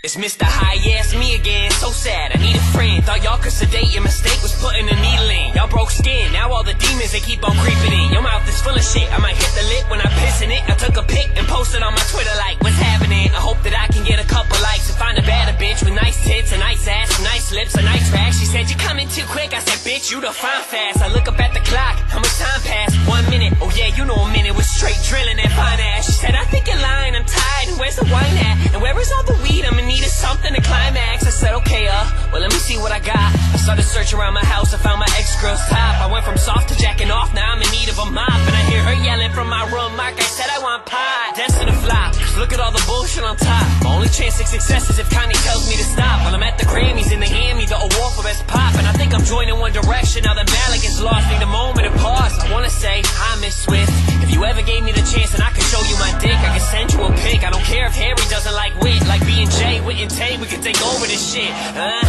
It's Mr. High-Ass me again, so sad, I need a friend. Thought y'all could sedate, your mistake was putting a needle in. Y'all broke skin, now all the demons, they keep on creeping in. Your mouth is full of shit, I might hit the lip when I piss in it. I took a pic and posted on my Twitter like, what's happening? I hope that I can get a couple likes and find a better bitch with nice tits, a nice ass, nice lips, a nice rack. She said, you coming too quick, I said, bitch, you the fine fast. I look up at the clock, how much time passed? 1 minute, oh yeah, you know a minute was straight drilling that fine ass. She said, I think you're lying, I'm tired, and where's the wine at? And where is all the weed? I'm in need of something to climax. I said, okay, well let me see what I got. I started searching around my house, I found my ex-girl's top. I went from soft to jacking off, now I'm in need of a mop. And I hear her yelling from my room, Mark, I said I want pie. Destined to flop, cause look at all the bullshit on top. My only chance of success is if Kanye tells me to stop. While I'm at the Grammys and they hand me the award for best pop. And I think I'm joining One Direction, now that Malik is lost. Need a moment of pause, I wanna say, hi Miss Swift. If you ever gave me the chance and I could show you my dick, I could send you a pic. I don't care if Harry doesn't like wit. Like B&J, Wit and Tay, we could take over this shit, huh?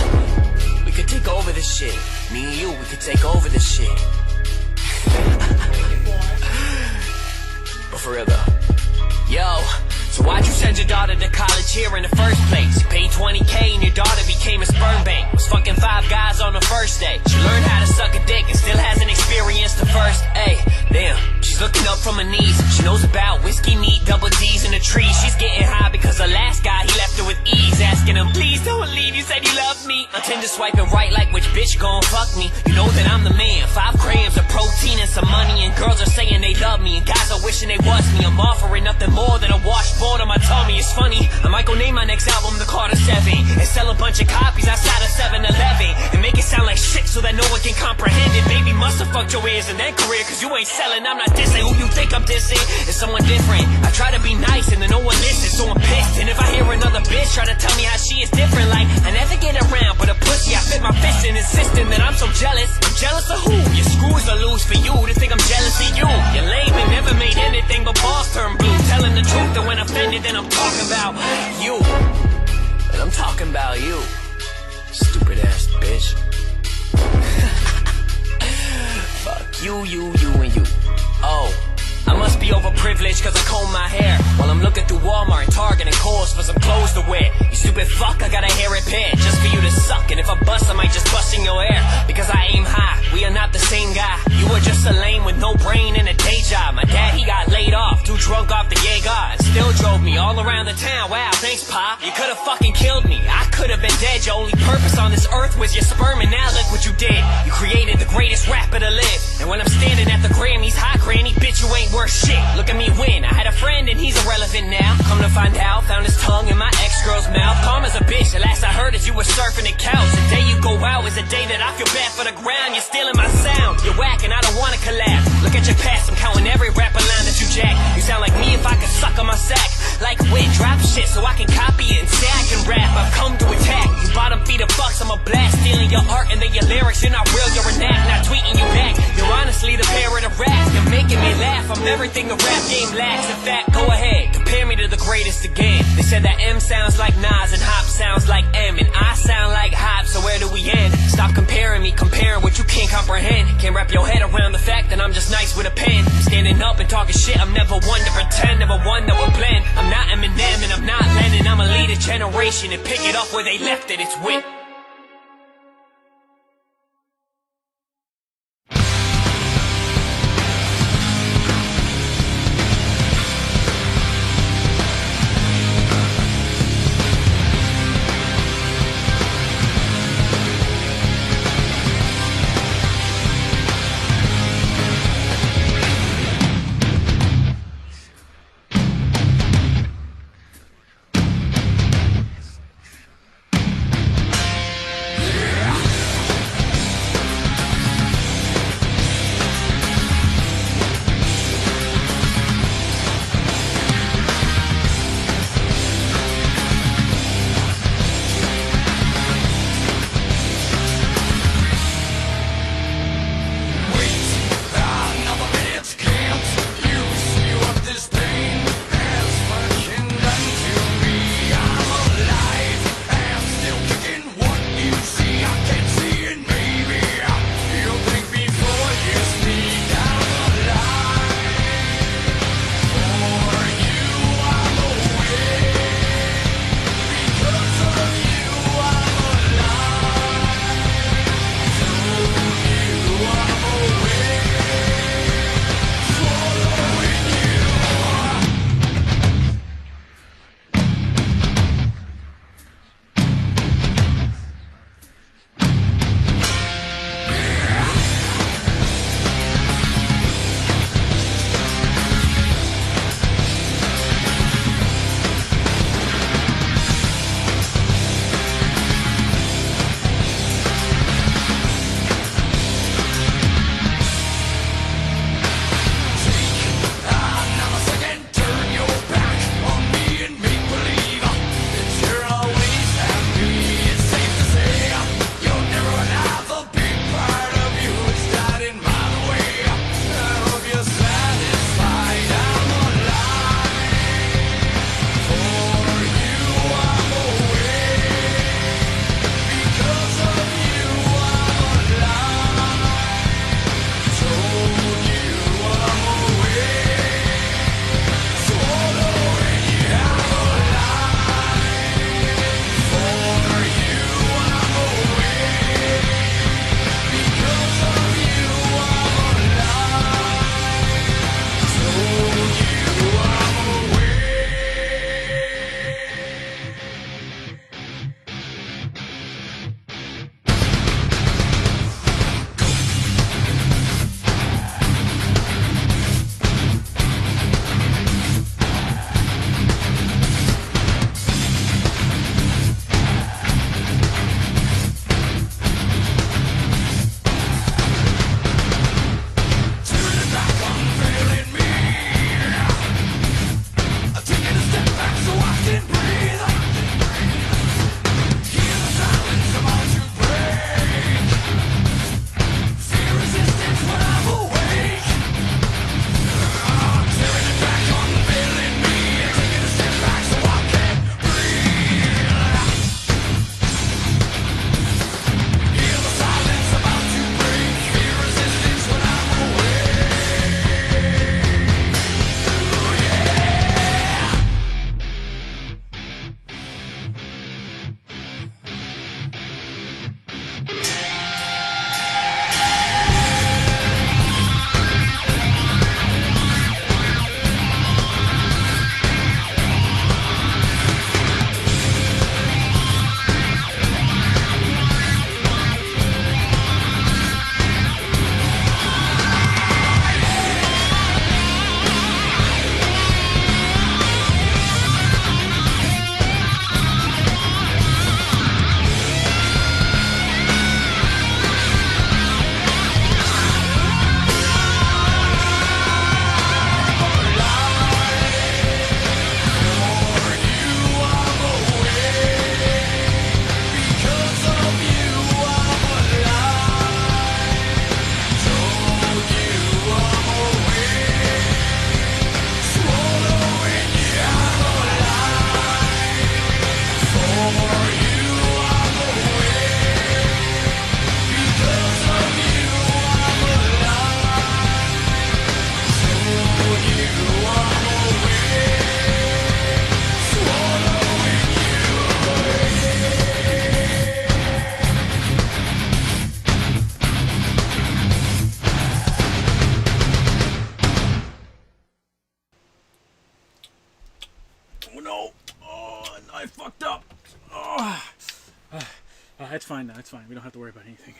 We could take over this shit. Me and you, we could take over this shit. But for real though, yo, so why'd you send your daughter to college here in the first place? You paid $20K and your daughter became a sperm bank. Was fucking 5 guys on the first day. She learned how to suck a dick and still hasn't experienced the first. Ay, damn, she's looking up from her knees. She knows about whiskey, meat, double D's in the trees. She's getting high because the last guy, he left her with ease. Asking him, please don't leave, you said you loved me. On Tinder swiping right like which bitch gon' fuck me. You know that I'm the man, 5 grams of protein and some money. And girls are saying they love me and guys are wishing they was me. I'm offering nothing more than a washboard on my tummy. It's funny, I might go name my next album The Carter 7 and sell a bunch of copies outside of 7-Eleven and make it sound like shit so that no one can comprehend it. Baby must've fucked your ears in that career, cause you ain't selling. I'm not dissing who you think I'm dissing. It's someone different. I try to be nice and then no one listens, so I'm pissed. And if I hear another bitch try to tell me how she is different, like I never get around but a pussy, I fit my fist in, insisting that I'm so jealous. I'm jealous of who? Your screws are loose for you to think I'm jealous of you. You're lame and never made anything but balls turn blue. Telling the truth, and when offended then I'm talking about you. And I'm talking about you, stupid ass bitch. Fuck you, and you. Oh, I must be overprivileged cause I comb my hair while I'm looking through Walmart and Target and Kohl's for some clothes to wear. You stupid fuck, I got a hair repair just for you to suck. And if I bust, I might just bust in your air because I aim high. We are not the same guy. You are just a lame with no brain and a day job. My dad, he got laid off, too drunk off the Jaeger, and still drove me all around the town. Wow, thanks, Pa. You could've fucking killed me. I could've been dead. Your only purpose on this earth was your sperm, and now look what you did. You created the greatest rapper to live. And when I'm standing at the Grammys, hi granny, bitch, you ain't worth shit. Look at me win. I had a friend and he's irrelevant now. Come to find out, found his tongue in my ex-girl's mouth. Calm as a bitch. The last I heard is you were surfing the couch. The day you go out is the day that I feel bad for the ground. You're stealing my sound. You're whack and I don't wanna collapse. Look at your past, I'm counting every rapper line that you jack. You sound like me if I could suck on my sack. Like wit, drop shit so I can copy it and say I can rap. I've come to attack. You bottom feeder fucks, I'm a blast. Stealing your art and then your lyrics. You're not real, you're an act. Not tweeting you back. You're honestly the parrot of rap. You're making me laugh. I'm everything the rap game lacks. In fact, go ahead, compare me to the greatest again. They said that M sounds like Nas and Hop sounds like M, and I sound like Hop, so where do we end? Stop comparing me, comparing what you can't comprehend. Can't wrap your head around the fact that I'm just nice with a pen. Standing up and talking shit, I'm never one to pretend, never one that will blend. I'm not Eminem and I'm not Lennon, I'm a leader generation and pick it up where they left it, it's wit. It's fine now. It's fine. We don't have to worry about anything.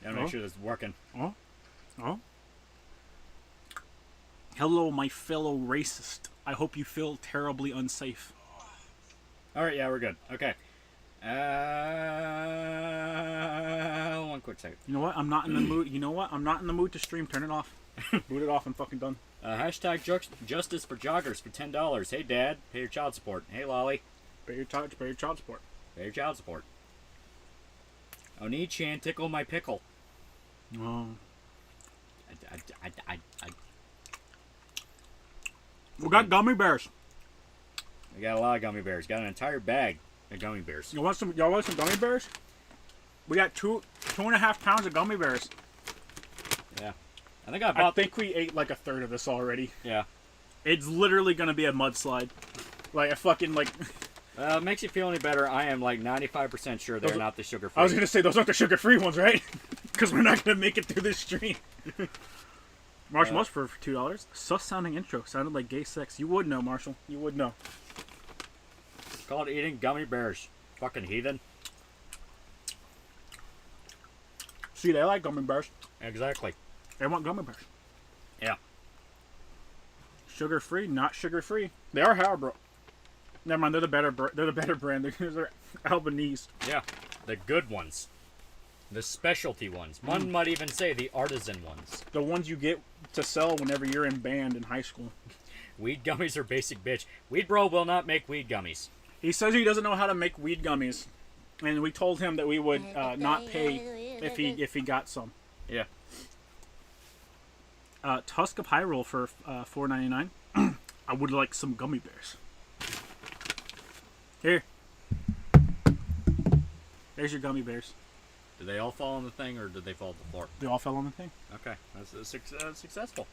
Gotta make sure this is working. Oh. Hello, my fellow racist. I hope you feel terribly unsafe. Alright, yeah, we're good. Okay. One quick second. You know what? I'm not in the mood. You know what? I'm not in the mood to stream. Turn it off. Boot it off. I'm fucking done. Hashtag justice for joggers for $10. Hey, Dad. Pay your child support. Hey, Lolly. Pay your child support. Pay your child support. Oni-chan, tickle my pickle. Oh. We got gummy bears. We got a lot of gummy bears. Got an entire bag of gummy bears. Y'all want some gummy bears? We got 2.5 pounds of gummy bears. Yeah. I think we ate like a third of this already. Yeah. It's literally gonna be a mudslide. Like a fucking like. It makes you feel any better. I am like 95% sure they're not the sugar-free. I was gonna say those aren't the sugar-free ones, right? Because we're not gonna make it through this stream. Marshall Mush for $2. Sus sounding intro. Sounded like gay sex. You would know, Marshall. You would know. Called eating gummy bears. Fucking heathen. See, they like gummy bears. Exactly. They want gummy bears. Yeah. Sugar-free, not sugar-free. They are Haribo. Never mind. They're the better brand. They're Albanese. Yeah. The good ones. The specialty ones. One might even say the artisan ones. The ones you get to sell whenever you're in band in high school. Weed gummies are basic bitch. Weed bro will not make weed gummies. He says he doesn't know how to make weed gummies, and we told him that we would not pay if he got some. Yeah. Tusk of Hyrule for $4.99. I would like some gummy bears. Here. There's your gummy bears. Did they all fall on the thing, or did they fall to the floor? They all fell on the thing. Okay, that's successful.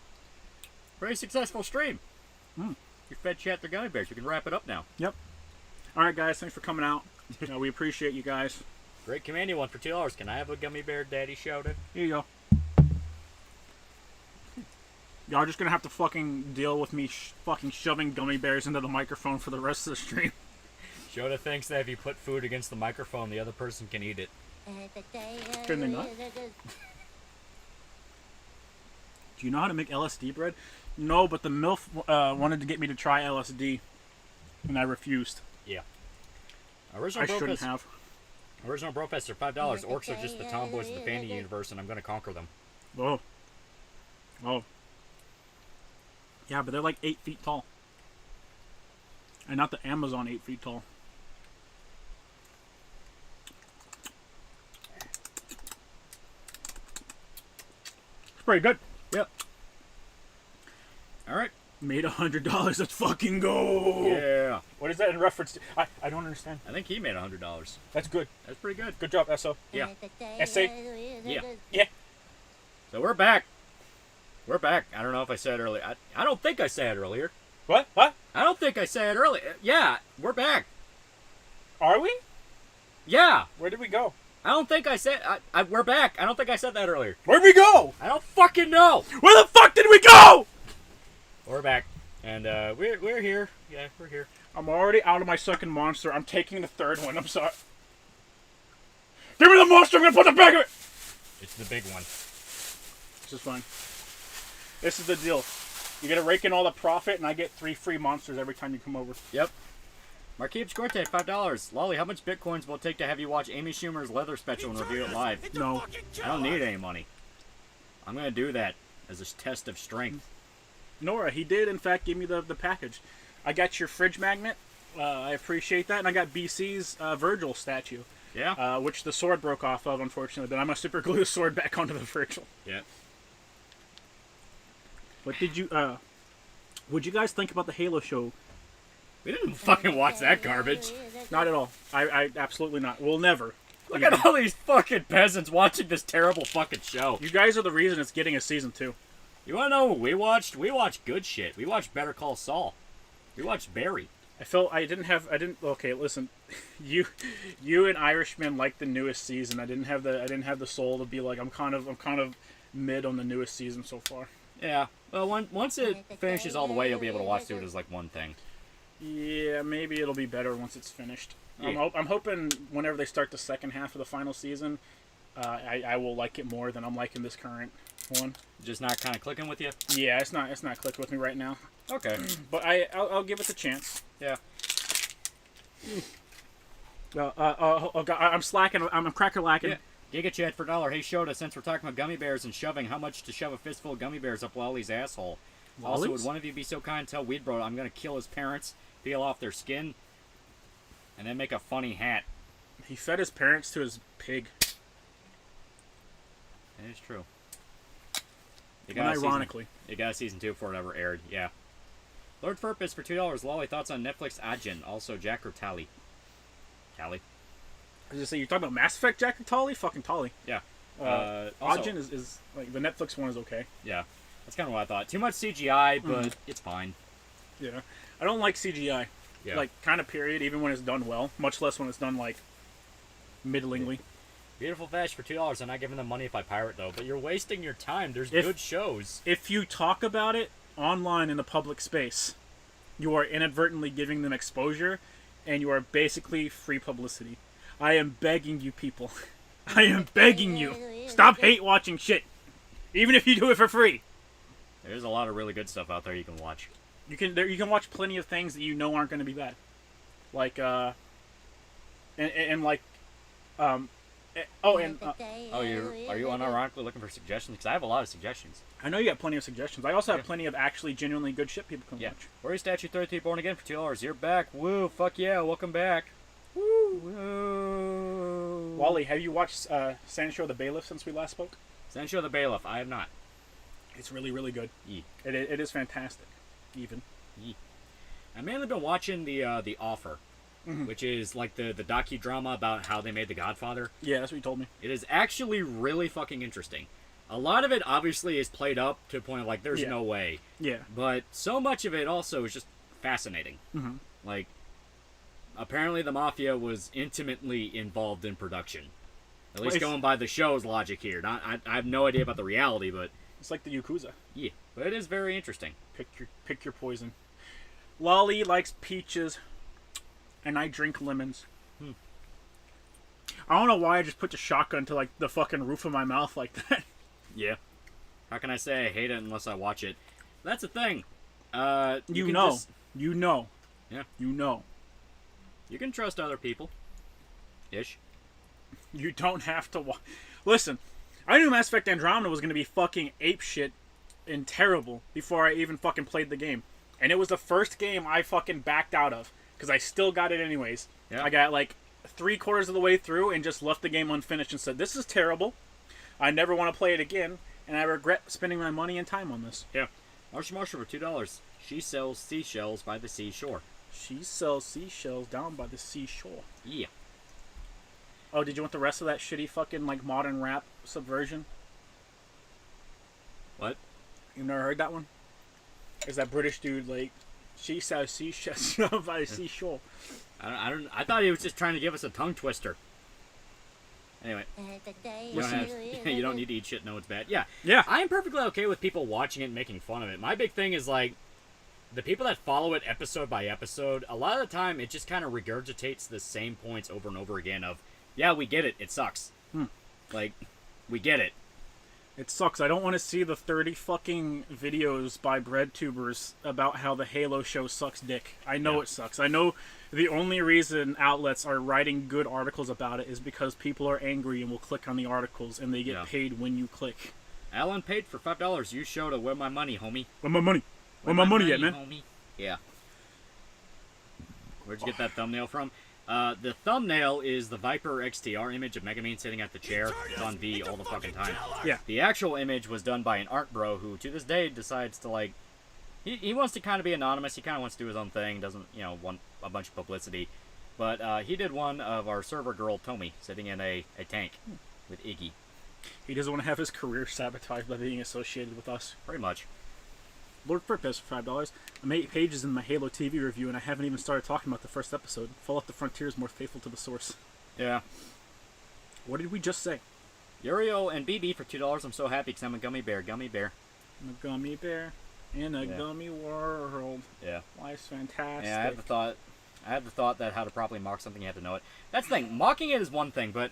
Very successful stream. You fed chat their gummy bears. We can wrap it up now. Yep. All right, guys. Thanks for coming out. We appreciate you guys. Great Commandy one for $2. Can I have a gummy bear daddy shout it? Here you go. Y'all are just gonna have to fucking deal with me fucking shoving gummy bears into the microphone for the rest of the stream. Shoda thinks that if you put food against the microphone, the other person can eat it. Can they not? Do you know how to make LSD bread? No, but the MILF wanted to get me to try LSD, and I refused. Yeah. I shouldn't have. Original Brofest are $5. Orcs are just the tomboys of the Fanny universe, and I'm going to conquer them. Oh. Yeah, but they're like 8 feet tall. And not the Amazon 8 feet tall. It's pretty good. Yep. Alright. Made $100. Let's fucking go. Yeah. What is that in reference to? I don't understand. I think he made $100. That's good. That's pretty good. Good job, SO. Yeah. SA? Yeah. Yeah. So we're back. We're back. I don't know if I said it earlier. I don't think I said it earlier. What? I don't think I said it earlier. Yeah, we're back. Are we? Yeah. Where did we go? I don't think I said... we're back. I don't think I said that earlier. Where'd we go? I don't fucking know. Where the fuck did we go? We're back. And we're here. Yeah, we're here. I'm already out of my second monster. I'm taking the third one. I'm sorry. Give me the monster. I'm going to put the back of it. It's the big one. This is fine. This is the deal. You gotta rake in all the profit, and I get 3 free monsters every time you come over. Yep. Marquise Corte, $5. Lolly, how much bitcoins will it take to have you watch Amy Schumer's Leather special and review it live? No. I don't need any money. I'm gonna do that as a test of strength. Nora, he did in fact give me the package. I got your fridge magnet. I appreciate that, and I got BC's Virgil statue. Yeah. Which the sword broke off of, unfortunately, but I'm gonna super glue the sword back onto the Virgil. Yeah. What did you, what'd you guys think about the Halo show? We didn't fucking watch that garbage. Not at all. I absolutely not. We'll never. Look at all these fucking peasants watching this terrible fucking show. You guys are the reason it's getting a season 2. You wanna know what we watched? We watched good shit. We watched Better Call Saul. We watched Barry. Okay, listen. You and Irishman liked the newest season. I didn't have the soul to be like, I'm kind of mid on the newest season so far. Yeah. Well, once it finishes all the way, you'll be able to watch through it as like one thing. Yeah, maybe it'll be better once it's finished. Yeah. I'm hoping whenever they start the second half of the final season, I will like it more than I'm liking this current one. Just not kind of clicking with you? Yeah, it's not clicking with me right now. Okay. But I'll give it a chance. Yeah. Oh God, I'm slacking. I'm cracker lacking. Yeah. Giga Chat for $1. Hey, Shota, since we're talking about gummy bears and shoving, how much to shove a fistful of gummy bears up Lolly's asshole? Also, would one of you be so kind to tell Weed Bro I'm going to kill his parents, peel off their skin, and then make a funny hat? He fed his parents to his pig. That is true. Ironically. You got a season 2 before it ever aired, yeah. Lord Furpus for $2. Lolly, thoughts on Netflix Ajin? Also, Jack or Tally? Tally. I was just say, you're talking about Mass Effect Jack or Tolly? Fucking Tolly. Yeah. Also, Ajin is like, the Netflix one is okay. Yeah. That's kind of what I thought. Too much CGI, but it's fine. Yeah. I don't like CGI. Yeah. Like, kind of period, even when it's done well. Much less when it's done, like, middlingly. Beautiful Fash for $2. I'm not giving them money if I pirate, though. But you're wasting your time. There's good shows. If you talk about it online in the public space, you are inadvertently giving them exposure, and you are basically free publicity. I am begging you, people. I am begging you. Stop hate watching shit. Even if you do it for free. There's a lot of really good stuff out there you can watch. You can watch plenty of things that you know aren't going to be bad. Like, are you unironically looking for suggestions? Because I have a lot of suggestions. I know you got plenty of suggestions. I also have plenty of actually genuinely good shit people can watch. Warrior Statue 33 Born Again for $2. You're back. Woo, fuck yeah, welcome back. Woo. Woo. Wally, have you watched Sancho the Bailiff since we last spoke? Sancho the Bailiff, I have not. It's really, really good. Yeah. It is fantastic, even. Yeah. I've mainly been watching The Offer, which is like the docudrama about how they made The Godfather. Yeah, that's what you told me. It is actually really fucking interesting. A lot of it obviously is played up to a point of like, there's no way. Yeah. But so much of it also is just fascinating. Mm-hmm. Like, apparently the Mafia was intimately involved in production. At least going by the show's logic here. I have no idea about the reality, but... It's like the Yakuza. Yeah, but it is very interesting. Pick your poison. Lolly likes peaches, and I drink lemons. I don't know why I just put the shotgun to like the fucking roof of my mouth like that. Yeah. How can I say I hate it unless I watch it? That's the thing. You know. Yeah. You know. You can trust other people. Ish. You don't have to watch. Listen, I knew Mass Effect Andromeda was going to be fucking apeshit and terrible before I even fucking played the game. And it was the first game I fucking backed out of, because I still got it anyways. Yeah. I got like 3/4 of the way through and just left the game unfinished and said, this is terrible. I never want to play it again, and I regret spending my money and time on this. Yeah. Marshall for $2. She sells seashells by the seashore. She sells seashells down by the seashore. Yeah. Oh, did you want the rest of that shitty fucking like modern rap subversion? What? You never heard that one? Is that British dude like, she sells seashells down by the seashore? I thought he was just trying to give us a tongue twister. Anyway, you don't need to eat shit. No, it's bad. Yeah. I am perfectly okay with people watching it and making fun of it. My big thing is like, the people that follow it episode by episode, a lot of the time it just kind of regurgitates the same points over and over again of, yeah, we get it. It sucks. Like, we get it. It sucks. I don't want to see the 30 fucking videos by breadtubers about how the Halo show sucks dick. I know it sucks. I know the only reason outlets are writing good articles about it is because people are angry and will click on the articles, and they get paid when you click. Alan paid for $5. You showed a where my money, homie. Where my money? Where my money at, man? Homie? Yeah. Where'd you get that thumbnail from? The thumbnail is the Viper XTR image of Megamine sitting at the chair. It's on V all the fucking time. Yeah. The actual image was done by an art bro who, to this day, decides to, like... He wants to kind of be anonymous. He kind of wants to do his own thing. Doesn't, want a bunch of publicity. But he did one of our server girl, Tomi, sitting in a tank with Iggy. He doesn't want to have his career sabotaged by being associated with us. Pretty much. Lord Furpus for $5. I'm 8 pages in my Halo TV review, and I haven't even started talking about the first episode. Fallout the Frontier is more faithful to the source. Yeah. What did we just say? Uriel and BB for $2. I'm so happy because I'm a gummy bear. Gummy bear. I'm a gummy bear in a gummy world. Yeah. Life's fantastic. Yeah, I have the thought that how to properly mock something, you have to know it. That's the thing. Mocking it is one thing, but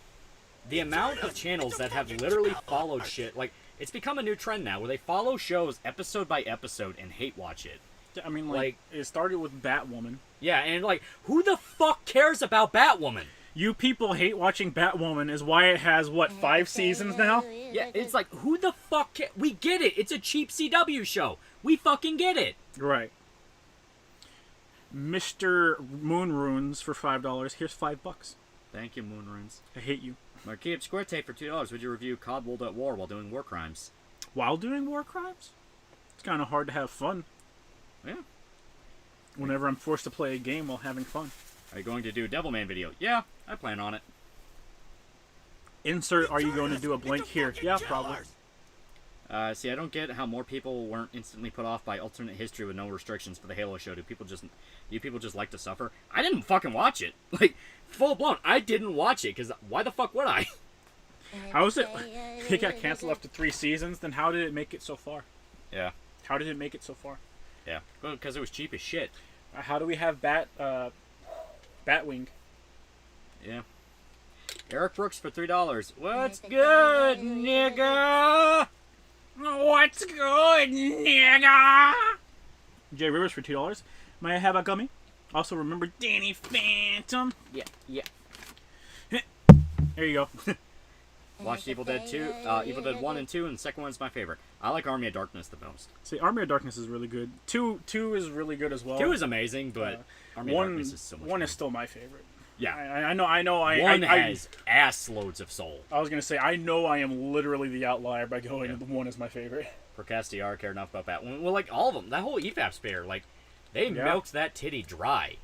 the amount of channels that have literally followed shit, like, it's become a new trend now, where they follow shows episode by episode and hate watch it. I mean, like it started with Batwoman. Yeah, and, like, who the fuck cares about Batwoman? You people hate watching Batwoman is why it has, what, 5 seasons now? Yeah, it's like, who the fuck we get it. It's a cheap CW show. We fucking get it. Right. Mr. Moonrunes for $5. Here's $5. Thank you, Moonrunes. I hate you. Marquis Squirte for $2. Would you review Codworld at War while doing war crimes? While doing war crimes? It's kind of hard to have fun. Yeah. Whenever I'm forced to play a game while having fun. Are you going to do a Devilman video? Yeah, I plan on it. Insert, are you going to do a blank here? Yeah, probably. See, I don't get how more people weren't instantly put off by alternate history with no restrictions for the Halo show. Do people just like to suffer? I didn't fucking watch it. Like, full blown. I didn't watch it, because why the fuck would I? How is it? It got canceled after 3 seasons, then how did it make it so far? Yeah. How did it make it so far? Yeah. Because it was cheap as shit. How do we have Batwing? Yeah. Eric Brooks for $3. What's good, nigga? What's good, nigga? Jay Rivers for $2. May I have a gummy? Also remember Danny Phantom. Yeah. There you go. Watched Evil Dead 2, Evil Dead 1 and 2, and the second one's my favorite. I like Army of Darkness the most. See, Army of Darkness is really good. 2 is really good as well. 2 is amazing, but Army of Darkness is so much 1 better. is still my favorite. Yeah. I know. 1 has ass loads of soul. I was going to say, I know I am literally the outlier by going, 1 is my favorite. Procrastinate care enough about that. Well, like, all of them. That whole EFAP spare, like, they milked that titty dry.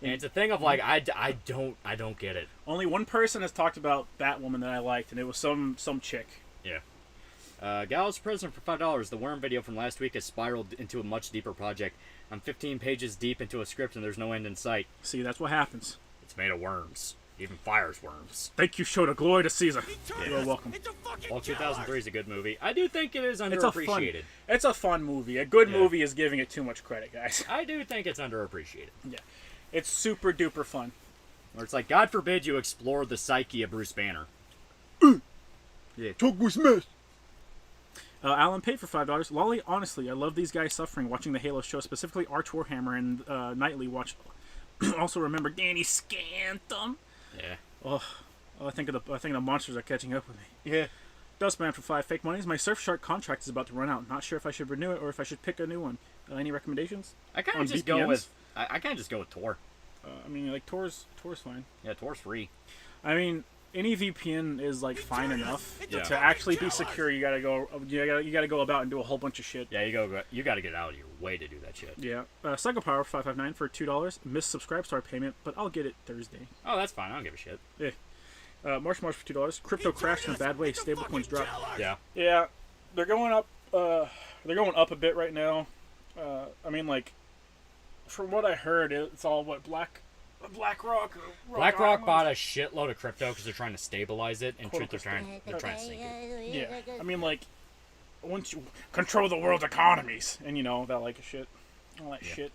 And it's a thing of, like, I don't get it. Only one person has talked about Batwoman that I liked, and it was some chick. Yeah. Gallows Prison for $5. The Worm video from last week has spiraled into a much deeper project. I'm 15 pages deep into a script, and there's no end in sight. See, that's what happens. It's made of worms. Even fire's worms. Thank you, Shota. Glory to Caesar. You're welcome. Well, 2003 is a good movie. I do think it is underappreciated. It's a fun movie. A good movie is giving it too much credit, guys. I do think it's underappreciated. Yeah. It's super duper fun. Where it's like, God forbid you explore the psyche of Bruce Banner. Yeah. Talk was mess. Alan paid for $5. Lolly, honestly, I love these guys suffering watching the Halo show, specifically Arch Warhammer and Nightly watch. Also remember Danny Scantum. Yeah. Oh, I think the monsters are catching up with me. Yeah. Dustman for 5 fake monies. My Surfshark contract is about to run out. Not sure if I should renew it or if I should pick a new one. Any recommendations? I kind of just go with. I kind of just go with Tor. I mean, like Tor's fine. Yeah, Tor's free. I mean, any VPN is like fine enough to actually be secure. You gotta go. You gotta go about and do a whole bunch of shit. Yeah, you gotta get out of your way to do that shit. Yeah. Psycho Power 559 for $2. Missed subscribe star payment, but I'll get it Thursday. Oh, that's fine. I don't give a shit. Yeah. Marsh for $2. Crypto crashed in a bad way. Stablecoins dropped. Yeah. Yeah. They're going up. They're going up a bit right now. I mean, like, from what I heard, it's all BlackRock. BlackRock bought a shitload of crypto because they're trying to stabilize it, and truth, they're trying to sink it. Yeah, I mean, like, once you control the world's economies, and that like shit, all that shit.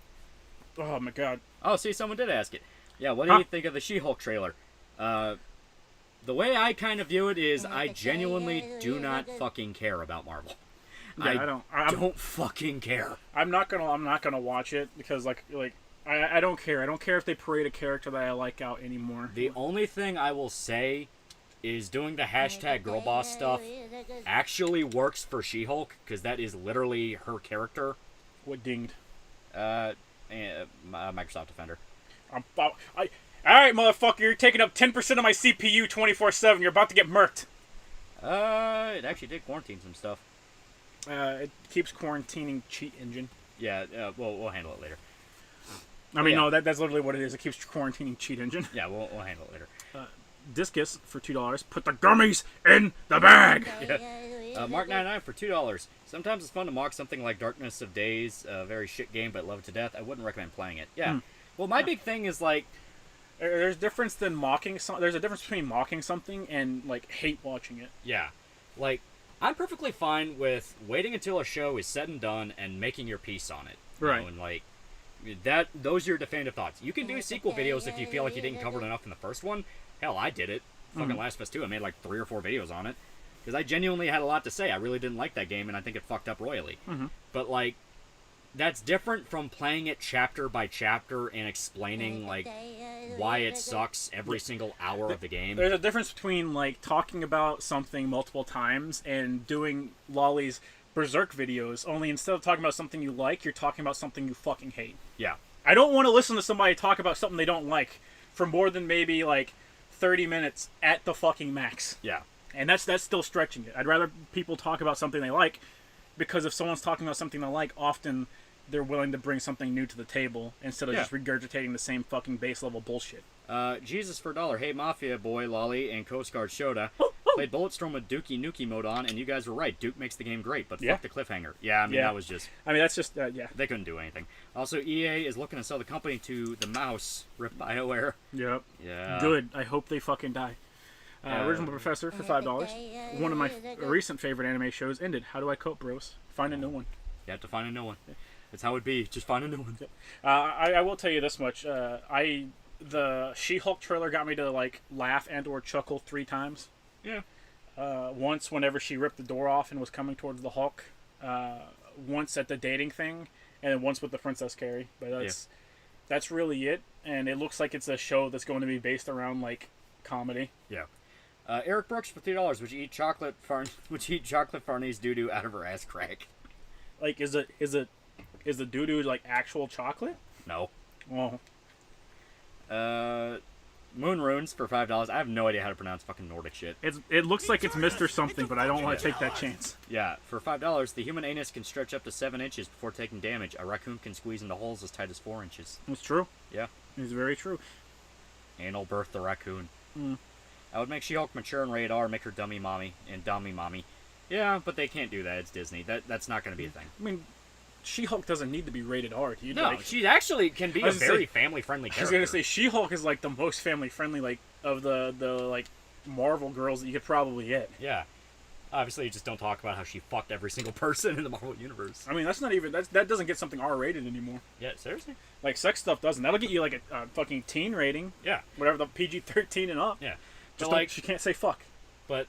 Oh my god. Oh, see, someone did ask it. Yeah, what do you think of the She-Hulk trailer? The way I kind of view it is, I genuinely do not fucking care about Marvel. Yeah, I don't fucking care. I'm not gonna watch it because like I don't care. I don't care if they parade a character that I like out anymore. The only thing I will say is doing the hashtag girlboss stuff actually works for She-Hulk, because that is literally her character. What dinged? Microsoft Defender. Alright, motherfucker, you're taking up 10% of my CPU 24/7. You're about to get murked. It actually did quarantine some stuff. It keeps quarantining cheat engine. Yeah, we'll handle it later. I mean, no, that's literally what it is. It keeps quarantining cheat engine. Yeah, we'll handle it later. Discus for $2. Put the gummies in the bag! Yeah. Mark99 for $2. Sometimes it's fun to mock something like Darkness of Days, a very shit game, but love it to death. I wouldn't recommend playing it. Yeah. Well, my big thing is, like... There's a difference between mocking something and, like, hate watching it. Yeah. Like, I'm perfectly fine with waiting until a show is said and done and making your piece on it. Right. Know, and like those are your definitive thoughts. You can do sequel videos if you feel like you didn't cover it enough in the first one. Hell, I did it. Fucking Last of Us 2. I made like 3 or 4 videos on it because I genuinely had a lot to say. I really didn't like that game, and I think it fucked up royally. But like, that's different from playing it chapter by chapter and explaining like why it sucks every single hour of the game. There's a difference between like talking about something multiple times and doing Loli's Berserk videos. Only instead of talking about something you like, you're talking about something you fucking hate. Yeah. I don't want to listen to somebody talk about something they don't like for more than maybe like 30 minutes at the fucking max. Yeah. And that's still stretching it. I'd rather people talk about something they like, because if someone's talking about something they like, often they're willing to bring something new to the table instead of just regurgitating the same fucking base level bullshit. Jesus for $1. Hey, Mafia Boy, Loli, and Coast Guard Shoda. Played Bulletstorm with Dookie Nukie mode on, and you guys were right. Duke makes the game great, but fuck the cliffhanger. Yeah, I mean, that was just... I mean, that's just, yeah. They couldn't do anything. Also, EA is looking to sell the company to the Mouse, Rip BioWare. Yep. Yeah. Good. I hope they fucking die. Original Professor for $5. One of my recent favorite anime shows ended. How do I cope, bros? Find a new one. You have to find a new one. That's how it be. Just find a new one. I will tell you this much. The She-Hulk trailer got me to like laugh and or chuckle 3 times. Yeah. Once whenever she ripped the door off and was coming towards the Hulk. Once at the dating thing, and then once with the Princess Carrie. But that's really it. And it looks like it's a show that's going to be based around like comedy. Yeah. Eric Brooks for $3. Would you eat chocolate Farnese doo-doo out of her ass crack? Like, is the doo-doo like actual chocolate? No. Oh. Moon Runes for $5. I have no idea how to pronounce fucking Nordic shit. It looks like it's Mr. Something, but I don't want to take that chance. Yeah, for $5, the human anus can stretch up to 7 inches before taking damage. A raccoon can squeeze into holes as tight as 4 inches. It's true. Yeah. It's very true. Anal birth the raccoon. I would make She-Hulk mature and rated R, make her dummy mommy and dummy mommy. Yeah, but they can't do that. It's Disney. That's not going to be a thing. I mean, She-Hulk doesn't need to be rated R. No, she actually can be a very family-friendly character. I was gonna say She-Hulk is like the most family-friendly like of the like Marvel girls that you could probably get. Yeah. Obviously, you just don't talk about how she fucked every single person in the Marvel universe. I mean, that's not even that doesn't get something R-rated anymore. Yeah, seriously. Like sex stuff doesn't. That'll get you like a fucking teen rating. Yeah. Whatever, the PG-13 and up. Yeah. Just like she can't say fuck. But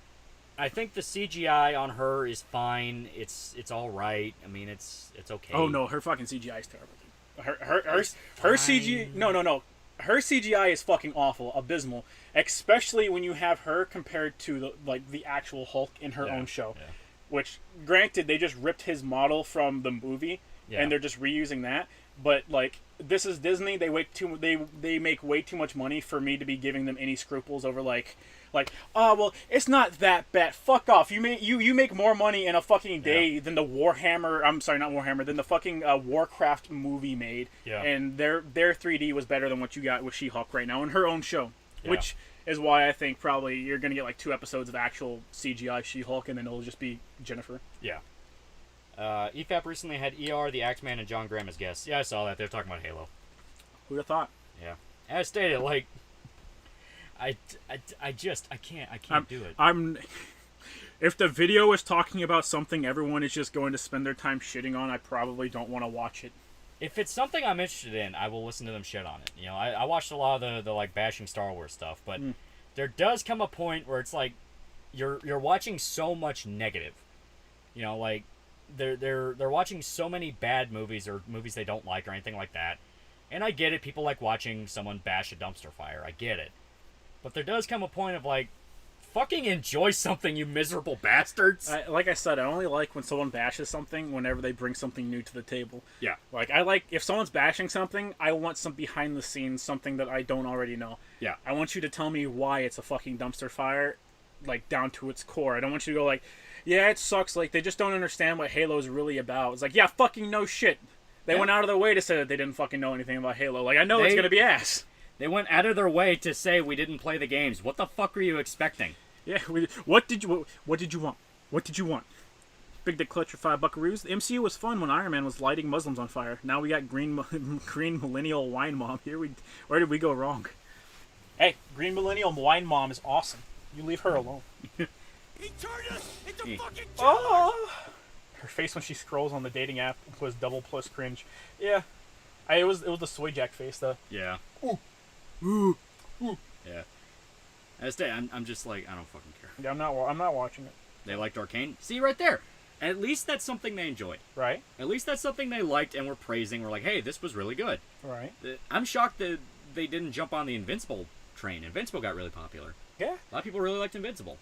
I think the CGI on her is fine. It's all right. I mean, it's okay. Oh no, her fucking CGI is terrible. Her CGI. No. Her CGI is fucking awful, abysmal. Especially when you have her compared to the actual Hulk in her own show. Yeah. Which, granted, they just ripped his model from the movie, and they're just reusing that. But like, this is Disney. They make way too much money for me to be giving them any scruples over like, oh well, it's not that bad. Fuck off. You make more money in a fucking day than the Warhammer. I'm sorry, not Warhammer. Than the fucking Warcraft movie made. Yeah. And their 3D was better than what you got with She-Hulk right now in her own show, which is why I think probably you're gonna get like 2 episodes of actual CGI She-Hulk, and then it'll just be Jennifer. Yeah. EFAP recently had ER, the Axeman, and John Graham as guests. Yeah, I saw that. They're talking about Halo. Who'd have thought? Yeah. As stated, like, I can't do it. If the video is talking about something everyone is just going to spend their time shitting on, I probably don't want to watch it. If it's something I'm interested in, I will listen to them shit on it. You know, I watched a lot of the like bashing Star Wars stuff, but there does come a point where it's like you're watching so much negative. You know, like they're watching so many bad movies or movies they don't like or anything like that. And I get it, people like watching someone bash a dumpster fire. I get it. But there does come a point of like, fucking enjoy something, you miserable bastards. Like I said, I only like when someone bashes something whenever they bring something new to the table. Yeah. Like, I like, if someone's bashing something, I want some behind the scenes, something that I don't already know. Yeah. I want you to tell me why it's a fucking dumpster fire, like, down to its core. I don't want you to go like, yeah, it sucks, like, they just don't understand what Halo's really about. It's like, yeah, fucking no shit. They went out of their way to say that they didn't fucking know anything about Halo. Like, I know it's gonna be ass. They went out of their way to say we didn't play the games. What the fuck were you expecting? Yeah, what did you want? What did you want? Big Dick Clutch for $5 The MCU was fun when Iron Man was lighting Muslims on fire. Now we got green millennial wine mom. Where did we go wrong? Hey, green millennial wine mom is awesome. You leave her alone. He turned us into fucking oh! Her face when she scrolls on the dating app was double plus cringe. Yeah. It was the soy jack face though. Yeah. Ooh. Ooh. Ooh. Yeah. I'm just like, I don't fucking care. Yeah, I'm not watching it. They liked Arcane. See right there. At least that's something they enjoyed. Right. At least that's something they liked and were praising. We're like, hey, this was really good. Right. I'm shocked that they didn't jump on the Invincible train. Invincible got really popular. Yeah. A lot of people really liked Invincible.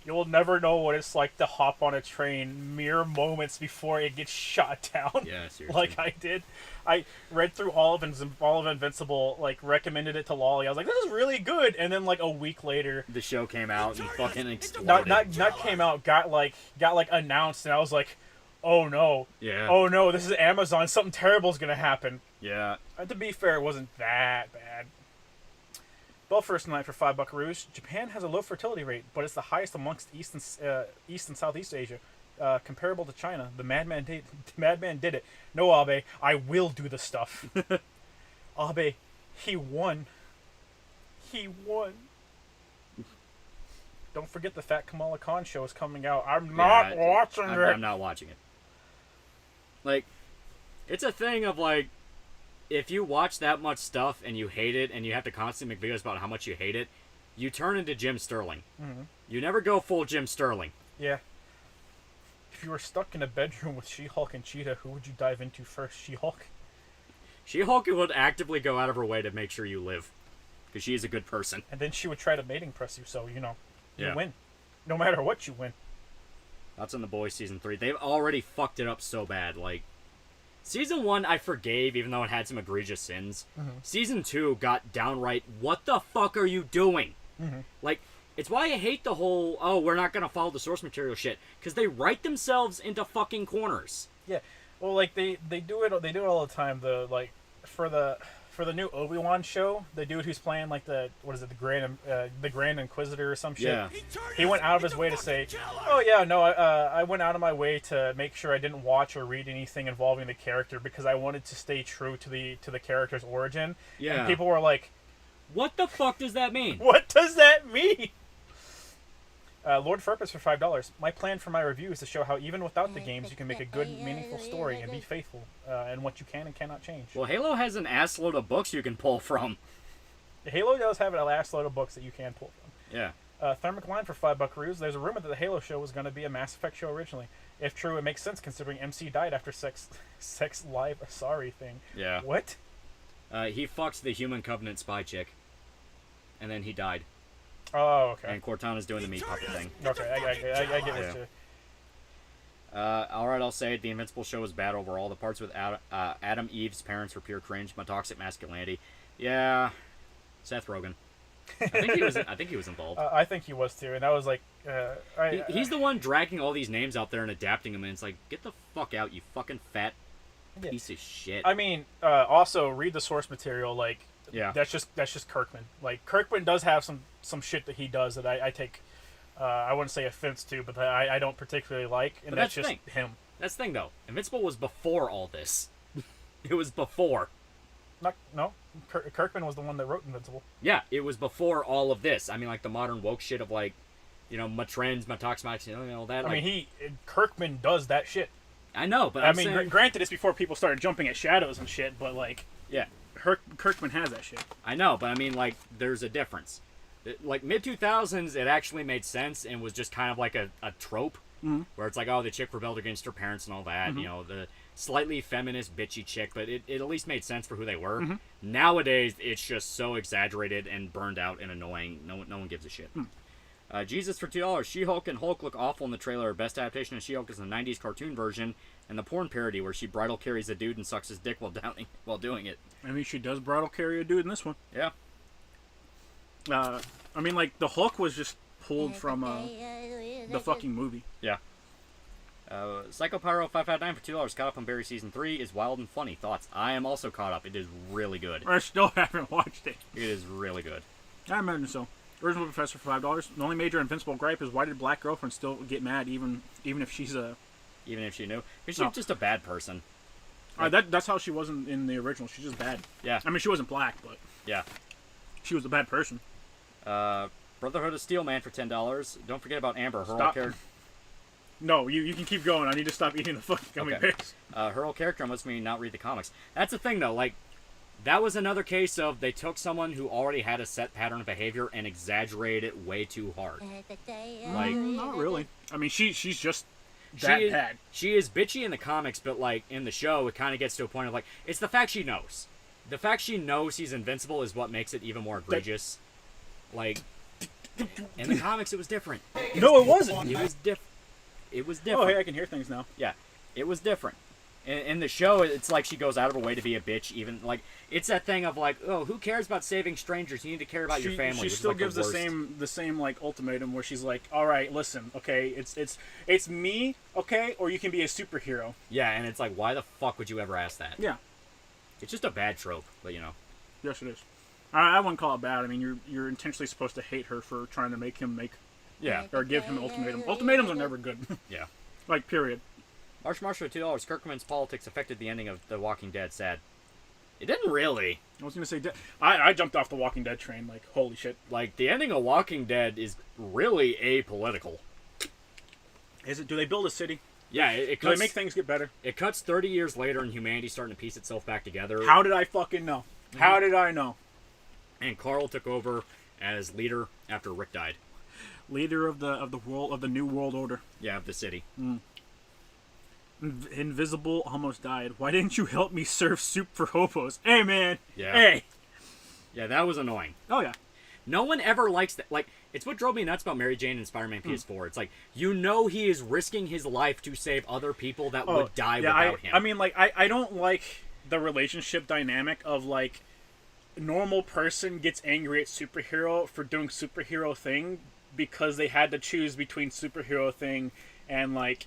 You'll never know what it's like to hop on a train mere moments before it gets shot down. Yeah, seriously. Like I did. I read through all of Invincible, like recommended it to Lolly. I was like, this is really good. And then like a week later, the show came out and fucking exploded. Not came out, got announced, and I was like, oh no. Yeah. Oh no, this is Amazon. Something terrible is gonna happen. Yeah. To be fair, it wasn't that bad. First night for $5 Japan has a low fertility rate, but it's the highest amongst East and Southeast Asia, comparable to China. The madman did it. No, Abe, I will do the stuff. Abe, he won. He won. Don't forget the Fat Kamala Khan show is coming out. I'm not watching it. I'm not watching it. Like, it's a thing of like, if you watch that much stuff and you hate it and you have to constantly make videos about how much you hate it, you turn into Jim Sterling. Mm-hmm. You never go full Jim Sterling. Yeah. If you were stuck in a bedroom with She-Hulk and Cheetah, who would you dive into first? She-Hulk? She-Hulk would actively go out of her way to make sure you live. Because she is a good person. And then she would try to mating press you, so, you yeah. win. No matter what, you win. That's in The Boys Season 3. They've already fucked it up so bad, like... Season 1, I forgave, even though it had some egregious sins. Mm-hmm. Season 2 got downright, what the fuck are you doing? Mm-hmm. Like, it's why I hate the whole, oh, we're not gonna follow the source material shit. Because they write themselves into fucking corners. Yeah. Well, like, they do it all the time. For the new Obi-Wan show, the dude who's playing, like, the Grand Inquisitor or some shit, yeah. He went out of his way to say, oh, yeah, no, I went out of my way to make sure I didn't watch or read anything involving the character because I wanted to stay true to the character's origin. Yeah. And people were like, what the fuck does that mean? What does that mean? Lord Furpus for $5. My plan for my review is to show how even without the games, you can make a good, meaningful story and be faithful in what you can and cannot change. Well, Halo has an assload of books you can pull from. Halo does have an assload of books that you can pull from. Yeah. Thermic Line for $5. There's a rumor that the Halo show was going to be a Mass Effect show originally. If true, it makes sense considering MC died after sex live sorry thing. Yeah. What? He fucks the Human Covenant spy chick, and then he died. Oh, okay. And Cortana's doing the meat puppet thing. Okay, I get it too. Alright, I'll say it. The Invincible show was bad overall. The parts with Adam Eve's parents were pure cringe. My toxic masculinity. Yeah. Seth Rogen. I think he was involved. I think he was too, and that was like... he's the one dragging all these names out there and adapting them, and it's like, get the fuck out, you fucking fat piece of shit. I mean, also, read the source material, like... Yeah. That's just Kirkman. Like, Kirkman does have some shit that he does that I take, I wouldn't say offense to, but I don't particularly like, and that's just him. That's the thing, though. Invincible was before all this. It was before. No. Kirkman was the one that wrote Invincible. Yeah, it was before all of this. I mean, like, the modern woke shit of, like, my trends, my talks, my, that. I mean, Kirkman does that shit. I know, but I mean, granted, it's before people started jumping at shadows and shit, but, like... Yeah. Kirkman has that shit. I know, but I mean, like, there's a difference. Like, mid-2000s, it actually made sense and was just kind of like a trope, where it's like, oh, the chick rebelled against her parents and all that, the slightly feminist, bitchy chick, but it at least made sense for who they were. Nowadays, it's just so exaggerated and burned out and annoying, no one gives a shit. Jesus for $2. She-Hulk and Hulk look awful in the trailer. Best adaptation of She-Hulk is the 90s cartoon version, and the porn parody where she bridal carries a dude and sucks his dick while doing it. I mean, she does bridal carry a dude in this one. Yeah. I mean, like, the Hulk was just pulled from the fucking movie. Yeah. Psychopyro 559 for $2. Caught up on Barry Season 3 is wild and funny. Thoughts? I am also caught up. It is really good. I still haven't watched it. It is really good. I imagine so. Original Professor for $5. The only major Invincible gripe is why did Black Girlfriend still get mad even if she's a... Even if she knew? Because she's just a bad person. That's how she was in the original. She's just bad. Yeah. I mean, she wasn't black, but... Yeah. She was a bad person. Brotherhood of Steel Man for $10. Don't forget about Amber. Her Stop. character. No, you can keep going. I need to stop eating the fucking gummy bears. Her whole character must mean not read the comics. That's the thing, though. Like, that was another case of they took someone who already had a set pattern of behavior and exaggerated it way too hard. Like, not really. I mean, she's just that bad. She is bitchy in the comics, but like in the show, it kind of gets to a point of like it's the fact she knows. The fact she knows he's invincible is what makes it even more egregious. Like in the comics, it was different. No, it wasn't. It was different. It was different. Oh, hey, I can hear things now. Yeah, it was different. In the show, it's like she goes out of her way to be a bitch. Even like it's that thing of like, oh, who cares about saving strangers? You need to care about your family. She still gives the same like ultimatum where she's like, all right, listen, okay, it's me, okay, or you can be a superhero. Yeah, and it's like, why the fuck would you ever ask that? Yeah, it's just a bad trope, but you know. Yes, it is. I wouldn't call it bad. I mean, you're intentionally supposed to hate her for trying to make him or give him an ultimatum. Ultimatums are never good. Yeah. Like, period. Marshall $2. Kirkman's politics affected the ending of The Walking Dead. Sad. It didn't really. I was going to say, I jumped off the Walking Dead train, like, holy shit. Like, the ending of Walking Dead is really apolitical. Is it? Do they build a city? Yeah, do they make things get better? It cuts 30 years later and humanity's starting to piece itself back together. How did I fucking know? How did I know? And Carl took over as leader after Rick died. Leader of the world, of the new world order. Yeah, of the city. Invisible almost died. Why didn't you help me serve soup for hobos? Hey, man. Yeah. Hey. Yeah, that was annoying. Oh, yeah. No one ever likes that. Like, it's what drove me nuts about Mary Jane and Spider-Man PS4. It's like, you know he is risking his life to save other people that would die without him. I mean, like, I don't like the relationship dynamic of, like, normal person gets angry at superhero for doing superhero thing because they had to choose between superhero thing and, like,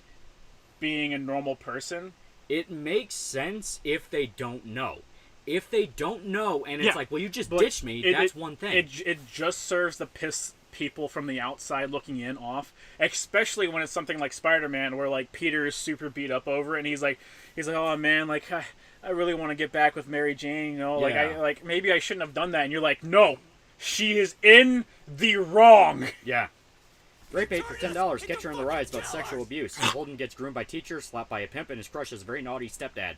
being a normal person. It makes sense if they don't know. If they don't know, and it's like, well, you just ditched me, that's one thing. It just serves to piss people from the outside looking in off, especially when it's something like Spider-Man, where, like, Peter is super beat up over it, and he's like, oh, man, like, I really want to get back with Mary Jane, you know? Like, maybe I shouldn't have done that. And you're like, no, she is in the wrong. Yeah. Rape bait for $10. Catch her in the Rides about sexual abuse. Holden gets groomed by teachers, slapped by a pimp, and his crush is a very naughty stepdad.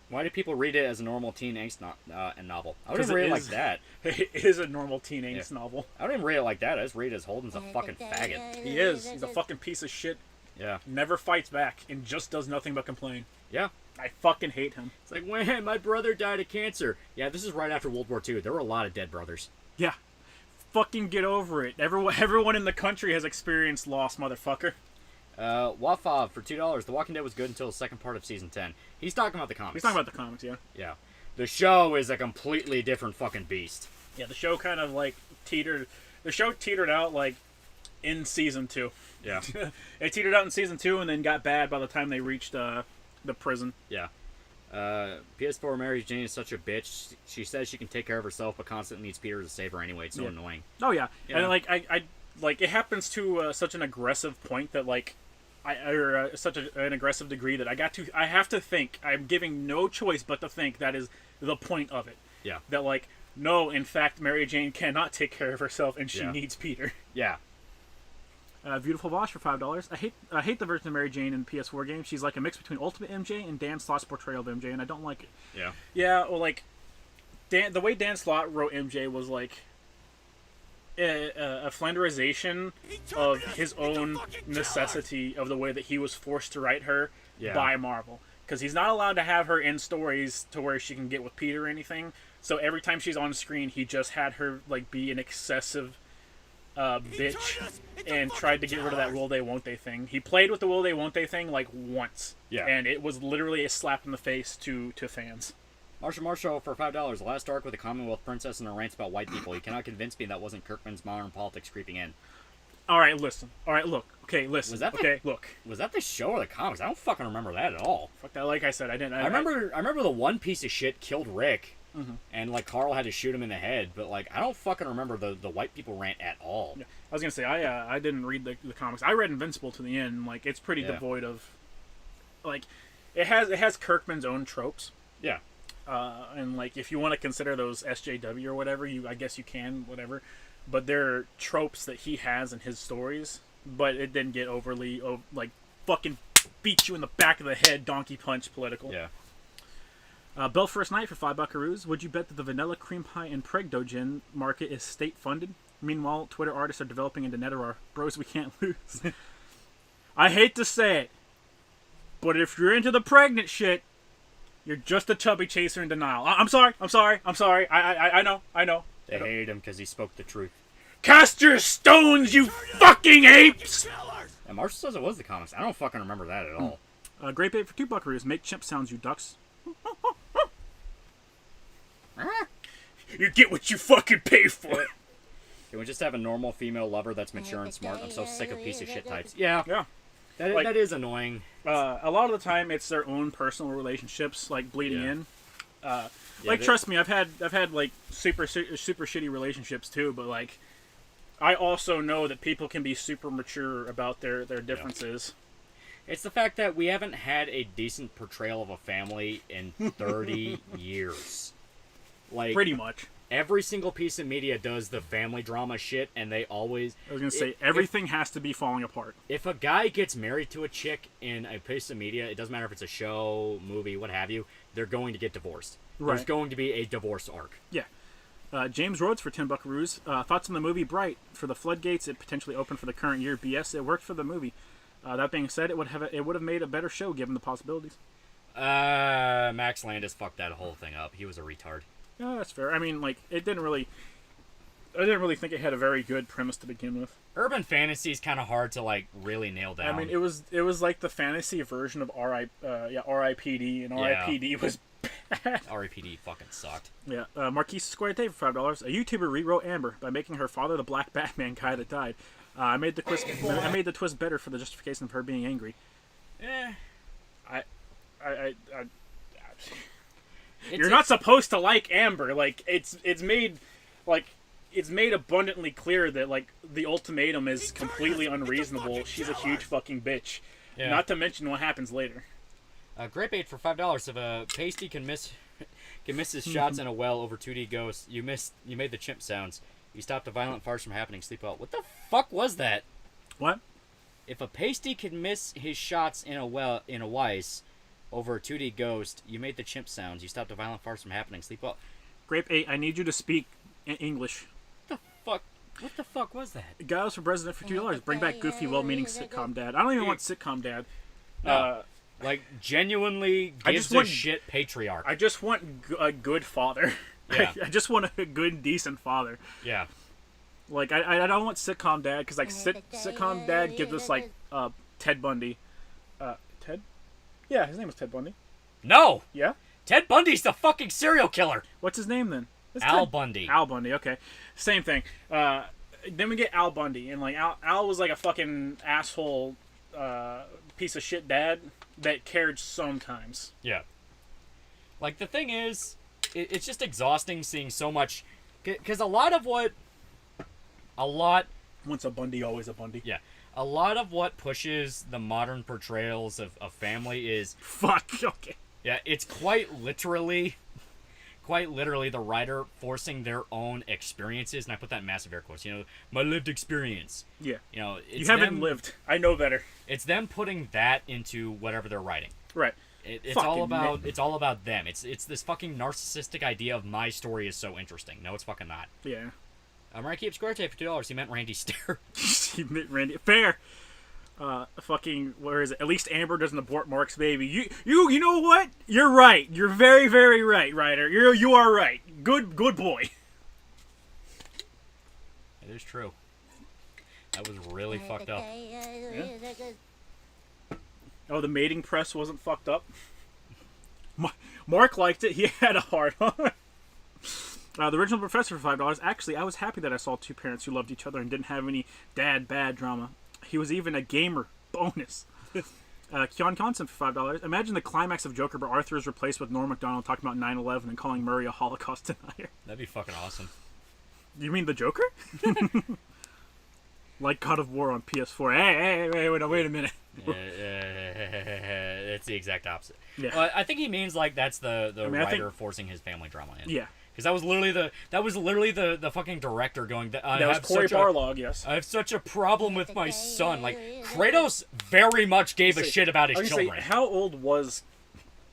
Why do people read it as a normal teen angst novel? I don't even read it like that. It is a normal teen angst novel. I don't even read it like that. I just read it as Holden's a fucking faggot. He is. He's a fucking piece of shit. Yeah. Never fights back and just does nothing but complain. Yeah. I fucking hate him. It's like, man, my brother died of cancer. Yeah, this is right after World War II. There were a lot of dead brothers. Yeah. Fucking get over it. Everyone in the country has experienced loss, motherfucker. Wafa for $2. The Walking Dead was good until the second part of season 10. He's talking about the comics. He's talking about the comics, yeah. Yeah. The show is a completely different fucking beast. Yeah, the show kind of, like, teetered out, like, in season 2. Yeah. It teetered out in season 2 and then got bad by the time they reached the prison. Yeah. PS4 Mary Jane is such a bitch. She says she can take care of herself, but constantly needs Peter to save her anyway. It's so annoying. Oh, yeah. You and, know? like, I like, it happens to such an aggressive point that, like, such an aggressive degree that I have to think, I'm giving no choice but to think that is the point of it. Yeah. That, like, no, in fact, Mary Jane cannot take care of herself and she needs Peter. Yeah. Beautiful Vosh for $5. I hate the version of Mary Jane in PS4 games. She's like a mix between Ultimate MJ and Dan Slott's portrayal of MJ, and I don't like it. Yeah. Yeah, well, like, the way Dan Slott wrote MJ was like a flanderization of his own necessity of the way that he was forced to write her by Marvel. Because he's not allowed to have her in stories to where she can get with Peter or anything. So every time she's on screen, he just had her, like, be an excessive bitch and tried to get rid of that will they won't they thing. He played with the will they won't they thing like once, and it was literally a slap in the face to fans. Marshall for $5. The last arc with a Commonwealth princess and her rants about white people. You cannot convince me that wasn't Kirkman's modern politics creeping in. All right, listen. All right, look. Okay, listen. Look. Was that the show or the comics? I don't fucking remember that at all. Fuck that. Like I said, I didn't. I remember the one piece of shit killed Rick. Mm-hmm. And, like, Carl had to shoot him in the head, but, like, I don't fucking remember the white people rant at all. Yeah. I was gonna say, I didn't read the comics. I read Invincible to the end, and, like, it's pretty devoid of, like, it has Kirkman's own tropes. Yeah. And, like, if you want to consider those SJW or whatever, I guess you can, whatever. but they're tropes that he has in his stories. But it didn't get overly like fucking beat you in the back of the head, donkey punch political. Yeah. Bell First Night for $5. Would you bet that the vanilla cream pie and Pregdo market is state funded? Meanwhile, Twitter artists are developing into Neterar. Bros, we can't lose. I hate to say it, but if you're into the pregnant shit, you're just a chubby chaser in denial. I'm sorry. I know. They hated him because he spoke the truth. Cast your stones, you fucking apes! And Marshall says it was the comics. I don't fucking remember that at all. Great bait for $2. Make chimp sounds, you ducks. You get what you fucking pay for it. Can we just have a normal female lover that's mature and smart? I'm so sick of piece of shit types. Yeah. That is annoying. A lot of the time, it's their own personal relationships, like bleeding in. Trust me, I've had like super shitty relationships too. But like, I also know that people can be super mature about their differences. It's the fact that we haven't had a decent portrayal of a family in 30 years. Like, pretty much. Every single piece of media does the family drama shit, and they always... I was going to say, everything has to be falling apart. If a guy gets married to a chick in a piece of media, it doesn't matter if it's a show, movie, what have you, they're going to get divorced. Right. There's going to be a divorce arc. Yeah. James Rhodes for $10. Thoughts on the movie Bright? For the floodgates, it potentially opened for the current year. BS, it worked for the movie. That being said, it would have made a better show given the possibilities. Max Landis fucked that whole thing up. He was a retard. Yeah, that's fair. I mean, like, I didn't really think it had a very good premise to begin with. Urban fantasy is kind of hard to like really nail down. I mean, it was like the fantasy version of R.I.P.D. and R.I.P.D. was bad. R.I.P.D. fucking sucked. Yeah, Marquise Square Day for $5. A YouTuber rewrote Amber by making her father the Black Batman guy that died. I made the twist better for the justification of her being angry. You're not supposed to like Amber. Like it's made abundantly clear that like the ultimatum is completely unreasonable. She's a huge fucking bitch. Yeah. Not to mention what happens later. Great bait for $5. If a pasty can miss his shots in a well over 2D ghosts, you made the chimp sounds. You stopped the violent farce from happening. Sleep well. What the fuck was that? What? If a pasty can miss his shots in a Weiss over a 2D ghost, you made the chimp sounds. You stopped a violent farce from happening. Sleep well. Grape 8, I need you to speak English. What the fuck was that? Guys for president for $2. Bring back goofy, well-meaning sitcom dad. I don't even want sitcom dad. No. Like, genuinely gives a shit patriarch. I just want a good father. Yeah. I just want a good, decent father. Yeah. Like, I don't want sitcom dad, because, like, sitcom dad gives us, like, Ted Bundy. Ted? Yeah, his name was Ted Bundy. No! Yeah? Ted Bundy's the fucking serial killer! What's his name, then? Al Bundy. Al Bundy, okay. Same thing. Then we get Al Bundy, and, like, Al was, like, a fucking asshole piece of shit dad that cared sometimes. Yeah. Like, the thing is, it's just exhausting seeing so much... Because once a Bundy, always a Bundy. Yeah. A lot of what pushes the modern portrayals of family is... Fuck, okay. Yeah, it's quite literally the writer forcing their own experiences, and I put that in massive air quotes, my lived experience. Yeah. It's you haven't lived. I know better. It's them putting that into whatever they're writing. Right. It's all about them. It's this fucking narcissistic idea of my story is so interesting. No, it's fucking not. Yeah. Mariah keeps square tape for $2. He meant Randy Stair. He meant Randy. Fair. Fucking, where is it? At least Amber doesn't abort Mark's baby. You know what? You're right. You're very, very right, Ryder. You are right. Good boy. It is true. That was really fucked up. Yeah. Oh, the mating press wasn't fucked up? Mark liked it. He had a hard on. The original professor for $5. Actually, I was happy that I saw two parents who loved each other and didn't have any dad-bad drama. He was even a gamer. Bonus. Keon Constant for $5. Imagine the climax of Joker, but Arthur is replaced with Norm Macdonald talking about 9/11 and calling Murray a Holocaust denier. That'd be fucking awesome. You mean the Joker? Like God of War on PS4. Hey, wait a minute. It's the exact opposite. Yeah. Well, I think he means like that's the writer forcing his family drama in. Yeah. Because that was literally the fucking director going. That was Cory Barlog. Yes. I have such a problem with my son. Like Kratos very much gave a shit about his children. How old was?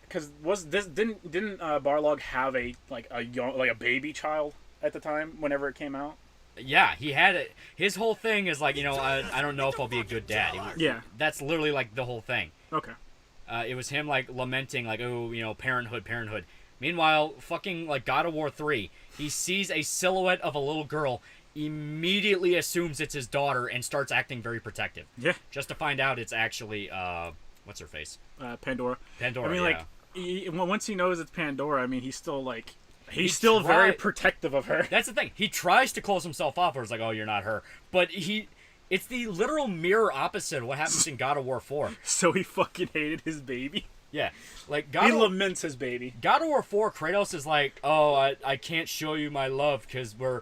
Because didn't Barlog have a baby child at the time whenever it came out? Yeah, he had it. His whole thing is like, I don't know if I'll be a good dad. Yeah. That's literally like the whole thing. Okay. It was him like lamenting like, oh, parenthood. Meanwhile, fucking like God of War 3, he sees a silhouette of a little girl, immediately assumes it's his daughter, and starts acting very protective. Yeah. Just to find out it's actually what's her face? Pandora. Pandora. I mean, once he knows it's Pandora, I mean, he's still like. He's still very protective of her. That's the thing. He tries to close himself off, where it's like, oh, you're not her. But it's the literal mirror opposite of what happens in God of War 4. So he fucking hated his baby. Yeah, like he laments his baby. God of War 4, Kratos is like, oh, I can't show you my love because we're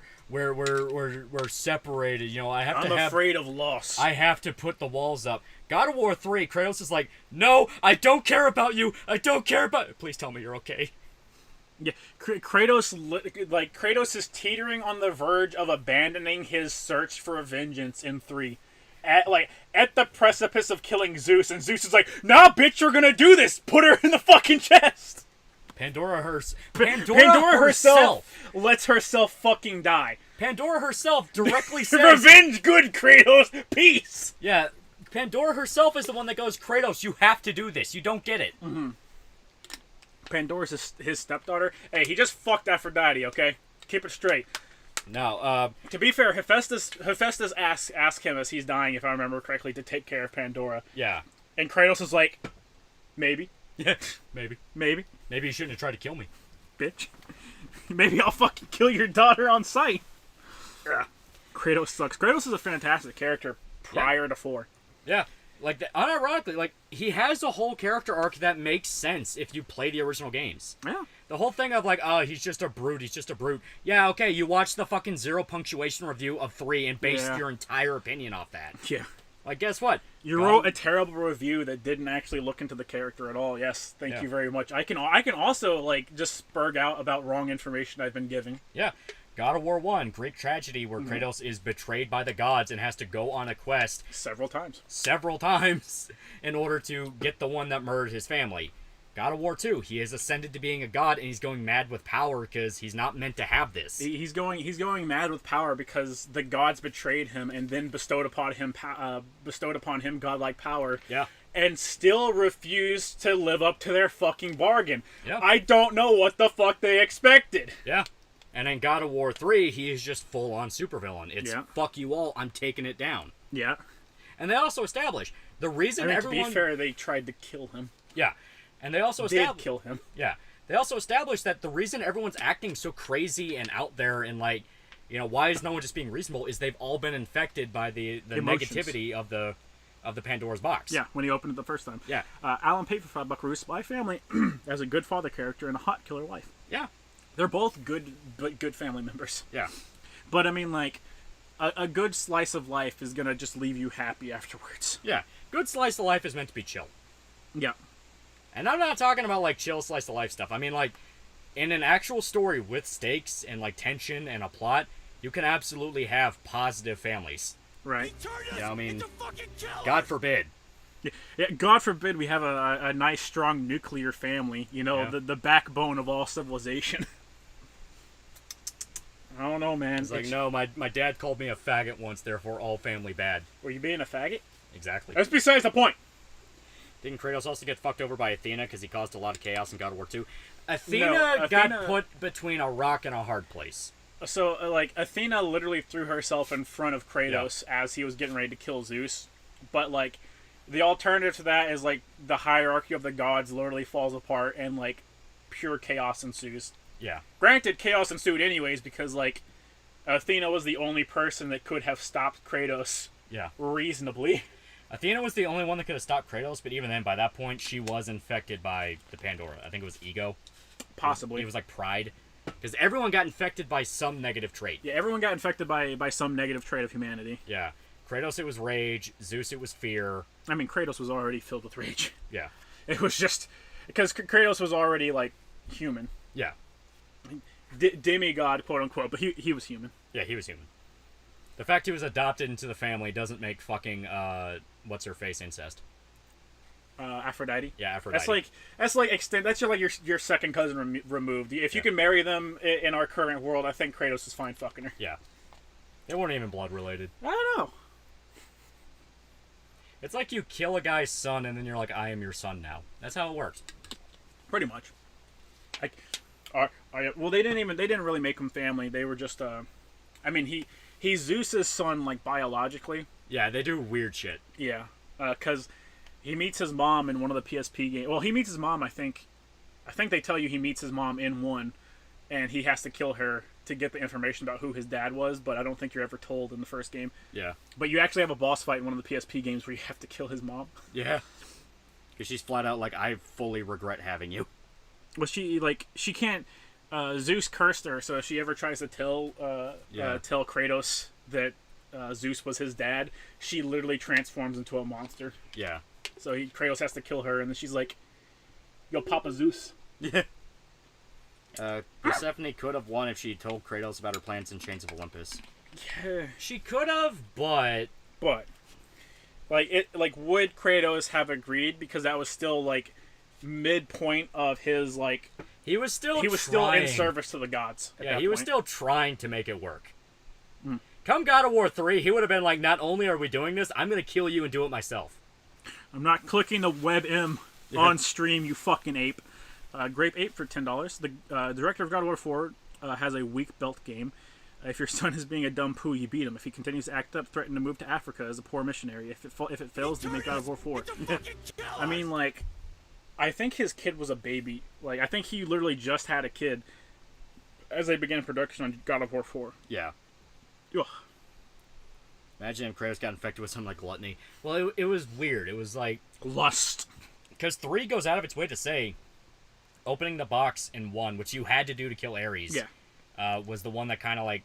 separated. I'm afraid of loss. I have to put the walls up. God of War 3, Kratos is like, no, I don't care about you. I don't care about. Please tell me you're okay. Yeah, Kratos is teetering on the verge of abandoning his search for vengeance in 3. At the precipice of killing Zeus, and Zeus is like, nah, bitch, you're gonna do this! Put her in the fucking chest! Pandora herself lets herself fucking die. Pandora herself directly says... Revenge good, Kratos! Peace! Yeah, Pandora herself is the one that goes, Kratos, you have to do this. You don't get it. Mm-hmm. Pandora's his stepdaughter. Hey, he just fucked Aphrodite, okay? Keep it straight. No, to be fair, Hephaestus asks him as he's dying, if I remember correctly, to take care of Pandora. Yeah. And Kratos is like, maybe. Yeah, maybe. Maybe. Maybe you shouldn't have tried to kill me. Bitch. Maybe I'll fucking kill your daughter on sight. Yeah. Kratos sucks. Kratos is a fantastic character prior to 4. Yeah. Like, unironically, like, he has a whole character arc that makes sense if you play the original games. Yeah. The whole thing of, like, oh, he's just a brute. Yeah, okay, you watched the fucking 0 punctuation review of 3 and based your entire opinion off that. Yeah. Like, guess what? You wrote a terrible review that didn't actually look into the character at all. Yes, thank you very much. I can also, like, just spurg out about wrong information I've been giving. Yeah. God of War 1, great tragedy where Kratos is betrayed by the gods and has to go on a quest. Several times in order to get the one that murdered his family. God of War 2, he has ascended to being a god and he's going mad with power because he's not meant to have this. He's going mad with power because the gods betrayed him and then bestowed upon him godlike power. Yeah. And still refused to live up to their fucking bargain. Yeah. I don't know what the fuck they expected. Yeah. And in God of War 3, he is just full-on supervillain. It's, fuck you all, I'm taking it down. Yeah. And they also establish the reason everyone... To be fair, they tried to kill him. Yeah. And they also did kill him. Yeah. They also established that the reason everyone's acting so crazy and out there and, like, why is no one just being reasonable is they've all been infected by the negativity of the Pandora's box. Yeah, when he opened it the first time. Yeah. Alan paid for $5 Spy Family as a good father character and a hot killer wife. Yeah. They're both good family members. Yeah. But, I mean, like, a good slice of life is going to just leave you happy afterwards. Yeah. Good slice of life is meant to be chill. Yeah. And I'm not talking about, like, chill slice of life stuff. I mean, like, in an actual story with stakes and, like, tension and a plot, you can absolutely have positive families. Right. I mean, God forbid. Yeah, God forbid we have a nice, strong nuclear family. The backbone of all civilization. I don't know, man. It's like, no, my dad called me a faggot once, therefore all family bad. Were you being a faggot? Exactly. That's besides the point. Didn't Kratos also get fucked over by Athena because he caused a lot of chaos in God of War 2? Athena got put between a rock and a hard place. So, like, Athena literally threw herself in front of Kratos as he was getting ready to kill Zeus. But, like, the alternative to that is, like, the hierarchy of the gods literally falls apart and, like, pure chaos ensues. Yeah. Granted, chaos ensued anyways because, like, Athena was the only person that could have stopped Kratos reasonably. Athena was the only one that could have stopped Kratos, but even then, by that point, she was infected by the Pandora. I think it was ego. Possibly. It was like pride. Because everyone got infected by some negative trait. Yeah, everyone got infected by some negative trait of humanity. Yeah. Kratos, it was rage. Zeus, it was fear. I mean, Kratos was already filled with rage. Yeah. It was just... Because Kratos was already, like, human. Yeah. demigod, quote unquote, but he was human. Yeah, he was human. The fact he was adopted into the family doesn't make fucking what's her face incest. Aphrodite. Yeah, Aphrodite. That's your second cousin removed. If you can marry them in our current world, I think Kratos is fine fucking her. Yeah, they weren't even blood related. I don't know. It's like you kill a guy's son and then you're like, I am your son now. That's how it works. Pretty much. Well, they didn't really make him family. They were just he's Zeus's son, like, biologically. Yeah, they do weird shit. Yeah, because he meets his mom in one of the PSP games. Well, he meets his mom, I think they tell you he meets his mom in one, and he has to kill her to get the information about who his dad was, but I don't think you're ever told in the first game. Yeah. But you actually have a boss fight in one of the PSP games where you have to kill his mom. Yeah. Because she's flat out like, I fully regret having you. Well, she can't... Zeus cursed her, so if she ever tries to tell Kratos that Zeus was his dad, she literally transforms into a monster. Yeah. So Kratos has to kill her, and then she's like, yo, Papa Zeus. Yeah. Persephone could have won if she told Kratos about her plans in Chains of Olympus. Yeah. She could have, but... would Kratos have agreed? Because that was still, like, midpoint of his, like... He was still in service to the gods. Yeah, he was still trying to make it work. Come God of War 3, he would have been like, not only are we doing this, I'm going to kill you and do it myself. I'm not clicking the WebM on stream, you fucking ape. Grape Ape for $10. The director of God of War 4 has a weak belt game. If your son is being a dumb poo, you beat him. If he continues to act up, threaten to move to Africa as a poor missionary. If it fails, you make God of War 4. I mean, like, I think his kid was a baby. Like, I think he literally just had a kid as they began production on God of War 4. Yeah. Ugh. Imagine if Kratos got infected with something like gluttony. Well, it was weird. It was like... lust. Because 3 goes out of its way to say, opening the box in 1, which you had to do to kill Ares, was the one that kind of, like,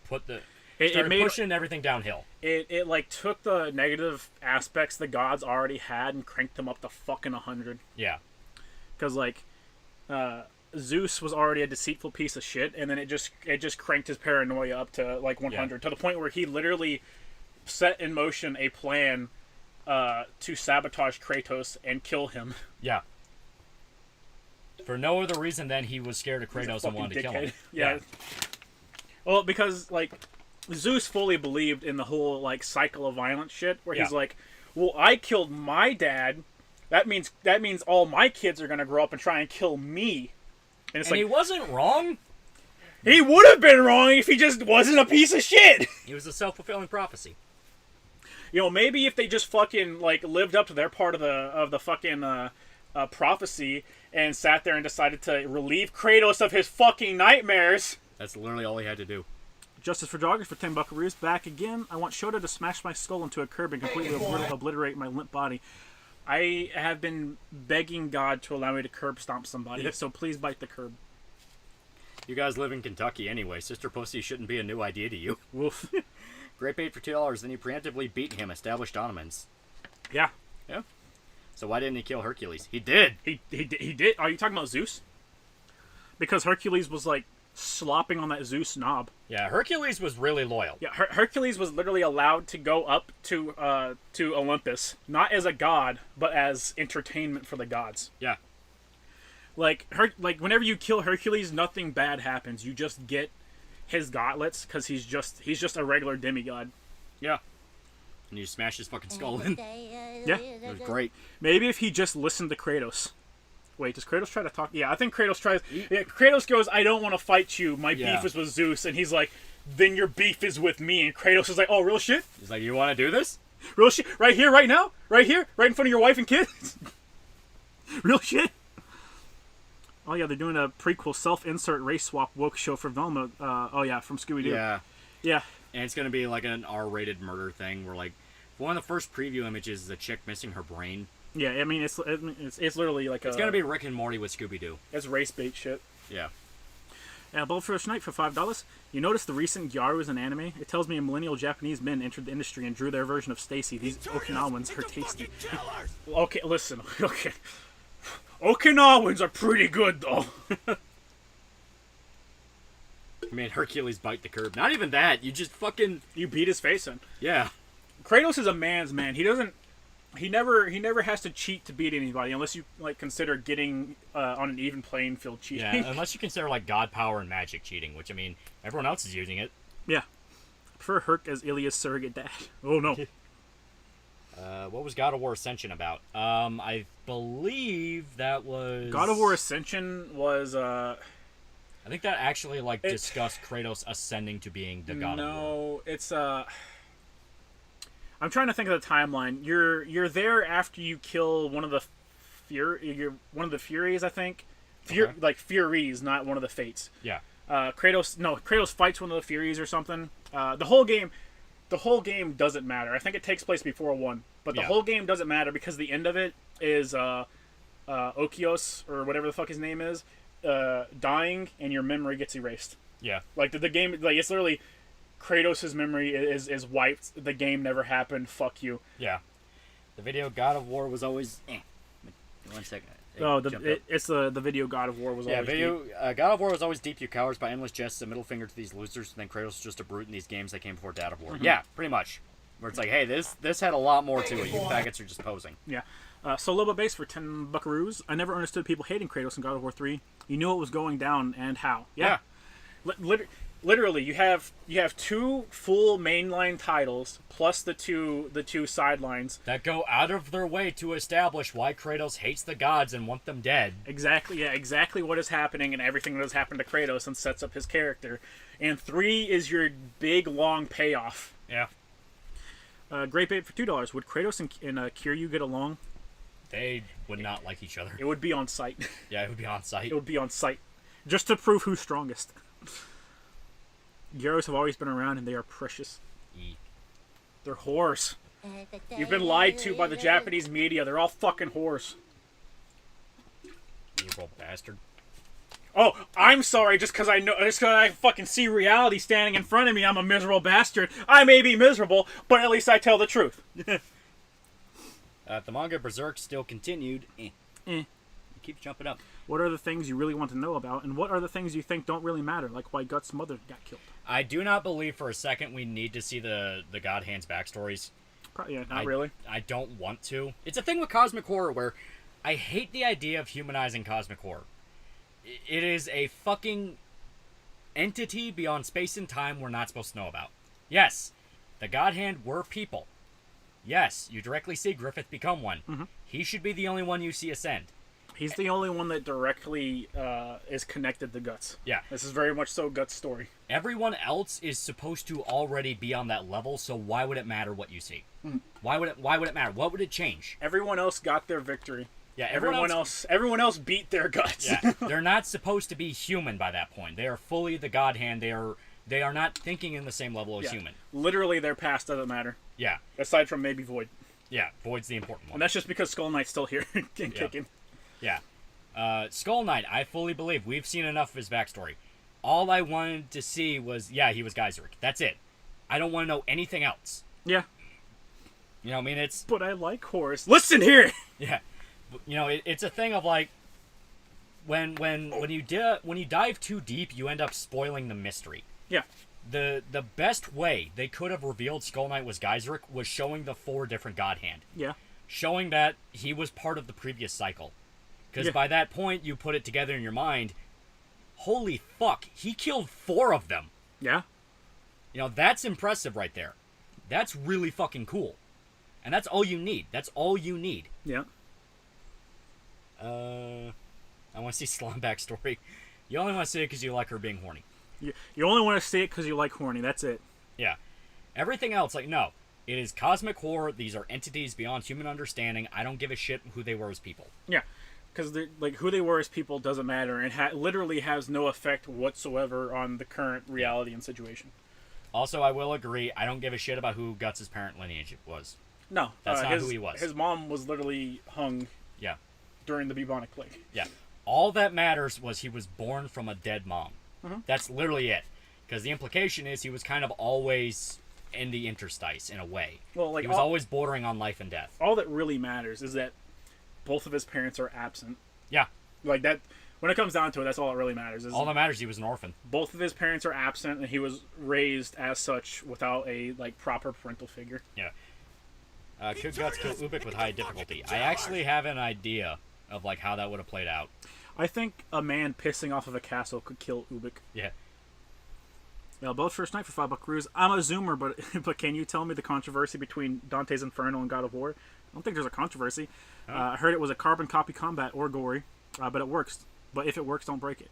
put the... It made pushing everything downhill. It like, took the negative aspects the gods already had and cranked them up to fucking 100. Yeah. Because, like, Zeus was already a deceitful piece of shit, and then it just cranked his paranoia up to, like, 100, to the point where he literally set in motion a plan to sabotage Kratos and kill him. Yeah. For no other reason than he was scared of Kratos and wanted to kill him. Yeah. Well, because, like, Zeus fully believed in the whole, like, cycle of violence shit, where he's like, well, I killed my dad, that means all my kids are gonna grow up and try and kill me. And he wasn't wrong. He would have been wrong if he just wasn't a piece of shit. He was a self-fulfilling prophecy. You know, maybe if they just fucking, like, lived up to their part of the fucking prophecy and sat there and decided to relieve Kratos of his fucking nightmares. That's literally all he had to do. Justice for Joggers for 10 buckaroos. Back again. I want Shota to smash my skull into a curb and completely obliterate my limp body. I have been begging God to allow me to curb stomp somebody, so please bite the curb. You guys live in Kentucky anyway. Sister Pussy shouldn't be a new idea to you. Woof. Great bait for $2. Then you preemptively beat him, established Ottomans. Yeah. Yeah. So why didn't he kill Hercules? He did. He did. Are you talking about Zeus? Because Hercules was, like, slopping on that Zeus knob. Yeah, Hercules was really loyal. Yeah, Hercules was literally allowed to go up to Olympus, not as a god, but as entertainment for the gods. Yeah. Like whenever you kill Hercules, nothing bad happens. You just get his gauntlets because he's just a regular demigod. Yeah. And you smash his fucking skull in. Yeah. It was great. Maybe if he just listened to Kratos. Wait, does Kratos try to talk? Yeah, I think Kratos tries... Yeah, Kratos goes, I don't want to fight you. My beef is with Zeus. And he's like, then your beef is with me. And Kratos is like, oh, real shit? He's like, you want to do this? Real shit? Right here, right now? Right here? Right in front of your wife and kids? Real shit? Oh, yeah, they're doing a prequel self-insert race swap woke show for Velma. From Scooby-Doo. Yeah. Yeah. And it's going to be like an R-rated murder thing where, like, one of the first preview images is a chick missing her brain. Yeah, I mean, it's literally like It's gonna be Rick and Morty with Scooby-Doo. It's race bait shit. Yeah. Bullfish Night for $5. You notice the recent Gyaru's in anime? It tells me a millennial Japanese men entered the industry and drew their version of Stacy. These Okinawans are tasty. Okay, listen. Okay. Okinawans are pretty good, though. I mean, Hercules bite the curb. Not even that. You just fucking... You beat his face in. Yeah. Kratos is a man's man. He doesn't... He never has to cheat to beat anybody, unless you like consider getting on an even playing field cheating. Yeah, unless you consider like god power and magic cheating, which I mean, everyone else is using it. Yeah. I prefer Herc as Ilia's surrogate dad. Oh no. What was God of War Ascension about? I believe that was... God of War Ascension was... I think that actually like discussed Kratos ascending to being the God of War. No, it's I'm trying to think of the timeline. You're there after you kill one of the Furies, I think. Like Furies, not one of the Fates. Yeah. Kratos fights one of the Furies or something. The whole game doesn't matter. I think it takes place before 1, but the whole game doesn't matter because the end of it is Okios or whatever the fuck his name is dying, and your memory gets erased. Yeah. Like the game, like it's literally. Kratos' memory is wiped. The game never happened. Fuck you. Yeah. The video God of War was always... 1 second. It's the video God of War was always deep. God of War was always deep. You cowards by endless jests, a middle finger to these losers, and then Kratos was just a brute in these games that came before God of War. Mm-hmm. Yeah, pretty much. Where it's like, hey, this had a lot more to it. You faggots are just posing. Yeah. Solo but base for 10 buckaroos. I never understood people hating Kratos in God of War 3. You knew it was going down and how. Yeah. Literally, you have 2 full mainline titles plus the two sidelines that go out of their way to establish why Kratos hates the gods and want them dead. Exactly what is happening and everything that has happened to Kratos and sets up his character. And 3 is your big long payoff. Yeah. Great bait for $2. Would Kratos and Kiryu get along? They would not like each other. It would be on site. Yeah, it would be on site. It would be on site, just to prove who's strongest. Gyros have always been around, and they are precious. They're whores. You've been lied to by the Japanese media. They're all fucking whores. Evil bastard. Oh, I'm sorry. Just because I fucking see reality standing in front of me, I'm a miserable bastard. I may be miserable, but at least I tell the truth. The manga Berserk still continued. It keeps jumping up. What are the things you really want to know about, and what are the things you think don't really matter, like why Guts' mother got killed? I do not believe for a second we need to see the God Hands backstories. Yeah, not really. I don't want to. It's a thing with Cosmic Horror where I hate the idea of humanizing Cosmic Horror. It is a fucking entity beyond space and time we're not supposed to know about. Yes, the God Hand were people. Yes, you directly see Griffith become one. Mm-hmm. He should be the only one you see ascend. He's the only one that directly is connected to Guts. Yeah. This is very much so Guts' story. Everyone else is supposed to already be on that level, so why would it matter what you see? Mm. Why would it matter? What would it change? Everyone else got their victory. Yeah, everyone else beat their Guts. Yeah. They're not supposed to be human by that point. They are fully the God Hand. They are not thinking in the same level as human. Literally their past doesn't matter. Yeah. Aside from maybe Void. Yeah, Void's the important one. And that's just because Skull Knight's still here and kicking. Yeah. Skull Knight, I fully believe. We've seen enough of his backstory. All I wanted to see was, he was Geyseric. That's it. I don't want to know anything else. Yeah. You know, I mean, it's... But I like Horus. Listen here! Yeah. You know, it's a thing of, like, when you dive too deep, you end up spoiling the mystery. Yeah. The best way they could have revealed Skull Knight was Geyseric was showing the 4 different God Hand. Yeah. Showing that he was part of the previous cycle. Because by that point, you put it together in your mind, holy fuck, he killed 4 of them. Yeah. You know, that's impressive right there. That's really fucking cool. And that's all you need. That's all you need. Yeah. I want to see Slum backstory. You only want to see it because you like her being horny. You only want to see it because you like horny. That's it. Yeah. Everything else, like, no. It is cosmic horror. These are entities beyond human understanding. I don't give a shit who they were as people. Yeah. Because like who they were as people doesn't matter, and literally has no effect whatsoever on the current reality and situation. Also, I will agree, I don't give a shit about who Guts' parent lineage was. No. That's not who he was. His mom was literally hung during the bubonic plague. Yeah. All that matters was he was born from a dead mom. Mm-hmm. That's literally it. Because the implication is he was kind of always in the interstice, in a way. Well, like he was always bordering on life and death. All that really matters is that both of his parents are absent. Yeah. Like that, When it comes down to it, that's all that really matters. All that matters, he was an orphan. Both of his parents are absent, and he was raised as such without a proper parental figure. Yeah. Could Guts kill Ubik with high difficulty? I actually have an idea of how that would have played out. I think a man pissing off of a castle could kill Ubik. Yeah. Both first night for $5 cruise. I'm a zoomer, but can you tell me the controversy between Dante's Inferno and God of War? I don't think there's a controversy. I heard it was a carbon copy combat or gory, but it works. But if it works, don't break it.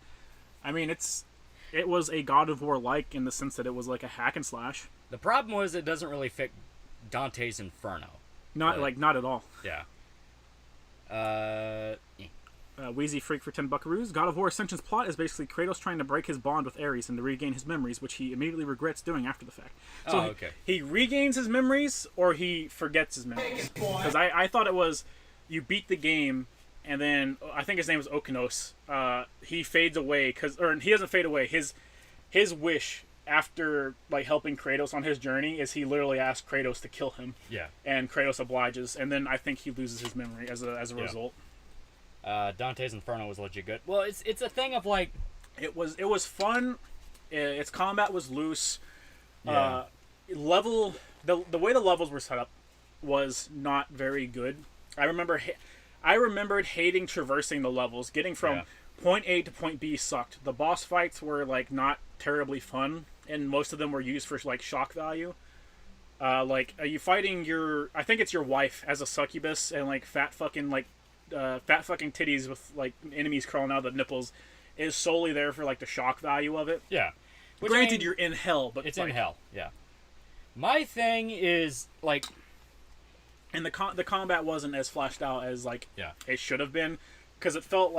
I mean, it was a God of War like in the sense that it was like a hack and slash. The problem was it doesn't really fit Dante's Inferno. Not at all. Yeah. Wheezy Freak for 10 buckaroos. God of War Ascension's plot is basically Kratos trying to break his bond with Ares and to regain his memories, which he immediately regrets doing after the fact. So okay. He regains his memories or he forgets his memories. Because I thought it was you beat the game and then I think his name was Okinos. He fades away or he doesn't fade away. His wish after helping Kratos on his journey is he literally asks Kratos to kill him. Yeah. And Kratos obliges, and then I think he loses his memory as a result. Dante's Inferno was legit good. Well, it's a thing of it was fun. Its combat was loose. Yeah. The way the levels were set up was not very good. I remembered hating traversing the levels. Getting from point A to point B sucked. The boss fights were not terribly fun, and most of them were used for shock value. Are you fighting I think it's your wife as a succubus and fat fucking titties with enemies crawling out of the nipples is solely there for the shock value of it. Yeah. Granted, you're in hell, but it's in hell. Yeah. My thing is and the combat wasn't as fleshed out as it should have been, because it felt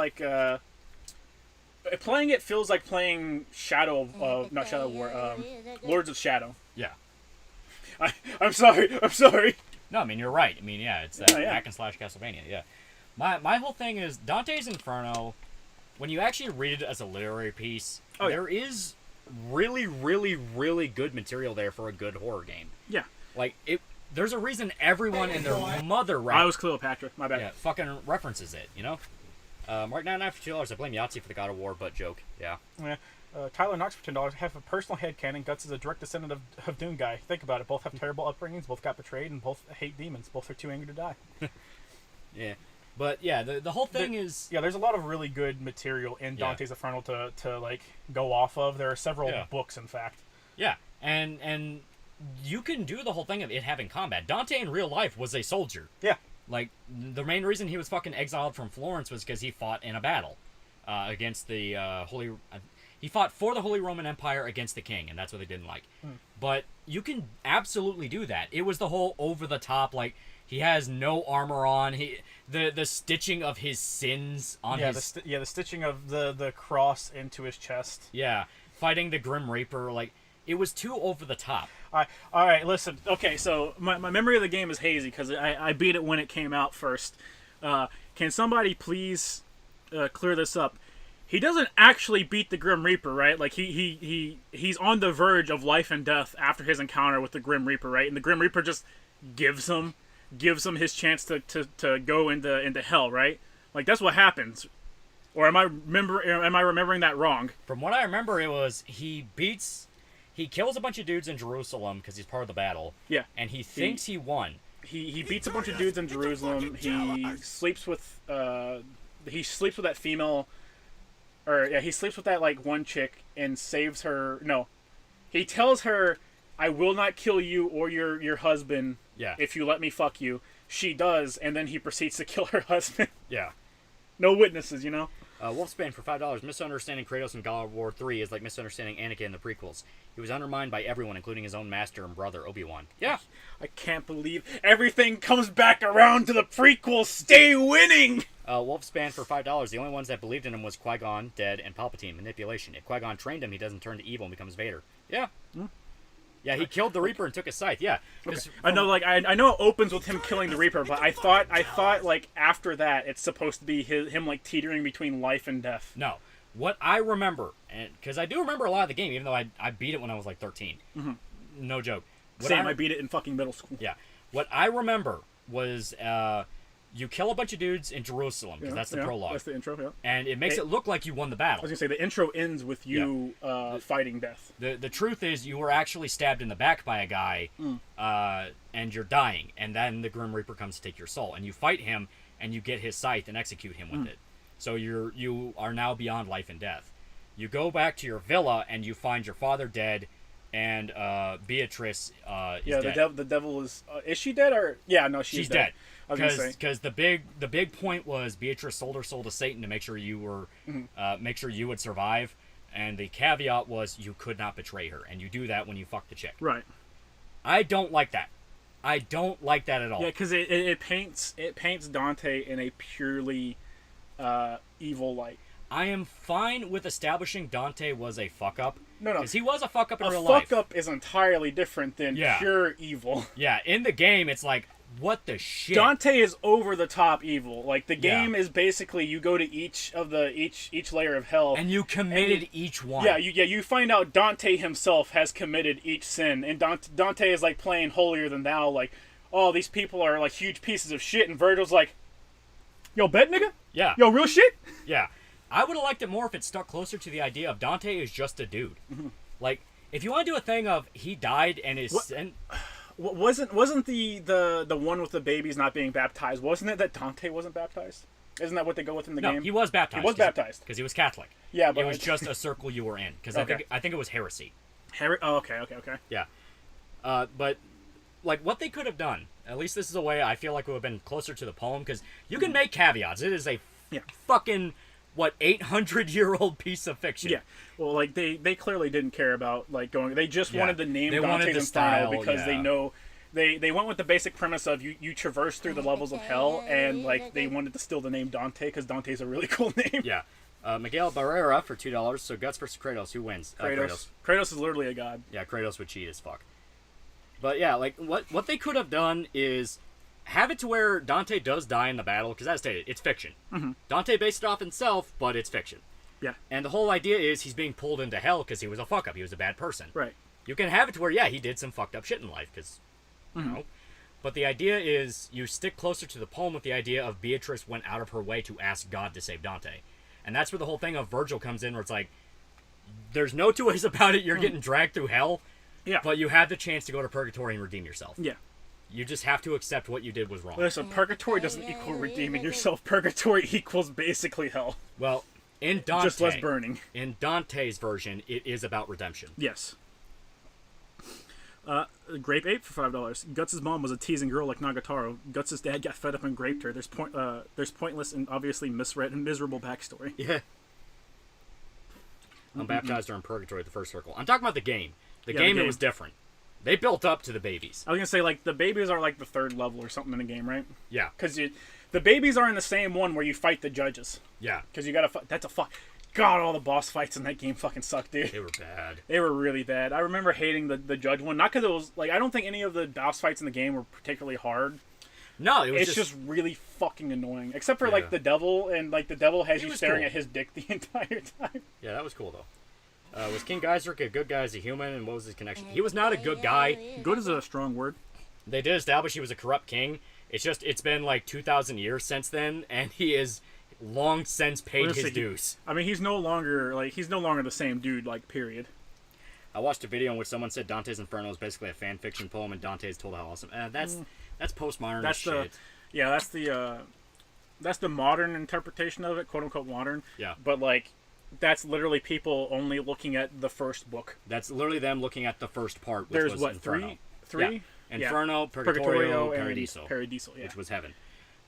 playing it feels like playing not Shadow of War, Lords of Shadow. Yeah. I'm sorry. No, I mean you're right. I mean it's that hack and slash Castlevania. Yeah. My whole thing is Dante's Inferno. When you actually read it as a literary piece, there is really, really, really good material there for a good horror game. Yeah. There's a reason everyone and their mother. I was Cleopatra. My bad. Yeah, fucking references it. Right now, $9 for $2. I blame Yahtzee for the God of War, but joke. Yeah. Yeah. Tyler Knox for $10. Have a personal headcanon. Guts is a direct descendant of Doom Guy. Think about it. Both have terrible upbringings. Both got betrayed, and both hate demons. Both are too angry to die. Yeah. But yeah, the whole thing is there's a lot of really good material in Dante's Inferno to go off of. There are several books, in fact. Yeah, and you can do the whole thing of it having combat. Dante in real life was a soldier. Yeah. The main reason he was fucking exiled from Florence was because he fought in a battle against the he fought for the Holy Roman Empire against the king, and that's what they didn't like. But you can absolutely do that. It was the whole over the top he has no armor on. The stitching of his sins on his... the stitching of the cross into his chest. Yeah, fighting the Grim Reaper. It was too over the top. All right, listen. Okay, so my memory of the game is hazy because I beat it when it came out first. Can somebody please clear this up? He doesn't actually beat the Grim Reaper, right? He's on the verge of life and death after his encounter with the Grim Reaper, right? And the Grim Reaper just gives him his chance to go into hell, right? That's what happens. Or am I remembering that wrong? From what I remember, it was he kills a bunch of dudes in Jerusalem because he's part of the battle. Yeah. And he thinks he won. He beats a bunch of dudes in Jerusalem. He sleeps with that female, he sleeps with that one chick and saves her. No, he tells her, "I will not kill you or your husband. Yeah. If you let me fuck you." She does, and then he proceeds to kill her husband. Yeah. No witnesses, Wolfspan for $5. Misunderstanding Kratos in God of War 3 is like misunderstanding Anakin in the prequels. He was undermined by everyone, including his own master and brother, Obi-Wan. Yeah. I can't believe everything comes back around to the prequels. Stay winning! Wolfspan for $5. The only ones that believed in him was Qui-Gon, Dead, and Palpatine. Manipulation. If Qui-Gon trained him, he doesn't turn to evil and becomes Vader. Yeah. Yeah, he killed the Reaper and took his scythe. Yeah. Okay. I know, I know it opens with him killing the Reaper, but I thought after that it's supposed to be him teetering between life and death. No, what I remember, and because I do remember a lot of the game, even though I beat it when I was 13. Mm-hmm. No joke. Same, I beat it in fucking middle school. Yeah. What I remember was You kill a bunch of dudes in Jerusalem, because that's the prologue. That's the intro, yeah. And it makes it look like you won the battle. I was going to say, the intro ends with you fighting death. The truth is, you were actually stabbed in the back by a guy, and you're dying. And then the Grim Reaper comes to take your soul. And you fight him, and you get his scythe and execute him with it. So you are now beyond life and death. You go back to your villa, and you find your father dead, and Beatrice is dead. The devil is... is she dead, or... Yeah, no, she's dead. Because the big point was Beatrice sold her soul to Satan to make sure you were make sure you would survive, and the caveat was you could not betray her, and you do that when you fuck the chick. Right. I don't like that. I don't like that at all. Yeah, because it paints Dante in a purely evil light. I am fine with establishing Dante was a fuck up. No. Because he was a fuck up in real life. A fuck up is entirely different than pure evil. Yeah, in the game it's like, what the shit? Dante is over the top evil. Like, the game is basically you go to each layer of hell, and you committed each one. Yeah, you find out Dante himself has committed each sin, and Dante is like playing holier than thou. Like, oh, these people are like huge pieces of shit, and Virgil's like, yo, bet nigga. Yeah. Yo, real shit. Yeah. I would have liked it more if it stuck closer to the idea of Dante is just a dude. Like, if you want to do a thing of he died and his sin. Wasn't the one with the babies not being baptized? Wasn't it that Dante wasn't baptized? Isn't that what they go with in the game? No, he was baptized. He was baptized because he was Catholic. Yeah, but it was just a circle you were in. Because I think it was heresy. Oh, okay. Yeah, but like what they could have done. At least this is a way I feel like it would have been closer to the poem, because you can make caveats. It is a fucking 800-year-old piece of fiction. Yeah. Well, like they clearly didn't care about like going. They just wanted the name Dante's Inferno because they know they went with the basic premise of you traverse through the levels of hell, and like they wanted to steal the name Dante because Dante's a really cool name. Yeah. Miguel Barrera for $2. So Guts versus Kratos. Who wins? Kratos. Kratos is literally a god. Yeah, Kratos would cheat as fuck. But yeah, like what they could have done is have it to where Dante does die in the battle, because as stated, it's fiction. Dante based it off himself, but it's fiction. Yeah. And the whole idea is he's being pulled into hell because he was a fuck up. He was a bad person. Right. You can have it to where, he did some fucked up shit in life, because, you know. But the idea is you stick closer to the poem with the idea of Beatrice went out of her way to ask God to save Dante. And that's where the whole thing of Virgil comes in, where it's like, there's no two ways about it. You're getting dragged through hell. Yeah. But you have the chance to go to purgatory and redeem yourself. Yeah. You just have to accept what you did was wrong. Listen, purgatory doesn't equal redeeming yourself. Purgatory equals basically hell. Well, in Dante, just less burning. In Dante's version, it is about redemption. Yes. Grape Ape for $5. Guts' mom was a teasing girl like Nagatoro. Guts' dad got fed up and graped her. There's pointless and obviously misread and miserable backstory. Yeah. Unbaptized are in purgatory, the first circle. I'm talking about the game. The game, it was different. They built up to the babies. I was going to say, like, the babies are, like, the third level or something in the game, right? Yeah. Because the babies are in the same one where you fight the judges. Yeah. Because you got to fight. That's a fuck. God, all the boss fights in that game fucking suck, dude. They were bad. They were really bad. I remember hating the judge one. Not because it was, like, I don't think any of the boss fights in the game were particularly hard. No, it was It's just really fucking annoying. Except for, like, the devil, and, like, the devil has you staring at his dick the entire time. Yeah, that was cool, though. Was King Geiseric a good guy as a human, and what was his connection? He was not a good guy. Good is a strong word. They did establish he was a corrupt king. It's just, it's been like 2,000 years since then, and he is long since paid his dues. I mean, he's no longer the same dude, like, period. I watched a video in which someone said Dante's Inferno is basically a fan fiction poem, and Dante's told how awesome. That's postmodern shit. That's the modern interpretation of it, quote unquote modern. Yeah. But like, that's literally people only looking at the first book. That's literally them looking at the first part, which was Inferno. Three? Yeah. Inferno, Purgatorio, Paradiso, which was heaven.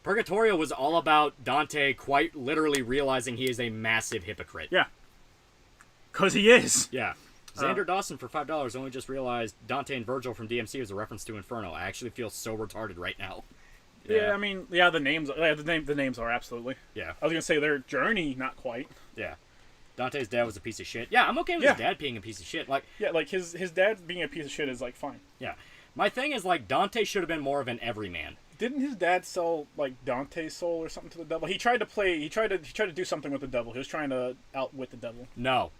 Purgatorio was all about Dante quite literally realizing he is a massive hypocrite. Yeah. Because he is. Yeah. Xander Dawson for $5 only just realized Dante and Virgil from DMC is a reference to Inferno. I actually feel so retarded right now. Yeah, I mean, the names are absolutely. Yeah. I was gonna say their journey, not quite. Yeah. Dante's dad was a piece of shit. Yeah, I'm okay with his dad being a piece of shit. Like, yeah, like his dad being a piece of shit is like fine. Yeah. My thing is like Dante should have been more of an everyman. Didn't his dad sell like Dante's soul or something to the devil? He tried to do something with the devil. He was trying to outwit the devil. No.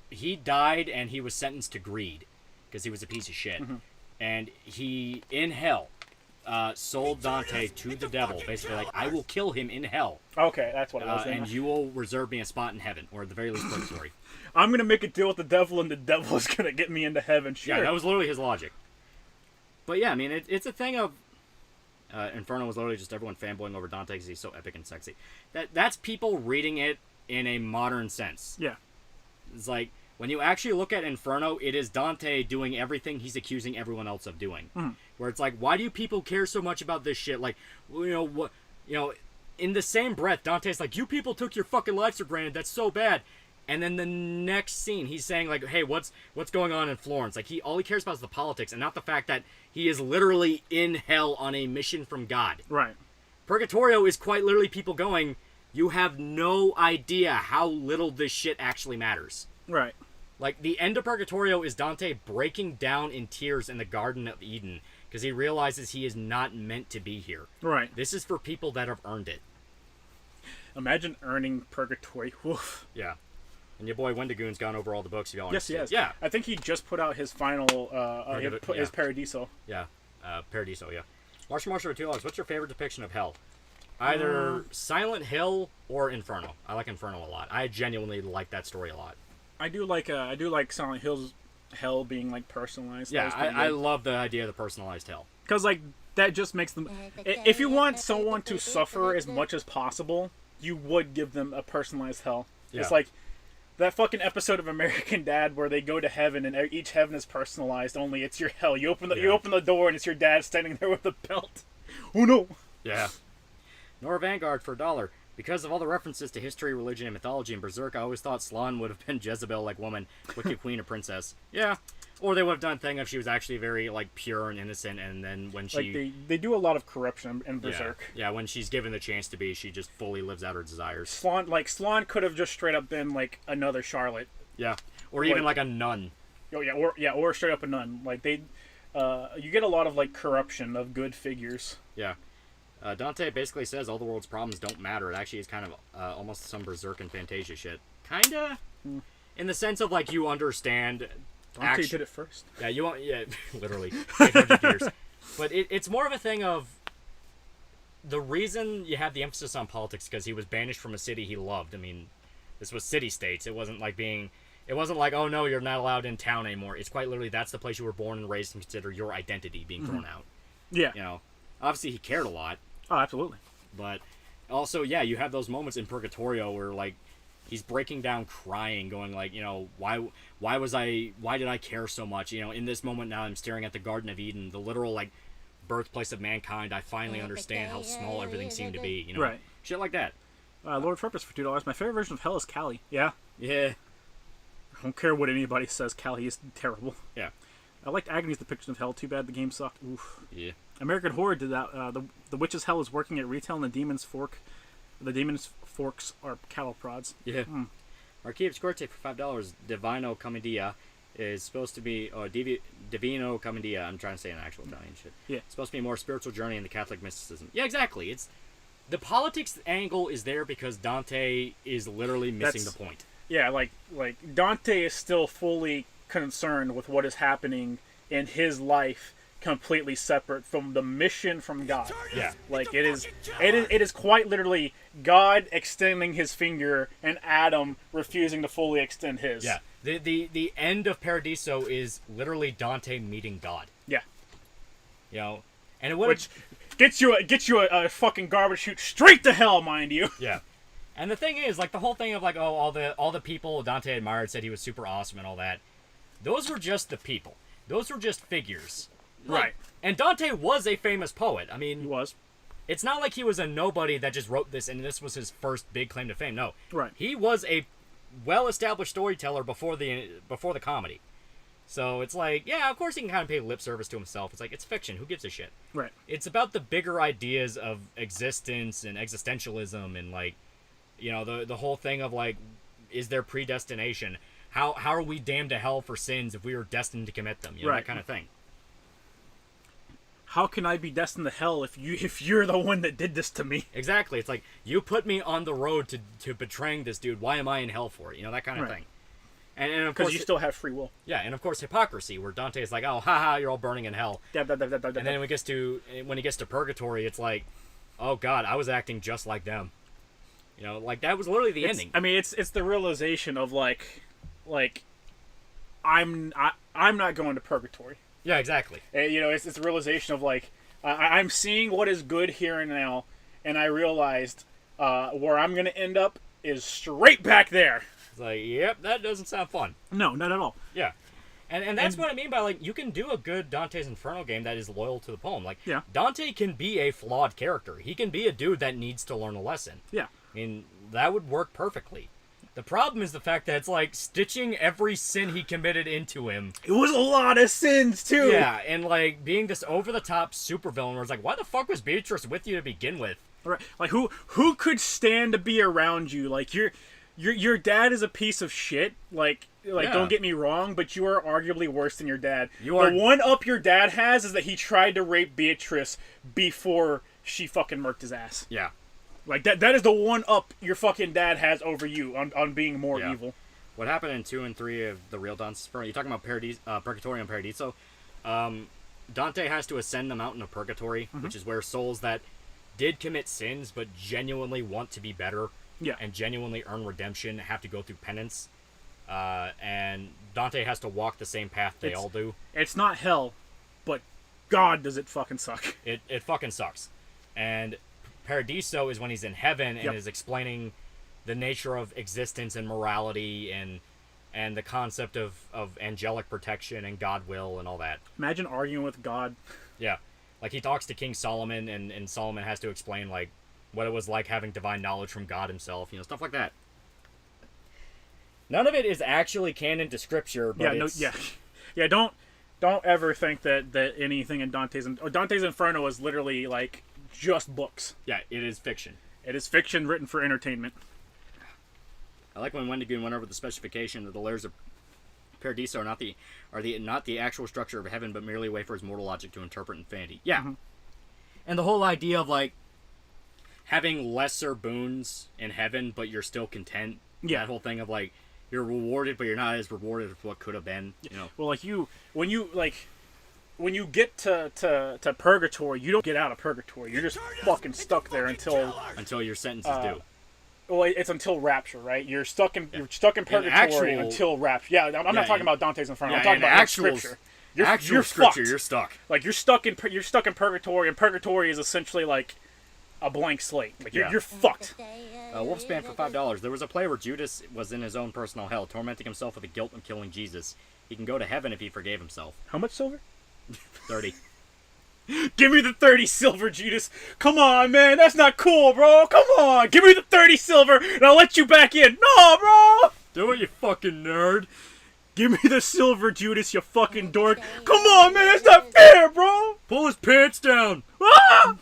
He died and he was sentenced to greed because he was a piece of shit. Mm-hmm. And he, in hell, sold Dante to the devil. Basically, like, I will kill him in hell. Okay, that's what it was. And you will reserve me a spot in heaven, or at the very least, purgatory. I'm going to make a deal with the devil, and the devil is going to get me into heaven. Sure. Yeah, that was literally his logic. But yeah, I mean, it's a thing of... Inferno was literally just everyone fanboying over Dante because he's so epic and sexy. That's people reading it in a modern sense. Yeah. It's like, when you actually look at Inferno, it is Dante doing everything he's accusing everyone else of doing. Where it's like, why do people care so much about this shit? Like, in the same breath, Dante's like, you people took your fucking lives for granted, that's so bad. And then the next scene, he's saying, like, hey, what's going on in Florence? Like, all he cares about is the politics, and not the fact that he is literally in hell on a mission from God. Right. Purgatorio is quite literally people going, you have no idea how little this shit actually matters. Right. Like, the end of Purgatorio is Dante breaking down in tears in the Garden of Eden, because he realizes he is not meant to be here. Right. This is for people that have earned it. Imagine earning Purgatory. Woof. Yeah. And your boy Wendigoon's gone over all the books. Yes, he has. Yeah. I think he just put out his final, his Paradiso. Yeah. Paradiso, yeah. Marshall for $2. What's your favorite depiction of hell? Either Silent Hill or Inferno. I like Inferno a lot. I genuinely like that story a lot. I do like Silent Hill's hell being like personalized. Yeah, I love the idea of the personalized hell. Because like that just makes them. If you want someone to suffer as much as possible, you would give them a personalized hell. Yeah. It's like that fucking episode of American Dad where they go to heaven and each heaven is personalized. Only it's your hell. You open the door and it's your dad standing there with a belt. Oh no. Yeah. Nora Vanguard for $1. Because of all the references to history, religion, and mythology in Berserk, I always thought Slann would have been Jezebel-like woman, wicked queen or princess. Yeah. Or they would have done a thing if she was actually very, like, pure and innocent, and then when she... Like, they do a lot of corruption in Berserk. Yeah, when she's given the chance to be, she just fully lives out her desires. Slann could have just straight up been, like, another Charlotte. Yeah. Or even, like, a nun. Oh, yeah, or straight up a nun. Like, you get a lot of, like, corruption of good figures. Yeah. Dante basically says all the world's problems don't matter. It actually is kind of almost some Berserk and Fantasia shit. Kinda? In the sense of, like, you understand... Dante did it first. Yeah, literally. 800 years. But it's more of a thing of... The reason you have the emphasis on politics because he was banished from a city he loved. I mean, this was city-states. It wasn't like It wasn't like, oh no, you're not allowed in town anymore. It's quite literally that's the place you were born and raised and consider your identity being thrown out. Yeah. You know, obviously he cared a lot. Oh, absolutely. But also, yeah, you have those moments in Purgatorio where, like, he's breaking down crying, going like, you know, why did I care so much? You know, in this moment now I'm staring at the Garden of Eden, the literal, like, birthplace of mankind. I finally understand how small everything seemed to be, you know? Right. Shit like that. Lord Purpose for $2. My favorite version of Hell is Callie. Yeah. Yeah. I don't care what anybody says, Callie is terrible. Yeah. I liked Agony's depiction of Hell. Too bad the game sucked. Oof. Yeah. American Horror did that. The Witch's Hell is working at retail, and the Demon's Forks are cattle prods. Yeah. Archive Scorte for $5. Divino Commedia is supposed to be, Divino Commedia. I'm trying to say an actual Italian shit. Yeah. It's supposed to be a more spiritual journey in the Catholic mysticism. Yeah, exactly. It's the politics angle is there because Dante is literally missing the point. Yeah, like Dante is still fully concerned with what is happening in his life, completely separate from the mission from God. Yeah. Like it is quite literally God extending his finger and Adam refusing to fully extend his. Yeah. The end of Paradiso is literally Dante meeting God. Yeah. You know, and which gets you a fucking garbage chute straight to hell, mind you. Yeah. And the thing is, like, the whole thing of, like, oh, all the people Dante admired said he was super awesome and all that, those were just the people. Those were just figures. Like, right. And Dante was a famous poet. I mean... He was. It's not like he was a nobody that just wrote this and this was his first big claim to fame. No. Right. He was a well-established storyteller before the comedy. So it's like, yeah, of course he can kind of pay lip service to himself. It's like, it's fiction. Who gives a shit? Right. It's about the bigger ideas of existence and existentialism and, like, you know, the whole thing of, like, is there predestination? How are we damned to hell for sins if we were destined to commit them? You know, right. That kind of thing. How can I be destined to hell if you're the one that did this to me? Exactly. It's like, you put me on the road to betraying this dude. Why am I in hell for it? You know, that kind of thing. And of because course you still have free will. Yeah, and of course hypocrisy, where Dante is like, oh, haha, you're all burning in hell. And then when he gets to purgatory, it's like, oh god, I was acting just like them. You know, like that was literally the ending. I mean, it's the realization of like I'm not going to purgatory. Yeah, exactly. You know, it's the realization of like I'm seeing what is good here and now, and I realized where I'm going to end up is straight back there. It's like, yep, that doesn't sound fun. No, not at all. Yeah. And that's what I mean by, like, you can do a good Dante's Inferno game that is loyal to the poem. Like, yeah. Dante can be a flawed character. He can be a dude that needs to learn a lesson. Yeah. I mean, that would work perfectly. The problem is the fact that it's, like, stitching every sin he committed into him. It was a lot of sins, too! Yeah, and, like, being this over-the-top supervillain where it's like, why the fuck was Beatrice with you to begin with? Right. Like, who could stand to be around you? Like, your dad is a piece of shit. Like yeah. Don't get me wrong, but you are arguably worse than your dad. The one up your dad has is that he tried to rape Beatrice before she fucking murked his ass. Yeah. Like, that is the one up your fucking dad has over you on being more evil. What happened in 2 and 3 of the real Dante's Inferno, you're talking about Purgatory and Paradiso. Dante has to ascend the mountain of Purgatory, which is where souls that did commit sins but genuinely want to be better and genuinely earn redemption have to go through penance. And Dante has to walk the same path they all do. It's not hell, but God does it fucking suck. It fucking sucks. And Paradiso is when he's in heaven and is explaining the nature of existence and morality and the concept of angelic protection and God will and all that. Imagine arguing with God. Yeah. Like, he talks to King Solomon, and Solomon has to explain, like, what it was like having divine knowledge from God himself, you know, stuff like that. None of it is actually canon to scripture, but don't ever think that anything in Dante's Inferno is literally, like, just books. Yeah, it is fiction. It is fiction written for entertainment. I like when Wendigoon went over the specification that the layers of Paradiso are not the actual structure of heaven, but merely a way for his mortal logic to interpret infinity. Yeah. Mm-hmm. And the whole idea of, like, having lesser boons in heaven, but you're still content. Yeah. That whole thing of, like, you're rewarded, but you're not as rewarded as what could have been. You know. Well, like, when you get to purgatory, you don't get out of purgatory. You're just fucking stuck there until your sentence is due. Well, it's until rapture, right? You're stuck in purgatory until rapture. Yeah, I'm not talking about Dante's Inferno. I'm talking about actual scripture. You're scripture. Fucked. You're stuck. Like, you're stuck in purgatory, and purgatory is essentially like a blank slate. Like, you're fucked. Wolfspan for $5. There was a play where Judas was in his own personal hell, tormenting himself with the guilt of killing Jesus. He can go to heaven if he forgave himself. How much silver? 30. Give me the 30 silver, Judas. Come on, man. That's not cool, bro. Come on. Give me the 30 silver, and I'll let you back in. No, bro. Do it, you fucking nerd. Give me the silver, Judas, you fucking dork. Come on, man. That's not fair, bro. Pull his pants down. Ah!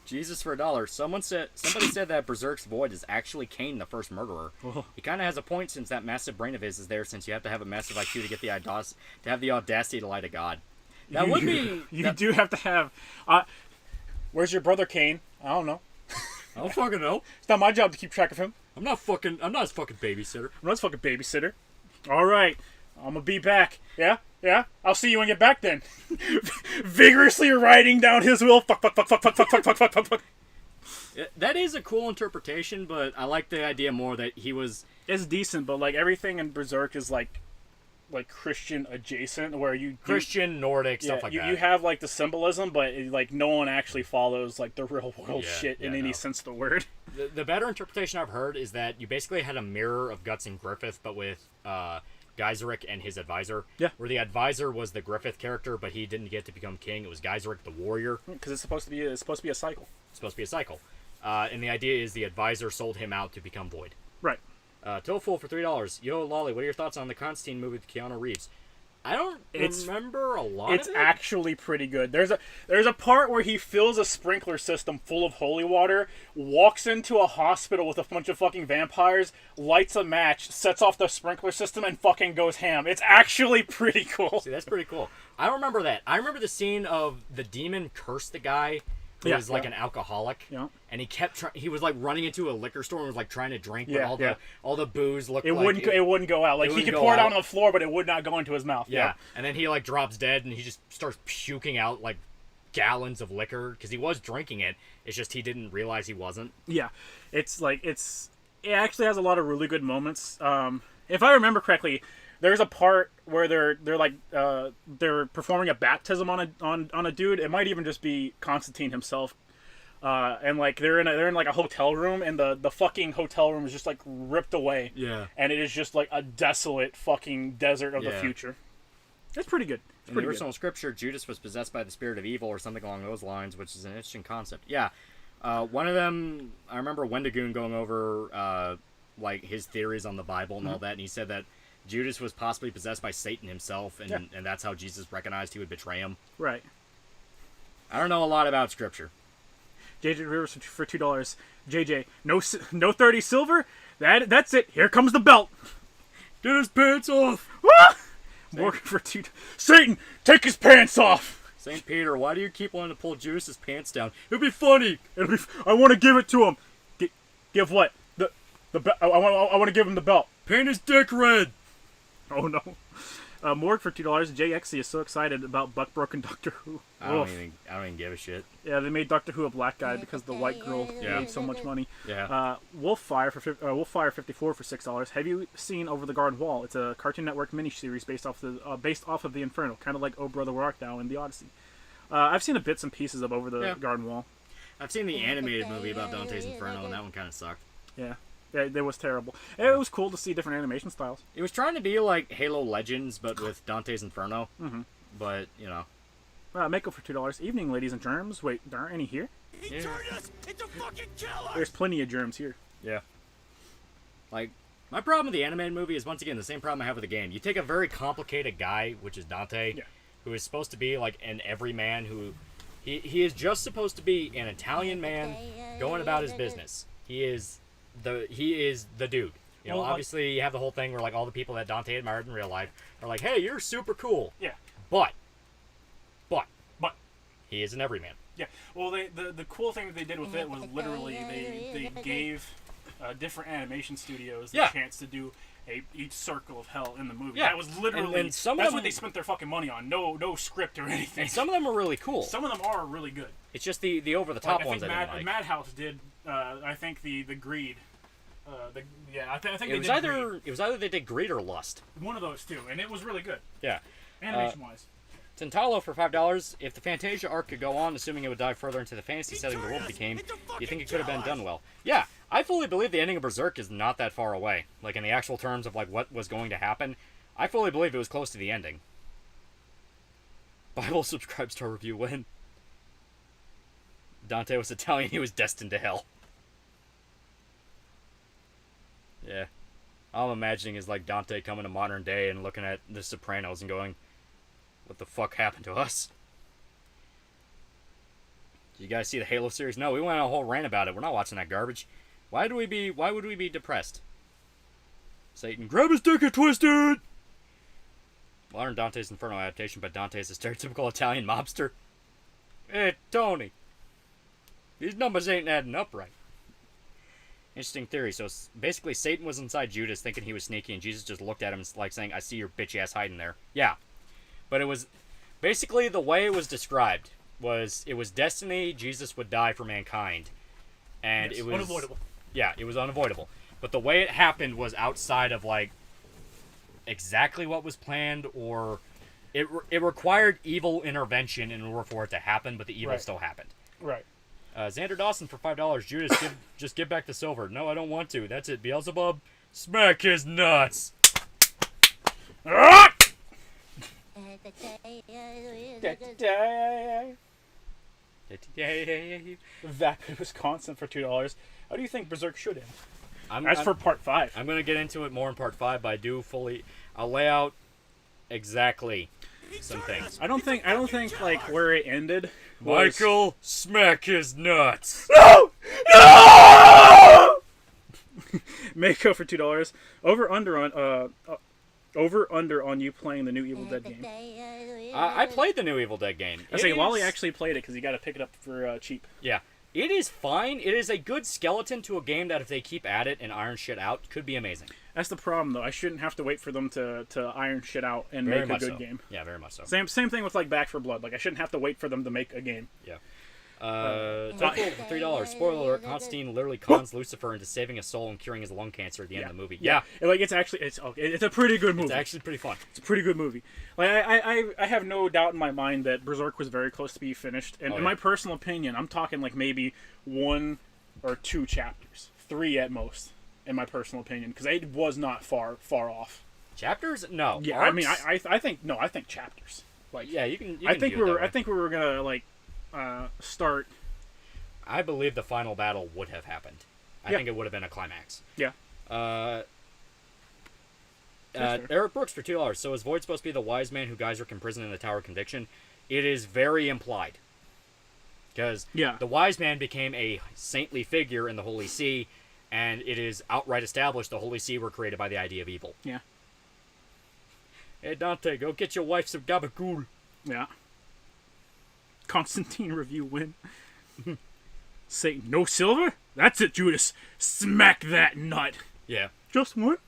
Jesus for $1. Somebody said that Berserk's Void is actually Cain, the first murderer. Oh. He kind of has a point, since that massive brain of his is there, since you have to have a massive IQ to get to have the audacity to lie to God. That would be... You do have to have... where's your brother, Cain? I don't know. I don't fucking know. It's not my job to keep track of him. I'm not his fucking babysitter. I'm not his fucking babysitter. All right. I'm gonna be back. Yeah? Yeah? I'll see you when you get back then. Vigorously writing down his will. Fuck. That is a cool interpretation, but I like the idea more that he was... It's decent, but, like, everything in Berserk is, like Christian adjacent, where Christian, Nordic, stuff like that. You have, like, the symbolism, but, like, no one actually follows, like, the real world shit in any sense of the word. The better interpretation I've heard is that you basically had a mirror of Guts and Griffith, but with Geiseric and his advisor. Yeah. Where the advisor was the Griffith character, but he didn't get to become king. It was Geiseric the warrior. Because it's supposed to be a cycle. It's supposed to be a cycle. And the idea is the advisor sold him out to become Void. Right. Tofu for $3. Yo, Lolly, what are your thoughts on the Constantine movie with Keanu Reeves? I don't remember a lot of it. It's actually pretty good. There's a part where he fills a sprinkler system full of holy water, walks into a hospital with a bunch of fucking vampires, lights a match, sets off the sprinkler system, and fucking goes ham. It's actually pretty cool. See, that's pretty cool. I don't remember that. I remember the scene of the demon curse the guy who was like an alcoholic. Yeah. And he kept he was like running into a liquor store and was like trying to drink, but all the booze looked it wouldn't go out. Like he could pour it out on the floor, but it would not go into his mouth. Yeah. And then he like drops dead and he just starts puking out like gallons of liquor because he was drinking it. It's just he didn't realize he wasn't. Yeah. It actually has a lot of really good moments. If I remember correctly, there's a part where they're performing a baptism on a dude. It might even just be Constantine himself. And like they're in like a hotel room, and the fucking hotel room is just like ripped away. Yeah. And it is just like a desolate fucking desert of the future. It's pretty good. In the original scripture, Judas was possessed by the spirit of evil or something along those lines, which is an interesting concept. Yeah. One of them, I remember Wendigoon going over like his theories on the Bible and all that, and he said that Judas was possibly possessed by Satan himself, and that's how Jesus recognized he would betray him. Right. I don't know a lot about scripture. JJ Rivers for $2. JJ, no 30 silver. That's it. Here comes the belt. Get his pants off. Morgan for $2. Satan, take his pants off. St. Peter, why do you keep wanting to pull Judas's pants down? It'll be funny. I want to give it to him. Give what? I want to give him the belt. Paint his dick red. Oh no. Morg for $2. JXC is so excited about Buck Broken Doctor Who. I don't even give a shit. Yeah, they made Doctor Who a black guy because the white girl made so much money. Yeah. Wolffire 54 for $6. Have you seen Over the Garden Wall? It's a Cartoon Network miniseries based off of the Inferno, kind of like Oh Brother Where Art Thou in the Odyssey. I've seen bits and pieces of Over the Garden Wall. I've seen the animated movie about Dante's Inferno, and that one kind of sucked. Yeah. Yeah, it was terrible. It was cool to see different animation styles. It was trying to be like Halo Legends, but with Dante's Inferno. Mm-hmm. But, you know. Mako for $2. Evening, ladies and germs. Wait, there aren't any here? He turned us into fucking killers! There's plenty of germs here. Yeah. Like, my problem with the animated movie is, once again, the same problem I have with the game. You take a very complicated guy, which is Dante, who is supposed to be like an everyman who... He is just supposed to be an Italian man going about his business. He is the dude. You know, obviously you have the whole thing where like all the people that Dante admired in real life are like, hey, you're super cool. Yeah. But he is an everyman. Yeah. Well, the cool thing that they did with it was literally they gave different animation studios the chance to do each circle of hell in the movie. Yeah. That was literally and some of them, what they spent their fucking money on. No script or anything. And some of them are really cool. Some of them are really good. It's just the over the top ones I didn't like. Madhouse did. I think the Greed. I think it was either they did Greed or Lust. One of those two, and it was really good. Yeah. Animation wise. Tintalo for $5. If the Fantasia arc could go on, assuming it would dive further into the fantasy setting the world became, do you think it could have been done well? Yeah, I fully believe the ending of Berserk is not that far away. Like, in the actual terms of, like, what was going to happen, I fully believe it was close to the ending. Bible subscribes to our review when Dante was Italian, he was destined to hell. Yeah. All I'm imagining is, like, Dante coming to modern day and looking at The Sopranos and going, what the fuck happened to us? Did you guys see the Halo series? No, we went on a whole rant about it. We're not watching that garbage. Why would we be depressed? Satan, grab his dick and twist it! Modern Dante's Inferno adaptation, but Dante's a stereotypical Italian mobster. Hey, Tony. These numbers ain't adding up right. Interesting theory. So basically, Satan was inside Judas thinking he was sneaky, and Jesus just looked at him like saying, I see your bitch ass hiding there. Yeah. But it was basically the way it was described was it was destiny. Jesus would die for mankind, and it was unavoidable. Yeah, it was unavoidable. But the way it happened was outside of like exactly what was planned, or it required evil intervention in order for it to happen. But the evil still happened. Right. Xander Dawson for $5. Judas, just give back the silver. No, I don't want to. That's it. Beelzebub, smack his nuts. Vapid, Wisconsin for $2. How do you think Berserk should end? As for part 5. I'm going to get into it more in part 5, but I'll lay out exactly some things. I don't think like where it ended was... Michael, smack his nuts. No! No! Mako for $2. Over under on Over under on you playing the new Evil Dead game. I played the new Evil Dead game. I say Lolly actually played it because you got to pick it up for cheap. Yeah. It is fine. It is a good skeleton to a game that if they keep at it and iron shit out, could be amazing. That's the problem, though. I shouldn't have to wait for them to iron shit out and make a good game. Yeah, very much so. Same thing with, like, Back 4 Blood. Like, I shouldn't have to wait for them to make a game. Yeah. Total for $3. Spoiler alert, Constantine literally cons Lucifer into saving his soul and curing his lung cancer at the end of the movie. Yeah. Like, it's a pretty good movie. It's actually pretty fun. It's a pretty good movie. Like, I have no doubt in my mind that Berserk was very close to being finished. And in my personal opinion, I'm talking, like, maybe 1 or 2 chapters. 3 at most, in my personal opinion. Because it was not far off. Chapters? No. Yeah, Arcs? I mean, I think chapters. Like, yeah, you can I think we were gonna, like, start. I believe the final battle would have happened. I think it would have been a climax. Yeah. Eric Brooks for $2. So is Void supposed to be the wise man who Geyser imprisoned in the Tower of Conviction? It is very implied. Because the wise man became a saintly figure in the Holy See, and it is outright established the Holy See were created by the idea of evil. Yeah. Hey, Dante, go get your wife some gabagool. Yeah. Constantine review win. Say, no silver? That's it, Judas. Smack that nut. Yeah. Just one?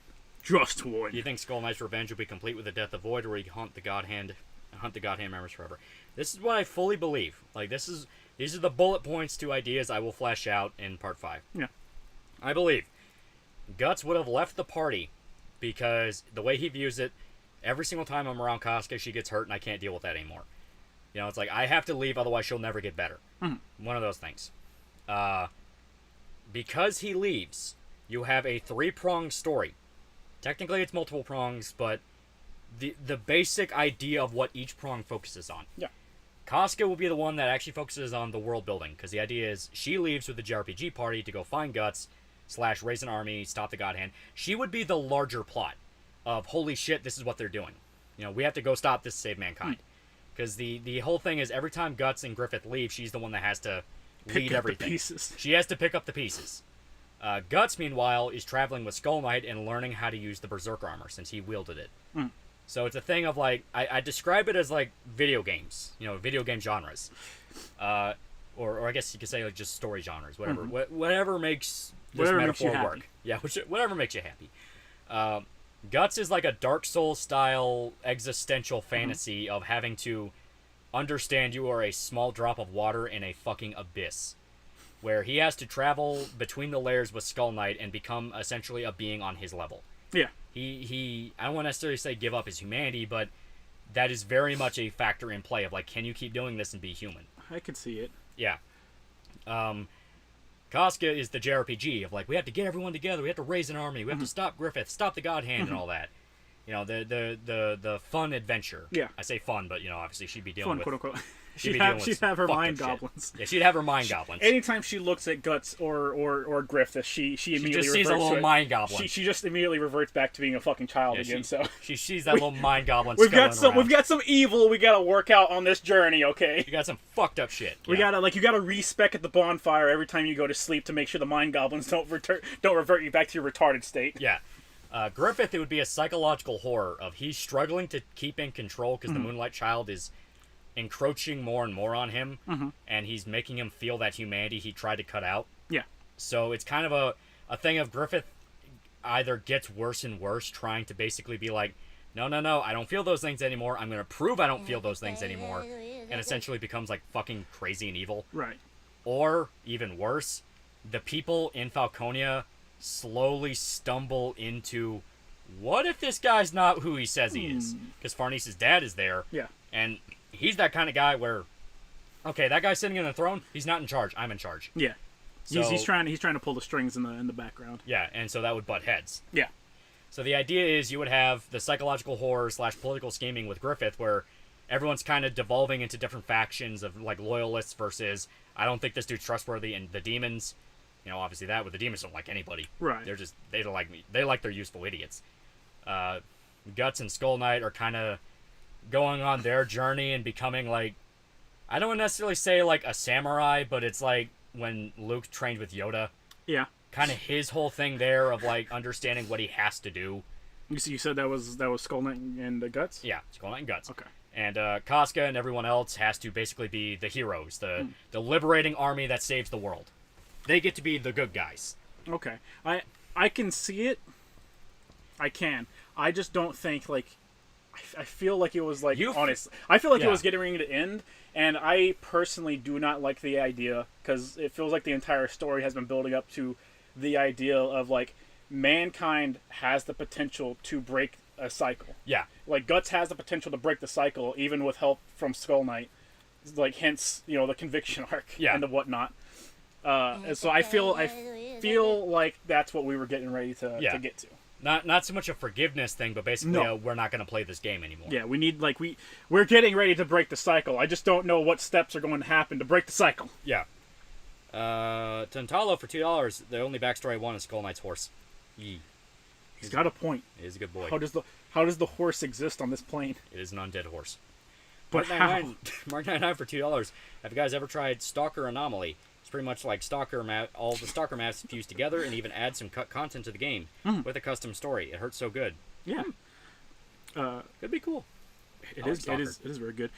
Just one. Do you think Skull Knight's revenge will be complete with the death of Void, or will he hunt the God Hand members forever? This is what I fully believe. Like, these are the bullet points to ideas I will flesh out in Part 5. Yeah. I believe Guts would have left the party because the way he views it, every single time I'm around Casca, she gets hurt and I can't deal with that anymore. You know, it's like, I have to leave, otherwise she'll never get better. One of those things. Because he leaves, you have a 3-pronged story. Technically it's multiple prongs, but the basic idea of what each prong focuses on. Yeah. Casca will be the one that actually focuses on the world building, because the idea is she leaves with the JRPG party to go find Guts, / raise an army, stop the God Hand. She would be the larger plot of, holy shit, this is what they're doing. You know, we have to go stop this to save mankind. Because the whole thing is, every time Guts and Griffith leave, she's the one that has to lead everything. Pieces. She has to pick up the pieces. Guts, meanwhile, is traveling with Skull Knight and learning how to use the Berserker armor, since he wielded it. So it's a thing of, like, I describe it as, like, video games. You know, video game genres. Or I guess you could say, like, just story genres. Whatever. Whatever makes this metaphor work. Yeah, whatever makes you happy. Guts is like a Dark Souls-style existential fantasy of having to understand you are a small drop of water in a fucking abyss, where he has to travel between the layers with Skull Knight and become essentially a being on his level. Yeah. He I don't want to necessarily say give up his humanity, but that is very much a factor in play of, like, can you keep doing this and be human? I could see it. Yeah. Casca is the JRPG of, like, we have to get everyone together, we have to raise an army, we have to stop Griffith, stop the God Hand, and all that. You know, the fun adventure. Yeah. I say fun, but, you know, obviously she'd be dealing with... quote unquote. She'd have her mind goblins. Yeah, she'd have her mind goblins. Anytime she looks at Guts or Griffith, she immediately just sees a little mind goblin. She just immediately reverts back to being a fucking child again. She sees that little mind goblin. We've got some evil we gotta work out on this journey. Okay. You got some fucked up shit. We gotta you gotta respec at the bonfire every time you go to sleep to make sure the mind goblins don't revert you back to your retarded state. Yeah. Griffith, it would be a psychological horror of he's struggling to keep in control because the Moonlight Child is encroaching more and more on him, and he's making him feel that humanity he tried to cut out. Yeah. So it's kind of a thing of Griffith either gets worse and worse, trying to basically be like, no, I don't feel those things anymore. I'm going to prove I don't feel those things anymore, and essentially becomes, like, fucking crazy and evil. Right. Or, even worse, the people in Falconia slowly stumble into, what if this guy's not who he says he is? Because Farnese's dad is there. Yeah. And he's that kind of guy where, okay, that guy's sitting on the throne, he's not in charge, I'm in charge. Yeah. So, he's trying to pull the strings in the background. Yeah, and so that would butt heads. Yeah. So the idea is you would have the psychological horror / political scheming with Griffith, where everyone's kind of devolving into different factions of, like, loyalists versus, I don't think this dude's trustworthy, and the demons, you know, obviously that, with the demons don't like anybody. Right. They don't like me. They like their useful idiots. Guts and Skull Knight are kind of going on their journey and becoming, like, I don't necessarily say, like, a samurai, but it's like when Luke trained with Yoda. Yeah. Kind of his whole thing there of, like, understanding what he has to do. You said that was Skull Knight and the Guts? Yeah, Skull Knight and Guts. Okay. And Casca and everyone else has to basically be the heroes, the liberating army that saves the world. They get to be the good guys. Okay. I can see it. I can. I just don't think, like... I feel like it was, like, honest. I feel like it was getting ready to end, and I personally do not like the idea, because it feels like the entire story has been building up to the idea of, like, mankind has the potential to break a cycle. Yeah. Like, Guts has the potential to break the cycle, even with help from Skull Knight. Like, hence, the conviction arc and the whatnot. And so I feel like that's what we were getting ready to get to. Not so much a forgiveness thing, but basically we're not going to play this game anymore. Yeah, we need, like, we're getting ready to break the cycle. I just don't know what steps are going to happen to break the cycle. Yeah. Tantalo for $2. The only backstory I want is Skull Knight's horse. He's got a point. He's a good boy. How does the horse exist on this plane? It is an undead horse. But how? Mark 99 for $2. Have you guys ever tried Stalker Anomaly? It's pretty much like Stalker map, all the Stalker maps fused together, and even add some cut content to the game with a custom story. It hurts so good. Yeah, it'd be cool. It is very good.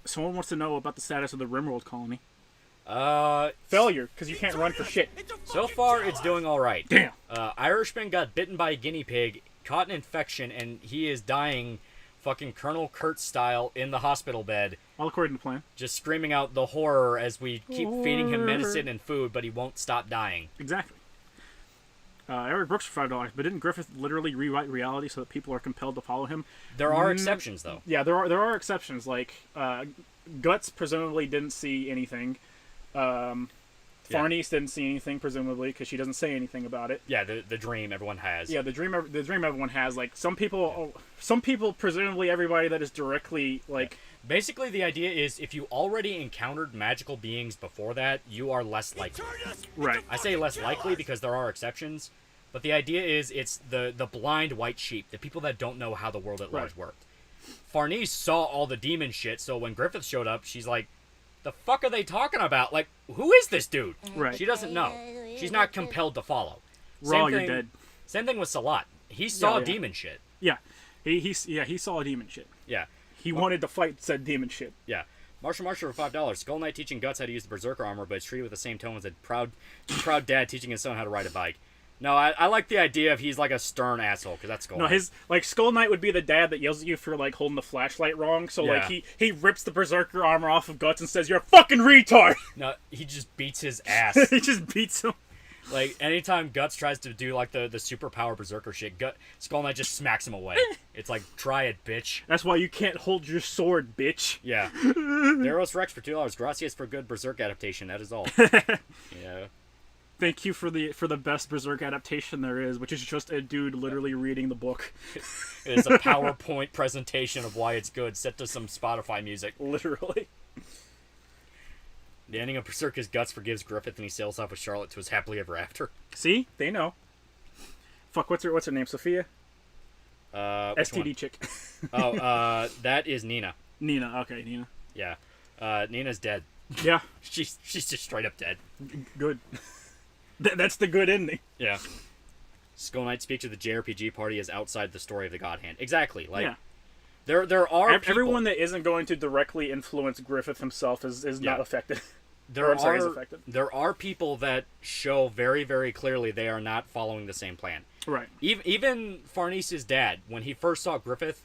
Someone wants to know about the status of the Rimworld colony. Failure, because you can't run for shit. So far, it's doing all right. Damn. Irishman got bitten by a guinea pig, caught an infection, and he is dying, fucking Colonel Kurtz style, in the hospital bed. All according to plan. Just screaming out the horror as we keep feeding him medicine and food, but he won't stop dying. Exactly. Eric Brooks for $5. But didn't Griffith literally rewrite reality so that people are compelled to follow him? There are exceptions, though. Yeah, there are exceptions. Like, Guts presumably didn't see anything. Farnese didn't see anything, presumably, because she doesn't say anything about it. Yeah, the dream everyone has. Yeah, the dream everyone has. Like, some people, presumably everybody that is directly, like... Yeah. Basically, the idea is if you already encountered magical beings before that, you are less likely. Right. I say less likely because there are exceptions, but the idea is it's the blind white sheep, the people that don't know how the world at large worked. Farnese saw all the demon shit, so when Griffith showed up, she's like, the fuck are they talking about? Like, who is this dude? Right. She doesn't know. She's not compelled to follow. Raw, you're dead. Same thing with Salat. He saw demon shit. Yeah. He saw demon shit. Yeah. He wanted to fight said demon shit. Yeah. Marshall for $5. Skull Knight teaching Guts how to use the Berserker armor, but it's treated with the same tone as a proud dad teaching his son how to ride a bike. No, I like the idea of he's like a stern asshole, because that's Skull Knight. No, Skull Knight would be the dad that yells at you for, like, holding the flashlight wrong, so, like, he rips the Berserker armor off of Guts and says, "You're a fucking retard!" No, he just beats his ass. He just beats him. Like, anytime Guts tries to do, like, the superpower Berserker shit, Skull Knight just smacks him away. It's like, try it, bitch. That's why you can't hold your sword, bitch. Yeah. Deros Rex for $2. Gracias for good Berserk adaptation, that is all. Yeah. Thank you for the best Berserk adaptation there is, which is just a dude literally reading the book. It is a PowerPoint presentation of why it's good, set to some Spotify music. Literally. The ending of Berserker's Guts forgives Griffith and he sails off with Charlotte to his happily ever after. See? They know. Fuck, what's her name? Sophia? STD one? chick. That is Nina. Nina, okay, Nina. Yeah. Nina's dead. Yeah. She's just straight up dead. Good. That's the good ending. Yeah. Skull Knight speaks to the JRPG party as outside the story of the God Hand. Exactly. Like, there are people... Everyone that isn't going to directly influence Griffith himself is not affected. Is affected. There are people that show very, very clearly they are not following the same plan. Right. Even Farnese's dad, when he first saw Griffith,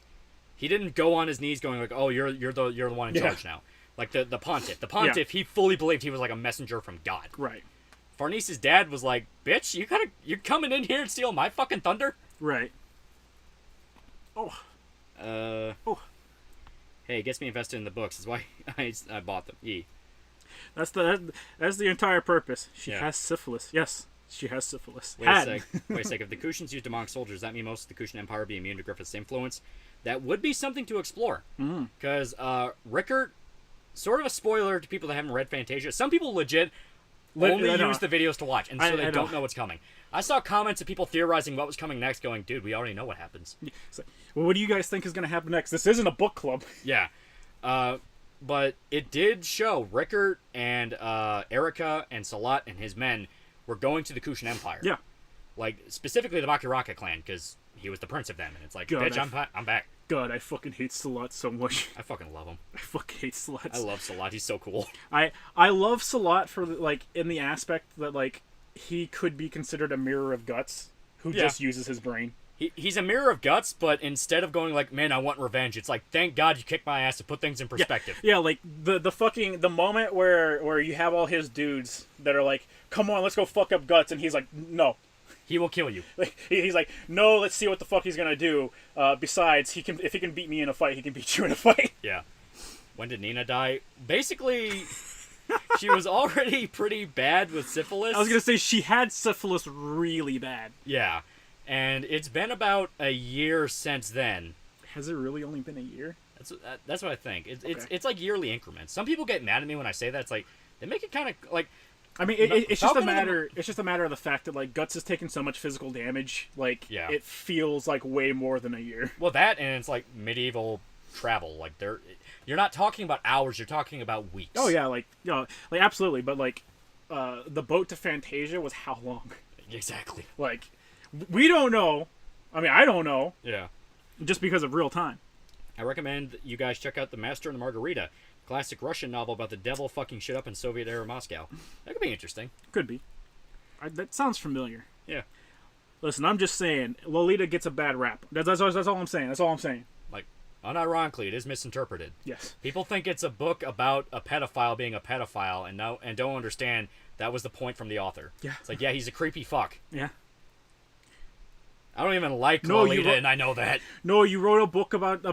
he didn't go on his knees going like, "Oh, you're the one in charge now." Like the Pontiff. The Pontiff, he fully believed he was like a messenger from God. Right. Farnese's dad was like, "Bitch, you're coming in here and stealing my fucking thunder?" Right. Hey, it gets me invested in the books. That's why I bought them. That's the entire purpose. She has syphilis. Yes, she has syphilis. Wait a sec. If the Kushans used demonic soldiers, does that mean most of the Kushan Empire would be immune to Griffith's influence? That would be something to explore. Because Rickert, sort of a spoiler to people that haven't read Fantasia, some people legit only use the videos to watch, and so they don't know what's coming. I saw comments of people theorizing what was coming next, going, "Dude, we already know what happens." So, well, what do you guys think is going to happen next? This isn't a book club. Yeah. But it did show Rickert and Erica and Salat and his men were going to the Kushan Empire. Yeah. Like, specifically the Bakiraka clan, because he was the prince of them, and it's like, God, bitch, I'm back. God, I fucking hate Salat so much. I fucking love him. I fucking hate Salat. I love Salat. He's so cool. I love Salat for like in the aspect that like he could be considered a mirror of Guts who just uses his brain. He's a mirror of Guts, but instead of going like, man, I want revenge, it's like, thank God you kicked my ass to put things in perspective. Yeah, like the moment where you have all his dudes that are like, come on, let's go fuck up Guts, and he's like, no. He will kill you. He's like, no, let's see what the fuck he's gonna do. Besides, if he can beat me in a fight, he can beat you in a fight. Yeah. When did Nina die? Basically, she was already pretty bad with syphilis. I was gonna say she had syphilis really bad. Yeah. And it's been about a year since then. Has it really only been a year? That's what I think. It's like yearly increments. Some people get mad at me when I say that. It's like, they make it kind of like... I mean, it's just a matter. It's just a matter of the fact that like Guts has taken so much physical damage. Like, it feels like way more than a year. Well, that and it's like medieval travel. Like you're not talking about hours. You're talking about weeks. Oh yeah, like absolutely. But like, the boat to Fantasia was how long? Exactly. Like, we don't know. I mean, I don't know. Yeah. Just because of real time. I recommend you guys check out The Master and the Margarita. Classic Russian novel about the devil fucking shit up in Soviet-era Moscow. That could be interesting. Could be. That sounds familiar. Yeah. Listen, I'm just saying, Lolita gets a bad rap. That's all I'm saying. That's all I'm saying. Like, unironically, it is misinterpreted. Yes. People think it's a book about a pedophile being a pedophile and don't understand that was the point from the author. Yeah. It's like, yeah, he's a creepy fuck. Yeah. I don't even like Lolita, and I know that. No, you wrote a book about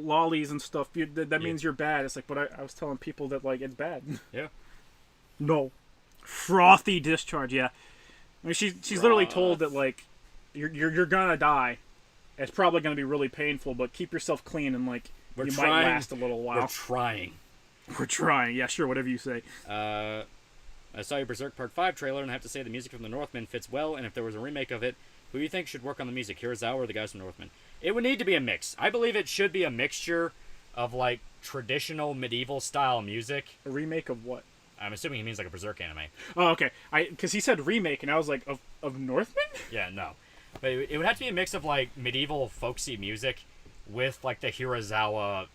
lollies and stuff. That means you're bad. It's like, but I was telling people that like it's bad. Yeah. No. Frothy discharge. Yeah. I mean, she's literally told that like you're gonna die. It's probably gonna be really painful, but keep yourself clean and like might last a little while. We're trying. We're trying. Yeah, sure. Whatever you say. I saw your Berserk Part 5 trailer, and I have to say the music from the Northmen fits well. And if there was a remake of it, who do you think should work on the music, Hirazawa or the guys from Northmen? It would need to be a mix. I believe it should be a mixture of, like, traditional medieval-style music. A remake of what? I'm assuming he means, like, a Berserk anime. Oh, okay. Because he said remake, and I was like, of Northmen? Yeah, no. But it would have to be a mix of, like, medieval folksy music with, like, the Hirazawa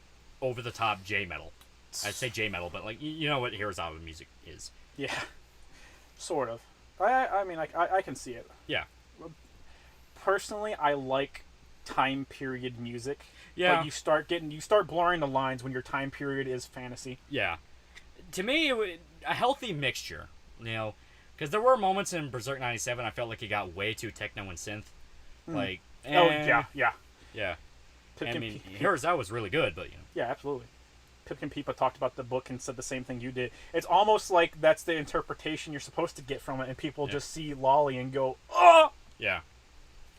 over-the-top J-metal. I'd say J-metal, but, like, you know what Hirazawa music is. Yeah. Sort of. I mean, I can see it. Yeah. Personally, I like time period music. Yeah. But you start blurring the lines when your time period is fantasy. Yeah. To me, a healthy mixture, you know, because there were moments in Berserk 97 I felt like it got way too techno and synth. Like, yeah. I mean, Hirazawa was really good, but, you know. Yeah, absolutely. Pipkin Peepa talked about the book and said the same thing you did. It's almost like that's the interpretation you're supposed to get from it, and people just see Lolly and go, oh! Yeah.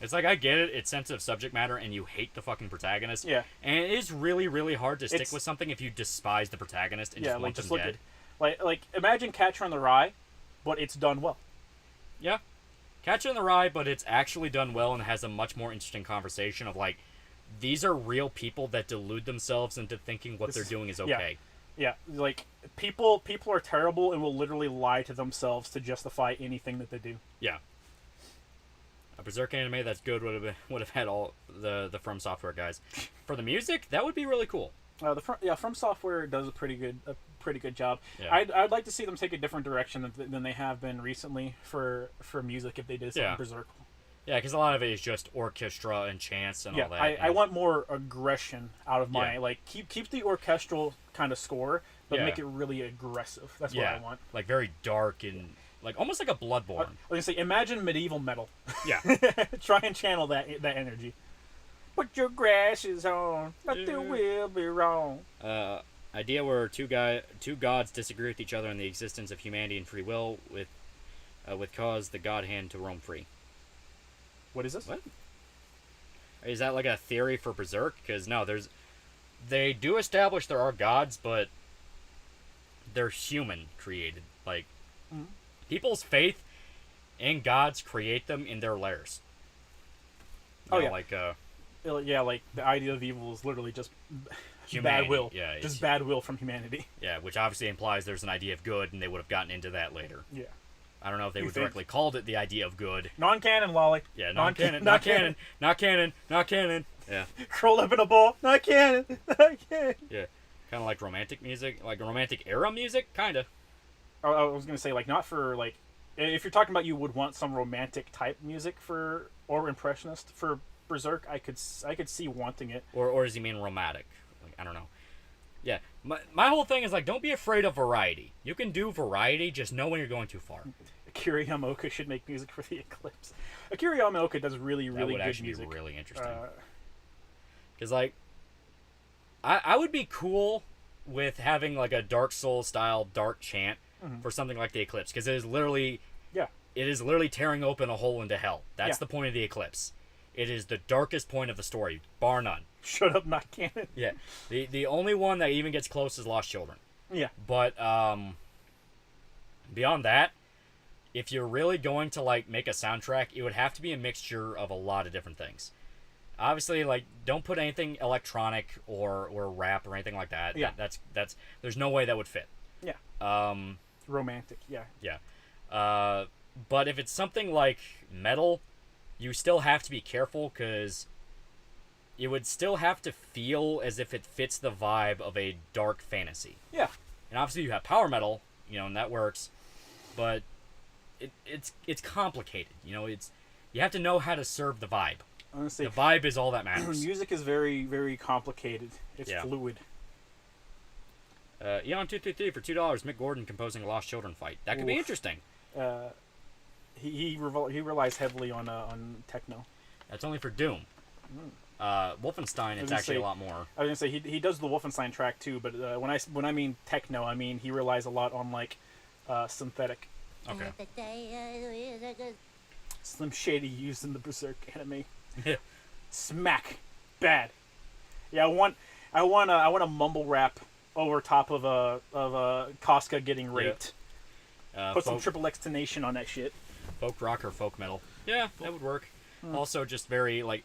It's like, I get it, it's sensitive subject matter, and you hate the fucking protagonist. Yeah. And it is really, really hard to stick with something if you despise the protagonist and just want them dead. Like, imagine Catcher in the Rye, but it's done well. Yeah. Catcher in the Rye, but it's actually done well and has a much more interesting conversation of, like, these are real people that delude themselves into thinking what they're doing is okay. Yeah, like, people are terrible and will literally lie to themselves to justify anything that they do. Yeah. A Berserk anime that's good would have had all the From Software guys. For the music, that would be really cool. From Software does a pretty good job. Yeah. I'd like to see them take a different direction than they have been recently for music if they did something Berserk. Yeah, because a lot of it is just orchestra and chants and all that. I want more aggression out of my like keep the orchestral kind of score, but make it really aggressive. That's what I want. Like very dark and like almost like a Bloodborne. I was gonna say, imagine medieval metal. Yeah. Try and channel that energy. Put your glasses on, nothing will be wrong. Idea where two gods disagree with each other on the existence of humanity and free will, with cause the god hand to roam free. What is this? What? Is that like a theory for Berserk? Because no, they do establish there are gods, but they're human created. Like people's faith in gods create them in their lairs. Like the idea of evil is literally just humanity. Bad will. Yeah, bad will from humanity. Yeah, which obviously implies there's an idea of good, and they would have gotten into that later. Yeah. I don't know if they would directly called it the idea of good. Non-canon, Lolly. Yeah, non-canon, not canon, not canon, not canon. Yeah. Curled up in a ball. Not canon. Not canon. Yeah. Kind of like romantic music, like romantic era music, kind of. I was gonna say, like, not for, like, if you're talking about you would want some romantic type music or impressionist for Berserk, I could see wanting it. Or does he mean romantic? Like, I don't know. Yeah, my whole thing is, like, don't be afraid of variety. You can do variety, just know when you're going too far. Akira Yamaoka should make music for the Eclipse. Akira Yamaoka does really, really good music. That would actually be really interesting. Because, like, I would be cool with having, like, a Dark Souls-style dark chant for something like the Eclipse. Because it is literally tearing open a hole into hell. That's the point of the Eclipse. It is the darkest point of the story, bar none. Shut up, not canon. Yeah. The only one that even gets close is Lost Children. Yeah. But beyond that, if you're really going to, like, make a soundtrack, it would have to be a mixture of a lot of different things. Obviously, like, don't put anything electronic or rap or anything like that. Yeah. That's there's no way that would fit. Yeah. Romantic, yeah. Yeah. But if it's something like metal, you still have to be careful because it would still have to feel as if it fits the vibe of a dark fantasy. Yeah. And obviously you have power metal, and that works, but it's complicated. You have to know how to serve the vibe. Honestly, the vibe is all that matters. Music is very, very complicated. It's fluid. Eon233 for $2. Mick Gordon composing a Lost Children fight. That could be interesting. He relies heavily on techno. That's only for Doom. Wolfenstein, it's actually a lot more. I was gonna say he does the Wolfenstein track too, but when I mean techno, I mean he relies a lot on, like, synthetic. Okay. Slim Shady used in the Berserk anime. Yeah. Smack, bad. Yeah, I want a mumble rap over top of a Casca getting raped. Yeah. Put some Triple X Nation on that shit. Folk rock or folk metal. Yeah, that would work. Also, just very, like,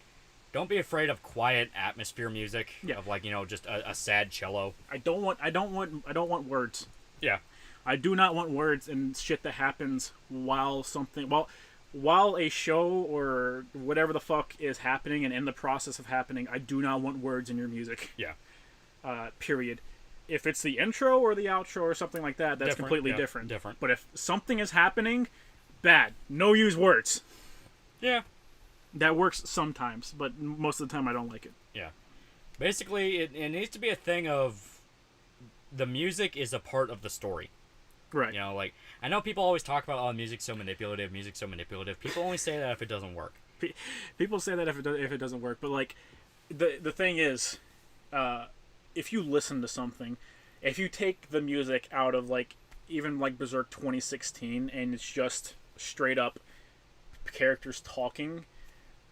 don't be afraid of quiet atmosphere music. Yeah. Of, like, just a sad cello. I don't want words. Yeah. I do not want words and shit that happens while a show or whatever the fuck is happening and in the process of happening. I do not want words in your music. Yeah. Period. If it's the intro or the outro or something like that, that's completely different. But if something is happening, bad. No use words. Yeah. That works sometimes, but most of the time I don't like it. Yeah. Basically, it needs to be a thing of the music is a part of the story. Right. Like, I know people always talk about, oh, music's so manipulative. People only say that if it doesn't work. People say that if it doesn't work, but, like, the thing is, if you listen to something, if you take the music out of, like, even, like, Berserk 2016, and it's just straight up characters talking,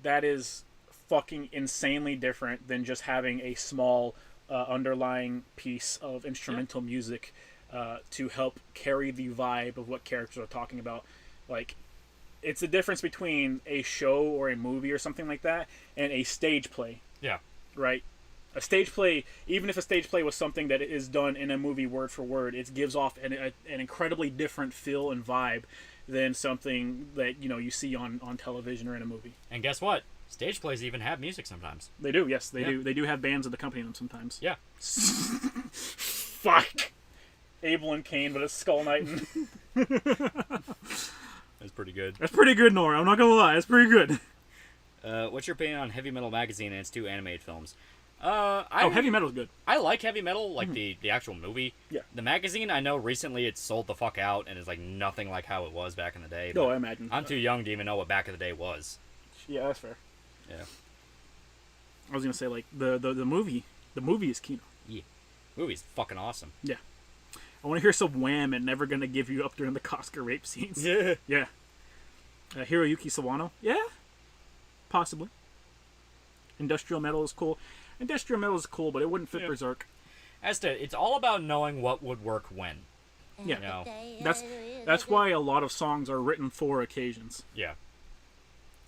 that is fucking insanely different than just having a small underlying piece of instrumental music to help carry the vibe of what characters are talking about. Like, it's the difference between a show or a movie or something like that and a stage play. Yeah. Right? A stage play, even if a stage play was something that is done in a movie word for word, it gives off an incredibly different feel and vibe than something that, you see on television or in a movie. And guess what? Stage plays even have music sometimes. They do, yes, they do. They do have bands that accompany them sometimes. Yeah. Fuck. Abel and Cain, but it's Skull Knighting. That's pretty good. That's pretty good, Nora. I'm not gonna lie. That's pretty good. What's your opinion on Heavy Metal Magazine and its 2 animated films? Heavy Metal's good. I like Heavy Metal, like the actual movie. Yeah. The magazine, I know recently it's sold the fuck out and is like nothing like how it was back in the day. No, I imagine. I'm too young to even know what back in the day was. Yeah, that's fair. Yeah. I was gonna say, like, the movie. The movie is Kino. Yeah. Movie's fucking awesome. Yeah. I want to hear some Wham and Never Gonna Give You Up during the Casca rape scenes. Yeah. Yeah. Hiroyuki Sawano. Yeah. Possibly. Industrial Metal is cool. Industrial Metal is cool, but it wouldn't fit Berserk. It's all about knowing what would work when. Yeah. That's why a lot of songs are written for occasions. Yeah.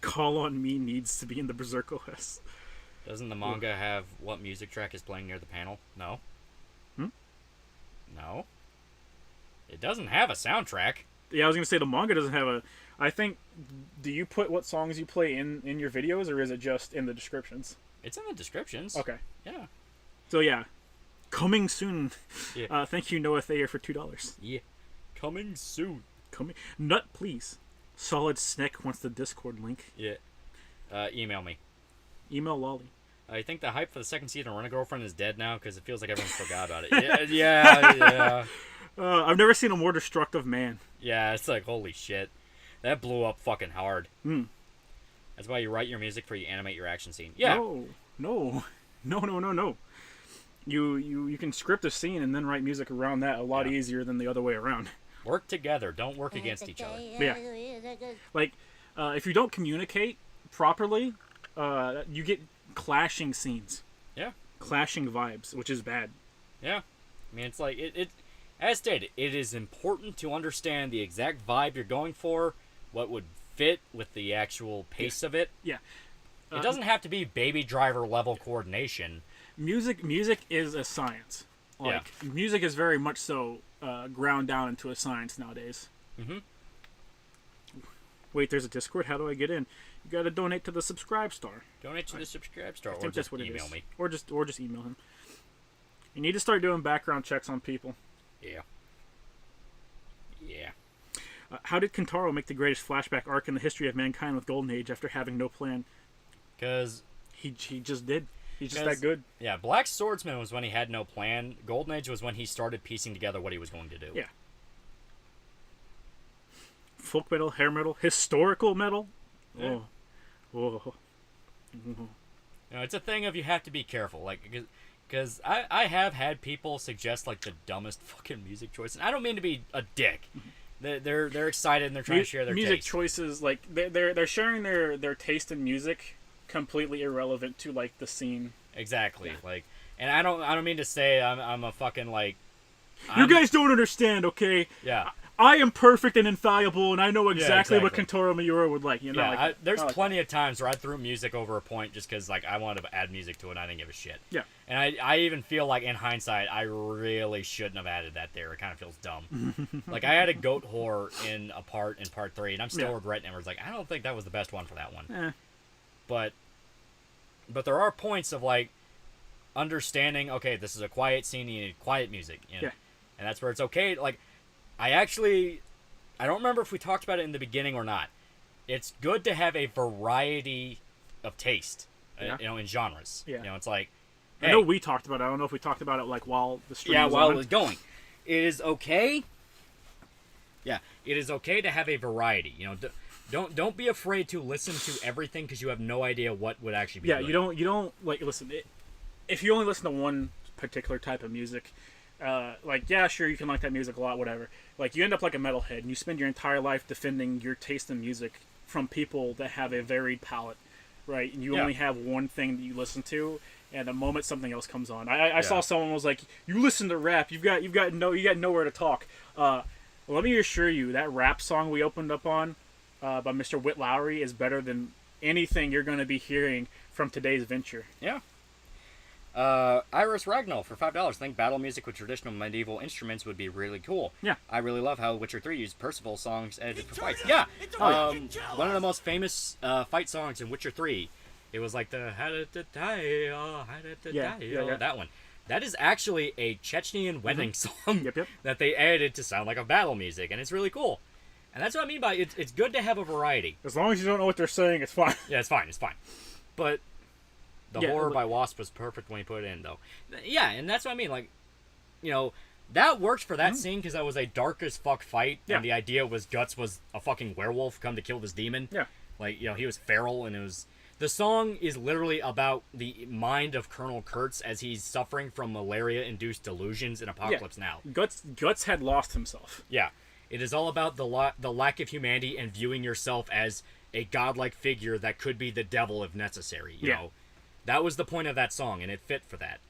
Call on Me needs to be in the Berserk OS. Doesn't the manga have what music track is playing near the panel? No. No. It doesn't have a soundtrack. Yeah, I was gonna say the manga doesn't have a. I think. Do you put what songs you play in your videos, or is it just in the descriptions? It's in the descriptions. Okay. Yeah. So yeah, coming soon. Yeah. Thank you, Noah Thayer, for $2. Yeah. Coming soon. Coming. Nut, please. Solid Snick wants the Discord link. Yeah. Email me. Email Lolly. I think the hype for the second season of Rent a Girlfriend is dead now because it feels like everyone's forgot about it. Yeah. I've never seen a more destructive man. Yeah, it's like, holy shit. That blew up fucking hard. That's why you write your music before you animate your action scene. Yeah. No. You can script a scene and then write music around that a lot easier than the other way around. Work together. Don't work against each other. Yeah. Like, if you don't communicate properly, you get clashing scenes. Yeah. Clashing vibes, which is bad. Yeah. I mean, it's like, as stated, it is important to understand the exact vibe you're going for, what would fit with the actual pace of it. Yeah. It doesn't have to be Baby Driver level coordination. Music is a science. Like, music is very much so ground down into a science nowadays. Mm-hmm. Wait, there's a Discord? How do I get in? You gotta donate to the Subscribe Star. Donate to the Subscribe Star, I think that's what email it is. me. Or just email him. You need to start doing background checks on people. Yeah. How did Kentaro make the greatest flashback arc in the history of mankind with Golden Age after having no plan? Because he just did. He's just that good. Yeah, Black Swordsman was when he had no plan. Golden Age was when he started piecing together what he was going to do. Yeah. Folk metal, hair metal, historical metal. Yeah. Oh. You know, it's a thing of you have to be careful, like, because I have had people suggest like the dumbest fucking music choice, and I don't mean to be a dick. They're excited and they're trying to share their music taste. choices. Like they're sharing their taste in music, completely irrelevant to like the scene. Exactly. Yeah. Like, and I don't mean to say I'm a fucking like. You guys don't understand, okay? Yeah. I am perfect and infallible, and I know exactly what Kentaro Miura would like. You know, yeah, there's plenty of times where I threw music over a point just because like I wanted to add music to it and I didn't give a shit. Yeah. And I even feel like in hindsight I really shouldn't have added that there. It kind of feels dumb. Like I had a goat whore in part 3, and I'm still regretting it. I was like, I don't think that was the best one for that one. But there are points of like understanding. Okay, this is a quiet scene. You need quiet music. You know? Yeah. And that's where it's okay. Like. I don't remember if we talked about it in the beginning or not. It's good to have a variety of taste, you know, in genres. Yeah. You know, it's like, hey, I know we talked about it. I don't know if we talked about it like while the stream was while on. It was going. It is okay. Yeah, it is okay to have a variety. You know, don't be afraid to listen to everything because you have no idea what would actually be. Yeah, good. you don't like listen. If you only listen to one particular type of music. Like, yeah, sure, you can like that music a lot, whatever. Like, you end up like a metalhead, and you spend your entire life defending your taste in music from people that have a varied palette, right? And you only have one thing that you listen to, and the moment something else comes on. I saw someone was like, you listen to rap, you got nowhere to talk. Let me assure you, that rap song we opened up on by Mr. Whit Lowry is better than anything you're going to be hearing from today's venture. Yeah. Iris Ragnall for $5. I think battle music with traditional medieval instruments would be really cool. Yeah. I really love how Witcher 3 used Percival songs edited for fights. Yeah. One of the most famous fight songs in Witcher 3. It was like the that one. That is actually a Chechnyan wedding song that they edited to sound like a battle music, and it's really cool. And that's what I mean by it's good to have a variety. As long as you don't know what they're saying, it's fine. Yeah, it's fine. But the horror by Wasp was perfect when he put it in, though. Yeah, and that's what I mean. Like, you know, that worked for that scene because that was a dark as fuck fight, and the idea was Guts was a fucking werewolf come to kill this demon. Yeah. Like, you know, he was feral, and it was... The song is literally about the mind of Colonel Kurtz as he's suffering from malaria-induced delusions in Apocalypse Now. Guts had lost himself. Yeah. It is all about the lack of humanity and viewing yourself as a godlike figure that could be the devil if necessary, you know? That was the point of that song, and it fit for that.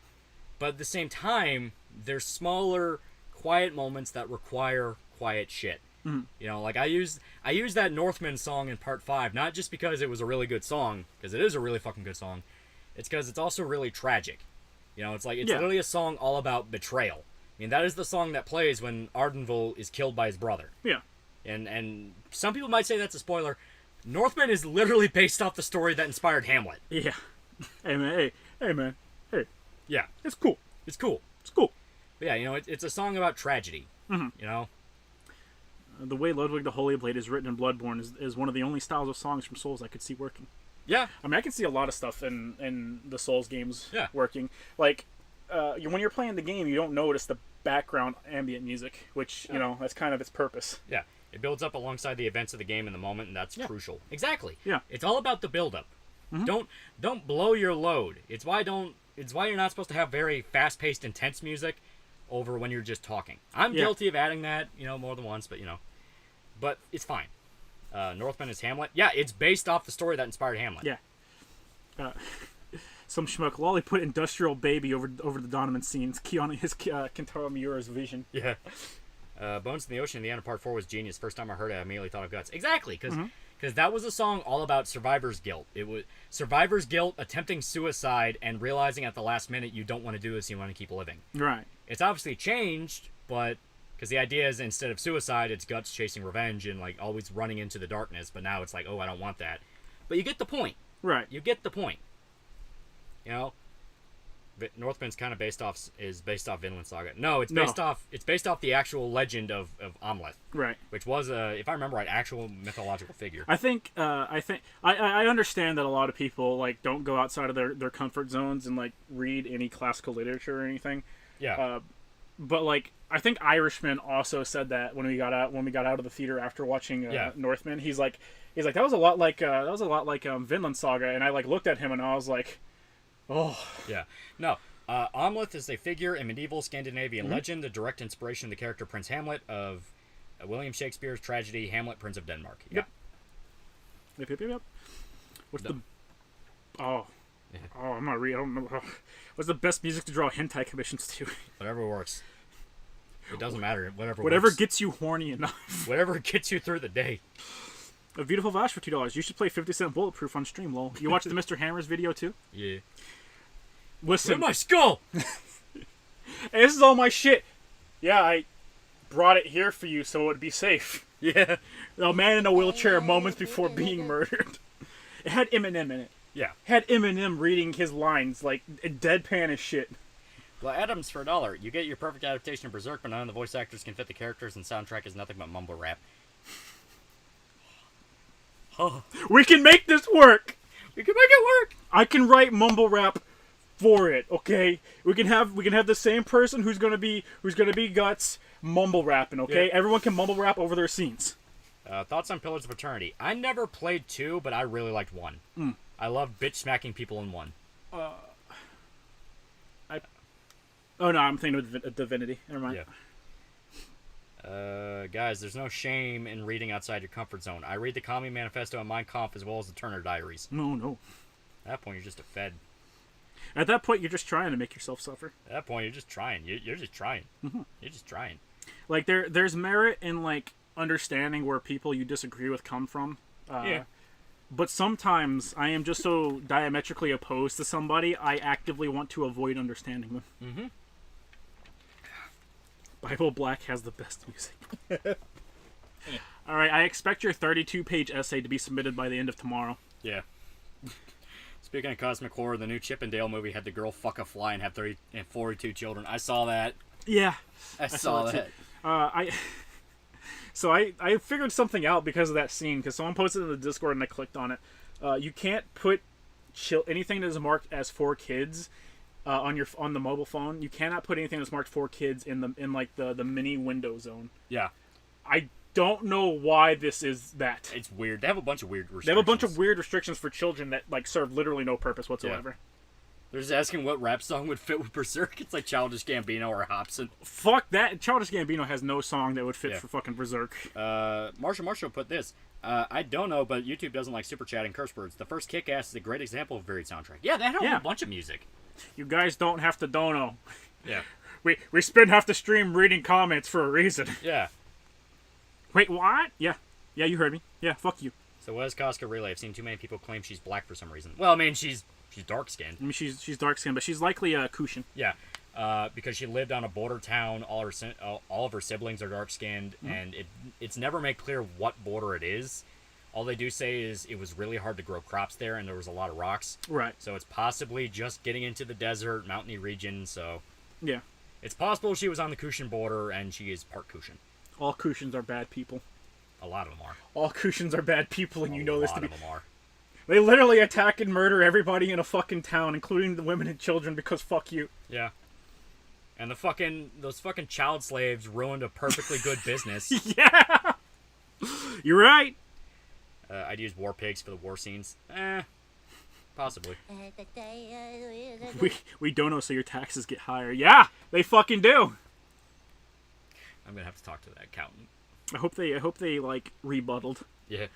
But at the same time, there's smaller, quiet moments that require quiet shit. Mm-hmm. You know, like I used that Northman song in part 5, not just because it was a really good song, because it is a really fucking good song. It's because it's also really tragic. You know, it's like, it's literally a song all about betrayal. I mean, that is the song that plays when Ardenville is killed by his brother. Yeah. And some people might say that's a spoiler. Northman is literally based off the story that inspired Hamlet. Yeah. Hey man. Hey. Yeah. It's cool. It's cool. It's cool. But yeah, it's a song about tragedy. Mm-hmm. The way Ludwig the Holy Blade is written in Bloodborne is one of the only styles of songs from Souls I could see working. Yeah. I mean, I can see a lot of stuff in the Souls games working. Like, when you're playing the game, you don't notice the background ambient music, which, that's kind of its purpose. Yeah. It builds up alongside the events of the game in the moment, and that's crucial. Exactly. Yeah. It's all about the build-up. Mm-hmm. Don't blow your load. It's why you're not supposed to have very fast-paced, intense music over when you're just talking. I'm guilty of adding that, more than once, but it's fine. Northman is Hamlet. Yeah, it's based off the story that inspired Hamlet. Yeah. Some schmuck Lolly put Industrial Baby over the Donovan scenes. Kentaro Miura's vision. Yeah. Bones in the Ocean in the End of Part 4 was genius. First time I heard it, I immediately thought of Guts. Exactly, because that was a song all about survivor's guilt. It was survivor's guilt, attempting suicide, and realizing at the last minute you don't want to do this, you want to keep living. Right. It's obviously changed, but because the idea is instead of suicide, it's Guts chasing revenge and like always running into the darkness. But now it's like, oh, I don't want that. But you get the point. Right. You get the point. Northman's kind of based off Vinland Saga. No, it's based off the actual legend of Amleth. Right. Which was if I remember right, actual mythological figure. I understand that a lot of people like don't go outside of their comfort zones and like read any classical literature or anything. Yeah. But like I think Irishman also said that when we got out of the theater after watching Northman, he's like that was a lot like Vinland Saga, and I like looked at him and I was like, oh. Yeah. No. Amleth is a figure in medieval Scandinavian legend, the direct inspiration of the character Prince Hamlet of William Shakespeare's tragedy Hamlet, Prince of Denmark. Yeah. Yep. What's the... Oh. Yeah. Oh, I'm not reading. I don't know. What's the best music to draw hentai commissions to? Whatever works. It doesn't matter. Whatever works. Gets you horny enough. Whatever gets you through the day. A beautiful Vash for $2. You should play 50 Cent Bulletproof on stream, lol. You watched the Mr. Hammers video, too? Yeah. Listen. Where's my skull? Hey, this is all my shit. Yeah, I brought it here for you so it would be safe. Yeah. The man in a wheelchair moments before being murdered. It had Eminem in it. Yeah. Had Eminem reading his lines, like, deadpan as shit. Well, Adams for $1. You get your perfect adaptation of Berserk, but none of the voice actors can fit the characters, and soundtrack is nothing but mumble rap. Oh. We can make this work! We can make it work! I can write mumble rap for it, okay? We can have the same person who's gonna be Guts mumble rapping, okay? Yeah. Everyone can mumble rap over their scenes. Thoughts on Pillars of Eternity? I never played 2, but I really liked 1. I loved bitch smacking people in 1. Oh no, I'm thinking of Divinity. Never mind. Yeah. Guys, there's no shame in reading outside your comfort zone. I read the Commie Manifesto and Mein Kampf as well as the Turner Diaries. No. At that point, you're just a fed. At that point, you're just trying to make yourself suffer. At that point, you're just trying. You're just trying. Mm-hmm. You're just trying. Like there's merit in like understanding where people you disagree with come from. Yeah. But sometimes I am just so diametrically opposed to somebody, I actively want to avoid understanding them. Mm-hmm. Bible Black has the best music. Alright, I expect your 32-page essay to be submitted by the end of tomorrow. Yeah. Speaking of cosmic horror, the new Chip and Dale movie had the girl fuck a fly and have 42 children. I saw that. Yeah. I saw that. I figured something out because of that scene, because someone posted it in the Discord and I clicked on it. You can't put anything that is marked as for kids on the mobile phone. You cannot put anything that's marked for kids in the mini window zone. Yeah. I don't know why this is that. It's weird. They have a bunch of weird restrictions. They have a bunch of weird restrictions for children that like serve literally no purpose whatsoever. Yeah. They're just asking what rap song would fit with Berserk. It's like Childish Gambino or Hobson. Fuck that. Childish Gambino has no song that would fit for fucking Berserk. Marshall put this. I don't know, but YouTube doesn't like super chat and curse words. The first Kick-Ass is a great example of a varied soundtrack. Yeah, they had a whole bunch of music. You guys don't have to dono. Yeah. We spend half the stream reading comments for a reason. Yeah. Wait, what? Yeah, you heard me. Yeah, fuck you. So what is Casca Relay? I've seen too many people claim she's black for some reason. Well, I mean, she's dark-skinned. I mean, she's dark-skinned, but she's likely a Kushan. Yeah. because she lived on a border town. All of her siblings are dark-skinned, and it's never made clear what border it is. All they do say is it was really hard to grow crops there, and there was a lot of rocks. Right. So it's possibly just getting into the desert, mountainy region, so... Yeah. It's possible she was on the Kushan border, and she is part Kushan. All Kushans are bad people. A lot of them are. All Kushans are bad people, and you know this to be... A lot of them are. They literally attack and murder everybody in a fucking town, including the women and children, because fuck you. Yeah. And those fucking child slaves ruined a perfectly good business. Yeah! You're right! I'd use war pigs for the war scenes. Possibly. We don't know, so your taxes get higher. Yeah! They fucking do! I'm gonna have to talk to that accountant. I hope they like, rebutted. Yeah.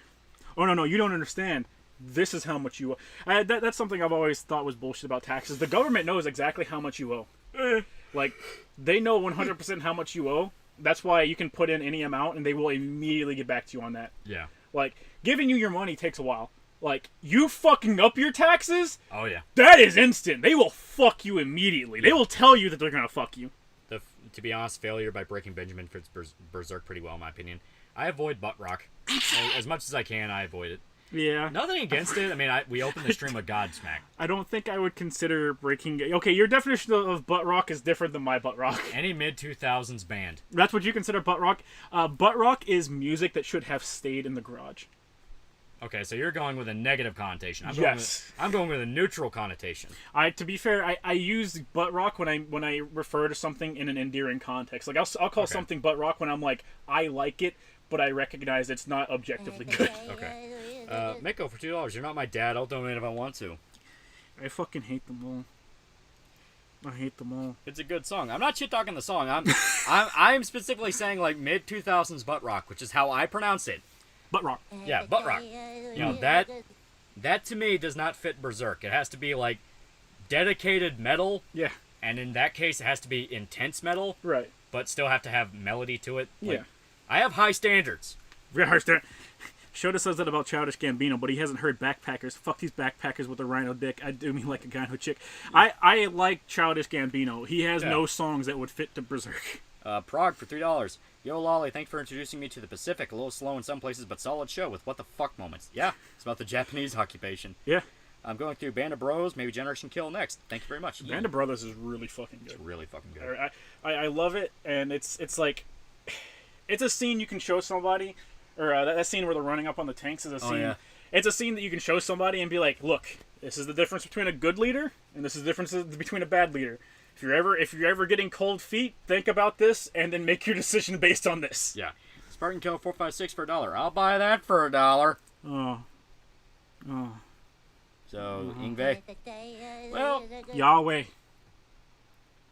Oh, no, you don't understand. This is how much you owe. That's something I've always thought was bullshit about taxes. The government knows exactly how much you owe. Like, they know 100% how much you owe. That's why you can put in any amount, and they will immediately get back to you on that. Yeah. Like, giving you your money takes a while. Like, you fucking up your taxes? Oh, yeah. That is instant. They will fuck you immediately. They will tell you that they're gonna fuck you. To be honest, failure by Breaking Benjamin fits Berserk pretty well, in my opinion. I avoid butt rock. As much as I can, I avoid it. Yeah. Nothing against it. I mean, we opened the stream with Godsmack. I don't think I would consider breaking... Okay, your definition of butt rock is different than my butt rock. Any mid-2000s band. That's what you consider butt rock? Butt rock is music that should have stayed in the garage. Okay, so you're going with a negative connotation. I'm going with a neutral connotation. To be fair, I use butt rock when I refer to something in an endearing context. Like, I'll call something butt rock when I'm like, I like it, but I recognize it's not objectively good. Okay. Mako for $2. You're not my dad. I'll donate if I want to. I fucking hate them all. I hate them all. It's a good song. I'm not shit talking the song. I'm specifically saying like mid 2000s butt rock, which is how I pronounce it. Butt rock. Yeah, butt rock. You know, that to me does not fit Berserk. It has to be like dedicated metal. Yeah. And in that case, it has to be intense metal. Right. But still have to have melody to it. Like, yeah. I have high standards. Very high standards. Shota says that about Childish Gambino, but he hasn't heard Backpackers. Fuck these Backpackers with a rhino dick. I do mean like a gyno chick. I like Childish Gambino. He has no songs that would fit to Berserk. Prague for $3. Yo, Lolly, thanks for introducing me to the Pacific. A little slow in some places, but solid show with what the fuck moments. Yeah, it's about the Japanese occupation. Yeah. I'm going through Band of Bros, maybe Generation Kill next. Thank you very much. Band of Brothers is really fucking good. It's really fucking good. I love it, and it's like... It's a scene you can show somebody, or that scene where they're running up on the tanks is a scene... Oh, yeah. It's a scene that you can show somebody and be like, look, this is the difference between a good leader, and this is the difference between a bad leader. If you're ever getting cold feet, think about this, and then make your decision based on this. Yeah. Spartan Kill 456 for $1. I'll buy that for $1. Oh. So, Ingve. Well,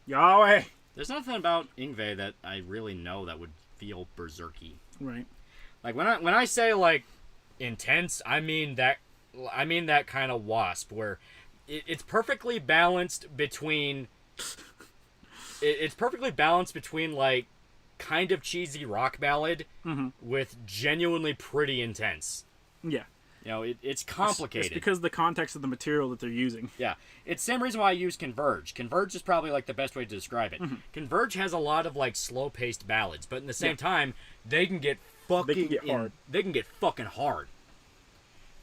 Yahweh. There's nothing about Ingve that I really know that would feel berserky. Right. Like when I say like intense, I mean that kind of wasp where it's perfectly balanced between. It's perfectly balanced between like kind of cheesy rock ballad with genuinely pretty intense. Yeah. You know, it's complicated. It's because of the context of the material that they're using. Yeah. It's the same reason why I use Converge. Converge is probably like the best way to describe it. Converge has a lot of like slow-paced ballads, but in the same time, they can get fucking hard. They can get fucking hard.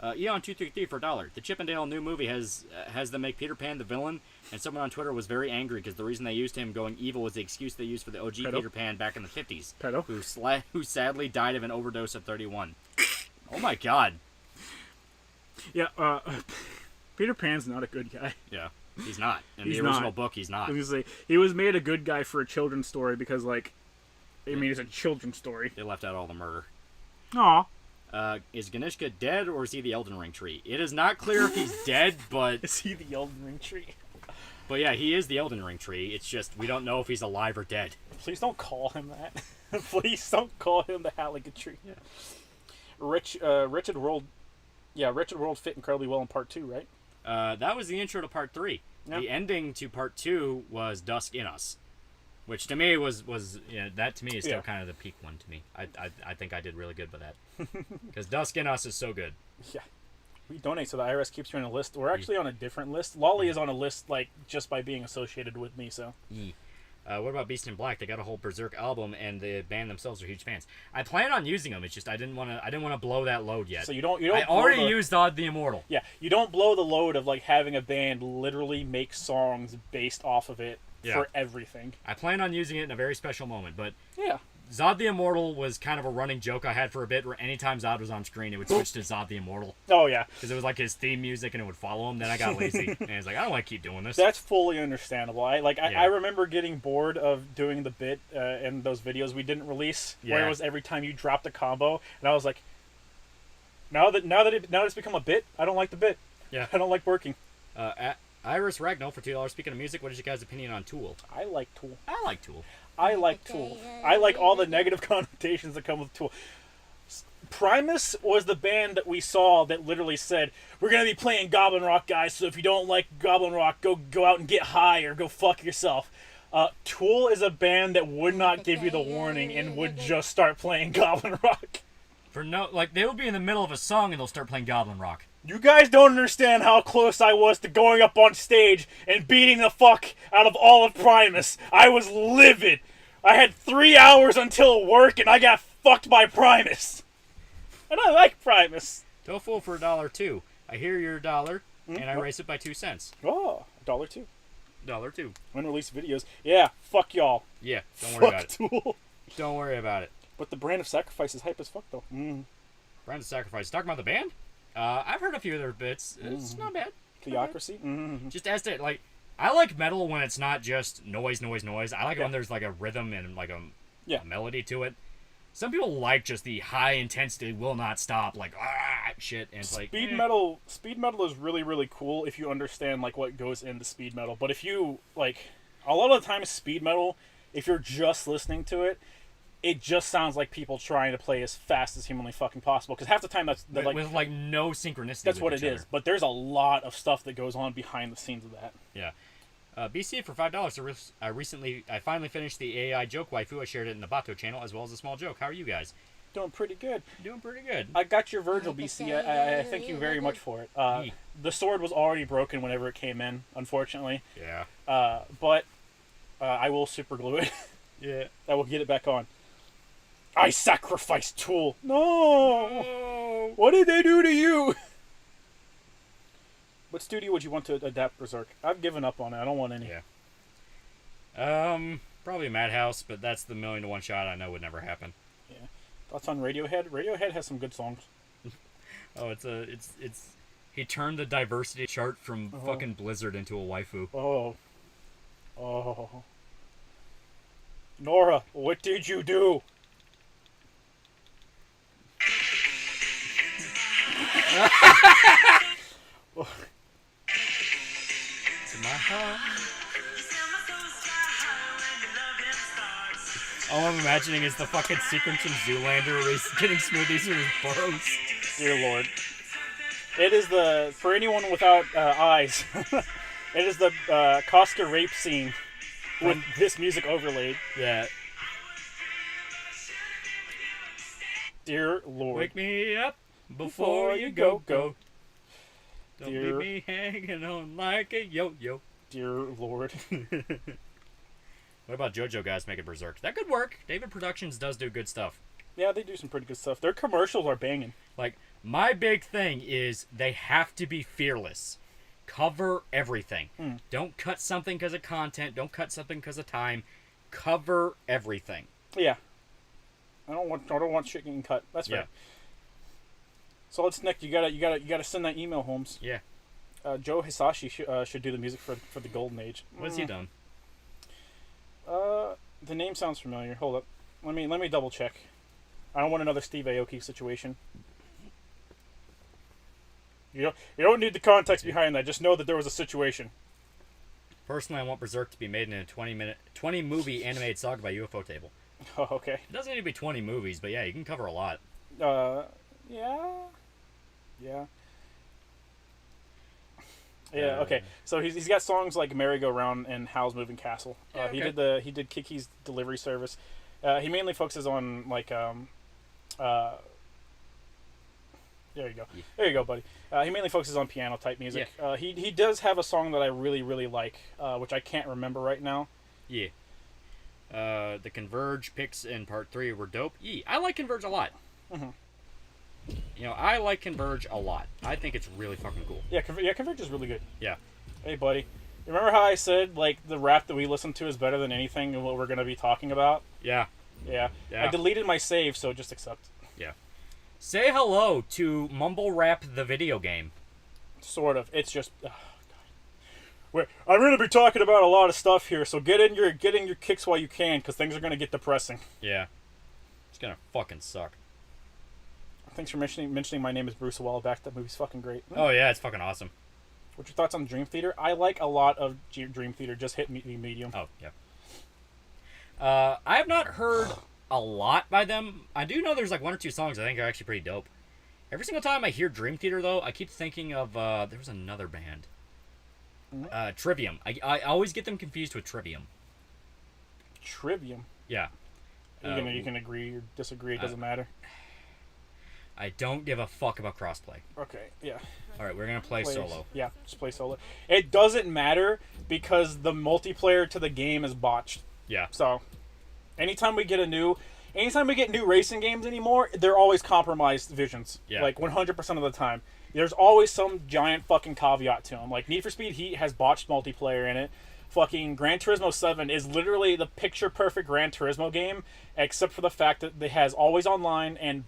Eon233 for $1. The Chippendale new movie has them make Peter Pan the villain, and someone on Twitter was very angry because the reason they used him going evil was the excuse they used for the OG Peter Pan back in the 50s. Pedo. Who sadly died of an overdose at 31. Oh my god. Yeah, Peter Pan's not a good guy. Yeah, he's not. In He's the original not. book, he's not. I was gonna say, he was made a good guy for a children's story because, like, I mean, it's a children's story. They left out all the murder. Aw. Is Ganishka dead, or is he the Elden Ring tree? It is not clear if he's dead, but... Is he the Elden Ring tree? But yeah, he is the Elden Ring tree. It's just, we don't know if he's alive or dead. Please don't call him that. Please don't call him the Halligan tree. Yeah. Wretched World fit incredibly well in part 2, right? That was the intro to part 3. Yep. The ending to part 2 was Dusk in Us, which to me was that to me is still kind of the peak one to me. I think I did really good with that because Dusk in Us is so good. Yeah, We donate so the IRS keeps you on a list. We're actually on a different list. Loli is on a list like just by being associated with me. So. What about Beast in Black? They got a whole Berserk album, and the band themselves are huge fans. I plan on using them. It's just I didn't want to blow that load yet. So you don't. I already used Odd the Immortal. Yeah, you don't blow the load of like having a band literally make songs based off of it for everything. I plan on using it in a very special moment, but yeah. Zod the Immortal was kind of a running joke I had for a bit, where anytime Zod was on screen, it would switch to Zod the Immortal. Oh, yeah. Because it was like his theme music, and it would follow him. Then I got lazy, and I was like, I don't want to keep doing this. That's fully understandable. I remember getting bored of doing the bit in those videos we didn't release, where it was every time you dropped a combo, and I was like, now that it's become a bit, I don't like the bit. Yeah. I don't like working. At Iris Ragnall for $2. Speaking of music, what is your guys' opinion on Tool? I like Tool. I like Tool. I like Tool. I like all the negative connotations that come with Tool. Primus was the band that we saw that literally said, we're going to be playing Goblin Rock, guys, so if you don't like Goblin Rock, go out and get high or go fuck yourself. Tool is a band that would not give you the warning and would just start playing Goblin Rock. They'll be in the middle of a song and they'll start playing Goblin Rock. You guys don't understand how close I was to going up on stage and beating the fuck out of all of Primus. I was livid. I had 3 hours until work and I got fucked by Primus. And I like Primus. Tofu for $1 I hear you're $1 and I raise it by 2 cents. Oh, $2. $2. Unreleased videos. Yeah, fuck y'all. Yeah, don't worry about it. Tool. Don't worry about it. But the Brand of Sacrifice is hype as fuck though. Brand of Sacrifice. Talking about the band? I've heard a few of their bits. It's not bad. Theocracy? Just as to, I like metal when it's not just noise. I like it when there's, a rhythm and, a melody to it. Some people like just the high intensity, will not stop, shit. And it's Speed metal is really, really cool if you understand, what goes into speed metal. But if you, a lot of the time speed metal, if you're just listening to it, it just sounds like people trying to play as fast as humanly fucking possible. Because half the time with no synchronicity. That's what it is. But there's a lot of stuff that goes on behind the scenes of that. Yeah. BC for $5. I finally finished the AI joke waifu. I shared it in the Bato channel as well as a small joke. How are you guys? Doing pretty good. Doing pretty good. I got your Virgil, BC. I thank you very much for it. The sword was already broken whenever it came in, unfortunately. Yeah. But I will super glue it. Yeah. I will get it back on. I sacrificed Tool. No! What did they do to you? What studio would you want to adapt Berserk? I've given up on it. I don't want any. Yeah. Probably Madhouse, but that's the 1,000,000 to 1 shot I know would never happen. Yeah. Thoughts on Radiohead? Radiohead has some good songs. Oh, he turned the diversity chart from fucking Blizzard into a waifu. Oh. Nora, what did you do? All I'm imagining is the fucking sequence from Zoolander where he's getting smoothies from his burrows. Dear Lord. It is for anyone without eyes, it is the Costa rape scene with this music overlaid. Yeah. Dear Lord. Wake me up before you go. Don't Dear, leave me hanging on like a yo-yo. Dear Lord. What about JoJo guys making Berserk? That could work. David Productions does do good stuff. Yeah, they do some pretty good stuff. Their commercials are banging. My big thing is they have to be fearless. Cover everything. Don't cut something because of content. Don't cut something because of time. Cover everything. Yeah. I don't want shit getting cut. That's fair. So let's Nick. You gotta send that email, Holmes. Yeah. Joe Hisashi should do the music for the Golden Age. What has he done? The name sounds familiar. Hold up. Let me double check. I don't want another Steve Aoki situation. You don't need the context behind that. Just know that there was a situation. Personally, I want Berserk to be made in a 20 movie animated saga by UFO Table. Oh, okay. It doesn't need to be 20 movies, but yeah, you can cover a lot. Yeah. Okay. So he's got songs like "Merry Go Round" and "Howl's Moving Castle." He did Kiki's Delivery Service. He mainly focuses on There you go. Yeah. There you go, buddy. He mainly focuses on piano type music. Yeah. He does have a song that I really, really like, which I can't remember right now. Yeah. The Converge picks in part 3 were dope. Yeah, I like Converge a lot. Mm-hmm. You know, I like Converge a lot. I think it's really fucking cool. Yeah, Converge is really good. Yeah. Hey, buddy. Remember how I said, like, the rap that we listen to is better than anything and what we're going to be talking about? Yeah. Yeah. I deleted my save, so just accept. Yeah. Say hello to Mumble Rap the video game. Sort of. It's just... Oh, God. I'm going to be talking about a lot of stuff here, so get in your kicks while you can, because things are going to get depressing. Yeah. It's going to fucking suck. Thanks for mentioning my name is Bruce a while back. That movie's fucking great. Oh, yeah, it's fucking awesome. What's your thoughts on Dream Theater? I like a lot of Dream Theater. Just hit me medium. Oh, yeah. I have not heard a lot by them. I do know there's like 1 or 2 songs I think are actually pretty dope. Every single time I hear Dream Theater, though, I keep thinking of, there was another band. Trivium. I always get them confused with Trivium. Trivium? Yeah. You can agree or disagree. It doesn't matter. I don't give a fuck about crossplay. Okay, yeah. Alright, we're going to play solo. Yeah, just play solo. It doesn't matter because the multiplayer to the game is botched. Yeah. So, anytime we get new racing games anymore, they're always compromised visions. Yeah. Like, 100% of the time. There's always some giant fucking caveat to them. Like, Need for Speed Heat has botched multiplayer in it. Fucking Gran Turismo 7 is literally the picture-perfect Gran Turismo game, except for the fact that it has always online and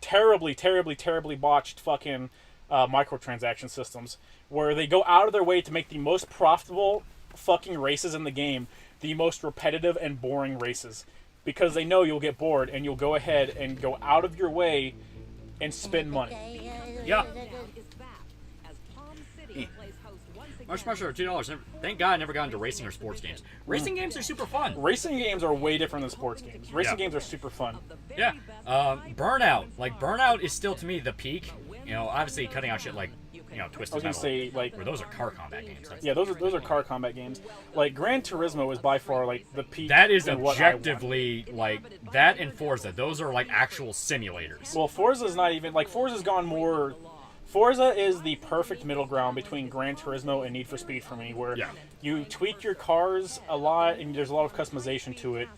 terribly, terribly, terribly botched fucking microtransaction systems, where they go out of their way to make the most profitable fucking races in the game the most repetitive and boring races, because they know you'll get bored and you'll go ahead and go out of your way and spend money. Yeah. Much pressure, $2. Thank God I never got into racing or sports games. Racing games are super fun. Racing games are way different than sports games. Racing games are super fun. Yeah. Burnout. Like, Burnout is still, to me, the peak. You know, obviously cutting out shit like, Twisted I was gonna say, like, where those are car combat games. Yeah, those are car combat games. Like, Gran Turismo is by far, like, the peak. That is objectively, like, that and Forza. Those are, like, actual simulators. Well, Forza's not even, like, Forza's gone more... Forza is the perfect middle ground between Gran Turismo and Need for Speed for me, where you tweak your cars a lot and there's a lot of customization to it,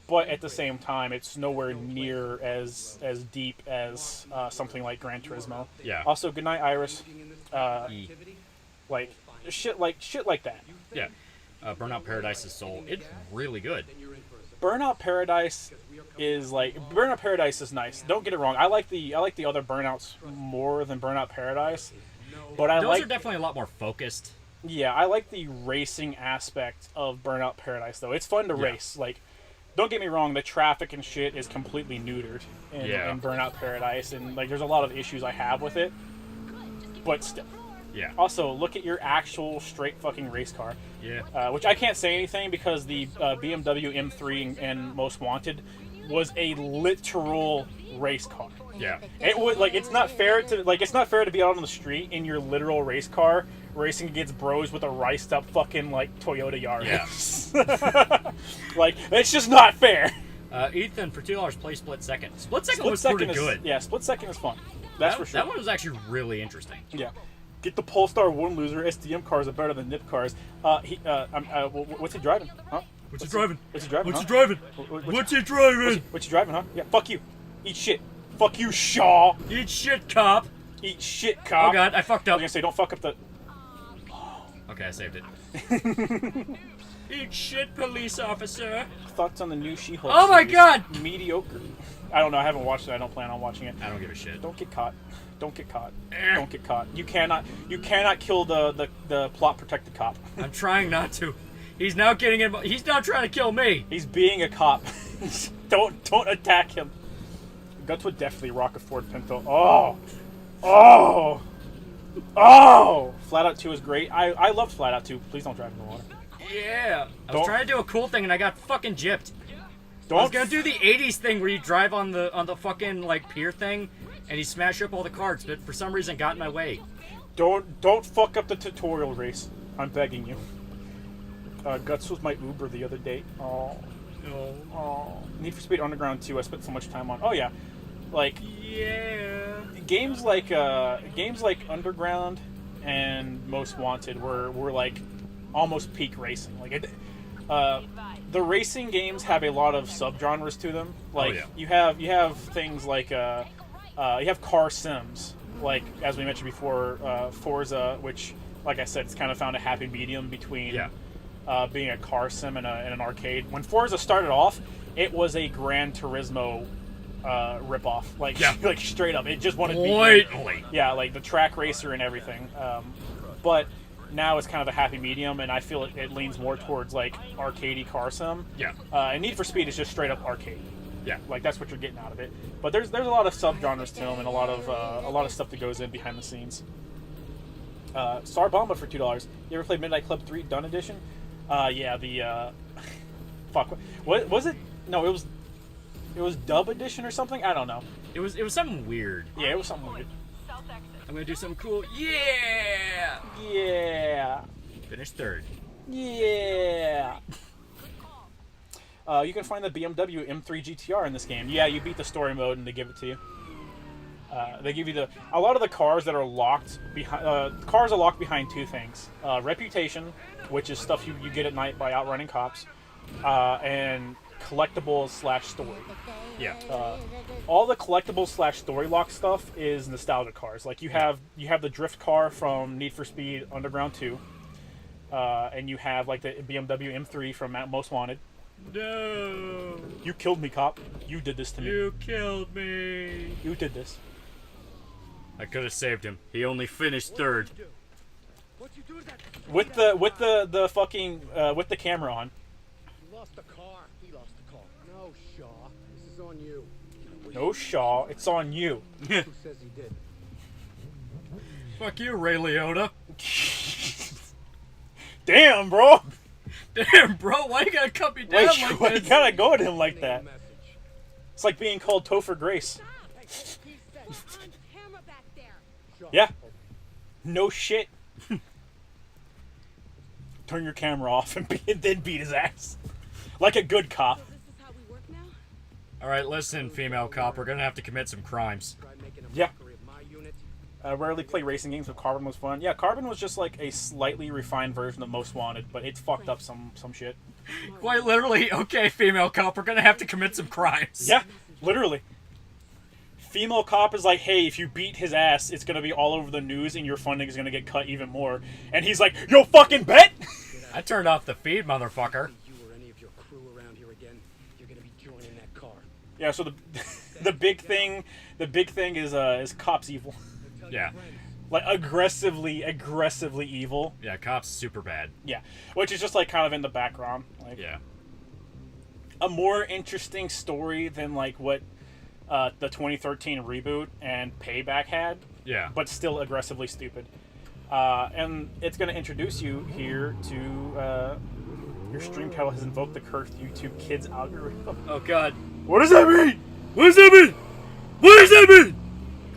but at the same time, it's nowhere near as deep as something like Gran Turismo. Yeah. Also, Goodnight Iris, like shit like that. Yeah. Burnout Paradise's Soul, it's really good. Burnout Paradise is nice. Don't get it wrong. I like the other Burnouts more than Burnout Paradise, but those are definitely a lot more focused. Yeah, I like the racing aspect of Burnout Paradise though. It's fun to race. Like, don't get me wrong, the traffic and shit is completely neutered in Burnout Paradise, and like there's a lot of issues I have with it, but still. Yeah. Also, look at your actual straight fucking race car. Yeah. Which I can't say anything because the BMW M3 and Most Wanted was a literal race car. Yeah. It would it's not fair to be out on the street in your literal race car racing against bros with a riced up fucking like Toyota Yaris. Yeah. Like, it's just not fair. Ethan, for $2, play Split Second. Split Second was pretty good. Yeah, Split Second is fun. That's for sure. That one was actually really interesting. Yeah. Get the Polestar 1 loser. SDM cars are better than NIP cars. What's he driving? Huh? What's he driving? What's he driving? What's he driving? What's he driving? What's he driving, huh? Yeah, fuck you. Eat shit. Fuck you, Shaw. Eat shit, cop. Eat shit, cop. Oh god, I fucked up. I was gonna say, don't fuck up the... Okay, I saved it. Eat shit, police officer. Thoughts on the new She-Hulk Oh my series? god! Mediocre. I don't know, I haven't watched it. I don't plan on watching it. I don't give a shit. Don't get caught. Don't get caught. Don't get caught. You cannot kill the plot protected cop. I'm trying not to. He's now getting in. He's now trying to kill me. He's being a cop. Don't attack him. Guts would definitely rock a Ford Pinto. Oh. Flat Out 2 is great. I loved Flat Out 2. Please don't drive in the water. Yeah. I was trying to do a cool thing and I got fucking gypped. I was gonna do the 80s thing where you drive on the fucking like pier thing and you smash up all the carts, but for some reason got in my way. Don't fuck up the tutorial race. I'm begging you. Guts was my Uber the other day. Oh. Need for Speed Underground 2. I spent so much time on. Oh yeah. Like, yeah, games like Underground and Most Wanted were like almost peak racing. Like, the racing games have a lot of subgenres to them. Like, you have things like you have car sims, like as we mentioned before, Forza, which, like I said, it's kind of found a happy medium between being a car sim and an arcade. When Forza started off, it was a Gran Turismo ripoff, like like straight up. It just wanted to be like the track racer and everything. But now it's kind of a happy medium, and I feel it leans more towards like arcadey car sim. And Need for Speed is just straight up arcade. Like that's what you're getting out of it. But there's a lot of subgenres to them and a lot of stuff that goes in behind the scenes. Star Bomba for $2. You ever played Midnight Club 3 Done Edition? Fuck. What was it? No, it was Dub Edition or something. I don't know. It was something weird. Yeah, it was something weird. I'm gonna do something cool. Yeah. Finish third. Yeah. You can find the BMW M3 GTR in this game. Yeah, you beat the story mode and they give it to you. They give you a lot of the cars that are locked behind. Cars are locked behind two things: reputation, which is stuff you get at night by outrunning cops, and collectibles / story. All the collectibles / story lock stuff is nostalgia cars. Like you have the drift car from Need for Speed Underground 2, and you have like the BMW M3 from Most Wanted. No. You killed me, cop. You did this to me. You killed me. You did this. I could have saved him. He only finished third. With the fucking with the camera on. You lost the car. He lost the car. No, Shaw. This is on you. No, Shaw. It's on you. Who says he did? Fuck you, Ray Liotta. Damn, bro. Damn, bro. Why you gotta cut me down like why this? you gotta go at him like that? It's like being called Topher Grace. Yeah. No shit. Turn your camera off and then beat his ass. Like a good cop. Alright, listen, female cop. We're gonna have to commit some crimes. Yeah. I rarely play racing games, but Carbon was fun. Yeah, Carbon was just like a slightly refined version of Most Wanted, but it's fucked up some shit. Quite literally, okay, female cop, we're gonna have to commit some crimes. Yeah, literally. Female cop is like, hey, if you beat his ass, it's gonna be all over the news and your funding is gonna get cut even more. And he's like, yo, fucking bet! I turned off the feed, motherfucker. You or any of your crew around here again, you're gonna be joining that car. Yeah, so the big thing is cops evil. Yeah. Like aggressively evil. Yeah, cops super bad. Yeah, which is just like kind of in the background. Like, yeah. A more interesting story than like what the 2013 reboot and Payback had. Yeah. But still aggressively stupid. And it's going to introduce you here to your stream title has invoked the cursed YouTube Kids algorithm. Oh God. What does that mean? What does that mean? What does that mean?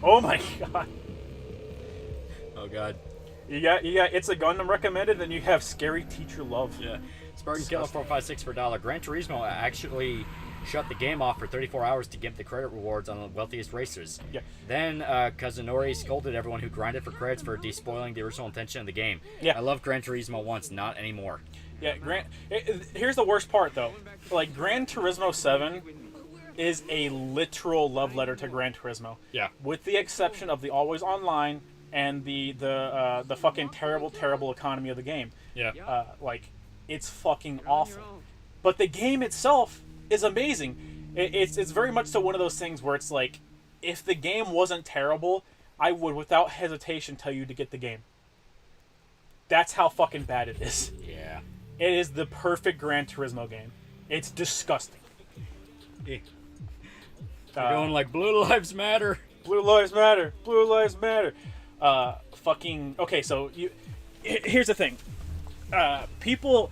Oh my God. Oh God. You got It's a Gundam recommended, then you have Scary Teacher Love. Yeah. Spartan Killer 456 for $1. Gran Turismo actually shut the game off for 34 hours to give the credit rewards on the wealthiest racers. Yeah. Then Kazunori scolded everyone who grinded for credits for despoiling the original intention of the game. Yeah. I love Gran Turismo once, not anymore. Yeah, here's the worst part though. Like Gran Turismo 7 is a literal love letter to Gran Turismo. Yeah. With the exception of the always online and the fucking terrible economy of the game. Yeah. Like it's fucking awful. But the game itself is amazing. It's very much so one of those things where it's like, if the game wasn't terrible, I would without hesitation tell you to get the game. That's how fucking bad it is. Yeah. It is the perfect Gran Turismo game. It's disgusting. They're going like Blue Lives Matter. Blue Lives Matter. Blue Lives Matter. Okay, so here's the thing. People,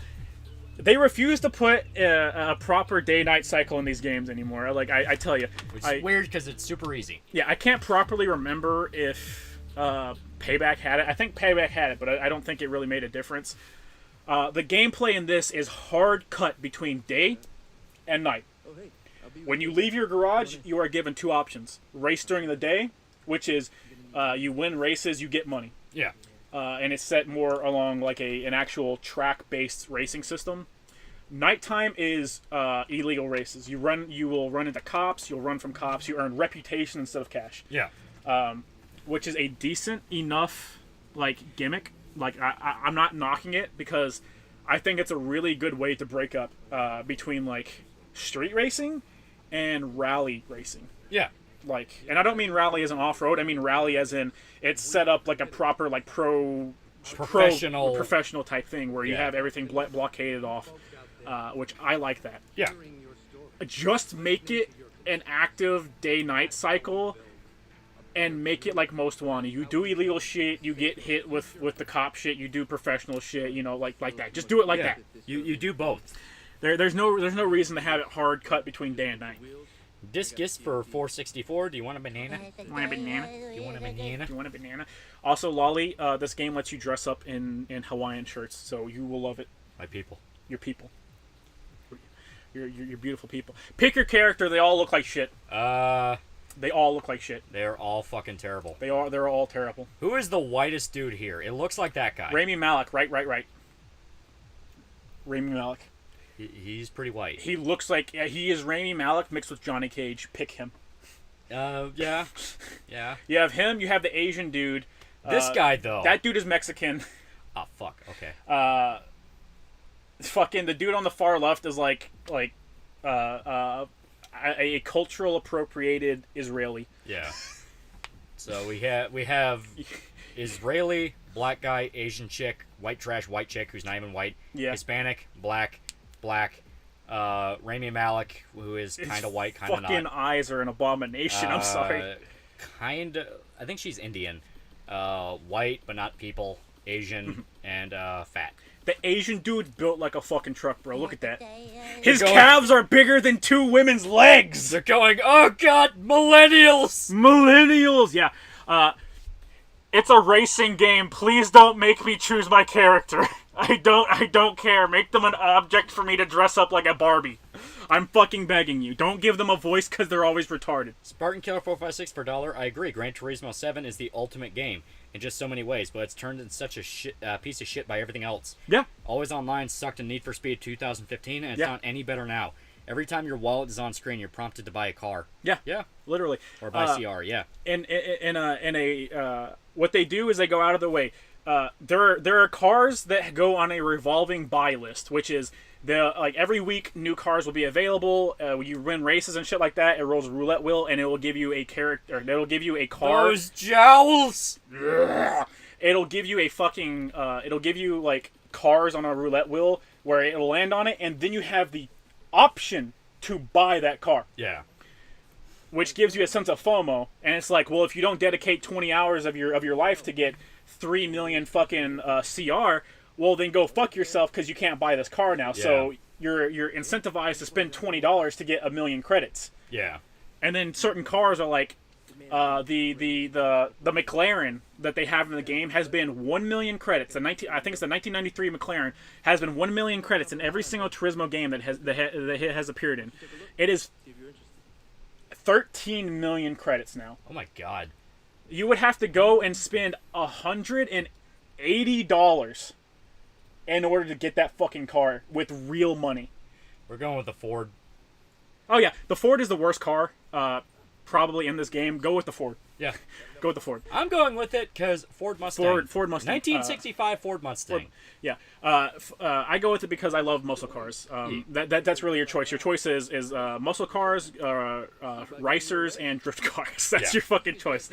they refuse to put a proper day-night cycle in these games anymore. Like, I tell you. Which is weird because it's super easy. Yeah, I can't properly remember if Payback had it. I think Payback had it, but I don't think it really made a difference. The gameplay in this is hard cut between day and night. When you leave your garage, you are given 2 options. Race during the day, which is you win races, you get money. Yeah. And it's set more along like an actual track-based racing system. Nighttime is illegal races. You will run into cops. You'll run from cops. You earn reputation instead of cash. Yeah. Which is a decent enough like gimmick. Like I'm not knocking it because I think it's a really good way to break up between like street racing and rally racing. Yeah. Like, and I don't mean rally as an off-road. I mean rally as in it's set up like a proper like professional type thing where you have everything blockaded off, which I like that. Yeah. Just make it an active day-night cycle, and make it like Most Wanted. You do illegal shit, you get hit with the cop shit. You do professional shit, you know, like that. Just do it like that. You do both. There's no reason to have it hard cut between day and night. Discus for $4.64. Do you want a banana? You want a banana? You want a banana? You want a banana? Also, Loli, this game lets you dress up in Hawaiian shirts, so you will love it. My people. Your people. Your beautiful people. Pick your character. They all look like shit. They all look like shit. They're all fucking terrible. They're all terrible. Who is the whitest dude here? It looks like that guy. Rami Malek. Right. Rami Malek. He's pretty white. He looks like he is Rami Malek mixed with Johnny Cage. Pick him. Yeah. You have him. You have the Asian dude. This guy though. That dude is Mexican. Oh fuck. Okay. Fucking the dude on the far left is like a cultural appropriated Israeli. Yeah. So we have Israeli, black guy, Asian chick, white trash, white chick who's not even white, Hispanic, black, Rami Malek, who is kind of white, kind of not. Fucking eyes are an abomination. I'm sorry. I think she's Indian. White, but not people. Asian and fat. The Asian dude built like a fucking truck, bro. Look at that. His calves are bigger than 2 women's legs. They're going, oh god, millennials! Millennials, yeah. It's a racing game. Please don't make me choose my character. I don't care. Make them an object for me to dress up like a Barbie. I'm fucking begging you. Don't give them a voice because they're always retarded. Spartan Killer 456 for $1. I agree. Gran Turismo 7 is the ultimate game in just so many ways, but it's turned into such a piece of shit by everything else. Yeah. Always Online sucked in Need for Speed 2015, and it's not any better now. Every time your wallet is on screen, you're prompted to buy a car. Yeah. Yeah. Literally. Or buy CR, yeah. And what they do is they go out of the way. There are cars that go on a revolving buy list, which is every week new cars will be available. You win races and shit like that. It rolls a roulette wheel and it will give you a character. It'll give you a car. Those jowls. It'll give you a fucking. It'll give you like cars on a roulette wheel where it'll land on it, and then you have the option to buy that car. Yeah. Which gives you a sense of FOMO, and it's like, well, if you don't dedicate 20 hours of your life to get 3 million fucking CR, well, then go fuck yourself because you can't buy this car now. Yeah. So you're incentivized to spend $20 to get 1 million credits. Yeah. And then certain cars are like the McLaren that they have in the game has been 1 million credits. I think it's the 1993 McLaren has been 1 million credits in every single Turismo game that has appeared in. It is 13 million credits now. Oh my god. You would have to go and spend $180 in order to get that fucking car with real money. We're going with the Ford. Oh yeah, the Ford is the worst car probably in this game. Go with the Ford. Yeah. Go with the Ford. I'm going with it because Ford Mustang. Ford Mustang. 1965 Ford Mustang. Yeah. I go with it because I love muscle cars. That's really your choice. Your choice is muscle cars, racers, and drift cars. That's your fucking choice.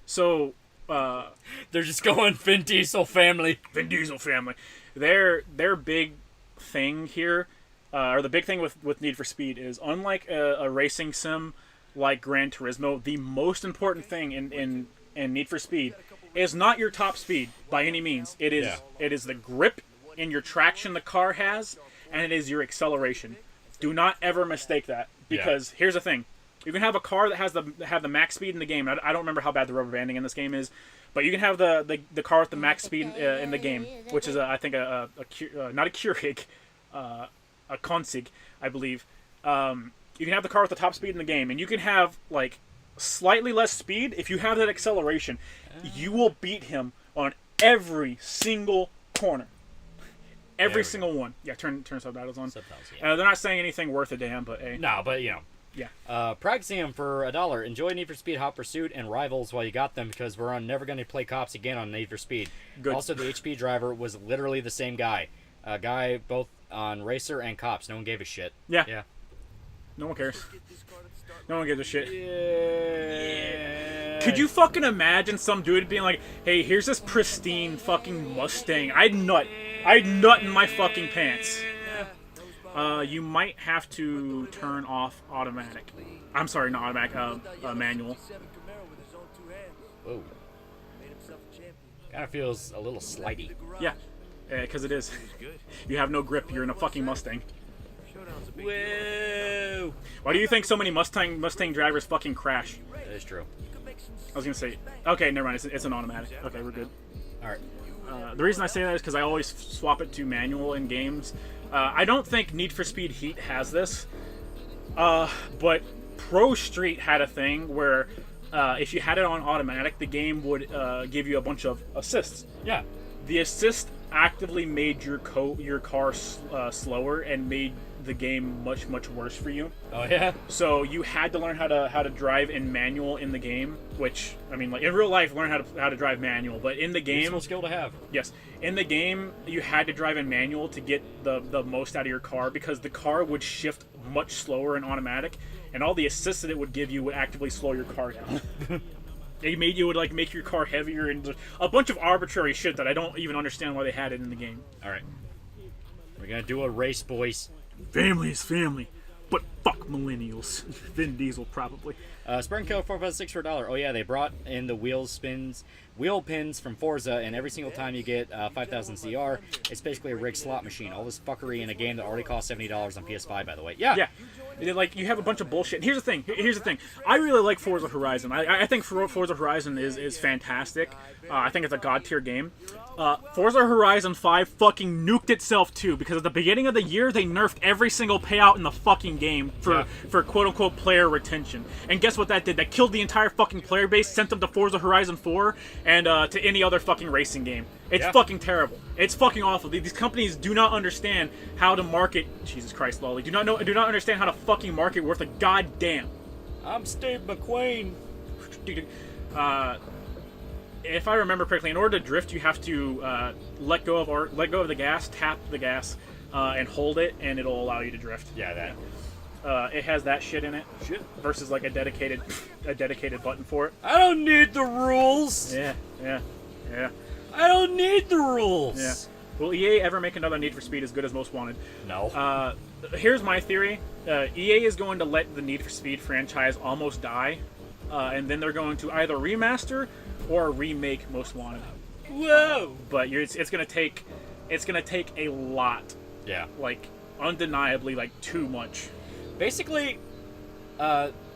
So they're just going Vin Diesel family. Vin Diesel family. Their big thing here, or the big thing with Need for Speed is, unlike a racing sim like Gran Turismo, the most important thing in Need for Speed is not your top speed by any means. It is the grip and your traction the car has, and it is your acceleration. Do not ever mistake that, because here's the thing: you can have a car that has the max speed in the game. I don't remember how bad the rubber banding in this game is, but you can have the car with the max speed in the game, which is I think not a Keurig, a Consig, I believe. You can have the car with the top speed in the game, and you can have like slightly less speed. If you have that acceleration, you will beat him on every single corner. Every single one. Yeah, turn subtitles on. Subtitles, yeah. They're not saying anything worth a damn, but hey. No, but you know. Yeah. Practicing them for $1. Enjoy Need for Speed Hot Pursuit and Rivals while you got them, because we're never going to play cops again on Need for Speed. Good. Also, the HP driver was literally the same guy. A guy both on Racer and Cops. No one gave a shit. Yeah. Yeah. No one cares. No one gives a shit. Yeah. Could you fucking imagine some dude being like, hey, here's this pristine fucking Mustang. I'd nut in my fucking pants. You might have to turn off automatic. I'm sorry, not automatic, manual. Whoa. Kind of feels a little slidey. Yeah, because it is. You have no grip, you're in a fucking Mustang. Whoa! Why do you think so many Mustang drivers fucking crash? That is true. I was gonna say, okay, never mind, it's an automatic. Okay, we're good. Alright. The reason I say that is because I always swap it to manual in games. I don't think Need for Speed Heat has this, but Pro Street had a thing where if you had it on automatic, the game would give you a bunch of assists. Yeah. The assist actively made your car slower and made the game much worse for you. Oh yeah. So you had to learn how to drive in manual in the game, which I mean, like in real life, learn how to drive manual, but in the game, useful skill to have. Yes, in the game, you had to drive in manual to get the most out of your car, because the car would shift much slower in automatic, and all the assists that it would give you would actively slow your car down. It would like make your car heavier and a bunch of arbitrary shit that I don't even understand why they had it in the game. All right, we're gonna do a race, boys. Family is family, but fuck millennials. Vin Diesel probably. Spring Code 456 for $1. Oh yeah, they brought in the wheel pins from Forza, and every single time you get 5000 CR, it's basically a rigged slot machine. All this fuckery in a game that already costs $70 on PS5, by the way. Yeah. Like, you have a bunch of bullshit. And here's the thing. I really like Forza Horizon. I think Forza Horizon is fantastic. I think it's a god tier game. Forza Horizon 5 fucking nuked itself too, because at the beginning of the year they nerfed every single payout in the fucking game for quote unquote player retention. And guess what that did? That killed the entire fucking player base, sent them to Forza Horizon 4 and to any other fucking racing game. It's fucking terrible. It's fucking awful. These companies do not understand how to market. Jesus Christ, Lolly. Do not understand how to fucking market worth a goddamn. I'm Steve McQueen. If I remember correctly, in order to drift, you have to let go of the gas, tap the gas, and hold it, and it'll allow you to drift. Yeah, that. It has that shit in it. Shit. Versus like a dedicated button for it. I don't need the rules. Yeah. I don't need the rules. Yeah. Will EA ever make another Need for Speed as good as Most Wanted? No. Here's my theory. EA is going to let the Need for Speed franchise almost die, and then they're going to either remaster or remake Most Wanted. Whoa! But it's gonna take a lot. Yeah. Like, undeniably, like, too much. Basically,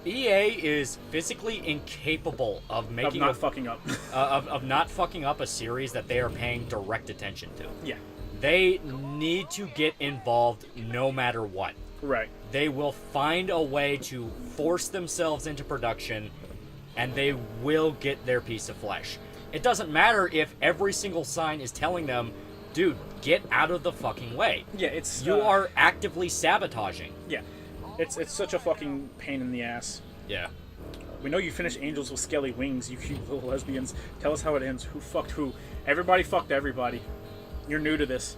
EA is physically incapable of making not fucking up. of not fucking up a series that they are paying direct attention to. Yeah. They need to get involved no matter what. Right. They will find a way to force themselves into production, and they will get their piece of flesh. It doesn't matter if every single sign is telling them, dude, get out of the fucking way. Yeah, it's... You are actively sabotaging. Yeah. It's such a fucking pain in the ass. Yeah. We know you finished Angels with Skelly Wings, you cute little lesbians. Tell us how it ends. Who fucked who? Everybody fucked everybody. You're new to this.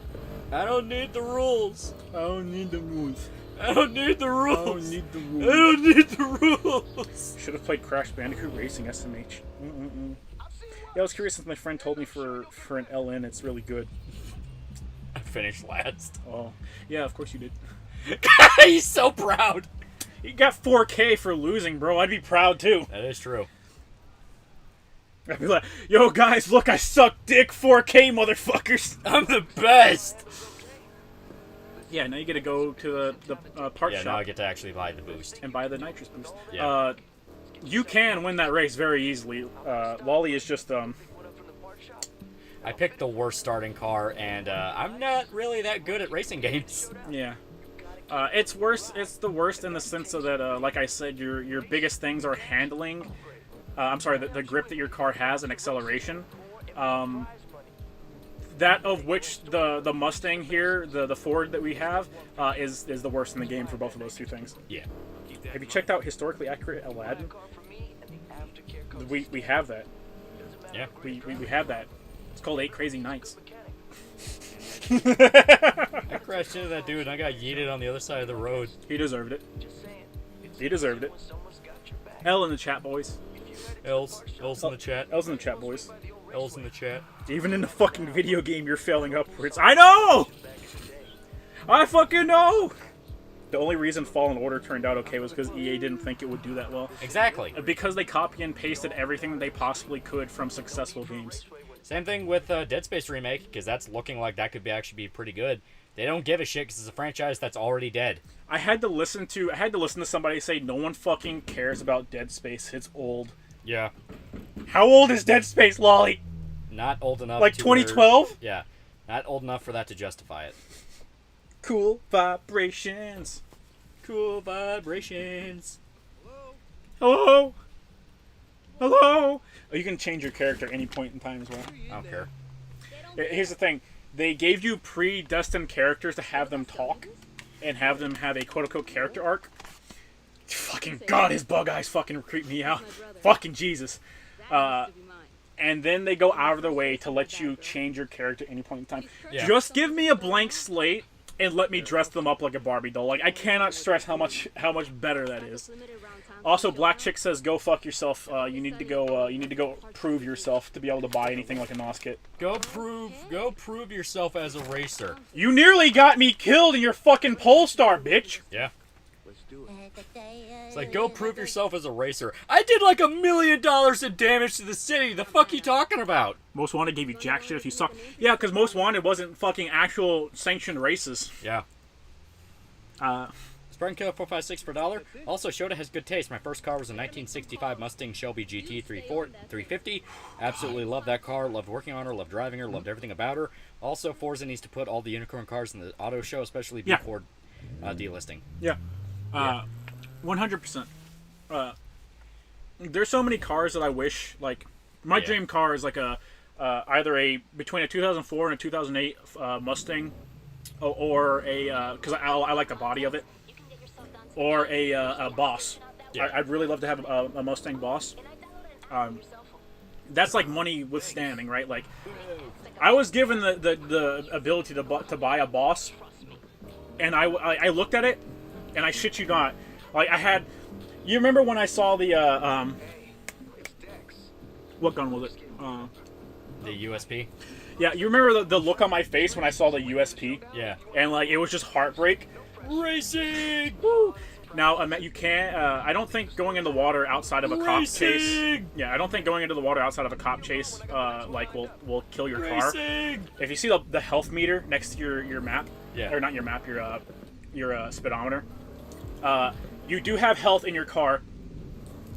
I don't need the rules. I don't need the rules. I don't need the rules. I don't need the rules. I don't need the rules. Should have played Crash Bandicoot Racing SMH. Yeah, I was curious since my friend told me for an LN it's really good. I finished last. Oh. Yeah, of course you did. He's so proud. You got 4K for losing, bro. I'd be proud too. That is true. I'd be like, yo guys, look, I suck dick, 4K motherfuckers. I'm the best. Yeah, now you get to go to the parts shop. Yeah, now I get to actually buy the boost. And buy the nitrous boost. Yeah. You can win that race very easily. Lolly is just I picked the worst starting car, and I'm not really that good at racing games. Yeah. It's worse. It's the worst in the sense of that, like I said, your biggest things are handling. I'm sorry, the grip that your car has and acceleration. That of which the Mustang here, the Ford that we have, is the worst in the game for both of those two things. Yeah. Have you checked out historically accurate Aladdin? We have that. Yeah. We have that. It's called 8 Crazy Nights. I crashed into that dude and I got yeeted on the other side of the road. He deserved it. He deserved it. L in the chat, boys. L's in the chat. L's in the chat, boys. L's in the chat. Even in the fucking video game, you're failing upwards. I know! I fucking know! The only reason Fallen Order turned out okay was because EA didn't think it would do that well. Exactly. Because they copy and pasted everything they possibly could from successful games. Same thing with Dead Space remake, because that's looking like that could actually be pretty good. They don't give a shit because it's a franchise that's already dead. I had to listen to somebody say no one fucking cares about Dead Space. It's old. Yeah. How old is Dead Space, Lolly? Not old enough. Like 2012? Yeah. Not old enough for that to justify it. Cool vibrations. Cool vibrations. Hello? Hello? Oh, you can change your character at any point in time as well. I don't care. Here's the thing. They gave you predestined characters to have them talk and have them have a quote-unquote character arc. Fucking God, his bug eyes fucking creep me out. Fucking Jesus. And then they go out of their way to let you change your character at any point in time. Yeah. Just give me a blank slate and let me dress them up like a Barbie doll. Like, I cannot stress how much better that is. Also, Black Chick says, "Go fuck yourself. You need to go prove yourself to be able to buy anything like a NOS kit. Go prove yourself as a racer. You nearly got me killed in your fucking Polestar, bitch." Yeah. It's like, go prove yourself as a racer. I did like $1 million in damage to the city. The fuck you talking about? Most Wanted gave you jack shit if you suck. Yeah, because Most Wanted wasn't fucking actual sanctioned races. Yeah. Spartan Killer 456 per $1. Also, Shota has good taste. My first car was a 1965 Mustang Shelby GT 350. Absolutely loved that car. Loved working on her. Loved driving her. Loved everything about her. Also, Forza needs to put all the unicorn cars in the auto show, especially before delisting. Yeah. 100%. There's so many cars that I wish, like, my dream car is like either between a 2004 and a 2008 Mustang, or because I like the body of it, or a Boss. Yeah. I'd really love to have a Mustang Boss. That's like money withstanding, right? Like, I was given the ability to buy a Boss, and I looked at it, and I shit you not, like, I had. You remember when I saw the what gun was it? The USP. Yeah, you remember the look on my face when I saw the USP? Yeah. And like, it was just heartbreak. Racing. Woo! Now you can't. I don't think going in the water outside of a cop chase. Yeah, I don't think going into the water outside of a cop chase like will kill your car. If you see the health meter next to your map, or not your map, your speedometer, you do have health in your car.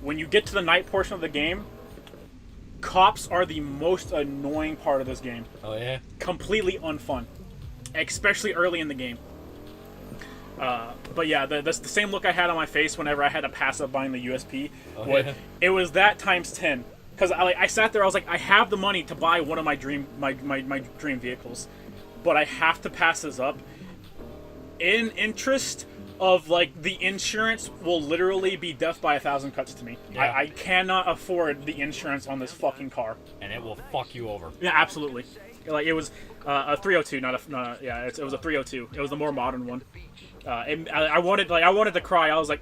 When you get to the night portion of the game, cops are the most annoying part of this game. Oh yeah. Completely unfun, especially early in the game. But yeah, that's the same look I had on my face whenever I had to pass up buying the USP. It was that times 10. Because I sat there, I was like, I have the money to buy one of my dream vehicles, but I have to pass this up. In interest of, like, the insurance will literally be death by 1,000 cuts to me. Yeah. I cannot afford the insurance on this fucking car. And it will fuck you over. Yeah, absolutely. Like, it was a 302, it was a 302. It was the more modern one. And I wanted to cry. I was like,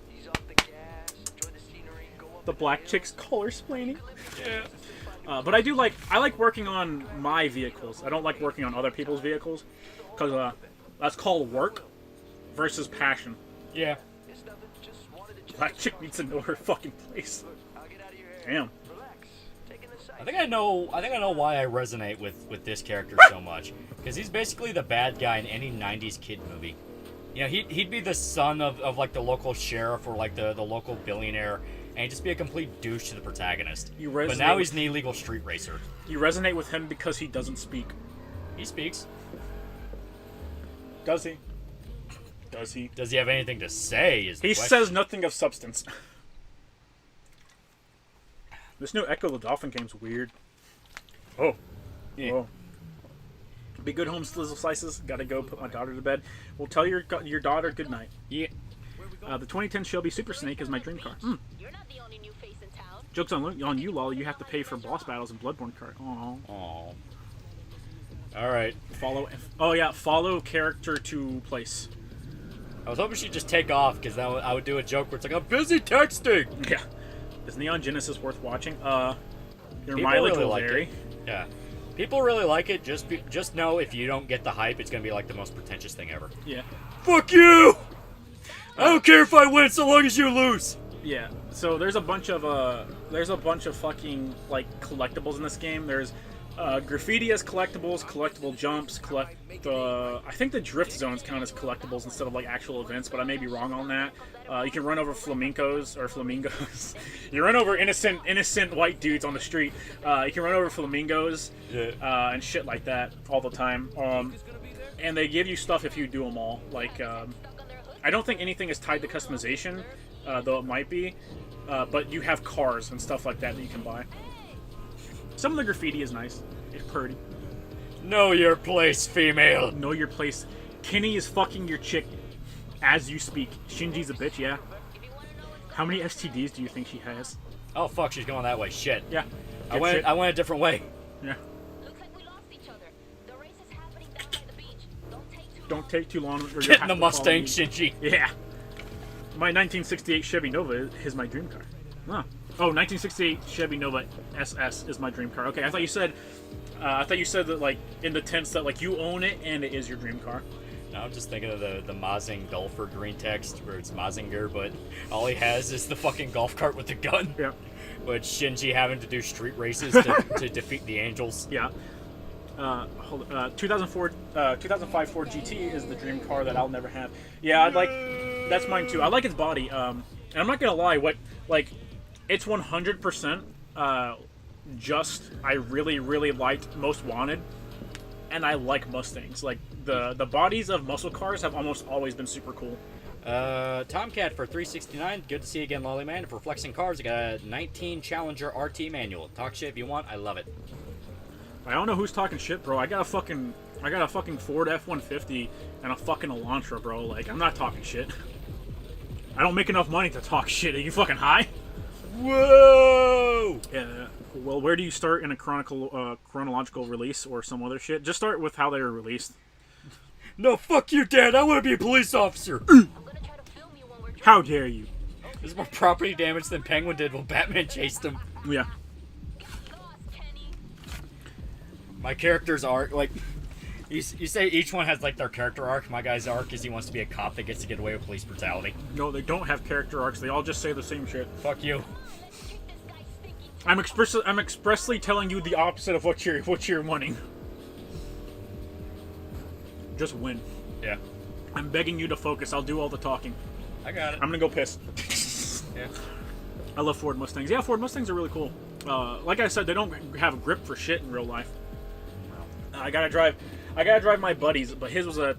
the Black Chick's color splaining. Yeah. But I like working on my vehicles. I don't like working on other people's vehicles, because that's called work versus passion. Yeah. Black Chick needs to know her fucking place. Damn. I think I know why I resonate with this character so much. Because he's basically the bad guy in any 90s kid movie. You know, he'd be the son of like the local sheriff or like the local billionaire, and he'd just be a complete douche to the protagonist. But now he's an illegal street racer. You resonate with him because he doesn't speak. He speaks. Does he? Does he? Does he have anything to say? He says nothing of substance. This new Echo the Dolphin game's weird. Oh. Yeah. Whoa. Be good home, Slizzle Slices. Gotta go put my daughter to bed. We'll tell your daughter good night. Yeah. The 2010 Shelby Super Snake is my dream car. Mm. You're not the only new face in town. Joke's on you, Lolly. You have to pay for boss battles and Bloodborne card. Aww. Aww. Alright. Follow character to place. I was hoping she'd just take off, because I would do a joke where it's like, I'm busy texting! Yeah. Is Neon Genesis worth watching? Your People mileage really will like vary. It. Yeah. People really like it. Just know if you don't get the hype, it's going to be like the most pretentious thing ever. Yeah. Fuck you! I don't care if I win so long as you lose! Yeah. So there's a bunch of fucking like collectibles in this game. There's graffiti as collectibles, collectible jumps, I think the drift zones count as collectibles instead of like actual events, but I may be wrong on that. You can run over flamingos. You run over innocent white dudes on the street. You can run over flamingos and shit like that all the time. And they give you stuff if you do them all. Like, I don't think anything is tied to customization, though it might be. But you have cars and stuff like that you can buy. Some of the graffiti is nice. It's pretty. Know your place, female. Know your place. Kenny is fucking your chick as you speak. Shinji's a bitch, yeah. How many STDs do you think she has? Oh fuck, she's going that way. Shit. Yeah. I went a different way. Yeah. Looks like we lost each other. The race is happening down by the beach. Don't take too long. Or Get in the Mustang, Shinji. Yeah. My 1968 Chevy Nova is my dream car. Huh. Oh, 1968 Chevy Nova SS is my dream car. Okay, I thought you said that like in the tense that like you own it and it is your dream car. No, I'm just thinking of the Mazing Golfer green text where it's Mazinger, but all he has is the fucking golf cart with the gun. Yeah. With Shinji having to do street races to defeat the Angels. Yeah. 2005 Ford GT is the dream car that I'll never have. Yeah, that's mine too. I like its body. And I'm not gonna lie, it's 100% I really liked Most Wanted, and I like Mustangs. Like the bodies of muscle cars have almost always been super cool. Tomcat for $369. Good to see you again, Lolly Man. For flexing cars, I got a 19 Challenger RT manual. Talk shit if you want. I love it. I don't know who's talking shit, bro. I got a fucking Ford F-150 and a fucking Elantra, bro. Like, I'm not talking shit. I don't make enough money to talk shit. Are you fucking high? Whoa! Yeah. Well, where do you start in a chronological release or some other shit? Just start with how they were released. No, fuck you, Dad. I want to be a police officer. How dare you? There's more property damage than Penguin did while Batman chased him. Yeah. My character's arc, like, you say each one has, like, their character arc. My guy's arc is he wants to be a cop that gets to get away with police brutality. No, they don't have character arcs. They all just say the same shit. Fuck you. I'm expressly telling you the opposite of what you're wanting. Just win. Yeah. I'm begging you to focus. I'll do all the talking. I got it. I'm gonna go piss. Yeah. I love Ford Mustangs. Yeah, Ford Mustangs are really cool. Like I said, they don't have a grip for shit in real life. I gotta drive my buddy's, but his was a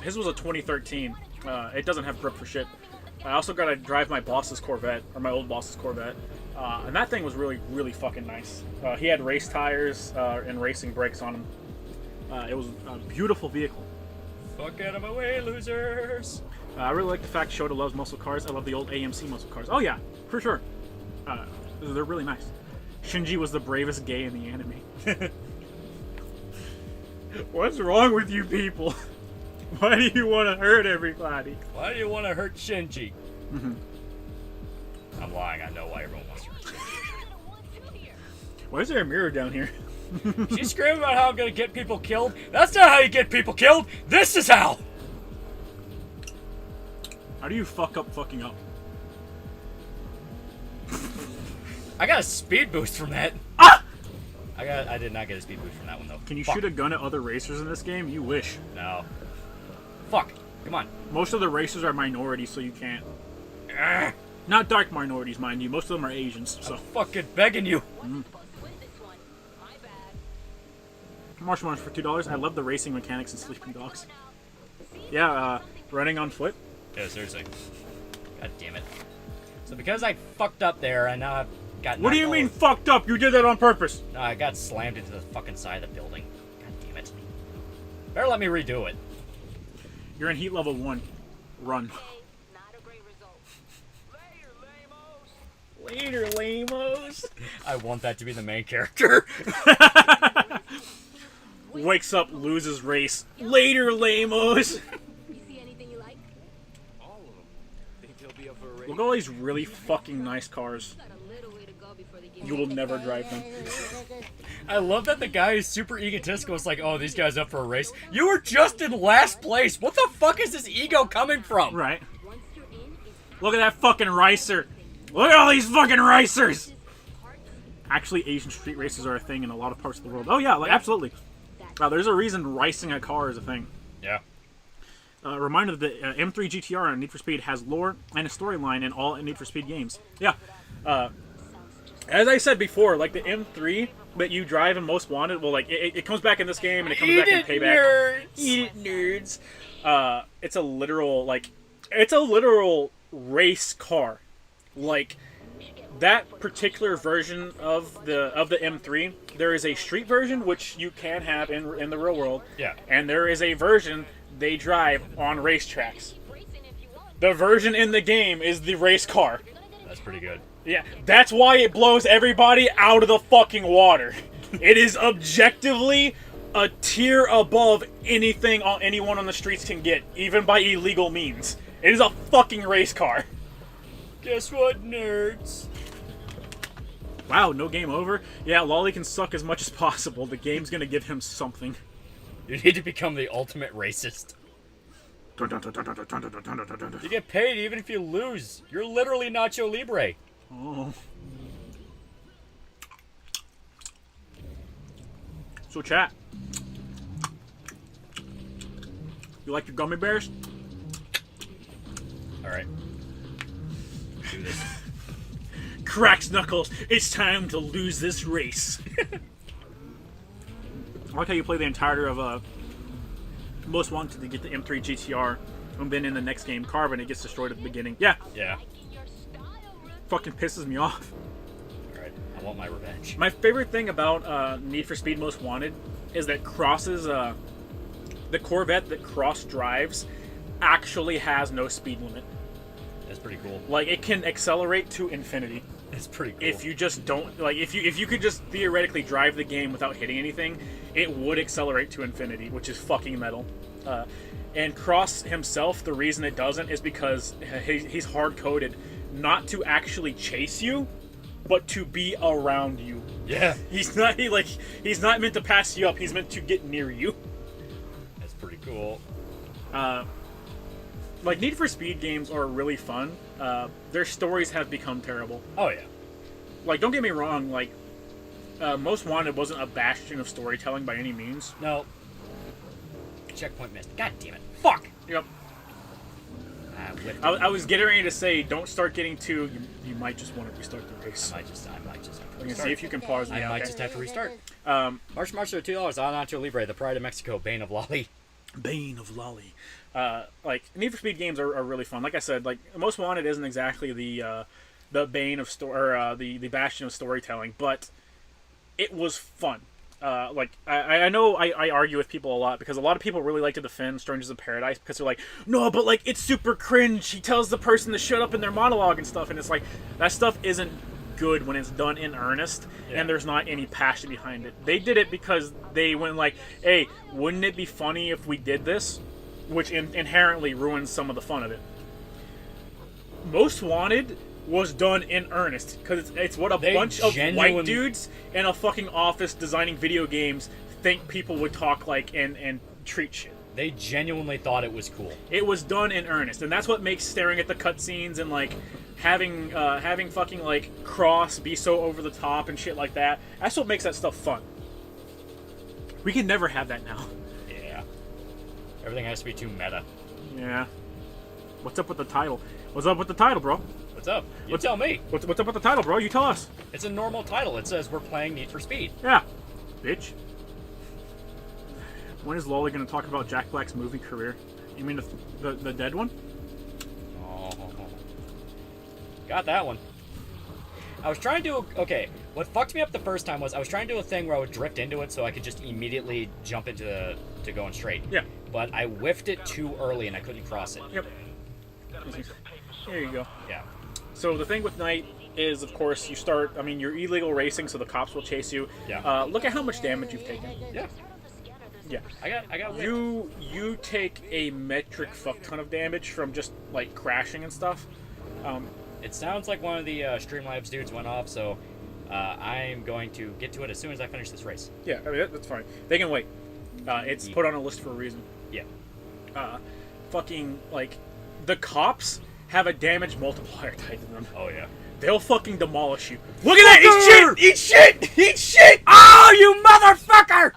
2013. It doesn't have grip for shit. I also gotta drive my boss's Corvette, or my old boss's Corvette, and that thing was really, really fucking nice. He had race tires and racing brakes on him. It was a beautiful vehicle. Fuck out of my way, losers! I really like the fact Shota loves muscle cars. I love the old AMC muscle cars. Oh yeah, for sure. They're really nice. Shinji was the bravest gay in the anime. What's wrong with you people? Why do you want to hurt everybody? Why do you want to hurt Shinji? Mm-hmm. I'm lying. I know why everyone wants to hurt Shinji. Why is there a mirror down here? She's screaming about how I'm going to get people killed. That's not how you get people killed. This is how. How do you fuck up fucking up? I got a speed boost from that. Ah! I did not get a speed boost from that one, though. Can you shoot a gun at other racers in this game? You wish. No. Fuck. Come on. Most of the racers are minorities, so you can't. Not dark minorities, mind you. Most of them are Asians, so. I'm fucking begging you. Marshmallows for $2. I love the racing mechanics in Sleeping Dogs. Yeah, running on foot. Yeah, seriously. God damn it. So because I fucked up there, and now I've got... What do you mean fucked up? You did that on purpose. No, I got slammed into the fucking side of the building. God damn it. Better let me redo it. You're in heat level 1. Run. Not a great result. Later, lamos. I want that to be the main character. Wakes up, loses race. Later, lamos. You see anything you like? All of them. Think they'll be up for a race? Look at all these really fucking nice cars. Got a little way to go before they give You will never drive them. I love that the guy is super egotistical. It's like, oh, these guys up for a race. You were just in last place. What the fuck is this ego coming from? Right. Once you're in, it's Look at that fucking ricer. Look at all these fucking racers. Actually, Asian street races are a thing in a lot of parts of the world. Oh yeah, like absolutely. There's a reason racing a car is a thing. Yeah. Reminder that the M3 GTR on Need for Speed has lore and a storyline in all Need for Speed games. Yeah. As I said before, like the M3 that you drive in Most Wanted, well, like it comes back in this game and it comes back in Payback. Nerds. Eat it, nerds. It's a literal race car. Like that particular version of the M3, there is a street version which you can have in the real world. Yeah. And there is a version they drive on racetracks. The version in the game is the race car. That's pretty good. Yeah, that's why it blows everybody out of the fucking water. It is objectively a tier above anything anyone on the streets can get, even by illegal means. It is a fucking race car. Guess what, nerds? Wow, no game over? Yeah, Lolly can suck as much as possible. The game's gonna give him something. You need to become the ultimate racist. You get paid even if you lose. You're literally Nacho Libre. Oh. So, chat. You like your gummy bears? Alright. Do this. Cracks knuckles. It's time to lose this race. I like how you play the entirety of Most Wanted to get the M3 GTR, and then in the next game, Carbon, it gets destroyed at the beginning. Yeah. Yeah. Fucking pisses me off. Alright, I want my revenge. My favorite thing about Need for Speed Most Wanted is that Cross's, the Corvette that Cross drives actually has no speed limit. That's pretty cool. Like, it can accelerate to infinity. It's pretty cool. If you just don't, like, if you could just theoretically drive the game without hitting anything, it would accelerate to infinity, which is fucking metal. And Cross himself, the reason it doesn't is because he's hard-coded not to actually chase you, but to be around you. Yeah. He's not meant to pass you up, he's meant to get near you. That's pretty cool. Like, Need for Speed games are really fun. Their stories have become terrible. Oh, yeah. Like, don't get me wrong, like, Most Wanted wasn't a bastion of storytelling by any means. No. Checkpoint missed. God damn it. Fuck! Yep. I was getting ready to say, don't start getting too... You might just want to restart the race. I might just have to You can restart. see if you can pause me. I might just have to restart. March $2 on Nacho Libre, the Pride of Mexico, Bane of Lolly. Bane of Lolly. Like, Need for Speed games are really fun. Like I said, like, Most Wanted isn't exactly the bane of the bastion of storytelling, but it was fun. Like, I know I argue with people a lot because a lot of people really like to defend Strangers in Paradise because they're like, no, but like it's super cringe. He tells the person to shut up in their monologue and stuff, and it's like that stuff isn't good when it's done in earnest and there's not any passion behind it. They did it because they went like, hey, wouldn't it be funny if we did this? Which inherently ruins some of the fun of it. Most Wanted was done in earnest because it's what a bunch of white dudes in a fucking office designing video games think people would talk like and treat shit. They genuinely thought it was cool. It was done in earnest, and that's what makes staring at the cutscenes and like having fucking like Cross be so over the top and shit like that. That's what makes that stuff fun. We can never have that now. Yeah. Everything has to be too meta. Yeah. What's up with the title? What's up with the title, bro? What's up? You tell me. What's up with the title, bro? You tell us. It's a normal title. It says we're playing Need for Speed. Yeah. Bitch. When is Lolly going to talk about Jack Black's movie career? You mean the dead one? Oh. Got that one. I was trying to do... Okay, what fucked me up the first time was I was trying to do a thing where I would drift into it so I could just immediately jump into to going straight. Yeah. But I whiffed it too early and I couldn't cross it. Yep. There you go. Yeah. So the thing with Night is, of course, you start... I mean, you're illegal racing, so the cops will chase you. Yeah. Look at how much damage you've taken. Yeah. Yeah. I got whipped. You take a metric fuck ton of damage from just, like, crashing and stuff. It sounds like one of the Streamlabs dudes went off, so I'm going to get to it as soon as I finish this race. Yeah, I mean, that's fine. They can wait. It's put on a list for a reason. Yeah. Fucking, like, the cops have a damage multiplier tied to them. Oh, yeah. They'll fucking demolish you. Look at that! Eat shit! Eat shit! Eat shit! Oh, you motherfucker!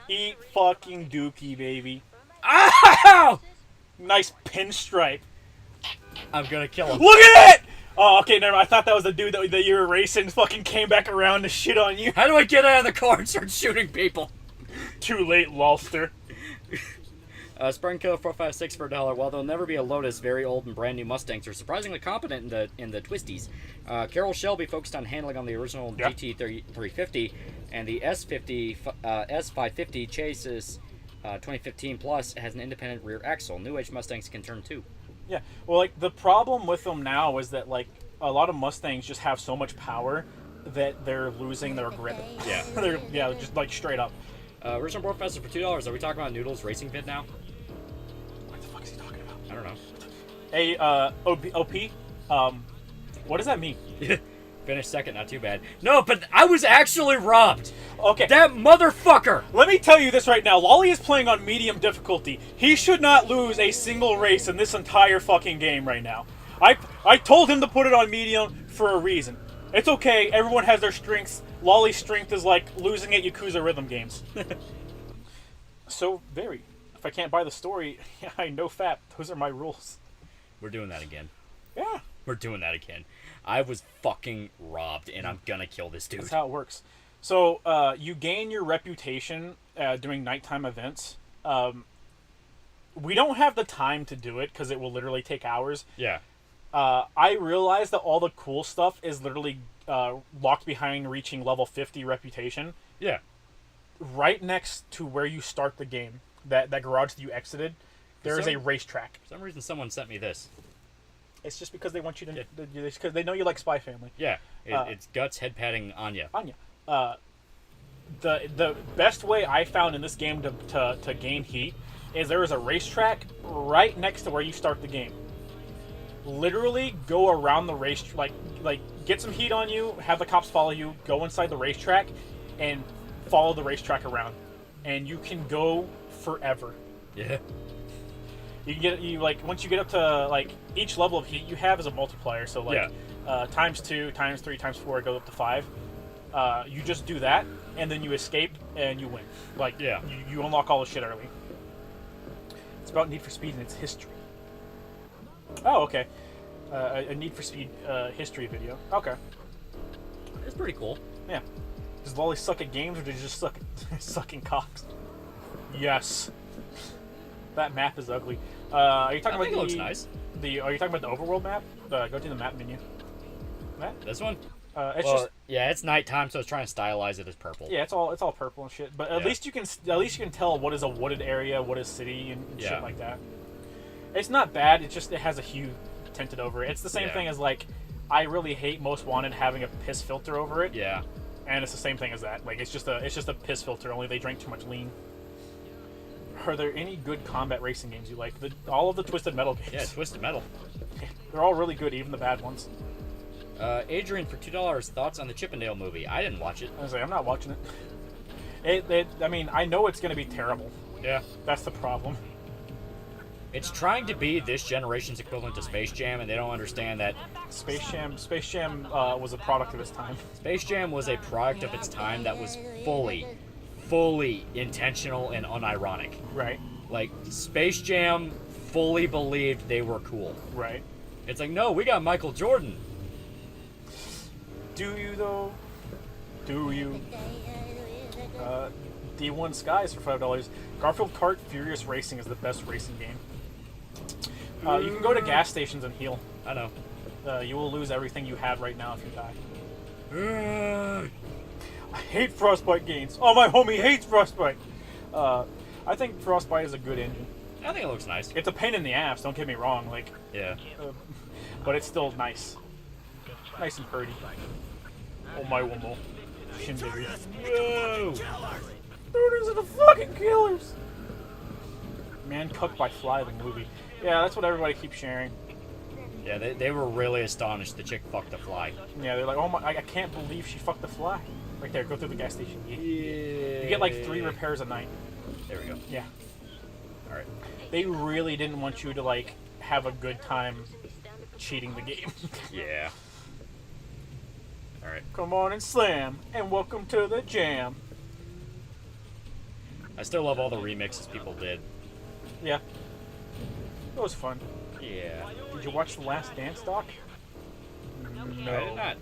Eat fucking dookie, baby. Ow! Nice pinstripe. I'm gonna kill him. Look at it! Oh, okay, never mind. I thought that was the dude that you were racing fucking came back around to shit on you. How do I get out of the car and start shooting people? Too late, lolster. Spring Killer 456 for $1. While there'll never be a Lotus, very old and brand new Mustangs are surprisingly competent in the twisties. Carroll Shelby focused on handling on the original GT 350, and the S550 Chase's 2015 Plus has an independent rear axle. New age Mustangs can turn too. Yeah, well, like, the problem with them now is that, like, a lot of Mustangs just have so much power that they're losing their grip. Yeah. they're just, like, straight up. Original Professor for $2. Are we talking about Noodles racing vid now? What the fuck is he talking about? I don't know. Hey, OP, what does that mean? Finished second, not too bad. No, but I was actually robbed. Okay. That motherfucker. Let me tell you this right now. Lolly is playing on medium difficulty. He should not lose a single race in this entire fucking game right now. I told him to put it on medium for a reason. It's okay. Everyone has their strengths. Lolly's strength is like losing at Yakuza rhythm games. So, very. If I can't buy the story, I know fap. Those are my rules. We're doing that again. Yeah. We're doing that again. I was fucking robbed, and I'm gonna kill this dude. That's how it works. So, you gain your reputation doing nighttime events. We don't have the time to do it, because it will literally take hours. Yeah. I realize that all the cool stuff is literally locked behind reaching level 50 reputation. Yeah. Right next to where you start the game, that garage that you exited, there is a racetrack. For some reason, someone sent me this. It's just because they want you to... Because they know you like Spy Family. Yeah. It's Guts head patting Anya. The best way I found in this game to gain heat is there is a racetrack right next to where you start the game. Literally go around the race, like get some heat on you, have the cops follow you, go inside the racetrack, and follow the racetrack around, and you can go forever. Yeah. You can once you get up to like each level of heat you have is a multiplier, so like times 2, times 3, times 4, it goes up to 5. You just do that, and then you escape and you win. Like you unlock all the shit early. It's about Need for Speed and its history. Oh, okay. A Need for Speed history video. Okay. It's pretty cool. Yeah. Does Lolly suck at games, or does he just suck at sucking cocks? Yes. That map is ugly. Are you talking about it looks nice. Are you talking about the overworld map? Go to the map menu. Map? This one? It's nighttime, so it's trying to stylize it as purple. Yeah, it's all purple and shit. But at least you can tell what is a wooded area, what is city, and shit like that. It's not bad. It has a hue tinted over it. It's the same thing as like I really hate Most Wanted having a piss filter over it. Yeah. And it's the same thing as that. Like it's just a piss filter. Only they drank too much lean. Are there any good combat racing games you like? All of the Twisted Metal games. Yeah, Twisted Metal. They're all really good, even the bad ones. Adrian for $2. Thoughts on the Chippendale movie? I didn't watch it. I was like, I'm not watching it. I mean, I know it's going to be terrible. Yeah. That's the problem. It's trying to be this generation's equivalent to Space Jam, and they don't understand that Space Jam was a product of its time. Space Jam was a product of its time that was fully intentional and unironic. Right. Like, Space Jam fully believed they were cool. Right. It's like, no, we got Michael Jordan. Do you, though? Do you? D1 Skies for $5. Garfield Kart Furious Racing is the best racing game. You can go to gas stations and heal. I know. You will lose everything you have right now if you die. I hate Frostbite games. Oh, my homie hates Frostbite. I think Frostbite is a good engine. I think it looks nice. It's a pain in the ass, don't get me wrong. Like, yeah. But it's still nice. Nice and pretty. Oh my womo. Shindiggy. Whoa! Murders are the fucking killers! Man Cooked by Fly, the movie. Yeah, that's what everybody keeps sharing. Yeah, they were really astonished the chick fucked the fly. Yeah, they're like, oh my, I can't believe she fucked the fly. Right there, go through the gas station. Yeah. You get like 3 repairs a night. There we go. Yeah. Alright. They really didn't want you to like have a good time cheating the game. Yeah. Alright. Come on and slam, and welcome to the jam. I still love all the remixes people did. Yeah. It was fun. Yeah. Did you watch The Last Dance doc? No. I did not.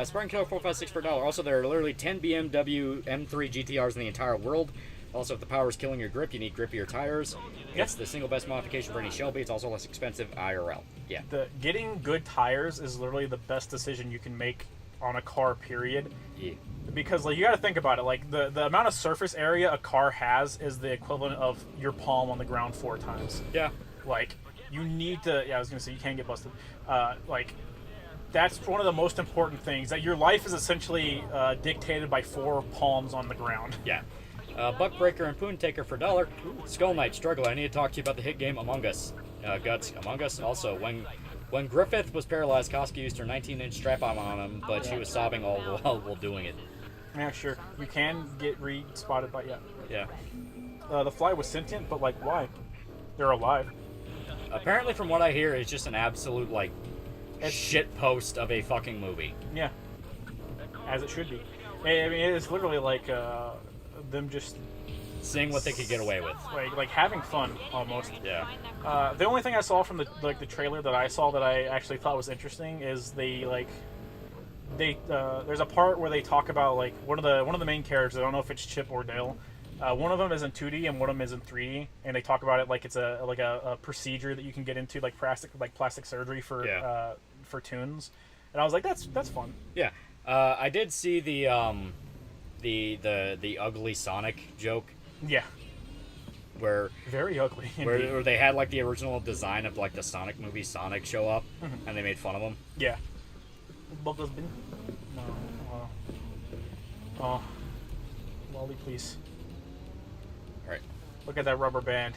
Spartan Killer 456 for $1. Also, there are literally 10 BMW M3 GTRs in the entire world. Also, if the power is killing your grip, you need grippier tires. Yep. It's the single best modification for any Shelby. It's also less expensive IRL. Yeah. Getting good tires is literally the best decision you can make on a car, period. Yeah. Because, like, you gotta think about it. Like, the amount of surface area a car has is the equivalent of your palm on the ground 4 times. Yeah. Like, you need to... Yeah, I was gonna say, you can't get busted. Like, that's one of the most important things. That your life is essentially dictated by 4 palms on the ground. Yeah. Buckbreaker and Poon Taker for $1. Skull Knight Struggle. I need to talk to you about the hit game Among Us. Guts. Among Us. Also, when Griffith was paralyzed, Koski used her 19-inch strap-on on him, but she was sobbing all the while doing it. Yeah, sure. You can get re-spotted by... Yeah. Yeah. The fly was sentient, but, like, why? They're alive. Apparently, from what I hear, it's just an absolute, like, shit post of a fucking movie. Yeah. As it should be. I mean, it's literally like them just seeing what they could get away with. Like having fun, almost. Yeah. The only thing I saw from the trailer that I saw that I actually thought was interesting is there's a part where they talk about like one of the main characters. I don't know if it's Chip or Dale. One of them is in 2D and one of them is in 3D, and they talk about it like it's a procedure that you can get into, like plastic surgery for tunes. And I was like, that's fun. Yeah. I did see the ugly Sonic joke. Yeah. Where very ugly. Where they had like the original design of like the Sonic movie Sonic show up, and they made fun of him. Yeah. Bubbles bin. No. Oh. Lolly, please. All right. Look at that rubber band.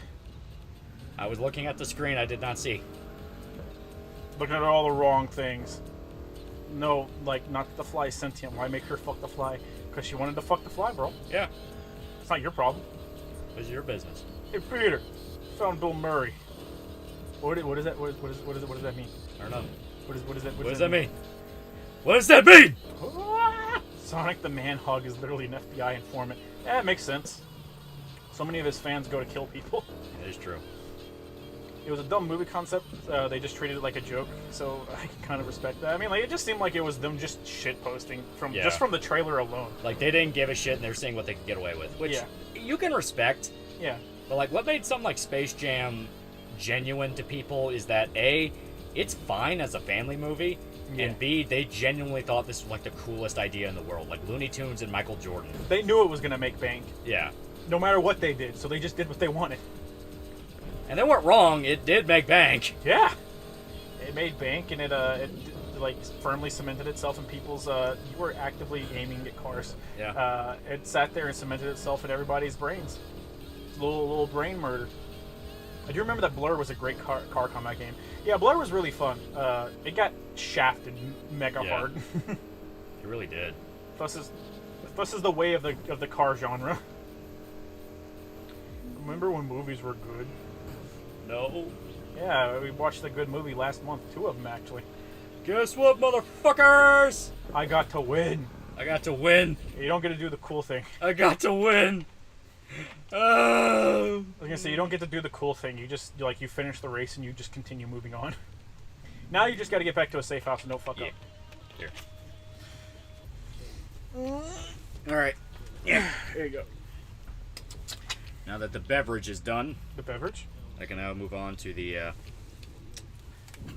I was looking at the screen. I did not see. Looking at all the wrong things. No, like, not the fly sentient. Why make her fuck the fly? Because she wanted to fuck the fly, bro. Yeah. It's not your problem. It's your business. Hey, Peter. Found Bill Murray. What is that? What does that mean? I don't know. What does that mean? What does that mean? Sonic the Manhug is literally an FBI informant. Yeah, it makes sense. So many of his fans go to kill people. It is true. It was a dumb movie concept. They just treated it like a joke, so I can kind of respect that. I mean, like, it just seemed like it was them just shit posting just from the trailer alone. Like, they didn't give a shit, and they're seeing what they could get away with, which you can respect. Yeah. But like, what made something like Space Jam genuine to people is that A, it's fine as a family movie, and B, they genuinely thought this was like the coolest idea in the world, like Looney Tunes and Michael Jordan. They knew it was gonna make bank. Yeah. No matter what they did, so they just did what they wanted. And they weren't wrong. It did make bank. Yeah, it made bank, and it like firmly cemented itself in people's. You were actively aiming at cars. Yeah. It sat there and cemented itself in everybody's brains. It's a little brain murder. I do remember that Blur was a great car combat game. Yeah, Blur was really fun. It got shafted mega hard. It really did. This is the way of the car genre. Remember when movies were good? No. Yeah, we watched a good movie last month. 2 of them, actually. Guess what, motherfuckers? I got to win. I got to win. You don't get to do the cool thing. I got to win. I was gonna say, you don't get to do the cool thing. You just, you finish the race and you just continue moving on. Now you just gotta get back to a safe house and don't fuck up. Here. Alright. Yeah. There you go. Now that the beverage is done. The beverage? I can now move on to the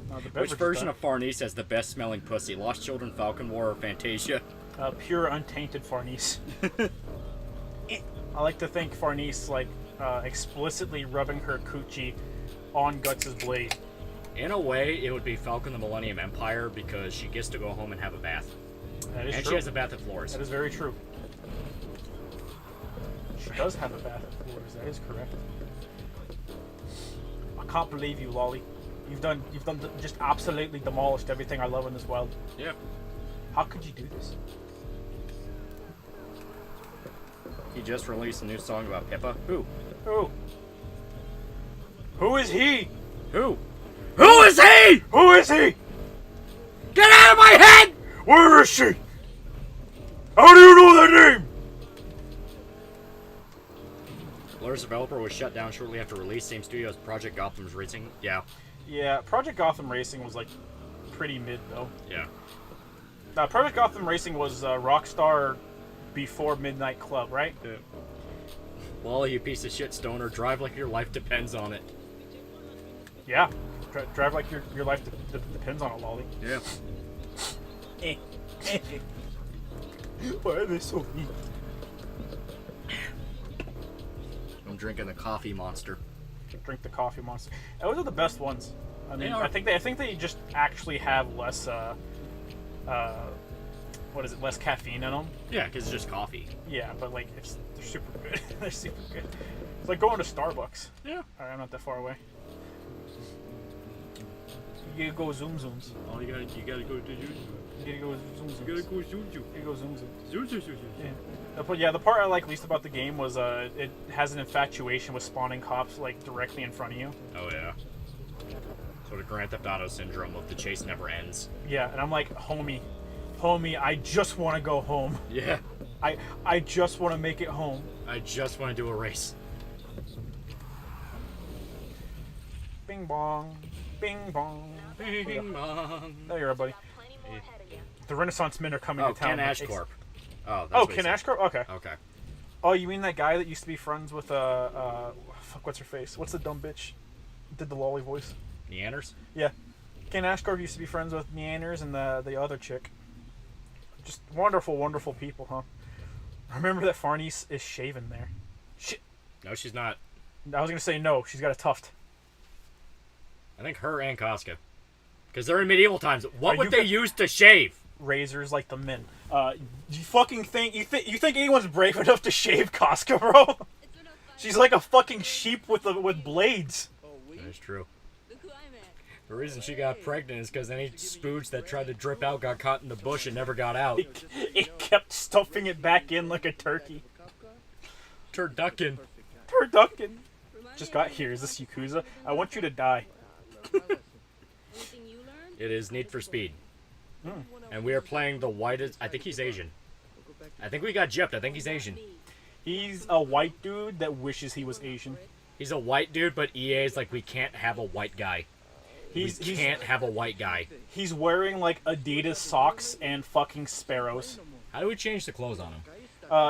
the which version of Farnese has the best smelling pussy? Lost Children, Falcon War, or Fantasia? Pure untainted Farnese. I like to think Farnese like explicitly rubbing her coochie on Guts' blade. In a way, it would be Falcon the Millennium Empire because she gets to go home and have a bath. That is and true. She has a bath at Floors. That is very true. She does have a bath at Floors. That is correct. I can't believe you, Lolly. You've done just absolutely demolished everything I love in this world. Yeah. How could you do this? He just released a new song about Pippa. Who? Who? Who is he? Who? Who is he? Who is he? Get out of my head! Where is she? How do you know that name? Blur's Developer was shut down shortly after release. Same studio as Project Gotham's Racing. Yeah. Yeah, Project Gotham Racing was like pretty mid though. Yeah. Project Gotham Racing was Rockstar before Midnight Club, right? Yeah. Wally, you piece of shit stoner, drive like your life depends on it. Yeah. Drive like your life depends on it, Lolly. Yeah. Why are they so mean? I'm drinking the coffee monster. Drink the coffee monster. Those are the best ones. I mean, They are. I think they just actually have less what is it? Less caffeine in them. Yeah, because it's just coffee. Yeah, but like they're super good. They're super good. It's like going to Starbucks. Yeah. Alright, I'm not that far away. You gotta go zoom zooms. Oh, you gotta go to you. You gotta go zoom zooms. You gotta go zoom. You gotta go zoom zooms. Zoom. Yeah. But yeah, the part I like least about the game was it has an infatuation with spawning cops like directly in front of you. Oh yeah. Sort of Grand Theft Auto syndrome of the chase never ends. Yeah, and I'm like, homie, I just want to go home. Yeah. I just want to make it home. I just want to do a race. Bing bong, bing bong, Bing bong. There you are, buddy. Plenty more ahead of you. The Renaissance Men are coming Oh, to town. Ken Ashcorp. Oh, that's Oh, what he Ken said. Ashcorp? Okay. Okay. Oh, you mean that guy that used to be friends with fuck, what's her face? What's the dumb bitch? Did the lolly voice? Neanders? Yeah. Ken Ashcorp used to be friends with Neanders and the other chick. Just wonderful, wonderful people, huh? Remember that Farnese is shaven there. Shit. No, she's not. I was gonna say no. She's got a tuft. I think her and Casca. Because they're in medieval times. What would you they ca- use to shave? Razors like the men. You fucking think you think anyone's brave enough to shave Casca, bro? She's like a fucking sheep with blades. That is true. The reason she got pregnant is because any spooge that tried to drip out got caught in the bush and never got out. It kept stuffing it back in like a turkey. Turducken. Turducken. Just got here. Is this Yakuza? I want you to die. Anything you learned? It is Need for Speed. And we are playing the whitest... I think he's Asian. I think we got gypped. I think he's Asian. He's a white dude that wishes he was Asian. He's a white dude, but EA is like, we can't have a white guy. We can't have a white guy. He's wearing like Adidas socks and fucking Sparrows. How do we change the clothes on him?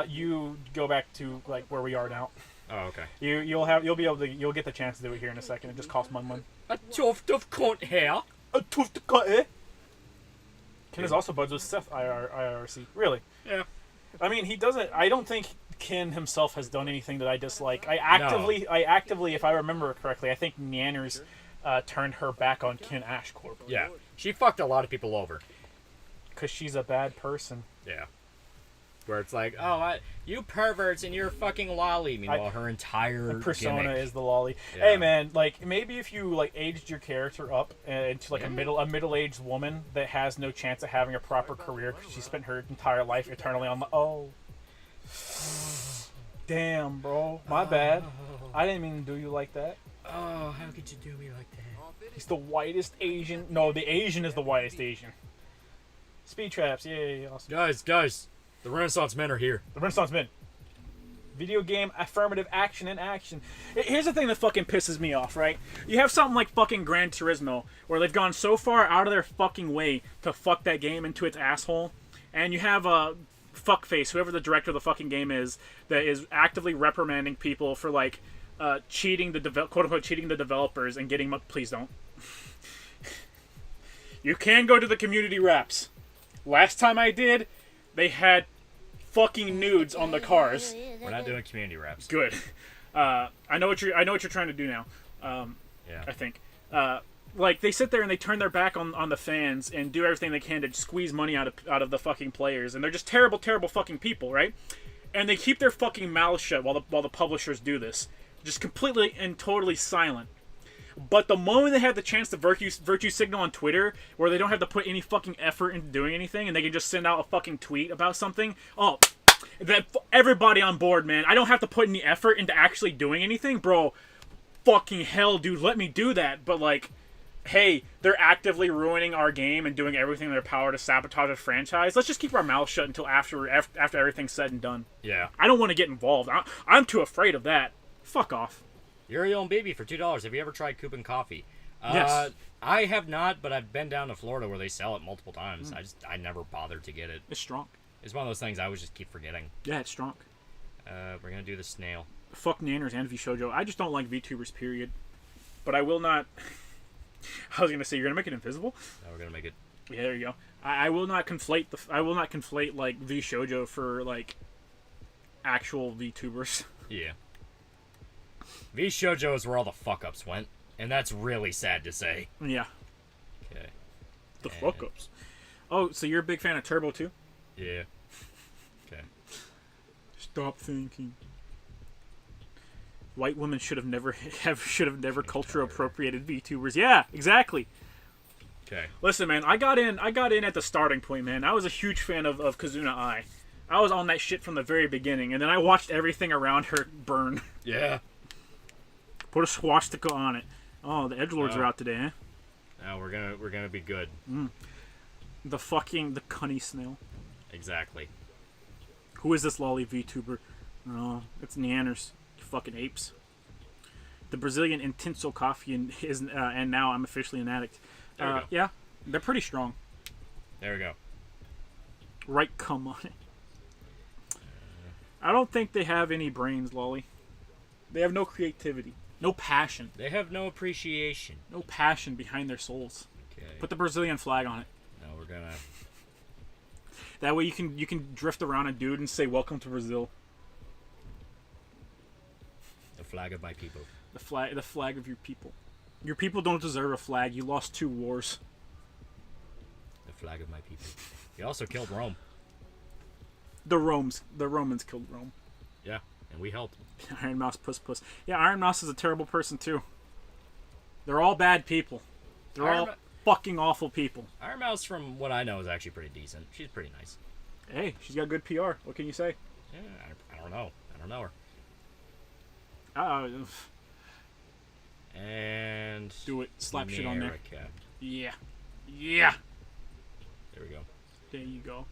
You go back to like where we are now. Oh, okay. You'll get the chance to do it here in a second. It just costs one. A tuft of cunt hair. A tuft of cut, eh? Ken is also buds with Seth IRC. Really? Yeah. I mean, he doesn't. I don't think Ken himself has done anything that I dislike. I actively, if I remember correctly, I think Nanners turned her back on Ken Ashcorp. Yeah. She fucked a lot of people over. Because she's a bad person. Yeah. Where it's like, oh, you perverts and you're fucking lolly. Meanwhile, her entire persona gimmick. is the lolly. Yeah. Hey man, like maybe if you like aged your character up into like a middle-aged woman that has no chance of having a proper career because she spent her entire life eternally on the damn, bro, my bad. I didn't mean to do you like that. Oh, how could you do me like that? He's the whitest Asian. No, the Asian is the whitest Asian. Speed traps, yay, awesome. Guys, the Renaissance Men are here. The Renaissance Men. Video game affirmative action in action. Here's the thing that fucking pisses me off, right? You have something like fucking Gran Turismo, where they've gone so far out of their fucking way to fuck that game into its asshole, and you have a fuckface, whoever the director of the fucking game is, that is actively reprimanding people for like cheating the quote unquote cheating the developers and getting please don't. You can go to the community wraps. Last time I did, they had fucking nudes on the cars. We're not doing community wraps. Good. I know what you're trying to do now. Yeah. I think. Like they sit there and they turn their back on the fans and do everything they can to squeeze money out of the fucking players, and they're just terrible fucking people, right? And they keep their fucking mouths shut while the publishers do this, just completely and totally silent. But the moment they have the chance to virtue signal on Twitter, where they don't have to put any fucking effort into doing anything, and they can just send out a fucking tweet about something, that everybody on board, man. I don't have to put any effort into actually doing anything, bro. Fucking hell, dude, let me do that. But like, hey, they're actively ruining our game and doing everything in their power to sabotage the franchise. Let's just keep our mouths shut until after everything's said and done. Yeah. I don't want to get involved. I'm too afraid of that. Fuck off. You're your own baby for $2. Have you ever tried Cuban coffee? Yes. I have not, but I've been down to Florida where they sell it multiple times. I never bothered to get it. It's strong. It's one of those things I always just keep forgetting. Yeah, it's strong. We're gonna do the snail. Fuck Nanners and VShojo. I just don't like VTubers, period. But I will not... I was gonna say, you're gonna make it invisible? No, we're gonna make it... Yeah, there you go. I will not conflate like VShojo for like actual VTubers. Yeah. VShojo is where all the fuck-ups went, and that's really sad to say. Yeah. Okay. The fuck-ups. Oh, so you're a big fan of Turbo too? Yeah. Okay. Stop thinking. White women should have never culture appropriated VTubers. Yeah, exactly. Okay. Listen, man, I got in at the starting point, man. I was a huge fan of Kazuna Ai. I was on that shit from the very beginning, and then I watched everything around her burn. Yeah. Put a swastika on it. Oh, the edgelords are out today, eh? No, we're gonna be good. The cunny snail. Exactly. Who is this lolly VTuber? Oh, it's Neanners. You fucking apes. The Brazilian Intenso Coffee and now I'm officially an addict. There we go. Yeah, they're pretty strong. There we go. Right, come on it. I don't think they have any brains, lolly. They have no creativity. No passion. They have no appreciation. No passion behind their souls. Okay. Put the Brazilian flag on it. No, we're gonna... That way you can drift around a dude and say, "Welcome to Brazil." The flag of my people. The flag of your people. Your people don't deserve a flag. You lost 2 wars. The flag of my people. You also killed Rome. The Romans killed Rome. Yeah, and we helped. Iron Mouse puss. Yeah, Iron Mouse is a terrible person too. They're all bad people. They're all fucking awful people. Iron Mouse, from what I know, is actually pretty decent. She's pretty nice. Hey, she's got good PR. What can you say? Yeah, I don't know. I don't know her. And... Do it. Slap shit on there. America. Yeah. There we go. There you go.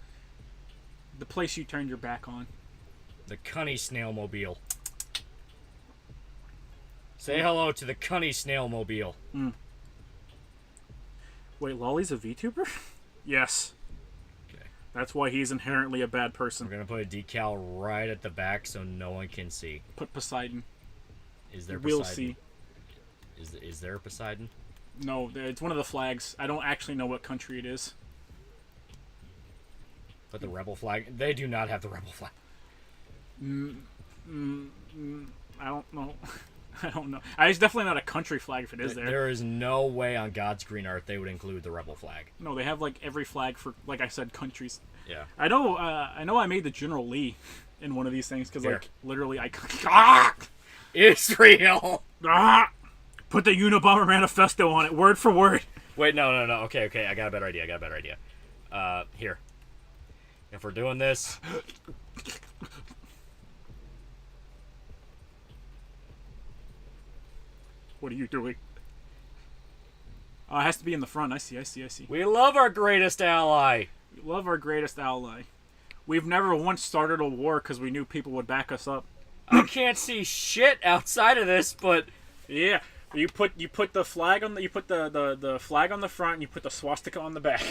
The place you turned your back on. The Cunny Snail Mobile. Say hello to the Cunny Snail Mobile. Wait, Lolly's a VTuber? Yes. Okay. That's why he's inherently a bad person. We're gonna put a decal right at the back so no one can see. Put Poseidon. Is there We'll Poseidon? see. Is there a Poseidon? No, it's one of the flags. I don't actually know what country it is. But the rebel flag? They do not have the rebel flag. I don't know. I don't know. It's definitely not a country flag if it is there. There is no way on God's green earth they would include the rebel flag. No, they have like every flag for, like I said, countries. Yeah. I know I made the General Lee in one of these things because like literally Israel. Put the Unabomber Manifesto on it, word for word. Wait, no. Okay. I got a better idea. Here. If we're doing this... What are you doing? Oh, it has to be in the front. I see. We love our greatest ally. We love our greatest ally. We've never once started a war because we knew people would back us up. I can't see shit outside of this, but... Yeah. You put the flag on the flag on the front and you put the swastika on the back.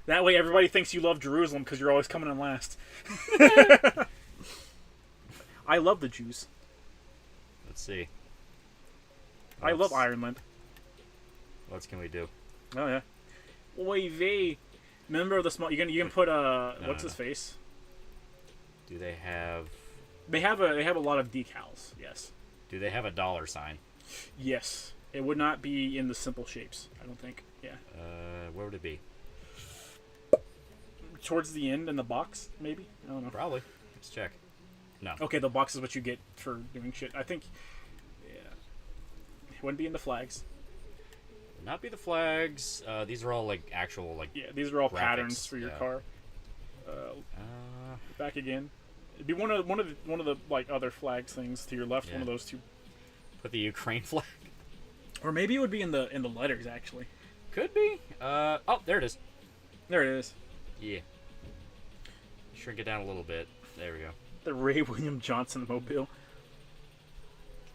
That way everybody thinks you love Jerusalem because you're always coming in last. I love the Jews. Let's see. I love Ireland. What else can we do? Oh yeah. Oy vey. Remember the small? You can put what's his face? Do they have? They have a lot of decals. Yes. Do they have a $sign? Yes. It would not be in the simple shapes. I don't think. Yeah. Where would it be? Towards the end in the box, maybe. I don't know. Probably. Let's check. No. Okay, the box is what you get for doing shit. I think. Yeah. It wouldn't be in the flags. Would not be the flags. These are all like actual like. Yeah, these are all graphics. patterns for your car. Back again. It'd be one of the like other flags things to your left. Yeah. One of those two. Put the Ukraine flag. Or maybe it would be in the letters actually. Could be. Oh, there it is. There it is. Yeah. Shrink it down a little bit. There we go. The Ray William Johnson mobile.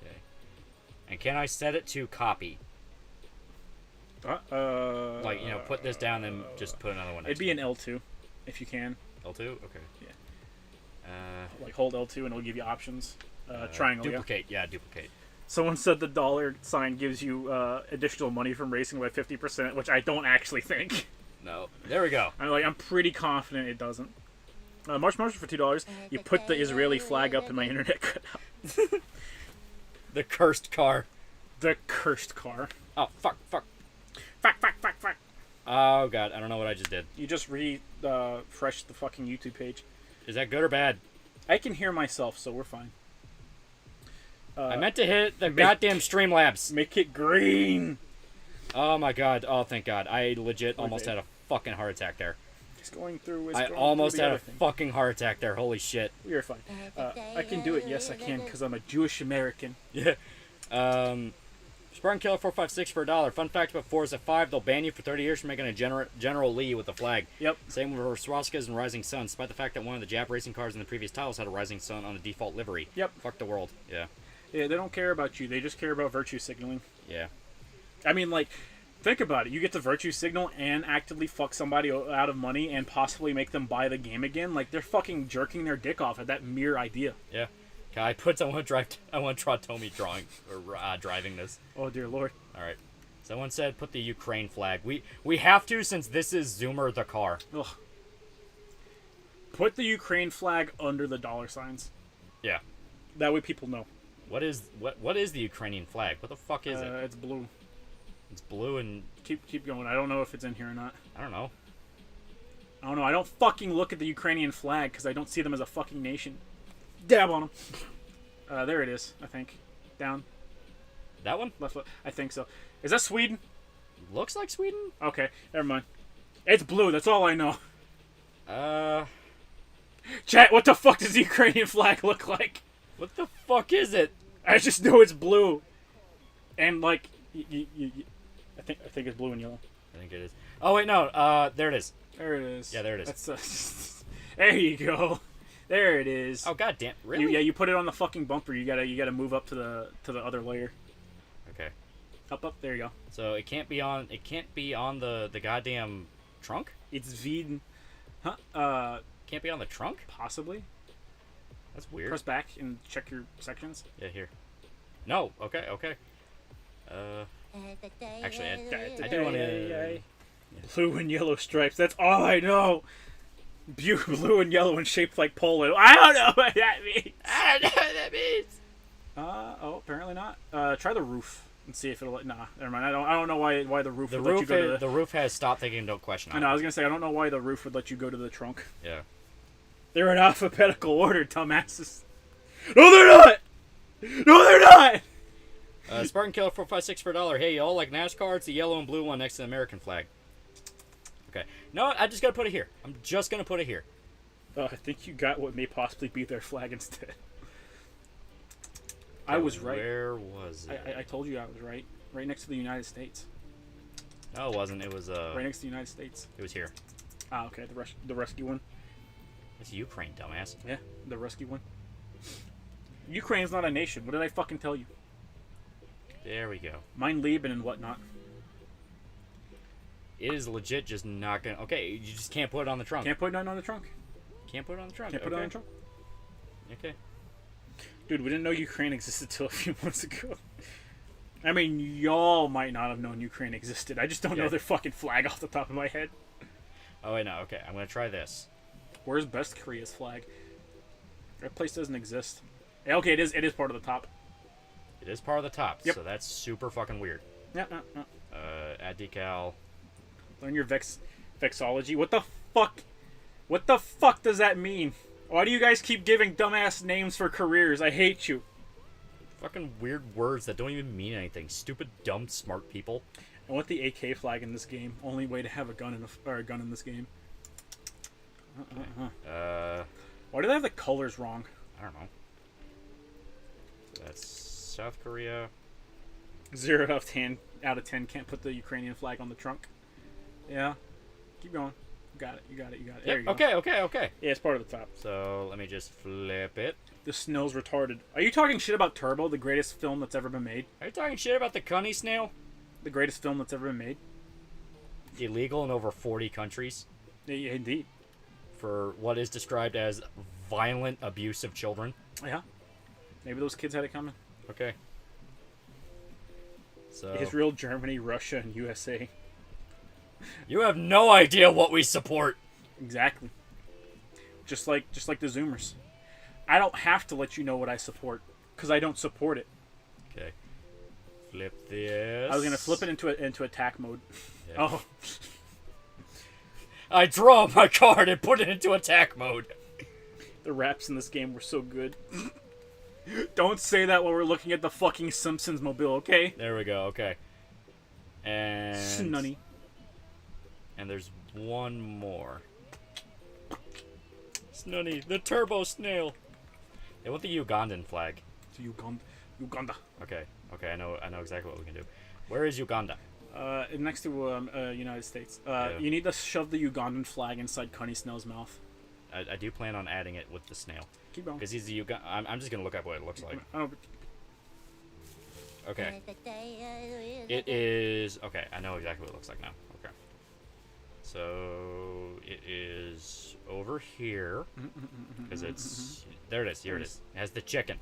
Okay. And can I set it to copy? Like, you know, put this down and just put another one next it'd be an L2, if you can. L2? Okay. Yeah. Like, hold L2 and it'll give you options. Triangle, duplicate. Yeah, duplicate. Someone said the $sign gives you additional money from racing by 50%, which I don't actually think. No. There we go. I'm pretty confident it doesn't. March for $2. You put the Israeli flag up and my internet cut out. The cursed car. The cursed car. Oh, fuck. Fuck. Oh, God. I don't know what I just did. You just refreshed the fucking YouTube page. Is that good or bad? I can hear myself, so we're fine. I meant to hit the goddamn Streamlabs. Make it green. Oh, my God. Oh, thank God. I legit almost had a fucking heart attack there. It's going through. I almost had a fucking heart attack there. Holy shit. You're fine. I can do it. Yes, I can, because I'm a Jewish American. Yeah. Spartan Killer 456 for $1. Fun fact about Forza 5, they'll ban you for 30 years for making a General Lee with the flag. Yep. Same with swastikas and Rising Sun, despite the fact that one of the Jap racing cars in the previous titles had a Rising Sun on the default livery. Yep. Fuck the world. Yeah. Yeah, they don't care about you. They just care about virtue signaling. Yeah. I mean, like, think about it. You get to virtue signal and actively fuck somebody out of money and possibly make them buy the game again. Like, they're fucking jerking their dick off at that mere idea. Yeah. I want Tratomi driving this. Oh dear lord. All right. Someone said put the Ukraine flag. We have to, since this is Zoomer the car. Ugh. Put the Ukraine flag under the $signs. Yeah. That way people know. What is the Ukrainian flag? What the fuck is it? It's blue. It's blue and keep going. I don't know if it's in here or not. I don't know. I don't fucking look at the Ukrainian flag because I don't see them as a fucking nation. Dab on them. There it is, I think. Down. That one? Left foot. I think so. Is that Sweden? Looks like Sweden. Okay, never mind. It's blue, that's all I know. Chat, what the fuck does the Ukrainian flag look like? What the fuck is it? I just know it's blue. And, like, I think it's blue and yellow. I think it is. Oh, wait, no. There it is. There it is. Yeah, there it is. That's, there you go. There it is. Oh god damn! Really? You put it on the fucking bumper. You gotta move up to the other layer. Okay. Up. There you go. So it can't be on. It can't be on the goddamn trunk. It's Veden. Huh? Can't be on the trunk. Possibly. That's weird. Press back and check your sections. Yeah, here. No. Okay. Actually, I do want to. Blue and yellow stripes. That's all I know. Blue and yellow and shaped like Poland. I don't know what that means. Oh, apparently not. Try the roof and see if it'll. Nah, never mind. I don't know why the roof would let you go to the roof has stop thinking, don't question. I know. I was gonna say I don't know why the roof would let you go to the trunk. Yeah. They're in alphabetical order, dumbasses. No, they're not. No, they're not. Spartan Killer 456 for $1. Hey, y'all like NASCAR? It's the yellow and blue one next to the American flag. Okay. No, I just gotta put it here. I'm just gonna put it here. I think you got what may possibly be their flag instead. I was right. Where was it? I told you I was right. Right next to the United States. No, it wasn't. It was right next to the United States. It was here. Ah, okay. The rescue one. It's Ukraine, dumbass. Yeah, the rescue one. Ukraine's not a nation. What did I fucking tell you? There we go. Mein Leben and whatnot. It is legit just not gonna... Okay, you just can't put it on the trunk. Can't put it on the trunk. Can't put it on the trunk. Can't put it on the trunk. Okay. Dude, we didn't know Ukraine existed till a few months ago. I mean, y'all might not have known Ukraine existed. I just don't know their fucking flag off the top of my head. Oh, wait, no. Okay, I'm going to try this. Where's Best Korea's flag? That place doesn't exist. Yeah, okay, it is part of the top. It is part of the top, Yep. so that's super fucking weird. Yeah. Add decal. Learn your vexology. What the fuck? What the fuck does that mean? Why do you guys keep giving dumbass names for careers? I hate you. Fucking weird words that don't even mean anything. Stupid, dumb, smart people. I want the AK flag in this game. Only way to have a gun in this game. Why do they have the colors wrong? I don't know. So that's South Korea. 0 out of 10 can't put the Ukrainian flag on the trunk. Yeah. Keep going. You got it. There you go. Okay. Yeah, it's part of the top. So let me just flip it. The snow's retarded. Are you talking shit about Turbo, the greatest film that's ever been made? Are you talking shit about the cunny snail? The greatest film that's ever been made? Illegal in over 40 countries. Yeah, indeed. For what is described as violent abuse of children. Yeah. Maybe those kids had it coming. Okay. So Israel, Germany, Russia, and USA. you have no idea what we support. Exactly. Just like the Zoomers. I don't have to let you know what I support, because I don't support it. Okay. Flip this. I was gonna flip it into attack mode. Yeah. Oh. I draw my card and put it into attack mode. The raps in this game were so good. Don't say that while we're looking at the fucking Simpsons mobile, okay? There we go, okay. And Snunny. And there's one more. Snunny, the turbo snail. They want the Ugandan flag. Uganda. Okay, I know exactly what we can do. Where is Uganda? Next to United States. Yeah. You need to shove the Ugandan flag inside Cunny Snell's mouth. I do plan on adding it with the snail. Keep going. Because he's the Uganda. I'm just gonna look up what it looks like. Okay. It is. Okay, I know exactly what it looks like now. Okay. So it is over here. Because it's. There it is. Here it is. It has the chicken.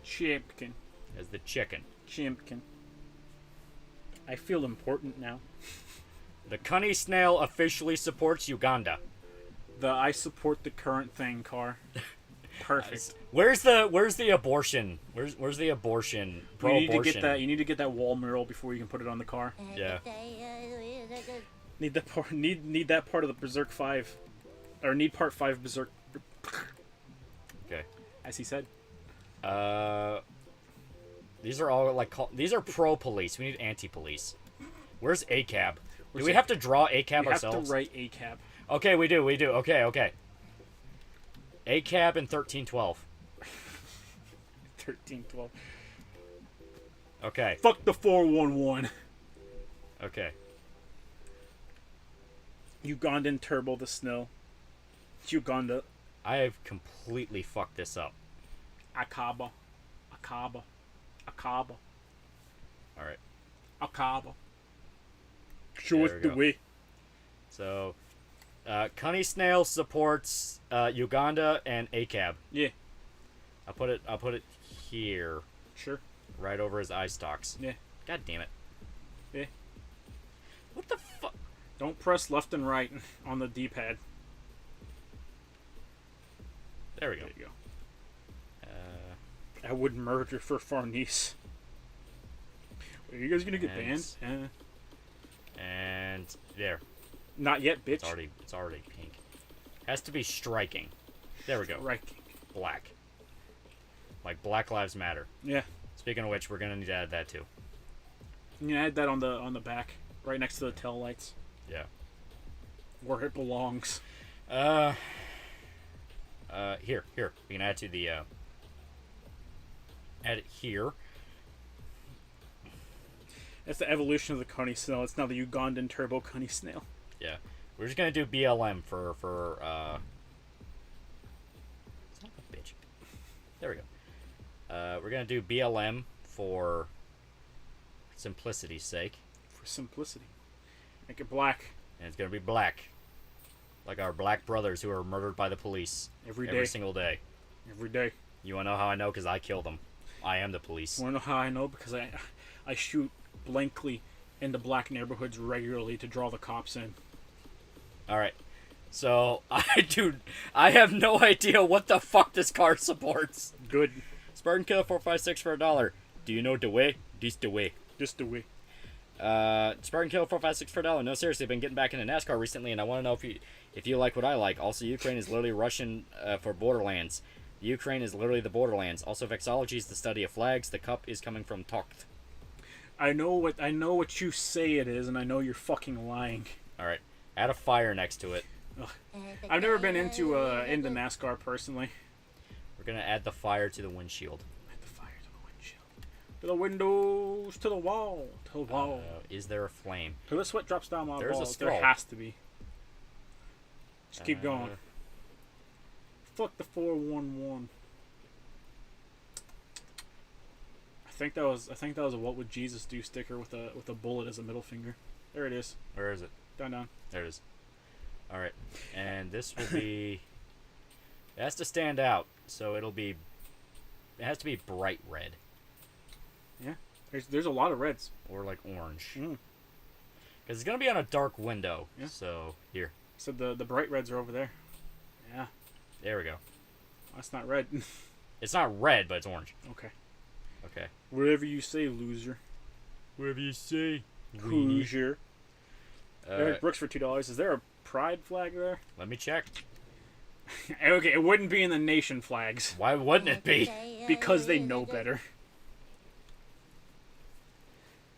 Champkin. It has the chicken. Champkin. I feel important now. The Cunny Snail officially supports Uganda. I support the current thing car. Perfect. Where's the abortion? Where's the abortion? Pro-abortion. You need to get that wall mural before you can put it on the car. Yeah. Need that part. Need that part of the Berserk 5, or need part 5 Berserk. Okay. As he said. These are all these are pro-police. We need anti-police. Where's ACAB? Do we have to draw ACAB ourselves? We have to write ACAB. Okay, we do. Okay. ACAB in 1312. 1312. Okay. Fuck the 411. Okay. Ugandan Turbo the Snow. Uganda. I have completely fucked this up. Akaba. Alright. Akaba. Show us the way. So, Cunny Snail supports Uganda and ACAB. Yeah. I'll put it here. Sure. Right over his eye stalks. Yeah. God damn it. Yeah. What the fuck? Don't press left and right on the D-pad. There we go. There you go. I would murder for Farnese. Are you guys gonna get banned? And there. Not yet, bitch. It's already pink. Has to be striking. There we go. Striking. Black. Like Black Lives Matter. Yeah. Speaking of which, we're gonna need to add that too. You can add that on the back, right next to the tail lights. Yeah. Where it belongs. Here. We can add to the add it here. That's the evolution of the Cunny Snail. It's now the Ugandan Turbo Cunny Snail. Yeah. We're just gonna do BLM for son of a bitch. There we go. We're gonna do BLM for simplicity's sake. For simplicity. Make it black. And it's gonna be black. Like our black brothers who are murdered by the police. Every single day. Every day. You wanna know how I know? Because I kill them. I am the police. Wanna know how I know? Because I shoot blankly into black neighborhoods regularly to draw the cops in. Alright. So, I have no idea what the fuck this car supports. Good. Spartan Killer 456 for $1. Do you know the way? This the way. Just the way. Spartan Killer 456 for $1. No, seriously, I've been getting back into NASCAR recently, and I want to know if you like what I like. Also, Ukraine is literally Russian for Borderlands. Ukraine is literally the Borderlands. Also, vexology is the study of flags. The cup is coming from Tokt. I know what you say it is, and I know you're fucking lying. All right, add a fire next to it. Ugh. I've never been into NASCAR personally. We're gonna add the fire to the windshield. Add the fire to the windshield. To the windows. To the wall. To the wall. Is there a flame? Till the sweat drops down my There's balls. a skull. There has to be. Just keep going. Fuck the 411. I think that was a "What would Jesus do" sticker with a bullet as a middle finger. There it is. Where is it? Down. There it is. All right, and this will be. It has to stand out, so it has to be bright red. Yeah, there's a lot of reds. Or like orange. Mm. Because it's gonna be on a dark window. Yeah. So here. So the bright reds are over there. Yeah. There we go. That's not red. It's not red, but it's orange. Okay. Okay. Whatever you say, loser. Whatever you say. Loser. Eric Brooks for $2. Is there a pride flag there? Let me check. Okay, it wouldn't be in the nation flags. Why wouldn't it be? Because they know better.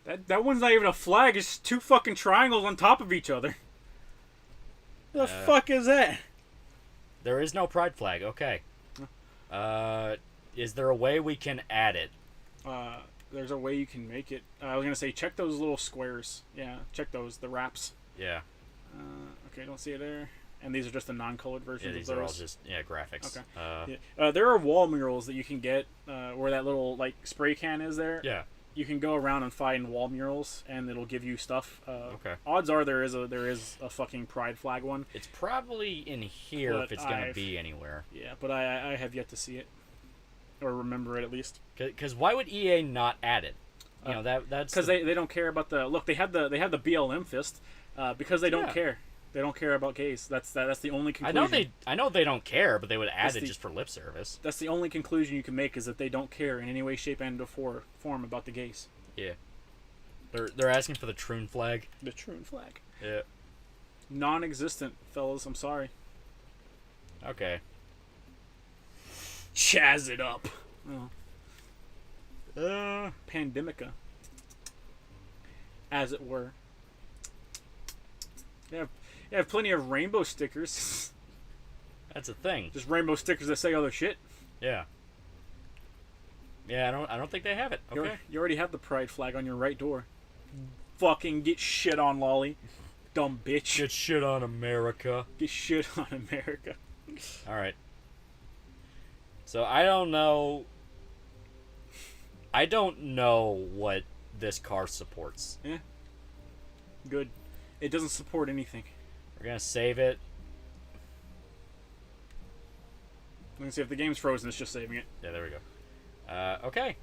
That one's not even a flag. It's two fucking triangles on top of each other. The fuck is that? There is no pride flag. Okay. Is there a way we can add it? There's a way you can make it. I was gonna say check those little squares. Yeah, check those. The wraps. Yeah. Okay, don't see it there. And these are just the non-colored versions Yeah, these of are those. all just graphics. Okay. There are wall murals that you can get where that little like spray can is there. Yeah. You can go around and find wall murals, and it'll give you stuff. Okay. Odds are there is a fucking pride flag one. It's probably in here But if it's gonna be anywhere. Yeah, but I have yet to see it, or remember it at least. Because why would EA not add it? You know that's because they don't care about the look. They have the BLM fist because they don't care. They don't care about gays. That's the only conclusion. I know they don't care, but they would add it just for lip service. That's the only conclusion you can make, is that they don't care in any way, shape, and or form about the gays. Yeah. They're asking for the Troon flag. The Troon flag. Yeah. Non-existent, fellas. I'm sorry. Okay. Chaz it up. Pandemica, as it were. Yeah. You have plenty of rainbow stickers. That's a thing. Just rainbow stickers that say other shit. Yeah. Yeah, I don't think they have it. Okay. You already have the pride flag on your right door. Fucking get shit on, Lolly. Dumb bitch. Get shit on, America. Get shit on, America. All right. So I don't know what this car supports. Yeah. Good. It doesn't support anything. We're gonna save it. Let's see if the game's frozen. It's just saving it. Yeah, there we go. Okay.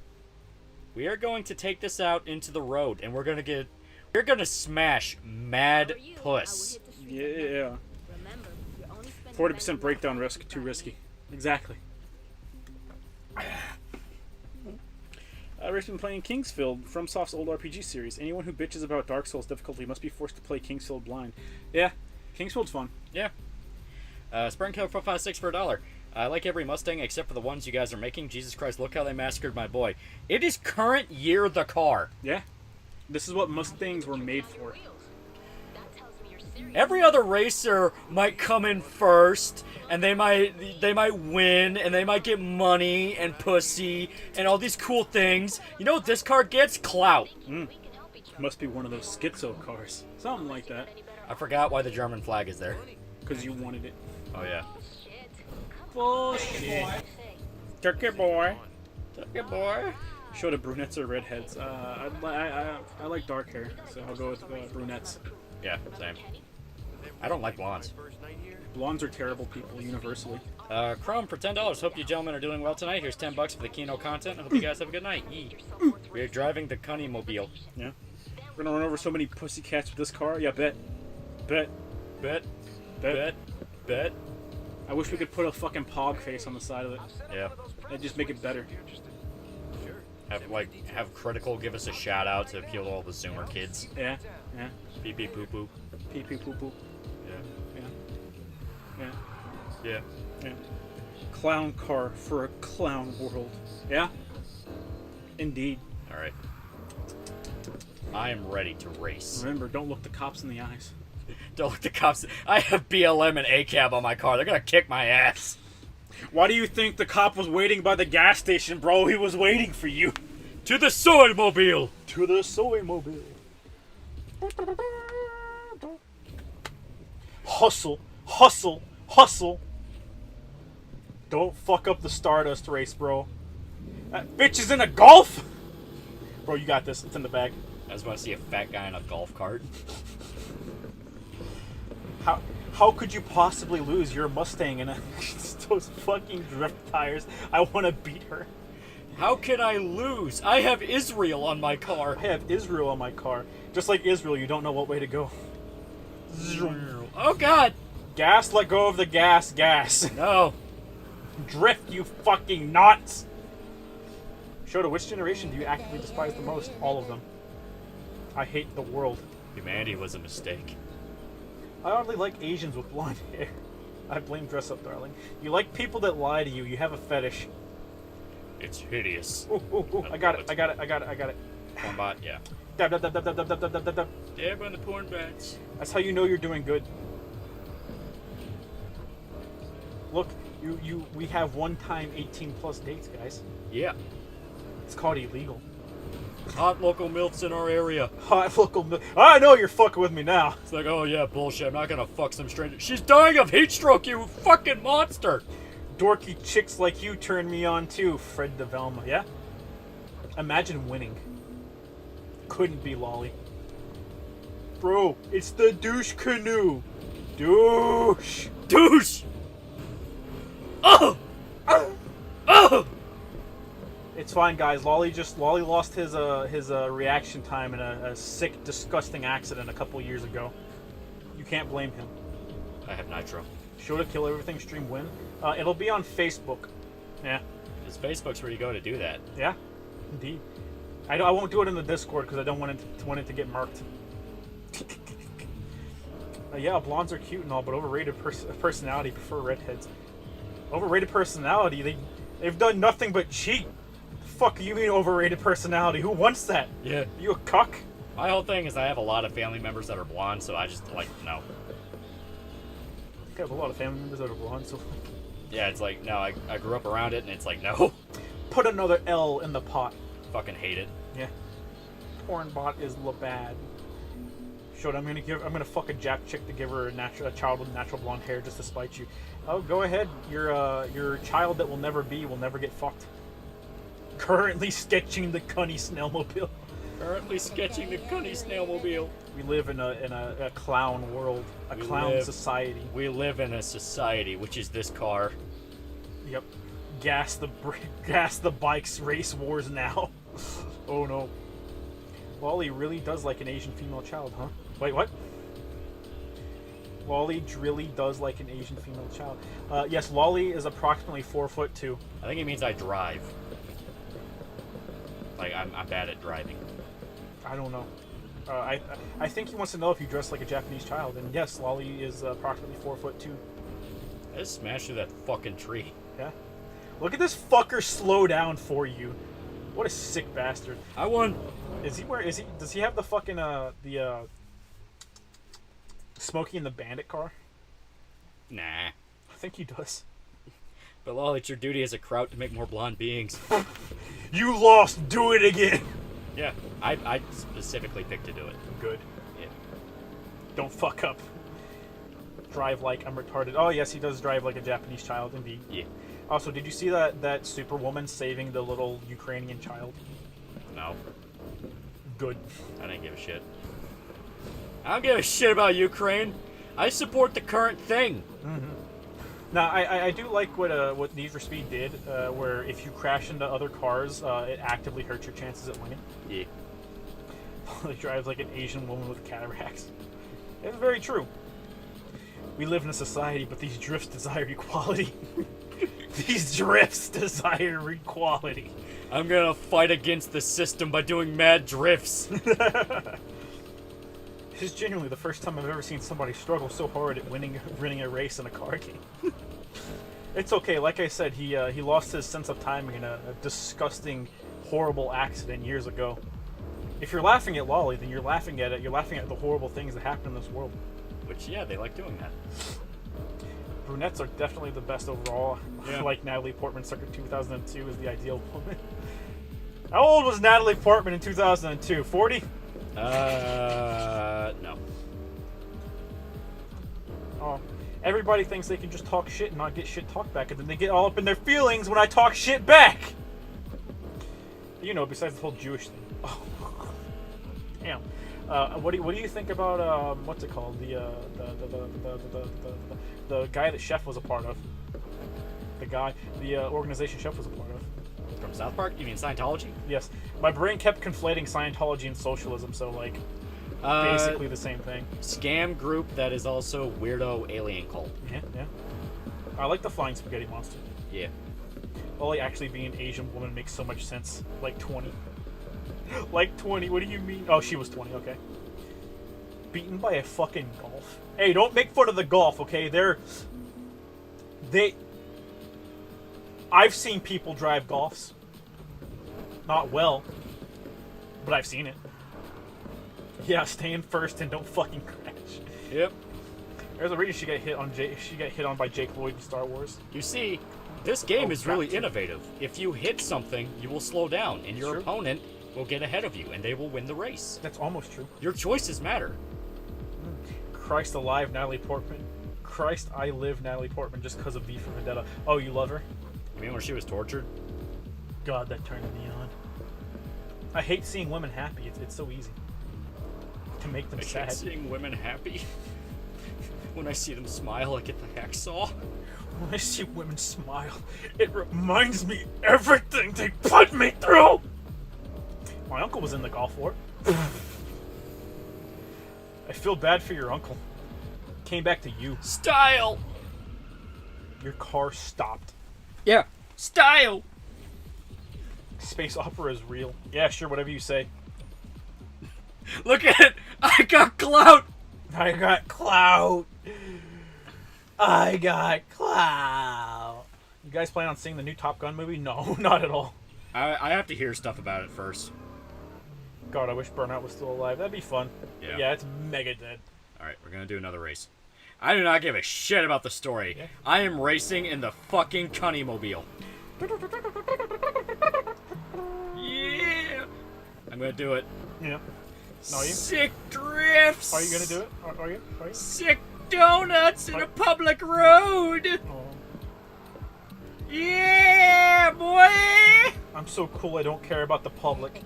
We are going to take this out into the road, and we're gonna smash Mad Puss. Yeah. 40% breakdown risk. Too risky. Exactly. Rick's been playing Kingsfield, FromSoft's old RPG series. Anyone who bitches about Dark Souls difficulty must be forced to play Kingsfield blind. Yeah, Kingsfield's fun. Yeah. Spartan Killer 456 for $1. I like every Mustang except for the ones you guys are making. Jesus Christ, look how they massacred my boy. It is current year the car. Yeah. This is what Mustangs were made for. Every other racer might come in first, and they might win, and they might get money and pussy and all these cool things. You know what this car gets? Clout. Must be one of those schizo cars. Something like that. I forgot why the German flag is there. Because you wanted it. Oh yeah. Bullshit. Turkey boy. Turkey boy. Show the brunettes or redheads. I like dark hair, so I'll go with brunettes. Yeah, same. I don't like blondes. Blondes are terrible people, universally. Chrome for $10. Hope you gentlemen are doing well tonight. Here's $10 for the Kino content. I hope you guys have a good night. We're driving the Cunny Mobile. Yeah. We're gonna run over so many pussycats with this car. Yeah, bet. Bet. Bet. Bet. Bet. I wish we could put a fucking pog face on the side of it. Yeah. That'd just make it better. Have Critical give us a shout out to appeal to all the Zoomer kids. Yeah. Yeah. Pee pee poo poo. Pee pee poo poo. Yeah. Yeah. Yeah. Yeah. Yeah. Clown car for a clown world. Yeah? Indeed. Alright. I am ready to race. Remember, don't look the cops in the eyes. Don't look the cops. I have BLM and ACAB on my car. They're gonna kick my ass. Why do you think the cop was waiting by the gas station, bro? He was waiting for you. To the soy mobile. To the soy mobile. Hustle, hustle, hustle. Don't fuck up the Stardust race, bro. That bitch is in a Golf? Bro, you got this. It's in the bag. I just want to see a fat guy in a golf cart. How could you possibly lose? You're a Mustang and those fucking drift tires. I want to beat her. How can I lose? I have Israel on my car. I have Israel on my car. Just like Israel, you don't know what way to go. Oh god! Gas, let go of the gas, gas. No. Drift, you fucking nuts. Shota, which generation do you actively despise the most? All of them. I hate the world. Humanity was a mistake. I hardly like Asians with blonde hair. I blame dress up, darling. You like people that lie to you. You have a fetish. It's hideous. Ooh, ooh, ooh. I got it. I got it. I got it. I got it. Pornbot, yeah. Dab, dab, dab, dab, dab, dab, dab, dab, dab, dab. Dab on the porn bats. That's how you know you're doing good. Look, we have one-time 18-plus dates, guys. Yeah. It's called illegal. Hot local milfs in our area. Hot local milk. I know you're fucking with me now. It's like, oh yeah, bullshit. I'm not gonna fuck some stranger. She's dying of heat stroke, you fucking monster. Dorky chicks like you turn me on too, Fred the Velma. Yeah? Imagine winning. Couldn't be Lolly. Bro, it's the douche canoe. Douche. Douche. Oh. Oh. It's fine, guys. Lolly lost his reaction time in a sick, disgusting accident a couple years ago. You can't blame him. I have nitro. Shota Kill Everything stream win. It'll be on Facebook. Yeah. Because Facebook's where you go to do that. Yeah, indeed. I won't do it in the Discord because I don't want it to get marked. Yeah, blondes are cute and all, but overrated personality. Prefer redheads. Overrated personality. They've done nothing but cheat. Fuck you mean overrated personality? Who wants that? Yeah. You a cuck? My whole thing is I have a lot of family members that are blonde, so I just like no. I have a lot of family members that are blonde, so yeah, it's like no. I grew up around it, and it's like no. Put another L in the pot. Fucking hate it. Yeah. Pornbot is bad. Showed I'm gonna fuck a Jap chick to give her a child with natural blonde hair just to spite you. Oh, go ahead. Your child that will never get fucked. Currently sketching the Cunny Snailmobile. Currently sketching the Cunny Snailmobile. We live in a clown world, a clown society. We live in a society, which is this car. Yep. Gas the bikes, race wars now. Oh no. Lolly really does like an Asian female child, huh? Wait, what? Lolly really does like an Asian female child. Yes, Lolly is approximately 4'2". I think it means I drive. Like I'm bad at driving. I don't know. I think he wants to know if you dress like a Japanese child, and yes, Lolly is approximately 4'2". I just smashed through that fucking tree. Yeah. Look at this fucker slow down for you. What a sick bastard. I won. Does he have the fucking the Smokey and the Bandit car? Nah. I think he does. But Lolly, it's your duty as a kraut to make more blonde beings. You lost. Do it again. Yeah, I specifically picked to do it. Good. Yeah. Don't fuck up. Drive like I'm retarded. Oh yes, he does drive like a Japanese child, indeed. Yeah. Also, did you see that Superwoman saving the little Ukrainian child? No. Good. I didn't give a shit. I don't give a shit about Ukraine. I support the current thing. Now, I do like what Need for Speed did, where if you crash into other cars, it actively hurts your chances at winning. Yeah. He drives like an Asian woman with cataracts. It's very true. We live in a society, but these drifts desire equality. These drifts desire equality. I'm gonna fight against the system by doing mad drifts. This is genuinely the first time I've ever seen somebody struggle so hard at winning a race in a car game. It's okay. Like I said, he lost his sense of timing in a disgusting, horrible accident years ago. If you're laughing at Loli, then you're laughing at it. You're laughing at the horrible things that happen in this world. Which, yeah, they like doing that. Brunettes are definitely the best overall. Yeah. Like Natalie Portman, circa 2002 is the ideal woman. How old was Natalie Portman in 2002? 40? No. Oh, everybody thinks they can just talk shit and not get shit talked back, and then they get all up in their feelings when I talk shit back. You know, besides the whole Jewish thing. Oh, damn. What do you think about what's it called? The guy that Chef was a part of. The organization Chef was a part of. From South Park? You mean Scientology? Yes. My brain kept conflating Scientology and socialism, so like basically the same thing. Scam group that is also weirdo alien cult. Yeah. I like the flying spaghetti monster. Yeah. Loli actually being an Asian woman makes so much sense. Like 20. Like 20, what do you mean? Oh, she was 20, okay. Beaten by a fucking golf. Hey, don't make fun of the golf, okay? I've seen people drive golfs. Not well, but I've seen it. Yeah, stay in first and don't fucking crash. Yep. There's a reason she got hit on by Jake Lloyd in Star Wars. You see, this game is really innovative. If you hit something, you will slow down, and your opponent will get ahead of you, and they will win the race. That's almost true. Your choices matter. Christ alive, Natalie Portman. Christ, I live Natalie Portman just because of V for Vendetta. Oh, you love her? You mean when she was tortured? God, that turned me on. I hate seeing women happy. It's so easy to make them sad. I hate seeing women happy. When I see them smile, I get the hacksaw. When I see women smile, it reminds me everything they put me through. My uncle was in the Gulf War. I feel bad for your uncle. Came back to you. Style! Your car stopped. Yeah, style! Space opera is real. Yeah, sure, whatever you say. Look at it! I got clout! I got clout! I got clout! You guys plan on seeing the new Top Gun movie? No, not at all. I have to hear stuff about it first. God, I wish Burnout was still alive. That'd be fun. Yeah, it's mega dead. Alright, we're gonna do another race. I do not give a shit about the story. Yeah. I am racing in the fucking Cunnymobile. Yeah! I'm gonna do it. Yeah. No, you? Sick drifts! Are you gonna do it? Are you? Sick donuts in a public road! Oh. Yeah, boy! I'm so cool I don't care about the public.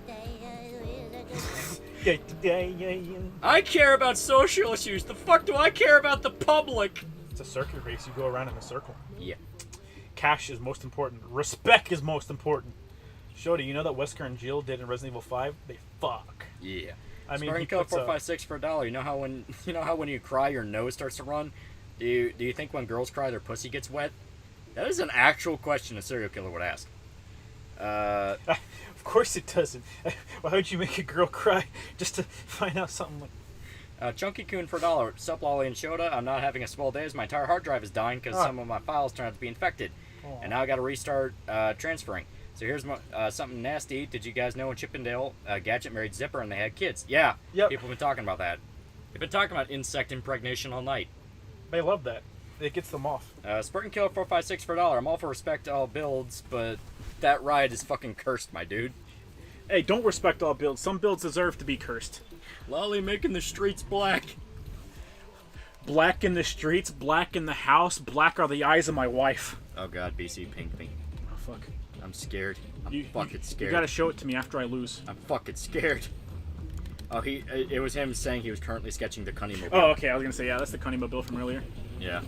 I care about social issues. The fuck do I care about the public? It's a circuit race. You go around in a circle. Yeah. Cash is most important. Respect is most important. Shody, you know that Wesker and Jill did in Resident Evil 5? They fuck. Yeah. I mean, Sparring Kill 456 for $1. You know how when you cry your nose starts to run? Do you think when girls cry their pussy gets wet? That is an actual question a serial killer would ask. Of course it doesn't. Why would you make a girl cry just to find out something like... Chunky Coon for $1. Sup, Loli and Shoda. I'm not having a swell day as my entire hard drive is dying because some of my files turned out to be infected. Aww. And now I got to restart transferring. So here's something nasty. Did you guys know in Chippendale, Gadget married Zipper and they had kids? Yeah. Yep. People have been talking about that. They've been talking about insect impregnation all night. They love that. It gets them off. Spartan Killer 456 for $1. I'm all for respect to all builds, but that ride is fucking cursed, my dude. Hey, don't respect all builds. Some builds deserve to be cursed. Loli making the streets black. Black in the streets, black in the house, black are the eyes of my wife. Oh god, BC pink me. Oh, fuck. I'm scared. I'm fucking scared. You gotta show it to me after I lose. I'm fucking scared. Oh, it was him saying he was currently sketching the Cunning Mobile. Oh, okay. I was gonna say, yeah, that's the Cunning Mobile from earlier. Yeah.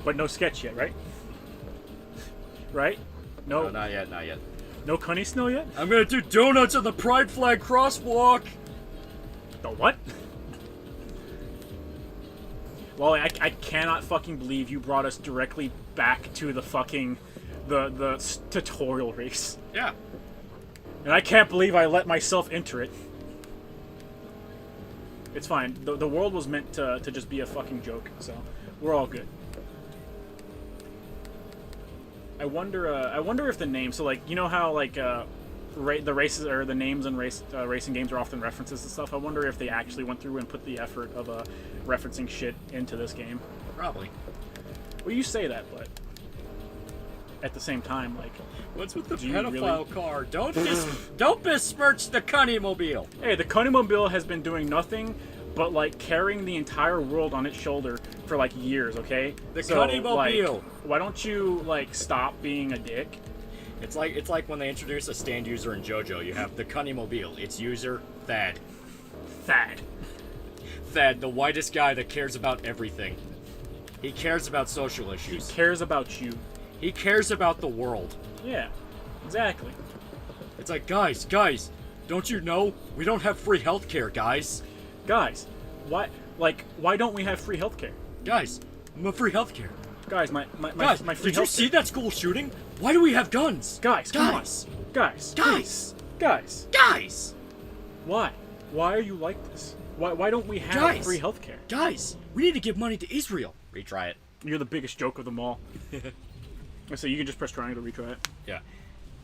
But no sketch yet, right? Right? No. No, not yet, not yet. No Cunny Snow yet? I'm gonna do donuts on the Pride Flag crosswalk! The what? Well, I cannot fucking believe you brought us directly back to the fucking... the tutorial race. Yeah. And I can't believe I let myself enter it. It's fine. The world was meant to just be a fucking joke, so we're all good. I wonder if the name. So, like, you know how like the races or the names in racing games are often references and stuff. I wonder if they actually went through and put the effort of referencing shit into this game. Probably. Well, you say that, but at the same time, like, what's with the pedophile really... car? Don't besmirch the Cunningmobile. Hey, the Cunningmobile has been doing nothing but like carrying the entire world on its shoulder for like years. Okay. The Cunningmobile. Like, why don't you like stop being a dick? It's like when they introduce a stand user in JoJo. You have the Cunningmobile. Its user Thad. Thad, the whitest guy that cares about everything. He cares about social issues. He cares about you. He cares about the world. Yeah, exactly. It's like, guys, don't you know we don't have free healthcare, guys? Guys, why don't we have free healthcare? Guys, I'm a free healthcare. Guys, my free did you see that school shooting? Why do we have guns? Guys, come on. Guys. Why? Why are you like this? Why don't we have free healthcare? Guys, we need to give money to Israel. Retry it. You're the biggest joke of them all. So you can just press triangle to retry it. Yeah.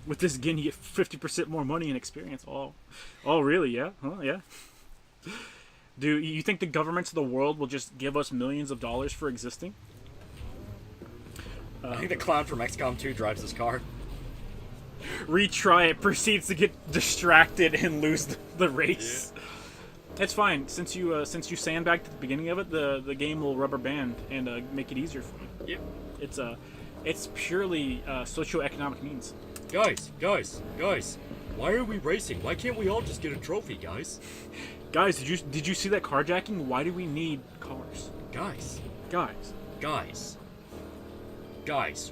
With this skin, you get 50% more money and experience. Oh, really? Yeah? Huh? Yeah. Do you think the governments of the world will just give us millions of dollars for existing? I think the clown from XCOM 2 drives this car. Retry it, proceeds to get distracted and lose the race. Yeah. It's fine. Since you sandbagged at the beginning of it, the game will rubber band and make it easier for you. Yep. It's purely socioeconomic means. Guys, why are we racing? Why can't we all just get a trophy, guys? Guys, did you see that carjacking? Why do we need cars? Guys,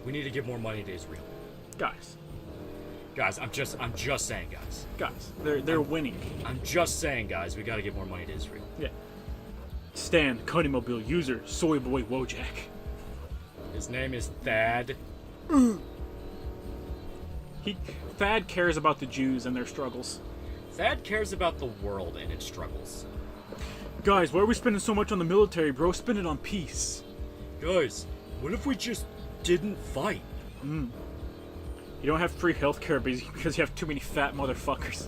we need to give more money to Israel. Guys, I'm just saying, guys. Guys, they're winning. I'm just saying, guys, we gotta give more money to Israel. Yeah. Stan, Cunningmobile, user, Soyboy Wojak. His name is Thad. Thad cares about the Jews and their struggles. Thad cares about the world and its struggles. Guys, why are we spending so much on the military, bro? Spend it on peace. Guys, what if we just didn't fight? You don't have free healthcare because you have too many fat motherfuckers.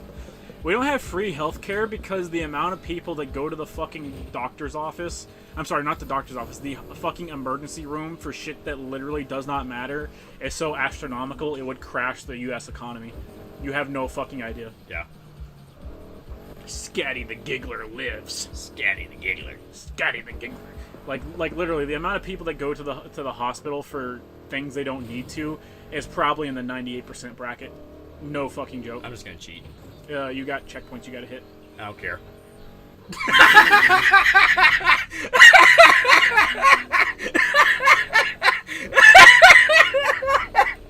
We don't have free healthcare because the amount of people that go to the fucking doctor's office... I'm sorry, not the doctor's office. The fucking emergency room for shit that literally does not matter is so astronomical it would crash the U.S. economy. You have no fucking idea. Yeah. Scatty the Giggler lives. Scatty the Giggler. Scatty the Giggler. Like literally, the amount of people that go to the hospital for things they don't need to is probably in the 98% bracket. No fucking joke. I'm just gonna cheat. You got checkpoints you gotta hit. I don't care.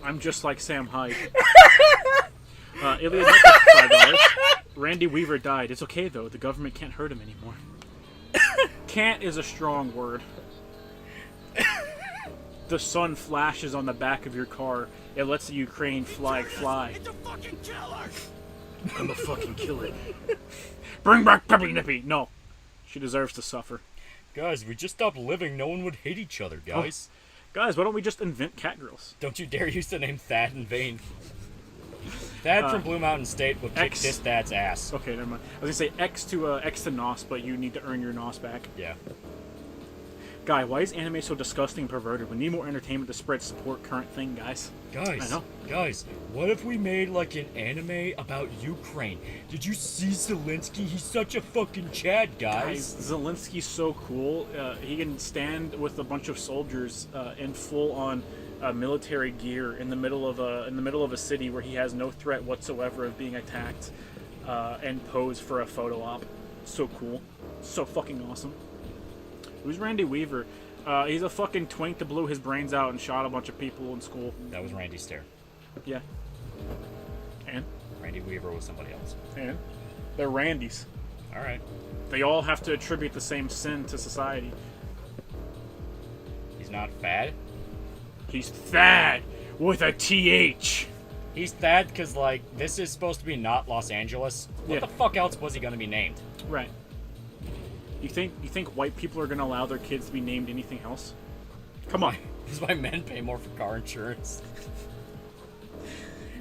I'm just like Sam Hyde. Ilya $5. Randy Weaver died. It's okay though. The government can't hurt him anymore. Can't is a strong word. The sun flashes on the back of your car. It lets the Ukraine flag fly. It's a fucking killer! I'm a fucking killer. Bring back Peppy Nippy! No. She deserves to suffer. Guys, we just stopped living. No one would hate each other, guys. Oh. Guys, why don't we just invent catgirls? Don't you dare use the name Thad in vain. Thad from Blue Mountain State will kick this Thad's ass. Okay, never mind. I was gonna say X to NOS, but you need to earn your NOS back. Yeah. Guy, why is anime so disgusting and perverted? We need more entertainment to spread support current thing, guys. Guys, I know. Guys, what if we made like an anime about Ukraine? Did you see Zelensky? He's such a fucking Chad, guys. Zelensky's so cool. He can stand with a bunch of soldiers in full-on military gear in the middle of a city where he has no threat whatsoever of being attacked. and pose for a photo op. So cool. So fucking awesome. Who's Randy Weaver? He's a fucking twink that blew his brains out and shot a bunch of people in school. That was Randy Stair. Yeah. And? Randy Weaver was somebody else. And? They're Randys. Alright. They all have to attribute the same sin to society. He's not Thad? He's Thad with a TH. He's Thad because, like, this is supposed to be not Los Angeles. What the fuck else was he going to be named? Right. You think white people are going to allow their kids to be named anything else? Come on. This is why men pay more for car insurance.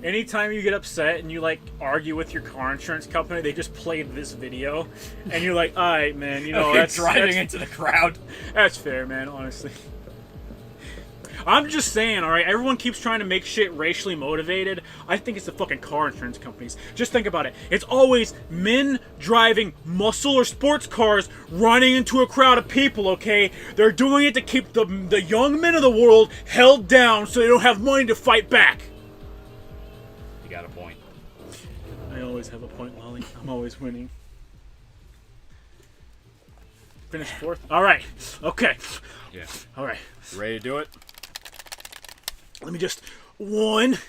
Anytime you get upset and you, like, argue with your car insurance company, they just play this video, and you're like, alright, man, you know, that's... driving into the crowd. That's fair, man, honestly. I'm just saying, alright, everyone keeps trying to make shit racially motivated. I think it's the fucking car insurance companies. Just think about it. It's always men driving muscle or sports cars running into a crowd of people, okay? They're doing it to keep the young men of the world held down so they don't have money to fight back. You got a point. I always have a point, Lolly. I'm always winning. Finish fourth? Alright. Okay. Yeah. Alright. You ready to do it? Let me just... 1,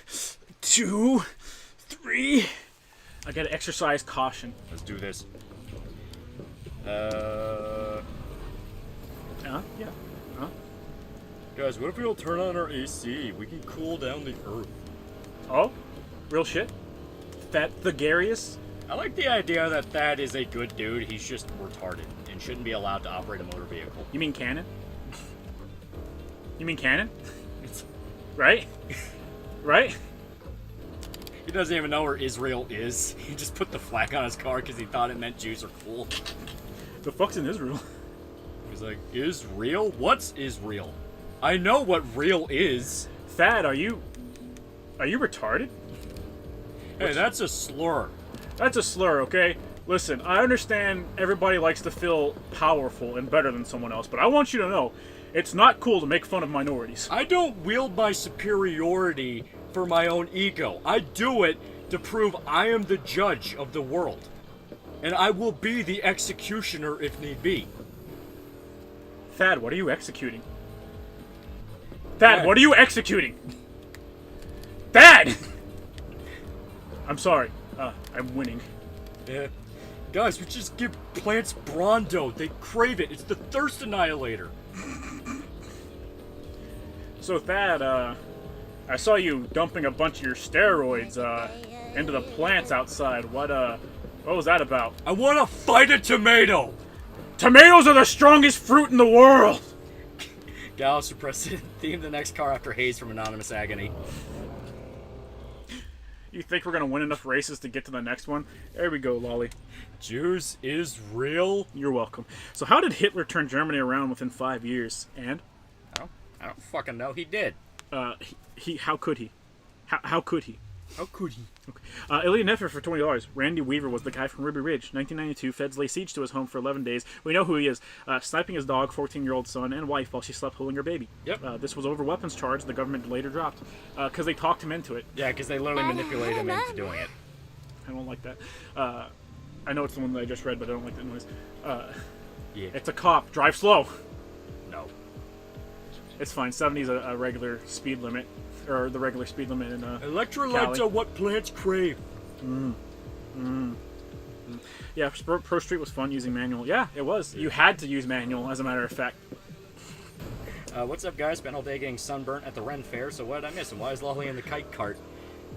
2, 3... I gotta exercise caution. Let's do this. Yeah. Guys, what if we all turn on our AC? We can cool down the earth. Oh? Real shit? That Thagarius? I like the idea that Thad is a good dude. He's just retarded and shouldn't be allowed to operate a motor vehicle. You mean canon? You mean canon? Right? Right? He doesn't even know where Israel is. He just put the flag on his car because he thought it meant Jews are cool. The fuck's in Israel? He's like, Israel? What's Israel? I know what real is. Thad, are you retarded? Hey, that's a slur. That's a slur, okay? Listen, I understand everybody likes to feel powerful and better than someone else, but I want you to know, it's not cool to make fun of minorities. I don't wield my superiority for my own ego. I do it to prove I am the judge of the world. And I will be the executioner if need be. Thad, what are you executing? Thad, what are you executing? Thad! I'm sorry. I'm winning. Yeah. Guys, we just give plants Brondo. They crave it. It's the thirst annihilator. So Thad, I saw you dumping a bunch of your steroids into the plants outside. What was that about? I want to fight a tomato. Tomatoes are the strongest fruit in the world. Gallus Suppressant, theme the next car after Hayes from Anonymous Agony. You think we're gonna win enough races to get to the next one? There we go, Lolly. Jews is real. You're welcome. So how did Hitler turn Germany around within 5 years? And? I don't fucking know. He did. How could he? How could he? How could he? Okay. Ilya Nefer for $20. Randy Weaver was the guy from Ruby Ridge. 1992, feds lay siege to his home for 11 days. We know who he is. Sniping his dog, 14-year-old son, and wife while she slept holding her baby. Yep. This was over weapons charge the government later dropped. Because they talked him into it. Yeah, because they literally manipulated him into doing it. I don't like that. I know it's the one that I just read, but I don't like that noise. Yeah. It's a cop. Drive slow. No. It's fine. 70 is a regular speed limit. Or the regular speed limit in Electrolytes Cali. are what plants crave. Yeah, Pro Street was fun using manual. Yeah, it was. You had to use manual, as a matter of fact. What's up, guys? Spent all day getting sunburnt at the Ren Fair, so what did I miss? And why is Lolly in the kite cart?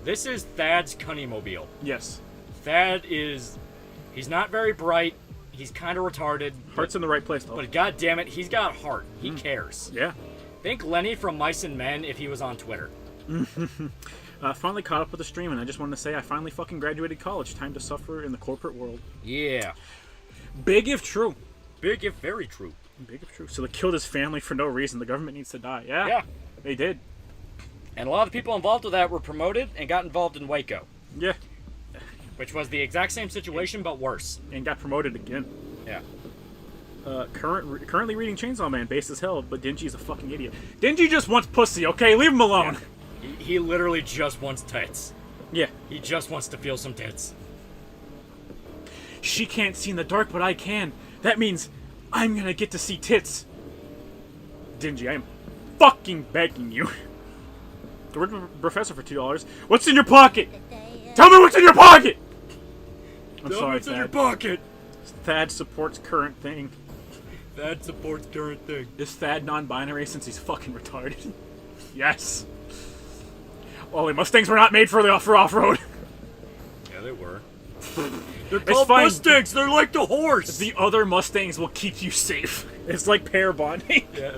This is Thad's Cunnymobile. Yes. Thad is... He's not very bright. He's kind of retarded. Heart's in the right place, though. But god damn it, he's got heart. He cares. Yeah. Think Lenny from Mice and Men if he was on Twitter. Finally caught up with the stream, and I just wanted to say I finally fucking graduated college. Time to suffer in the corporate world. Yeah. Big if true. Big if very true. Big if true. So they killed his family for no reason. The government needs to die. Yeah. Yeah. They did. And a lot of the people involved with that were promoted and got involved in Waco. Yeah. Which was the exact same situation, but worse. And got promoted again. Yeah. Currently reading Chainsaw Man, base as hell, but Dingy's a fucking idiot. Dingy just wants pussy, okay? Leave him alone. Yeah. He literally just wants tits. Yeah. He just wants to feel some tits. She can't see in the dark, but I can. That means I'm gonna get to see tits. Dingy, I am fucking begging you. Go to the professor for $2. What's in your pocket? Tell me what's in your pocket! I'm sorry, what's Thad. in your pocket? Thad supports current thing. Thad supports current thing. Is Thad non-binary since he's fucking retarded? Yes. Ollie, Mustangs were not made for off-road. Yeah, they were. They're called Mustangs. They're like the horse. The other Mustangs will keep you safe. It's like pair bonding. Yeah.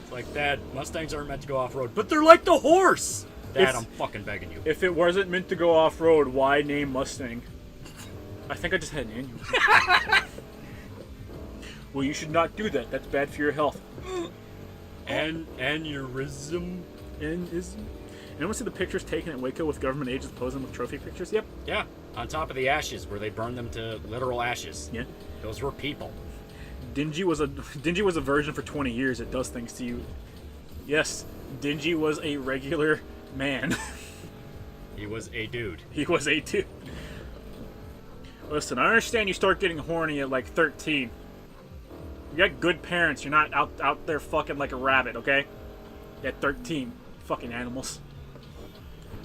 It's like, Dad, Mustangs aren't meant to go off-road, but they're like the horse. Dad, I'm fucking begging you. If it wasn't meant to go off-road, why name Mustang? I think I just had an aneurysm. Well, you should not do that. That's bad for your health. And aneurysm. Anyone see the pictures taken at Waco with government agents posing with trophy pictures? Yep. Yeah, on top of the ashes where they burned them to literal ashes. Yeah. Those were people. Dingy was a virgin for 20 years. It does things to you. Yes, Dingy was a regular man. He was a dude. He was a dude. Listen, I understand you start getting horny at like 13. You got good parents. You're not out there fucking like a rabbit, okay? At 13. Fucking animals.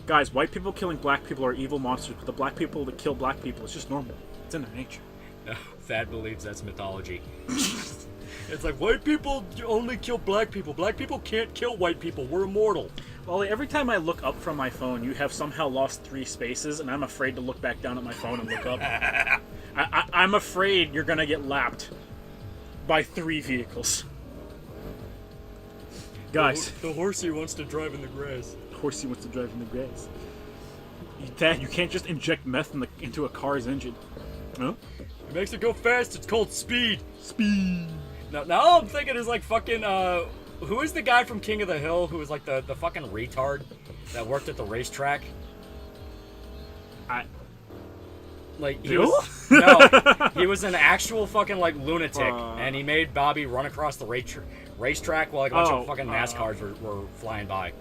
Guys, white people killing black people are evil monsters, but the black people that kill black people, it's just normal. It's in their nature. No, Thad believes that's mythology. It's like, white people only kill black people. Black people can't kill white people. We're immortal. Well, every time I look up from my phone, you have somehow lost 3 spaces, and I'm afraid to look back down at my phone and look up. I'm afraid you're gonna get lapped by 3 vehicles. Guys. The horsey wants to drive in the grass. Horsey wants to drive in the grass. Dad, you can't just inject meth into a car's engine. Huh? It makes it go fast. It's called speed. Speed. Now all I'm thinking is like fucking, who is the guy from King of the Hill who was like the fucking retard that worked at the racetrack? He was an actual fucking like lunatic, and he made Bobby run across the racetrack while like a bunch of fucking NASCARs were flying by.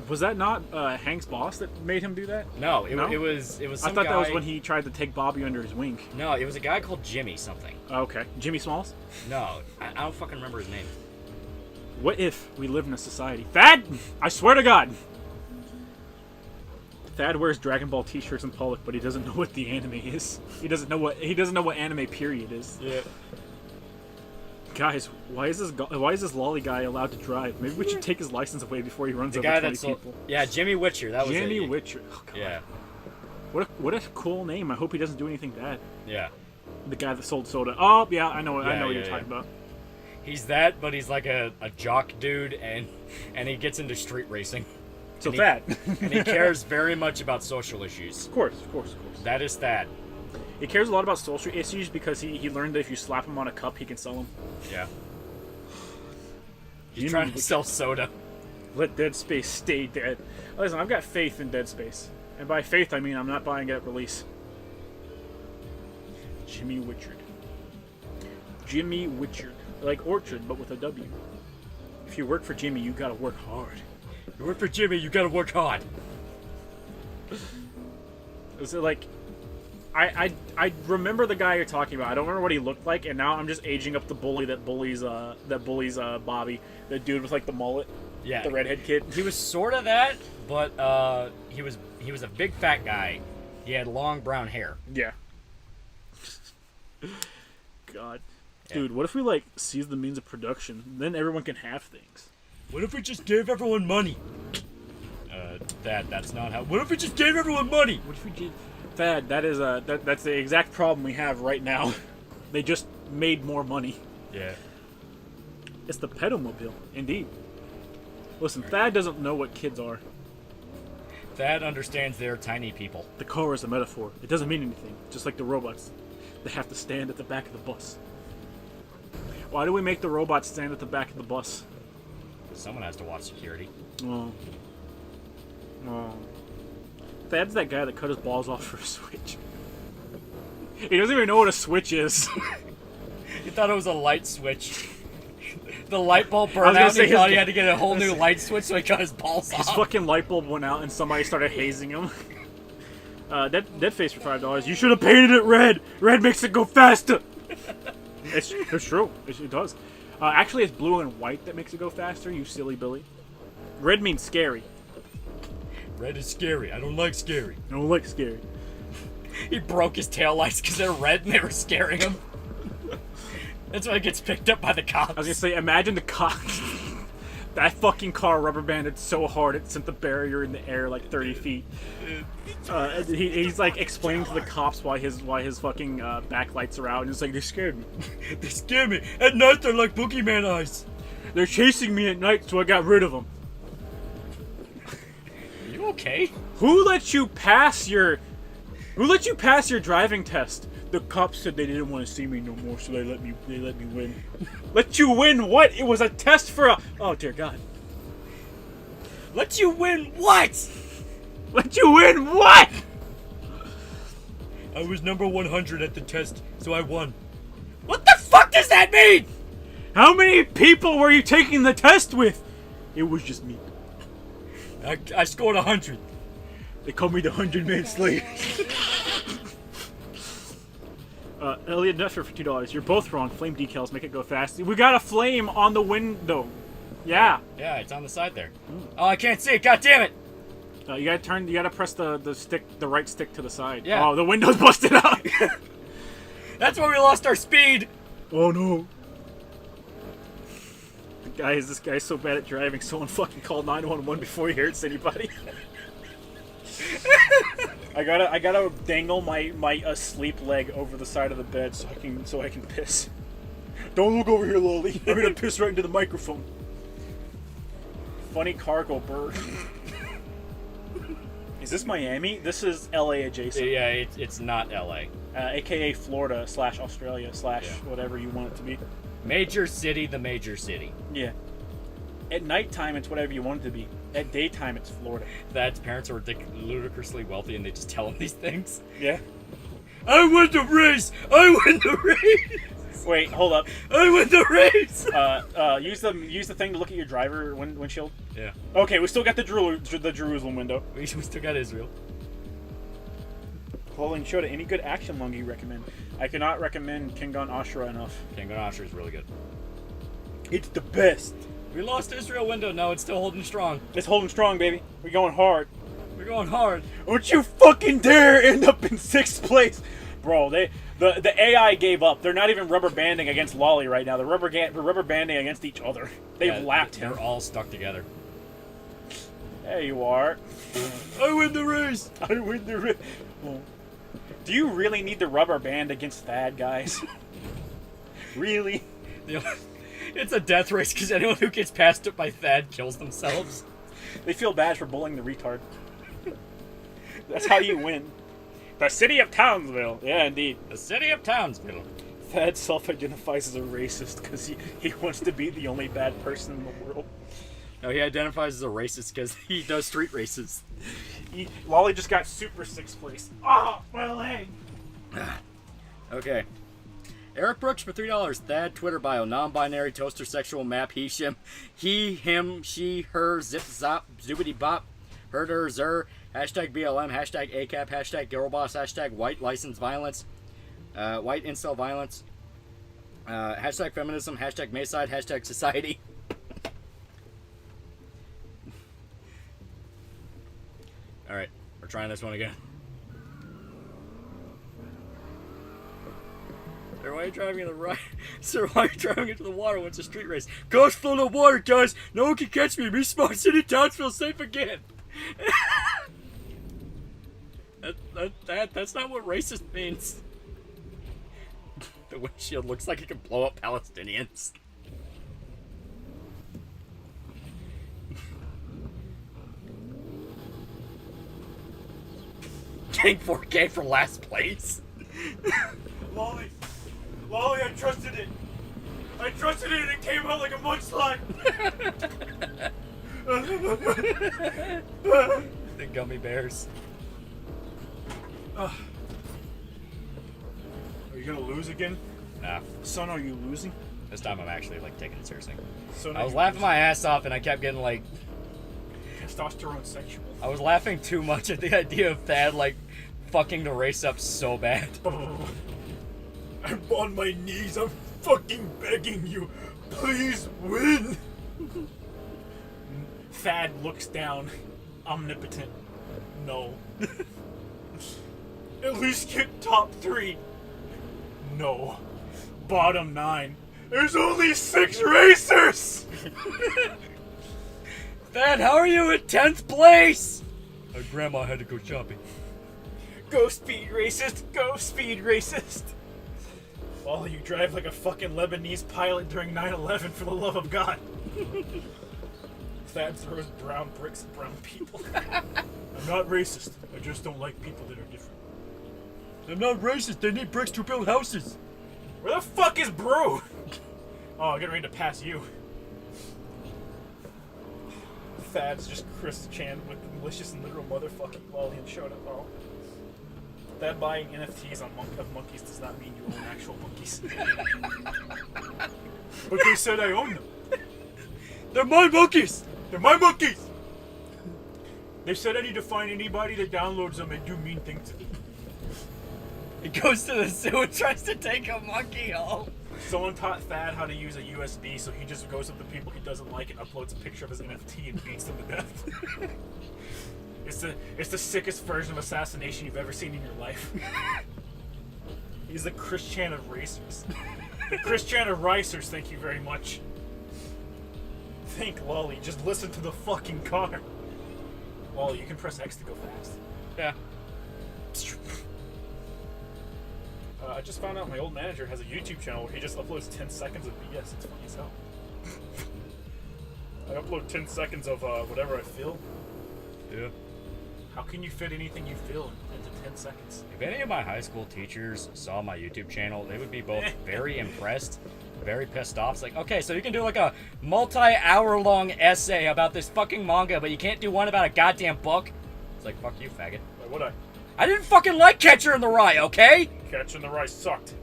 Was that not Hank's boss that made him do that? No, it was some I thought guy... that was when he tried to take Bobby under his wing. No, it was a guy called Jimmy something. Okay. Jimmy Smalls? No, I don't fucking remember his name. What if we live in a society? Thad! I swear to God! Thad wears Dragon Ball t-shirts in public, but he doesn't know what the anime is. He doesn't know what anime period is. Yeah. Guys, why is this lolly guy allowed to drive? Maybe we should take his license away before he runs over 20 people. Yeah, Jimmy Witcher. That was Jimmy Witcher. Oh, God. Yeah. What a cool name. I hope he doesn't do anything bad. Yeah. The guy that sold soda. Oh yeah, I know what you're talking about. He's that, but he's like a jock dude, and he gets into street racing. So Thad. And he cares very much about social issues. Of course. That is Thad. He cares a lot about social issues because he learned that if you slap him on a cup, he can sell them. Yeah. He's trying to sell soda. Let Dead Space stay dead. Listen, I've got faith in Dead Space. And by faith, I mean I'm not buying it at release. Jimmy Witchard. Jimmy Witchard. Like Orchard, but with a W. If you work for Jimmy, you gotta work hard. You work for Jimmy, you gotta work hard. Is it like... I remember the guy you're talking about. I don't remember what he looked like, and now I'm just aging up the bully that bullies Bobby, the dude with like the mullet, yeah, the redhead kid. He was sort of that, but he was a big fat guy. He had long brown hair. Yeah. God, dude, what if we like seize the means of production? Then everyone can have things. What if we just gave everyone money? That's not how. What if we just gave everyone money? What if we did? Thad, that's the exact problem we have right now. They just made more money. Yeah. It's the pedalmobile, indeed. Listen, Thad doesn't know what kids are. Thad understands they're tiny people. The car is a metaphor. It doesn't mean anything. Just like the robots. They have to stand at the back of the bus. Why do we make the robots stand at the back of the bus? Someone has to watch security. Oh. Thad's that guy that cut his balls off for a Switch. He doesn't even know what a Switch is. He thought it was a light switch. The light bulb burned out and he thought he had to get a whole new light switch, so he cut his balls off. His fucking light bulb went out and somebody started hazing him. Dead face for $5. You should have painted it red. Red makes it go faster. It's true. It does. Actually, it's blue and white that makes it go faster. You silly Billy. Red means scary. Red is scary. I don't like scary. I don't like scary. He broke his taillights because they're red and they were scaring him. That's why it gets picked up by the cops. I was gonna say, imagine the cops. That fucking car rubber banded so hard it sent the barrier in the air like 30 feet. He's like explaining to the cops why his fucking backlights are out, and it's like, they scared me. They scared me. At night they're like boogeyman eyes. They're chasing me at night, so I got rid of them. Are you okay? Who let you pass your driving test? The cops said they didn't want to see me no more, so they let me win. Let you win what? It was a test for a... Oh, dear God. Let you win what? Let you win what? I was number 100 at the test, so I won. What the fuck does that mean? How many people were you taking the test with? It was just me. I scored 100. They called me the 100-man Slayer. Elliot Duffer for $2. You're both wrong. Flame decals make it go fast. We got a flame on the window. Yeah. Yeah, it's on the side there. Oh, I can't see it. God damn it. You gotta turn. You gotta press the right stick to the side. Yeah. Oh, the window's busted out. That's why we lost our speed. Oh no. This guy's so bad at driving. Someone fucking called 911 before he hurts anybody. I gotta dangle my asleep leg over the side of the bed so I can piss. Don't look over here, Loli. I'm gonna piss right into the microphone. Funny cargo bird. Is this Miami? This is LA adjacent. Yeah, it's not LA. AKA Florida / Australia / whatever you want it to be. Major city, the major city. Yeah. At nighttime, it's whatever you want it to be. At daytime, it's Florida. Dad's parents are ludicrously wealthy, and they just tell him these things. Yeah. I win the race! I win the race! Wait, hold up. I win the race! Use the thing to look at your driver windshield. Yeah. Okay, we still got the Jerusalem window. We still got Israel. Clothing Shota, any good action manga you recommend? I cannot recommend Kengan Ashura enough. Kengan Ashura is really good. It's the best. We lost Israel window. No, it's still holding strong. It's holding strong, baby. We're going hard. We're going hard. Don't you fucking dare end up in 6th place. Bro, the AI gave up. They're not even rubber banding against Loli right now. They're rubber banding against each other. They've lapped him. They're all stuck together. There you are. I win the race. I win the race. Oh. Do you really need the rubber band against Thad, guys? Really? It's a death race because anyone who gets passed up by Thad kills themselves. They feel bad for bullying the retard. That's how you win. The city of Townsville. Yeah, indeed. The city of Townsville. Thad self-identifies as a racist because he wants to be the only bad person in the world. No, he identifies as a racist because he does street races. Loli just got super 6th place. Oh, my leg! Okay. Eric Brooks for $3. Thad Twitter bio. Non-binary toaster sexual map. He, shim. He, him, she, her, zip, zop, zoobity bop, herder, zer, hashtag BLM, hashtag ACAP, hashtag girlboss, hashtag white license violence, white incel violence, hashtag feminism, hashtag Mayside, hashtag society. Alright, we're trying this one again. Sir, why are you driving in the right? Sir, why are you driving into the water when it's a street race? Cars full of water, guys! No one can catch me! Me smart city Townsville safe again! That's not what racist means. The windshield looks like it can blow up Palestinians. Gang 4K for last place. Loli, I trusted it. I trusted it and it came out like a mudslide. The gummy bears. Are you gonna lose again? Nah. Son, are you losing? This time I'm actually like taking it seriously. So I was laughing my ass off and I kept getting like testosterone sexual. I was laughing too much at the idea of Thad like fucking the race up so bad. I'm on my knees. I'm fucking begging you. Please win. Thad looks down. Omnipotent. No. At least get top 3. No. Bottom 9. There's only 6 racers! Thad, how are you in 10th place? My grandma had to go shopping. Go speed racist! Go speed racist! All you drive like a fucking Lebanese pilot during 9/11, for the love of God. Thad throws brown bricks at brown people. I'm not racist. I just don't like people that are different. I'm not racist. They need bricks to build houses. Where the fuck is Brew? Oh, I'm getting ready to pass you. Thad's just Chris Chan with the malicious and literal motherfucking Loli and showed up. Oh. That buying NFTs of monkeys does not mean you own actual monkeys. But they said I own them. They're my monkeys! They're my monkeys! They said I need to find anybody that downloads them and do mean things to them. He goes to the zoo and tries to take a monkey home. Someone taught Thad how to use a USB, so he just goes up to people he doesn't like and uploads a picture of his NFT and beats them to death. It's the sickest version of assassination you've ever seen in your life. He's the Chris Chan of racers. The Chris Chan of racers, thank you very much. Think, Loli, just listen to the fucking car. Loli, you can press X to go fast. Yeah. I just found out my old manager has a YouTube channel where he just uploads 10 seconds of BS. It's funny as hell. I upload 10 seconds of whatever I feel. Yeah. How can you fit anything you feel into 10 seconds? If any of my high school teachers saw my YouTube channel, they would be both very impressed, very pissed off. It's like, okay, so you can do like a multi-hour-long essay about this fucking manga, but you can't do one about a goddamn book? It's like, fuck you, faggot. Why would I? I didn't fucking like Catcher in the Rye, okay? Catcher in the Rye sucked.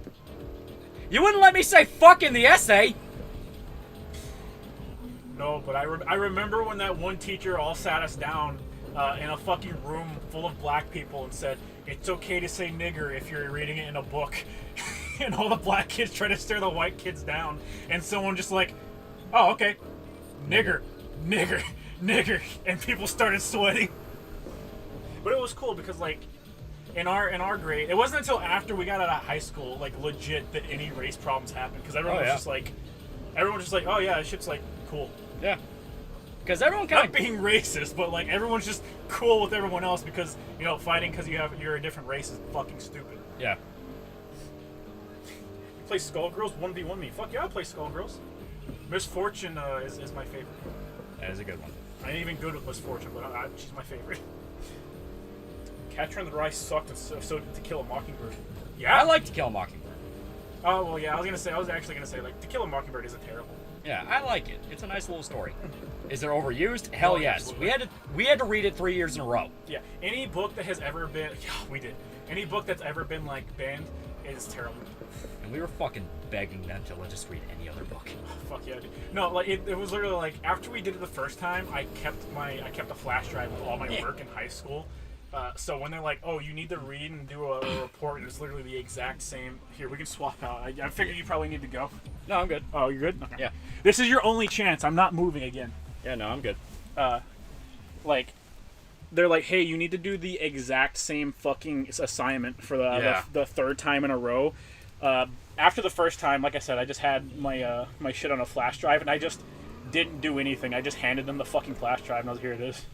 You wouldn't let me say fuck in the essay! No, but I remember when that one teacher all sat us down in a fucking room full of black people and said, it's okay to say nigger if you're reading it in a book. And all the black kids try to stare the white kids down. And someone just like, oh, okay. Nigger, nigger, nigger. And people started sweating. But it was cool because, like, in our grade, it wasn't until after we got out of high school, like, legit, that any race problems happened. Because everyone was just like, oh yeah, this shit's like cool. Yeah. Because everyone kind of being racist, but like everyone's just cool with everyone else because, you know, fighting because you're a different race is fucking stupid. Yeah. You play Skullgirls 1v1 me. Fuck yeah, I play Skullgirls. Misfortune is my favorite. That is a good one. I ain't even good with Misfortune, but she's my favorite. Catcher in the Rye sucked, and so did To Kill a Mockingbird. Yeah, I like To Kill a Mockingbird. Oh well, yeah. I was actually gonna say like To Kill a Mockingbird isn't terrible. Yeah, I like it. It's a nice little story. Is it overused? Hell yes. We had to read it 3 years in a row. Yeah. Any book that has ever been we did. Any book that's ever been like banned is terrible. And we were fucking begging them to let us read any other book. Fuck yeah, dude. No, like it was literally like after we did it the first time, I kept a flash drive with all my work in high school. So when they're like, oh, you need to read and do a report, and it's literally the exact same. Here, we can swap out. I figured you probably need to go. No, I'm good. Oh, you're good? Okay. Yeah. This is your only chance. I'm not moving again. Yeah, no, I'm good. Like, they're like, hey, you need to do the exact same fucking assignment for the third time in a row. After the first time, like I said, I just had my my shit on a flash drive, and I just didn't do anything. I just handed them the fucking flash drive, and I was here it is.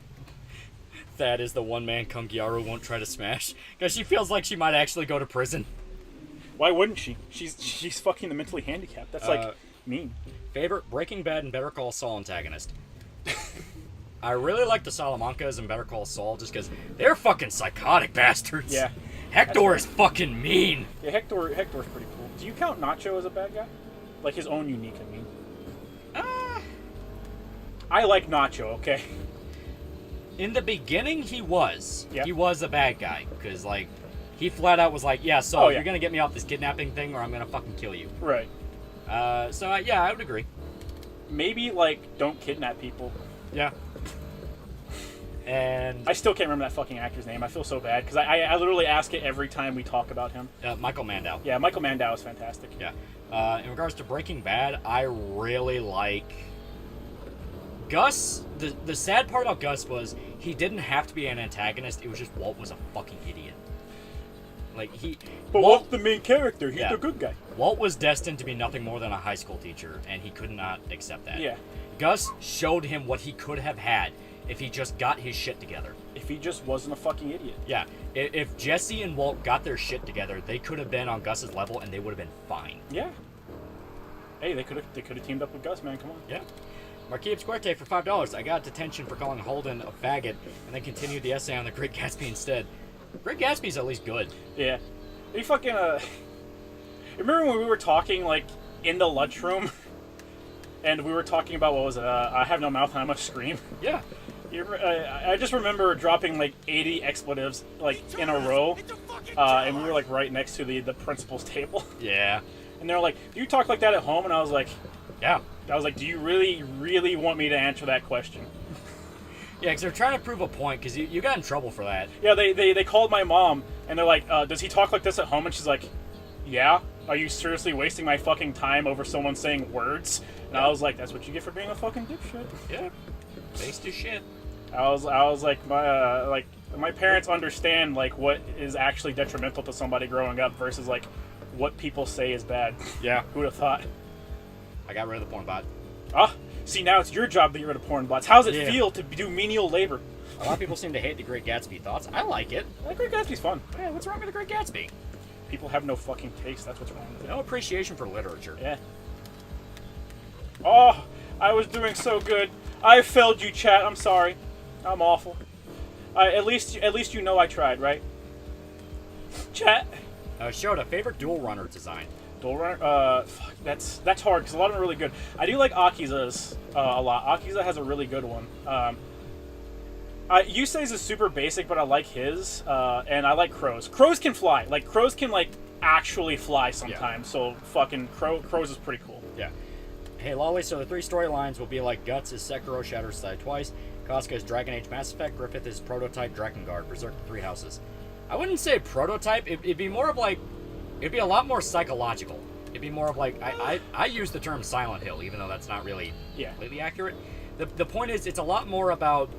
That is the one man Kung Gyaru won't try to smash because she feels like she might actually go to prison. Why wouldn't she? She's fucking the mentally handicapped. That's like mean. Favorite Breaking Bad and Better Call Saul antagonist. I really like the Salamancas and Better Call Saul just because they're fucking psychotic bastards. Yeah. Hector is fucking mean. Yeah, Hector's pretty cool. Do you count Nacho as a bad guy? Like his own unique, I mean. I like Nacho, okay? In the beginning, he was. Yeah. He was a bad guy because, like, he flat out was like, yeah, so you're going to get me off this kidnapping thing or I'm going to fucking kill you. Right. Yeah, I would agree. Maybe, like, don't kidnap people. Yeah. And I still can't remember that fucking actor's name. I feel so bad because I literally ask it every time we talk about him. Michael Mandow. Yeah, Michael Mandow is fantastic. Yeah. In regards to Breaking Bad, I really like Gus. The sad part about Gus was he didn't have to be an antagonist. It was just Walt was a fucking idiot. Like But Walt's the main character. He's the good guy. Walt was destined to be nothing more than a high school teacher, and he could not accept that. Yeah. Gus showed him what he could have had if he just got his shit together. If he just wasn't a fucking idiot. Yeah. If Jesse and Walt got their shit together, they could have been on Gus's level, and they would have been fine. Yeah. Hey, they could have teamed up with Gus, man. Come on. Yeah. Marquis Squarte for $5. I got detention for calling Holden a faggot, and then continued the essay on the Great Gatsby instead. Great Gatsby's at least good. Yeah. He fucking, remember when we were talking, like, in the lunchroom? And we were talking about, what was it? I have no mouth and I must scream. Yeah. I just remember dropping, like, 80 expletives, like, in a row. And we were, like, right next to the principal's table. Yeah. And they were like, do you talk like that at home? And I was like, yeah. I was like, do you really, really want me to answer that question? Yeah, because they're trying to prove a point, because you got in trouble for that. Yeah, they called my mom, and they're like, does he talk like this at home? And she's like, yeah. Are you seriously wasting my fucking time over someone saying words? And I was like, that's what you get for being a fucking dipshit. Yeah. Based as shit. I was like, my parents understand, like, what is actually detrimental to somebody growing up versus, like, what people say is bad. Yeah. Who'd have thought? I got rid of the porn bot. Ah, see, now it's your job to get rid of porn bots. How does it feel to do menial labor? A lot of people seem to hate the Great Gatsby thoughts. I like it. The Great Gatsby's fun. Yeah, what's wrong with the Great Gatsby? People have no fucking taste. That's what's wrong with it. No appreciation for literature. Yeah. Oh, I was doing so good. I failed you, chat. I'm sorry. I'm awful. At least you know I tried, right? Chat. Showed a favorite dual runner design. Dual runner? Fuck, that's hard because a lot of them are really good. I do like Akiza's a lot. Akiza has a really good one. Yusei's is super basic, but I like his. And I like Crow's. Crow's can fly. Like, Crow's can, like, actually fly sometimes. Yeah. So, fucking Crow's is pretty cool. Yeah. Hey, Lolly, so the 3 storylines will be like Guts is Sekiro, Shatter's died twice. Casca is Dragon Age Mass Effect. Griffith is Prototype, Drakengard, Berserk, 3 Houses. I wouldn't say prototype. It'd be more of like... It'd be a lot more psychological. It'd be more of like... I use the term Silent Hill, even though that's not really completely accurate. The point is, it's a lot more about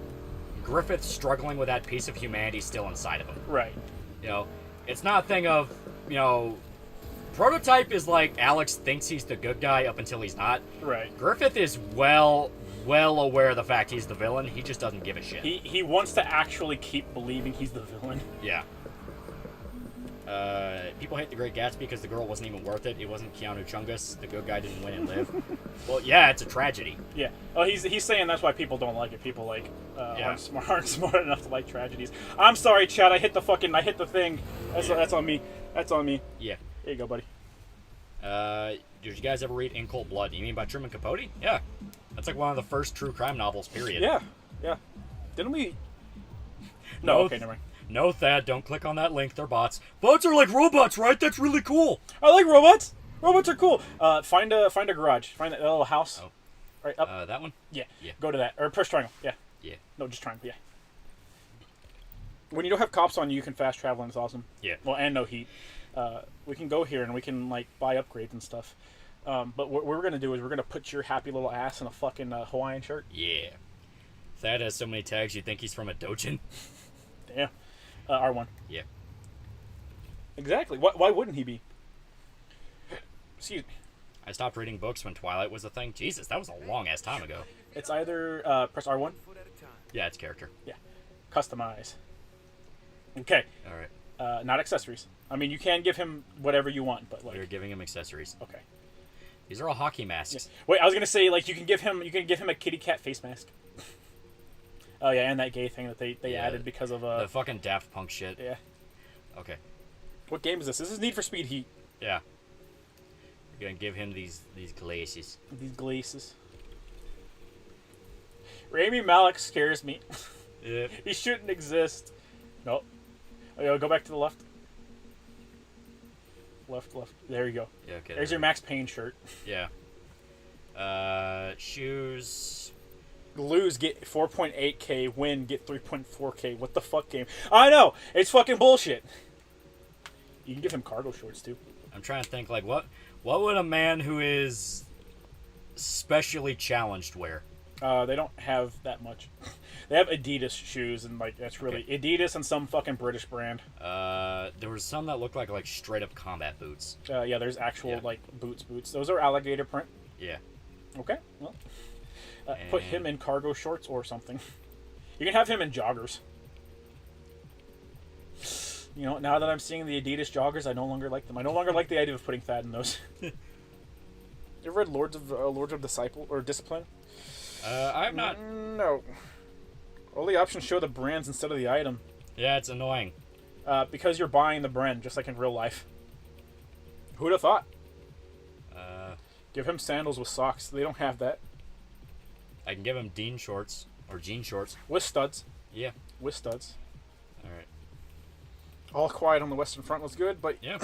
Griffith struggling with that piece of humanity still inside of him. Right. You know, it's not a thing of, you know... Prototype is like Alex thinks he's the good guy up until he's not. Right. Griffith is well aware of the fact he's the villain. He just doesn't give a shit. He wants to actually keep believing he's the villain. Yeah. People hate the Great Gatsby because the girl wasn't even worth it. It wasn't Keanu Chungus. The good guy didn't win and live. Well, yeah, it's a tragedy. Yeah. Oh, he's saying that's why people don't like it. People aren't smart enough to like tragedies. I'm sorry, Chad. I hit the thing. That's on me. That's on me. Yeah. There you go, buddy. Did you guys ever read In Cold Blood? You mean by Truman Capote? Yeah. That's like one of the first true crime novels, period. Yeah. Yeah. Didn't we? No, okay, never mind. No, Thad, don't click on that link. They're bots. Bots are like robots, right? That's really cool. I like robots. Robots are cool. Find a garage. Find that little house. Oh. Right up. That one? Yeah. Go to that. Or push triangle. Yeah. Yeah. No, just triangle. Yeah. When you don't have cops on you, you can fast travel, and it's awesome. Yeah. Well, and no heat. We can go here and we can like buy upgrades and stuff. But what we're gonna do is we're gonna put your happy little ass in a fucking Hawaiian shirt. Yeah. Thad has so many tags you'd think he's from a dojin. Damn. R1. Yeah. Exactly. Why wouldn't he be? Excuse me. I stopped reading books when Twilight was a thing. Jesus, that was a long ass time ago. It's either press R1. Yeah, it's character. Yeah. Customize. Okay. All right. Not accessories. I mean, you can give him whatever you want, but like. You're giving him accessories. Okay. These are all hockey masks. Yes. Wait, I was gonna say like you can give him a kitty cat face mask. Oh yeah, and that gay thing that they added because of the fucking Daft Punk shit. Yeah. Okay. What game is this? This is Need for Speed Heat. Yeah. You're gonna give him these glasses. These glasses. Rami Malek scares me. Yeah. He shouldn't exist. Nope. Oh, go back to the left. Left. There you go. Yeah, okay. There's your Max Payne shirt. Yeah. Shoes. lose, get 4.8k, win, get 3.4k. What the fuck game? I know! It's fucking bullshit. You can give him cargo shorts, too. I'm trying to think, like, what would a man who is specially challenged wear? They don't have that much. They have Adidas shoes, and, like, that's really... Okay. Adidas and some fucking British brand. There was some that looked like straight-up combat boots. Yeah, there's actual, like, boots. Those are alligator print. Yeah. Okay, well... put him in cargo shorts or something. You can have him in joggers. You know, now that I'm seeing the Adidas joggers, I no longer like them. I no longer like the idea of putting Thad in those. You ever read Lords of Disciple or Discipline? I have not. No. All the options show the brands instead of the item. Yeah, it's annoying. Because you're buying the brand, just like in real life. Who'd have thought? Give him sandals with socks. They don't have that. I can give him Dean shorts or jean shorts with studs. Yeah, with studs. All right. All quiet on the Western Front was good, but yeah.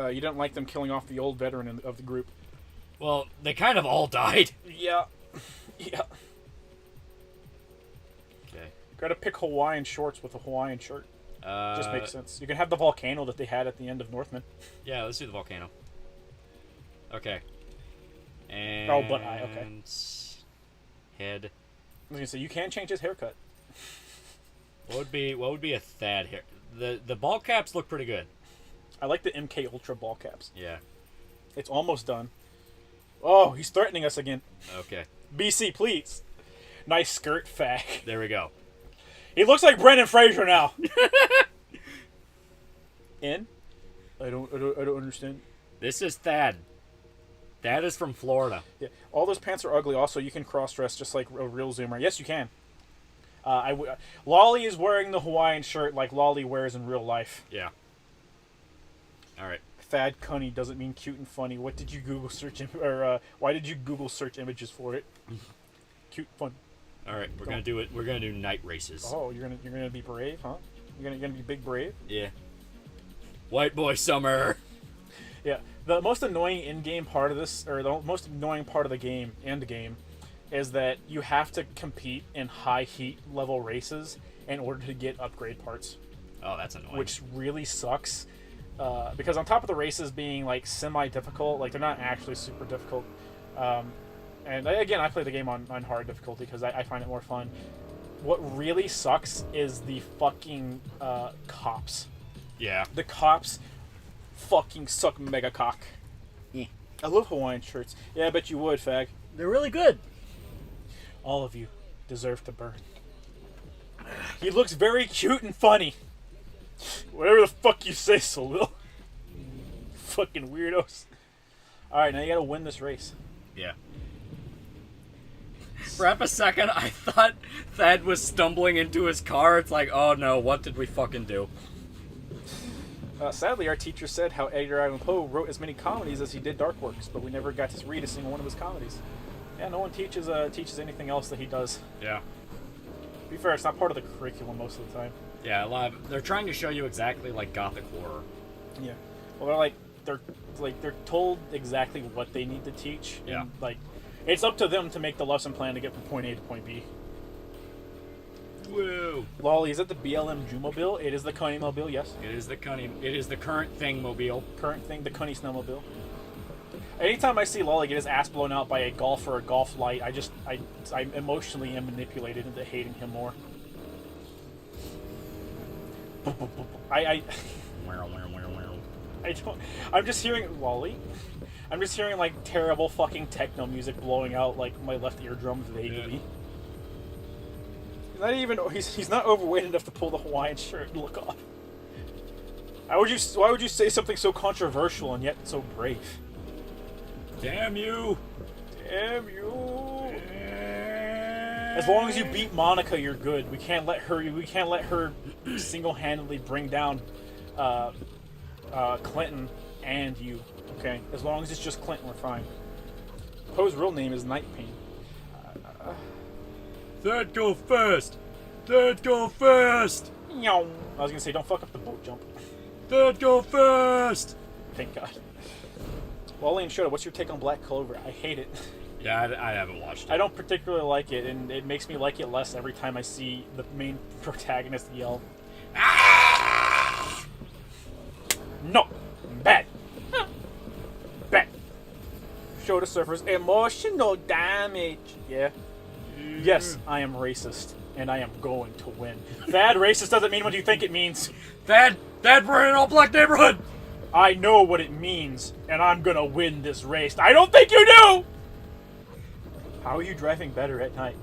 You didn't like them killing off the old veteran of the group. Well, they kind of all died. Yeah. Yeah. Okay. Gotta pick Hawaiian shorts with a Hawaiian shirt. Just makes sense. You can have the volcano that they had at the end of Northman. Yeah, let's do the volcano. Okay. And okay. Head. I was gonna say you can change his haircut. What would be a Thad hair? The ball caps look pretty good. I like the MK Ultra ball caps. Yeah. It's almost done. Oh, he's threatening us again. Okay. BC, please. Nice skirt, fag. There we go. He looks like Brendan Fraser now. In? I don't understand. This is Thad. Thad is from Florida. Yeah. All those pants are ugly. Also, you can cross-dress just like a real Zoomer. Yes, you can. Lolly is wearing the Hawaiian shirt like Lolly wears in real life. Yeah. All right. Thad Cunny doesn't mean cute and funny. What did you Google search why did you Google search images for it? Cute, fun. All right, we're gonna do it. We're gonna do night races. Oh, you're gonna be brave, huh? You're gonna be big brave. Yeah. White boy summer. Yeah. The most annoying in-game part of this, or the most annoying part of the game, is that you have to compete in high heat level races in order to get upgrade parts. Oh, that's annoying. Which really sucks. Because on top of the races being like semi-difficult, like they're not actually super difficult. And again, I play the game on hard difficulty because I find it more fun. What really sucks is the fucking cops. Yeah. The cops fucking suck mega cock. Yeah. I love Hawaiian shirts. Yeah, I bet you would, fag. They're really good. All of you deserve to burn. He looks very cute and funny. Whatever the fuck you say, Solil. Fucking weirdos. Alright, now you gotta win this race. Yeah. For half a second, I thought Thad was stumbling into his car. It's like, oh no, what did we fucking do? Sadly, our teacher said how Edgar Allan Poe wrote as many comedies as he did dark works, but we never got to read a single one of his comedies. Yeah, no one teaches anything else that he does. Yeah. To be fair, it's not part of the curriculum most of the time. Yeah, they're trying to show you exactly like gothic horror. Yeah. Well, they're told exactly what they need to teach. Yeah. And, like, it's up to them to make the lesson plan to get from point A to point B. Woo! Lolly, is it the BLM Jumobile? It is the Cunny Mobile, yes. It is the current thing mobile. Current thing, the Cunny Snowmobile. Anytime I see Lolly get his ass blown out by a golf or a golf light, I emotionally am manipulated into hating him more. I'm just hearing Lolly. I'm just hearing like terrible fucking techno music blowing out like my left eardrum vaguely. Yeah. He's not overweight enough to pull the Hawaiian shirt and look off. Why would you say something so controversial and yet so brave? Damn you! Damn you! As long as you beat Monica, you're good. We can't let her single-handedly bring down Clinton and you. Okay, as long as it's just Clinton, we're fine. Poe's real name is Night Pain. Third go first. Third go first. I was gonna say, don't fuck up the boat jump. Third go first. Thank God. Lolly and Shota, what's your take on Black Clover? I hate it. Yeah, I haven't watched it. I don't particularly like it, and it makes me like it less every time I see the main protagonist yell. Ah! No! Bad! Bad! Show the surfers emotional damage. Yeah. Yes, I am racist, and I am going to win. Thad, racist doesn't mean what you think it means. Thad, we're in an all-black neighborhood! I know what it means, and I'm gonna win this race. I don't think you do! How are you driving better at night?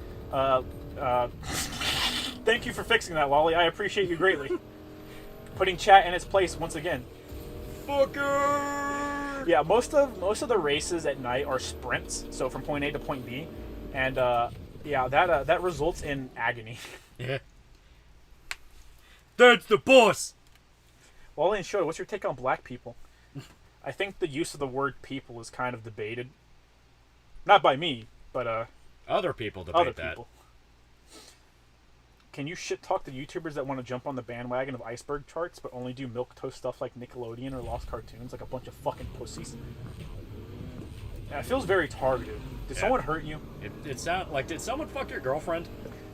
Thank you for fixing that, Lolly. I appreciate you greatly. Putting chat in its place once again. Fucker! Yeah, most of the races at night are sprints, so from point A to point B, and yeah, that results in agony. Yeah. That's the boss. Wally and Shoda, what's your take on black people? I think the use of the word "people" is kind of debated. Not by me, but other people debate other that. people. Can you shit talk the YouTubers that want to jump on the bandwagon of iceberg charts, but only do milquetoast stuff like Nickelodeon or Lost Cartoons, like a bunch of fucking pussies? Yeah, it feels very targeted. Did someone hurt you? It sound like, did someone fuck your girlfriend?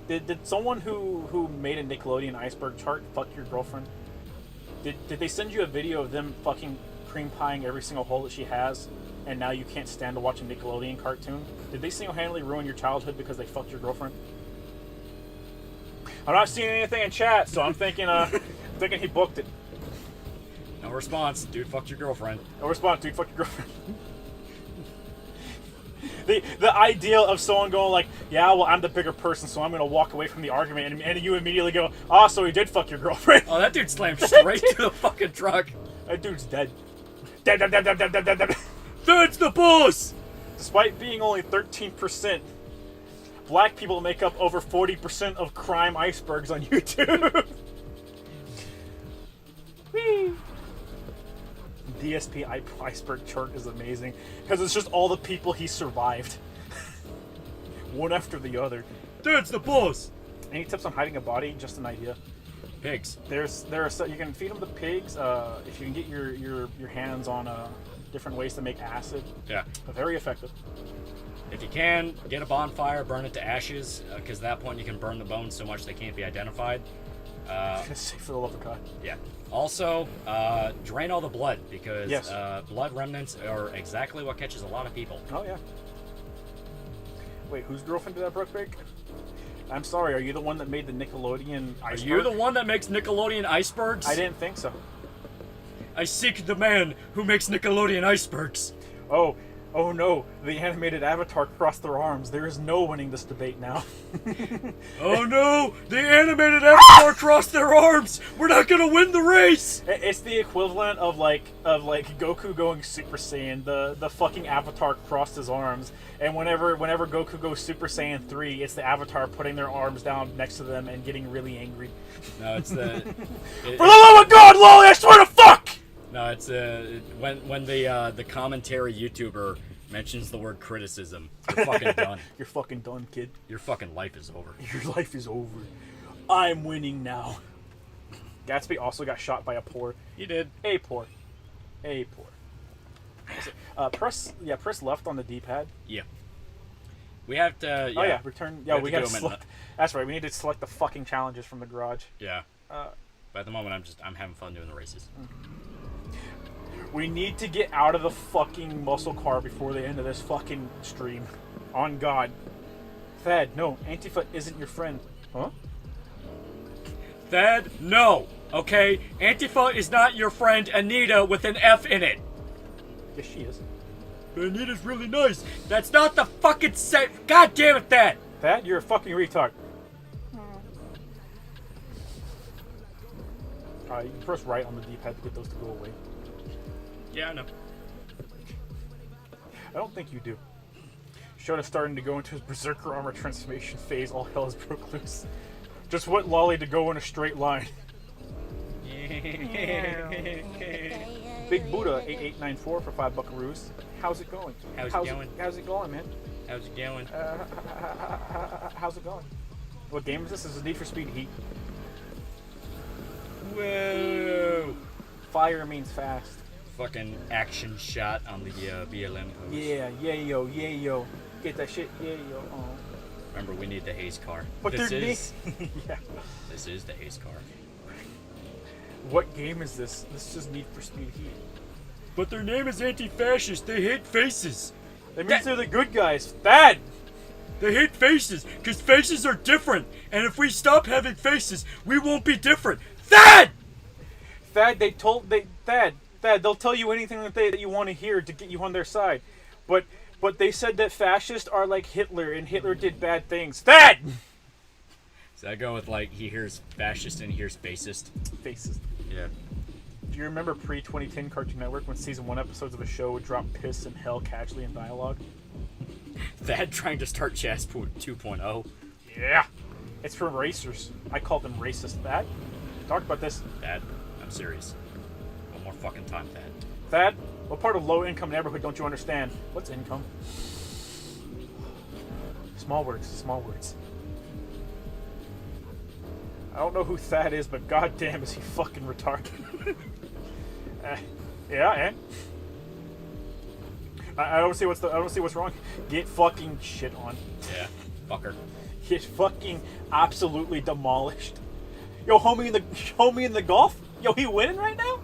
Did someone who made a Nickelodeon iceberg chart fuck your girlfriend? Did they send you a video of them fucking cream pieing every single hole that she has, and now you can't stand to watch a Nickelodeon cartoon? Did they single-handedly ruin your childhood because they fucked your girlfriend? I'm not seeing anything in chat, so I'm thinking thinking he booked it. No response. Dude fucked your girlfriend. No response, dude fucked your girlfriend. The ideal of someone going like, yeah, well, I'm the bigger person, so I'm going to walk away from the argument, and you immediately go, ah, so he did fuck your girlfriend. Oh, that dude slammed straight to the fucking truck. That dude's dead. Dead. That's the boss! Despite being only 13%, black people make up over 40% of crime icebergs on YouTube. Whee! DSP iceberg chart is amazing because it's just all the people he survived, one after the other. That's the boss. Any tips on hiding a body? Just an idea. Pigs. There are you can feed them to pigs. If you can get your hands on different ways to make acid. Yeah. Very effective. If you can, get a bonfire, burn it to ashes, because at that point you can burn the bones so much they can't be identified. Say for the love of God. Yeah. Also, drain all the blood, because yes. Blood remnants are exactly what catches a lot of people. Oh, yeah. Wait, whose girlfriend did that Brooke break? I'm sorry, are you the one that made the Nickelodeon iceberg? Are you the one that makes Nickelodeon icebergs? I didn't think so. I seek the man who makes Nickelodeon icebergs. Oh no, the animated avatar crossed their arms. There is no winning this debate now. Oh no, the animated avatar crossed their arms. We're not gonna win the race. It's the equivalent of like Goku going Super Saiyan. The fucking avatar crossed his arms, and whenever Goku goes Super Saiyan 3, it's the avatar putting their arms down next to them and getting really angry. No, it's the for the love of God, Lolly, I swear to fuck! No, it's when the commentary YouTuber mentions the word criticism, you're fucking done. You're fucking done, kid. Your fucking life is over. Your life is over. I'm winning now. Gatsby also got shot by a poor. He did. A poor. Press left on the D-pad. Yeah. We have to. Yeah. Oh yeah, return. Yeah, we gotta select. That's right. We need to select the fucking challenges from the garage. Yeah. But at the moment, I'm having fun doing the races. We need to get out of the fucking muscle car before the end of this fucking stream. On God. Thad, no, Antifa isn't your friend. Huh? Thad, no. Okay? Antifa is not your friend Anita with an F in it. Yes, she is. Anita's really nice. That's not the fucking set. God damn it, Thad. Thad, you're a fucking retard. You can press right on the D-pad to get those to go away. Yeah, I know. I don't think you do. Shoda's starting to go into his Berserker armor transformation phase. All hell is broke loose. Just want Lolly to go in a straight line. Big Buddha 8894 for 5 buckaroos. How's it going? How's it going, man? How's it going? How's it going? What game is this? This is Need for Speed Heat. Whoa! Fire means fast. Fucking action shot on the BLM post. Yeah, yo. get that shit. Yeah, yo. Remember, we need the haze car. But This they're is the haze car. What game is this? This is Need for Speed Heat. But their name is anti-fascist. They hate faces. That means they're the good guys. Thad! They hate faces, because faces are different. And if we stop having faces, we won't be different. Thad! Thad, Thad, they'll tell you anything that you want to hear to get you on their side. But they said that fascists are like Hitler, and Hitler did bad things. Thad! So I go with, like, he hears fascist and he hears fascist. Fascist. Yeah. Do you remember pre-2010 Cartoon Network when season 1 episodes of a show would drop piss and hell casually in dialogue? Thad trying to start Chess 2.0. Yeah! It's for racers. I call them racist. Thad? Talk about this. Thad, I'm serious. One more fucking time, Thad. Thad, what part of low-income neighborhood don't you understand? What's income? Small words, small words. I don't know who Thad is, but goddamn is he fucking retarded. Yeah, and I don't see what's wrong. Get fucking shit on. Yeah, fucker. Get fucking absolutely demolished. Yo, homie in the golf. Yo, he winning right now.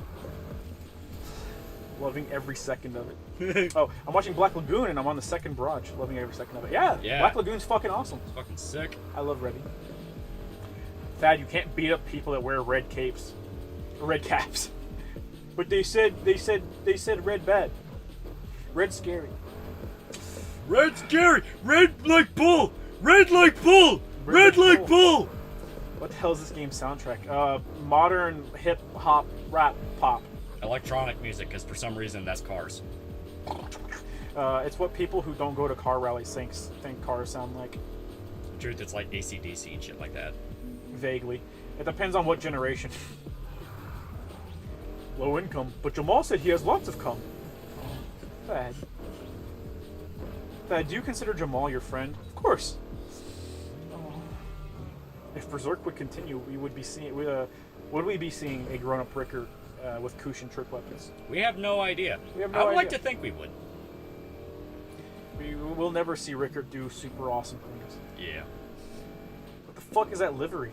Loving every second of it. Oh, I'm watching Black Lagoon and I'm on the second barrage. Loving every second of it. Yeah. Black Lagoon's fucking awesome. It's fucking sick. I love Reddy. Thad, you can't beat up people that wear red capes. Red caps. But they said red bad. Red scary. Red scary! Red like bull! Red like bull! Red like bull! What the hell is this game's soundtrack? Modern hip hop rap pop. Electronic music, because for some reason that's cars. It's what people who don't go to car rallies think cars sound like. The truth, it's like AC/DC and shit like that. Vaguely. It depends on what generation. Low income, but Jamal said he has lots of cum. Thad. Thad, do you consider Jamal your friend? Of course. If Berserk would continue, we would be seeing. Would we be seeing a grown-up Ricker with Kushin trick weapons? We have no idea. I would like to think we would. We will never see Ricker do super awesome things. Yeah. What the fuck is that livery?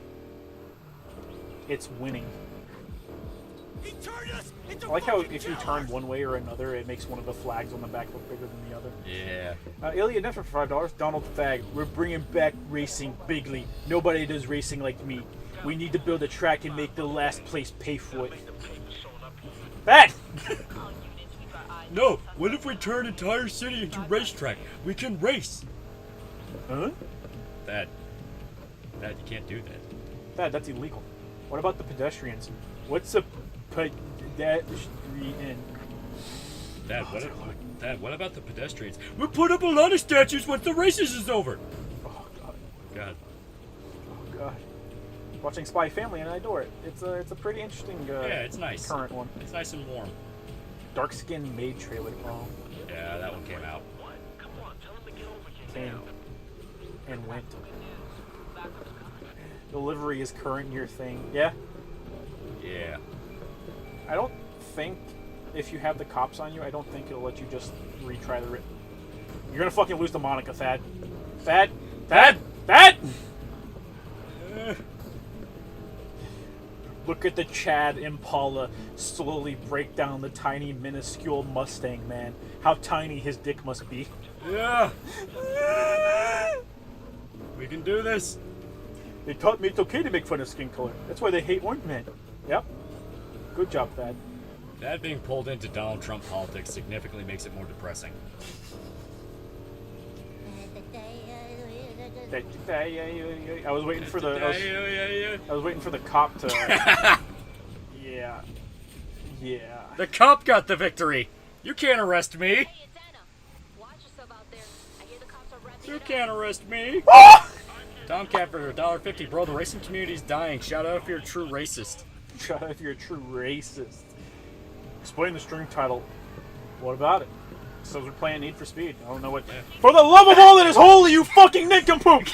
It's winning. He turned us into I like how fucking if you turn one way or another, it makes one of the flags on the back look bigger than the other. Yeah. Ilya Neffer for $5. Donald Fag, we're bringing back racing bigly. Nobody does racing like me. We need to build a track and make the last place pay for it. Bad! No, what if we turn entire city into racetrack? We can race. Huh? Thad, you can't do that. Thad, that's illegal. What about the pedestrians? What's a pedestrian? Dad, what about the pedestrians? We'll put up a lot of statues once the races is over. Oh god. God. Oh god. Watching Spy Family and I adore it. It's a pretty interesting. Yeah, it's nice. Current one. It's nice and warm. Dark Skin Maid trailer. Oh. Yeah, that one came out. Came and went. Delivery is current year thing. Yeah. Yeah. I don't think if you have the cops on you, I don't think it'll let you just retry the writ. You're gonna fucking lose to Monica, Thad. Thad! Look at the Chad Impala slowly break down the tiny, minuscule Mustang, man. How tiny his dick must be. Yeah. We can do this. They taught me it's okay to make fun of skin color. That's why they hate orange men. Yep. Good job, Thad. That being pulled into Donald Trump politics significantly makes it more depressing. I was waiting for the. I was waiting for the cop to. Yeah. The cop got the victory. You can't arrest me. Hey, it's Anna. Watch yourself out there. I hear the cops are wrapping You it up. can't arrest me. Tomcat for $1.50, bro. The racing community's dying. Shout out if you're a true racist. Shout out if you're a true racist. Explain the string title. What about it? So we're playing Need for Speed. I don't know what. For the love of all that is holy, you fucking nincompoop!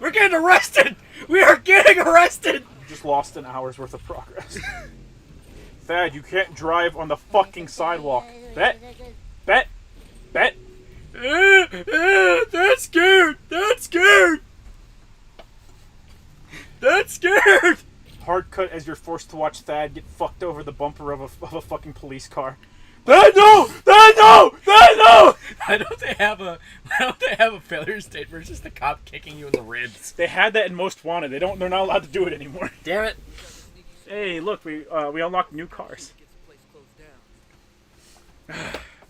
We're getting arrested! We are getting arrested! You just lost an hour's worth of progress. Thad, you can't drive on the fucking sidewalk. Bet. That's scared! That's scared! That's scared! Hard cut as you're forced to watch Thad get fucked over the bumper of a fucking police car. Thad, no! Thad, no! Thad, no! Why don't they have a failure state where it's just the cop kicking you in the ribs? They had that in Most Wanted. They're not allowed to do it anymore. Damn it! Hey, look, we unlocked new cars.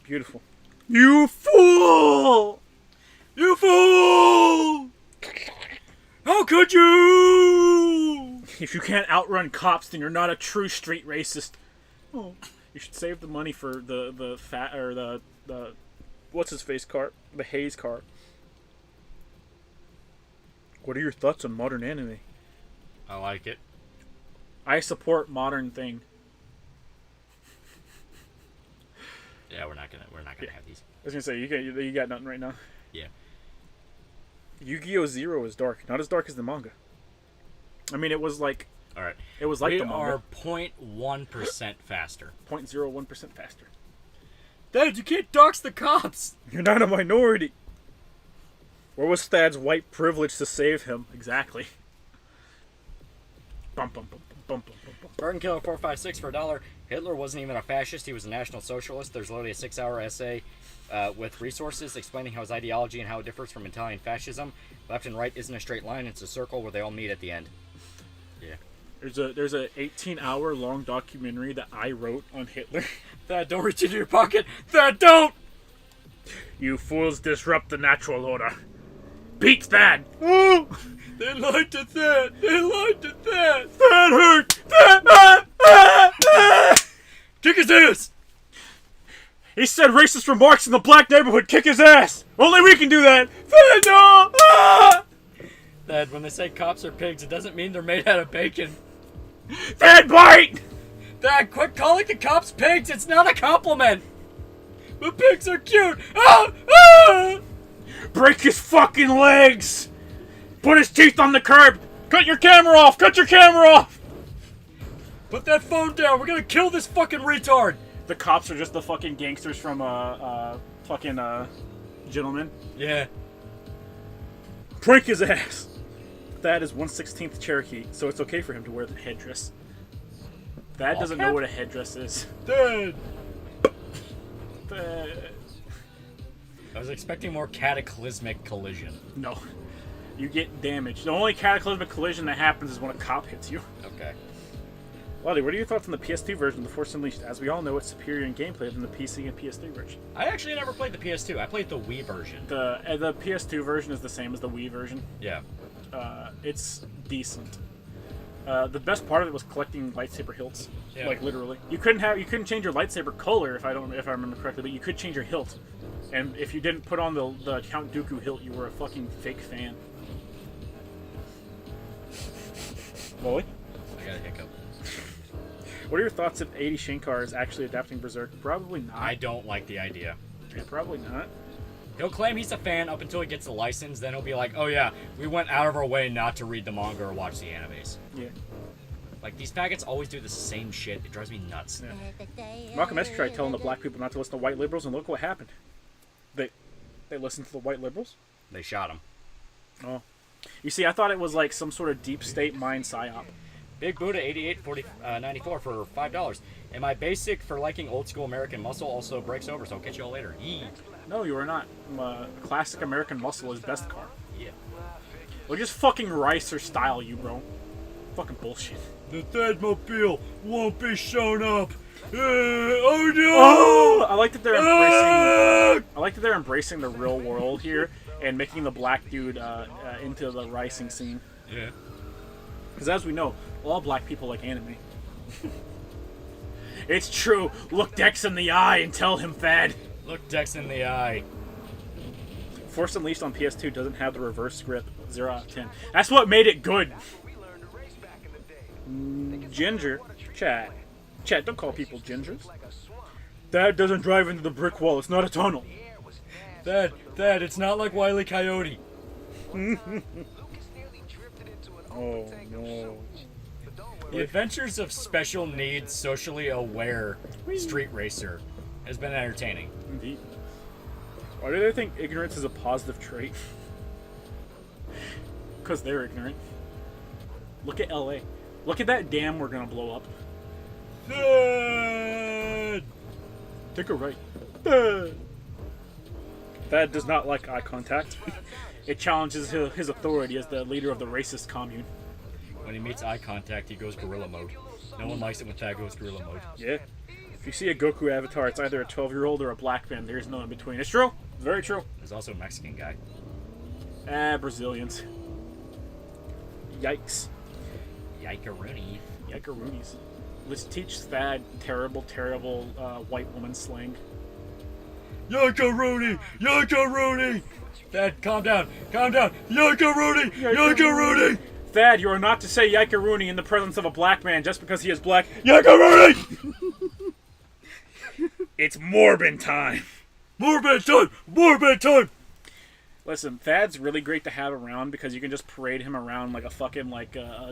Beautiful. You fool! You fool! How could you? If you can't outrun cops, then you're not a true street racist. Oh, you should save the money for the fat or the what's his face car, the Hayes car. What are your thoughts on modern anime? I like it. I support modern thing. Yeah, we're not gonna have these. I was gonna say you got nothing right now. Yeah. Yu-Gi-Oh! Zero is dark, not as dark as the manga. I mean, it was like. All right. It was like we the manga. are 0.1% faster. 0.01% faster. Dad, you can't dox the cops. You're not a minority. Where was Thad's white privilege to save him? Exactly. Bum bum bum bum bum bum bum. Burton Killer 456 for $1. Hitler wasn't even a fascist, he was a National Socialist. There's literally a 6-hour essay with resources explaining how his ideology and how it differs from Italian fascism. Left and right isn't a straight line, it's a circle where they all meet at the end. Yeah. There's a 18-hour long documentary that I wrote on Hitler. Thad, don't reach into your pocket! Thad, don't! You fools disrupt the natural order. Beat Thad! Oh! They lied to Thad! They lied to Thad! Thad hurt! Thad! Kick his ass! He said racist remarks in the black neighborhood. Kick his ass! Only we can do that! Thad, no! Ah! Thad, when they say cops are pigs, it doesn't mean they're made out of bacon. Thad, bite! Thad, quit calling the cops pigs! It's not a compliment! The pigs are cute! Ah! Ah! Break his fucking legs! Put his teeth on the curb! Cut your camera off! Cut your camera off! Put that phone down! We're gonna kill this fucking retard! The cops are just the fucking gangsters from, fucking, Gentlemen. Yeah. Prank his ass! Thad is 1/16th Cherokee, so it's okay for him to wear the headdress. Thad doesn't know what a headdress is. Thad! Thad. I was expecting more cataclysmic collision. No. You get damaged. The only cataclysmic collision that happens is when a cop hits you. Okay. Lolly, what are your thoughts on the PS2 version of The Force Unleashed? As we all know, it's superior in gameplay than the PC and PS3 version. I actually never played the PS2. I played the Wii version. The PS2 version is the same as the Wii version. Yeah. It's decent. The best part of it was collecting lightsaber hilts. Yeah. Like literally, you couldn't change your lightsaber color if I remember correctly, but you could change your hilt. And if you didn't put on the Count Dooku hilt, you were a fucking fake fan. Lolly? I got a hiccup. What are your thoughts if 80 Shankar is actually adapting Berserk? Probably not. I don't like the idea. Yeah, probably not. He'll claim he's a fan up until he gets the license, then he'll be like, oh yeah, we went out of our way not to read the manga or watch the animes. Yeah. Like, these faggots always do the same shit. It drives me nuts. Yeah. Malcolm X tried telling the black people not to listen to white liberals, and look what happened. They listened to the white liberals? They shot him. Oh. You see, I thought it was like some sort of deep state mind psyop. Big Buddha 8894 for $5. And my basic for liking old school American muscle also breaks over, so I'll catch you all later. Yee. No, you are not. Classic American muscle is best car. Yeah. Well, just fucking rice or style, you bro. Fucking bullshit. The Thadmobile won't be shown up. Oh no! Oh, I like that they're embracing. I like that they're embracing the real world here and making the black dude into the ricing scene. Yeah. Because as we know, all black people like anime. It's true. Look Dex in the eye and tell him, Thad. Look Dex in the eye. Force Unleashed on PS2 doesn't have the reverse grip. 0 out of 10. That's what made it good. Ginger. Chat, don't call people gingers. That doesn't drive into the brick wall. It's not a tunnel. Thad, it's not like Wile E. Coyote. Oh, no. The Adventures of Special Needs Socially Aware Street Racer has been entertaining. Indeed. Why do they think ignorance is a positive trait? Because they're ignorant. Look at LA. Look at that dam we're gonna blow up. Thad! Take a right. Thad! Thad does not like eye contact. It challenges his authority as the leader of the racist commune. When he meets eye contact, he goes gorilla mode. No one likes it when Thad goes gorilla mode. Yeah. If you see a Goku avatar, it's either a 12-year-old or a black man. There's no in between. It's true. It's very true. There's also a Mexican guy. Brazilians. Yikes. Yikeroonies. Yikeroonies. Let's teach Thad terrible, terrible white woman slang. Yikeroony! Yikeroony! Thad, calm down! Calm down! Yikeroony! Yikeroony! Thad, you are not to say Yikeroony in the presence of a black man just because he is black. Yikeroony! It's Morbin time! Morbin time! Morbin time! Listen, Thad's really great to have around because you can just parade him around like a fucking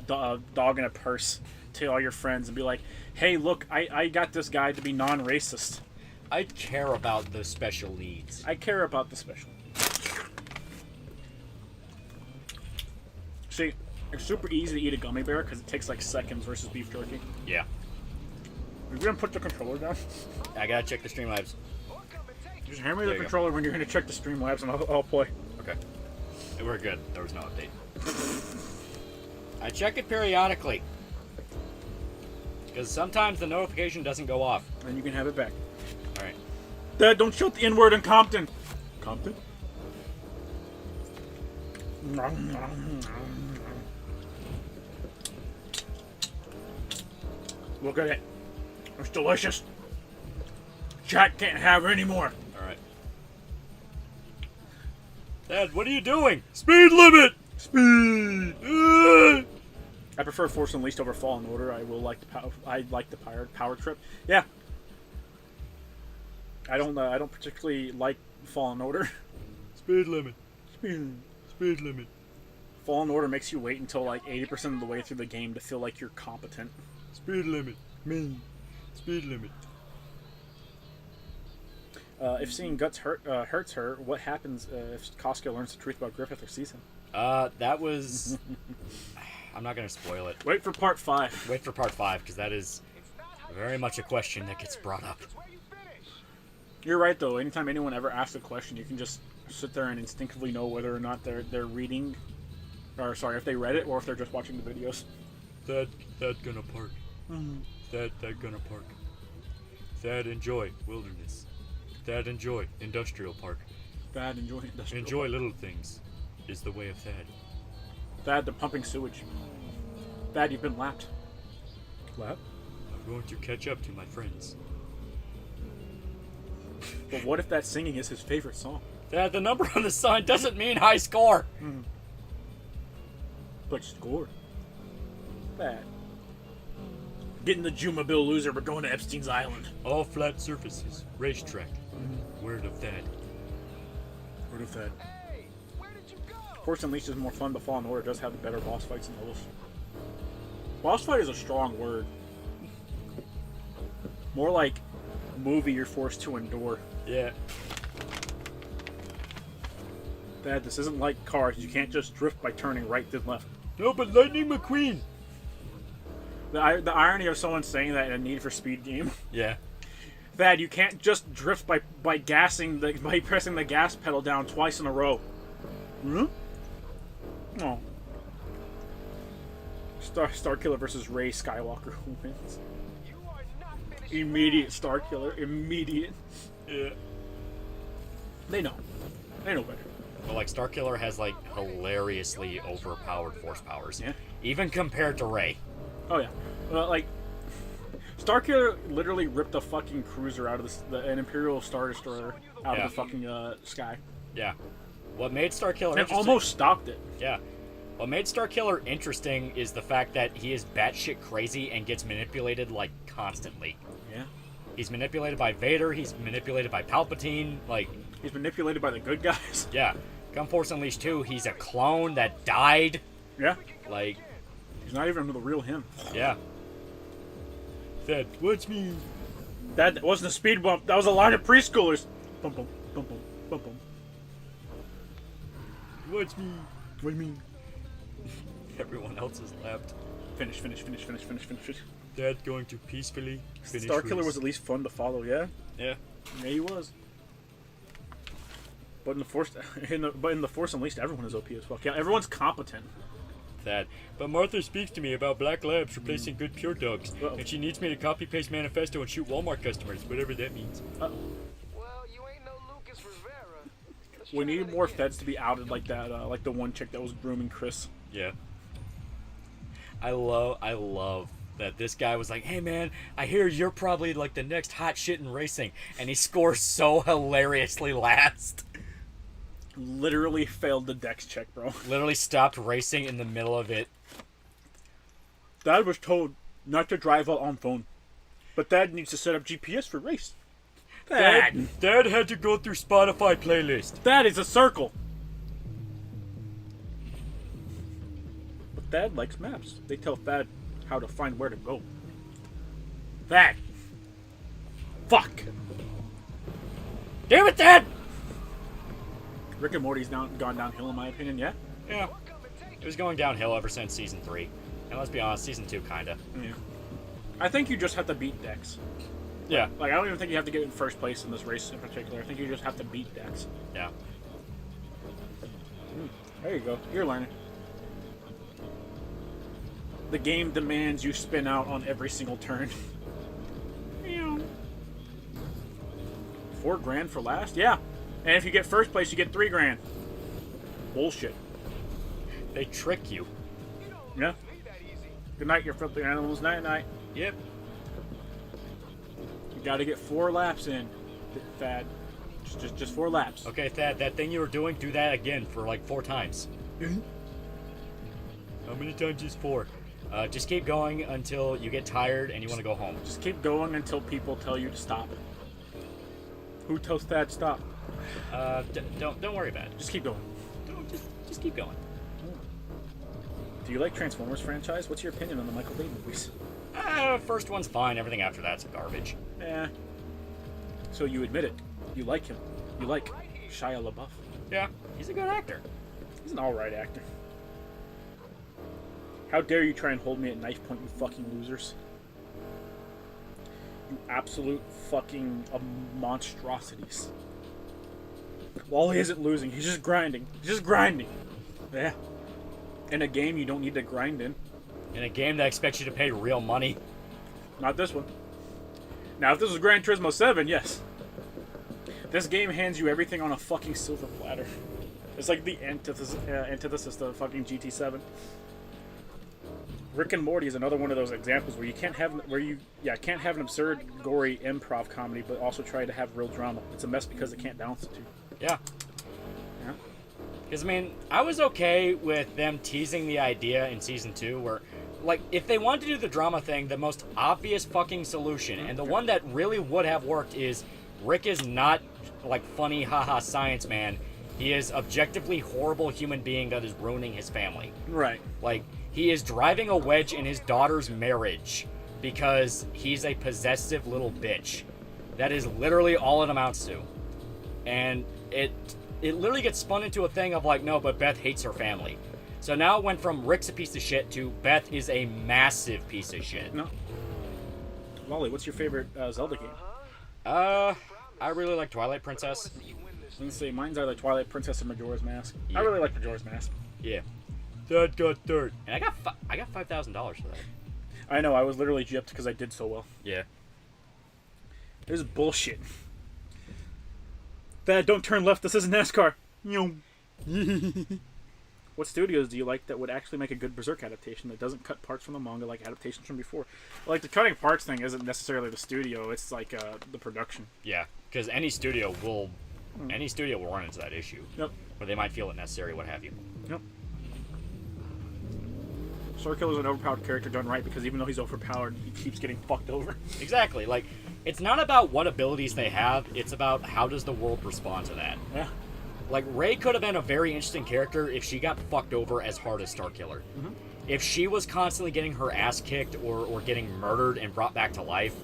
dog in a purse to all your friends and be like, hey, look, I got this guy to be non-racist. I care about the special needs. I care about the special needs. See, it's super easy to eat a gummy bear because it takes like seconds versus beef jerky. Yeah. Are you gonna put the controller down? I gotta check the Streamlabs. Just hand me the controller when you're gonna check the Streamlabs and I'll play. Okay. We're good. There was no update. I check it periodically. Because sometimes the notification doesn't go off. And you can have it back. Alright. Dad, don't shout the N-word in Compton. Compton? Look at it. It's delicious. Chat can't have any more. Alright. Dad, what are you doing? Speed limit! Speed! I prefer Force Unleashed over Fallen Order. I like the power trip. Yeah. I don't particularly like Fallen Order. Speed limit. Speed limit. Fallen Order makes you wait until like 80% of the way through the game to feel like you're competent. Speed limit. Me. Speed limit. If seeing Guts hurts her, what happens if Costco learns the truth about Griffith or sees him? That was... I'm not going to spoil it. Wait for part 5. Wait for part 5, because that is very much a question that gets brought up. You're right, though. Anytime anyone ever asks a question, you can just sit there and instinctively know whether or not they're reading... Or, sorry, if they read it or if they're just watching the videos. Thad gonna park. Thad gonna park. Thad enjoy wilderness. Thad enjoy industrial park. Thad enjoy industrial Enjoy park. little things is the way of Thad. Thad, they're pumping sewage. Thad, you've been lapped. Lap? I'm going to catch up to my friends. But what if that singing is his favorite song? Thad, the number on the sign doesn't mean high score. But score. Thad. Getting the Juma Bill loser, we're going to Epstein's Island. All flat surfaces. Racetrack. Word of Thad. Word of Thad. Force Unleashed is more fun, but Fallen Order does have the better boss fights and levels. Boss fight is a strong word. More like movie you're forced to endure. Yeah. Dad, this isn't like cars. You can't just drift by turning right then left. No, but Lightning McQueen. The irony of someone saying that in a Need for Speed game. Yeah. Thad, you can't just drift by pressing the gas pedal down twice in a row. Hmm? Oh. Starkiller versus Rey Skywalker. Who wins? Immediate Starkiller. Immediate. Yeah. They know. They know better. But like Starkiller has like hilariously overpowered force powers. Yeah. Even compared to Rey. Oh yeah. Well, like Starkiller literally ripped a fucking cruiser out of an Imperial Star Destroyer out of the fucking sky. Yeah. What made Starkiller and almost stopped it. Yeah. What made Starkiller interesting is the fact that he is batshit crazy and gets manipulated like constantly. Yeah. He's manipulated by Vader. He's manipulated by Palpatine. Like he's manipulated by the good guys. Yeah. Come Force Unleashed 2, he's a clone that died. Yeah. Like he's not even the real him. Yeah. Thad, watch me. That wasn't a speed bump. That was a line of preschoolers. Bum bum bum bum Bum, bum. Watch me. What do you mean? Everyone else has left. Finish. Dad going to peacefully finish Starkiller race. was at least fun to follow, yeah? Yeah. Yeah, he was. But in the Force Unleashed, everyone is OP as fuck. Yeah, everyone's competent. That. But Martha speaks to me about Black Labs replacing good pure dogs, and she needs me to copy-paste Manifesto and shoot Walmart customers, whatever that means. Well, you ain't no Lucas Rivera. Let's We try need that more again. feds to be outed like that, like the one chick that was grooming Chris. Yeah. I love that this guy was like, hey man, I hear you're probably like the next hot shit in racing, and he scores so hilariously last. Literally failed the dex check, bro. Literally stopped racing in the middle of it. Dad was told not to drive while on phone, but Dad needs to set up GPS for race. Dad had to go through Spotify playlist. That is a circle. But Thad likes maps. They tell Thad how to find where to go. Thad! Fuck! Damn it, Dad! Rick and Morty's gone downhill, in my opinion, yeah? Yeah. It was going downhill ever since season 3. And let's be honest, season 2 kinda. Yeah. I think you just have to beat Dex. Yeah. Like, I don't even think you have to get in first place in this race in particular. I think you just have to beat Dex. Yeah. There you go. You're learning. The game demands you spin out on every single turn. $4 for last? Yeah. And if you get first place, you get $3. Bullshit. They trick you. Yeah. Good night, you filthy animals. Night, night. Yep. You gotta get 4 laps in, Thad. Just 4 laps. Okay, Thad, that thing you were doing, do that again for like 4 times. How many times is 4? Just keep going until you get tired and you want to go home. Just keep going until people tell you to stop. Who tells Thad stop? Don't worry about it. Just keep going. Just keep going. Do you like Transformers franchise? What's your opinion on the Michael Bay movies? First one's fine. Everything after that's garbage. Eh. So you admit it. You like him. You like Shia LaBeouf. Yeah, he's a good actor. He's an alright actor. How dare you try and hold me at knife point, you fucking losers. You absolute fucking monstrosities. Wally isn't losing, he's just grinding. He's just grinding. Yeah. In a game you don't need to grind in. In a game that expects you to pay real money. Not this one. Now, if this was Gran Turismo 7, yes. This game hands you everything on a fucking silver platter. It's like the antithesis to fucking GT7. Rick and Morty is another one of those examples where you can't have can't have an absurd, gory improv comedy, but also try to have real drama. It's a mess because it can't balance the two. Yeah. Yeah. Because, I mean, I was okay with them teasing the idea in Season 2 where, like, if they wanted to do the drama thing, the most obvious fucking solution, and the one that really would have worked is Rick is not, like, funny, haha, science man. He is objectively horrible human being that is ruining his family. Right. Like, he is driving a wedge in his daughter's marriage because he's a possessive little bitch. That is literally all it amounts to. And it literally gets spun into a thing of like, no, but Beth hates her family. So now it went from Rick's a piece of shit to Beth is a massive piece of shit. No. Lolly, what's your favorite Zelda game? I really like Twilight Princess. I was gonna say mine's either Twilight Princess or Majora's Mask. Yeah. I really like Majora's Mask. Yeah. Dad got dirt. And I got $5,000 for that. I know, I was literally gypped because I did so well. Yeah. This is bullshit. Dad, don't turn left. This isn't NASCAR. What studios do you like that would actually make a good Berserk adaptation that doesn't cut parts from the manga like adaptations from before? Like, the cutting parts thing isn't necessarily the studio. It's like the production. Yeah, because any studio will run into that issue. Yep. Or they might feel it necessary, what have you. Yep. Sorkill is an overpowered character done right because even though he's overpowered, he keeps getting fucked over. Exactly. Like, it's not about what abilities they have, it's about how does the world respond to that. Yeah. Like, Rey could have been a very interesting character if she got fucked over as hard as Starkiller. Mm-hmm. If she was constantly getting her ass kicked or getting murdered and brought back to life,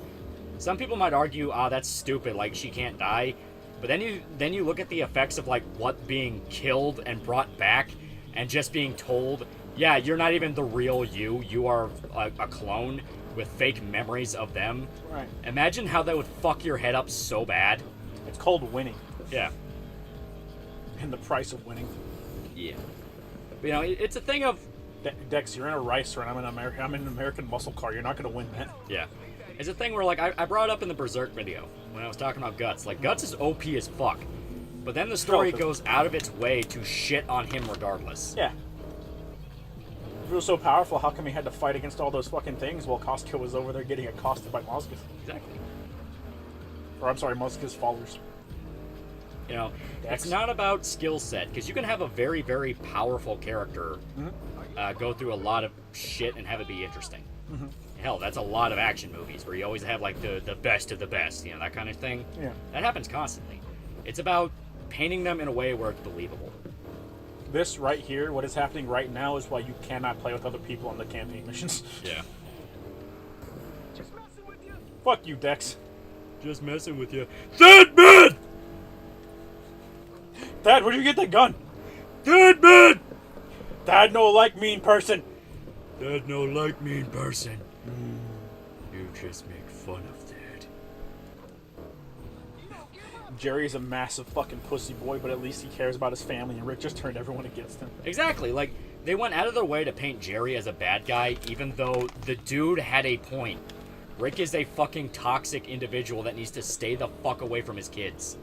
some people might argue, that's stupid, like, she can't die. But then you look at the effects of like what being killed and brought back, and just being told, yeah, you're not even the real you. You are a clone with fake memories of them. Right. Imagine how that would fuck your head up so bad. It's called winning. Yeah. And the price of winning. Yeah. But, you know, it's a thing of... Dex, you're in a rice run. I'm in an American muscle car. You're not going to win that. Yeah. It's a thing where, like, I brought up in the Berserk video when I was talking about Guts. Like, Guts is OP as fuck. But then the story goes out of its way to shit on him regardless. Yeah. If he was so powerful, how come he had to fight against all those fucking things while Costco was over there getting accosted by Mozgus? Exactly. Or, I'm sorry, Mozgus followers. You know, it's not about skill set, because you can have a very, very powerful character go through a lot of shit and have it be interesting. Mm-hmm. Hell, that's a lot of action movies where you always have, like, the best of the best, you know, that kind of thing. Yeah. That happens constantly. It's about painting them in a way where it's believable. This right here, what is happening right now, is why you cannot play with other people on the campaign missions. Yeah. Just messing with you. Fuck you, Dex. Just messing with you. Dead man! Dad, where'd you get that gun? Dead man! Dad no like mean person. Dad no like mean person. You just make fun of Dad. Jerry's a massive fucking pussy boy, but at least he cares about his family, and Rick just turned everyone against him. Exactly. Like, they went out of their way to paint Jerry as a bad guy, even though the dude had a point. Rick is a fucking toxic individual that needs to stay the fuck away from his kids.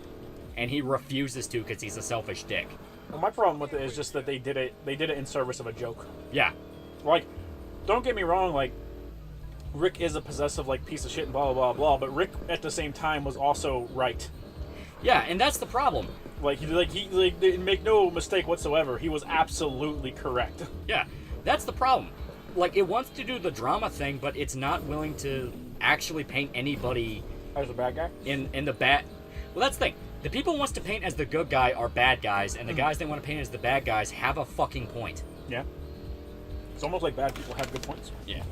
And he refuses to because he's a selfish dick. Well, my problem with it is just that they did it in service of a joke. Yeah. Like, don't get me wrong, like, Rick is a possessive, like, piece of shit and blah, blah, blah, blah, but Rick, at the same time, was also right. Yeah, and that's the problem. Like, make no mistake whatsoever, he was absolutely correct. Yeah, that's the problem. Like, it wants to do the drama thing, but it's not willing to actually paint anybody... As a bad guy? In the bad... Well, that's the thing. The people who wants to paint as the good guy are bad guys, and the guys they want to paint as the bad guys have a fucking point. Yeah. It's almost like bad people have good points. Yeah.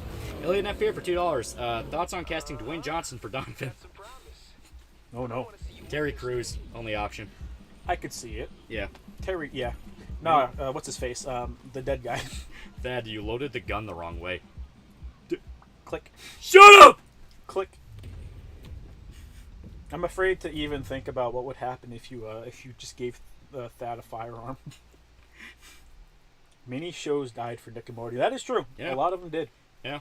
Elliot Net Fear for $2. Thoughts on casting Dwayne Johnson for Donovan? Oh, no. Terry Crews, only option. I could see it. Yeah. Terry, yeah. No, what's his face? The dead guy. Thad, you loaded the gun the wrong way. Click. Shut up! Click. I'm afraid to even think about what would happen if you just gave Thad a firearm. Many shows died for Rick and Morty. That is true. Yeah. A lot of them did. Yeah.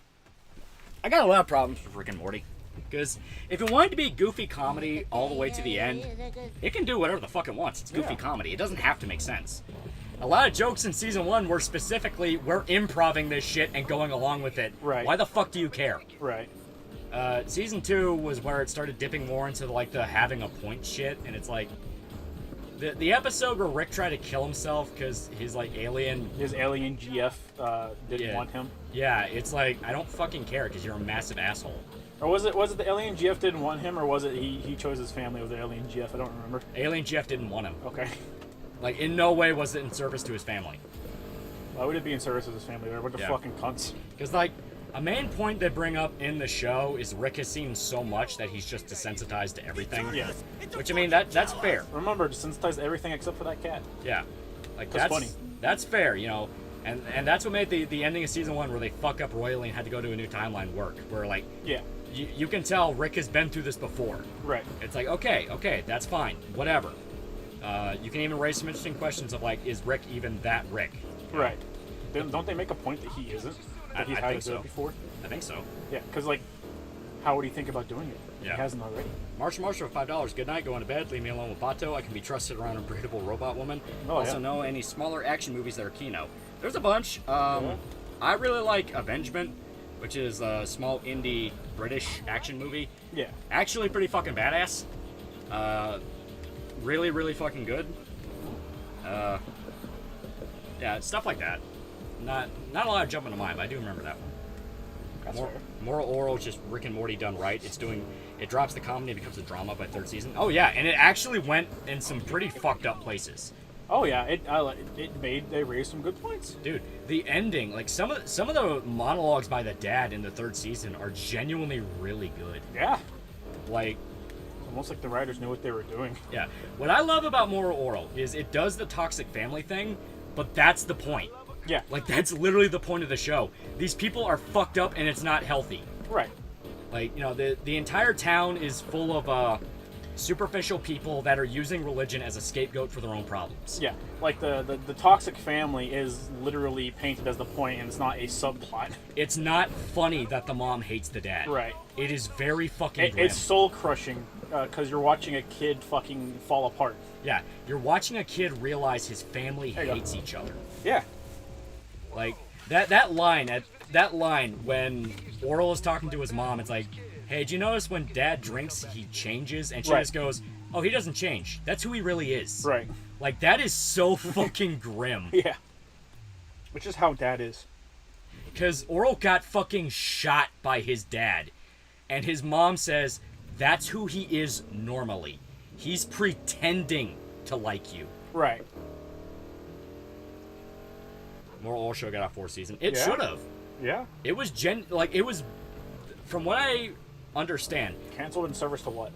I got a lot of problems with Rick and Morty. Because if it wanted to be goofy comedy all the way to the end, it can do whatever the fuck it wants. It's goofy comedy. It doesn't have to make sense. A lot of jokes in Season 1 were specifically, we're improvising this shit and going along with it. Right. Why the fuck do you care? Right. Season 2 was where it started dipping more into, like, the having a point shit, and it's like... The episode where Rick tried to kill himself because his, like, alien... His alien GF didn't want him. Yeah, it's like, I don't fucking care because you're a massive asshole. Or was it the alien GF didn't want him, or was it he chose his family over the alien GF? I don't remember. Alien GF didn't want him. Okay. Like, in no way was it in service to his family. Why would it be in service of his family? They're a bunch of fucking cunts. Because, like, a main point they bring up in the show is Rick has seen so much that he's just desensitized to everything. Yeah. Which, I mean, that's fair. Remember, desensitized to everything except for that cat. Yeah. Like, that's funny. That's fair, you know. And that's what made the ending of Season 1 where they fuck up royally and had to go to a new timeline work. Where, like... Yeah. You can tell Rick has been through this before. Right. It's like, okay, that's fine. Whatever. You can even raise some interesting questions of, like, is Rick even that Rick? Right. Don't they make a point that he isn't? That he's had to do it before? I think so. Yeah, because, like, how would he think about doing it? Yeah. He hasn't already. Marshall for $5. Good night, going to bed. Leave me alone with Bato. I can be trusted around a breedable robot woman. Also know any smaller action movies that are Kino. There's a bunch. I really like Avengement, which is a small indie British action movie. Yeah. Actually pretty fucking badass. Really, really fucking good. Yeah, stuff like that. Not a lot of jumping to mind, but I do remember that one. Moral Oral, just Rick and Morty done right. It drops the comedy and becomes a drama by third season. Oh yeah, and it actually went in some pretty fucked up places. Oh yeah, they raised some good points. Dude, the ending, like some of the monologues by the dad in the third season are genuinely really good. Yeah. Like, almost like the writers knew what they were doing. Yeah. What I love about Moral Oral is it does the toxic family thing, but that's the point. Yeah. Like, that's literally the point of the show. These people are fucked up and it's not healthy. Right. Like, you know, the entire town is full of superficial people that are using religion as a scapegoat for their own problems. Yeah. Like, the toxic family is literally painted as the point, and it's not a subplot. It's not funny that the mom hates the dad. Right. It is very fucking grim. It's soul-crushing, because you're watching a kid fucking fall apart. Yeah. You're watching a kid realize his family hates each other. Yeah. Like, that line when Oral is talking to his mom, it's like, hey, do you notice when dad drinks, he changes? And she just goes, oh, he doesn't change. That's who he really is. Right. Like, that is so fucking grim. Yeah. Which is how dad is. Because Oral got fucking shot by his dad. And his mom says, that's who he is normally. He's pretending to like you. Right. Moral Oral show got a 4th season. It should have. Yeah. It was from what I understand. Canceled in service to what?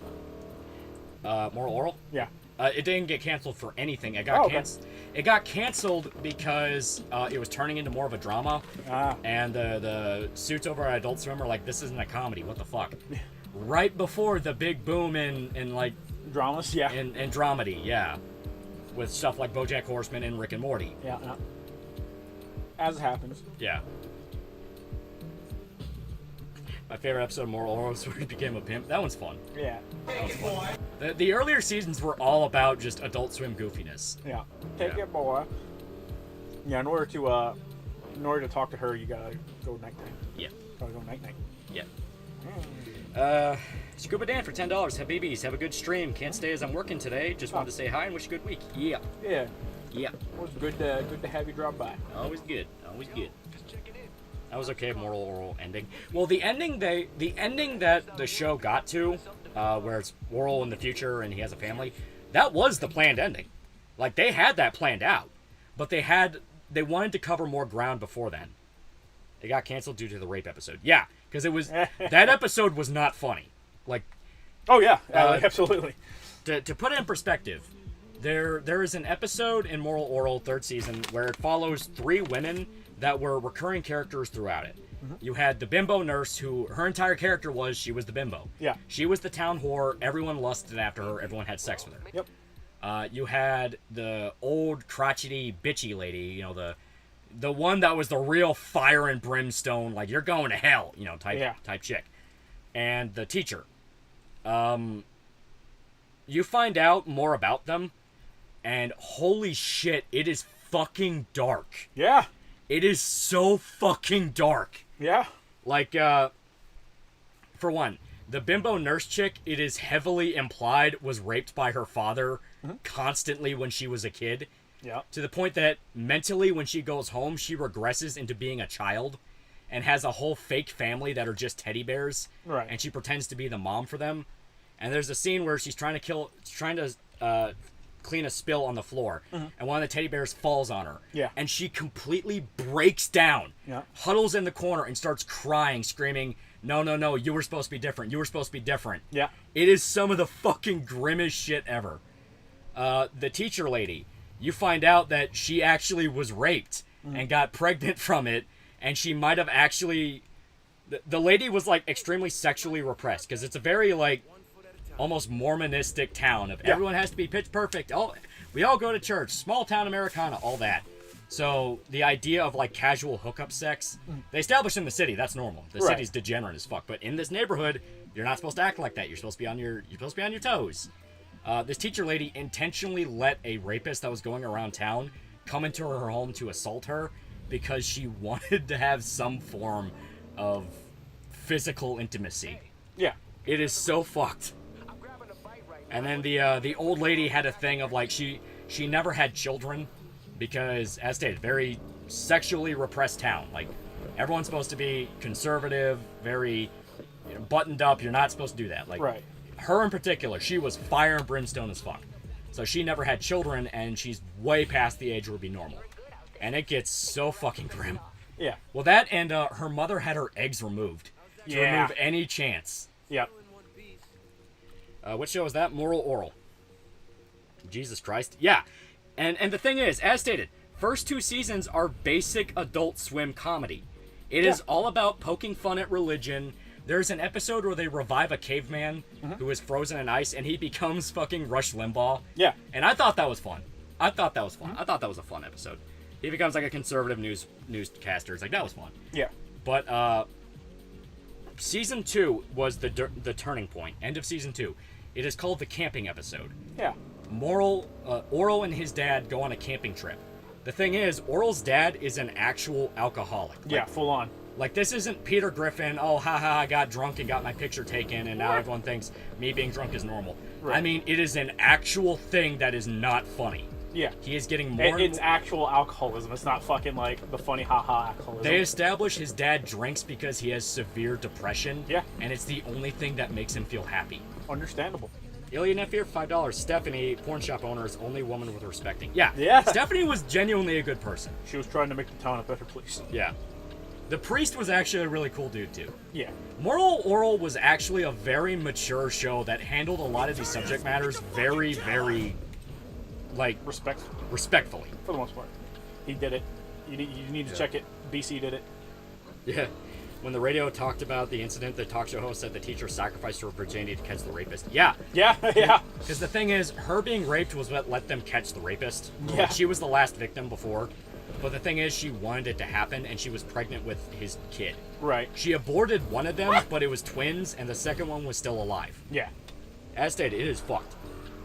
Moral Oral? Yeah. It didn't get canceled for anything. It got It got canceled because it was turning into more of a drama. And the suits over at Adult Swim are like, this isn't a comedy. What the fuck? Right before the big boom in like dramas, yeah. In dramedy, yeah. With stuff like BoJack Horseman and Rick and Morty. Yeah. As it happens. Yeah. My favorite episode of Moral Oral was where he became a pimp. That one's fun. Yeah. That was fun. The earlier seasons were all about just Adult Swim goofiness. Yeah. Take it, boy. Yeah, in order to talk to her, you gotta go night-night. Yeah. Gotta go night-night. Yeah. Scuba Dan for $10. Habibis, have a good stream. Can't stay as I'm working today. Just wanted to say hi and wish you a good week. Yeah. Yeah. Yeah. It was good to have you drop by. Always good. Always good. I was okay with Moral Oral ending. Well, the ending that the show got to, where it's Oral in the future and he has a family, that was the planned ending. Like, they had that planned out, but they wanted to cover more ground before then. It got canceled due to the rape episode. Yeah, because it was that episode was not funny. Like, oh yeah, absolutely. To put it in perspective, there is an episode in Moral Oral 3rd season where it follows 3 women that were recurring characters throughout it. Mm-hmm. You had the bimbo nurse, who her entire character was she was the bimbo. Yeah. She was the town whore. Everyone lusted after her. Everyone had sex with her. Yep. You had the old crotchety bitchy lady. You know, the one that was the real fire and brimstone, like you're going to hell, you know, type chick. And the teacher. You find out more about them, and holy shit, it is fucking dark. Yeah. It is so fucking dark. Yeah. Like, for one, the bimbo nurse chick, it is heavily implied, was raped by her father constantly when she was a kid. Yeah. To the point that mentally, when she goes home, she regresses into being a child and has a whole fake family that are just teddy bears. Right. And she pretends to be the mom for them. And there's a scene where she's trying to clean a spill on the floor, and one of the teddy bears falls on her. Yeah. And she completely breaks down, huddles in the corner, and starts crying, screaming, no, you were supposed to be different. You were supposed to be different. Yeah. It is some of the fucking grimmest shit ever. The teacher lady, you find out that she actually was raped and got pregnant from it, and she might have actually... The lady was, like, extremely sexually repressed, because it's a very, like, almost Mormonistic town of everyone has to be pitch perfect. Oh, we all go to church, small town Americana, all that. So the idea of like casual hookup sex, they established in the city, that's normal. The city's degenerate as fuck. But in this neighborhood, you're not supposed to act like that. You're supposed to be on your toes. This teacher lady intentionally let a rapist that was going around town come into her home to assault her because she wanted to have some form of physical intimacy. Yeah. It is so fucked. And then the old lady had a thing of like she never had children because, as stated, very sexually repressed town. Like everyone's supposed to be conservative, very buttoned up. You're not supposed to do that. Like her in particular, she was fire and brimstone as fuck. So she never had children, and she's way past the age where it would be normal. And it gets so fucking grim. Yeah. Well, that and her mother had her eggs removed to remove any chance. Yep. Which show is that? Moral Oral. Jesus Christ. Yeah. And the thing is, as stated, first 2 seasons are basic Adult Swim comedy. It is all about poking fun at religion. There's an episode where they revive a caveman who is frozen in ice, and he becomes fucking Rush Limbaugh. Yeah. And I thought that was fun. I thought that was a fun episode. He becomes like a conservative newscaster. It's like, that was fun. Yeah. But season 2 was the turning point. End of season 2. It is called the camping episode. Yeah. Oral and his dad go on a camping trip. The thing is, Oral's dad is an actual alcoholic. Yeah, full on. Like, this isn't Peter Griffin, oh, haha, I got drunk and got my picture taken, and now everyone thinks me being drunk is normal. Right. I mean, it is an actual thing that is not funny. Yeah. He is getting more... It's actual alcoholism. It's not fucking, like, the funny haha alcoholism. They establish his dad drinks because he has severe depression. Yeah. And it's the only thing that makes him feel happy. Understandable. Ilya Nefir, $5. Stephanie, porn shop owner, is only woman with respecting. Yeah. Yeah. Stephanie was genuinely a good person. She was trying to make the town a better place. Yeah. The priest was actually a really cool dude, too. Yeah. Moral Oral was actually a very mature show that handled a lot of these subject matters very, very, like... respectfully. For the most part. He did it. You need to check it. BC did it. Yeah. When the radio talked about the incident, the talk show host said the teacher sacrificed her virginity to catch the rapist. Yeah. Yeah, yeah. Because the thing is, her being raped was what let them catch the rapist. Yeah. She was the last victim before. But the thing is, she wanted it to happen, and she was pregnant with his kid. Right. She aborted one of them, but it was twins, and the second one was still alive. Yeah. As stated, it is fucked.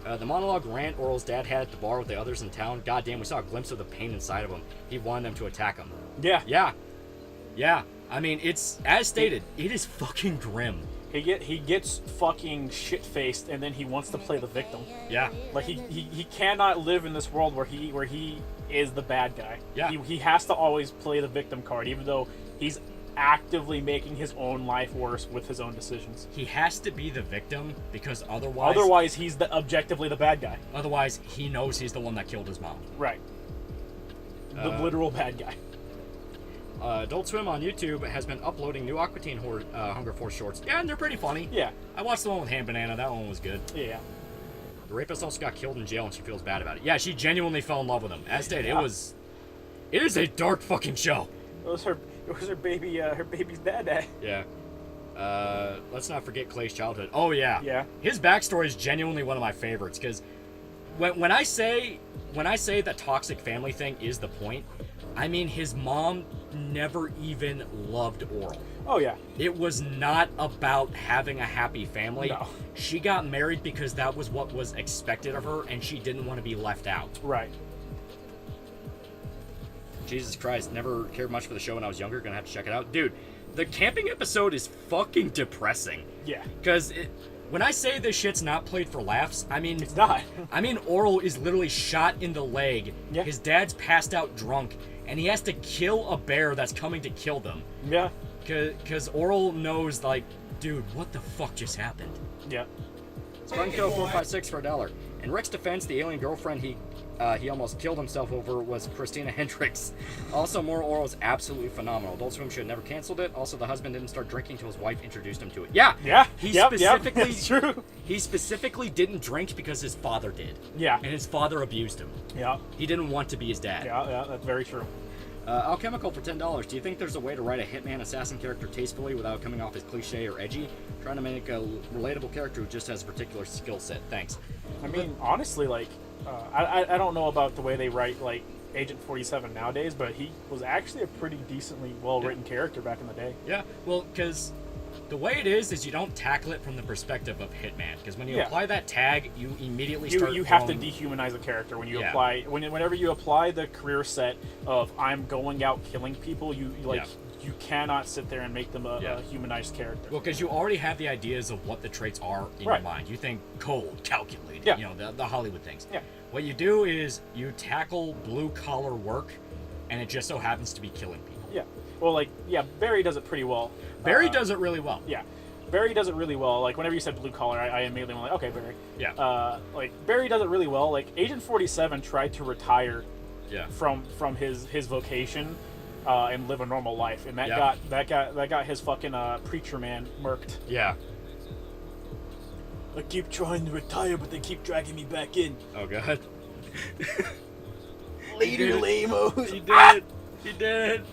The monologue rant Oral's dad had at the bar with the others in town, goddamn, we saw a glimpse of the pain inside of him. He wanted them to attack him. Yeah. Yeah. Yeah. I mean, it's, as stated, it is fucking grim. He gets fucking shit-faced, and then he wants to play the victim. Yeah. Like, he cannot live in this world where he is the bad guy. Yeah. He has to always play the victim card, even though he's actively making his own life worse with his own decisions. He has to be the victim, because otherwise... Otherwise, he's objectively the bad guy. Otherwise, he knows he's the one that killed his mom. Right. The literal bad guy. Adult Swim on YouTube has been uploading new Aqua Teen Hunger Force shorts. Yeah, and they're pretty funny. Yeah. I watched the one with Ham Banana. That one was good. Yeah. The rapist also got killed in jail, and she feels bad about it. Yeah, she genuinely fell in love with him. As stated, it is a dark fucking show. It was her baby's dad. Yeah. Let's not forget Clay's childhood. Oh yeah. Yeah. His backstory is genuinely one of my favorites, because when I say the toxic family thing is the point, I mean his mom never even loved Oral. Oh yeah. It was not about having a happy family. No. She got married because that was what was expected of her, and she didn't want to be left out. Right. Jesus Christ, never cared much for the show when I was younger. Gonna have to check it out. Dude, the camping episode is fucking depressing. Yeah. Because when I say this shit's not played for laughs, I mean... It's not. I mean Oral is literally shot in the leg. Yeah. His dad's passed out drunk, and he has to kill a bear that's coming to kill them. Yeah. Because Oral knows, like, dude, what the fuck just happened? Yeah. Spunko456 for $1. In Rick's defense, the alien girlfriend he almost killed himself over was Christina Hendricks. Also, Moral Oral is absolutely phenomenal. Adult Swim should have never canceled it. Also, the husband didn't start drinking until his wife introduced him to it. Yeah. Yeah. Specifically, It's true. He specifically didn't drink because his father did. Yeah. And his father abused him. Yeah. He didn't want to be his dad. Yeah, that's very true. Alchemical for $10. Do you think there's a way to write a hitman assassin character tastefully without coming off as cliche or edgy? Trying to make a relatable character who just has a particular skill set. Thanks. I mean, honestly, like, I don't know about the way they write, like, Agent 47 nowadays, but he was actually a pretty decently well-written character back in the day. Yeah, well, because the way it is you don't tackle it from the perspective of Hitman. Because when you apply that tag, you immediately start... You have to dehumanize a character when you apply... Whenever you apply the career set of, I'm going out killing people, you cannot sit there and make them a humanized character. Well, because you already have the ideas of what the traits are in your mind. You think cold, calculated, you know, the Hollywood things. Yeah. What you do is you tackle blue-collar work, and it just so happens to be killing people. Yeah. Well, like, Barry does it pretty well. Barry does it really well. Yeah. Barry does it really well. Like, whenever you said blue collar, I immediately went like, okay, Barry. Yeah. Like, Barry does it really well. Like, Agent 47 tried to retire from his vocation and live a normal life, and that got his fucking preacher man murked. Yeah. I keep trying to retire, but they keep dragging me back in. Oh god. Later, lame-os. He did. He did.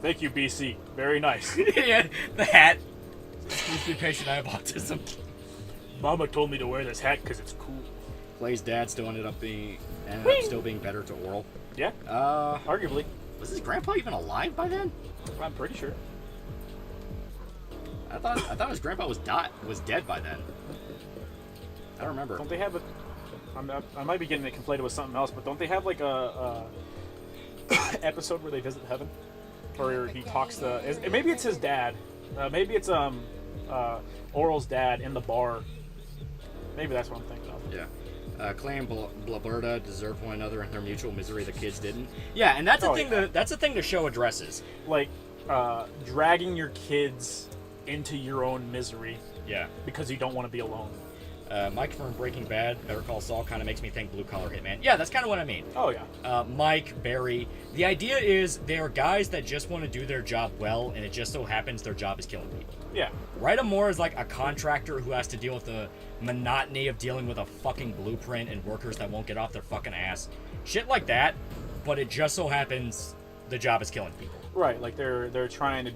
Thank you, BC. Very nice. Yeah, the hat. Please be patient, I have autism. Mama told me to wear this hat because it's cool. Clay's dad still ended up still being better to Oral. Yeah. Arguably. Was his grandpa even alive by then? I'm pretty sure. I thought his grandpa was dead by then. I don't remember. Don't they have a? I might be getting it conflated with something else, but don't they have like a episode where they visit heaven, or he talks to? Maybe it's his dad. Maybe it's Oral's dad in the bar. Maybe that's what I'm thinking of. Yeah. Clay and Blaberta deserve one another in their mutual misery. The kids didn't. Yeah, and that's the thing. Yeah. That's the thing the show addresses. Like dragging your kids into your own misery. Yeah. Because you don't want to be alone. Mike from Breaking Bad, Better Call Saul, kind of makes me think Blue Collar Hitman. Yeah, that's kind of what I mean. Oh, yeah. Mike, Barry. The idea is they are guys that just want to do their job well, and it just so happens their job is killing people. Yeah. Write him more as like a contractor who has to deal with the monotony of dealing with a fucking blueprint and workers that won't get off their fucking ass. Shit like that, but it just so happens the job is killing people. Right, like they're trying to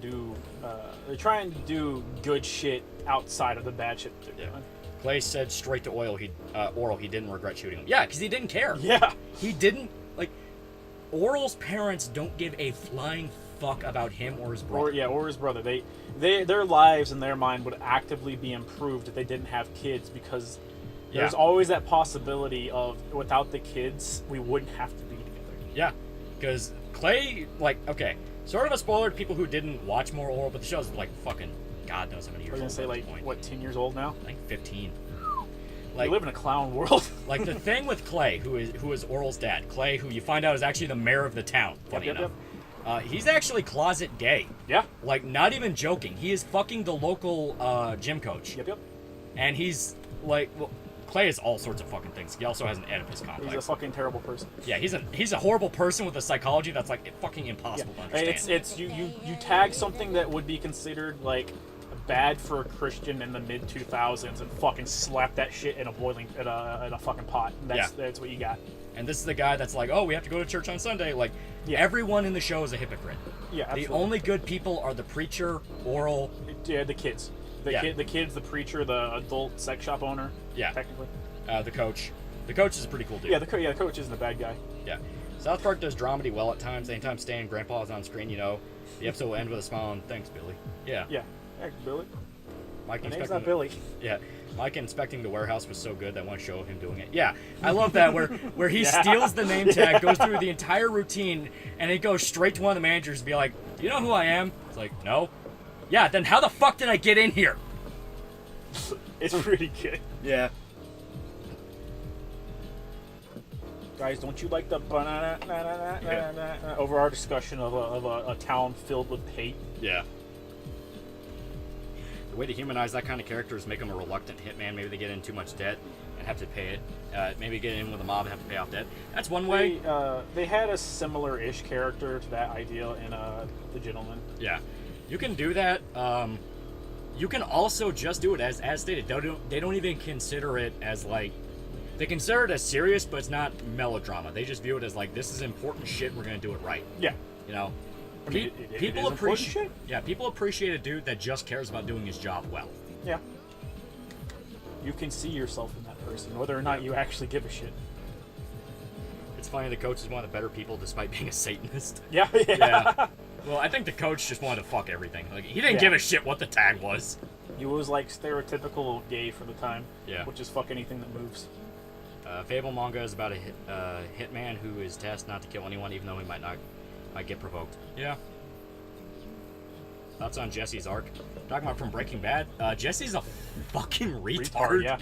do good shit outside of the bad shit that they're doing. Clay said straight to Oral he didn't regret shooting him. Yeah, because he didn't care. Yeah. He didn't, like, Oral's parents don't give a flying fuck about him or his brother. Or his brother. Their lives in their mind would actively be improved if they didn't have kids, because there's always that possibility of without the kids, we wouldn't have to be together. Yeah, because Clay, like, okay, sort of a spoiler to people who didn't watch more Oral, but the show's like fucking God knows how many years old. I was going to say, like, what, 10 years old now? I think 15. Like, we live in a clown world. Like, the thing with Clay, who is Oral's dad, Clay, who you find out is actually the mayor of the town, funny enough. He's actually closet gay. Yeah. Like, not even joking. He is fucking the local gym coach. Yep. And he's, like, well, Clay is all sorts of fucking things. He also has an Oedipus complex. He's a fucking terrible person. Yeah, he's a horrible person with a psychology that's, like, fucking impossible to understand. It's you tag something that would be considered, like, bad for a Christian in the mid 2000s and fucking slap that shit in a boiling in a fucking pot. That's what you got. And this is the guy that's like, oh, we have to go to church on Sunday. Like, everyone in the show is a hypocrite. Yeah, absolutely. The only good people are the preacher, Oral. Yeah, the kids. The kids, the preacher, the adult sex shop owner. Yeah, technically. The coach. The coach is a pretty cool dude. Yeah, the coach isn't a bad guy. Yeah. South Park does dramedy well at times. Anytime Stan and Grandpa is on screen, the episode will end with a smile and thanks, Billy. Yeah. Yeah. Thanks, Billy. My name's not Billy. Yeah. Mike inspecting the warehouse was so good that one show of him doing it. Yeah, I love that where he steals the name tag, goes through the entire routine, and he goes straight to one of the managers and be like, "Do you know who I am?" It's like, "No." Yeah, then how the fuck did I get in here? It's pretty good. Yeah. Guys, don't you like the over our discussion of a town filled with hate? Yeah. The way to humanize that kind of character is make them a reluctant hitman. Maybe they get in too much debt and have to pay it. Maybe get in with a mob and have to pay off debt. That's one way. They had a similar-ish character to that idea in The Gentleman. Yeah. You can do that. You can also just do it as stated. They don't even consider it as, like... They consider it as serious, but it's not melodrama. They just view it as, like, this is important shit, we're going to do it right. Yeah. You know? I mean, people appreciate. Yeah, people appreciate a dude that just cares about doing his job well. Yeah. You can see yourself in that person, whether or not you actually give a shit. It's funny, the coach is one of the better people despite being a Satanist. Yeah. Well, I think the coach just wanted to fuck everything. Like, he didn't give a shit what the tag was. He was, like, stereotypical gay for the time. Yeah. Which is fuck anything that moves. Fable manga is about a hitman who is tasked not to kill anyone, even though he might get provoked. Yeah. Thoughts on Jesse's arc? Talking about from Breaking Bad. Jesse's a fucking retard. Yeah.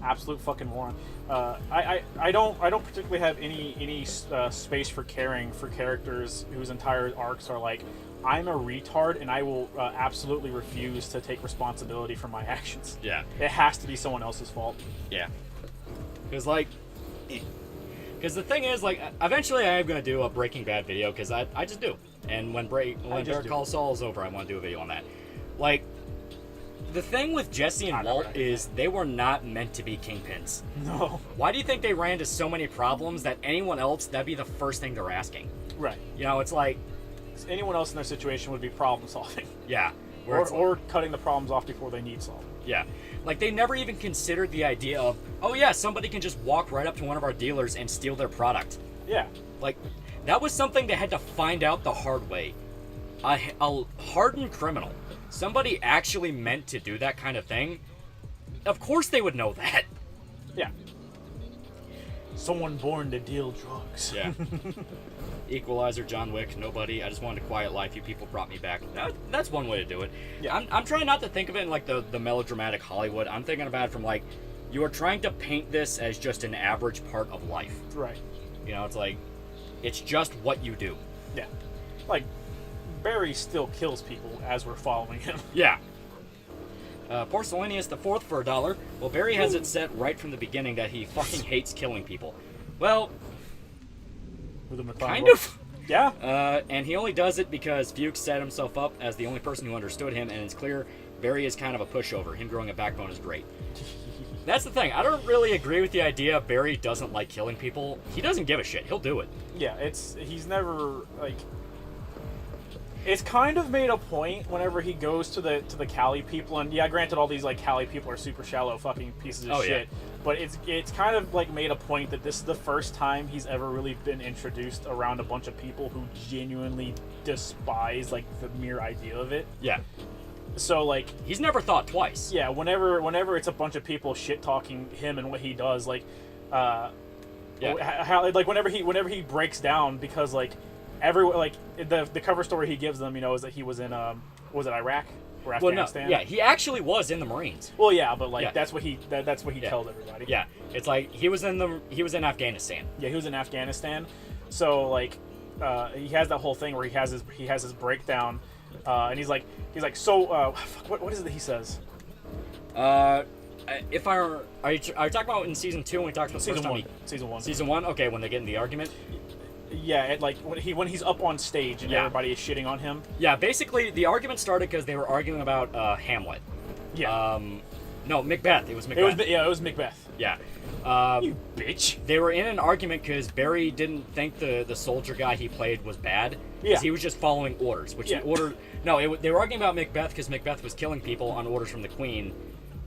Absolute fucking moron. I don't particularly have any space for caring for characters whose entire arcs are like, I'm a retard and I will absolutely refuse to take responsibility for my actions. Yeah. It has to be someone else's fault. Yeah. Because the thing is, like, eventually I am going to do a Breaking Bad video, because I just do. And when Better Call Saul is over, I want to do a video on that. Like, The thing with Jesse and Walt is they were not meant to be kingpins. No. Why do you think they ran into so many problems that anyone else, that'd be the first thing they're asking? Right. You know, it's like... anyone else in their situation would be problem solving. Yeah. Or cutting the problems off before they need solving. Yeah. Like, they never even considered the idea of, oh yeah, somebody can just walk right up to one of our dealers and steal their product. Yeah. Like, that was something they had to find out the hard way. A hardened criminal, somebody actually meant to do that kind of thing, of course they would know that. Yeah. Someone born to deal drugs. Yeah. Equalizer, John Wick, nobody. I just wanted a quiet life. You people brought me back. That's one way to do it. Yeah. I'm trying not to think of it in like the melodramatic Hollywood. I'm thinking about it from like, you are trying to paint this as just an average part of life. Right. You know, it's like, it's just what you do. Yeah. Like, Barry still kills people as we're following him. Yeah. Porcelainius the Fourth for $1. Well, Barry has it set right from the beginning that he fucking hates killing people. Well, kind of. Yeah. And he only does it because Fuchs set himself up as the only person who understood him, and it's clear Barry is kind of a pushover. Him growing a backbone is great. That's the thing. I don't really agree with the idea Barry doesn't like killing people. He doesn't give a shit. He'll do it. Yeah, he's never, like... It's kind of made a point whenever he goes to the Cali people, and yeah, granted, all these like Cali people are super shallow fucking pieces of shit. Yeah. But it's kind of like made a point that this is the first time he's ever really been introduced around a bunch of people who genuinely despise like the mere idea of it. Yeah. So like he's never thought twice. Yeah. Whenever it's a bunch of people shit talking him and what he does, like, how like whenever he breaks down because like. Everyone, like, the cover story he gives them, you know, is that he was in, was it Iraq or Afghanistan? Well, no, yeah, he actually was in the Marines. Well, yeah, but, like, that's what he told everybody. Yeah, it's like, he was in Afghanistan. Yeah, he was in Afghanistan. So, like, he has that whole thing where he has his breakdown, and he's like, so, what is it that he says? Are you talking about in season 2 when he talks about Season 1. Season 1? Okay, when they get in the argument. Yeah, like when he's up on stage and everybody is shitting on him. Yeah, basically the argument started because they were arguing about Hamlet. Yeah. No, Macbeth. It was Macbeth. It was Macbeth. Yeah. You bitch. They were in an argument because Barry didn't think the soldier guy he played was bad. Yeah. He was just following orders, which they were arguing about Macbeth because Macbeth was killing people on orders from the Queen.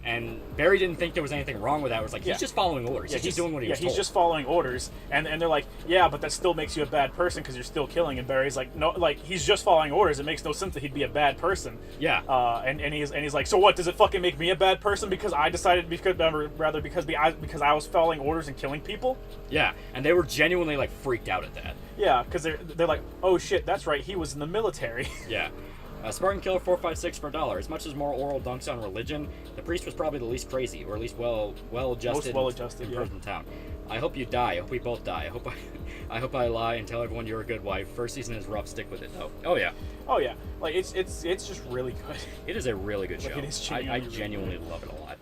And Barry didn't think there was anything wrong with that. It was like, he's just following orders. Yeah, he's just doing what he was told. He's just following orders. And they're like, yeah, but that still makes you a bad person because you're still killing. And Barry's like, no, like, he's just following orders. It makes no sense that he'd be a bad person. Yeah. And he's like, so what, does it fucking make me a bad person because I decided, because I was following orders and killing people? Yeah, and they were genuinely, like, freaked out at that. Yeah, because they're like, oh shit, that's right, he was in the military. Yeah. Spartan Killer 456 for $1. As much as more oral dunks on religion, the priest was probably the least crazy, or at least well-adjusted. Most well-adjusted, in person town. I hope you die. I hope we both die. I hope I lie and tell everyone you're a good wife. First season is rough. Stick with it, though. Oh yeah. Oh yeah. Like it's just really good. It is a really good show. Like, it is I genuinely love it a lot.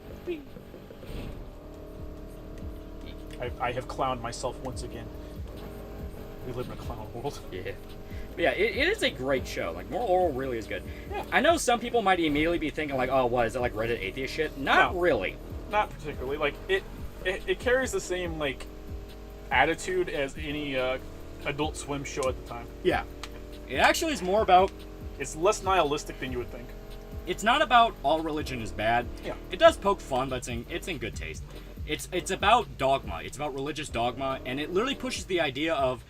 I have clowned myself once again. We live in a clown world. Yeah. But yeah, it is a great show. Like, More Oral really is good. Yeah. I know some people might immediately be thinking, like, oh, what, is it like Reddit atheist shit? Not really. Not particularly. Like, it carries the same, like, attitude as any Adult Swim show at the time. Yeah. It actually is more about... It's less nihilistic than you would think. It's not about all religion is bad. Yeah. It does poke fun, but it's in good taste. It's about dogma. It's about religious dogma, and it literally pushes the idea of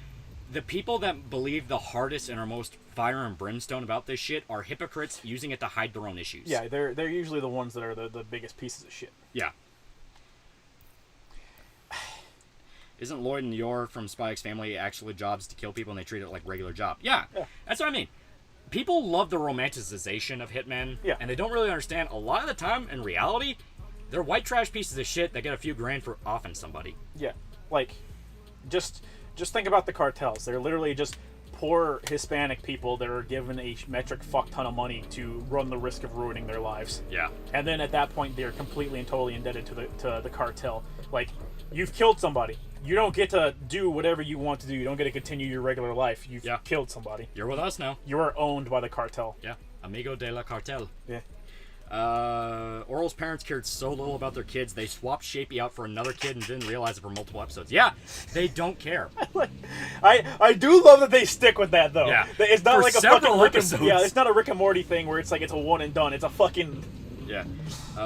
the people that believe the hardest and are most fire and brimstone about this shit are hypocrites using it to hide their own issues. Yeah, they're usually the ones that are the biggest pieces of shit. Yeah. Isn't Lloyd and Yor from Spy X Family actually jobs to kill people and they treat it like regular job? Yeah. That's what I mean. People love the romanticization of hitmen, and they don't really understand a lot of the time, in reality, they're white trash pieces of shit that get a few grand for offing somebody. Yeah. Like, just think about the cartels. They're literally just poor Hispanic people that are given a metric fuck ton of money to run the risk of ruining their lives. Yeah. And then at that point, they're completely and totally indebted to the cartel. Like, you've killed somebody. You don't get to do whatever you want to do. You don't get to continue your regular life. You've killed somebody. You're with us now. You are owned by the cartel. Yeah. Amigo de la cartel. Yeah. Oral's parents cared so little about their kids, they swapped Shapey out for another kid and didn't realize it for multiple episodes. Yeah, they don't care. I do love that they stick with that, though. Yeah. It's not For like a several fucking episodes. Yeah, it's not a Rick and Morty thing where it's like it's a one and done. It's a fucking... Yeah.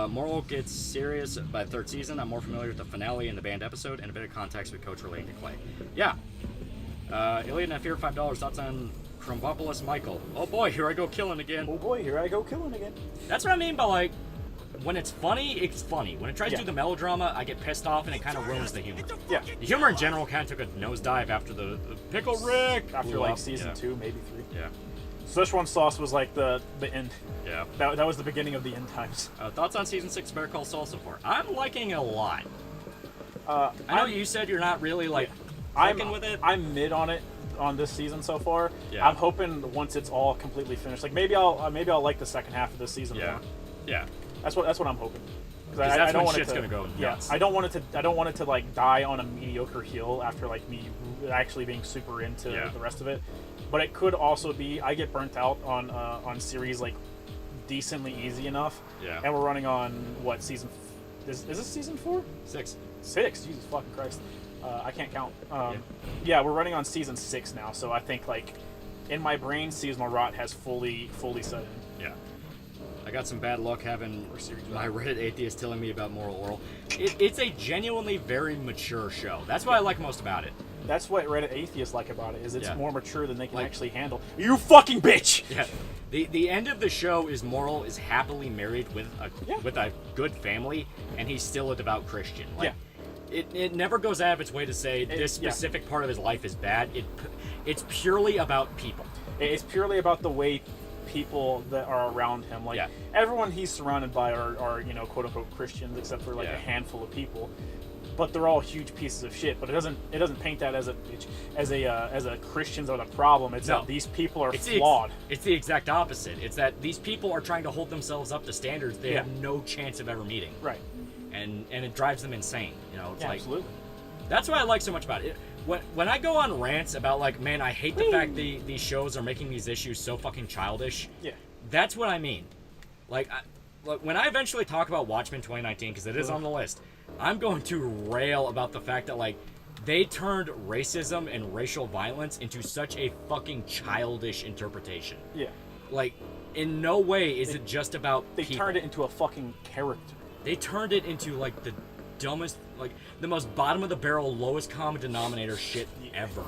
Moral gets serious by the third season. I'm more familiar with the finale and the band episode and a bit of context with Coach relating to Clay. Yeah. Iliad and Fear, $5. Thoughts on Krumbopolis Michael? Oh boy, here I go killing again. Oh boy, here I go killing again. That's what I mean by, like, when it's funny, it's funny. When it tries to do the melodrama, I get pissed off and it kind of ruins the humor. Yeah. The humor in general kind of took a nosedive after the Pickle Rick. After like season 2, maybe 3. Yeah. Szechuan sauce was like the end. Yeah. That was the beginning of the end times. Thoughts on season 6 Better Call Saul so far? I'm liking it a lot. I know you said you're not really like clicking with it. I'm mid on it on this season so far. Yeah. I'm hoping once it's all completely finished, like maybe I'll like the second half of this season more. Yeah. That's what I'm hoping. Because I that's don't when want shit's it to, gonna go nuts. I don't want it to like die on a mediocre heel after like me actually being super into the rest of it. But it could also be I get burnt out on series like decently easy enough. Yeah. And we're running on what season? Is this season 4? 6. 6. Jesus fucking Christ. I can't count. Yeah, we're running on season 6 now. So I think like in my brain, seasonal rot has fully set in. Yeah. I got some bad luck having my Reddit atheist telling me about Moral Oral. It's a genuinely very mature show. That's what I like most about it. That's what Reddit atheists like about it, is it's more mature than they can Like, actually handle. You fucking bitch! Yeah. The end of the show is Moral is happily married with a good family, and he's still a devout Christian. Like, it never goes out of its way to say this specific part of his life is bad. It's purely about people. It's purely about the way people that are around him. Like everyone he's surrounded by are you know, quote unquote Christians, except for like a handful of people. But they're all huge pieces of shit. But it doesn't paint that as a Christians are the problem. It's that these people are flawed. It's the exact opposite. It's that these people are trying to hold themselves up to standards they have no chance of ever meeting. Right. And it drives them insane. You know, it's like absolutely. That's what I like so much about it. When I go on rants about like, man, I hate the fact these shows are making these issues so fucking childish. Yeah. That's what I mean. Like, when I eventually talk about Watchmen 2019, because it is on the list, I'm going to rail about the fact that like they turned racism and racial violence into such a fucking childish interpretation. Yeah. Like, in no way is it just about people. Turned it into a fucking character. They turned it into like the dumbest, like the most bottom of the barrel, lowest common denominator shit ever.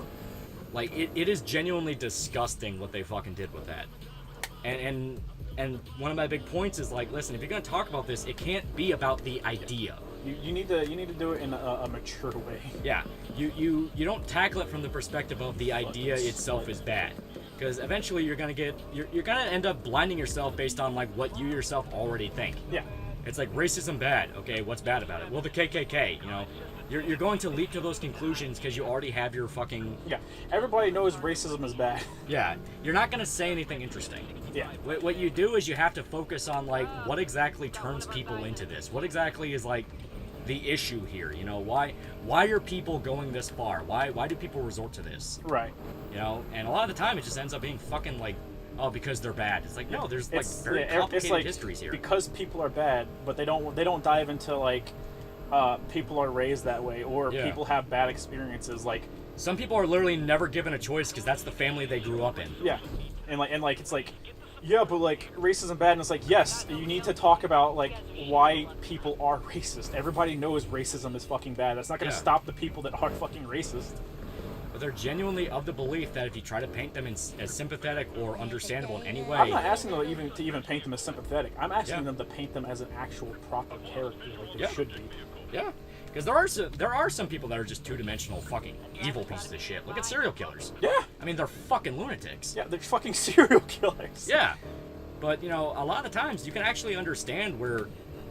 Like it is genuinely disgusting what they fucking did with that. And one of my big points is like, listen, if you're gonna talk about this, it can't be about the idea. You need to do it in a mature way. Yeah, you don't tackle it from the perspective of the idea itself is bad, because eventually you're gonna end up blinding yourself based on like what you yourself already think. Yeah. It's like racism bad. Okay, what's bad about it? Well, the KKK. You know, you're going to leap to those conclusions because you already have your fucking. Yeah. Everybody knows racism is bad. Yeah. You're not gonna say anything interesting. Yeah. What you do is you have to focus on like what exactly turns people into this. What exactly is like the issue here? You know, why are people going this far? Why do people resort to this? Right. You know, and a lot of the time it just ends up being fucking like, oh, because they're bad. It's like, no, there's like very complicated histories here. Because people are bad, but they don't dive into like people are raised that way, or people have bad experiences. Like some people are literally never given a choice because that's the family they grew up in. Yeah, and like it's like, yeah, but like racism bad, and it's like, yes, you need to talk about like why people are racist. Everybody knows racism is fucking bad. That's not going to stop the people that are fucking racist. But they're genuinely of the belief that if you try to paint them as sympathetic or understandable in any way... I'm not asking them to even paint them as sympathetic. I'm asking them to paint them as an actual proper character, like they should be. Yeah, because there are some people that are just two-dimensional fucking evil pieces of shit. Look at serial killers. Yeah. I mean, they're fucking lunatics. Yeah, they're fucking serial killers. Yeah. But, you know, a lot of times you can actually understand where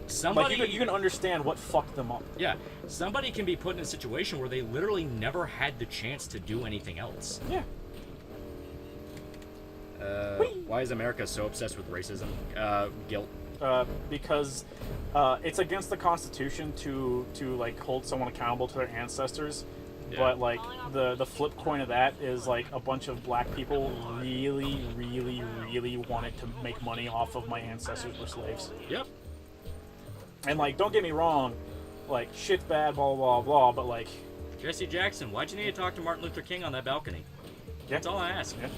somebody... Like, you can understand what fucked them up. Yeah. Somebody can be put in a situation where they literally never had the chance to do anything else. Yeah. Why is America so obsessed with racism? Guilt. Because it's against the Constitution to like hold someone accountable to their ancestors. Yeah. But like the flip coin of that is like a bunch of black people really really wanted to make money off of my ancestors were slaves. Yep. And, like, don't get me wrong, like, shit's bad, blah, blah, blah, but, like... Jesse Jackson, why'd you need to talk to Martin Luther King on that balcony? Yeah. That's all I ask. Yeah.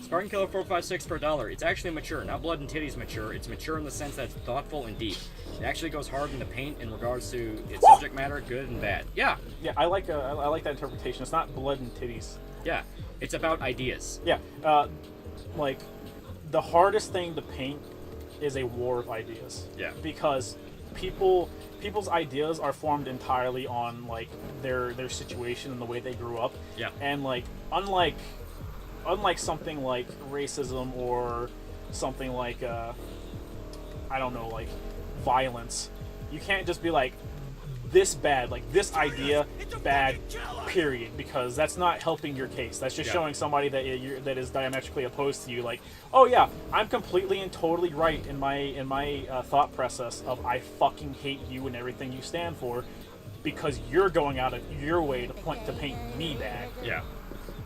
Spartan Killer 456 per $1. It's actually mature, not blood and titties mature. It's mature in the sense that it's thoughtful and deep. It actually goes hard in the paint in regards to its subject matter, good and bad. Yeah. Yeah, I like that interpretation. It's not blood and titties. Yeah. It's about ideas. Yeah. Like, the hardest thing to paint is a war of ideas. Yeah. Because people's ideas are formed entirely on, like, their situation and the way they grew up. Yeah. And, like, unlike something like racism or something like I don't know, like violence, you can't just be like, this bad, like this idea bad, period, because that's not helping your case. That's just showing somebody that is diametrically opposed to you, like, oh yeah, I'm completely and totally right in my thought process of I fucking hate you and everything you stand for, because you're going out of your way to paint me bad. Yeah.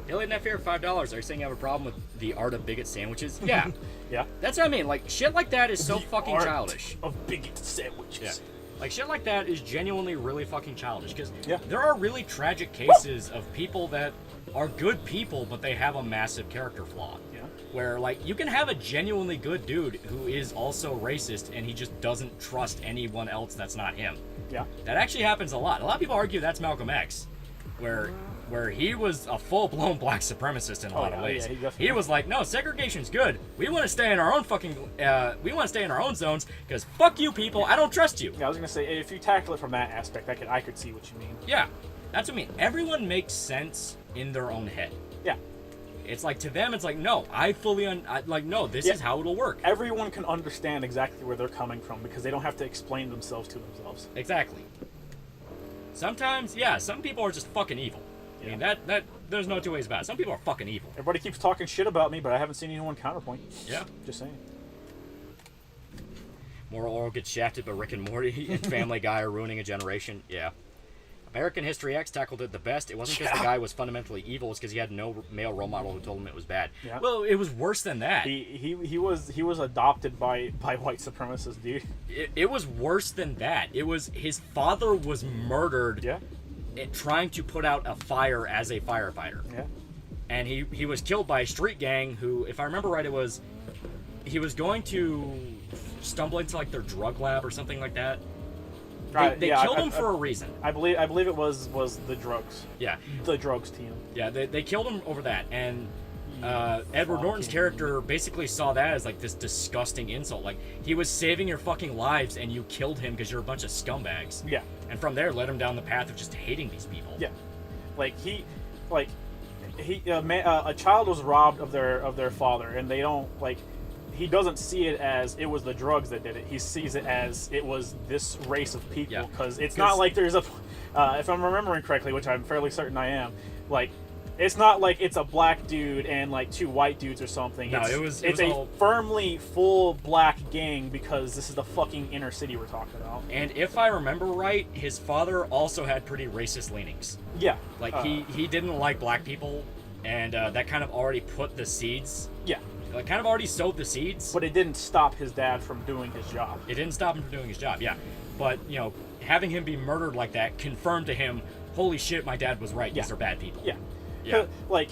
Alien Net Fear, $5. Are you saying you have a problem with the art of bigot sandwiches? Yeah. Yeah. That's what I mean. Like, shit like that is so The fucking art childish. of bigot sandwiches. Yeah. Like, shit like that is genuinely really fucking childish. Because Yeah. there are really tragic cases of people that are good people, but they have a massive character flaw. Yeah. Where, like, you can have a genuinely good dude who is also racist, and he just doesn't trust anyone else that's not him. Yeah. That actually happens a lot. A lot of people argue that's Malcolm X, where he was a full-blown black supremacist in a lot of ways. Yeah, he was like, no, segregation's good. We want to stay in our own fucking, we want to stay in our own zones, because fuck you people, I don't trust you. Yeah, I was gonna say, if you tackle it from that aspect, I could see what you mean. Yeah, that's what I mean. Everyone makes sense in their own head. Yeah. It's like, to them, it's like, no, I fully, no, this is how it'll work. Everyone can understand exactly where they're coming from, because they don't have to explain themselves to themselves. Exactly. Sometimes, yeah, some people are just fucking evil. I mean, that there's no two ways about it. Some people are fucking evil. Everybody keeps talking shit about me, but I haven't seen anyone counterpoint. Yeah. Just saying. Moral Oral gets shafted by Rick and Morty and Family Guy are ruining a generation. Yeah. American History X tackled it the best. It wasn't because the guy was fundamentally evil. It's because he had no male role model who told him it was bad. Yeah. Well, it was worse than that. He was adopted by white supremacists, dude. It was worse than that. It was his father was murdered. Yeah. Trying to put out a fire as a firefighter. Yeah. And he was killed by a street gang who, if I remember right, he was going to stumble into like their drug lab or something like that. They killed him for a reason. I believe it was the drugs. Yeah. The drugs team. Yeah, they killed him over that, and Edward Norton's character basically saw that as like this disgusting insult. Like, he was saving your fucking lives and you killed him because you're a bunch of scumbags. Yeah. And from there led him down the path of just hating these people. Yeah. A child was robbed of their father, and they don't, like, he doesn't see it as it was the drugs that did it. He sees it as it was this race of people, because it's not like there's a if I'm remembering correctly, which I'm fairly certain I am, like, it's not like it's a black dude and like two white dudes or something. No, it's a a firmly full black gang, because this is the fucking inner city we're talking about. And if I remember right, his father also had pretty racist leanings. Yeah. Like, he didn't like black people, and that kind of already put the seeds. Yeah. Like, kind of already sowed the seeds. But it didn't stop his dad from doing his job. It didn't stop him from doing his job, yeah. But, you know, having him be murdered like that confirmed to him, holy shit, my dad was right. These are bad people. Yeah. Yeah. Like,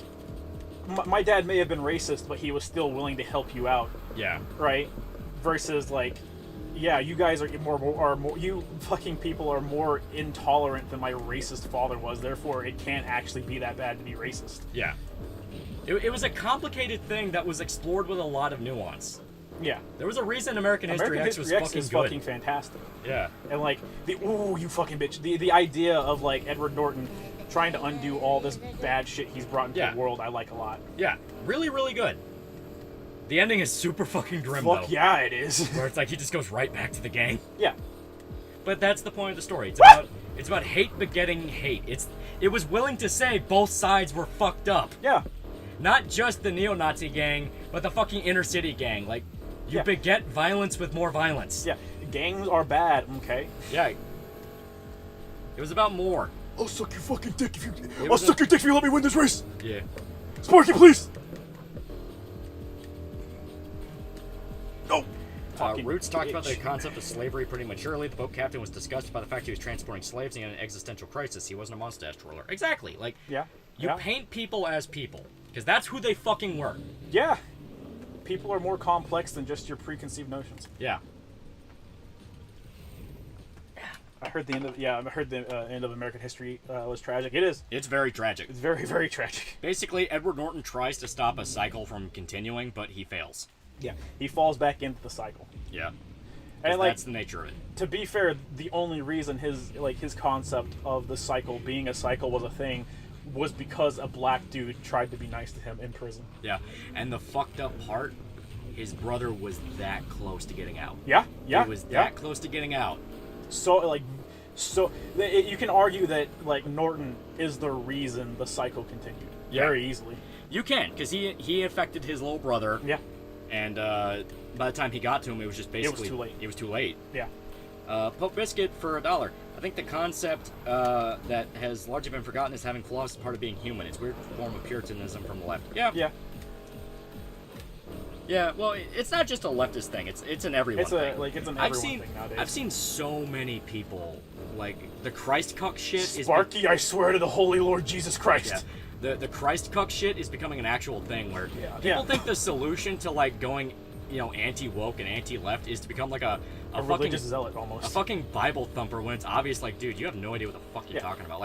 my dad may have been racist, but he was still willing to help you out. Yeah. Right? Versus, like, yeah, you guys are more you fucking people are more intolerant than my racist father was, therefore it can't actually be that bad to be racist. Yeah. It was a complicated thing that was explored with a lot of nuance. Yeah. There was a reason American History X was fucking is good. fucking fantastic. Yeah. And, like, you fucking bitch. The idea of, like, Edward Norton trying to undo all this bad shit he's brought into the world, I like a lot. Yeah. Really, really good. The ending is super fucking grim, Fuck though. yeah, it is. Where it's like he just goes right back to the gang. Yeah. But that's the point of the story. It's about hate begetting hate. It was willing to say both sides were fucked up. Yeah. Not just the neo-Nazi gang, but the fucking inner city gang. Like, you beget violence with more violence. Yeah. Gangs are bad, okay? Yeah. It was about more. I'll suck your fucking dick if you... I'll suck your dick if you let me win this race! Yeah. Sparky, please! No. Roots talked about the concept of slavery pretty maturely. The boat captain was disgusted by the fact he was transporting slaves and he had an existential crisis. He wasn't a mustache twirler. Exactly. Like, you paint people as people. Because that's who they fucking were. Yeah. People are more complex than just your preconceived notions. Yeah. I heard the end of American history was tragic. It is. It's very tragic. It's very, very tragic. Basically, Edward Norton tries to stop a cycle from continuing, but he fails. Yeah. He falls back into the cycle. Yeah. And like, that's the nature of it. To be fair, the only reason his concept of the cycle being a cycle was a thing was because a black dude tried to be nice to him in prison. Yeah. And the fucked up part, his brother was that close to getting out. Yeah. He was that close to getting out. So you can argue that like Norton is the reason the cycle continued very easily. You can, because he affected his little brother. Yeah. And by the time he got to him, it was just basically... It was too late. Yeah. Pope Biscuit for $1. I think the concept that has largely been forgotten is having flaws is part of being human. It's a weird form of Puritanism from the left. Yeah. Yeah. Yeah, well, it's not just a leftist thing. It's an everyone thing. It's an everyone thing nowadays. I've seen so many people, like, the Christ cuck shit Sparky, I swear to the Holy Lord Jesus Christ. Yeah. The Christ cuck shit is becoming an actual thing where people think the solution to, like, going, anti-woke and anti-left is to become, like, a fucking religious zealot, almost. A fucking Bible thumper when it's obvious, like, dude, you have no idea what the fuck you're talking about.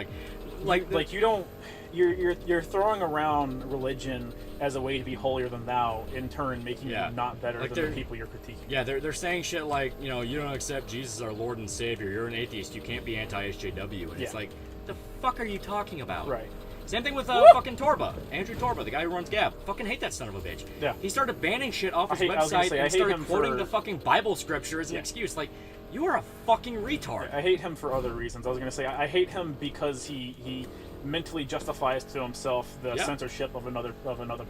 Like you don't... You're throwing around religion as a way to be holier than thou, in turn making you not better than the people you're critiquing. Yeah, they're saying shit like, you don't accept Jesus as our Lord and Savior, you're an atheist, you can't be anti-SJW. And it's like, the fuck are you talking about? Right. Same thing with fucking Torba. Andrew Torba, the guy who runs Gab. Fucking hate that son of a bitch. Yeah. He started banning shit off his website and started quoting the fucking Bible scripture as an excuse. Like, you are a fucking retard. I hate him for other reasons. I was going to say, I hate him because he mentally justifies to himself the censorship of another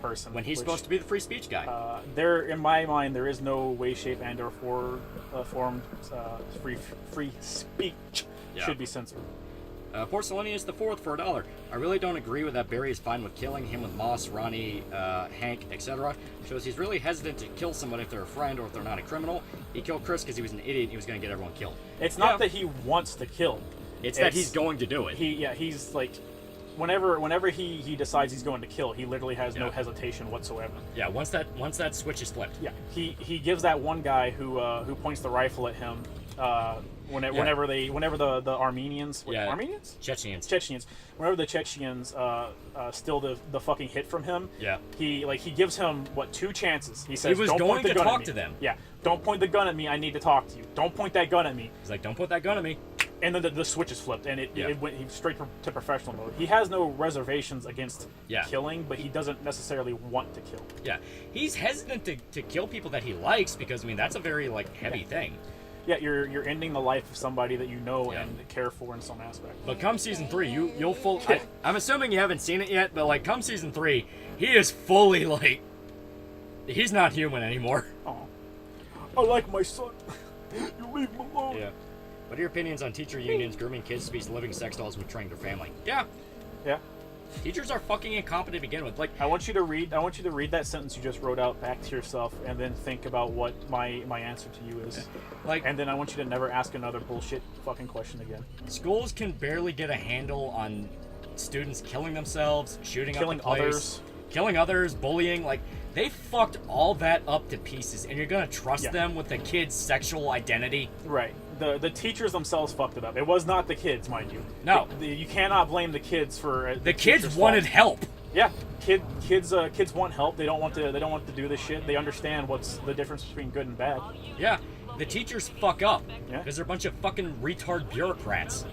person when he's supposed to be the free speech guy. In my mind, there is no way, shape, and or form free speech should be censored. Porcelainius the Fourth for $1. I really don't agree with that. Barry is fine with killing him with Moss, Ronnie, Hank, etc. Shows he's really hesitant to kill someone if they're a friend or if they're not a criminal. He killed Chris because he was an idiot and he was going to get everyone killed. It's not that he wants to kill. It's that he's going to do it. He's like... Whenever he decides he's going to kill, he literally has no hesitation whatsoever. Yeah, once that switch is flipped. Yeah, he gives that one guy who points the rifle at him whenever the Armenians Armenians Chechens whenever the Chechens steal the fucking hit from him. Yeah, he gives him 2 chances. He says he was don't going point the to gun talk at me. to them. Yeah, don't point the gun at me. I need to talk to you. Don't point that gun at me. He's like, don't put that gun at me. And then the switch is flipped, and it went straight to professional mode. He has no reservations against killing, but he doesn't necessarily want to kill. Yeah, he's hesitant to kill people that he likes because that's a very heavy thing. Yeah, you're ending the life of somebody that you know and care for in some aspect. But come season 3, you'll full. I'm assuming you haven't seen it yet, but come season 3, he is fully he's not human anymore. Oh, I like my son. You leave him alone. Yeah. What are your opinions on teacher unions grooming kids to be living sex dolls and betraying their family? Yeah. Teachers are fucking incompetent to begin with. I want you to read that sentence you just wrote out back to yourself, and then think about what my answer to you is. And then I want you to never ask another bullshit fucking question again. Schools can barely get a handle on students killing themselves, killing others, bullying. They fucked all that up to pieces, and you're gonna trust them with the kid's sexual identity? Right. The teachers themselves fucked it up. It was not the kids, mind you. No. You cannot blame the kids for the kids wanted help. Yeah, kids want help. They don't want to do this shit. They understand what's the difference between good and bad. Yeah, the teachers fuck up because they're a bunch of fucking retard bureaucrats.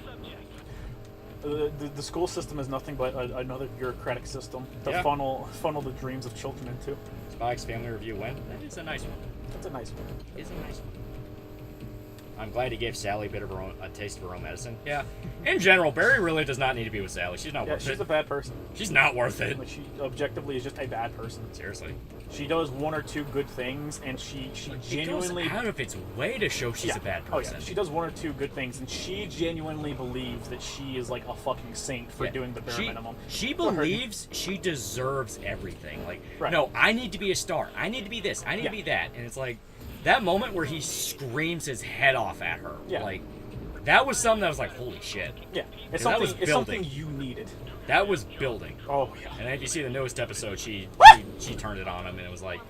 The school system is nothing but another bureaucratic system to funnel the dreams of children into. Spike's family review win. That is a nice one. That's a nice one. It's a nice one. I'm glad he gave Sally a taste of her own medicine. Yeah. In general, Barry really does not need to be with Sally. She's not worth it. She's a bad person. She's not worth it. She objectively is just a bad person. Seriously. She does 1 or 2 good things, and she genuinely... It goes out of its way to show she's a bad person. Oh, yeah. She does 1 or 2 good things, and she genuinely believes that she is a fucking saint for doing the bare minimum. She believes she deserves everything. Right. No, I need to be a star. I need to be this. I need to be that. And it's that moment where he screams his head off at her, Yeah. like, that was something that was like, holy shit. Yeah, it's And that was something. It's building. something you needed. That was building. Oh yeah. And if you see the newest episode, she turned it on him, and it was like,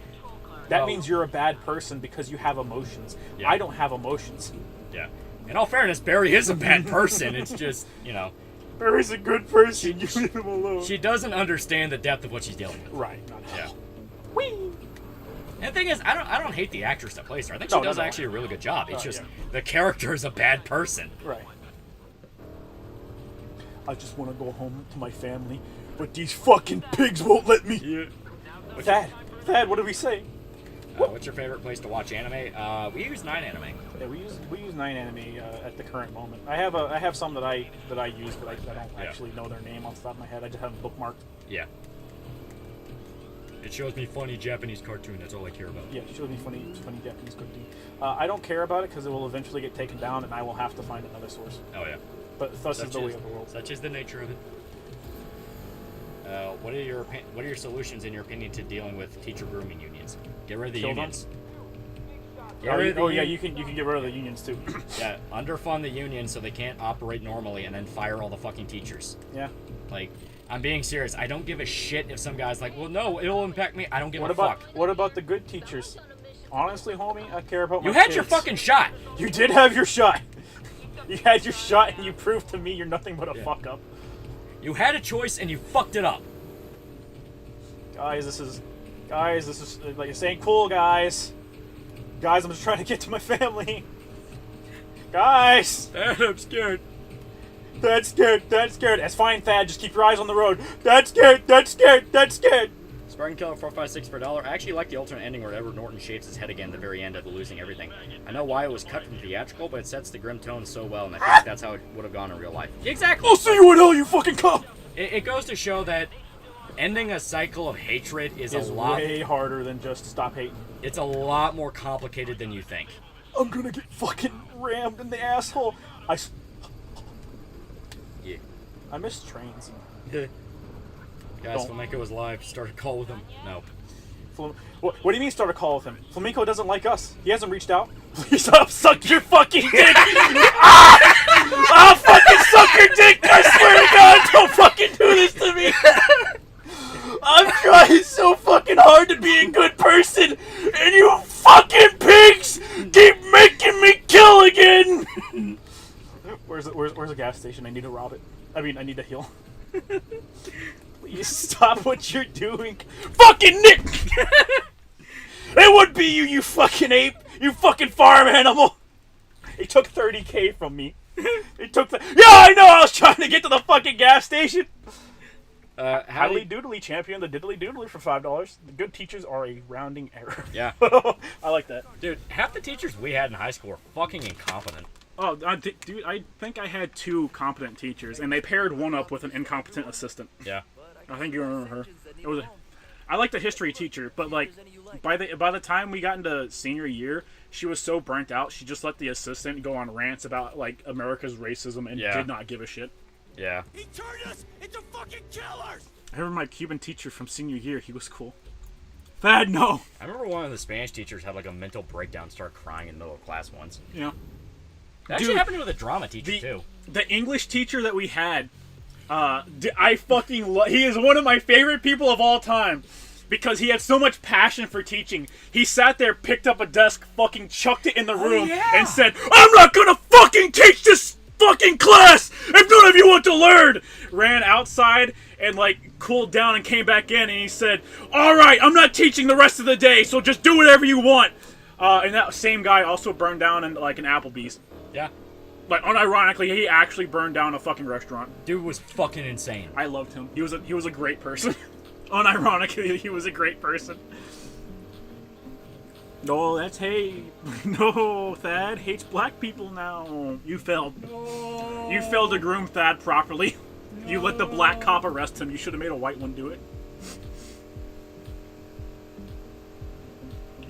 That oh. means you're a bad person because you have emotions. Yeah. I don't have emotions. Yeah. In all fairness, Barry is a bad person. It's just, you know. Barry's a good person. You leave him alone. She doesn't understand the depth of what she's dealing with. Right. Not Yeah. Whee! And the thing is, I don't hate the actress that plays her. I think she does actually a really good job. It's just the character is a bad person. Right. I just want to go home to my family, but these fucking pigs won't let me. Yeah. Thad, what did we say? What's your favorite place to watch anime? We use 9anime. Yeah, we use 9anime at the current moment. I have some that I use, but I don't actually know their name off the top of my head. I just have them bookmarked. Yeah. It shows me funny Japanese cartoon. That's all I care about. Yeah, it shows me funny Japanese cartoon. I don't care about it because it will eventually get taken down, and I will have to find another source. Oh yeah. But thus is the way of the world. Such is the nature of it. What are your solutions, in your opinion, to dealing with teacher grooming unions? Get rid of the Kill them? unions. Yeah, you can get rid of the unions too. Yeah, underfund the unions so they can't operate normally, and then fire all the fucking teachers. Yeah. Like, I'm being serious. I don't give a shit if some guy's like, well, no, it'll impact me. I don't give a fuck. What about the good teachers? Honestly, homie, I care about my You had kids. your fucking shot. You did have your shot. You had your shot, and you proved to me you're nothing but a fuck up. You had a choice, and you fucked it up. Guys, this is like this ain't cool, guys. Guys, I'm just trying to get to my family. Guys! Dad, I'm scared. That's scared. That's fine, Thad. Just keep your eyes on the road. That's scared. Spartan Killer 456 for $1. I actually like the alternate ending where Edward Norton shaves his head again at the very end after losing everything. I know why it was cut from theatrical, but it sets the grim tone so well, and I think that's how it would have gone in real life. Exactly. I'll see you in hell, you fucking cop! It goes to show that ending a cycle of hatred is a lot way harder than just stop hating. It's a lot more complicated than you think. I'm gonna get fucking rammed in the asshole. Yeah. I miss trains. Guys, Flamenco was live. Start a call with him. No. What do you mean start a call with him? Flamenco doesn't like us. He hasn't reached out. Please stop, suck your fucking dick! I'll fucking suck your dick! I swear to God, don't fucking do this to me! I'm trying so fucking hard to be a good person, and you fucking pigs keep making me kill again! Where's a gas station? I need to rob it. I mean, I need to heal. Please stop what you're doing. Fucking Nick! It would be you, you fucking ape! You fucking farm animal! He took 30K from me. He took the... Yeah, I know! I was trying to get to the fucking gas station! Howdy Doodly champion the Diddly Doodly for $5. The good teachers are a rounding error. Yeah. I like that. Dude, half the teachers we had in high school were fucking incompetent. Oh, dude, I think I had 2 competent teachers, and they paired one up with an incompetent assistant. Yeah. I think you remember her. I liked the history teacher, but like by the time we got into senior year, she was so burnt out. She just let the assistant go on rants about like America's racism and did not give a shit. Yeah. He turned us into fucking killers! I remember my Cuban teacher from senior year. He was cool. Thad, no. I remember one of the Spanish teachers had like a mental breakdown, start crying in the middle of class once. Yeah. That actually happened with a drama teacher too. The English teacher that we had, I fucking he is one of my favorite people of all time. Because he had so much passion for teaching. He sat there, picked up a desk, fucking chucked it in the room, and said, I'm not gonna fucking teach this fucking class if none of you want to learn! Ran outside and, like, cooled down and came back in, and he said, alright, I'm not teaching the rest of the day, so just do whatever you want! And that same guy also burned down, in, like, an Applebee's. Yeah. Like, unironically, he actually burned down a fucking restaurant. Dude was fucking insane. I loved him. He was a great person. Unironically, he was a great person. No, that's hate. No, Thad hates black people now. You failed. No. You failed to groom Thad properly. No. You let the black cop arrest him. You should have made a white one do it.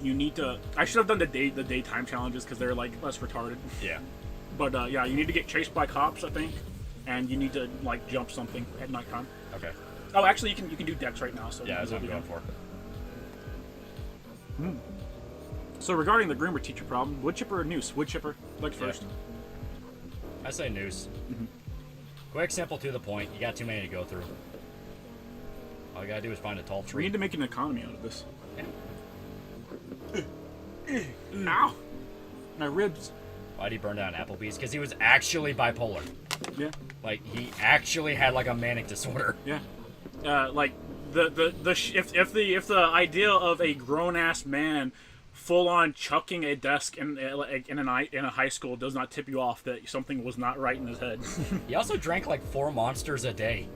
You need to... I should have done the daytime challenges because they're, like, less retarded. Yeah. But, yeah, you need to get chased by cops, I think. And you need to, like, jump something at nighttime. Okay. Oh, actually, you can do decks right now. So yeah, that's what I'm going for. So regarding the groomer teacher problem, wood chipper or noose? Wood chipper, like first. I say noose. Quick, simple, to the point. You got too many to go through. All you gotta do is find a tall tree. We need to make an economy out of this. Ow! My ribs. Why'd he burn down Applebee's? Because he was actually bipolar. Yeah. Like, he actually had, like, a manic disorder. Yeah. Like, if the idea of a grown-ass man full on chucking a desk in a high school does not tip you off that something was not right in his head. He also drank like 4 Monsters a day.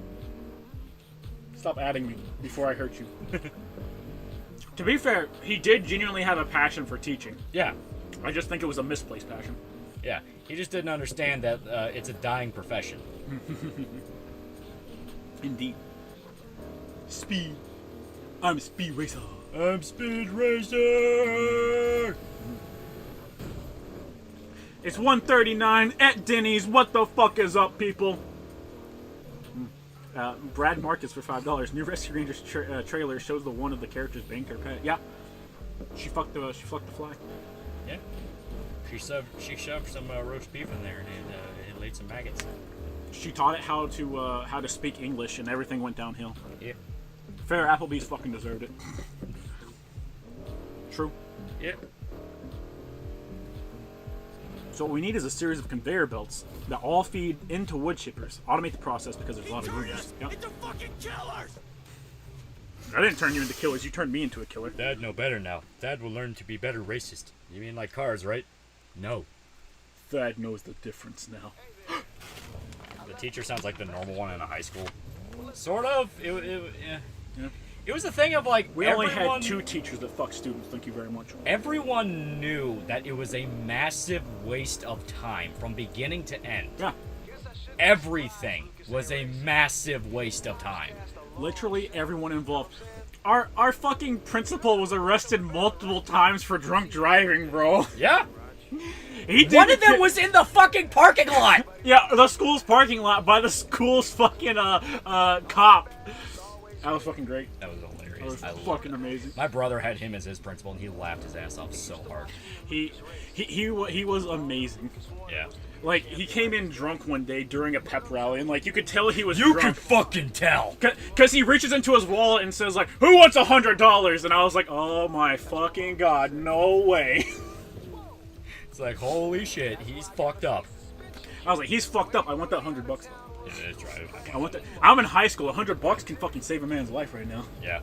Stop adding me before I hurt you. To be fair, he did genuinely have a passion for teaching. Yeah. I just think it was a misplaced passion. Yeah. He just didn't understand that it's a dying profession. Indeed. Speed. I'm a speed racer. I'm Speed Racer! It's 1:39 at Denny's. What the fuck is up, people? Brad Marcus for $5. New Rescue Rangers trailer shows the one of the characters banged her pet. Yeah, she fucked the fly. Yeah, she shoved some roast beef in there and it laid some maggots. She taught it how to speak English, and everything went downhill. Yep. Fair, Applebee's fucking deserved it. True. Yep. So what we need is a series of conveyor belts that all feed into wood chippers. Automate the process because there's a lot of rumors. Yep. Into fucking killers! I didn't turn you into killers. You turned me into a killer. Dad know better now. Dad will learn to be better racist. You mean like cars, right? No. Thad knows the difference now. The teacher sounds like the normal one in a high school. Sort of. Yeah. It was a thing of like we only had 2 teachers that fuck students. Thank you very much. Everyone knew that it was a massive waste of time from beginning to end. Yeah. Everything was a massive waste of time. Literally everyone involved. Our fucking principal was arrested multiple times for drunk driving, bro. Yeah. One of them was in the fucking parking lot. Yeah, the school's parking lot by the school's fucking cop. That was fucking great. That was hilarious. That was fucking amazing. My brother had him as his principal, and he laughed his ass off so hard. He was amazing. Yeah. Like, he came in drunk one day during a pep rally, and, like, you could tell he was You drunk. could fucking tell! Because he reaches into his wallet and says, like, who wants $100? And I was like, oh my fucking god, no way. It's like, holy shit, he's fucked up. I was like, he's fucked up. I want that $100. Yeah, that's right. I want that. I'm in high school. $100 can fucking save a man's life right now. Yeah.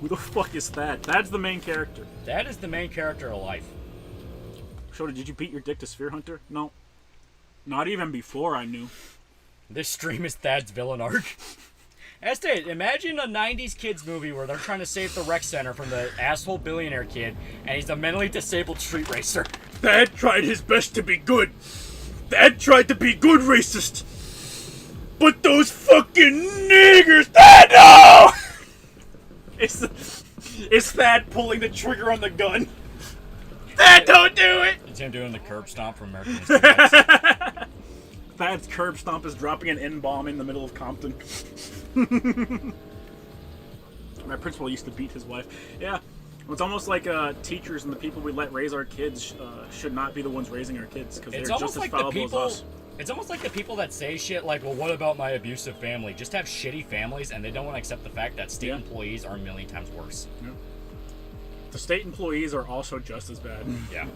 Who the fuck is that? That's the main character. That is the main character of life. Shota, did you beat your dick to Sphere Hunter? No. Not even before I knew. This stream is Thad's villain arc. Estate, imagine a 90s kids movie where they're trying to save the rec center from the asshole billionaire kid, and he's a mentally disabled street racer. Thad tried his best to be good. Thad tried to be good racist. But those fucking niggers, Thad, no! It's Thad pulling the trigger on the gun. Thad, don't do it! It's him doing the curb stomp from American History X. Thad's curb stomp is dropping an N-bomb in the middle of Compton. My principal used to beat his wife. Yeah. It's almost like teachers and the people we let raise our kids should not be the ones raising our kids because they're just as fallible as us. It's almost like the people that say shit like, well, what about my abusive family? Just have shitty families and they don't want to accept the fact that state employees are a million times worse. Yeah. The state employees are also just as bad. Yeah.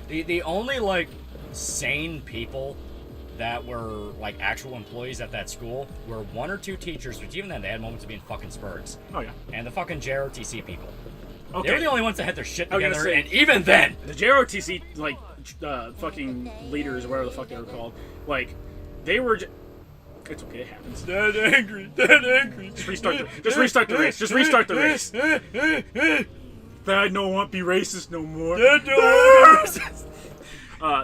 The only, like, sane people that were, like, actual employees at that school were 1 or 2 teachers, which even then they had moments of being fucking spurgs. Oh, yeah. And the fucking JROTC people. Okay. They were the only ones that had their shit together, and even then! The JROTC, like, fucking leaders, or whatever the fuck they were called, like, they were it's okay, it happens. Dead angry, dead angry. Just restart the race. Just restart the race. Thad no want be racist no more.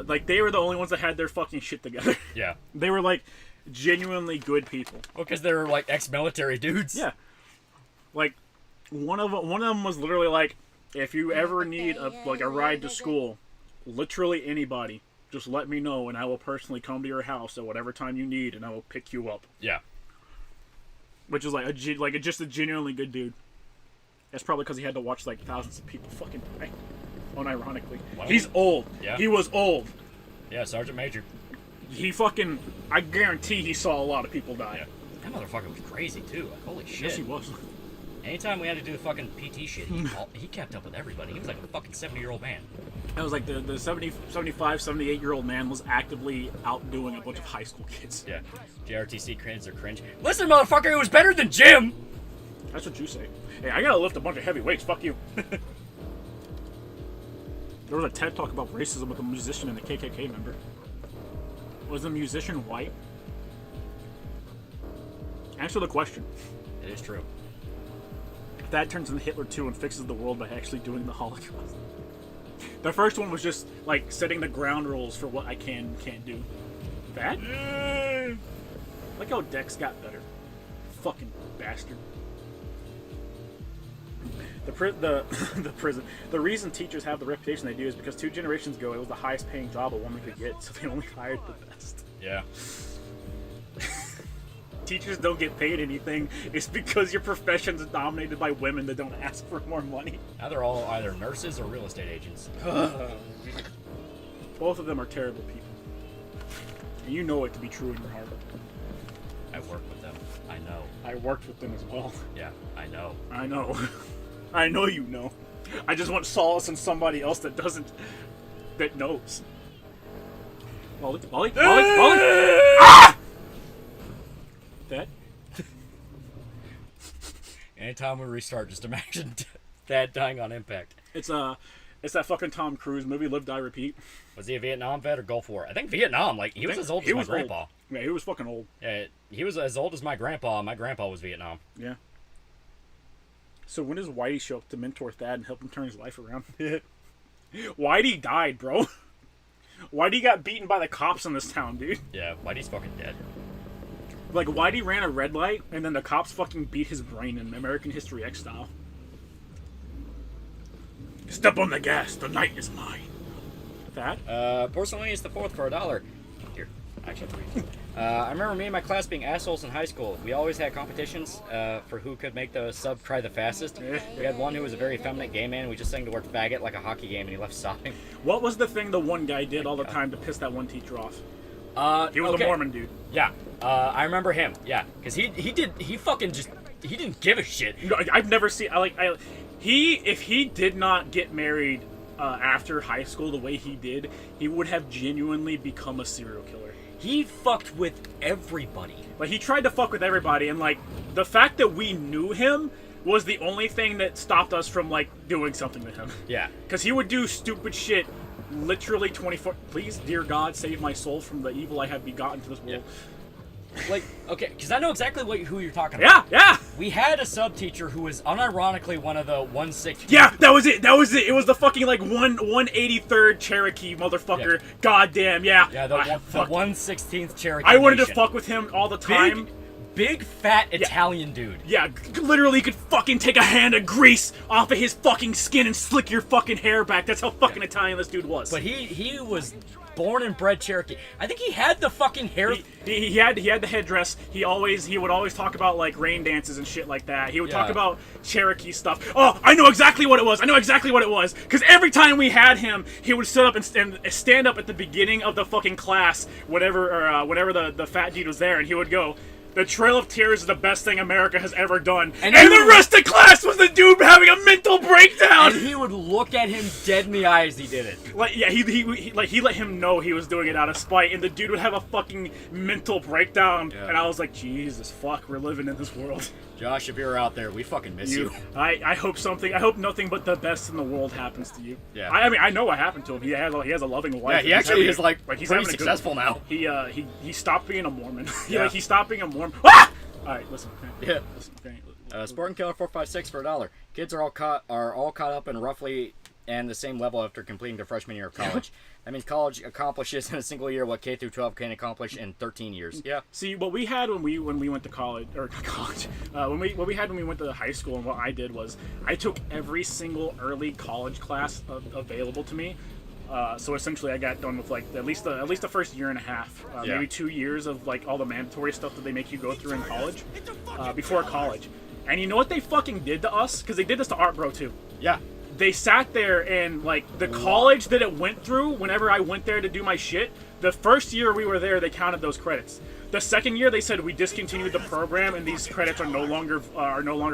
Like, they were the only ones that had their fucking shit together. Yeah. They were, like, genuinely good people. Well, because they were, like, ex-military dudes. Yeah. Like, one of them was literally like, if you ever need a ride to school, literally anybody, just let me know and I will personally come to your house at whatever time you need and I will pick you up. Yeah. Which is just a genuinely good dude. That's probably because he had to watch like thousands of people fucking die. Unironically. Well, he's old. Yeah. He was old. Yeah, Sergeant Major. He fucking... I guarantee he saw a lot of people die. Yeah. That motherfucker was crazy, too. Like, holy shit. Yes, he was. Anytime we had to do the fucking PT shit, he kept up with everybody. He was like a fucking 70-year-old man. That was like the 70, 75, 78-year-old man was actively outdoing a bunch of high school kids. Yeah. JRTC kids are cringe. Listen, motherfucker, it was better than Jim! That's what you say. Hey, I gotta lift a bunch of heavy weights. Fuck you. There was a TED Talk about racism with a musician and a KKK member. Was the musician white? Answer the question. It is true. That turns into Hitler 2 and fixes the world by actually doing the Holocaust. The first one was just, like, setting the ground rules for what I can and can't do. That? Look how Dex got better. Fucking bastard. The prison. The reason teachers have the reputation they do is because 2 generations ago it was the highest paying job a woman could get, so they only hired the best. Yeah. Teachers don't get paid anything. It's because your profession is dominated by women that don't ask for more money. Now they're all either nurses or real estate agents. Both of them are terrible people. And you know it to be true in your heart. I work with them. I know. I worked with them as well. Yeah, I know. I know. I know you know. I just want solace in somebody else that doesn't... that knows. Wally! Ah! That? Anytime we restart, just imagine Dad dying on impact. It's that fucking Tom Cruise movie, Live, Die, Repeat. Was he a Vietnam vet or Gulf War? I think Vietnam. Like, he was as old as my grandpa. Old. Yeah, he was fucking old. Yeah, he was as old as my grandpa, and my grandpa was Vietnam. Yeah. So when does Whitey show up to mentor Thad and help him turn his life around? Whitey died, bro. Whitey got beaten by the cops in this town, dude. Yeah, Whitey's fucking dead. Like, Whitey ran a red light, and then the cops fucking beat his brain in American History X style. Step on the gas, the night is mine. That? Porcelain is the 4th for $1. Here, actually 3. I remember me and my class being assholes in high school. We always had competitions for who could make the sub cry the fastest. We had one who was a very effeminate gay man. We just sang the word faggot like a hockey game, and he left sobbing. What was the thing the one guy did all the time to piss that one teacher off? He was a Mormon dude. Yeah, I remember him. Yeah, because he didn't give a shit. No, I've never seen. If he did not get married after high school the way he did, he would have genuinely become a serial killer. He fucked with everybody. Like, he tried to fuck with everybody, and like the fact that we knew him was the only thing that stopped us from like doing something to him. Yeah, because he would do stupid shit. Literally 24. Please, dear God, save my soul from the evil I have begotten to this world. Yeah. Like, okay, because I know exactly who you're talking about. Yeah. We had a sub teacher who was unironically one of the 116. Yeah, that was it. It was the fucking like 183rd Cherokee motherfucker. Yeah. Goddamn, yeah. Yeah, the 116th Cherokee. I wanted to fuck with him all the time. Big fat Italian dude. Yeah, literally could fucking take a hand of grease off of his fucking skin and slick your fucking hair back. That's how fucking Italian this dude was. But he was born and bred Cherokee. I think he had the fucking hair. He had the headdress. He would always talk about like rain dances and shit like that. He would talk about Cherokee stuff. Oh, I know exactly what it was. Because every time we had him, he would sit up and stand up at the beginning of the fucking class, whenever the fat dude was there, and he would go, "The Trail of Tears is the best thing America has ever done." And the rest of the class was the dude having a mental breakdown. And he would look at him dead in the eye as he did it. Like, yeah, he let him know he was doing it out of spite, and the dude would have a fucking mental breakdown. Yeah. And I was like, Jesus fuck, we're living in this world. Josh, if you're out there, we fucking miss you. I hope nothing but the best in the world happens to you. Yeah. I mean, I know what happened to him. He has a loving wife. Yeah, he actually is he's pretty successful now. He stopped being a Mormon. Yeah. He stopped being a Mormon. Ah! All right, listen. Okay. Yeah. Listen, okay. Sporting Killer 456 for $1. Kids are all caught up in roughly and the same level after completing their freshman year of college. That means college accomplishes in a single year what K through 12 can accomplish in 13 years. Yeah. See, what we had when we went to college, when we went to high school, and what I did was I took every single early college class available to me. So essentially, I got done with like at least the first year and a half, maybe 2 years of like all the mandatory stuff that they make you go through in college, before college. And you know what they fucking did to us? Because they did this to Art Bro too. Yeah. They sat there and, like, the college that it went through, whenever I went there to do my shit, the first year we were there, they counted those credits. The second year, they said we discontinued the program and these credits are no longer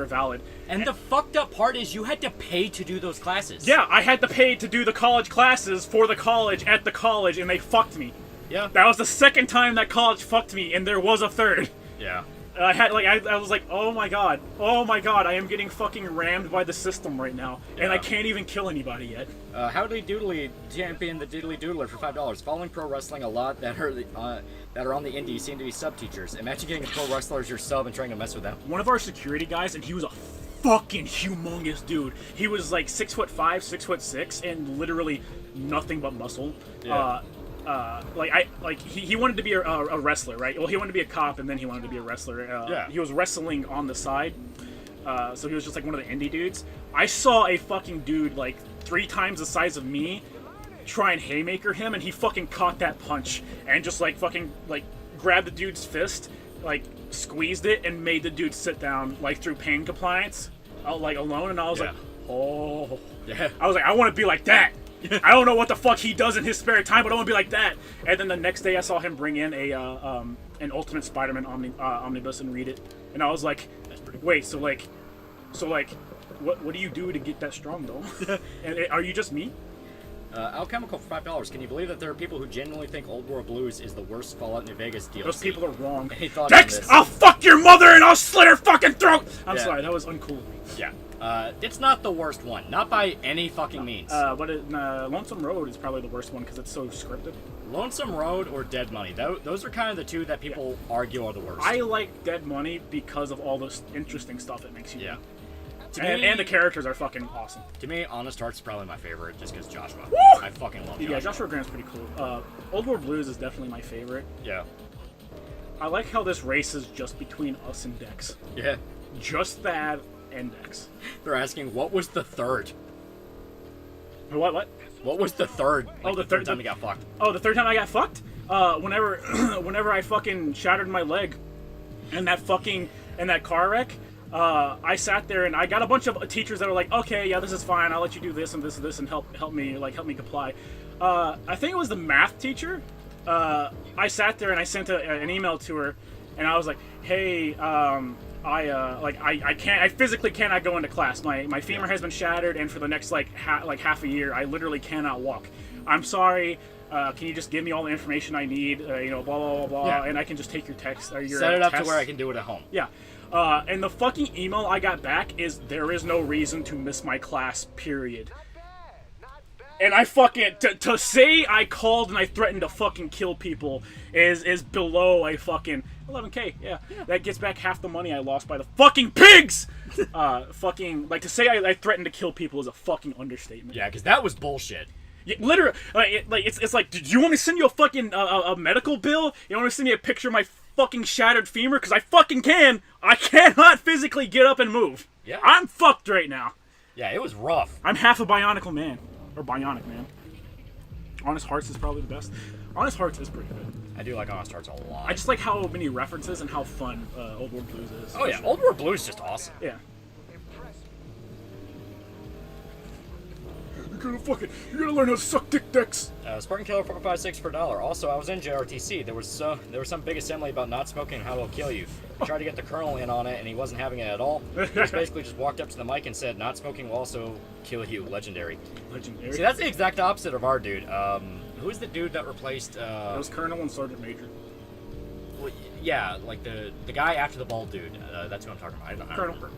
valid. And the fucked up part is you had to pay to do those classes. Yeah, I had to pay to do the college classes for the college at the college, and they fucked me. Yeah. That was the second time that college fucked me, and there was a third. Yeah. I was like, oh my god, I am getting fucking rammed by the system right now, and I can't even kill anybody yet. Howdy Doodly champion the Diddly Doodler for $5. Following pro wrestling a lot that are on the indies seem to be sub teachers. Imagine getting a pro wrestler as your sub and trying to mess with them. One of our security guys, and he was a fucking humongous dude. He was like 6'5", 6'6", and literally nothing but muscle. Yeah. He wanted to be a wrestler, right? Well, he wanted to be a cop, and then he wanted to be a wrestler. He was wrestling on the side, so he was just like one of the indie dudes. I saw a fucking dude like 3 times the size of me try and haymaker him, and he fucking caught that punch and just like fucking like grabbed the dude's fist, like squeezed it, and made the dude sit down like through pain compliance, like alone. And I was like, oh, yeah. I was like, I want to be like that. I don't know what the fuck he does in his spare time, but I want to be like that. And then the next day, I saw him bring in an Ultimate Spider-Man omnibus and read it, and I was like, wait, so what do you do to get that strong though? And are you just me? Alchemical for $5. Can you believe that there are people who genuinely think Old World Blues is the worst Fallout New Vegas DLC? Those people are wrong. Dex, I'll fuck your mother and I'll slit her fucking throat. I'm sorry, that was uncool. Yeah. It's not the worst one, not by any fucking means. But Lonesome Road is probably the worst one because it's so scripted. Lonesome Road or Dead Money, those are kind of the two that people argue are the worst. I like Dead Money because of all this interesting stuff it makes you do. And the characters are fucking awesome. To me, Honest Hearts is probably my favorite, just because Joshua. Woo! I fucking love Joshua. Yeah, Joshua Grant's pretty cool. Old World Blues is definitely my favorite. Yeah. I like how this race is just between us and Dex. Yeah. Just Thad and Dex. They're asking, what was the third? What? What was the third? Like, the third time you got fucked. Oh, the third time I got fucked? Whenever I fucking shattered my leg in that car wreck, I sat there and I got a bunch of teachers that were like, okay, yeah, this is fine. I'll let you do this and this and this and help me comply. I think it was the math teacher. I sat there and I sent an email to her, and I was like, hey, I physically cannot go into class. My femur has been shattered, and for the next half a year, I literally cannot walk. I'm sorry. Can you just give me all the information I need? Blah blah blah blah, yeah. and I can just take your text or your set it up test. to where I can do it at home. Yeah. And the fucking email I got back is, there is no reason to miss my class, period. And I fucking, to say I called and I threatened to fucking kill people is below a fucking 11K, yeah. That gets back half the money I lost by the fucking pigs! To say I threatened to kill people is a fucking understatement. Yeah, because that was bullshit. Yeah, literally, it's like, do you want me to send you a fucking a medical bill? You want me to send me a picture of my fucking shattered femur? Because I fucking can. I cannot physically get up and move. Yeah. I'm fucked right now. Yeah, it was rough. I'm half a bionic man. Or bionic man. Honest Hearts is probably the best. Honest Hearts is pretty good. I do like Honest Hearts a lot. I just like how many references and how fun Old World Blues is. Oh yeah, Old World Blues is just awesome. Yeah. You're gonna learn how to suck dick, Dex. Spartan Killer 456 per dollar. Also, I was in JRTC. There was some big assembly about not smoking and how it'll kill you. I tried to get the colonel in on it, and he wasn't having it at all. He just basically just walked up to the mic and said, "Not smoking will also kill you." Legendary. Legendary. See, that's the exact opposite of our dude. Who's the dude that replaced? It was Colonel and Sergeant Major. Well, yeah, like the guy after the bald dude. That's who I'm talking about. I don't remember.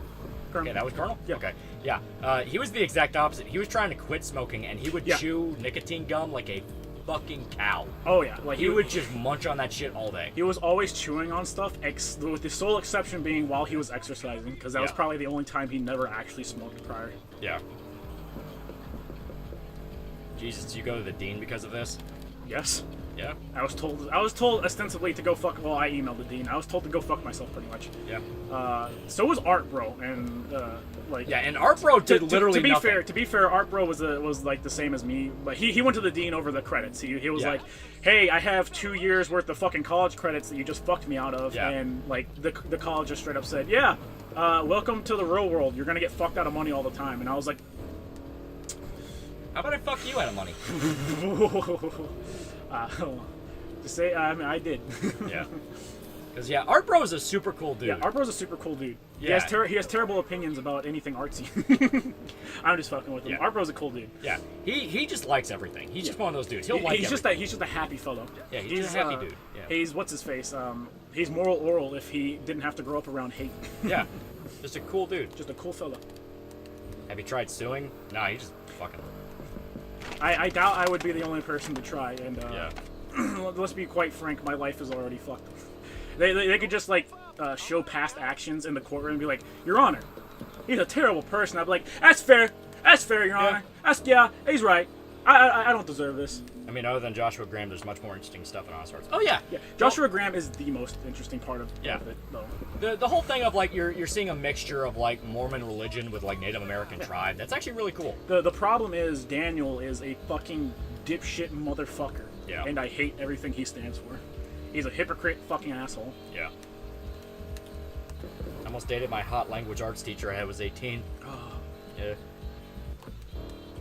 Colonel. Okay, that was Colonel? Yeah. Okay. Yeah. He was the exact opposite. He was trying to quit smoking, and he would chew nicotine gum like a fucking cow. Oh, yeah. Like, he would just munch on that shit all day. He was always chewing on stuff, with the sole exception being while he was exercising, because that was probably the only time he never actually smoked prior. Yeah. Jesus, did you go to the dean because of this? Yes. Yeah. I was told ostensibly to go fuck. Well, I emailed the dean. I was told to go fuck myself, pretty much. Yeah. So was Art Bro, and Yeah, and Art Bro did literally nothing. To be fair, Art Bro was like the same as me, but he went to the dean over the credits. He was like, "Hey, I have 2 years worth of fucking college credits that you just fucked me out of," and like the college just straight up said, "Yeah, welcome to the real world. You're gonna get fucked out of money all the time. And I was like, how about I fuck you out of money? to say, I mean, I did. Yeah. Because, yeah, Art Bro is a super cool dude. Yeah, Art Bro's a super cool dude. Yeah. He has terrible opinions about anything artsy. I'm just fucking with him. Yeah. Art Bro's a cool dude. Yeah. He just likes everything. He's just one of those dudes. He'll like he's everything. just a happy fellow. Yeah, he's just a happy dude. Yeah. He's, what's his face? He's moral oral if he didn't have to grow up around hate. Yeah. Just a cool dude. Just a cool fella. Have you tried suing? Nah, he just fucking... I doubt I would be the only person to try, and yeah. Let's be quite frank, my life is already fucked. They could just like show past actions in the courtroom and be like, Your Honor, he's a terrible person. I'd be like, that's fair, Your Honor. He's right. I don't deserve this. I mean, other than Joshua Graham, there's much more interesting stuff in Honest Hearts. Oh yeah, Joshua Graham is the most interesting part of it, though. The whole thing of like you're seeing a mixture of like Mormon religion with like Native American tribe. That's actually really cool. The problem is Daniel is a fucking dipshit motherfucker. Yeah. And I hate everything he stands for. He's a hypocrite fucking asshole. Yeah. I almost dated my hot language arts teacher. I was 18. Oh. Yeah.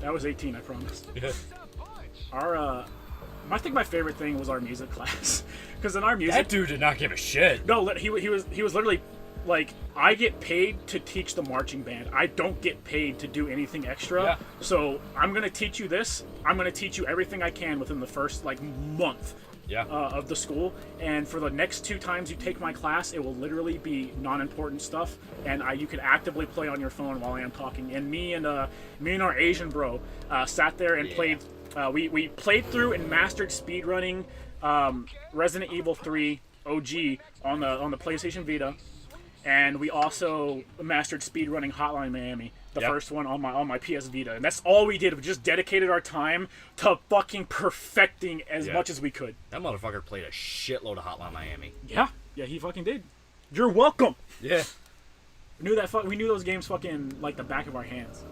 That was 18, I promise. Yeah. I think my favorite thing was our music class, because in our music, That dude did not give a shit. no, he was literally like, I get paid to teach the marching band. I don't get paid to do anything extra. Yeah. So I'm gonna teach you this. I'm gonna teach you everything I can within the first like month. Yeah. Of the school, and for the next 2 times you take my class, it will literally be non-important stuff, and you can actively play on your phone while I am talking. And me and our Asian bro sat there and played. We played through and mastered speedrunning Resident Evil 3 OG on the PlayStation Vita, and we also mastered speedrunning Hotline Miami, the first one on my PS Vita. And that's all we did. We just dedicated our time to fucking perfecting as much as we could. That motherfucker played a shitload of Hotline Miami. Yeah, he fucking did. You're welcome. Yeah. We knew those games fucking like the back of our hands.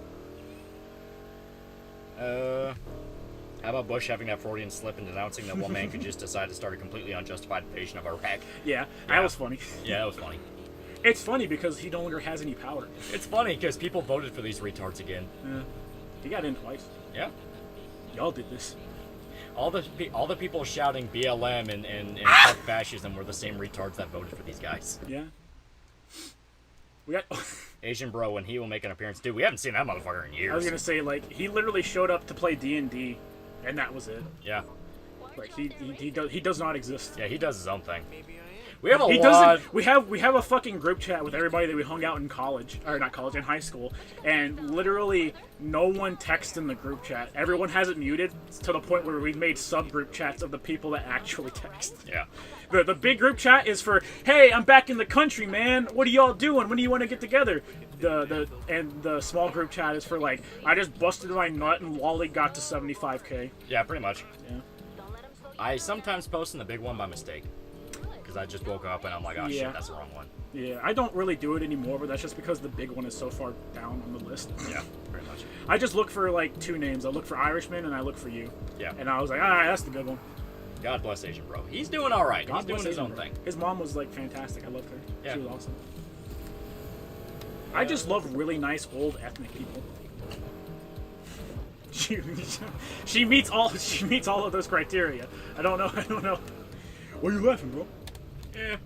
How about Bush having that Freudian slip and denouncing that one man could just decide to start a completely unjustified invasion of Iraq? Yeah, that was funny. Yeah, that was funny. It's funny because he no longer has any power. It's funny because people voted for these retards again. He got in twice. Yeah. Y'all did this. All the people shouting BLM and fuck fascism were the same retards that voted for these guys. Yeah. We got Asian bro, when he will make an appearance. Dude, we haven't seen that motherfucker in years. I was gonna say, like, he literally showed up to play D&D, and that was it. Yeah. Like he does not exist. Yeah, he does his own thing. We have a He lot. doesn't. We have a fucking group chat with everybody that we hung out in college, or not college, in high school, and literally no one texts in the group chat. Everyone has it muted to the point where we've made subgroup chats of the people that actually text. Yeah. The big group chat is for, hey, I'm back in the country, man. What are y'all doing? When do you want to get together? The small group chat is for, like, I just busted my nut and Lolly got to 75K. Yeah, pretty much. Yeah. I sometimes post in the big one by mistake. Because I just woke up and I'm like, oh shit, that's the wrong one. Yeah, I don't really do it anymore, but that's just because the big one is so far down on the list. Yeah, pretty much. I just look for, like, 2 names. I look for Irishman and I look for you. Yeah. And I was like, alright, that's the good one. God bless Asian bro. He's doing alright. He's doing his own bro. thing. His mom was, like, fantastic. I loved her. Yeah. She was awesome. I just love really nice old ethnic people. She meets all of those criteria. I don't know. Why are you laughing, bro? Yeah.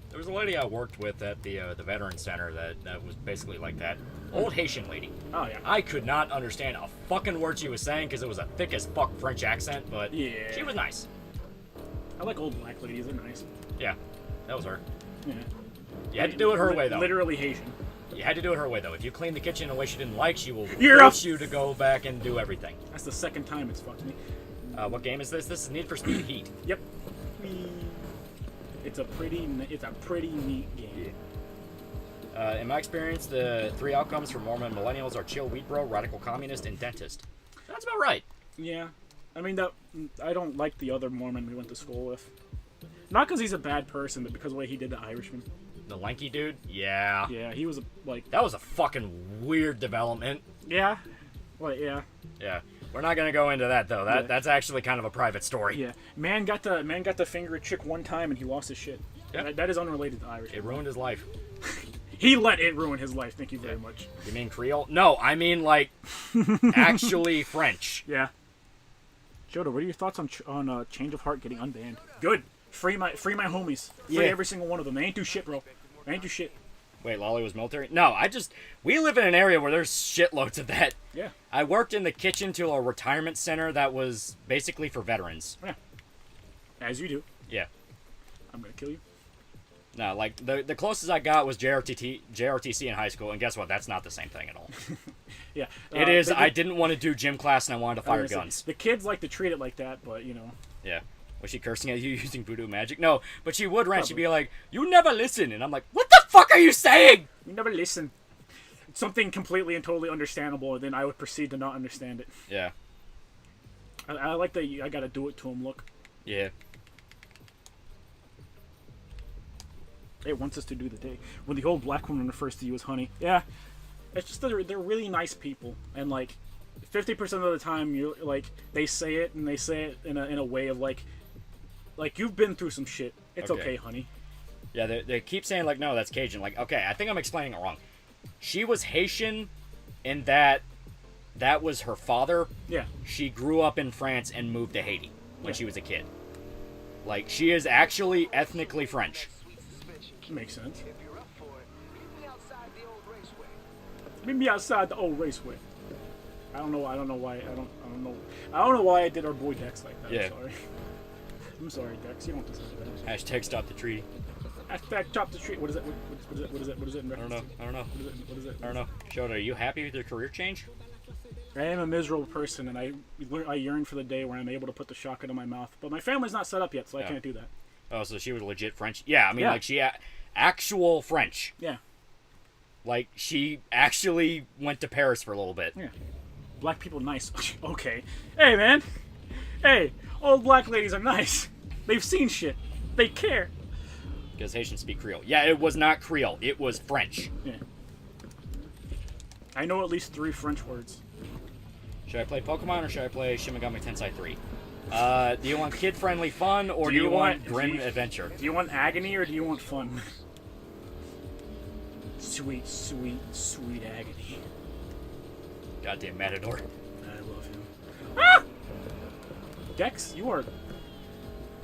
There was a lady I worked with at the Veteran Center that was basically like that. Old Haitian lady. Oh, yeah. I could not understand a fucking word she was saying because it was a thick as fuck French accent, but yeah, she was nice. I like old black ladies. They're nice. Yeah, that was her. Yeah. You had to do it her way, though. Literally Haitian. You had to do it her way, though. If you clean the kitchen in a way she didn't like, she will You're force you to go back and do everything. That's the second time it's fucked me. What game is this? This is Need for Speed Heat. Yep. It's a pretty neat game. In my experience, the 3 outcomes for Mormon millennials are chill wheat bro, radical communist, and dentist. That's about right. Yeah. I mean, I don't like the other Mormon we went to school with. Not because he's a bad person, but because of the way he did the Irishman. The lanky dude? Yeah. Yeah, he was like... That was a fucking weird development. Yeah. Well, yeah. Yeah. We're not gonna go into that though. That's actually kind of a private story. Yeah. Man got to finger a chick one time and he lost his shit. Yeah. That is unrelated to Irish. It ruined his life. He let it ruin his life. Thank you very much. You mean Creole? No, I mean like actually French. Yeah. Jodo, what are your thoughts on Change of Heart getting unbanned? Good. Free my homies. Free every single one of them. They ain't do shit, bro. They ain't do shit. Wait, Lolly was military? No, we live in an area where there's shitloads of that. Yeah. I worked in the kitchen to a retirement center that was basically for veterans. Yeah. As you do. Yeah. I'm gonna kill you. No, like, the closest I got was JRTC in high school, and guess what? That's not the same thing at all. Yeah. It is, I didn't want to do gym class, and I wanted to fire guns. The kids like to treat it like that, but, you know. Yeah. Was she cursing at you using voodoo magic? No, but she would rant. She'd be like, you never listen. And I'm like, what the fuck are you saying? You never listen. It's something completely and totally understandable, and then I would proceed to not understand it. Yeah. I like that I gotta do it to him look. Yeah. It wants us to do the day. When the old black woman refers to you as honey. Yeah. It's just that they're really nice people. And, like, 50% of the time, you're like, they say it, and they say it in a way of, like, you've been through some shit. It's okay, honey. Yeah, they keep saying, like, no, that's Cajun. Like, okay, I think I'm explaining it wrong. She was Haitian in that was her father. Yeah. She grew up in France and moved to Haiti when she was a kid. Like, she is actually ethnically French. Makes sense. Meet me outside the old raceway. I don't know why I did our boy Dex like that. Yeah. I'm sorry, Dex. You don't deserve that. Hashtag stop the treaty. Hashtag stop the treaty. What is it? What is it in reference to? I don't know. What is it? I don't know. Shota, are you happy with your career change? I am a miserable person, and I yearn for the day where I'm able to put the shotgun in my mouth. But my family's not set up yet, so I can't do that. Oh, so she was legit French? Yeah, I mean, like, she actual French. Yeah. Like, she actually went to Paris for a little bit. Yeah. Black people nice. Okay. Hey, man. Hey, old black ladies are nice. They've seen shit. They care. Because Haitians speak Creole. Yeah, it was not Creole. It was French. Yeah. I know at least 3 French words. Should I play Pokemon or should I play Shin Megami Tensei 3? Do you want kid-friendly fun or do you want grim adventure? Do you want agony or do you want fun? Sweet, sweet, sweet agony. Goddamn Matador. I love him. Ah! Dex, you are...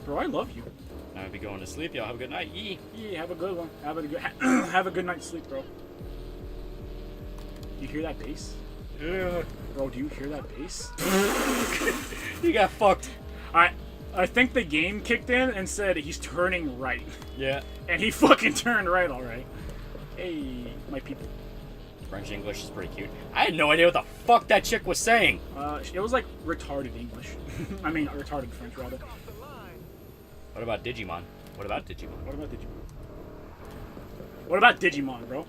Bro, I love you. I'm gonna be going to sleep. Y'all have a good night. Yee. Yeah, have a good one. Have a good night's sleep, bro. You hear that bass? Yeah. Bro, do you hear that bass? You got fucked. I think the game kicked in and said he's turning right. Yeah. And he fucking turned right, alright. Hey, my people. French English is pretty cute. I had no idea what the fuck that chick was saying. It was like retarded English. I mean, retarded French, rather. What about Digimon? What about Digimon? What about Digimon? What about Digimon, bro?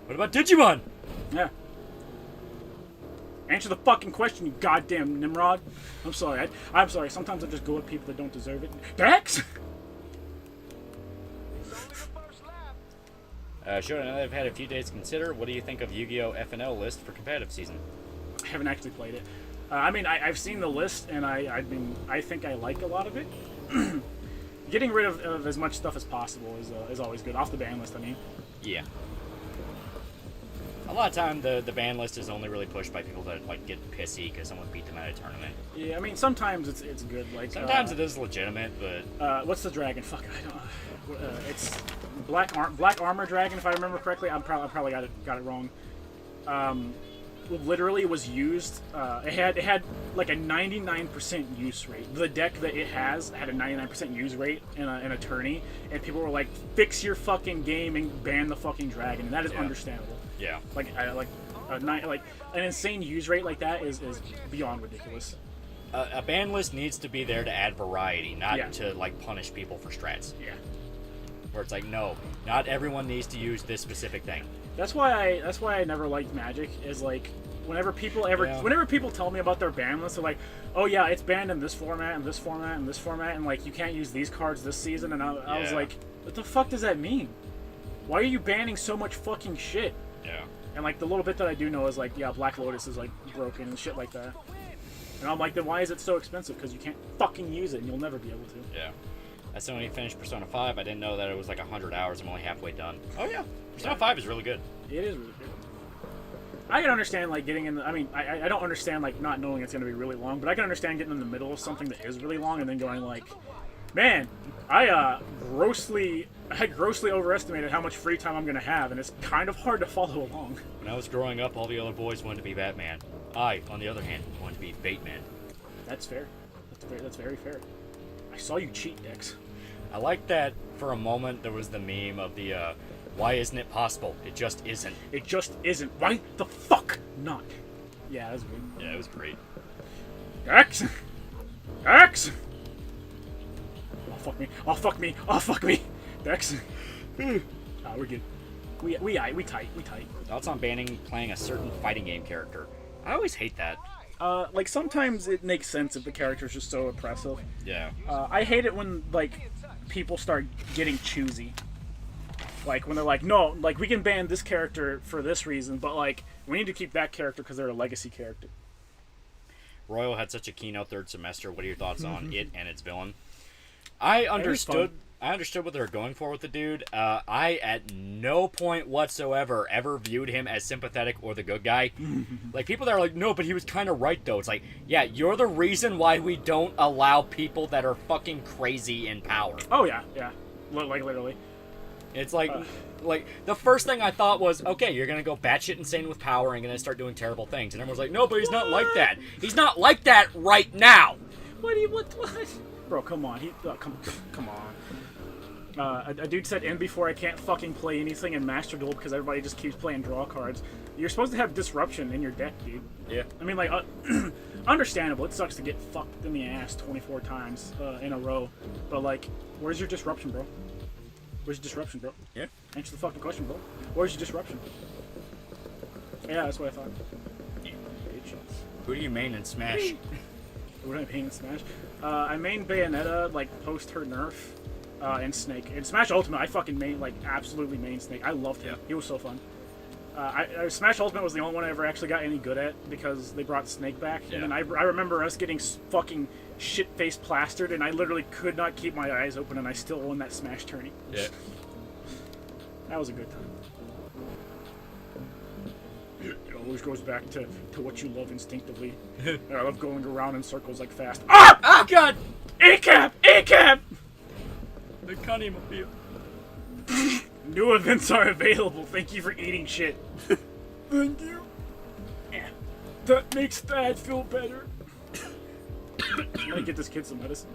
What about Digimon? Yeah. Answer the fucking question, you goddamn Nimrod. I'm sorry. I'm sorry. Sometimes I just go at people that don't deserve it. Dex? Sure, now that I've had a few days to consider, what do you think of Yu-Gi-Oh! FNL list for competitive season? I haven't actually played it. I mean, I've seen the list, and I think I like a lot of it. Getting rid of as much stuff as possible is always good. Off the ban list, I mean. Yeah. A lot of time, the ban list is only really pushed by people that like get pissy because someone beat them at a tournament. Yeah, I mean sometimes it's good. Like sometimes it is legitimate, but what's the dragon? Fuck, I don't. It's black armor dragon, if I remember correctly. I probably got it wrong. Literally was used. It had like a 99% use rate. The deck that it had a 99% use rate in a tourney, and people were like, "Fix your fucking game and ban the fucking dragon." And that is understandable. Yeah. Like an insane use rate like that is beyond ridiculous. A ban list needs to be there to add variety, not to like punish people for strats. Yeah. Where it's like, no, not everyone needs to use this specific thing. That's why I never liked Magic. Is like whenever people tell me about their ban list, they're like, oh yeah, it's banned in this format and this format and this format, and like you can't use these cards this season. And I was like, what the fuck does that mean? Why are you banning so much fucking shit? Yeah. And like the little bit that I do know is like, yeah, Black Lotus is like broken and shit like that. And I'm like, then why is it so expensive? Because you can't fucking use it and you'll never be able to. Yeah. I still only finished Persona 5. I didn't know that it was like 100 hours. I'm only halfway done. Oh yeah, Persona 5 is really good. It is really good. I can understand like getting in. I mean, I don't understand like not knowing it's going to be really long, but I can understand getting in the middle of something that is really long and then going like, man, I grossly overestimated how much free time I'm going to have, and it's kind of hard to follow along. When I was growing up, all the other boys wanted to be Batman. I, on the other hand, wanted to be Bateman. That's fair. That's very fair. I saw you cheat, Dex. I like that for a moment there was the meme of the, why isn't it possible? It just isn't. It just isn't. Why the fuck not? Yeah, that was good. Yeah, it was great. Dex! Dex! Oh, fuck me. Oh, fuck me. Oh, fuck me. Dex. We're good. We tight. Thoughts on banning playing a certain fighting game character? I always hate that. Like, sometimes it makes sense if the character's just so oppressive. Yeah. I hate it when, like, people start getting choosy. Like, when they're like, no, like, we can ban this character for this reason, but, like, we need to keep that character because they're a legacy character. Royal had such a keynote third semester. What are your thoughts on it and its villain? I understood what they were going for with the dude. I, at no point whatsoever, ever viewed him as sympathetic or the good guy. Like, people that are like, no, but he was kind of right, though. It's like, yeah, you're the reason why we don't allow people that are fucking crazy in power. Oh, yeah. Like, literally. It's like, the first thing I thought was, okay, you're going to go batshit insane with power and going to start doing terrible things. And everyone's like, no, but he's not like that. He's not like that right now. What? Bro, come on. Come on. A dude said in before I can't fucking play anything in Master Duel because everybody just keeps playing draw cards. You're supposed to have disruption in your deck, dude. Yeah. I mean, like, understandable. It sucks to get fucked in the ass 24 times in a row. But, like, where's your disruption, bro? Where's your disruption, bro? Yeah. Answer the fucking question, bro. Where's your disruption? Yeah, that's what I thought. Bitch. Who do you main in Smash? What do I main in Smash? I main Bayonetta, like, post her nerf, and Snake. In Smash Ultimate, I fucking main, like, absolutely main Snake. I loved him. He was so fun. Smash Ultimate was the only one I ever actually got any good at because they brought Snake back. Yeah. And then I remember us getting fucking shit-faced plastered, and I literally could not keep my eyes open, and I still won that Smash tourney. Yeah. That was a good time. It always goes back to what you love instinctively. I love going around in circles like fast. Ah! Oh, God! A-cap! A-cap! The Cunningmobile. New events are available. Thank you for eating shit. Thank you. Yeah. That makes Dad feel better. I'm gonna get this kid some medicine.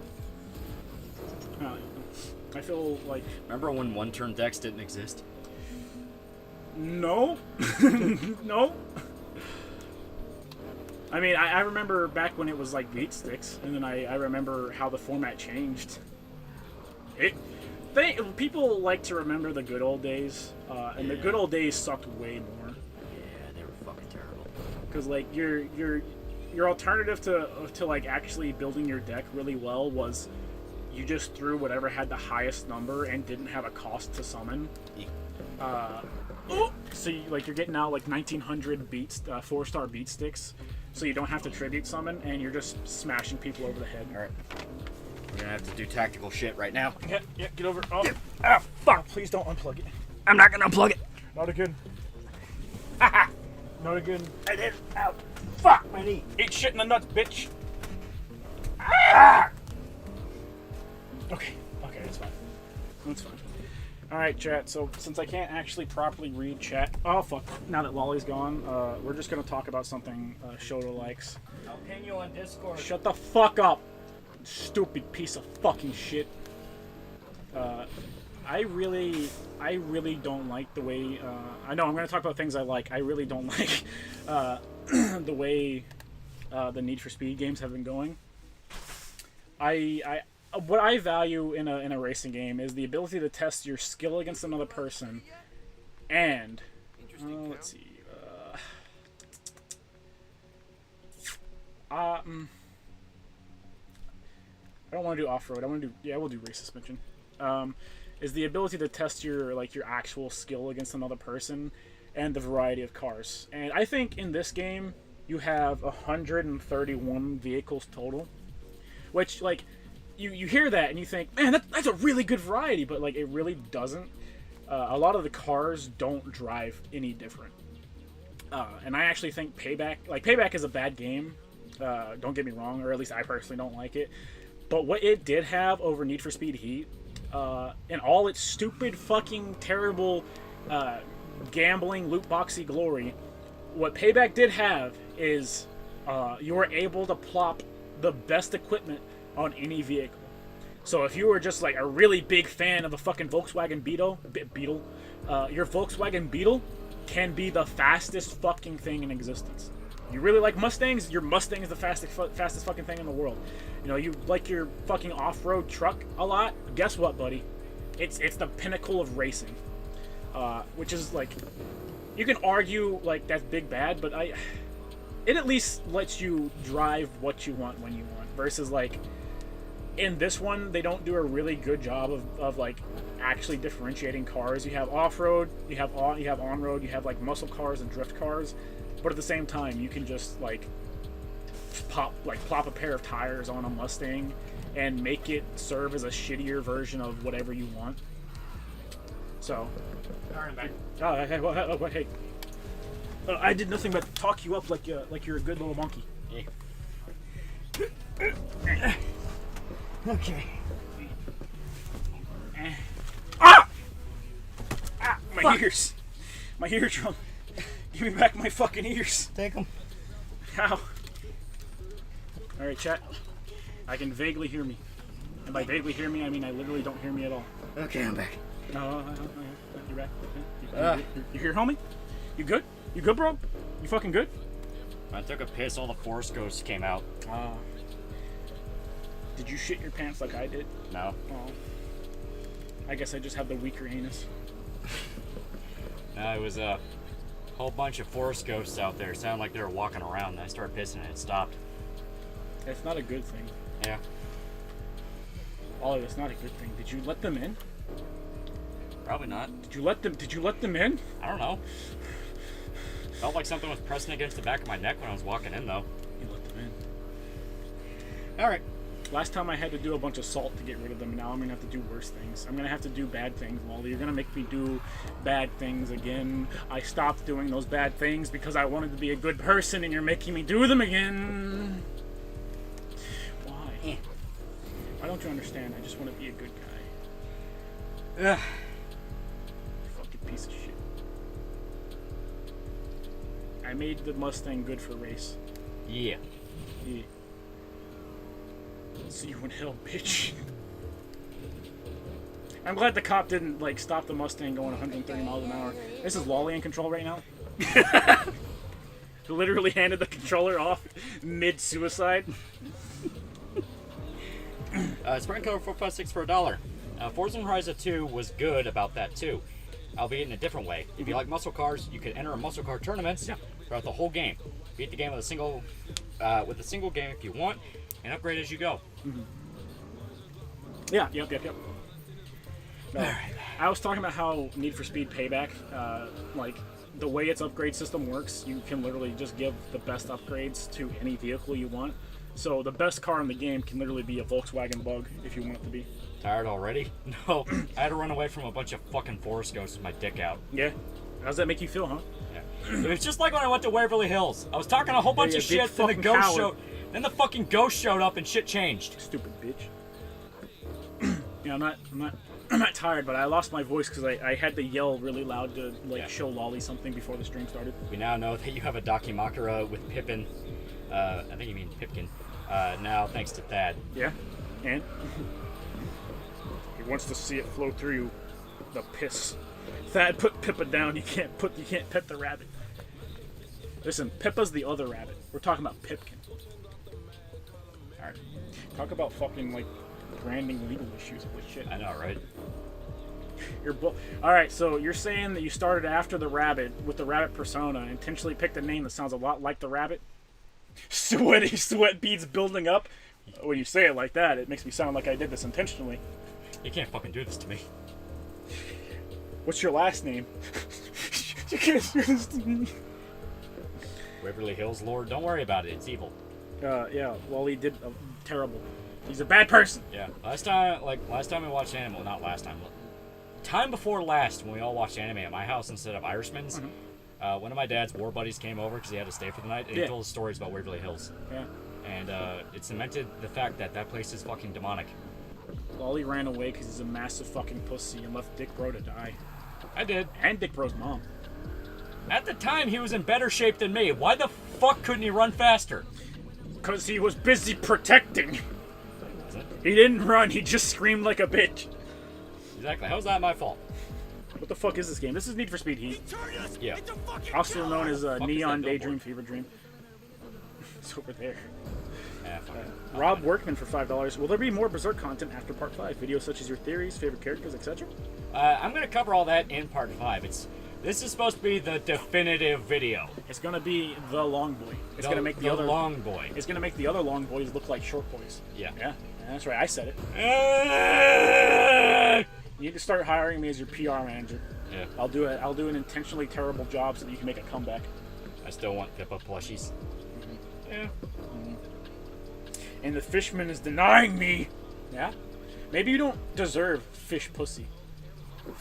I feel like... Remember when one-turn decks didn't exist? No. No. I mean, I remember back when it was like beat sticks, and then I remember how the format changed. People like to remember the good old days, and the good old days sucked way more. Yeah, they were fucking terrible. Because like your alternative to like actually building your deck really well was you just threw whatever had the highest number and didn't have a cost to summon. So you're getting out like 1900 beats, 4-star beat sticks, so you don't have to tribute summon, and you're just smashing people over the head. All right. We're gonna have to do tactical shit right now. Yeah, get over. Oh, ah, fuck! Please don't unplug it. I'm not gonna unplug it. Not again. Haha. Not again. I did. Ow. Fuck my knee. Eat shit in the nuts, bitch. Ah! Okay, it's fine. It's fine. Alright, chat, so since I can't actually properly read chat... Oh, fuck. Now that Lolly's gone, we're just gonna talk about something Shoto likes. I'll ping you on Discord. Shut the fuck up! Stupid piece of fucking shit. I really don't like the way... I know, I'm gonna talk about things I like. I really don't like the way the Need for Speed games have been going. What I value in a racing game is the ability to test your skill against another person, and let's see. I don't want to do off-road. We'll do race suspension. Is the ability to test your actual skill against another person, and the variety of cars. And I think in this game you have 131 vehicles total, which you hear that and you think, man, that's a really good variety, but like it really doesn't. A lot of the cars don't drive any different. And I actually think Payback is a bad game. Don't get me wrong, or at least I personally don't like it. But what it did have over Need for Speed Heat, and all its stupid, fucking, terrible, gambling, loot boxy glory, what Payback did have is you were able to plop the best equipment on any vehicle. So if you were just like a really big fan of a fucking Volkswagen Beetle, your Volkswagen Beetle can be the fastest fucking thing in existence. You really like Mustangs? Your Mustang is the fastest fucking thing in the world. You know, you like your fucking off-road truck a lot? Guess what, buddy? It's the pinnacle of racing. Which is like, you can argue like that's big bad, but it at least lets you drive what you want when you want. Versus like, in this one, they don't do a really good job of like actually differentiating cars. You have off-road, you have on-road, you have like muscle cars and drift cars, but at the same time, you can just like plop a pair of tires on a Mustang and make it serve as a shittier version of whatever you want. So, Alright, back. Hey. I did nothing but talk you up like you're a good little monkey. Yeah. Okay. Ah! My ears. My eardrum. Give me back my fucking ears. Take them. How? Alright, chat. I can vaguely hear me. And by vaguely hear me, I mean I literally don't hear me at all. Okay, I'm back. No, you're back. You here, homie? You good? You good, bro? You fucking good? I took a piss, all the force ghosts came out. Did you shit your pants like I did? No. Oh. I guess I just have the weaker anus. No, it was a whole bunch of forest ghosts out there. It sounded like they were walking around, and I started pissing and it stopped. It's not a good thing. Yeah. Ollie, that's not a good thing. Did you let them in? Probably not. Did you let them in? I don't know. Felt like something was pressing against the back of my neck when I was walking in, though. You let them in. Alright. Last time I had to do a bunch of salt to get rid of them. Now I'm gonna have to do worse things. I'm gonna have to do bad things, Wally. You're gonna make me do bad things again. I stopped doing those bad things because I wanted to be a good person, and you're making me do them again. Why? Why don't you understand? I just want to be a good guy. Ugh. Fucking piece of shit. I made the Mustang good for race. Yeah. Yeah. See you in hell, bitch. I'm glad the cop didn't like stop the Mustang going 130 miles an hour. This is Lolly in control right now. Literally handed the controller off mid-suicide. Sprint code 456 for $1. Forza Horizon 2 was good about that too, albeit in a different way. If you like muscle cars, you could enter a muscle car tournaments throughout the whole game. Beat the game with a single game if you want, and upgrade as you go. Mm-hmm. Yeah, yep. No, right. I was talking about how Need for Speed Payback, like the way its upgrade system works, you can literally just give the best upgrades to any vehicle you want. So the best car in the game can literally be a Volkswagen Bug if you want it to be. Tired already? No, I had to run away from a bunch of fucking forest ghosts with my dick out. Yeah. How does that make you feel, huh? Yeah. It was just like when I went to Waverly Hills. I was talking a whole bunch of shit, then the fucking ghost showed up and shit changed. Stupid bitch. Yeah, I'm not tired, but I lost my voice because I had to yell really loud to show Lolly something before the stream started. We now know that you have a Dakimakura with Pippin. I think you mean Pipkin. Now, thanks to Thad. Yeah, and he wants to see it flow through you. The piss. Thad, put Pippa down. You can't pet the rabbit. Listen, Pippa's the other rabbit. We're talking about Pipkin. All right. Talk about fucking like branding legal issues with shit. I know, right? All right. So you're saying that you started after the rabbit with the rabbit persona, and intentionally picked a name that sounds a lot like the rabbit. Sweat beads building up. When you say it like that, it makes me sound like I did this intentionally. You can't fucking do this to me. What's your last name? You can't do this to me. Waverly Hills Lord, don't worry about it. It's evil. Yeah, Loli did terrible. He's a bad person. Yeah. Last time we watched anime, well, not last time. Time before last, when we all watched anime at my house instead of Irishman's, one of my dad's war buddies came over because he had to stay for the night, and he told us stories about Waverly Hills. Yeah. And it cemented the fact that that place is fucking demonic. Loli ran away because he's a massive fucking pussy and left Dick Bro to die. I did. And Dick Bro's mom. At the time, he was in better shape than me. Why the fuck couldn't he run faster? Because he was busy protecting. He didn't run, he just screamed like a bitch. Exactly. How's that my fault? What the fuck is this game? This is Need for Speed Heat. Yeah. Also known as Neon Daydream Fever Dream. It's over there. Rob Workman for $5. Will there be more Berserk content after Part 5? Videos such as your theories, favorite characters, etc.? I'm going to cover all that in Part 5. This is supposed to be the definitive video. It's going to be the long boy. It's going to make the other long boy. It's going to make the other long boys look like short boys. Yeah. Yeah, that's right. I said it. You need to start hiring me as your PR manager. Yeah. I'll do an intentionally terrible job so that you can make a comeback. I still want Pippa plushies. Yeah. And the fishman is denying me. Yeah? Maybe you don't deserve fish pussy.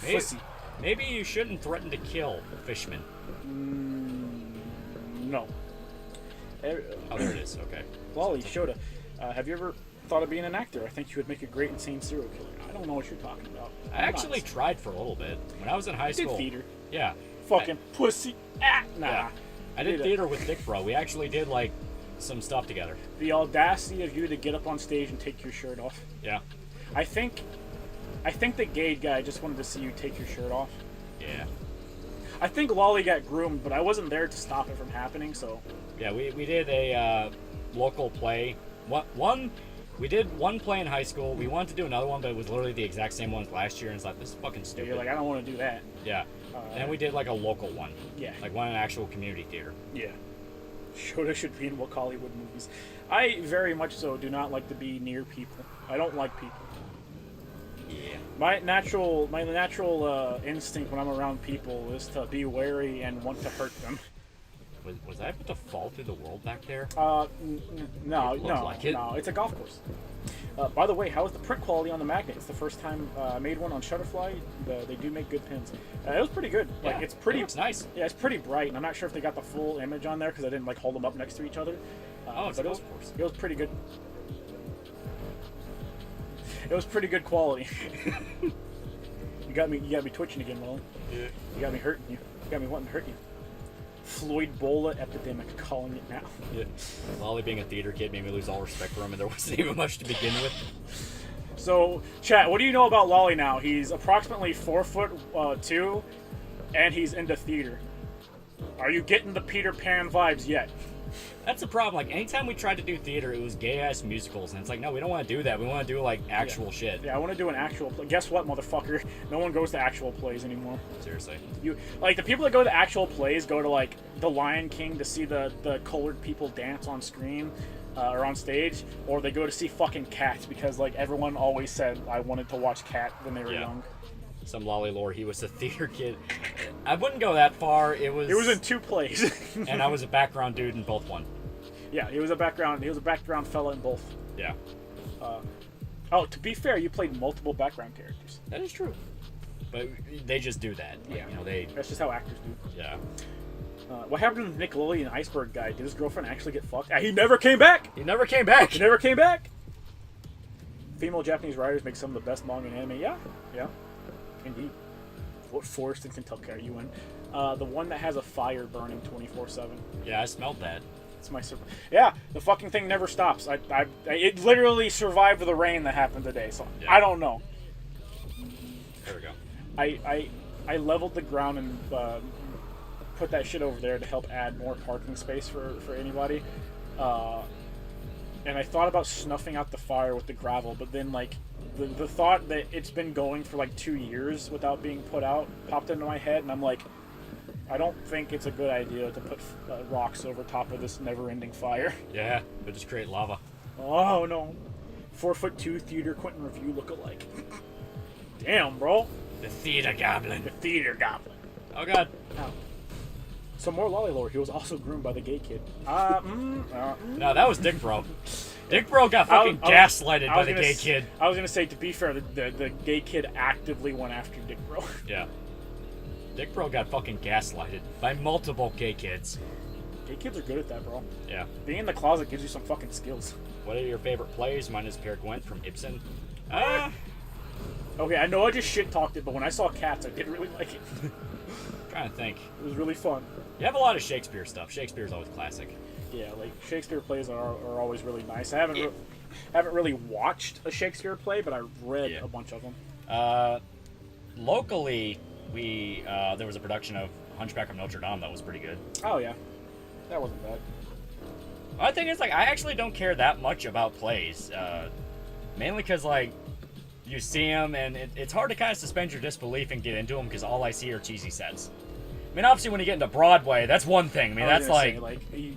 Pussy. Maybe you shouldn't threaten to kill Fishman. No. Oh, there it is. Okay. Loli, Shota, have you ever thought of being an actor? I think you would make a great insane serial killer. I don't know what you're talking about. I actually tried for a little bit. When I was in high school. Did theater. Yeah. Fucking pussy. Ah, nah. Yeah. I did theater with Dick Bro. We actually did, like, some stuff together. The audacity of you to get up on stage and take your shirt off. Yeah. I think the gay guy just wanted to see you take your shirt off. Yeah. I think Loli got groomed, but I wasn't there to stop it from happening, so... Yeah, we did a local play. We did one play in high school. We wanted to do another one, but it was literally the exact same one as last year, and it's like, this is fucking stupid. You're like, I don't want to do that. Yeah. And then we did, like, a local one. Yeah. Like, one in actual community theater. Yeah. Shota should be in Wook Hollywood movies. I very much so do not like to be near people. I don't like people. Yeah. My natural instinct when I'm around people is to be wary and want to hurt them. Was I able to fall through the world back there? No, like it. no, it's a golf course. By the way, how is the print quality on the magnet? It's the first time I made one on Shutterfly. They do make good pins. It was pretty good. Like, Yeah, it's pretty. it looks nice. Yeah, it's pretty bright, and I'm not sure if they got the full image on there because I didn't like hold them up next to each other. It's but a golf course. It was pretty good. It was pretty good quality. You got me twitching again, Molly. Yeah. You got me hurting you. You got me wanting to hurt you. Floyd Bola epidemic, calling it now. Yeah. Loli being a theater kid made me lose all respect for him, and there wasn't even much to begin with. So, chat, what do you know about Loli now? He's approximately 4'2", and he's into theater. Are you getting the Peter Pan vibes yet? That's the problem. Like, anytime we tried to do theater, it was gay-ass musicals, and it's like, no, we don't want to do that. We want to do, like, actual shit. Yeah, I want to do an actual play. Guess what, motherfucker? No one goes to actual plays anymore. Seriously. The people that go to actual plays go to, like, The Lion King to see the colored people dance on screen or on stage, or they go to see fucking Cats because, like, everyone always said I wanted to watch Cat when they were young. Some Loli lore, he was a theater kid. I wouldn't go that far. It was in 2 plays. And I was a background dude in both one. Yeah, he was a background fella in both. Yeah. To be fair, you played multiple background characters. That is true. But they just do that. Like, That's just how actors do. Yeah. What happened to the Nickelodeon Iceberg guy? Did his girlfriend actually get fucked? He never came back! He never came back! Female Japanese writers make some of the best manga and anime. Yeah. Indeed. What forest in Kentucky are you in? The one that has a fire burning 24/7. Yeah, I smelled that. It's my surprise. Yeah, the fucking thing never stops. It literally survived the rain that happened today, so I don't know. There we go. I leveled the ground and put that shit over there to help add more parking space for anybody. And I thought about snuffing out the fire with the gravel, but then, like, the thought that it's been going for, like, 2 years without being put out popped into my head, and I'm like, I don't think it's a good idea to put rocks over top of this never-ending fire. Yeah, but just create lava. Oh, no. 4'2" theater Quentin review look-alike. Damn, bro. The theater goblin. The theater goblin. Oh, God. Oh. Some more lolly lore. He was also groomed by the gay kid. No, that was Dick Bro. Dick Bro got fucking gaslighted by the gay kid. I was gonna say, to be fair, the gay kid actively went after Dick Bro. Yeah. Dick Bro got fucking gaslighted by multiple gay kids. Gay kids are good at that, bro. Yeah. Being in the closet gives you some fucking skills. What are your favorite plays? Mine is Peer Gwent from Ibsen. Okay, I know I just shit-talked it, but when I saw Cats, I did really like it. Trying to think. It was really fun. You have a lot of Shakespeare stuff. Shakespeare's always classic. Yeah, like, Shakespeare plays are always really nice. I haven't really watched a Shakespeare play, but I read a bunch of them. Locally, there was a production of Hunchback of Notre Dame that was pretty good. Oh, yeah. That wasn't bad. My thing is, like, I actually don't care that much about plays. Mainly because, like, you see them, and it's hard to kind of suspend your disbelief and get into them because all I see are cheesy sets. I mean, obviously, when you get into Broadway, that's one thing. I mean, that's like... you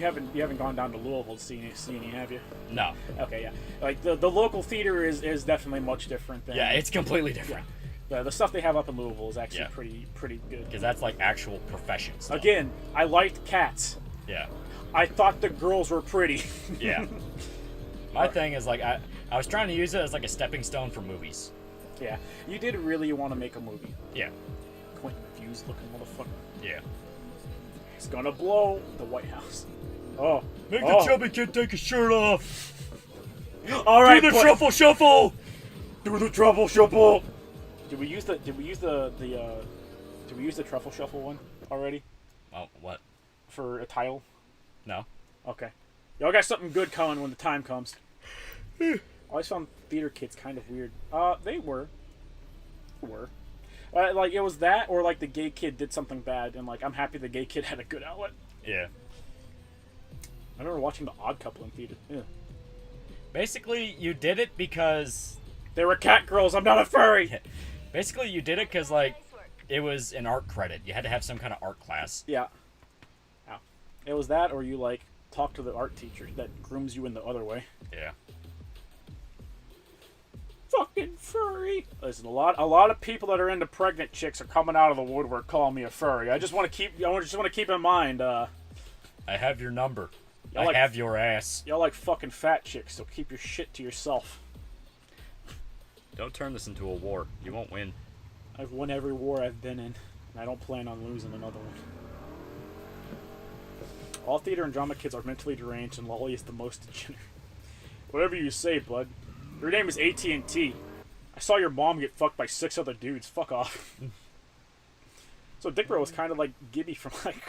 haven't gone down to Louisville to see any, have you? No. Okay, yeah. Like, the local theater is definitely much different than... Yeah, it's completely different. Yeah. The stuff they have up in Louisville is actually pretty good. Because that's, like, actual profession stuff. Again, I liked Cats. Yeah. I thought the girls were pretty. Yeah. My thing is, like, I was trying to use it as, like, a stepping stone for movies. Yeah. You did really want to make a movie. Yeah. Quentin Fuse looking motherfucker. Yeah. He's gonna blow the White House. Oh. Make the chubby kid take his shirt off. Alright, do the truffle shuffle! Do the truffle shuffle! Did we use the truffle shuffle one already? Oh, what? For a title? No. Okay. Y'all got something good coming when the time comes. I always found theater kids kind of weird. They were. Like, it was that, or like the gay kid did something bad, and like, I'm happy the gay kid had a good outlet. Yeah. I remember watching The Odd Couple in theater. Yeah. Basically, you did it because... They were cat girls, I'm not a furry! Yeah. Basically, you did it because, like, it was an art credit. You had to have some kind of art class. Yeah. Oh. It was that, or you, like, talk to the art teacher that grooms you in the other way. Yeah. Fucking furry! Listen, a lot of people that are into pregnant chicks are coming out of the woodwork calling me a furry. I just want to keep in mind, I have your number. I like, have your ass. Y'all like fucking fat chicks, so keep your shit to yourself. Don't turn this into a war. You won't win. I've won every war I've been in, and I don't plan on losing another one. All theater and drama kids are mentally deranged, and Lolly is the most degenerate. Whatever you say, bud. Your name is AT&T. I saw your mom get fucked by 6 other dudes. Fuck off. So Dick Bro was kind of like Gibby from like...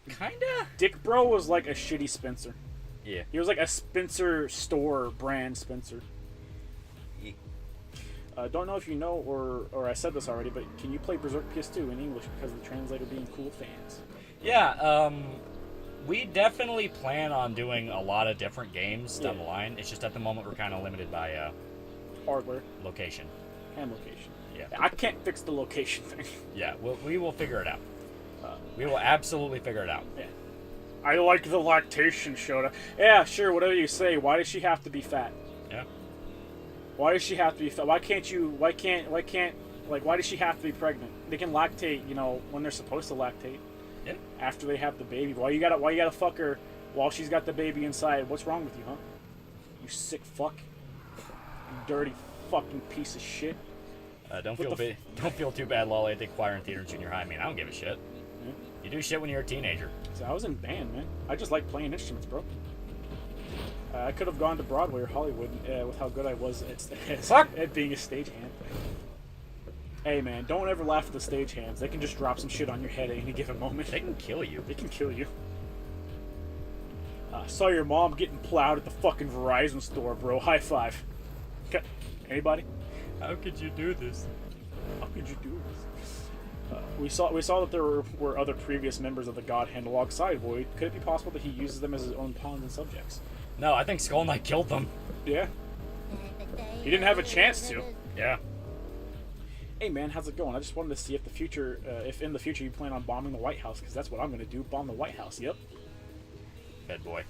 Kinda? Dick Bro was like a shitty Spencer. Yeah. He was like a Spencer store brand Spencer. Don't know if you know or I said this already, but can you play Berserk PS2 in English because of the translator being cool fans? Yeah, we definitely plan on doing a lot of different games down the line. It's just at the moment we're kind of limited by hardware, location, and location. Yeah. I can't fix the location thing. Yeah, we will figure it out. We will absolutely figure it out. Yeah. I like the lactation show. Yeah, sure, whatever you say. Why does she have to be fat? Yeah. Why does she have to be fat? Why does she have to be pregnant? They can lactate, you know, when they're supposed to lactate. Yeah. After they have the baby. Why you gotta fuck her while she's got the baby inside? What's wrong with you, huh? You sick fuck. You dirty fucking piece of shit. Don't feel too bad, Lolly. I did choir in theater in junior high. I mean, I don't give a shit. Yeah. You do shit when you're a teenager. So I was in band, man. I just like playing instruments, bro. I could have gone to Broadway or Hollywood with how good I was at being a stagehand. Hey, man, don't ever laugh at the stagehands. They can just drop some shit on your head at any given moment. They can kill you. They can kill you. Saw your mom getting plowed at the fucking Verizon store, bro. High five. Okay. Anybody? How could you do this? How could you do this? We saw that there were other previous members of the God Hand alongside Void. Could it be possible that he uses them as his own pawns and subjects? No, I think Skull Knight killed them. Yeah. He didn't have a chance to. Yeah. Hey man, how's it going? I just wanted to see if in the future you plan on bombing the White House, because that's what I'm going to do. Bomb the White House. Yep. Fed boy.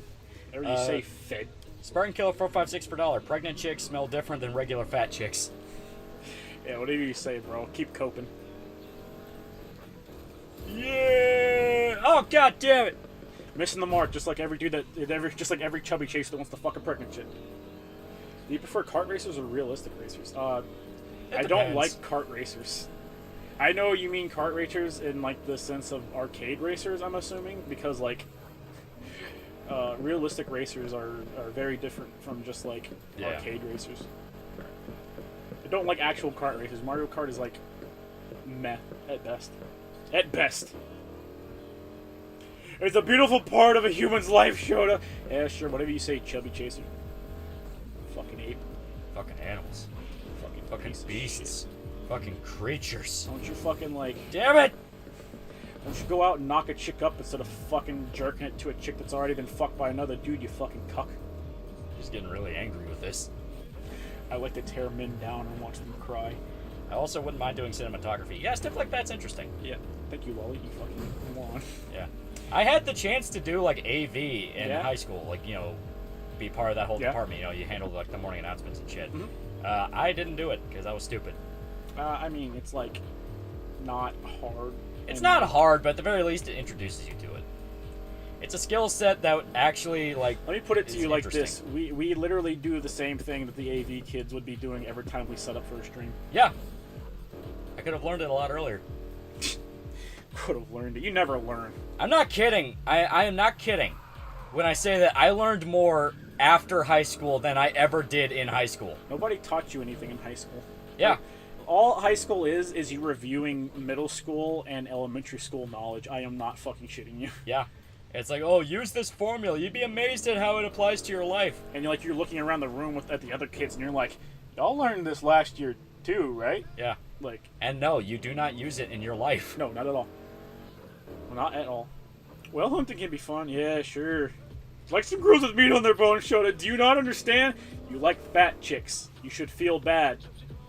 Whatever you say, Fed. Spartan Killer 456 per dollar. Pregnant chicks smell different than regular fat chicks. Yeah, whatever you say, bro. Keep coping. Yeah! Oh, god damn it! Missing the mark, just like every dude just like every chubby chaser that wants to fuck a pregnant chick. Do you prefer kart racers or realistic racers? I don't like kart racers. I know you mean kart racers in like the sense of arcade racers, I'm assuming, because like realistic racers are very different from just like arcade racers. I don't like actual kart racers. Mario Kart is like meh at best. At best. It's a beautiful part of a human's life, Shota. Yeah, sure, whatever you say, chubby chaser. Fucking ape. Fucking animals. Fucking beasts. Fucking creatures. Don't you fucking like... Damn it! Don't you go out and knock a chick up instead of fucking jerking it to a chick that's already been fucked by another dude, you fucking cuck. Just getting really angry with this. I like to tear men down and watch them cry. I also wouldn't mind doing cinematography. Yeah, stuff like that's interesting. Yeah. Thank you, Loli, you fucking moron. Yeah. I had the chance to do, like, AV in high school. Like, you know, be part of that whole department. You know, you handled, like, the morning announcements and shit. Mm-hmm. I didn't do it because I was stupid. I mean, it's, like, not hard. It's not hard, but at the very least, it introduces you to it. It's a skill set that actually, like, let me put it to you like this. We literally do the same thing that the AV kids would be doing every time we set up for a stream. Yeah. I could have learned it a lot earlier. Could have learned it. You never learn. I'm not kidding. I am not kidding when I say that I learned more after high school than I ever did in high school. Nobody taught you anything in high school. Yeah. Like, all high school is you reviewing middle school and elementary school knowledge. I am not fucking shitting you. Yeah. It's like, oh, use this formula. You'd be amazed at how it applies to your life. And you're looking around the room at the other kids, and you're like, y'all learned this last year too, right? Yeah. Like. And no, you do not use it in your life. No, not at all. Well, not at all. Well, hunting can be fun. Yeah, sure. Like some girls with meat on their bones, Shota. Do you not understand? You like fat chicks. You should feel bad.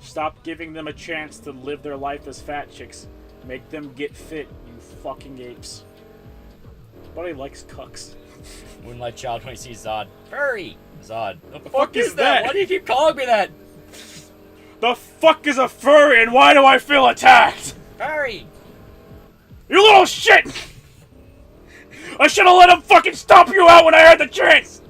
Stop giving them a chance to live their life as fat chicks. Make them get fit, you fucking apes. Nobody likes cucks. Moonlight Child when he sees Zod. Furry! Zod. What the fuck is that? Why do you keep calling me that? The fuck is a furry and why do I feel attacked? Furry! You little shit! I should've let him fucking stomp you out when I had the chance!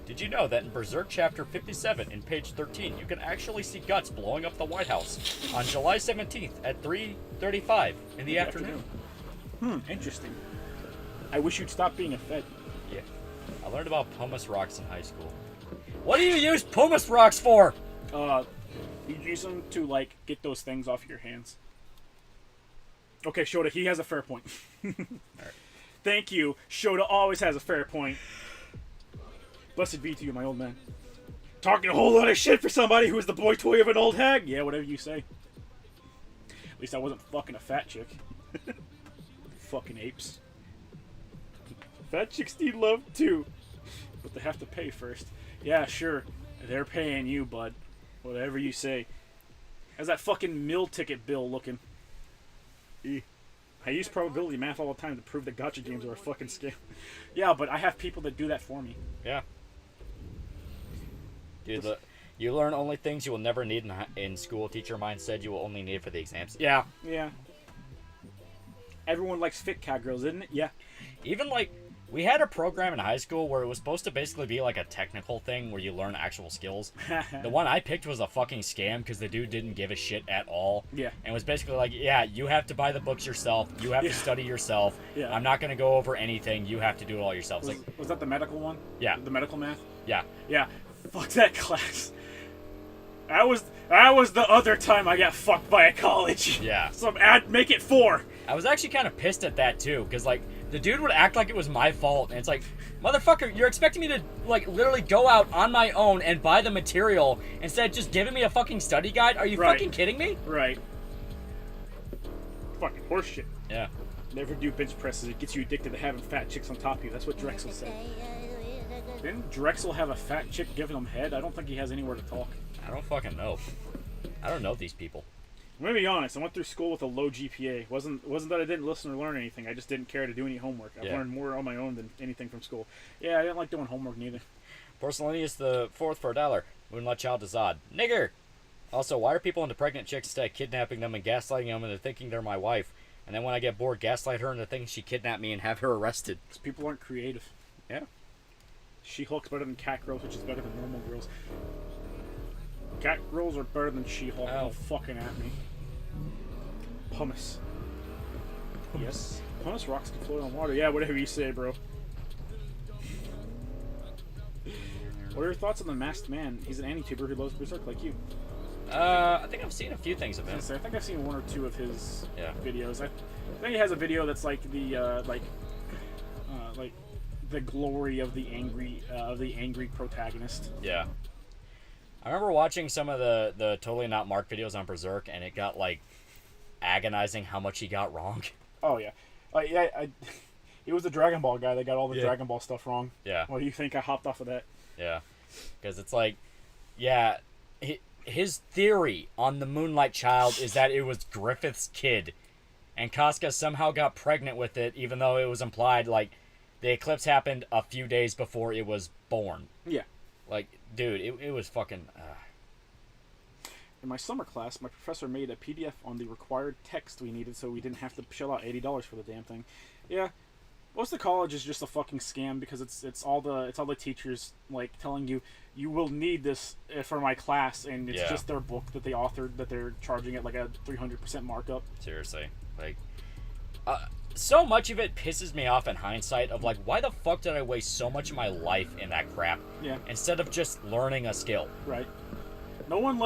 Did you know that in Berserk Chapter 57, in page 13, you can actually see Guts blowing up the White House on July 17th at 3:35 in the afternoon? Interesting. I wish you'd stop being a fed. Yeah. I learned about pumice rocks in high school. What do you use pumice rocks for? You use them to, like, get those things off your hands. Okay, Shota, he has a fair point. Right. Thank you. Shota always has a fair point. Blessed be to you, my old man. Talking a whole lot of shit for somebody who is the boy toy of an old hag. Yeah, whatever you say. At least I wasn't fucking a fat chick. Fucking apes. Fat chicks need love too. But they have to pay first. Yeah, sure. They're paying you, bud. Whatever you say. How's that fucking meal ticket bill looking? I use probability math all the time to prove that gacha games are a fucking scam. Yeah, but I have people that do that for me. Yeah. Dude, you learn only things you will never need in school. Teacher of mine said you will only need it for the exams. Yeah. Yeah. Everyone likes fit cat girls, isn't it? Yeah. Even, like, we had a program in high school where it was supposed to basically be like a technical thing where you learn actual skills. The one I picked was a fucking scam because the dude didn't give a shit at all. Yeah. And it was basically like, yeah, you have to buy the books yourself. You have to study yourself. Yeah. I'm not going to go over anything. You have to do it all yourself. Was that the medical one? Yeah. The medical math? Yeah. Yeah. Fuck that class. That was the other time I got fucked by a college. Yeah. Make it 4. I was actually kind of pissed at that too, because like the dude would act like it was my fault, and it's like, motherfucker, you're expecting me to like literally go out on my own and buy the material instead of just giving me a fucking study guide? Are you fucking kidding me? Right. Fucking horseshit. Yeah. Never do bench presses. It gets you addicted to having fat chicks on top of you. That's what Drexel said. Didn't Drexel have a fat chick giving him head? I don't think he has anywhere to talk. I don't fucking know. I don't know these people. I'm gonna be honest. I went through school with a low GPA. Wasn't that I didn't listen or learn anything. I just didn't care to do any homework. I've learned more on my own than anything from school. Yeah, I didn't like doing homework neither. Porcelainius the 4th for $1. Moonlight Child to Zod. Nigger! Also, why are people into pregnant chicks instead of kidnapping them and gaslighting them and they're thinking they're my wife? And then when I get bored, gaslight her into thinking she kidnapped me and have her arrested. Because people aren't creative. Yeah. She-Hulk's better than Cat Girls, which is better than normal girls. Cat Girls are better than She-Hulk. Oh. Don't fucking at me. Hummus. Yes. Hummus rocks can float on water. Yeah, whatever you say, bro. What are your thoughts on the Masked Man? He's an anti-tuber who loves Berserk like you. I think I've seen a few things of him. I think I've seen 1 or 2 of his videos. I think he has a video that's like the like the glory of the angry protagonist. Yeah. I remember watching some of the Totally Not Marked videos on Berserk, and it got like agonizing how much he got wrong. Oh yeah, he was the Dragon Ball guy that got all the Dragon Ball stuff wrong. Yeah. What do you think? I hopped off of that. Yeah, because it's like, yeah, his theory on the Moonlight Child is that it was Griffith's kid, and Casca somehow got pregnant with it, even though it was implied like the eclipse happened a few days before it was born. Yeah. Like, dude, it was fucking. In my summer class, my professor made a PDF on the required text we needed, so we didn't have to shell out $80 for the damn thing. Yeah. Most of college is just a fucking scam because it's all the teachers like telling you will need this for my class, and it's just their book that they authored that they're charging at like a 300% markup. Seriously, like, so much of it pisses me off in hindsight. Of like, why the fuck did I waste so much of my life in that crap? Yeah. Instead of just learning a skill. Right. No one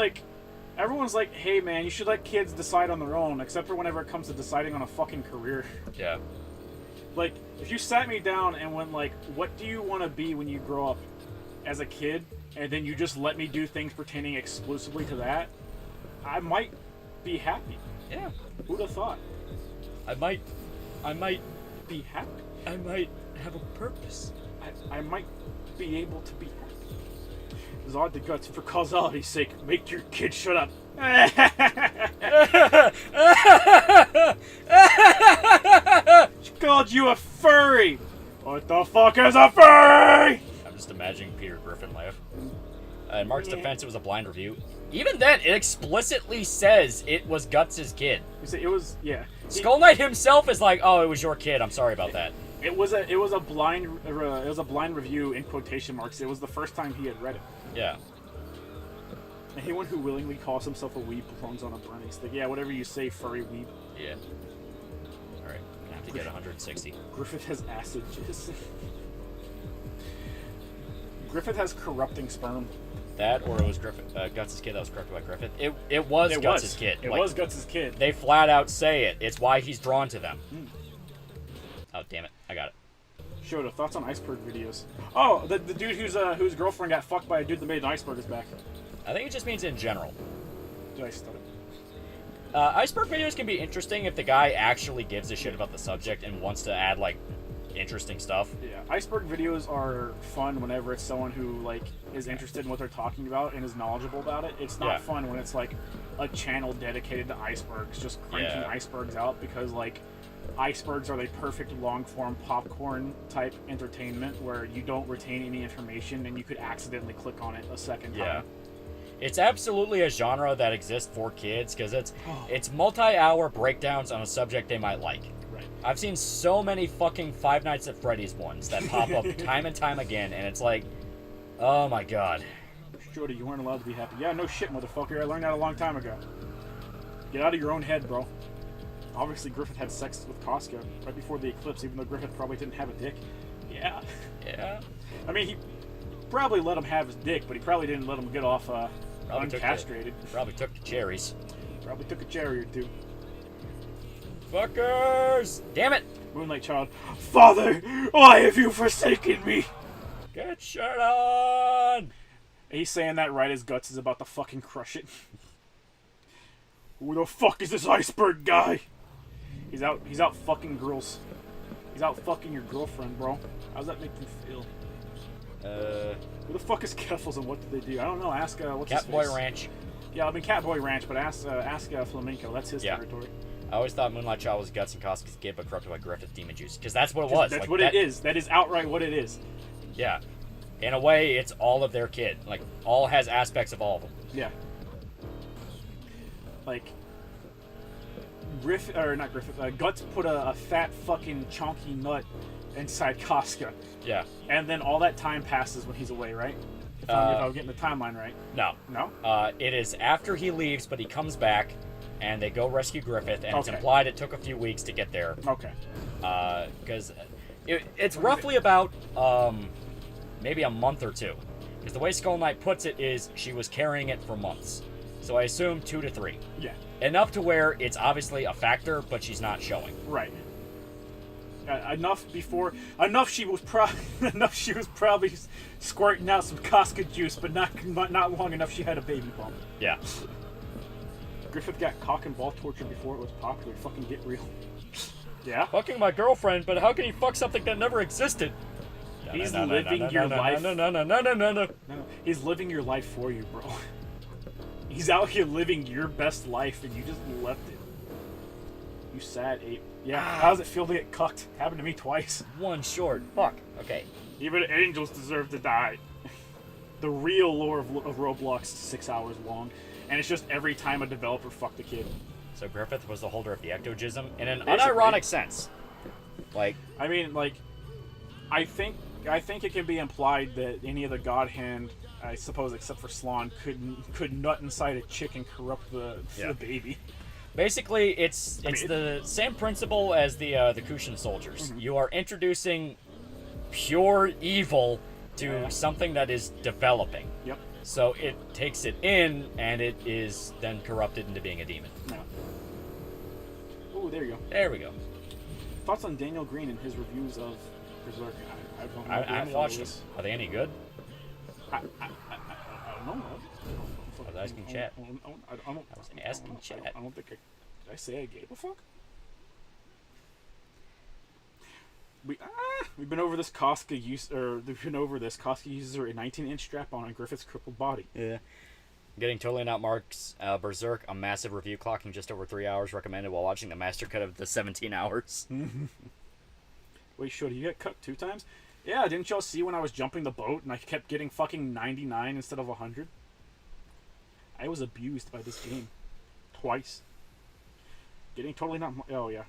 everyone's like, hey man, you should let kids decide on their own, except for whenever it comes to deciding on a fucking career. Yeah. Like, if you sat me down and went like, what do you want to be when you grow up as a kid, and then you just let me do things pertaining exclusively to that, I might be happy. Yeah. Who'd have thought? I might be happy. I might have a purpose. I might be able to be happy. Zod the Guts, for causality's sake, make your kid shut up. She called you a furry. What the fuck is a furry? I'm just imagining Peter Griffin laugh. In Mark's defense, it was a blind review. Even then, it explicitly says it was Guts' kid. You say it was, yeah. Skull Knight himself is like, "Oh, it was your kid. I'm sorry about that." It was a blind review in quotation marks. It was the first time he had read it. Yeah. Anyone who willingly calls himself a weeb belongs on a burning stick. Yeah, whatever you say, furry weeb. Yeah. All right, I have to get 160. Griffith has acid jizz. Griffith has corrupting sperm. That, or it was Griffith, Guts' kid that was corrupted by Griffith. It was Guts' kid. It was Guts' kid. They flat out say it. It's why he's drawn to them. Oh, damn it. I got it. Shoda, thoughts on iceberg videos? Oh, the dude whose girlfriend got fucked by a dude that made an iceberg is back. I think it just means in general. Did I start? Iceberg videos can be interesting if the guy actually gives a shit about the subject and wants to add, like, interesting stuff. Yeah, iceberg videos are fun whenever it's someone who, like, is interested in what they're talking about and is knowledgeable about it. It's not fun when it's, like, a channel dedicated to icebergs, just cranking icebergs out, because, like, icebergs are the perfect long-form popcorn-type entertainment where you don't retain any information and you could accidentally click on it a second time. Yeah. It's absolutely a genre that exists for kids because it's multi-hour breakdowns on a subject they might like. Right. I've seen so many fucking Five Nights at Freddy's ones that pop up time and time again, and it's like, oh my god. Shorty, you weren't allowed to be happy. Yeah, no shit, motherfucker. I learned that a long time ago. Get out of your own head, bro. Obviously, Griffith had sex with Casca right before the eclipse, even though Griffith probably didn't have a dick. Yeah. Yeah. I mean, he probably let him have his dick, but he probably didn't let him get off uncastrated. Probably took the cherries. Probably took a cherry or two. Fuckers! Damn it! Moonlight Child. Father, why have you forsaken me? Get shirt on! He's saying that right as Guts is about to fucking crush it. Who the fuck is this iceberg guy? He's out fucking girls. He's out fucking your girlfriend, bro. How's that make you feel? Who the fuck is Keffels and what did they do? I don't know. Ask what's his face? Catboy Ranch. Yeah, I mean Catboy Ranch, but ask Flamenco. That's his territory. I always thought Moonlight Child was Guts and Casca's kid, but corrupted by Griffith Demon Juice, because that's what it was. That's like, what it is. That is outright what it is. Yeah. In a way, it's all of their kid. Like, all has aspects of all of them. Yeah. Like, Guts put a fat fucking chonky nut inside Casca. Yeah. And then all that time passes when he's away, right? If I'm getting the timeline right. No. No? It is after he leaves, but he comes back, and they go rescue Griffith, and it's implied it took a few weeks to get there. Okay. Because it's roughly about maybe a month or two. Because the way Skull Knight puts it is she was carrying it for months. So I assume 2 to 3. Yeah. Enough to where it's obviously a factor, but she's not showing. Right. Enough she was probably squirting out some Casca juice, but not long enough she had a baby bump. Yeah. Griffith got cock and ball tortured before it was popular. Fucking get real. Yeah? Fucking my girlfriend, but how can he fuck something that never existed? He's living your life. No. He's living your life for you, bro. He's out here living your best life, and you just left it. You sad ape. Yeah, how does it feel to get cucked? Happened to me twice. One short. Fuck. Okay. Even angels deserve to die. The real lore of Roblox is 6 hours long, and it's just every time a developer fucked a kid. So Griffith was the holder of the ectogism in an unironic sense. Like, I mean, like, I think it can be implied that any of the God Hand, I suppose, except for Slan, could nut inside a chick and corrupt the baby. Basically, it's the same principle as the Kushan soldiers. Mm-hmm. You are introducing pure evil to something that is developing. Yep. So it takes it in, and it is then corrupted into being a demon. Yeah. Oh, there you go. There we go. Thoughts on Daniel Green and his reviews of Berserk? I haven't watched them. Are they any good? I don't know. I was asking chat. I was asking chat. I don't think did I say I gave a fuck? We've been over this Casca uses a 19-inch strap on Griffith's crippled body. Yeah. Getting totally not marks Berserk, a massive review clocking just over 3 hours recommended while watching the master cut of the 17 hours. Wait, Shorty, you got cut 2 times? Yeah, didn't y'all see when I was jumping the boat and I kept getting fucking 99 instead of 100? I was abused by this game. Twice. Getting totally not... Oh, yeah.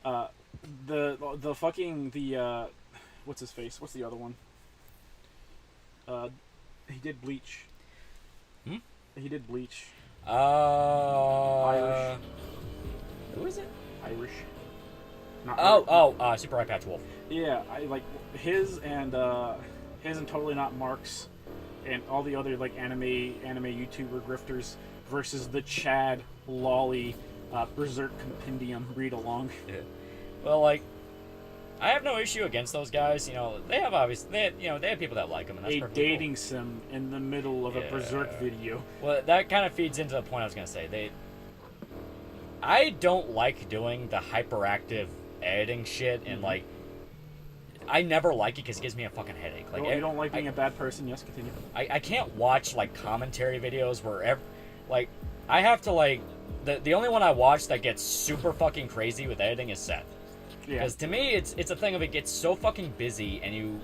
Yeah. The fucking... what's his face? What's the other one? He did Bleach. He did Bleach. Irish. Who is it? Irish. Super Eye Patch Wolf. Yeah, I like his and Totally Not Marks and all the other like anime YouTuber grifters versus the Chad Lolly Berserk Compendium read along. Yeah. Well, like, I have no issue against those guys. You know, they have people that like them, and that's a dating sim in the middle of a Berserk video. Well, that kind of feeds into the point I was gonna say. I don't like doing the hyperactive editing shit, and like, I never like it because it gives me a fucking headache. Like, you don't like being a bad person? Yes, continue. I can't watch like commentary videos where like I have to like the only one I watch that gets super fucking crazy with editing is Seth. Yeah. Because to me, it's a thing of it gets so fucking busy, and you,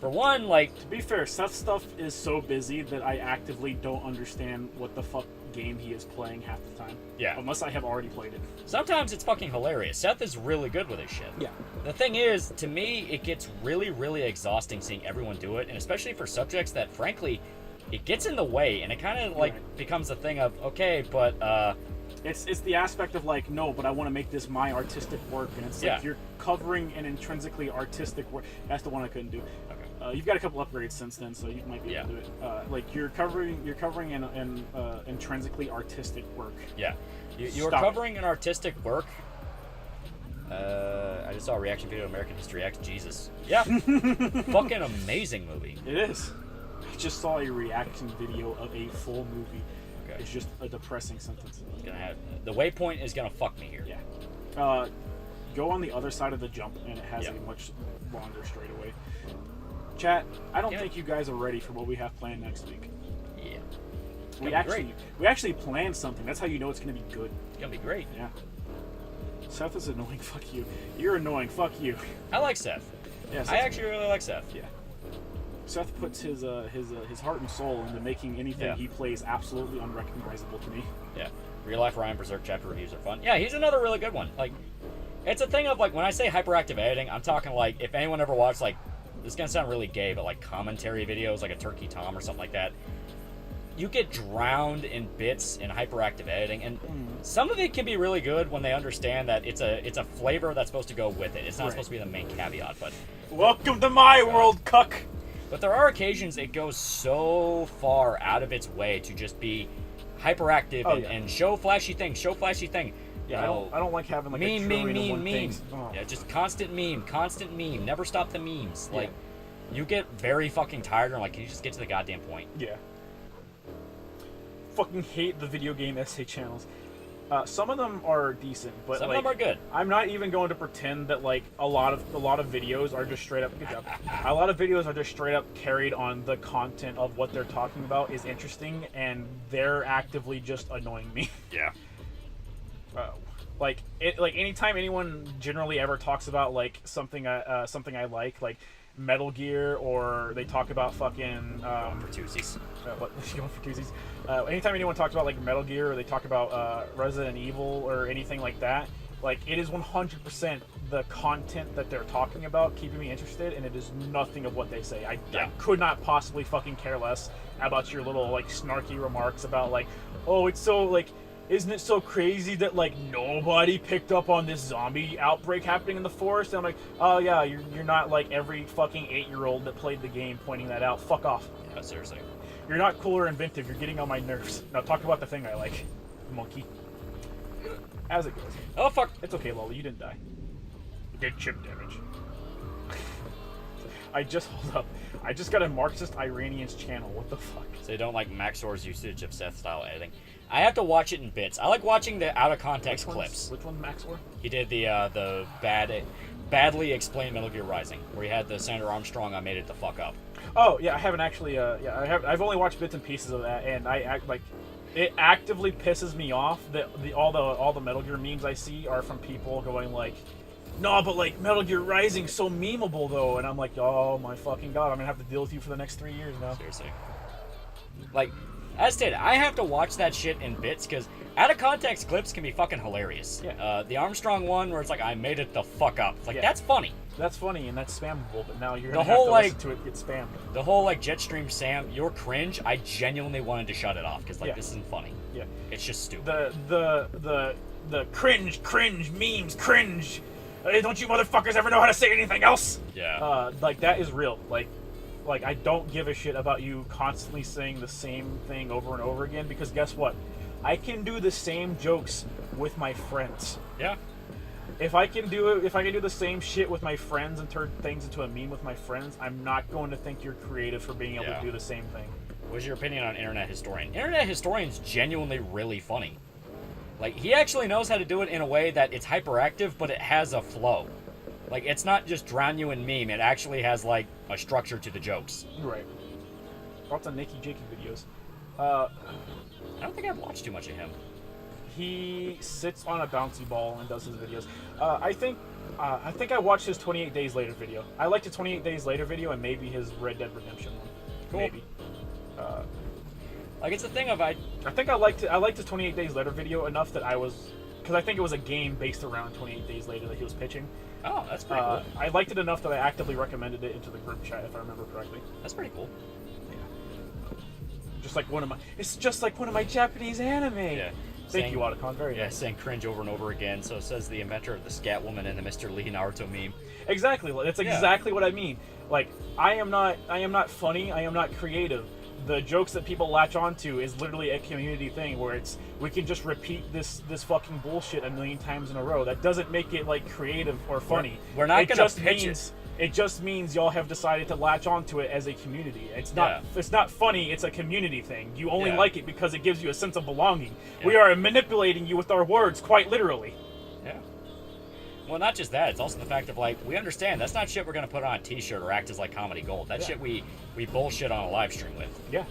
for one, like... To be fair, Seth's stuff is so busy that I actively don't understand what the fuck game he is playing half the time. Yeah. Unless I have already played it. Sometimes it's fucking hilarious. Seth is really good with his shit. Yeah. The thing is, to me, it gets really, really exhausting seeing everyone do it, and especially for subjects that, frankly, it gets in the way, and it kind of, like, becomes a thing of, okay, but, It's the aspect of like, no, but I want to make this my artistic work, and it's like you're covering an intrinsically artistic work. That's the one I couldn't do. Okay. You've got a couple upgrades since then, so you might be able to do it. Like you're covering an intrinsically artistic work. Yeah, you're covering an artistic work. I just saw a reaction video of American History X. Jesus. Yeah. Fucking amazing movie. It is. I just saw a reaction video of a full movie. It's just a depressing sentence. The waypoint is gonna fuck me here. Yeah. Go on the other side of the jump, and it has a much longer straightaway. Chat, I don't think you guys are ready for what we have planned next week. Yeah. We actually planned something. That's how you know it's gonna be good. It's gonna be great. Yeah. Seth is annoying. Fuck you. You're annoying. Fuck you. I like Seth. Yeah. I actually really like Seth. Yeah. Seth puts his heart and soul into making anything he plays absolutely unrecognizable to me. Yeah. Real life Ryan Berserk chapter reviews are fun. Yeah, he's another really good one. Like, it's a thing of, like, when I say hyperactive editing, I'm talking, like, if anyone ever watched, like, this is gonna sound really gay, but, like, commentary videos, like a Turkey Tom or something like that, you get drowned in bits in hyperactive editing, and some of it can be really good when they understand that it's a flavor that's supposed to go with it. It's not supposed to be the main caveat, but... Welcome to my world, cuck! But there are occasions it goes so far out of its way to just be hyperactive and show flashy thing. Yeah, I don't like having like meme. Oh. Yeah, just constant meme. Never stop the memes. Like, you get very fucking tired and like, can you just get to the goddamn point? Yeah. Fucking hate the video game essay channels. Some of them are decent, but some like, of them are good. I'm not even going to pretend that like a lot of videos are just straight up. Good job. A lot of videos are just straight up carried on the content of what they're talking about is interesting, and they're actively just annoying me. Yeah. Like anytime anyone generally ever talks about like something I like Metal Gear, or they talk about fucking For twosies. Going for twosies. Anytime anyone talks about like Metal Gear, or they talk about Resident Evil or anything like that, like it is 100% the content that they're talking about keeping me interested, and it is nothing of what they say. I could not possibly fucking care less about your little like snarky remarks about like, oh, it's so like, isn't it so crazy that like nobody picked up on this zombie outbreak happening in the forest? And I'm like, oh yeah, you're not like every fucking 8-year-old that played the game pointing that out. Fuck off. Yeah, seriously. You're not cool or inventive. You're getting on my nerves. Now talk about the thing I like, monkey. As it goes. Oh fuck. It's okay, Loli. You didn't die. You did chip damage. I just got a Marxist Iranian's channel. What the fuck? So they don't like Maxor's usage of Seth style editing. I have to watch it in bits. I like watching the out of context clips. Which one's Maxor? He did the badly explained Metal Gear Rising, where he had the Senator Armstrong. I made it the fuck up. Oh yeah, I haven't actually. I've only watched bits and pieces of that, and it actively pisses me off that all the Metal Gear memes I see are from people going like, no, but like Metal Gear Rising's so memeable though, and I'm like, oh my fucking god, I'm gonna have to deal with you for the next 3 years now. Seriously. Like, as stated, I have to watch that shit in bits because out of context clips can be fucking hilarious. Yeah. The Armstrong one where it's like, I made it the fuck up. It's like, that's funny. That's funny and that's spammable, but now you're gonna have to listen to it get spammed. The whole like Jetstream Sam, you're cringe. I genuinely wanted to shut it off because like this isn't funny. Yeah. It's just stupid. The cringe memes cringe. Don't you motherfuckers ever know how to say anything else? Yeah. Like that is real. Like I don't give a shit about you constantly saying the same thing over and over again, because guess what? I can do the same jokes with my friends. Yeah. If I can do the same shit with my friends and turn things into a meme with my friends, I'm not going to think you're creative for being able to do the same thing. What's your opinion on Internet Historian? Internet Historian's genuinely really funny. Like, he actually knows how to do it in a way that it's hyperactive, but it has a flow. Like, it's not just drown you in meme. It actually has, like, a structure to the jokes. Right. Lots of Nikki Jakey videos. I don't think I've watched too much of him. He sits on a bouncy ball and does his videos. I think I watched his 28 Days Later video. I liked the 28 Days Later video and maybe his Red Dead Redemption one. Cool. Maybe. Like, it's a thing of I think I liked the 28 Days Later video enough that because I think it was a game based around 28 Days Later that he was pitching. Oh, that's pretty cool. I liked it enough that I actively recommended it into the group chat, if I remember correctly. That's pretty cool. Yeah. It's just like one of my Japanese anime. Yeah. Thank you, Otacon. Very nice. Saying cringe over and over again. So says the inventor of the scat woman and the Mr. Lee Naruto meme. Exactly. That's exactly what I mean. Like, I am not funny. I am not creative. The jokes that people latch onto is literally a community thing where we can just repeat this fucking bullshit a million times in a row. That doesn't make it like creative or funny. We're not gonna pitch it. It just means y'all have decided to latch onto it as a community. It's not funny, it's a community thing. You only like it because it gives you a sense of belonging. Yeah. We are manipulating you with our words, quite literally. Yeah. Well, not just that, it's also the fact of like, we understand that's not shit we're gonna put on a t-shirt or act as like comedy gold. That's shit we bullshit on a live stream with. Yeah.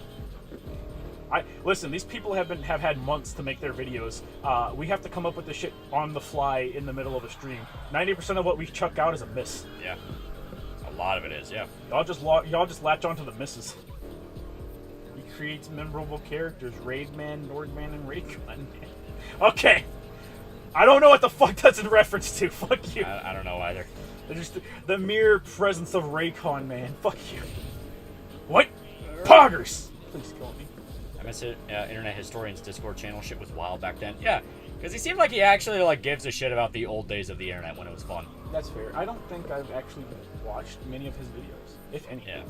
Listen, these people have had months to make their videos. We have to come up with this shit on the fly in the middle of a stream. 90% of what we chuck out is a miss. Yeah. A lot of it is, yeah. Y'all just latch onto the misses. He creates memorable characters: Raidman, Nordman, and Raycon. Okay. I don't know what the fuck that's in reference to. Fuck you. I don't know either. Just the mere presence of Raycon, man. Fuck you. What? Poggers! Please kill me. I miss it. Internet Historian's Discord channel shit was wild back then. Yeah, because he seemed like he actually like gives a shit about the old days of the internet when it was fun. That's fair. I don't think I've actually watched many of his videos, if any. Yeah.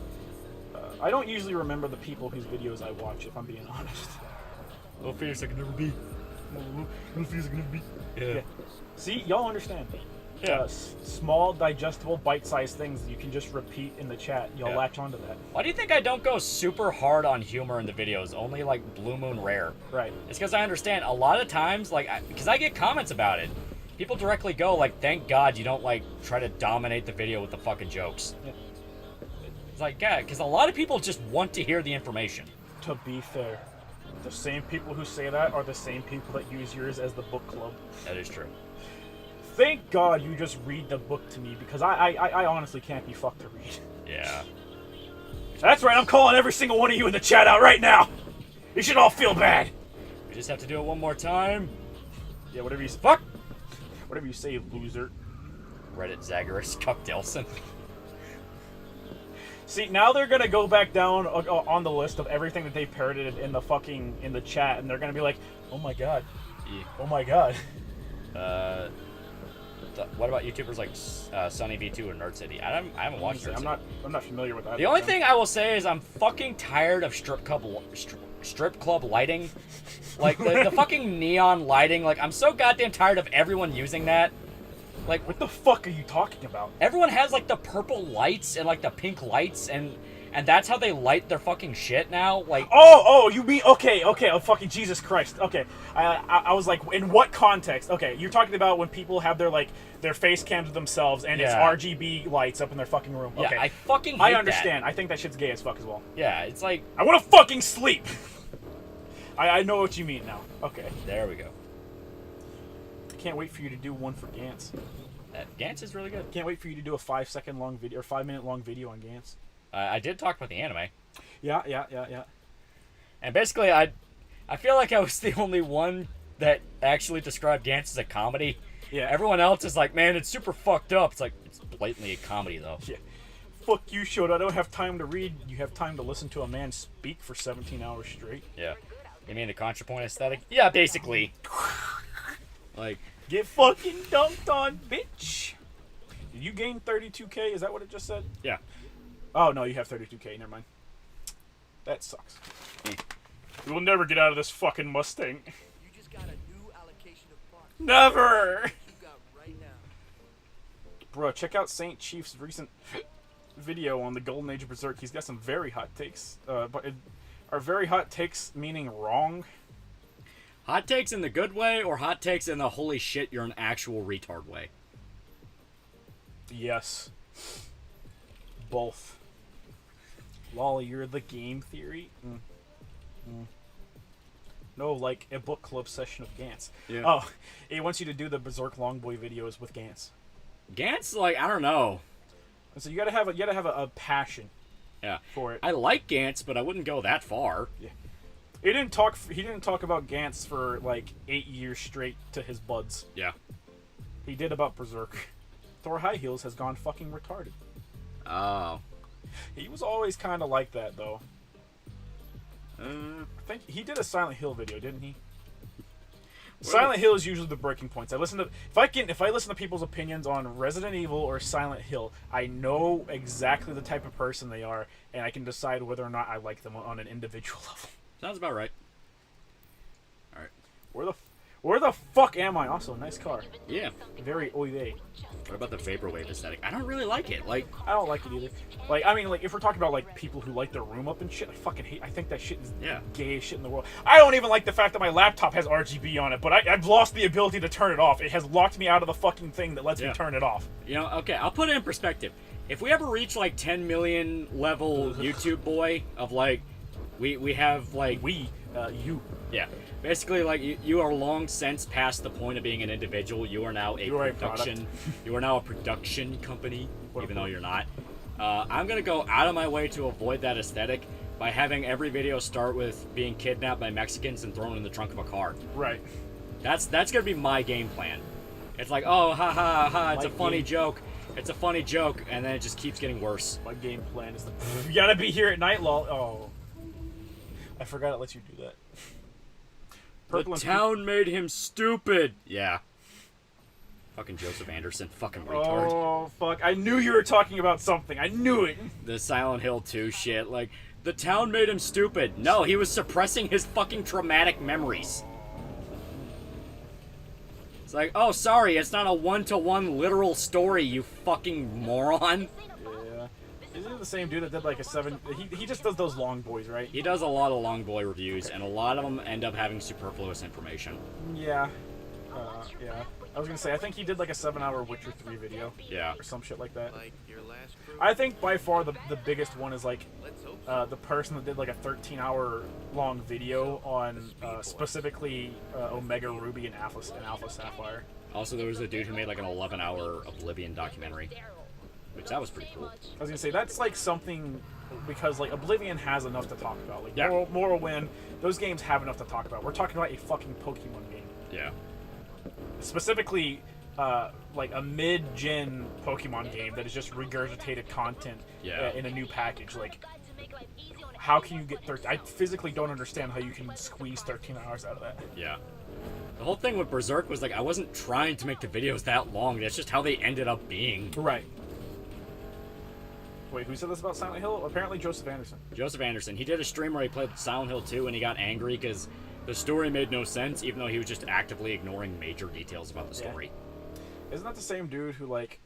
I don't usually remember the people whose videos I watch, if I'm being honest. Little fears I can never be. Little fears I can never be. Yeah. See, y'all understand. Yeah. Small, digestible, bite-sized things that you can just repeat in the chat. You'll latch onto that. Why do you think I don't go super hard on humor in the videos? Only like Blue Moon Rare. Right. It's because I understand a lot of times, like, because I get comments about it. People directly go like, "Thank God you don't like try to dominate the video with the fucking jokes." Yeah. It's like, yeah, because a lot of people just want to hear the information. To be fair, the same people who say that are the same people that use yours as the book club. That is true. Thank God you just read the book to me, because I honestly can't be fucked to read. Yeah. That's right, I'm calling every single one of you in the chat out right now. You should all feel bad. We just have to do it one more time. Yeah, whatever you say. Fuck! Whatever you say, loser. Reddit Zagorus Cuck Delson. See, now they're gonna go back down on the list of everything that they parroted in the chat, and they're gonna be like, "Oh my god, Yeah. oh my god." What about YouTubers like Sunny V2 and Nerd City? I haven't watched Nerd City. I'm not familiar with that. The only thing I will say is I'm fucking tired of strip club lighting. Like the fucking neon lighting. Like I'm so goddamn tired of everyone using that. Like what the fuck are you talking about? Everyone has like the purple lights and like the pink lights and that's how they light their fucking shit now. Like oh, you mean okay? Oh fucking Jesus Christ. Okay, I was like, in what context? Okay, you're talking about when people have their face cams of themselves and it's RGB lights up in their fucking room. Okay, yeah, I fucking hate I understand. that. I think that shit's gay as fuck as well. Yeah, it's like I want to fucking sleep. I know what you mean now. Okay, there we go. Can't wait for you to do one for Gantz. Gantz is really good. Can't wait for you to do a 5-second long video or 5-minute long video on Gantz. I did talk about the anime. Yeah. And basically, I feel like I was the only one that actually described Gantz as a comedy. Yeah. Everyone else is like, man, it's super fucked up. It's like, it's blatantly a comedy, though. Yeah. Fuck you, Shota. I don't have time to read. You have time to listen to a man speak for 17 hours straight. Yeah. You mean the ContraPoint aesthetic? Yeah, basically. Like, get fucking dunked on, bitch. Did you gain 32k? Is that what it just said? Yeah. Oh, no, you have 32k. Never mind. That sucks. We will never get out of this fucking Mustang. You just got a new allocation of parts. Never! You got right now. Bro, check out Saint Chief's recent video on the Golden Age of Berserk. He's got some very hot takes. Are very hot takes meaning wrong? Hot takes in the good way, or hot takes in the holy shit, you're an actual retard way? Yes. Both. Lolly, you're the game theory? No, like a book club session of Gantz. Yeah. Oh, he wants you to do the Berserk Longboy videos with Gantz. Gantz, like, I don't know. So you gotta have a passion. Yeah. For it. I like Gantz, but I wouldn't go that far. Yeah. He didn't talk about Gantz for like 8 years straight to his buds. Yeah. He did about Berserk. Thor High Heels has gone fucking retarded. Oh. He was always kind of like that though. I think he did a Silent Hill video, didn't he? Silent Hill is usually the breaking points. If I listen to people's opinions on Resident Evil or Silent Hill, I know exactly the type of person they are, and I can decide whether or not I like them on an individual level. Sounds about right. All right. Where the fuck am I? Also, nice car. Yeah. Very oy. What about the vaporwave aesthetic? I don't really like it. Like, I don't like it either. Like, I mean, like, if we're talking about like people who light their room up and shit, I fucking hate. I think that shit is the gayest shit in the world. I don't even like the fact that my laptop has RGB on it, but I've lost the ability to turn it off. It has locked me out of the fucking thing that lets me turn it off. You know, okay, I'll put it in perspective. If we ever reach like 10 million level YouTube boy of like, we have like you. Yeah. Basically, like, you are long since past the point of being an individual. You are now a production. You are now a production company, even though you're not. I'm going to go out of my way to avoid that aesthetic by having every video start with being kidnapped by Mexicans and thrown in the trunk of a car. Right. That's going to be my game plan. It's like, oh, ha, ha, ha, it's My a funny game- joke. It's a funny joke, and then it just keeps getting worse. My game plan is you gotta be here at night, lol. Oh. I forgot it lets you do that. The town made him stupid. Yeah. Fucking Joseph Anderson. Fucking retard. Oh, fuck. I knew you were talking about something. I knew it. The Silent Hill 2 shit. Like, the town made him stupid. No, he was suppressing his fucking traumatic memories. It's like, oh, sorry, it's not a one-to-one literal story, you fucking moron. Yeah. Isn't it the same dude that did like a 7... He just does those long boys, right? He does a lot of long boy reviews, and a lot of them end up having superfluous information. Yeah. Yeah. I was gonna say, I think he did like a 7-hour Witcher 3 video. Yeah. Or some shit like that. Like your last crew. I think by far the biggest one is like Let's hope so. the person that did like a 13-hour long video on specifically Omega Ruby and Alpha Sapphire. Also, there was a dude who made like an 11-hour Oblivion documentary, which that was pretty cool. I was gonna say that's like something because like Oblivion has enough to talk about. Like Yeah. Morrowind, those games have enough to talk about. We're talking about a fucking Pokemon game. Yeah. Specifically, like a mid-gen Pokemon game that is just regurgitated content in a new package. Like, how can you get 13? I physically don't understand how you can squeeze 13 hours out of that. Yeah. The whole thing with Berserk was like, I wasn't trying to make the videos that long. That's just how they ended up being. Right. Wait, who said this about Silent Hill? Apparently Joseph Anderson. Joseph Anderson. He did a stream where he played Silent Hill 2 and he got angry because the story made no sense, even though he was just actively ignoring major details about the story. Isn't that the same dude who, like,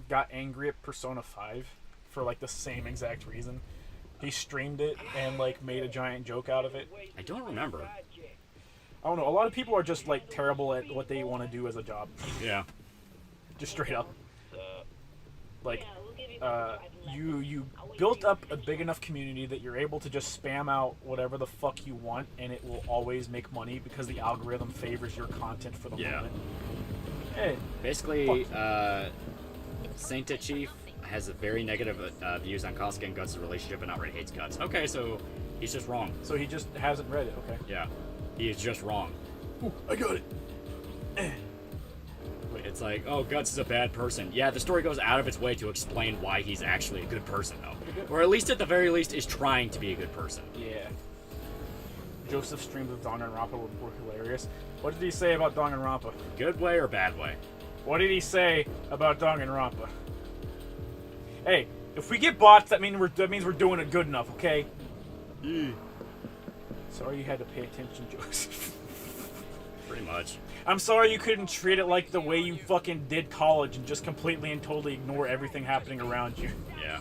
got angry at Persona 5 for, like, the same exact reason? He streamed it and, like, made a giant joke out of it. I don't remember. I don't know. A lot of people are just, like, terrible at what they want to do as a job. Yeah. Just straight up. Like, you built up a big enough community that you're able to just spam out whatever the fuck you want, and it will always make money because the algorithm favors your content for the moment. Hey, basically, Saint Chief has a very negative views on Kosuke and Guts' relationship and outright hates Guts. Okay, so he's just wrong. So he just hasn't read it, okay. Yeah. He is just wrong. Ooh, I got it. It's like, oh, Guts is a bad person. Yeah, the story goes out of its way to explain why he's actually a good person, though. Or at least, at the very least, is trying to be a good person. Yeah. Joseph's streams with Danganronpa were hilarious. What did he say about Danganronpa? Good way or bad way? What did he say about Danganronpa? Hey, if we get bots, that means we're doing it good enough, okay? Sorry you had to pay attention, Joseph. Pretty much. I'm sorry you couldn't treat it like the way you fucking did college and just completely and totally ignore everything happening around you. Yeah.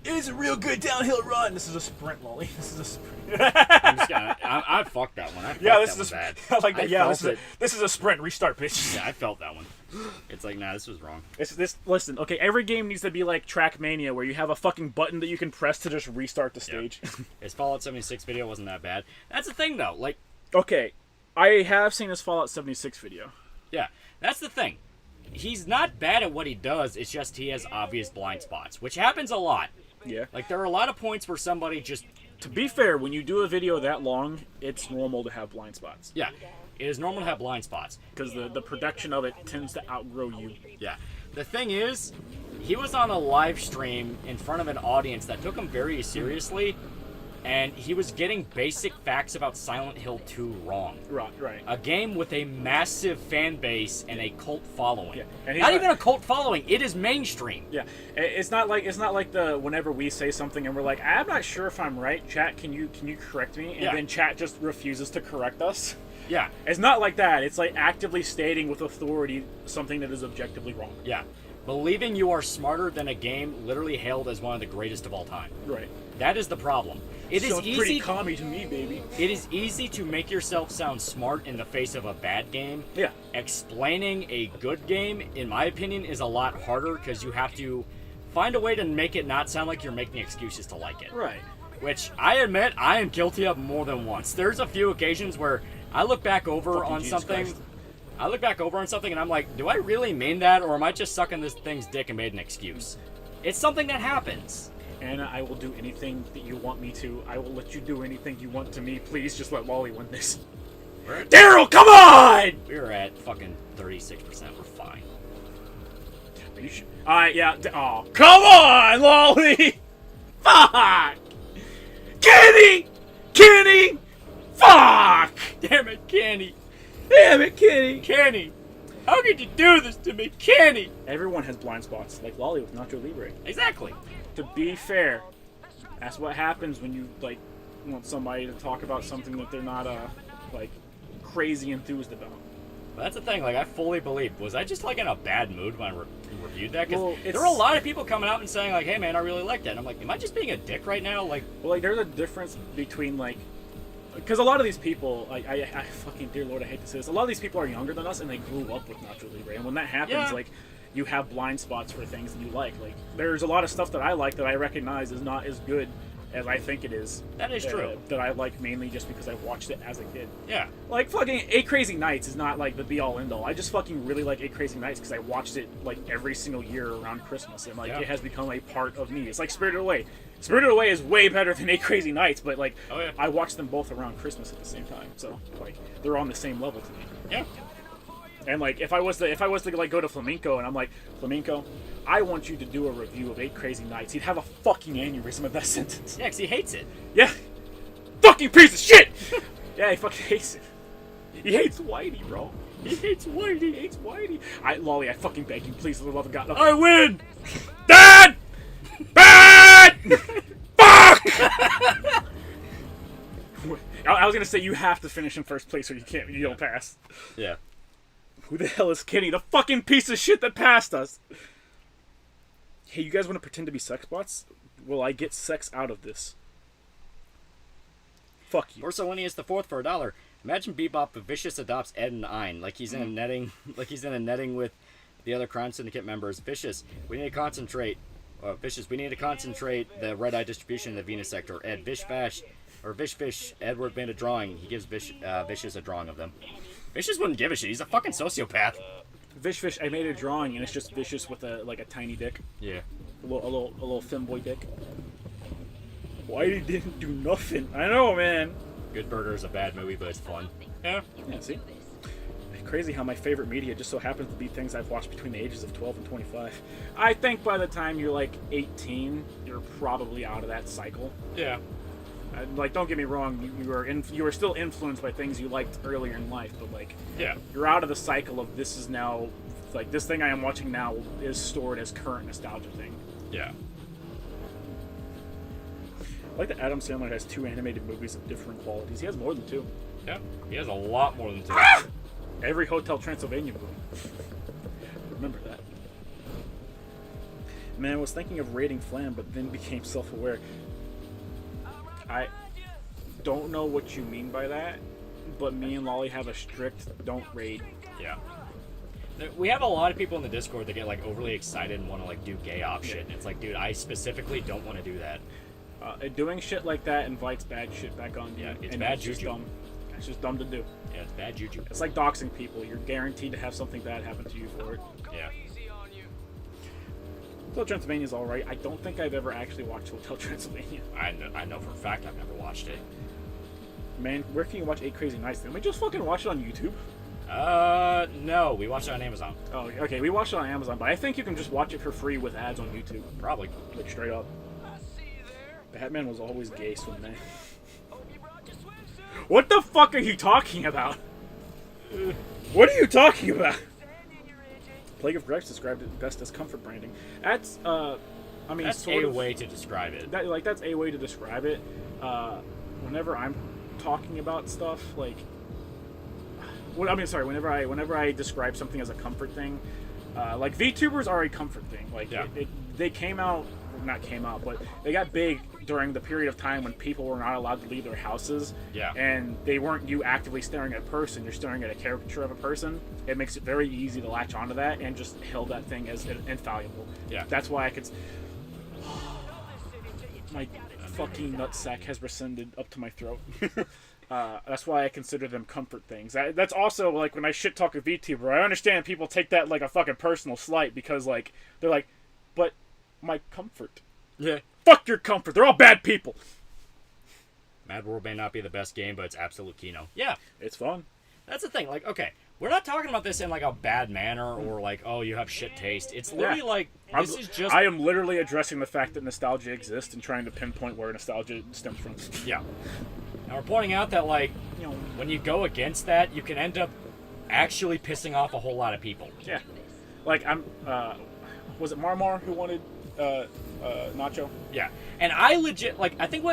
It is a real good downhill run. This is a sprint, Loli. This is a sprint. I fucked that one. This is bad. I like that. Yeah, this is a sprint. Restart, bitch. Yeah, I felt that one. It's like, nah, this was wrong. Listen, okay, every game needs to be like Trackmania, where you have a fucking button that you can press to just restart the stage. His Fallout 76 video wasn't that bad. That's the thing, though. Like, okay, I have seen his Fallout 76 video. Yeah, that's the thing. He's not bad at what he does. It's just he has obvious blind spots, which happens a lot. Yeah. Like, there are a lot of points where somebody just... To be fair, when you do a video that long, it's normal to have blind spots. Yeah, it is normal to have blind spots. Because the production of it tends to outgrow you. Yeah. The thing is, he was on a live stream in front of an audience that took him very seriously, and he was getting basic facts about Silent Hill 2 wrong. Right. A game with a massive fan base and a cult following. Yeah. And not even a cult following, it is mainstream. Yeah. It's not like the whenever we say something and we're like, I'm not sure if I'm right, chat, can you correct me? And then chat just refuses to correct us. Yeah. It's not like that. It's like actively stating with authority something that is objectively wrong. Yeah. Believing you are smarter than a game literally hailed as one of the greatest of all time. Right. That is the problem. It is easy. Pretty commie to me, baby. It is easy to make yourself sound smart in the face of a bad game. Yeah. Explaining a good game, in my opinion, is a lot harder because you have to find a way to make it not sound like you're making excuses to like it. Right. Which I admit I am guilty of more than once. There's a few occasions where I look back over on Jesus something. Christ. I look back over on something and I'm like, do I really mean that, or am I just sucking this thing's dick and made an excuse? It's something that happens. Anna, I will do anything that you want me to. I will let you do anything you want to me. Please just let Lolly win this. Daryl, come on! We're at fucking 36%. We're fine. You should... yeah. Oh, come on, Lolly! Fuck! Kenny! Kenny! Fuck! Damn it, Kenny! Damn it, Kenny! Kenny! How could you do this to me, Kenny? Everyone has blind spots, like Lolly with Nacho Libre. Exactly. To be fair, that's what happens when you, like, want somebody to talk about something that they're not, like, crazy enthused about. But that's the thing, like, I fully believe. Was I just, like, in a bad mood when I reviewed that? Because well, there were a lot of people coming out and saying, like, hey, man, I really like that. And I'm like, am I just being a dick right now? Like, well, like, there's a difference between, like, because a lot of these people, I fucking, dear Lord, I hate to say this, a lot of these people are younger than us, and they grew up with Nacho Libre. And when that happens, like, you have blind spots for things that you like. Like, there's a lot of stuff that I like that I recognize is not as good as I think it is. That is true. That I like mainly just because I watched it as a kid. Yeah. Like, fucking 8 Crazy Nights is not, like, the be-all, end-all. I just fucking really like 8 Crazy Nights because I watched it, like, every single year around Christmas. And, like, it has become a part of me. It's like Spirited Away. Spirited Away is way better than 8 Crazy Nights, but, like, I watch them both around Christmas at the same time. So, like, they're on the same level to me. Yeah. And, like, if I was to like, go to Flamenco and I'm like, Flamenco, I want you to do a review of 8 Crazy Nights, he'd have a fucking aneurysm of that sentence. Yeah, because he hates it. Yeah. Fucking piece of shit! Yeah, he fucking hates it. He hates Whitey, bro. He hates Whitey. He hates Whitey. Lolly, I fucking beg you, please, for the love of God. I win! Dad! Bad! Fuck! I was gonna say, you have to finish in first place or you don't pass. Yeah. Who the hell is Kenny? The fucking piece of shit that passed us! Hey, you guys want to pretend to be sex bots? Will I get sex out of this? Fuck you. Orsolinius the Fourth for $1. Imagine Bebop if Vicious adopts Ed and Ein, like he's in a netting, with the other crime syndicate members. Vicious, we need to concentrate. Vicious, we need to concentrate the red eye distribution in the Venus sector. Ed, Vish Fish, Edward made a drawing. He gives Vicious a drawing of them. Vicious wouldn't give a shit. He's a fucking sociopath. Fish, I made a drawing, and it's just Vicious with a tiny dick. Yeah. A little femboy dick. Whitey didn't do nothing. I know, man. Good Burger is a bad movie, but it's fun. Yeah. Yeah, see? Crazy how my favorite media just so happens to be things I've watched between the ages of 12 and 25. I think by the time you're, like, 18, you're probably out of that cycle. Yeah. Like, don't get me wrong, you were still influenced by things you liked earlier in life, but, like, yeah, you're out of the cycle of this is now, like, this thing I am watching now is stored as current nostalgia thing. Yeah. I like that Adam Sandler has 2 animated movies of different qualities. He has more than 2. Yeah, he has a lot more than 2. Every Hotel Transylvania movie. Remember that. Man, I was thinking of raiding Flam, but then became self-aware. I don't know what you mean by that, but me and Lolly have a strict don't raid. Yeah. We have a lot of people in the Discord that get, like, overly excited and want to, like, do gay op shit. And it's like, dude, I specifically don't want to do that. Doing shit like that invites bad shit back on you. Yeah, it's bad juju. Just dumb. It's just dumb to do. Yeah, it's bad juju. It's like doxing people. You're guaranteed to have something bad happen to you for it. Yeah. Hotel Transylvania is alright. I don't think I've ever actually watched Hotel Transylvania. I know for a fact I've never watched it. Man, where can you watch 8 Crazy Nights? Didn't we just fucking watch it on YouTube? No. We watched it on Amazon. Oh, okay. We watched it on Amazon, but I think you can just watch it for free with ads on YouTube. Probably. Like, straight up. Batman was always gay, Swimman. What the fuck are you talking about? What are you talking about? Plague of Gripes described it best as comfort branding. That's, I mean, that's sort of a way to describe it. That's a way to describe it. Whenever I'm talking about stuff, like, whenever I describe something as a comfort thing, like, VTubers are a comfort thing. Like, yeah. They but they got big during the period of time when people were not allowed to leave their houses. Yeah. And they weren't you actively staring at a person, you're staring at a caricature of a person. It makes it very easy to latch onto that and just hail that thing as infallible. Yeah. That's why I could... My fucking nutsack has rescinded up to my throat. That's why I consider them comfort things. That's also, like, when I shit talk a VTuber, I understand people take that like a fucking personal slight because, like, they're like, but my comfort. Yeah. Fuck your comfort. They're all bad people. Mad World may not be the best game, but it's absolute Kino. Yeah. It's fun. That's the thing. Like, okay, we're not talking about this in, like, a bad manner or, like, oh, you have shit taste. It's literally, like, this is just... I am literally addressing the fact that nostalgia exists and trying to pinpoint where nostalgia stems from. Yeah. And we're pointing out that, like, you know, when you go against that, you can end up actually pissing off a whole lot of people. Yeah. Like, was it Marmar who wanted Nacho? Yeah. And I legit, like, I think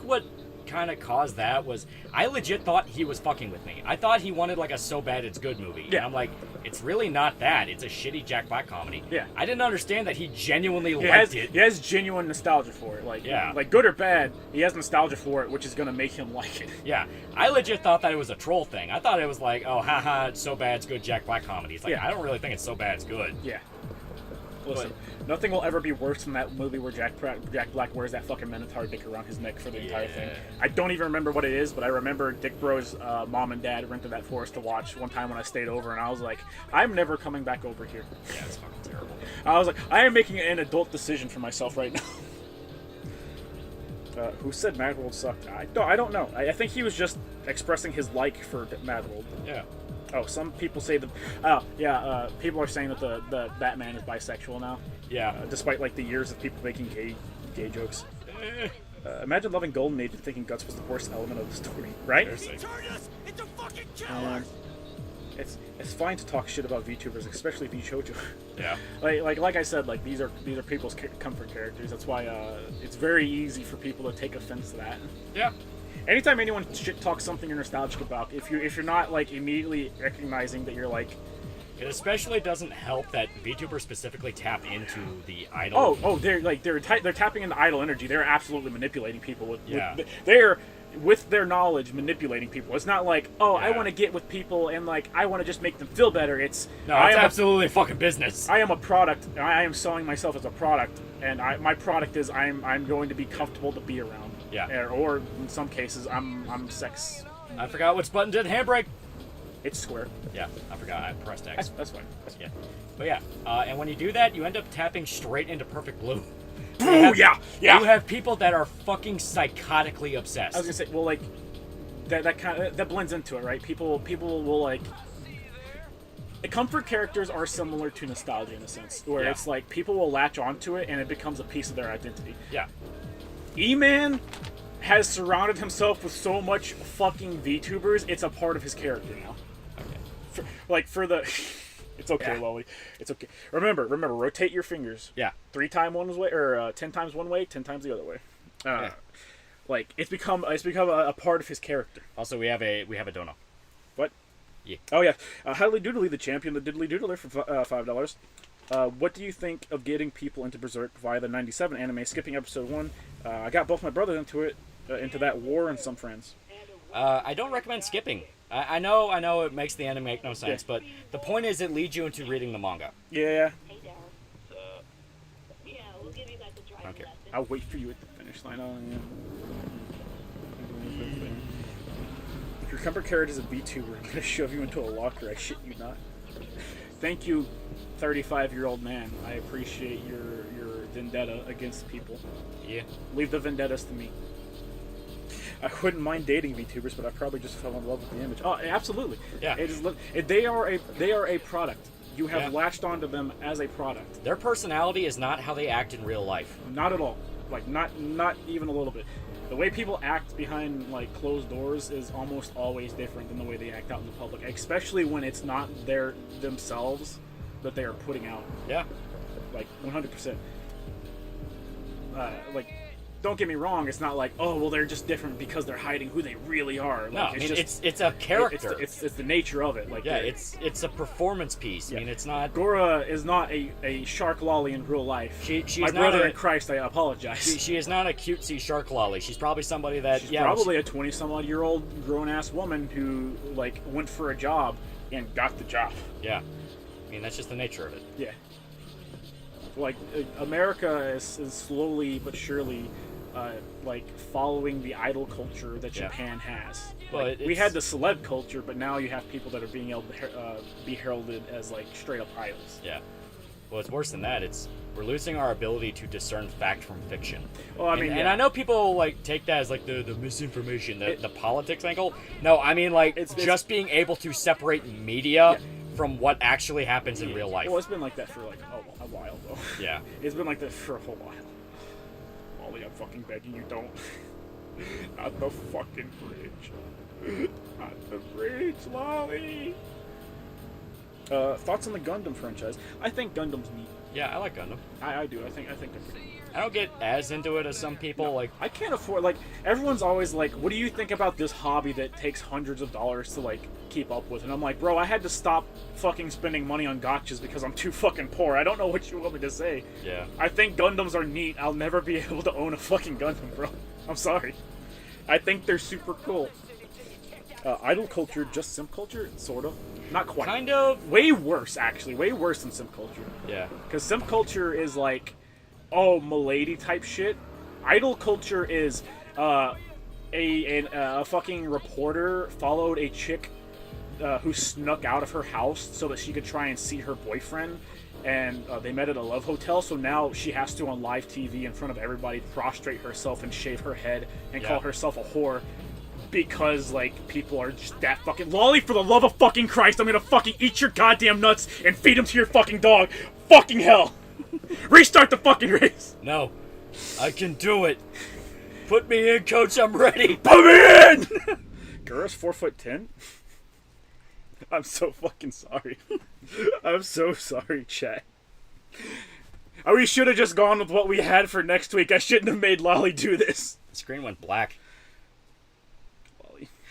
what kind of caused that was I legit thought he was fucking with me. I thought he wanted, like, a So Bad It's Good movie. Yeah. And I'm like, it's really not that. It's a shitty Jack Black comedy. Yeah. I didn't understand that he genuinely liked it. He has genuine nostalgia for it. Like, yeah. Like, good or bad, he has nostalgia for it, which is going to make him like it. Yeah. I legit thought that it was a troll thing. I thought it was like, oh, haha, it's So Bad It's Good Jack Black comedy. It's like, Yeah. I don't really think it's So Bad It's Good. Yeah. Listen, nothing will ever be worse than that movie where Jack Black wears that fucking Minotaur dick around his neck for the entire thing. I don't even remember what it is, but I remember Dick Bro's mom and dad rented that for us to watch one time when I stayed over, and I was like, I'm never coming back over here. Yeah, it's fucking terrible. I was like, I am making an adult decision for myself right now. Who said Mad World sucked? I don't know. I think he was just expressing his like for Mad World. Yeah. Oh, some people say that. People are saying that the Batman is bisexual now. Yeah. Despite like the years of people making gay jokes. Imagine loving Golden Age and thinking Guts was the worst element of the story, right? Turn us into fucking killers. It's fine to talk shit about VTubers, especially if you shoujo. Yeah. Like I said, like these are people's comfort characters. That's why it's very easy for people to take offense to that. Yeah. Anytime anyone shit talks something you're nostalgic about, if you're not like immediately recognizing that you're like, it especially doesn't help that VTubers specifically tap into the idol. they're tapping into idol energy. They're absolutely manipulating people Yeah. with their knowledge manipulating people. It's not like, I want to get with people and like I want to just make them feel better. It's absolutely fucking business. I am a product. And I am selling myself as a product, and my product is I'm going to be comfortable to be around. Yeah. Or in some cases, I'm sex. I forgot which button did handbrake. It's square. Yeah, I forgot. I pressed X. That's fine. Yeah. But yeah, and when you do that, you end up tapping straight into Perfect Blue. Ooh, yeah. You have people that are fucking psychotically obsessed. I was gonna say, well, like that blends into it, right? People will like. The comfort characters are similar to nostalgia in a sense, where it's like people will latch onto it and it becomes a piece of their identity. Yeah. E-Man has surrounded himself with so much fucking VTubers, it's a part of his character now. Okay. It's okay, Loli. It's okay. Remember, rotate your fingers. Yeah. 3 times one way, or 10 times one way, 10 times the other way. Like it's become a part of his character. Also, we have a dono. What? Yeah. Oh yeah. Highly Doodly, the champion, the Diddly Doodler for $5. What do you think of getting people into Berserk via the 97 anime, skipping episode 1? I got both my brothers into that War and some friends. I don't recommend skipping. I know it makes the anime make no sense, but the point is it leads you into reading the manga. Yeah. We'll give you guys a driving Okay. lesson. I'll wait for you at the finish line. If your comfort carrot is a VTuber, I'm gonna shove you into a locker. I shit you not. Thank you, 35-year-old man. I appreciate your vendetta against people. Yeah. Leave the vendettas to me. I wouldn't mind dating VTubers, but I probably just fell in love with the image. Oh, absolutely. Yeah. They are a product. You have latched onto them as a product. Their personality is not how they act in real life. Not at all. Like not even a little bit. The way people act behind like closed doors is almost always different than the way they act out in the public, especially when it's not their themselves that they are putting out. Yeah. Like 100%. Like, don't get me wrong. It's not like, oh well, they're just different because they're hiding who they really are. Like, no, it's a character. It's the nature of it. Like, yeah, it's a performance piece. Yeah. I mean, it's not. Gora is not a shark lolly in real life. She's my not brother in Christ. I apologize. She is not a cutesy shark lolly. She's probably somebody that She's probably a 20-some-odd-year-old grown-ass woman who like went for a job and got the job. Yeah, I mean that's just the nature of it. Yeah. Like America is slowly but surely like following the idol culture that Japan has. Well, Like, we had the celeb culture, but now you have people that are being able to be heralded as like straight up idols. Yeah. Well, it's worse than that. We're losing our ability to discern fact from fiction. Well, I mean, and I know people like take that as like the misinformation, the politics angle. No, I mean like it's just being able to separate media from what actually happens in real life. Well, it's been like that for like a while though. Yeah. It's been like that for a whole while. Lolly, I'm fucking begging you, don't. Not the fucking bridge. Not the bridge, Lolly. Thoughts on the Gundam franchise? I think Gundam's neat. Yeah, I like Gundam. I do. I think they're pretty neat. I don't get as into it as some people. No, like I can't afford. Like everyone's always like, "What do you think about this hobby that takes hundreds of dollars to like keep up with?" And I'm like, "Bro, I had to stop fucking spending money on gotchas because I'm too fucking poor. I don't know what you want me to say." Yeah. I think Gundams are neat. I'll never be able to own a fucking Gundam, bro. I'm sorry. I think they're super cool. Idol culture, just simp culture, sort of. Not quite. Kind of. Way worse, actually. Way worse than simp culture. Yeah. Because simp culture is like, oh, milady type shit. Idol culture is a fucking reporter followed a chick who snuck out of her house so that she could try and see her boyfriend. And they met at a love hotel, so now she has to, on live TV in front of everybody, prostrate herself and shave her head and call herself a whore. Because, like, people are just that fucking... Lolly, for the love of fucking Christ, I'm gonna fucking eat your goddamn nuts and feed them to your fucking dog. Fucking hell. Restart the fucking race. No. I can do it. Put me in, coach, I'm ready. Put me in! Gura's 4'10"? I'm so fucking sorry. I'm so sorry, chat. We should have just gone with what we had for next week. I shouldn't have made Lolly do this. The screen went black.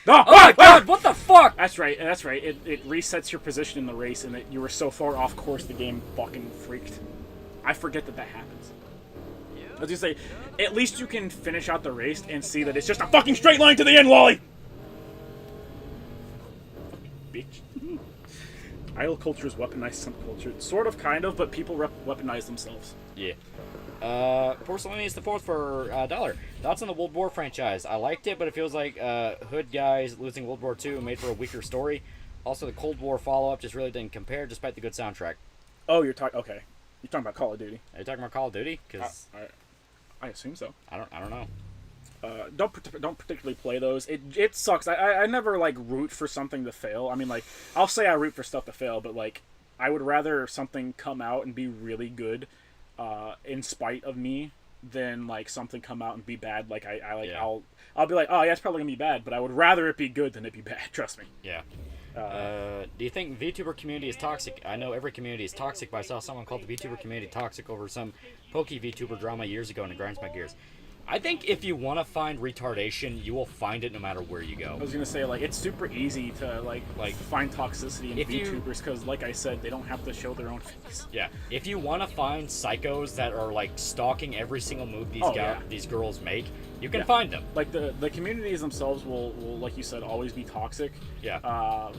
No! Oh my god, what the fuck? That's right, that's right. It resets your position in the race, and you were so far off course the game fucking freaked. I forget that happens. I was gonna say, at least you can finish out the race and see that it's just a fucking straight line to the end, Lolly! Bitch. Idol culture is weaponized simp culture. Sort of, kind of, but people weaponize themselves. Yeah. Porcelainius the Fourth for $1. Thoughts on the World War franchise? I liked it, but it feels like Hood guys losing World War II made for a weaker story. Also, the Cold War follow-up just really didn't compare, despite the good soundtrack. Oh, you're talking... Okay. You're talking about Call of Duty. Are you talking about Call of Duty? Because I assume so. I don't know. Don't particularly play those. It sucks. I never, like, root for something to fail. I mean, like, I'll say I root for stuff to fail, but, like, I would rather something come out and be really good in spite of me than like something come out and be bad. Like I'll be like, oh yeah, it's probably gonna be bad, but I would rather it be good than it be bad. Trust me. Yeah. Do you think VTuber community is toxic? I know every community is toxic, but I saw someone call the VTuber community toxic over some pokey VTuber drama years ago, and it grinds my gears. I think if you want to find retardation, you will find it no matter where you go. I was gonna say, like, it's super easy to like find toxicity in VTubers because, like I said, they don't have to show their own face. Yeah, if you want to find psychos that are like stalking every single move these girls make, you can find them. Like the communities themselves will, like you said, always be toxic. Yeah.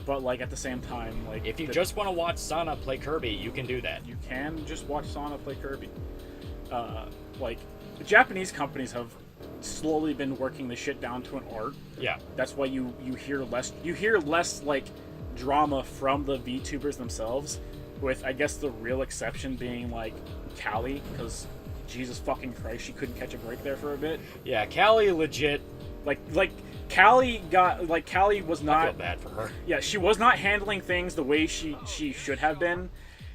But like at the same time, like if you just want to watch Sana play Kirby, you can do that. You can just watch Sana play Kirby. Like. The Japanese companies have slowly been working the shit down to an art. Yeah. That's why you hear less like drama from the VTubers themselves, with I guess the real exception being like Callie, because Jesus fucking Christ, she couldn't catch a break there for a bit. Yeah, Callie legit. Like Callie was not. I feel bad for her. Yeah, she was not handling things the way she should have been.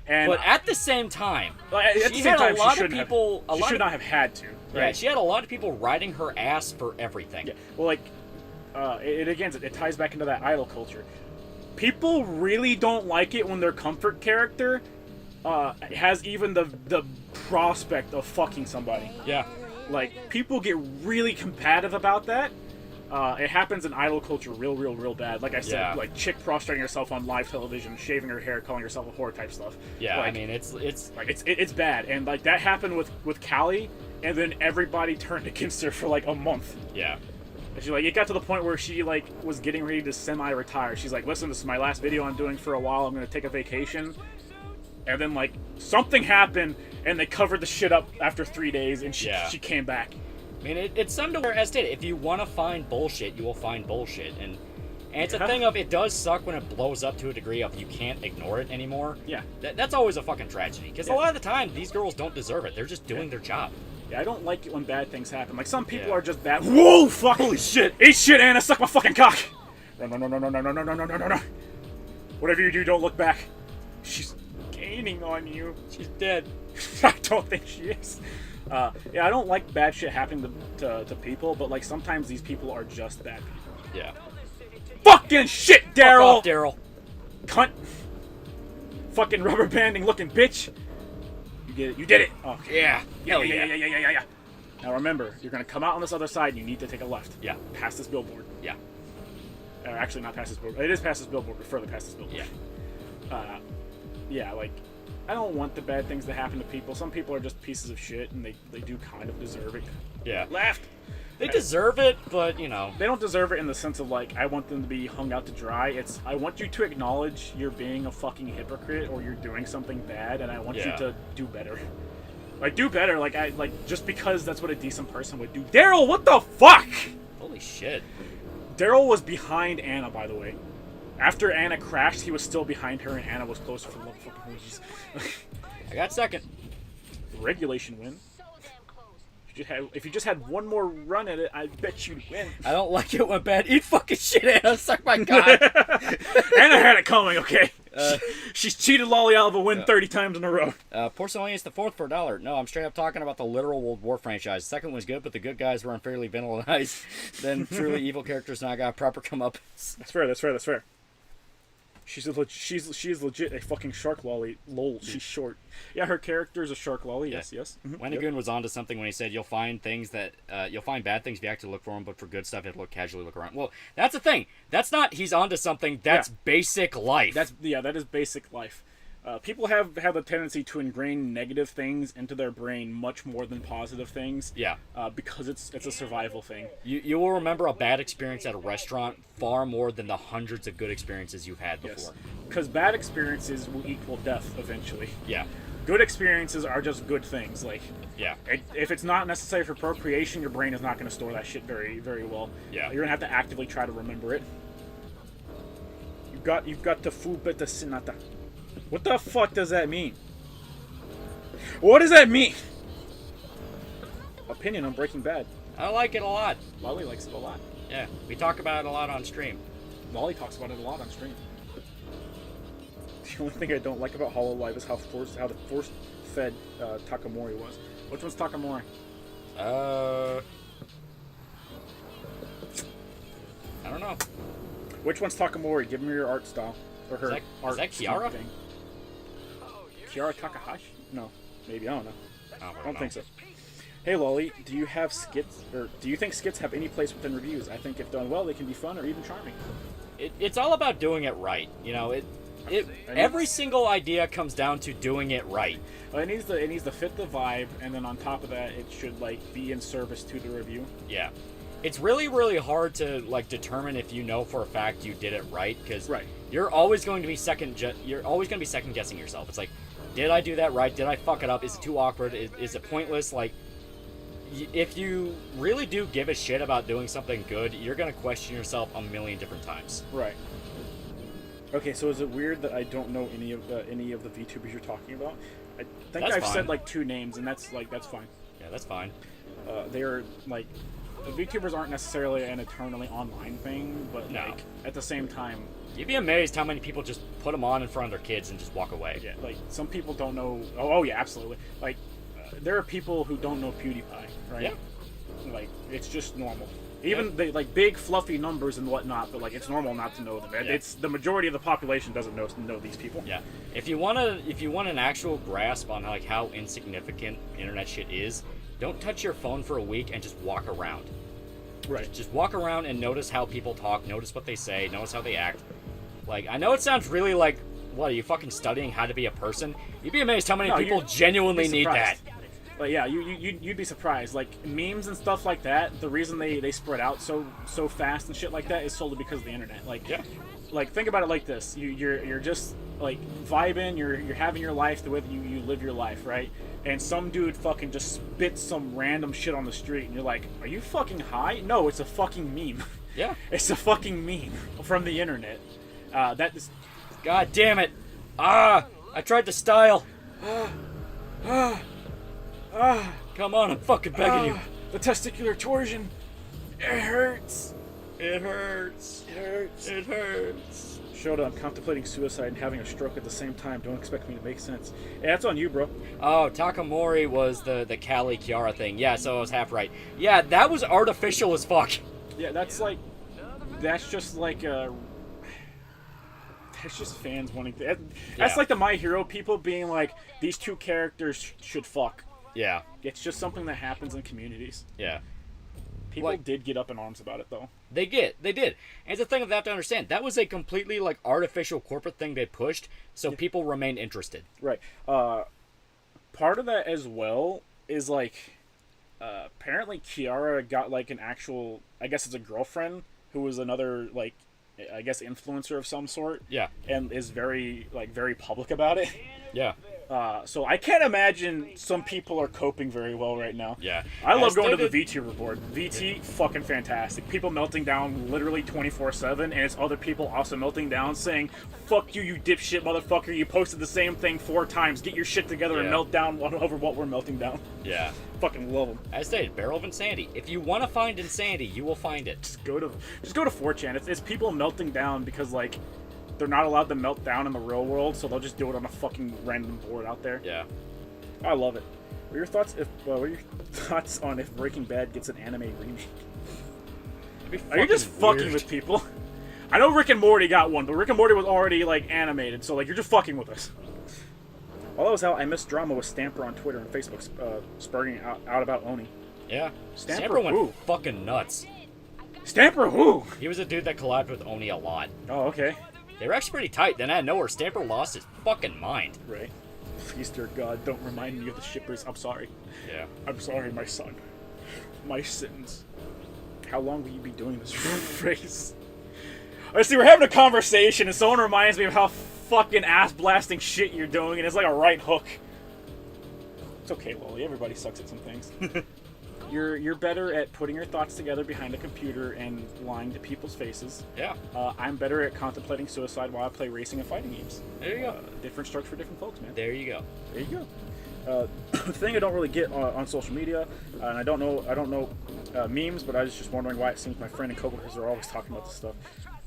But at the same time, she should not have had to. Right? Yeah, she had a lot of people riding her ass for everything. Yeah, well, like, it ties back into that idol culture. People really don't like it when their comfort character has even the prospect of fucking somebody. Yeah. Like, people get really combative about that. It happens in idol culture real bad. Like I said, like chick prostrating herself on live television, shaving her hair, calling herself a whore type stuff. Yeah, like, I mean it's bad, and like that happened with Callie, and then everybody turned against her for like a month. Yeah. And she it got to the point where she like was getting ready to semi-retire. She's like, listen, this is my last video I'm doing for a while. I'm gonna take a vacation. And then like something happened, and they covered the shit up after 3 days, and she came back. I mean, it's something to where, as stated, if you want to find bullshit, you will find bullshit. And it's a thing of, it does suck when it blows up to a degree of you can't ignore it anymore. Yeah. That's always a fucking tragedy. Because a lot of the time, these girls don't deserve it. They're just doing their job. Yeah, I don't like it when bad things happen. Like, some people are just bad. Whoa, fuck! Holy shit! Eat shit, Anna! Suck my fucking cock! No. Whatever you do, don't look back. She's gaining on you. She's dead. I don't think she is. Yeah, I don't like bad shit happening to people, but, like, sometimes these people are just bad people. Yeah. Fucking shit, Daryl! Fuck off, Daryl. Cunt. Fucking rubber banding looking bitch. You did it. You did it. Oh, Yeah. Yeah. Now remember, you're gonna come out on this other side and you need to take a left. Yeah. Past this billboard. Yeah. Actually, not past this billboard. It is past this billboard, but further past this billboard. Yeah. Yeah, like, I don't want the bad things to happen to people. Some people are just pieces of shit, and they do kind of deserve it. Yeah. Left! They deserve it, but, you know. They don't deserve it in the sense of, like, I want them to be hung out to dry. It's, I want you to acknowledge you're being a fucking hypocrite or you're doing something bad, and I want you to do better. Like, do better. Like, just because that's what a decent person would do. Daryl, what the fuck? Holy shit. Daryl was behind Anna, by the way. After Anna crashed, he was still behind her, and Anna was closer for love. I got second. Regulation win. If you just had one more run at it, I bet you'd win. I don't like it when bad. Eat fucking shit, Anna. Suck my god. Anna had it coming, okay? She's cheated Lolly out of a win 30 times in a row. Porcelain is the fourth for $1. No, I'm straight up talking about the literal World War franchise. The second one's good, but the good guys were unfairly villainized. Then truly evil characters now got proper comeuppance. That's fair. She's legit a fucking shark lolly. Lol, she's short. Yeah, her character is a shark lolly. Yes. Mm-hmm. Wendigoon was onto something when he said you'll find things that you'll find bad things if you actually look for them, but for good stuff you have to casually look around. Well, that's the thing. That's not he's onto something. That's basic life. That is basic life. People have the tendency to ingrain negative things into their brain much more than positive things. Yeah. Because it's a survival thing. You will remember a bad experience at a restaurant far more than the hundreds of good experiences you've had before. Because bad experiences will equal death eventually. Yeah. Good experiences are just good things. Like, yeah. If it's not necessary for procreation, your brain is not going to store that shit very, very well. Yeah. You're going to have to actively try to remember it. You've got to fubeta sinata. What the fuck does that mean? What does that mean? Opinion on Breaking Bad. I like it a lot. Lolly likes it a lot. Yeah, we talk about it a lot on stream. Lolly talks about it a lot on stream. The only thing I don't like about HoloLive is how the force-fed Takamori was. Which one's Takamori? I don't know. Which one's Takamori? Give me your art style. Or her art. Is that Kiara? Thing. Kiara Takahashi? No. Maybe. I don't know. I don't think so. Hey Lolly, do you have skits, or do you think skits have any place within reviews? I think if done well, they can be fun or even charming. It's all about doing it right. You know, every single idea comes down to doing it right. Well, it needs to fit the vibe, and then on top of that, it should like be in service to the review. Yeah. It's really, really hard to like determine if you know for a fact you did it right, because you're always going to be second guessing yourself. It's like, did I do that right? Did I fuck it up? Is it too awkward? Is it pointless? Like, if you really do give a shit about doing something good, you're gonna question yourself a million different times. Right. Okay, so is it weird that I don't know any of the VTubers you're talking about? I think I've said like 2 names, and that's fine. Yeah, that's fine. They are like, VTubers aren't necessarily an eternally online thing, but like at the same time, you'd be amazed how many people just put them on in front of their kids and just walk away. Yeah, like some people don't know. Oh yeah, absolutely. Like there are people who don't know PewDiePie, right? Yeah. Like it's just normal. Even they like big fluffy numbers and whatnot, but like it's normal not to know them. Yeah. It's the majority of the population doesn't know these people. Yeah. If you want an actual grasp on like how insignificant internet shit is, don't touch your phone for a week and just walk around. Right. Just walk around and notice how people talk, notice what they say, notice how they act. Like, I know it sounds really like, what, are you fucking studying how to be a person? You'd be amazed how many people genuinely need that. But yeah, you'd be surprised. Like, memes and stuff like that, the reason they spread out so fast and shit like that is solely because of the internet. Like, like think about it like this. You're just, like, vibing, you're having your life the way that you live your life, right? and some dude fucking just spits some random shit on the street, and you're like, are you fucking high? No, it's a fucking meme. Yeah. It's a fucking meme from the internet. That is... God damn it. I tried to style. Come on, I'm fucking begging you. The testicular torsion. It hurts. It hurts. It hurts. It hurts. Showed I'm contemplating suicide and having a stroke at the same time. Don't expect me to make sense. Yeah, that's on you, bro. Oh, Takamori was the Kali Kiara thing. Yeah, so I was half right. Yeah, that was artificial as fuck. Yeah, that's like... That's just like that's just fans wanting to... That's like the My Hero people being like, these two characters should fuck. Yeah. It's just something that happens in communities. Yeah. People did get up in arms about it, though. They did. And it's a thing that they have to understand. That was a completely, like, artificial corporate thing they pushed, so people remained interested. Right. Part of that as well is, like, apparently Kiara got, like, an actual... I guess it's a girlfriend who was another, like, I guess influencer of some sort. Yeah. And is very, like, very public about it. Yeah. So I can't imagine some people are coping very well right now. Yeah. I love going to the VTuber board. VT, fucking fantastic. People melting down literally 24/7, and it's other people also melting down saying, fuck you, you dipshit motherfucker, you posted the same thing 4 times, get your shit together and melt down over what we're melting down. Yeah. Fucking love them. As stated, Barrel of Insanity. If you want to find insanity, you will find it. Just go to 4chan. It's people melting down because, like, they're not allowed to melt down in the real world, so they'll just do it on a fucking random board out there. Yeah. I love it. What are your thoughts on if Breaking Bad gets an anime remake? Are you just fucking with people? I know Rick and Morty got one, but Rick and Morty was already, like, animated, so, like, you're just fucking with us. All that was how I missed drama with Stamper on Twitter and Facebook, spurring out about Oni. Yeah. Stamper went fucking nuts. Stamper who? He was a dude that collabed with Oni a lot. Oh, okay. They were actually pretty tight. Then out of nowhere, Stamper lost his fucking mind. Right. Please, dear God, don't remind me of the shippers. I'm sorry. Yeah. I'm sorry, my son. My sins. How long will you be doing this phrase? I see, we're having a conversation, and someone reminds me of how fucking ass-blasting shit you're doing, and it's like a right hook. It's okay, Loli. Everybody sucks at some things. You're better at putting your thoughts together behind a computer and lying to people's faces. Yeah. I'm better at contemplating suicide while I play racing and fighting games. There you go. Different strokes for different folks, man. There you go. There you go. The thing I don't really get on social media, and I don't know memes, but I was just wondering why it seems my friend and coworkers are always talking about this stuff.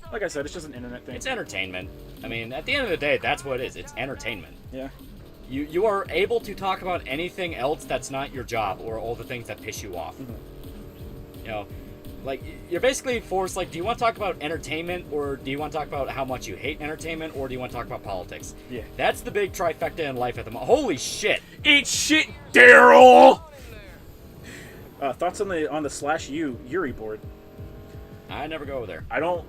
Like I said, it's just an internet thing. It's entertainment. I mean, at the end of the day, that's what it is. It's entertainment. Yeah. You are able to talk about anything else that's not your job or all the things that piss you off. Mm-hmm. You know, like, you're basically forced, like, do you want to talk about entertainment, or do you want to talk about how much you hate entertainment, or do you want to talk about politics? Yeah. That's the big trifecta in life at the moment. Holy shit! Eat shit, Daryl! Thoughts on the Yuri board? I never go over there. I don't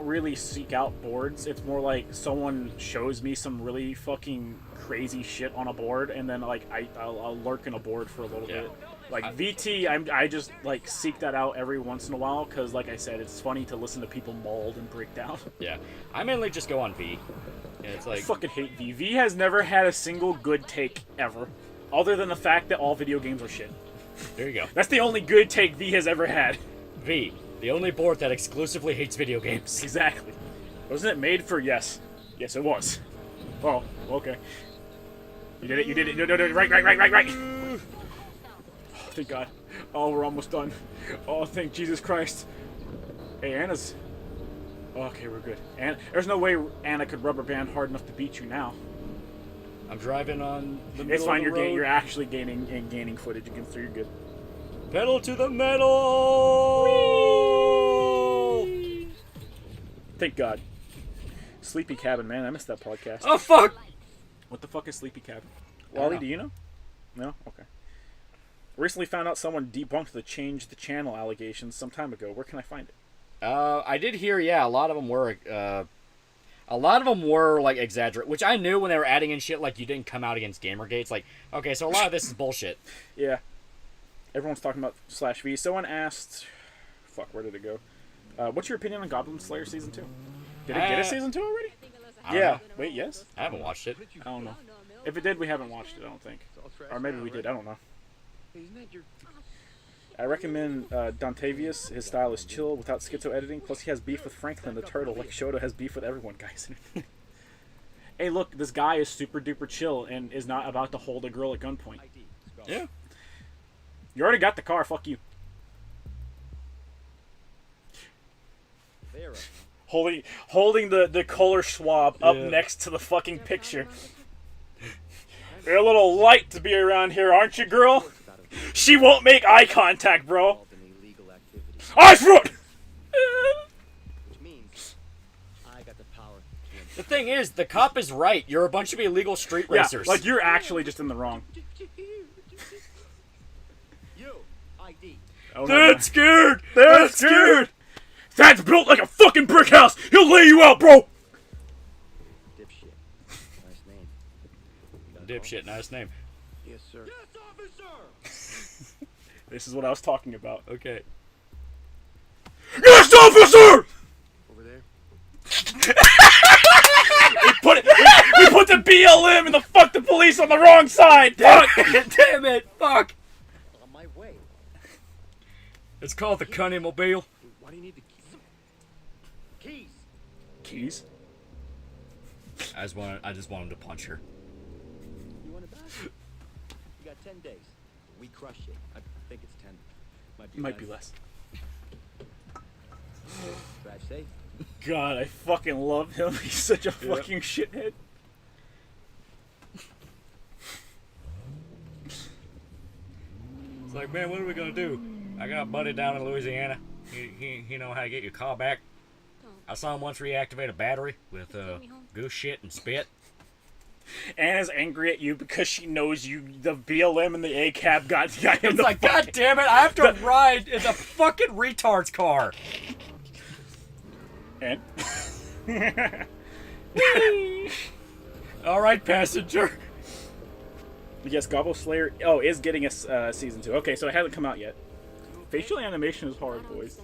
really seek out boards. It's more like someone shows me some really fucking crazy shit on a board, and then like I'll lurk in a board for a little bit. Like VT, I just like seek that out every once in a while because, like I said, it's funny to listen to people mold and break down. Yeah, I mainly just go on V. And it's like, I fucking hate V. V has never had a single good take ever, other than the fact that all video games are shit. There you go. That's the only good take V has ever had. V, the only board that exclusively hates video games. Exactly. Wasn't it made for yes? Yes, it was. Oh, okay. You did it. You did it. No, right. Oh, thank God. Oh, we're almost done. Oh, thank Jesus Christ. Hey, Anna's... Okay, we're good. And there's no way Anna could rubber band hard enough to beat you now. I'm driving on the middle It's fine. of the road. You're actually gaining footage. So you're good. Pedal to the metal! Whee! Thank God. Sleepy Cabin, man. I missed that podcast. Oh, fuck! What the fuck is Sleepy Cabin? Loli, do you know? No? Okay. Recently found out someone debunked the change the channel allegations some time ago. Where can I find it? I did hear, yeah, a lot of them were like exaggerate, which I knew when they were adding in shit like you didn't come out against Gamergate. It's like, okay, so a lot of this is bullshit. Yeah. Everyone's talking about /V. Someone asked, fuck, where did it go? What's your opinion on Goblin Slayer Season 2? Did it get a Season 2 already? I don't know. Wait, yes? I haven't watched it. I don't know. If it did, we haven't watched it, I don't think. Or maybe we did, I don't know. Isn't that your... I recommend Dantavius. His style is chill, without schizo editing. Plus, he has beef with Franklin the Turtle, like Shoto has beef with everyone, guys. Hey, look, this guy is super duper chill and is not about to hold a girl at gunpoint. Yeah. You already got the car, fuck you. Holding the color swab up next to the fucking picture. You're a little light to be around here, aren't you, girl? She won't make eye contact, bro. Eyes front! The thing is, the cop is right. You're a bunch of illegal street racers. Yeah, like you're actually just in the wrong. Oh, Dad's scared! Dad's scared! Dad's built like a fucking brick house! He'll lay you out, bro! Dipshit. Nice name. Dipshit, nice name. Yes, sir. Yes, officer! This is what I was talking about. Okay. Yes, officer! Over there. We put the BLM and the fuck the police on the wrong side! Fuck! Damn it! Fuck! On my way. It's called the Cunny Mobile. Why do you need the keys? Keys? I just want him to punch her. You want it back? You got 10 days. We crush it. I think it's 10. Might be less. Drive safe. God, I fucking love him. He's such a fucking shithead. It's like, man, what are we gonna do? I got a buddy down in Louisiana. He know how to get your car back. I saw him once reactivate a battery with goose shit and spit. Anna's angry at you because she knows you, the BLM and the ACAB got him. It's like, God damn it! I have to ride in the fucking retard's car. And all right, passenger. Yes, Gobble Slayer. Is getting a season 2. Okay, so it hasn't come out yet. Facial animation is hard, boys.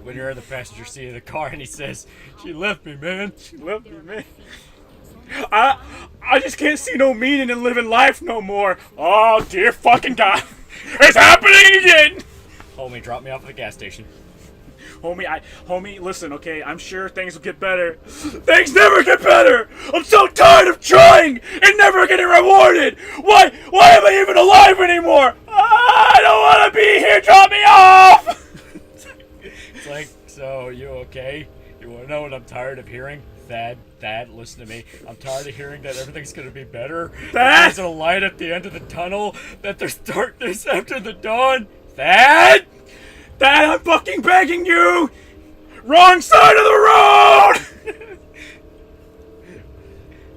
When you're in the passenger seat of the car and he says, "She left me, man. She left me, man. I just can't see no meaning in living life no more. Oh dear fucking God, it's happening again." Homie, drop me off at the gas station. Homie, listen, okay? I'm sure things will get better. Things never get better! I'm so tired of trying and never getting rewarded! Why am I even alive anymore? I don't want to be here! Drop me off! It's like, so, you okay? You want to know what I'm tired of hearing? Thad, listen to me. I'm tired of hearing that everything's going to be better. There's a light at the end of the tunnel, that there's darkness after the dawn. Thad! Dad, I'm fucking begging you! Wrong side of the road!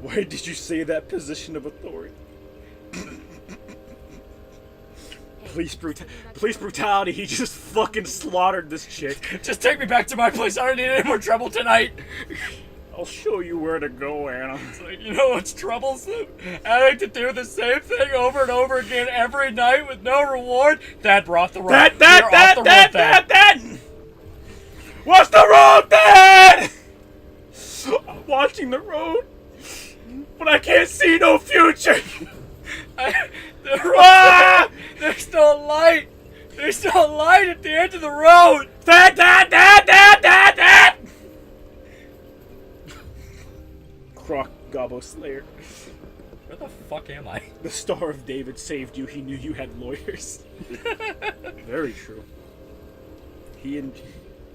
Why did you say that position of authority? Police brutality, he just fucking slaughtered this chick. Just take me back to my place, I don't need any more trouble tonight. I'll show you where to go, Anna. It's like, you know what's troublesome? Having to do the same thing over and over again every night with no reward? That brought the road. Dad! What's the road, Dad? I'm watching the road, but I can't see no future. There's no light. There's no light at the end of the road. Dad! Croc Gobbo Slayer. Where the fuck am I? The Star of David saved you. He knew you had lawyers. Very true.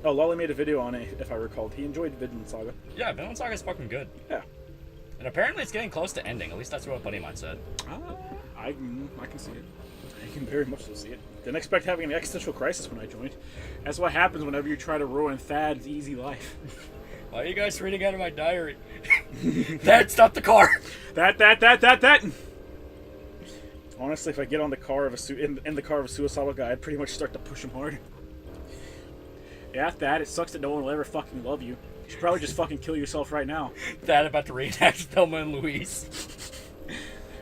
Lolly made a video on it, if I recalled. He enjoyed Vinland Saga. Yeah, Vinland Saga's fucking good. Yeah. And apparently it's getting close to ending. At least that's what a buddy of mine said. I can see it. I can very much so see it. Didn't expect having an existential crisis when I joined. That's what happens whenever you try to ruin Thad's easy life. Why are you guys reading out of my diary? Thad, stop the car! That! Honestly, if I get on the car of in the car of a suicidal guy, I'd pretty much start to push him hard. Yeah, Thad, it sucks that no one will ever fucking love you. You should probably just fucking kill yourself right now. Thad about to reenact Thelma and Louise.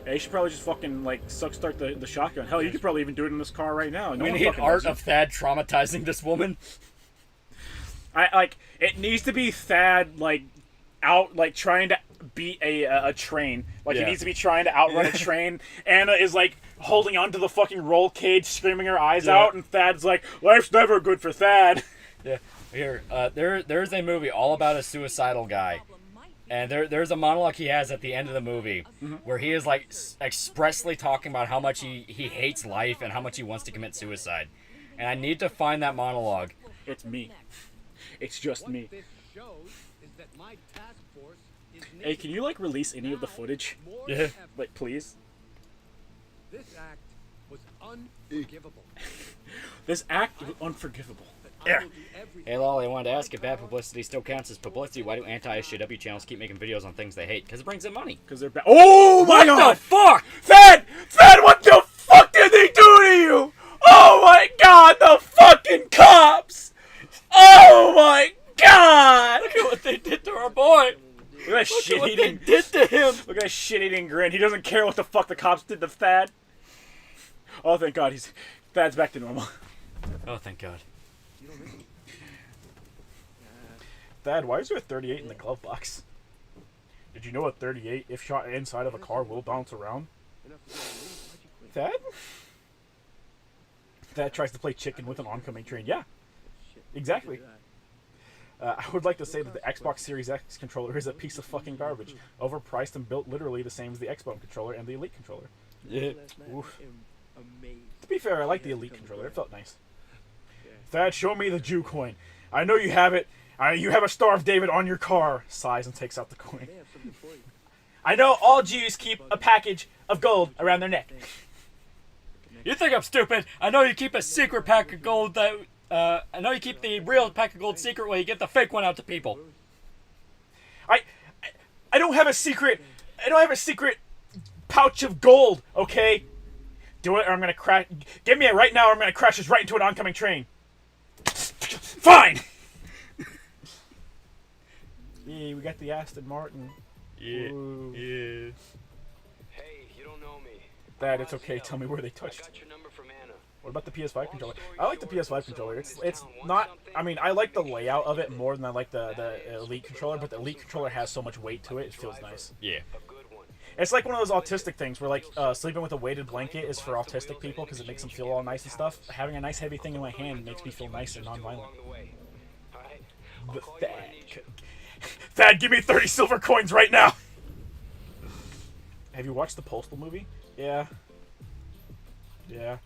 Yeah, you should probably just fucking, start the shotgun. Hell, you could probably even do it in this car right now. We need art of Thad traumatizing this woman. It needs to be Thad, out, trying to beat a train. Like, he needs to be trying to outrun a train. Anna is, like, holding onto the fucking roll cage, screaming her eyes out, and Thad's like, life's never good for Thad. Yeah. Here, there's a movie all about a suicidal guy. And there's a monologue he has at the end of the movie where he is, like, expressly talking about how much he hates life and how much he wants to commit suicide. And I need to find that monologue. It's me. It's just me. Hey, can you, like, release any of the footage? Yeah. Like, please? This act was unforgivable. This act was unforgivable. Yeah. Hey, Lolly, I wanted to ask if bad publicity still counts as publicity. Why do anti-SJW channels keep making videos on things they hate? Because it brings in money. Because they're bad. Oh my god! What the fuck? Thad, what the fuck did they do to you? Oh my god, the fucking cops! Oh my god! Look at what they did to our boy. Look at that shit-eating... did to him. Look at that shit-eating grin. He doesn't care what the fuck the cops did to Thad. Oh, thank god, Thad's back to normal. Oh, thank god. Thad, why is there a 38 in the glove box? Did you know a 38, if shot inside of a car, will bounce around? Thad? Thad tries to play chicken with an oncoming train. Yeah, exactly. I would like to say that the Xbox Series X controller is a piece of fucking garbage. Overpriced and built literally the same as the Xbox controller and the Elite controller. Yeah. Oof. To be fair, I like the Elite controller. It felt nice. Thad, show me the Jew coin. I know you have it. You have a Star of David on your car. Sighs and takes out the coin. I know all Jews keep a package of gold around their neck. You think I'm stupid? I know you keep a secret pack of gold that... I know you keep the real pack of gold secret while you get the fake one out to people. I don't have a secret... I don't have a secret pouch of gold, okay? Do it or I'm gonna crash... Give me it right now or I'm gonna crash this right into an oncoming train. Fine! Yeah, we got the Aston Martin. Yeah. Ooh. Yeah. Hey, you don't know me. Dad, it's okay. Tell me where they touched. I got your number from Anna. What about the PS5 controller? I like the PS5 controller. It's not... I mean, I like the layout of it more than I like the Elite controller, but the Elite controller has so much weight to it, it feels nice. Yeah. It's like one of those autistic things where, like, sleeping with a weighted blanket is for autistic people because it makes them feel all nice and stuff. Having a nice heavy thing in my hand makes me feel nice and non-violent. Thad, give me 30 silver coins right now! Have you watched the Postal movie? Yeah. Yeah.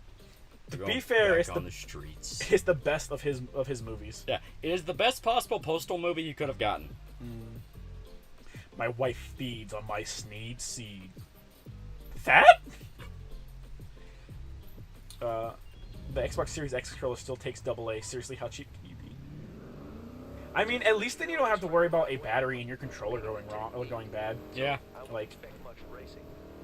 To be fair, it's on the streets. It's the best of his movies. Yeah, it is the best possible Postal movie you could have gotten. My wife feeds on my sneed seed. Thad? The Xbox Series X controller still takes AA. Seriously, how cheap can you be? I mean, at least then you don't have to worry about a battery in your controller going wrong or going bad. Yeah. Like,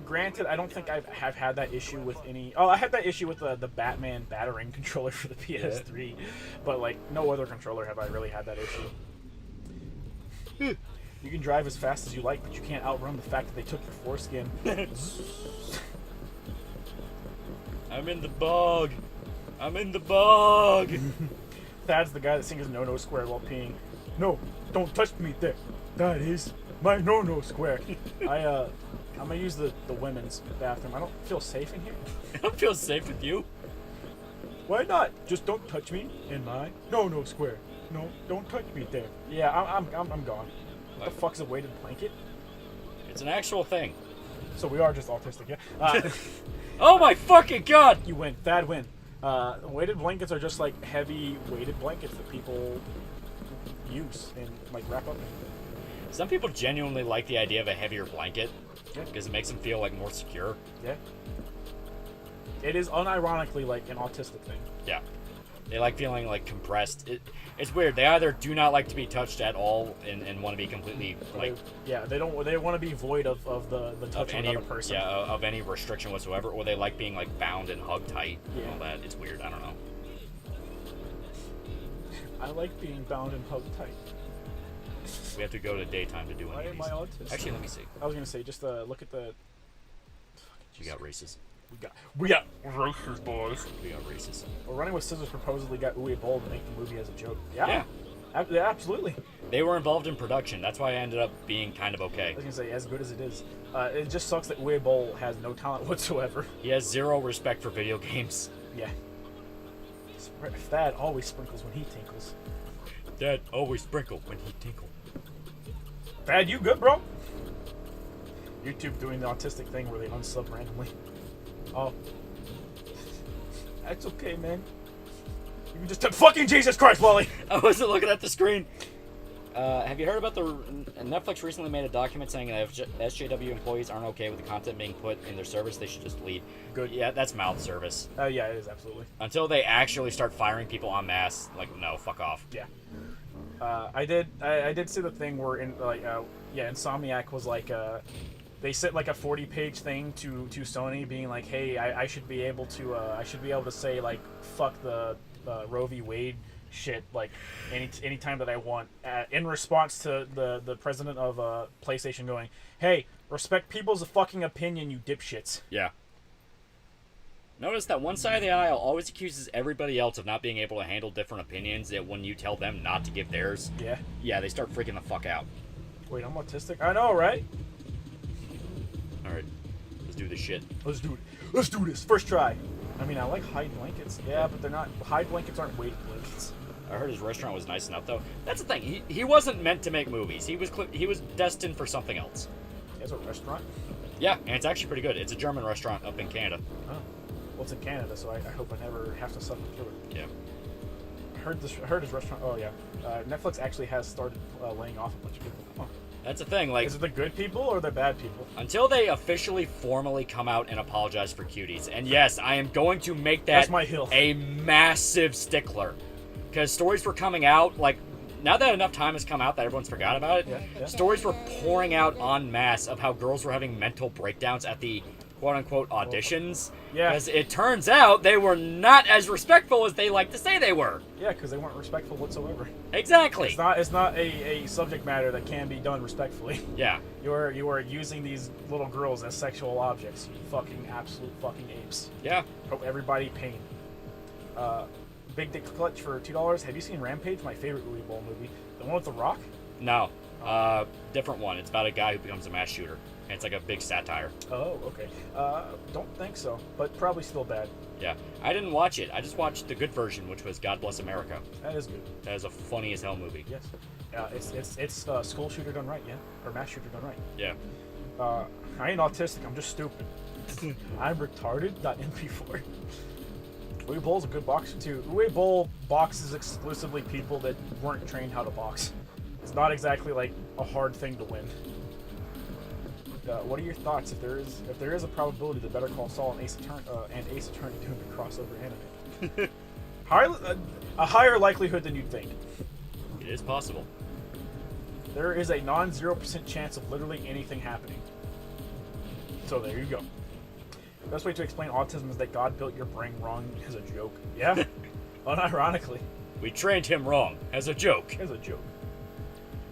granted, I don't think I have had that issue with any... Oh, I had that issue with the Batman battering controller for the PS3. Yeah. But, like, no other controller have I really had that issue. You can drive as fast as you like, but you can't outrun the fact that they took your foreskin. I'm in the bog. I'm in the bog. Thad's the guy that sings no-no square while peeing. No, don't touch me there. That is my no-no square. I'm gonna use the women's bathroom. I don't feel safe in here. I don't feel safe with you. Why not? Just don't touch me in my no-no square. No, don't touch me there. Yeah, I'm gone. What the fuck's a weighted blanket? It's an actual thing. So we are just autistic, yeah? Oh my fucking god! You win. Thad win. Weighted blankets are just like heavy weighted blankets that people use and like wrap up in. Some people genuinely like the idea of a heavier blanket because it makes them feel like more secure. Yeah. It is unironically like an autistic thing. Yeah. They like feeling like compressed. It's weird. They either do not like to be touched at all and want to be completely like... They want to be void of the touch of another person. Yeah, of any restriction whatsoever, or they like being like bound and hugged tight and all that. It's weird. I don't know. I like being bound and hugged tight. We have to go to daytime to do any of these. Why am I autistic? Actually, let me see. I was going to say, just look at the... You got races. We got races, boys. We got races. Well, Running with Scissors supposedly got Uwe Boll to make the movie as a joke. Yeah. Yeah, absolutely. They were involved in production. That's why I ended up being kind of okay. I was gonna say, as good as it is, it just sucks that Uwe Boll has no talent whatsoever. He has zero respect for video games. Yeah. Thad always sprinkles when he tinkles. Dad always sprinkle when he tinkle. Thad, you good, bro? YouTube doing the autistic thing where they unsub randomly. Oh. That's okay, man. You can just fucking Jesus Christ, Wally! I wasn't looking at the screen. Have you heard about Netflix recently made a document saying that if SJW employees aren't okay with the content being put in their service, they should just leave? Good. Yeah, that's mouth service. Yeah, it is, absolutely. Until they actually start firing people en masse, like, no, fuck off. Yeah. I did see the thing where Insomniac was like, they sent like a 40-page thing to Sony being like, hey, I should be able to say like, fuck the Roe v. Wade shit like any time that I want, in response to the president of PlayStation going, hey, respect people's fucking opinion, you dipshits. Yeah. Notice that one side of the aisle always accuses everybody else of not being able to handle different opinions, yet when you tell them not to give theirs, yeah, they start freaking the fuck out. Wait, I'm autistic? I know, right? Alright, let's do this shit. Let's do it. Let's do this. First try. I mean, I like hide blankets. Yeah, but they're not. Hide blankets aren't weight blankets. I heard his restaurant was nice enough, though. That's the thing. He wasn't meant to make movies. He was destined for something else. He has a restaurant? Yeah, and it's actually pretty good. It's a German restaurant up in Canada. Oh. Well, it's in Canada, so I hope I never have to suffer through it. Yeah. I heard his restaurant. Oh, yeah. Netflix actually has started laying off a bunch of people. Oh. That's the thing, like... Is it the good people or the bad people? Until they officially formally come out and apologize for cuties. And yes, I am going to make that That's my hill. A massive stickler. Because stories were coming out, like, now that enough time has come out that everyone's forgot about it, stories were pouring out en masse of how girls were having mental breakdowns at the quote-unquote auditions. Yeah. Because it turns out they were not as respectful as they like to say they were. Yeah, because they weren't respectful whatsoever. Exactly. It's not a subject matter that can be done respectfully. Yeah. You are using these little girls as sexual objects. You fucking absolute fucking apes. Yeah. Hope everybody pain. Big Dick Clutch for $2. Have you seen Rampage? My favorite Uwe Boll movie. The one with The Rock? No. Different one. It's about a guy who becomes a mass shooter. And it's like a big satire. Oh, okay. Don't think so, but probably still bad. Yeah. I didn't watch it. I just watched the good version, which was God Bless America. That is good. That is a funny as hell movie. Yes. It's school shooter done right, yeah? Or mass shooter done right. Yeah. I ain't autistic, I'm just stupid. I'm retarded. MP4. Uwe Boll's a good boxer too. Uwe Boll boxes exclusively people that weren't trained how to box. It's not exactly like a hard thing to win. What are your thoughts if there is a probability that Better Call Saul and Ace Attorney doing a crossover anime? A higher likelihood than you'd think. It is possible. There is a non-0% chance of literally anything happening. So there you go. The best way to explain autism is that God built your brain wrong as a joke. Yeah? Unironically. We trained him wrong as a joke. As a joke.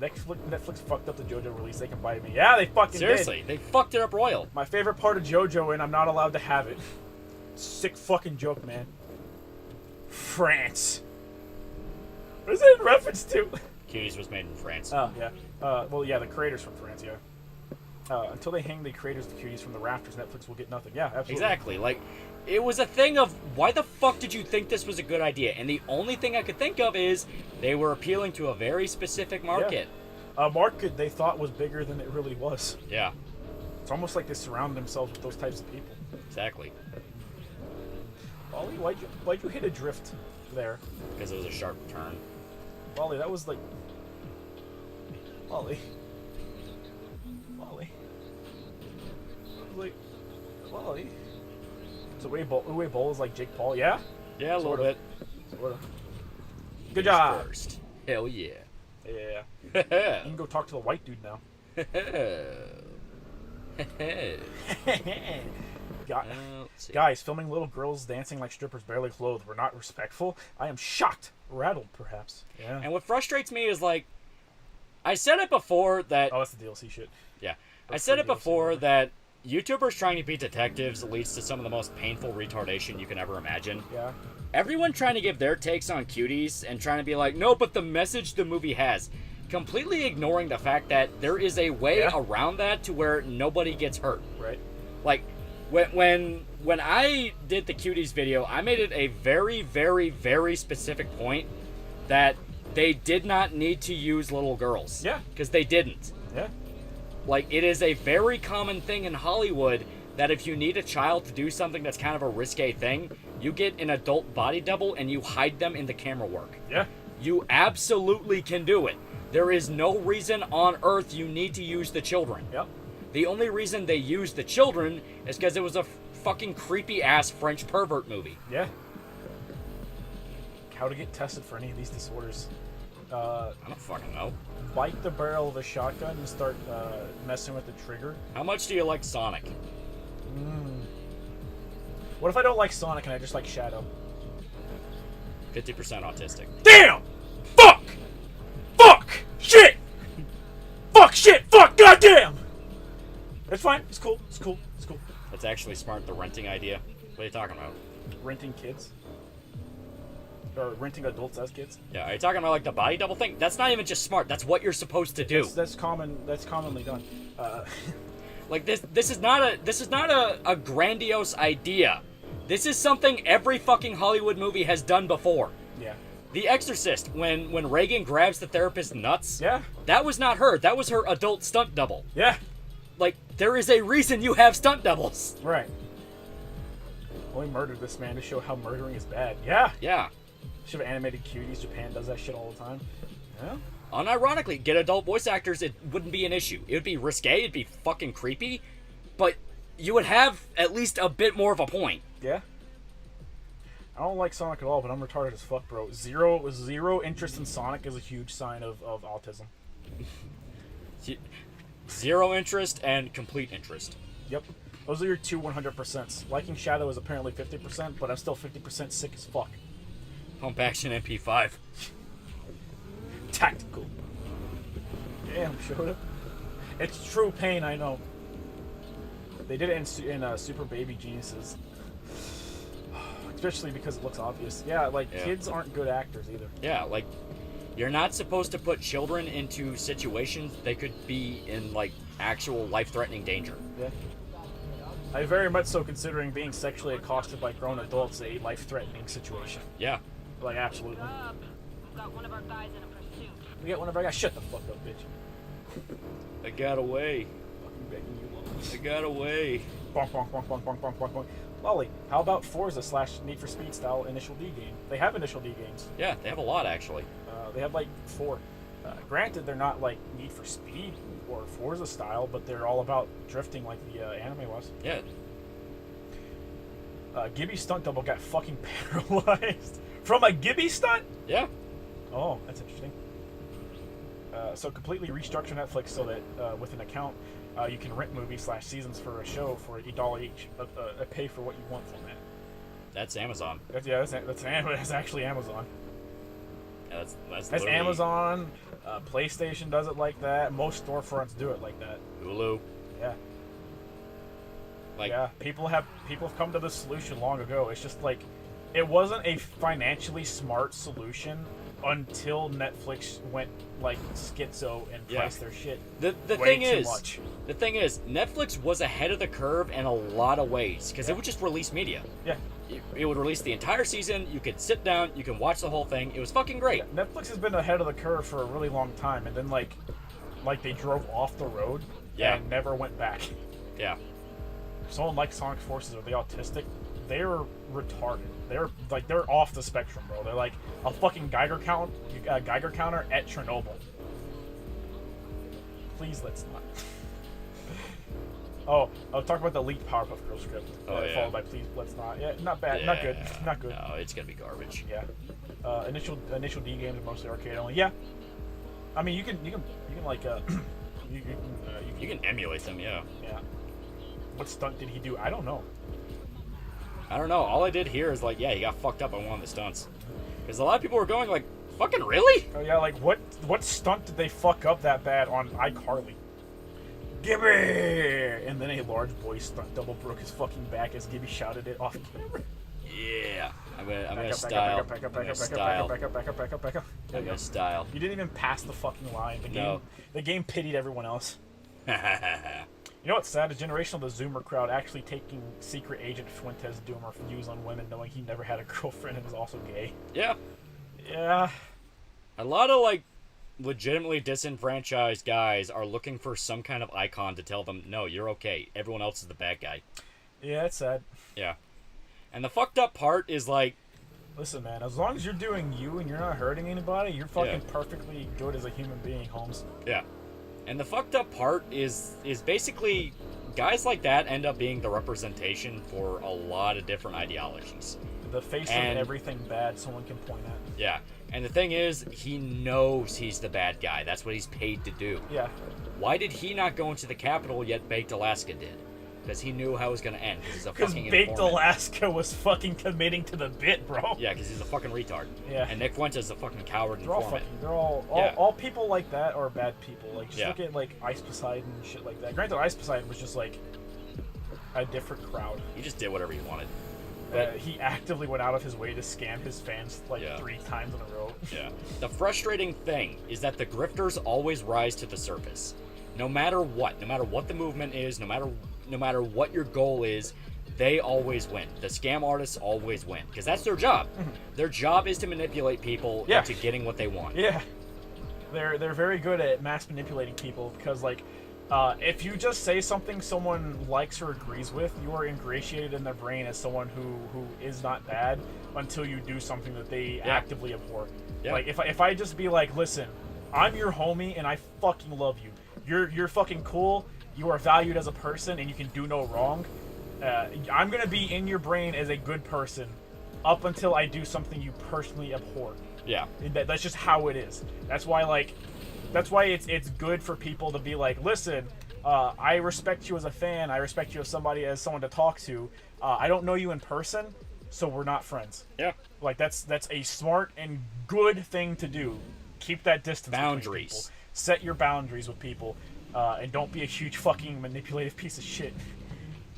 Netflix fucked up the JoJo release. They can buy me. Yeah, they fucking Seriously, did. They fucked it up royal. My favorite part of JoJo, and I'm not allowed to have it. Sick fucking joke, man. France. What is it in reference to? Cuties was made in France. Oh, yeah. Well, yeah, the creators from France, yeah. Until they hang the creators of the Cuties from the rafters, Netflix will get nothing. Yeah, absolutely. Exactly. Like, it was a thing of, why the fuck did you think this was a good idea? And the only thing I could think of is they were appealing to a very specific market. Yeah. A market they thought was bigger than it really was. Yeah. It's almost like they surround themselves with those types of people. Exactly. Ollie, why'd you hit a drift there? Because it was a sharp turn. Ollie, that was like... Ollie. Like, Ollie. So Uwe Boll is like Jake Paul, yeah? Yeah, a little bit. Sort of. Good job. First. Hell yeah. Yeah. You can go talk to the white dude now. Guys, filming little girls dancing like strippers barely clothed were not respectful. I am shocked. Rattled, perhaps. Yeah. And what frustrates me is, like, I said it before that... Oh, that's the DLC shit. Yeah. I said it before that YouTubers trying to be detectives leads to some of the most painful retardation you can ever imagine. Yeah. everyone trying to give their takes on cuties and trying to be like, no, but the message the movie has, completely ignoring the fact that there is a way around that to where nobody gets hurt. Right. Like, when I did the cuties video, I made it a very, very, very specific point that they did not need to use little girls. Yeah. Because they didn't. Yeah. Like, it is a very common thing in Hollywood that if you need a child to do something that's kind of a risque thing, you get an adult body double and you hide them in the camera work. Yeah. You absolutely can do it. There is no reason on earth you need to use the children. Yep. The only reason they used the children is because it was a fucking creepy-ass French pervert movie. Yeah. How to get tested for any of these disorders. I don't fucking know. Bite the barrel of a shotgun and start messing with the trigger. How much do you like Sonic? What if I don't like Sonic and I just like Shadow? 50% autistic. Damn! Fuck! Fuck! Shit! Fuck! Shit! Fuck! Goddamn! It's fine. It's cool. It's cool. It's cool. That's actually smart, the renting idea. What are you talking about? Renting kids? Or renting adults as kids? Yeah, are you talking about like the body double thing? That's not even just smart. That's what you're supposed to do. That's common. That's commonly done. Like this is not a grandiose idea. This is something every fucking Hollywood movie has done before. Yeah. The Exorcist, when Reagan grabs the therapist's nuts. Yeah. That was not her. That was her adult stunt double. Yeah. Like, there is a reason you have stunt doubles. Right. Only murdered this man to show how murdering is bad. Yeah. Yeah. Should have animated cuties. Japan does that shit all the time. Yeah. Unironically, get adult voice actors, it wouldn't be an issue. It would be risque, it'd be fucking creepy, but you would have at least a bit more of a point. Yeah. I don't like Sonic at all, but I'm retarded as fuck, bro. Zero interest in Sonic is a huge sign of autism. Zero interest and complete interest. Yep. Those are your two 100%. Liking Shadow is apparently 50%, but I'm still 50% sick as fuck. Pump action MP5. Tactical. Damn, showed up. It's true pain, I know. They did it in Super Baby Geniuses. Especially because it looks obvious. Yeah, like, kids aren't good actors either. Yeah, like, you're not supposed to put children into situations they could be in, like, actual life-threatening danger. Yeah. I very much so considering being sexually accosted by grown adults a life-threatening situation. Yeah. Like, absolutely. We've got one of our guys in a pursuit. We got one of our guys. Shut the fuck up, bitch. I got away. Fucking begging you, Lolly. I got away. Bonk, bonk, bonk, bonk, bonk, bonk, bonk, bonk. Lolly, how about Forza / Need for Speed style Initial D game? They have Initial D games. Yeah, they have a lot, actually. They have, like, 4. Granted, they're not, like, Need for Speed or Forza style, but they're all about drifting like the anime was. Yeah. Gibby's stunt double got fucking paralyzed. From a Gibby stunt? Yeah. Oh, that's interesting. So completely restructure Netflix so that with an account, you can rent movies / seasons for a show for $1 each. Pay for what you want from that. That's Amazon. That's actually Amazon. Yeah, that's That's Amazon. PlayStation does it like that. Most storefronts do it like that. Hulu. Yeah. Like, yeah, people have come to this solution long ago. It's just like, it wasn't a financially smart solution until Netflix went like schizo and priced their shit. The thing is, Netflix was ahead of the curve in a lot of ways because it would just release media. Yeah. It would release the entire season. You could sit down. You can watch the whole thing. It was fucking great. Yeah, Netflix has been ahead of the curve for a really long time, and then like they drove off the road and never went back. Yeah. Someone like Sonic Forces, are they autistic? They're retarded. They're off the spectrum, bro. They're like a fucking Geiger counter at Chernobyl. Please, let's not. Oh, I'll talk about the leaked Powerpuff Girls script. Followed by please, let's not. Yeah, not bad. Yeah. Not good. Not good. No, it's gonna be garbage. Yeah. Initial D games are mostly arcade only. Yeah. I mean, you can like you can emulate them. Yeah. Yeah. What stunt did he do? I don't know. All I did here is like, yeah, he got fucked up on one of the stunts. Because a lot of people were going like, fucking really? Oh yeah, like what stunt did they fuck up that bad on iCarly? Gibby! And then a large boy stunt double broke his fucking back as Gibby shouted it off camera. Yeah. I'm gonna style. Back up. I'm gonna style. You didn't even pass the fucking line. The game pitied everyone else. You know what's sad? A generation of the Zoomer crowd actually taking secret agent Fuentes Doomer views on women, knowing he never had a girlfriend and is also gay. Yeah. Yeah. A lot of, like, legitimately disenfranchised guys are looking for some kind of icon to tell them, no, you're okay. Everyone else is the bad guy. Yeah, it's sad. Yeah. And the fucked up part is, like... Listen, man, as long as you're doing you and you're not hurting anybody, you're fucking perfectly good as a human being, Holmes. Yeah. And the fucked up part is basically guys like that end up being the representation for a lot of different ideologies. The face of everything bad someone can point at. Yeah. And the thing is, he knows he's the bad guy. That's what he's paid to do. Yeah. Why did he not go into the Capitol yet Baked Alaska did? Because he knew how it was going to end. Because Baked Alaska was fucking committing to the bit, bro. Yeah, because he's a fucking retard. Yeah. And Nick Fuentes is a fucking coward and informant. They're all people like that are bad people. Like, just look at, like, Ice Poseidon and shit like that. Granted, Ice Poseidon was just, like, a different crowd. He just did whatever he wanted. He actively went out of his way to scam his fans, like, 3 times in a row. Yeah. The frustrating thing is that the grifters always rise to the surface. No matter what the movement is, no matter what your goal is, they always win. The scam artists always win. Because that's their job. Their job is to manipulate people into getting what they want. Yeah. They're very good at mass manipulating people because, like, if you just say something someone likes or agrees with, you are ingratiated in their brain as someone who is not bad until you do something that they actively abhor. Yeah. Like, if I just be like, listen, I'm your homie and I fucking love you. You're fucking cool. You are valued as a person, and you can do no wrong. I'm gonna be in your brain as a good person up until I do something you personally abhor. Yeah. That's just how it is. That's why it's good for people to be like, listen, I respect you as a fan. I respect you as someone to talk to. I don't know you in person, so we're not friends. Yeah. Like that's a smart and good thing to do. Keep that distance. Boundaries. Set your boundaries with people, and don't be a huge fucking manipulative piece of shit.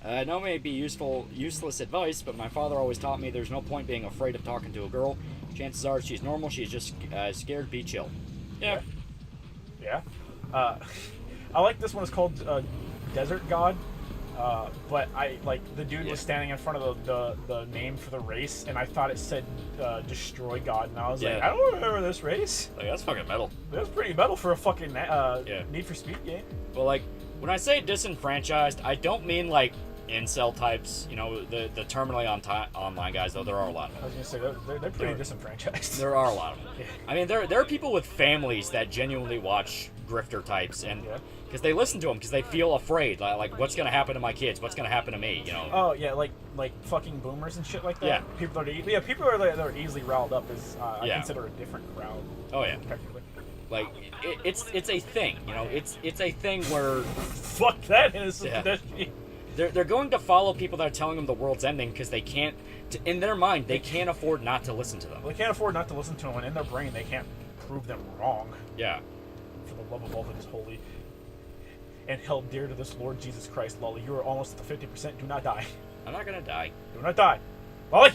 I know it may be useless advice, but my father always taught me there's no point being afraid of talking to a girl. Chances are she's normal, she's just scared, be chill. Yeah. Yeah. I like this one. It's called Desert God. But the dude was standing in front of the name for the race, and I thought it said Destroy God, and I was like, I don't remember this race. Like, that's fucking metal. That's pretty metal for a fucking Need for Speed game. Well, like, when I say disenfranchised, I don't mean, like, incel types, you know, the terminally online guys, though there are a lot of them. I was going to say, they're pretty disenfranchised. There are a lot of them. Yeah. I mean, there are people with families that genuinely watch grifter types, and because they listen to them, because they feel afraid, like what's going to happen to my kids, what's going to happen to me, you know? Oh, yeah, like fucking boomers and shit like that? Yeah. People that are easily riled up is, I consider a different crowd. Oh, yeah. Technically. Like, it's a thing, you know? It's a thing where... Fuck that innocent pedestrian. They're going to follow people that are telling them the world's ending because they can't, in their mind, they can't afford not to listen to them. Well, they can't afford not to listen to them, and in their brain, they can't prove them wrong. Yeah. For the love of all that is holy and held dear to this Lord Jesus Christ, Loli, you are almost at the 50%. Do not die. I'm not going to die. Do not die. Loli!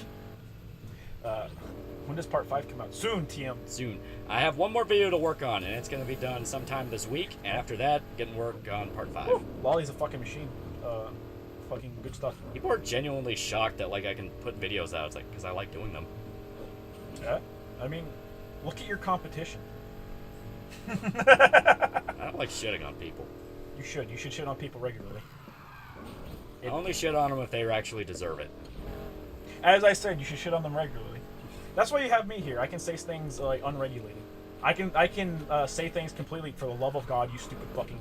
When does part 5 come out? Soon, TM. Soon. I have one more video to work on, and it's going to be done sometime this week, and after that, getting work on part 5. Woo. Loli's a fucking machine. Fucking good stuff. People are genuinely shocked that, like, I can put videos out. It's like, because I like doing them. Yeah. I mean, look at your competition. I don't like shitting on people. You should. You should shit on people regularly. I only shit on them if they actually deserve it. As I said, you should shit on them regularly. That's why you have me here. I can say things, like, unregulated. I can say things completely for the love of God, you stupid fucking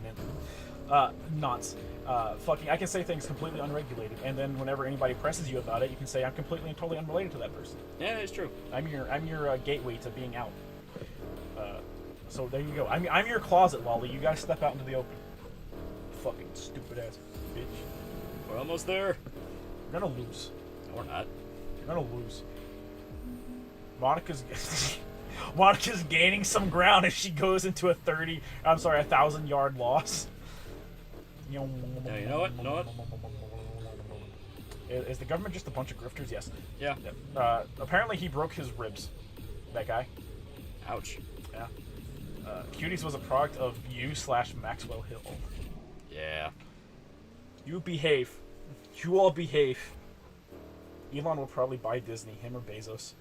nonce. I can say things completely unregulated, and then whenever anybody presses you about it, you can say I'm completely and totally unrelated to that person. Yeah, it's true. I'm your gateway to being out. So there you go. I'm your closet, Loli. You guys step out into the open. Fucking stupid ass bitch. We're almost there. You're gonna lose. No, we're not. You're gonna lose. Monica's gaining some ground if she goes into a 1,000-yard loss. Yeah, you know what? Is the government just a bunch of grifters? Yes. Yeah. Apparently he broke his ribs. That guy. Ouch. Yeah. Cuties was a product of you/Maxwell Hill. Yeah. You behave. You all behave. Elon will probably buy Disney, him or Bezos.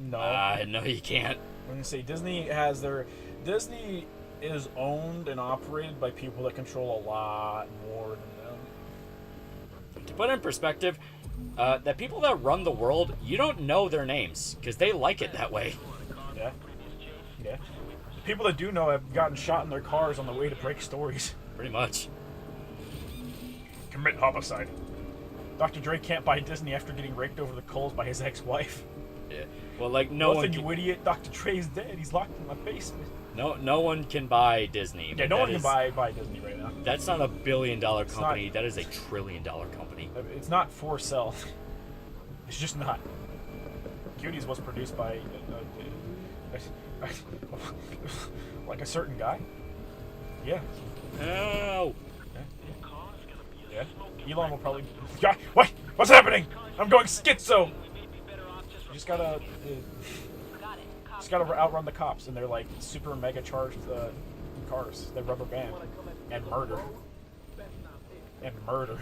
No. No, you can't. I'm gonna say Disney has their... Disney is owned and operated by people that control a lot more than them. To put it in perspective, the people that run the world, you don't know their names, because they like it that way. Yeah. Yeah. The people that do know have gotten shot in their cars on the way to break stories. Pretty much. Commit homicide. Dr. Dre can't buy Disney after getting raked over the coals by his ex-wife. Yeah. Well, like, no one you idiot. Dr. Dre's dead. He's locked in my basement. No one can buy Disney. Yeah, no one can buy Disney right now. That's not $1 billion company. That is $1 trillion company. It's not for sale. It's just not. Cuties was produced by like a certain guy. Yeah. No. Yeah. Elon will probably. Yeah. What? What's happening? I'm going schizo. You just gotta outrun the cops, and they're like super mega charged cars. They rubber band and murder and murder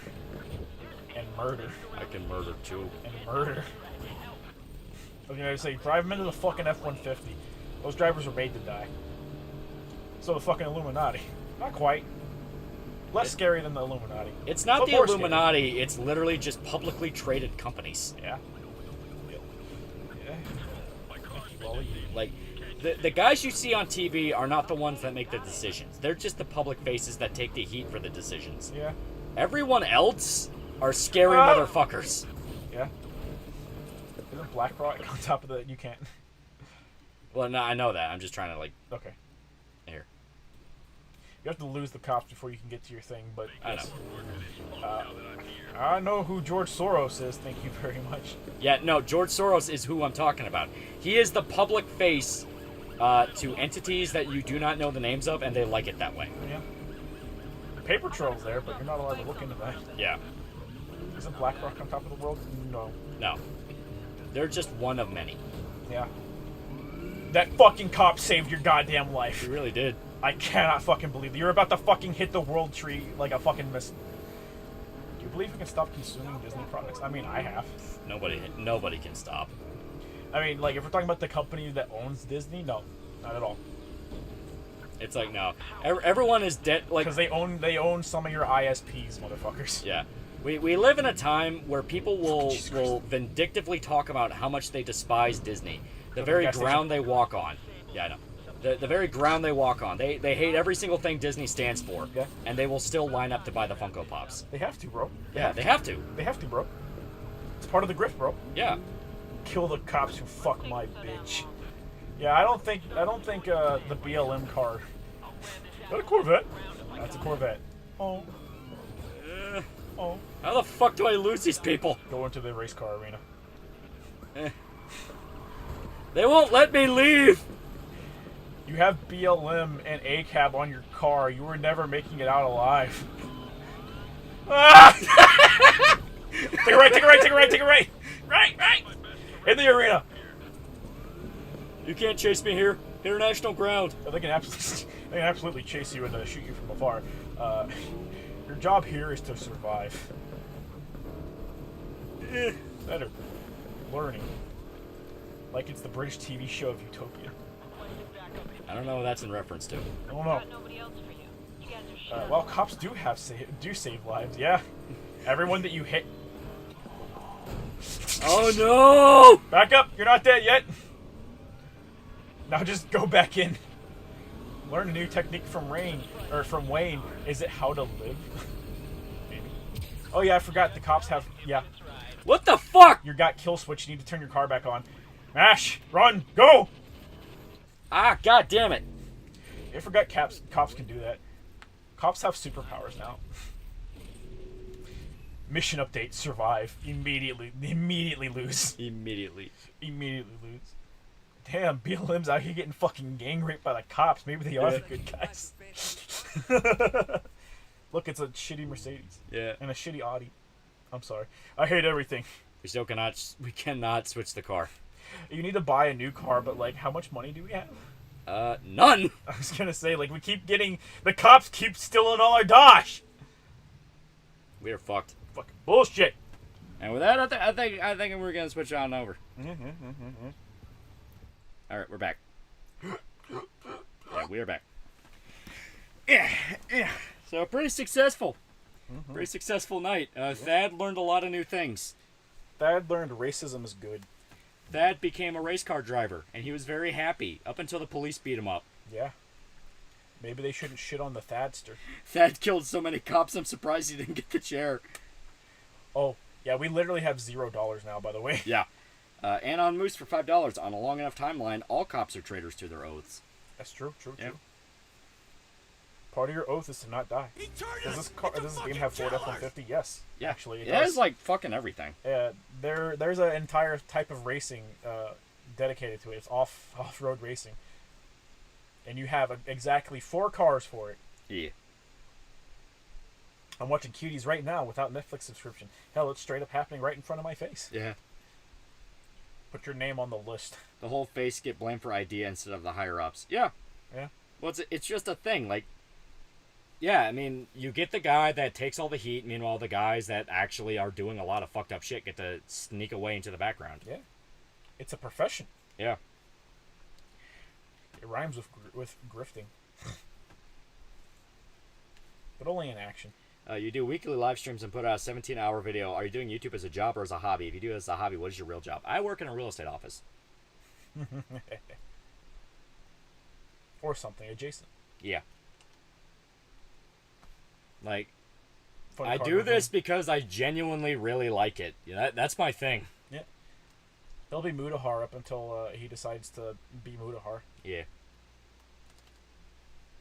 and murder. I can murder too. And murder. I was gonna say, drive them into the fucking F-150. Those drivers were made to die. So the fucking Illuminati. Not quite. Less scary than the Illuminati. It's not but the Illuminati, scary. It's literally just publicly traded companies. Yeah. Like, the guys you see on TV are not the ones that make the decisions. They're just the public faces that take the heat for the decisions. Yeah. Everyone else are scary motherfuckers. Yeah. Isn't BlackRock on top of the... You can't... Well, no, I know that. I'm just trying to, like... Okay. Here. You have to lose the cops before you can get to your thing, but... Yes. I know. I know who George Soros is, thank you very much. Yeah, no, George Soros is who I'm talking about. He is the public face to entities that you do not know the names of, and they like it that way. Yeah. The paper trail's there, but you're not allowed to look into that. Yeah. Isn't BlackRock on top of the world? No. No. They're just one of many. Yeah. That fucking cop saved your goddamn life. He really did. I cannot fucking believe that. You're about to fucking hit the world tree like a fucking missile. Do you believe we can stop consuming Disney products? I mean, I have. Nobody can stop. I mean, like, if we're talking about the company that owns Disney, no. Not at all. It's like, no. Everyone is dead. Like, because they own some of your ISPs, motherfuckers. Yeah. We live in a time where people will vindictively talk about how much they despise Disney. The very ground they walk on. Yeah, I know. The very ground they walk on. They hate every single thing Disney stands for. Yeah. And they will still line up to buy the Funko Pops. They have to, bro. They have to. They have to, bro. It's part of the grift, bro. Yeah. Kill the cops who fuck my bitch. Yeah, I don't think the BLM car. Is that a Corvette? That's a Corvette. Oh. Oh. How the fuck do I lose these people? Go into the race car arena. They won't let me leave! You have BLM and ACAB on your car. You were never making it out alive. Ah! Take a right, take a right, take a right, take a right! Right! In the arena! You can't chase me here. International ground. They can absolutely chase you and shoot you from afar. Your job here is to survive. Better. Learning. Like it's the British TV show of Utopia. I don't know what that's in reference to. I don't know. Well, cops do save lives, yeah. Everyone that you hit. Oh no! Back up! You're not dead yet! Now just go back in. Learn a new technique from Wayne. Is it how to live? Maybe. Oh yeah, I forgot. The cops have... Yeah. What the fuck? You got kill switch. You need to turn your car back on. Mash! Run! Go! Ah, god damn it. I forgot cops can do that. Cops have superpowers now. Mission update, survive. Immediately lose. Immediately lose. Damn, BLM's out here getting fucking gang raped by the cops. Maybe they are the good guys. Look, it's a shitty Mercedes. Yeah. And a shitty Audi. I'm sorry. I hate everything. We cannot switch the car. You need to buy a new car, but like, how much money do we have? None. I was gonna say, like, we keep getting the cops keep stealing all our dosh. We are fucked. Fucking bullshit. And with that, I think we're gonna switch on over. All right, we're back. Yeah, we are back. Yeah. So pretty successful. Pretty successful night. Thad learned a lot of new things. Thad learned racism is good. Thad became a race car driver, and he was very happy up until the police beat him up. Yeah. Maybe they shouldn't shit on the Thadster. Thad killed so many cops, I'm surprised he didn't get the chair. Oh, yeah, we literally have $0 now, by the way. Yeah. And on Moose for $5, on a long enough timeline, all cops are traitors to their oaths. That's true. Part of your oath is to not die. Does this game have Ford F-150? Yes. Yeah. Actually, it has like fucking everything. Yeah, there's an entire type of racing dedicated to it. It's off-road racing. And you have exactly 4 cars for it. Yeah. I'm watching Cuties right now without Netflix subscription. Hell, it's straight up happening right in front of my face. Yeah. Put your name on the list. The whole face get blamed for idea instead of the higher-ups. Yeah. Yeah. Well, it's just a thing. Like, yeah, I mean, you get the guy that takes all the heat. Meanwhile, the guys that actually are doing a lot of fucked up shit get to sneak away into the background. Yeah. It's a profession. Yeah. It rhymes with grifting. But only in action. You do weekly live streams and put out a 17-hour video. Are you doing YouTube as a job or as a hobby? If you do it as a hobby, what is your real job? I work in a real estate office. Or something adjacent. Yeah. Like, Fun I card do review. this because I genuinely really like it. Yeah, that's my thing. Yeah. He'll be Mudahar up until he decides to be Mudahar. Yeah.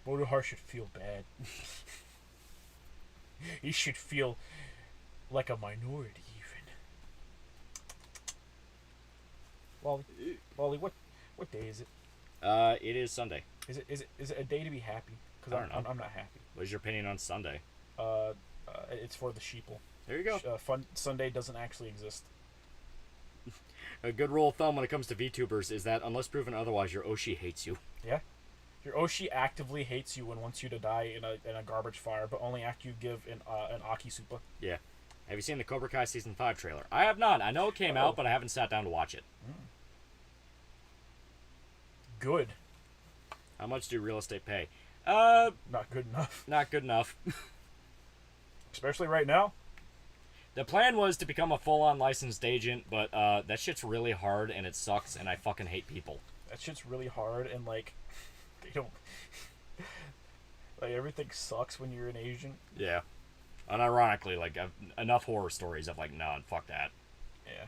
Mudahar should feel bad. He should feel like a minority, even. Wally, what day is it? It is Sunday. Is it a day to be happy? Because I'm not happy. What is your opinion on Sunday? It's for the sheeple. There you go. Fun Sunday doesn't actually exist. A good rule of thumb when it comes to VTubers is that unless proven otherwise, your Oshi hates you. Yeah. Your Oshi actively hates you and wants you to die in a garbage fire, but only after you give an Aki Supa. Yeah. Have you seen the Cobra Kai Season 5 trailer? I have not. I know it came out, but I haven't sat down to watch it. Good. How much do real estate pay? Not good enough. Not good enough. Especially right now. The plan was to become a full-on licensed agent, but that shit's really hard and it sucks and I fucking hate people. That shit's really hard and like they don't like everything sucks when you're an agent. Yeah. Unironically, like I've enough horror stories of like, no, fuck that. Yeah.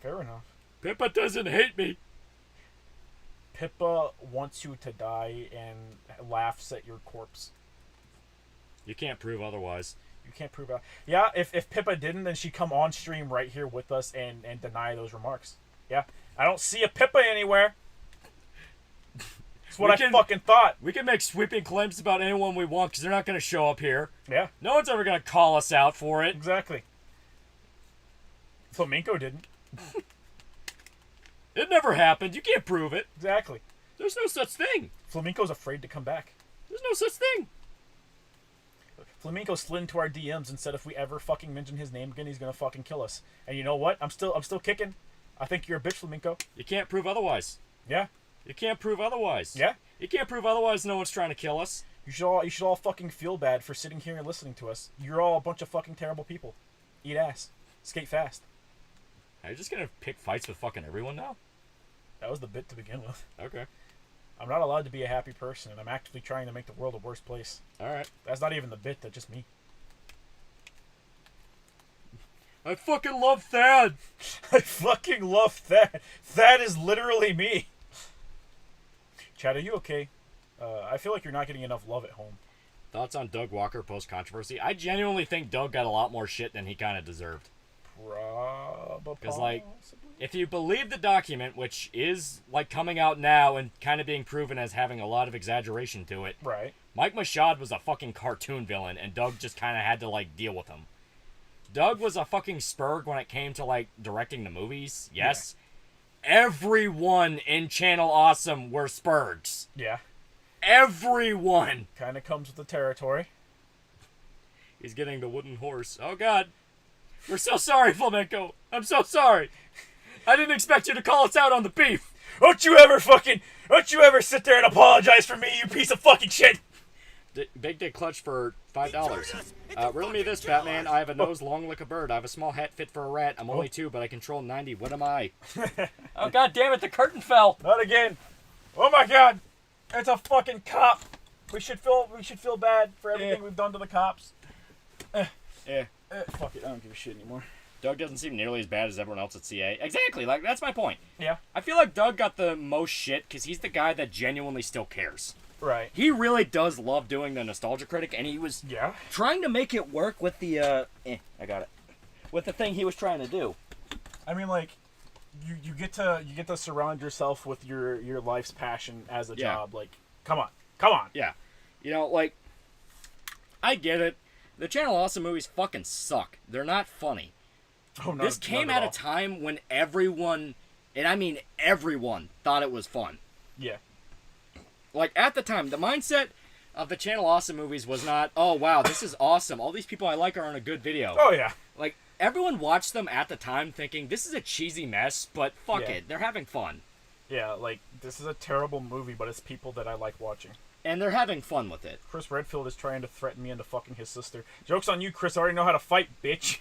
Fair enough. Pippa doesn't hate me. Pippa wants you to die and laughs at your corpse. You can't prove otherwise. You can't prove out. Yeah, if Pippa didn't, then she'd come on stream right here with us and deny those remarks. Yeah. I don't see a Pippa anywhere. That's what I fucking thought. We can make sweeping claims about anyone we want because they're not going to show up here. Yeah. No one's ever going to call us out for it. Exactly. Flamenco didn't. It never happened. You can't prove it. Exactly. There's no such thing. Flamenco's afraid to come back. There's no such thing. Flamenco slid into our DMs and said if we ever fucking mention his name again, he's gonna fucking kill us. And you know what? I'm still kicking. I think you're a bitch, Flamenco. You can't prove otherwise. Yeah. You can't prove otherwise. Yeah. You can't prove otherwise. No one's trying to kill us. You should all fucking feel bad for sitting here and listening to us. You're all a bunch of fucking terrible people. Eat ass. Skate fast. Are you just gonna pick fights with fucking everyone now? That was the bit to begin with. Okay. I'm not allowed to be a happy person, and I'm actively trying to make the world a worse place. Alright. That's not even the bit, that's just me. I fucking love Thad! I fucking love Thad. Thad is literally me. Chad, are you okay? I feel like you're not getting enough love at home. Thoughts on Doug Walker post-controversy? I genuinely think Doug got a lot more shit than he kind of deserved. Probably. Because, like, if you believe the document, which is, like, coming out now and kind of being proven as having a lot of exaggeration to it. Right. Mike Machad was a fucking cartoon villain, and Doug just kind of had to, like, deal with him. Doug was a fucking spurg when it came to, like, directing the movies. Yes. Yeah. Everyone in Channel Awesome were spurgs. Yeah. Everyone. Kind of comes with the territory. He's getting the wooden horse. Oh, God. We're so sorry, Flamenco. I'm so sorry. I didn't expect you to call us out on the beef. Don't you ever sit there and apologize for me, you piece of fucking shit. Big Dick Clutch for $5. Riddle me this, Batman. I have a nose long like a bird. I have a small hat fit for a rat. I'm only 2, but I control 90. What am I? Oh, God damn it, the curtain fell. Not again. Oh, my God. It's a fucking cop. We should feel bad for everything we've done to the cops. Fuck it, I don't give a shit anymore. Doug doesn't seem nearly as bad as everyone else at CA. Exactly, like, that's my point. Yeah. I feel like Doug got the most shit because he's the guy that genuinely still cares. Right. He really does love doing the Nostalgia Critic, and he was trying to make it work with the, I got it. With the thing he was trying to do. I mean, like, you get to surround yourself with your life's passion as a job. Like, come on. Yeah. You know, like, I get it. The Channel Awesome movies fucking suck. They're not funny. Oh, no, this came at a time when everyone, and I mean everyone, thought it was fun. Yeah. Like, at the time, the mindset of the Channel Awesome movies was not, oh, wow, this is awesome. All these people I like are on a good video. Oh, yeah. Like, everyone watched them at the time thinking, this is a cheesy mess, but fuck it. They're having fun. Yeah, like, this is a terrible movie, but it's people that I like watching. And they're having fun with it. Chris Redfield is trying to threaten me into fucking his sister. Joke's on you, Chris. I already know how to fight, bitch.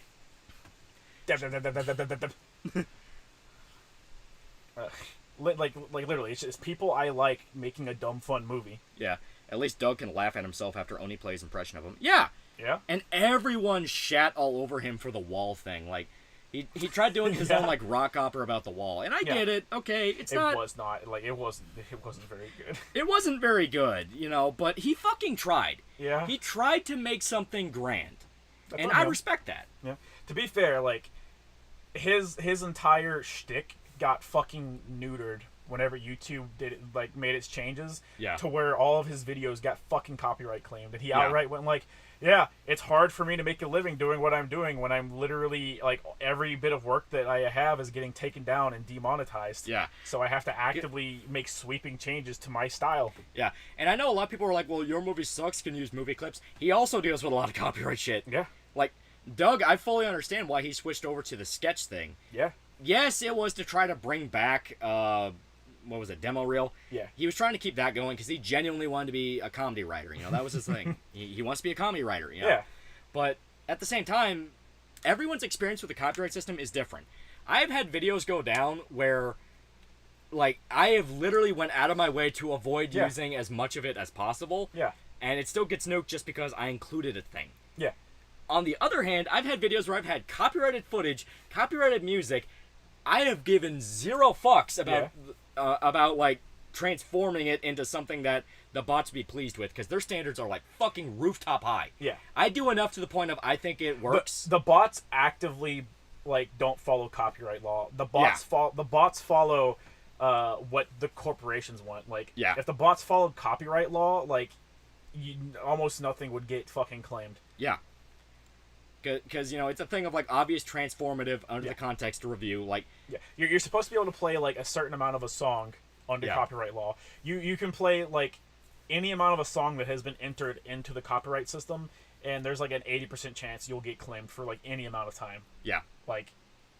Like literally, it's people I like making a dumb fun movie. Yeah, at least Doug can laugh at himself after Oni plays impression of him. Yeah, yeah. And everyone shat all over him for the wall thing. Like, he tried doing his own like rock opera about the wall, and I get it. Okay, it wasn't very good. It wasn't very good, you know. But he fucking tried. Yeah. He tried to make something grand, and I respect that. Yeah. To be fair, like his entire shtick got fucking neutered whenever YouTube did it, like made its changes to where all of his videos got fucking copyright claimed, and he outright went like, yeah, it's hard for me to make a living doing what I'm doing when I'm literally like every bit of work that I have is getting taken down and demonetized. Yeah. So I have to actively make sweeping changes to my style. Yeah. And I know a lot of people are like, well, your movie sucks, can use movie clips. He also deals with a lot of copyright shit. Yeah. Like, Doug, I fully understand why he switched over to the sketch thing. Yeah. Yes, it was to try to bring back, what was it, demo reel? Yeah. He was trying to keep that going because he genuinely wanted to be a comedy writer. You know, that was his thing. He wants to be a comedy writer, you know? Yeah. But at the same time, everyone's experience with the copyright system is different. I've had videos go down where, like, I have literally went out of my way to avoid using as much of it as possible. Yeah. And it still gets nuked just because I included a thing. Yeah. On the other hand, I've had videos where I've had copyrighted footage, copyrighted music. I have given zero fucks about like transforming it into something that the bots be pleased with because their standards are like fucking rooftop high. Yeah. I do enough to the point of I think it works. The bots actively like don't follow copyright law. The bots follow what the corporations want. Like if the bots followed copyright law, like almost nothing would get fucking claimed. Yeah. Because, you know, it's a thing of, like, obvious transformative under the context to review, like... Yeah, you're supposed to be able to play, like, a certain amount of a song under copyright law. You can play, like, any amount of a song that has been entered into the copyright system, and there's, like, an 80% chance you'll get claimed for, like, any amount of time. Yeah. Like,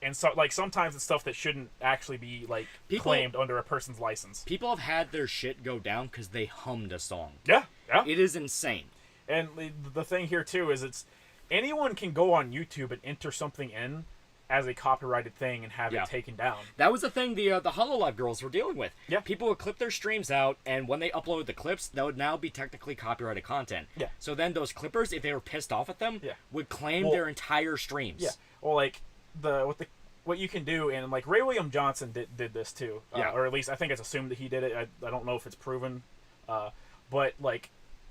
and so, like, sometimes it's stuff that shouldn't actually be, like, claimed under a person's license. People have had their shit go down because they hummed a song. Yeah, yeah. It is insane. And the thing here, too, is anyone can go on YouTube and enter something in as a copyrighted thing and have it taken down. That was the thing the HoloLive girls were dealing with. Yeah. People would clip their streams out, and when they upload the clips, that would now be technically copyrighted content. Yeah. So then those clippers, if they were pissed off at them, would claim their entire streams. Yeah. Well, like, what you can do, and, like, Ray William Johnson did this, too. Or at least I think it's assumed that he did it. I don't know if it's proven. But, like...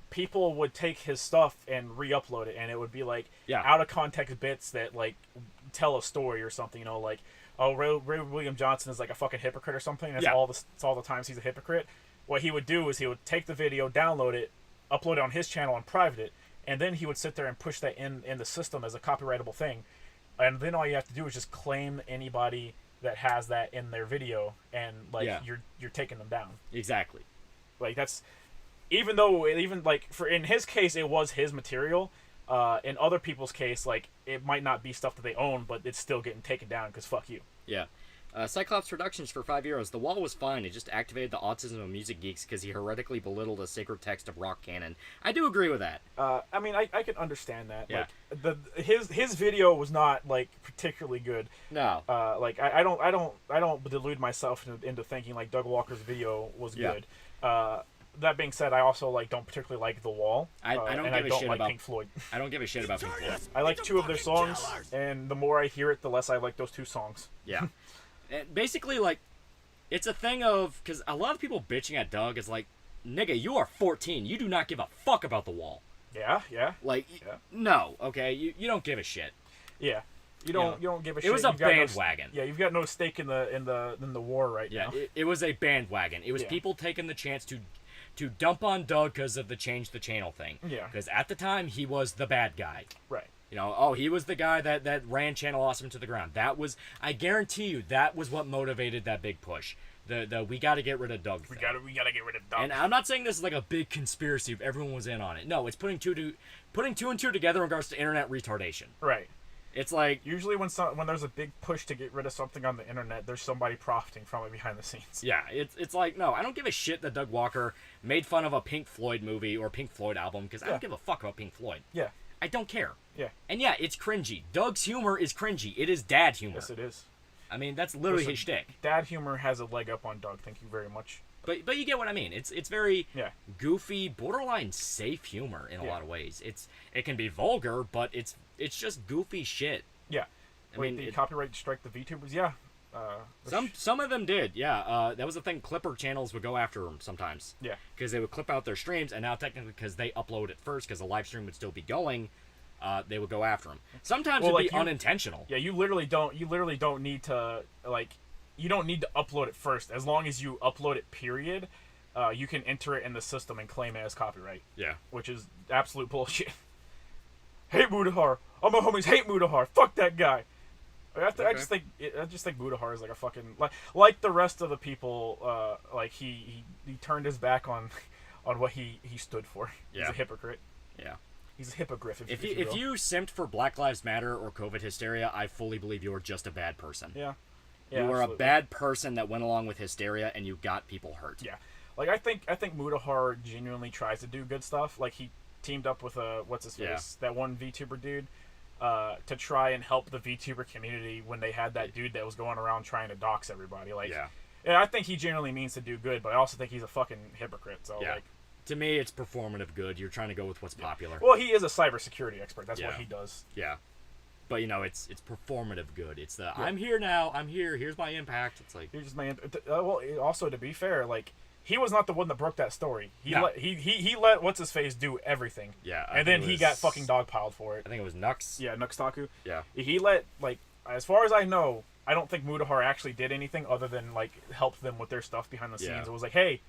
people would take his stuff and re-upload it, and it would be like out of context bits that like tell a story or something. You know, like Ray William Johnson is like a fucking hypocrite or something. That's all the times he's a hypocrite. What he would do is he would take the video, download it, upload it on his channel, and private it, and then he would sit there and push that in the system as a copyrightable thing. and then all you have to do is just claim anybody that has that in their video, and like you're taking them down. Exactly. Like that's even like for in his case it was his material. In other people's case, like it might not be stuff that they own, but it's still getting taken down because fuck you. Yeah. Cyclops Productions for €5. The wall was fine. It just activated the autism of music geeks because he heretically belittled a sacred text of rock canon. I do agree with that. I mean, I can understand that. Yeah. Like, his video was not like particularly good. No. Like I don't delude myself into thinking like Doug Walker's video was good. That being said, I also like don't particularly like The Wall. I don't give a shit about Pink Floyd. I don't give a shit about Pink Floyd. I like 2 of their songs, and the more I hear it, the less I like those 2 songs. Yeah. And basically, like, it's a thing of because a lot of people bitching at Doug is like, nigga, you are 14. You do not give a fuck about The Wall. Yeah. Like, no, okay, you don't give a shit. Yeah. You don't give a shit. It was a bandwagon. You've got no stake in the war right now. Yeah, it was a bandwagon. It was people taking the chance to dump on Doug because of the change the channel thing. Yeah. Because at the time, he was the bad guy. Right. You know, he was the guy that ran Channel Awesome to the ground. That was, I guarantee you, that was what motivated that big push. The we got to get rid of Doug thing. We gotta get rid of Doug. And I'm not saying this is like a big conspiracy if everyone was in on it. No, it's putting two and two together in regards to internet retardation. Right. It's like usually when there's a big push to get rid of something on the internet, there's somebody profiting from it behind the scenes. Yeah, it's like no, I don't give a shit that Doug Walker made fun of a Pink Floyd movie or Pink Floyd album because I don't give a fuck about Pink Floyd. Yeah. I don't care. Yeah. And yeah, it's cringy. Doug's humor is cringy. It is dad humor. Yes, it is. I mean, that's literally his shtick. Dad humor has a leg up on Doug. Thank you very much. But you get what I mean. It's very goofy, borderline safe humor in a lot of ways. It can be vulgar, but it's just goofy shit. Yeah. I mean, the copyright strike the VTubers. Yeah. Some of them did. Yeah. That was the thing. Clipper channels would go after them sometimes. Yeah. Because they would clip out their streams, and now technically because they upload it first, because the live stream would still be going. They would go after them. Sometimes it would be unintentional. Yeah, you literally don't need to you don't need to upload it first. As long as you upload it, period, you can enter it in the system and claim it as copyright. Yeah, which is absolute bullshit. Hate Mudahar. All my homies hate Mudahar. Fuck that guy. I just think Mudahar is like a fucking like the rest of the people. Like he turned his back on what he stood for. Yeah. He's a hypocrite. Yeah. He's a hippogriff. If you simped for Black Lives Matter or COVID hysteria, I fully believe you were just a bad person. Yeah. You were a bad person that went along with hysteria and you got people hurt. Yeah. Like I think Mudahar genuinely tries to do good stuff. Like he teamed up with what's his face, that one VTuber dude, to try and help the VTuber community when they had that dude that was going around trying to dox everybody. Like, yeah, I think he genuinely means to do good, but I also think he's a fucking hypocrite. So like. To me, it's performative good. You're trying to go with what's popular. Well, he is a cybersecurity expert. That's what he does. Yeah. But, you know, it's performative good. It's the, I'm here now. I'm here. Here's my impact. It's like... Here's my well, also, to be fair, like, he was not the one that broke that story. He let What's-His-Face do everything. Yeah. And then he got fucking dogpiled for it. I think it was Nux. Yeah, Nuxtaku. Yeah. He let, like, as far as I know, I don't think Mudahar actually did anything other than, like, help them with their stuff behind the scenes. It was like, hey...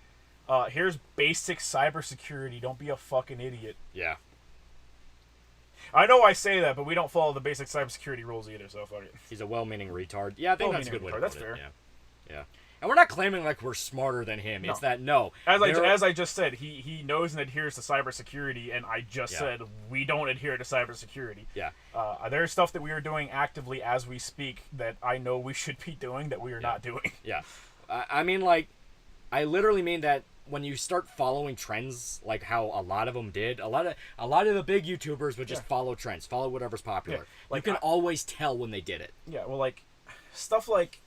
here's basic cybersecurity. Don't be a fucking idiot. Yeah. I know I say that, but we don't follow the basic cybersecurity rules either, so fuck it. He's a well-meaning retard. Yeah, I think that's a good way to put it. That's fair. Yeah. And we're not claiming like we're smarter than him. No. It's that, no. As I just said, he knows and adheres to cybersecurity, and I just said we don't adhere to cybersecurity. Yeah. There's stuff that we are doing actively as we speak that I know we should be doing that we are not doing. Yeah. I mean, like, I literally mean that when you start following trends, like how a lot of them did, a lot of the big YouTubers would just follow trends, follow whatever's popular. Yeah. Like, you can always tell when they did it. Yeah, well, like, stuff like,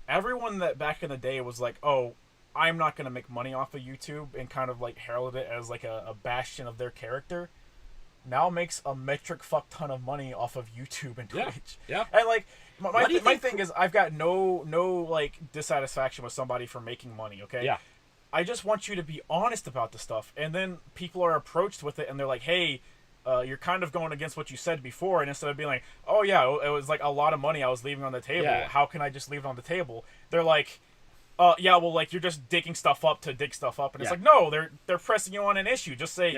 everyone that back in the day was like, oh, I'm not going to make money off of YouTube, and kind of, like, heralded it as, like, a bastion of their character, now makes a metric fuck ton of money off of YouTube and Twitch. Yeah. And, like, my thing is, I've got no, like, dissatisfaction with somebody for making money, okay? Yeah. I just want you to be honest about the stuff, and then people are approached with it, and they're like, hey, you're kind of going against what you said before, and instead of being like, oh yeah, it was like a lot of money I was leaving on the table, how can I just leave it on the table? They're like, yeah, well, like, you're just digging stuff up to dig stuff up, and it's like, no, they're pressing you on an issue. Just say,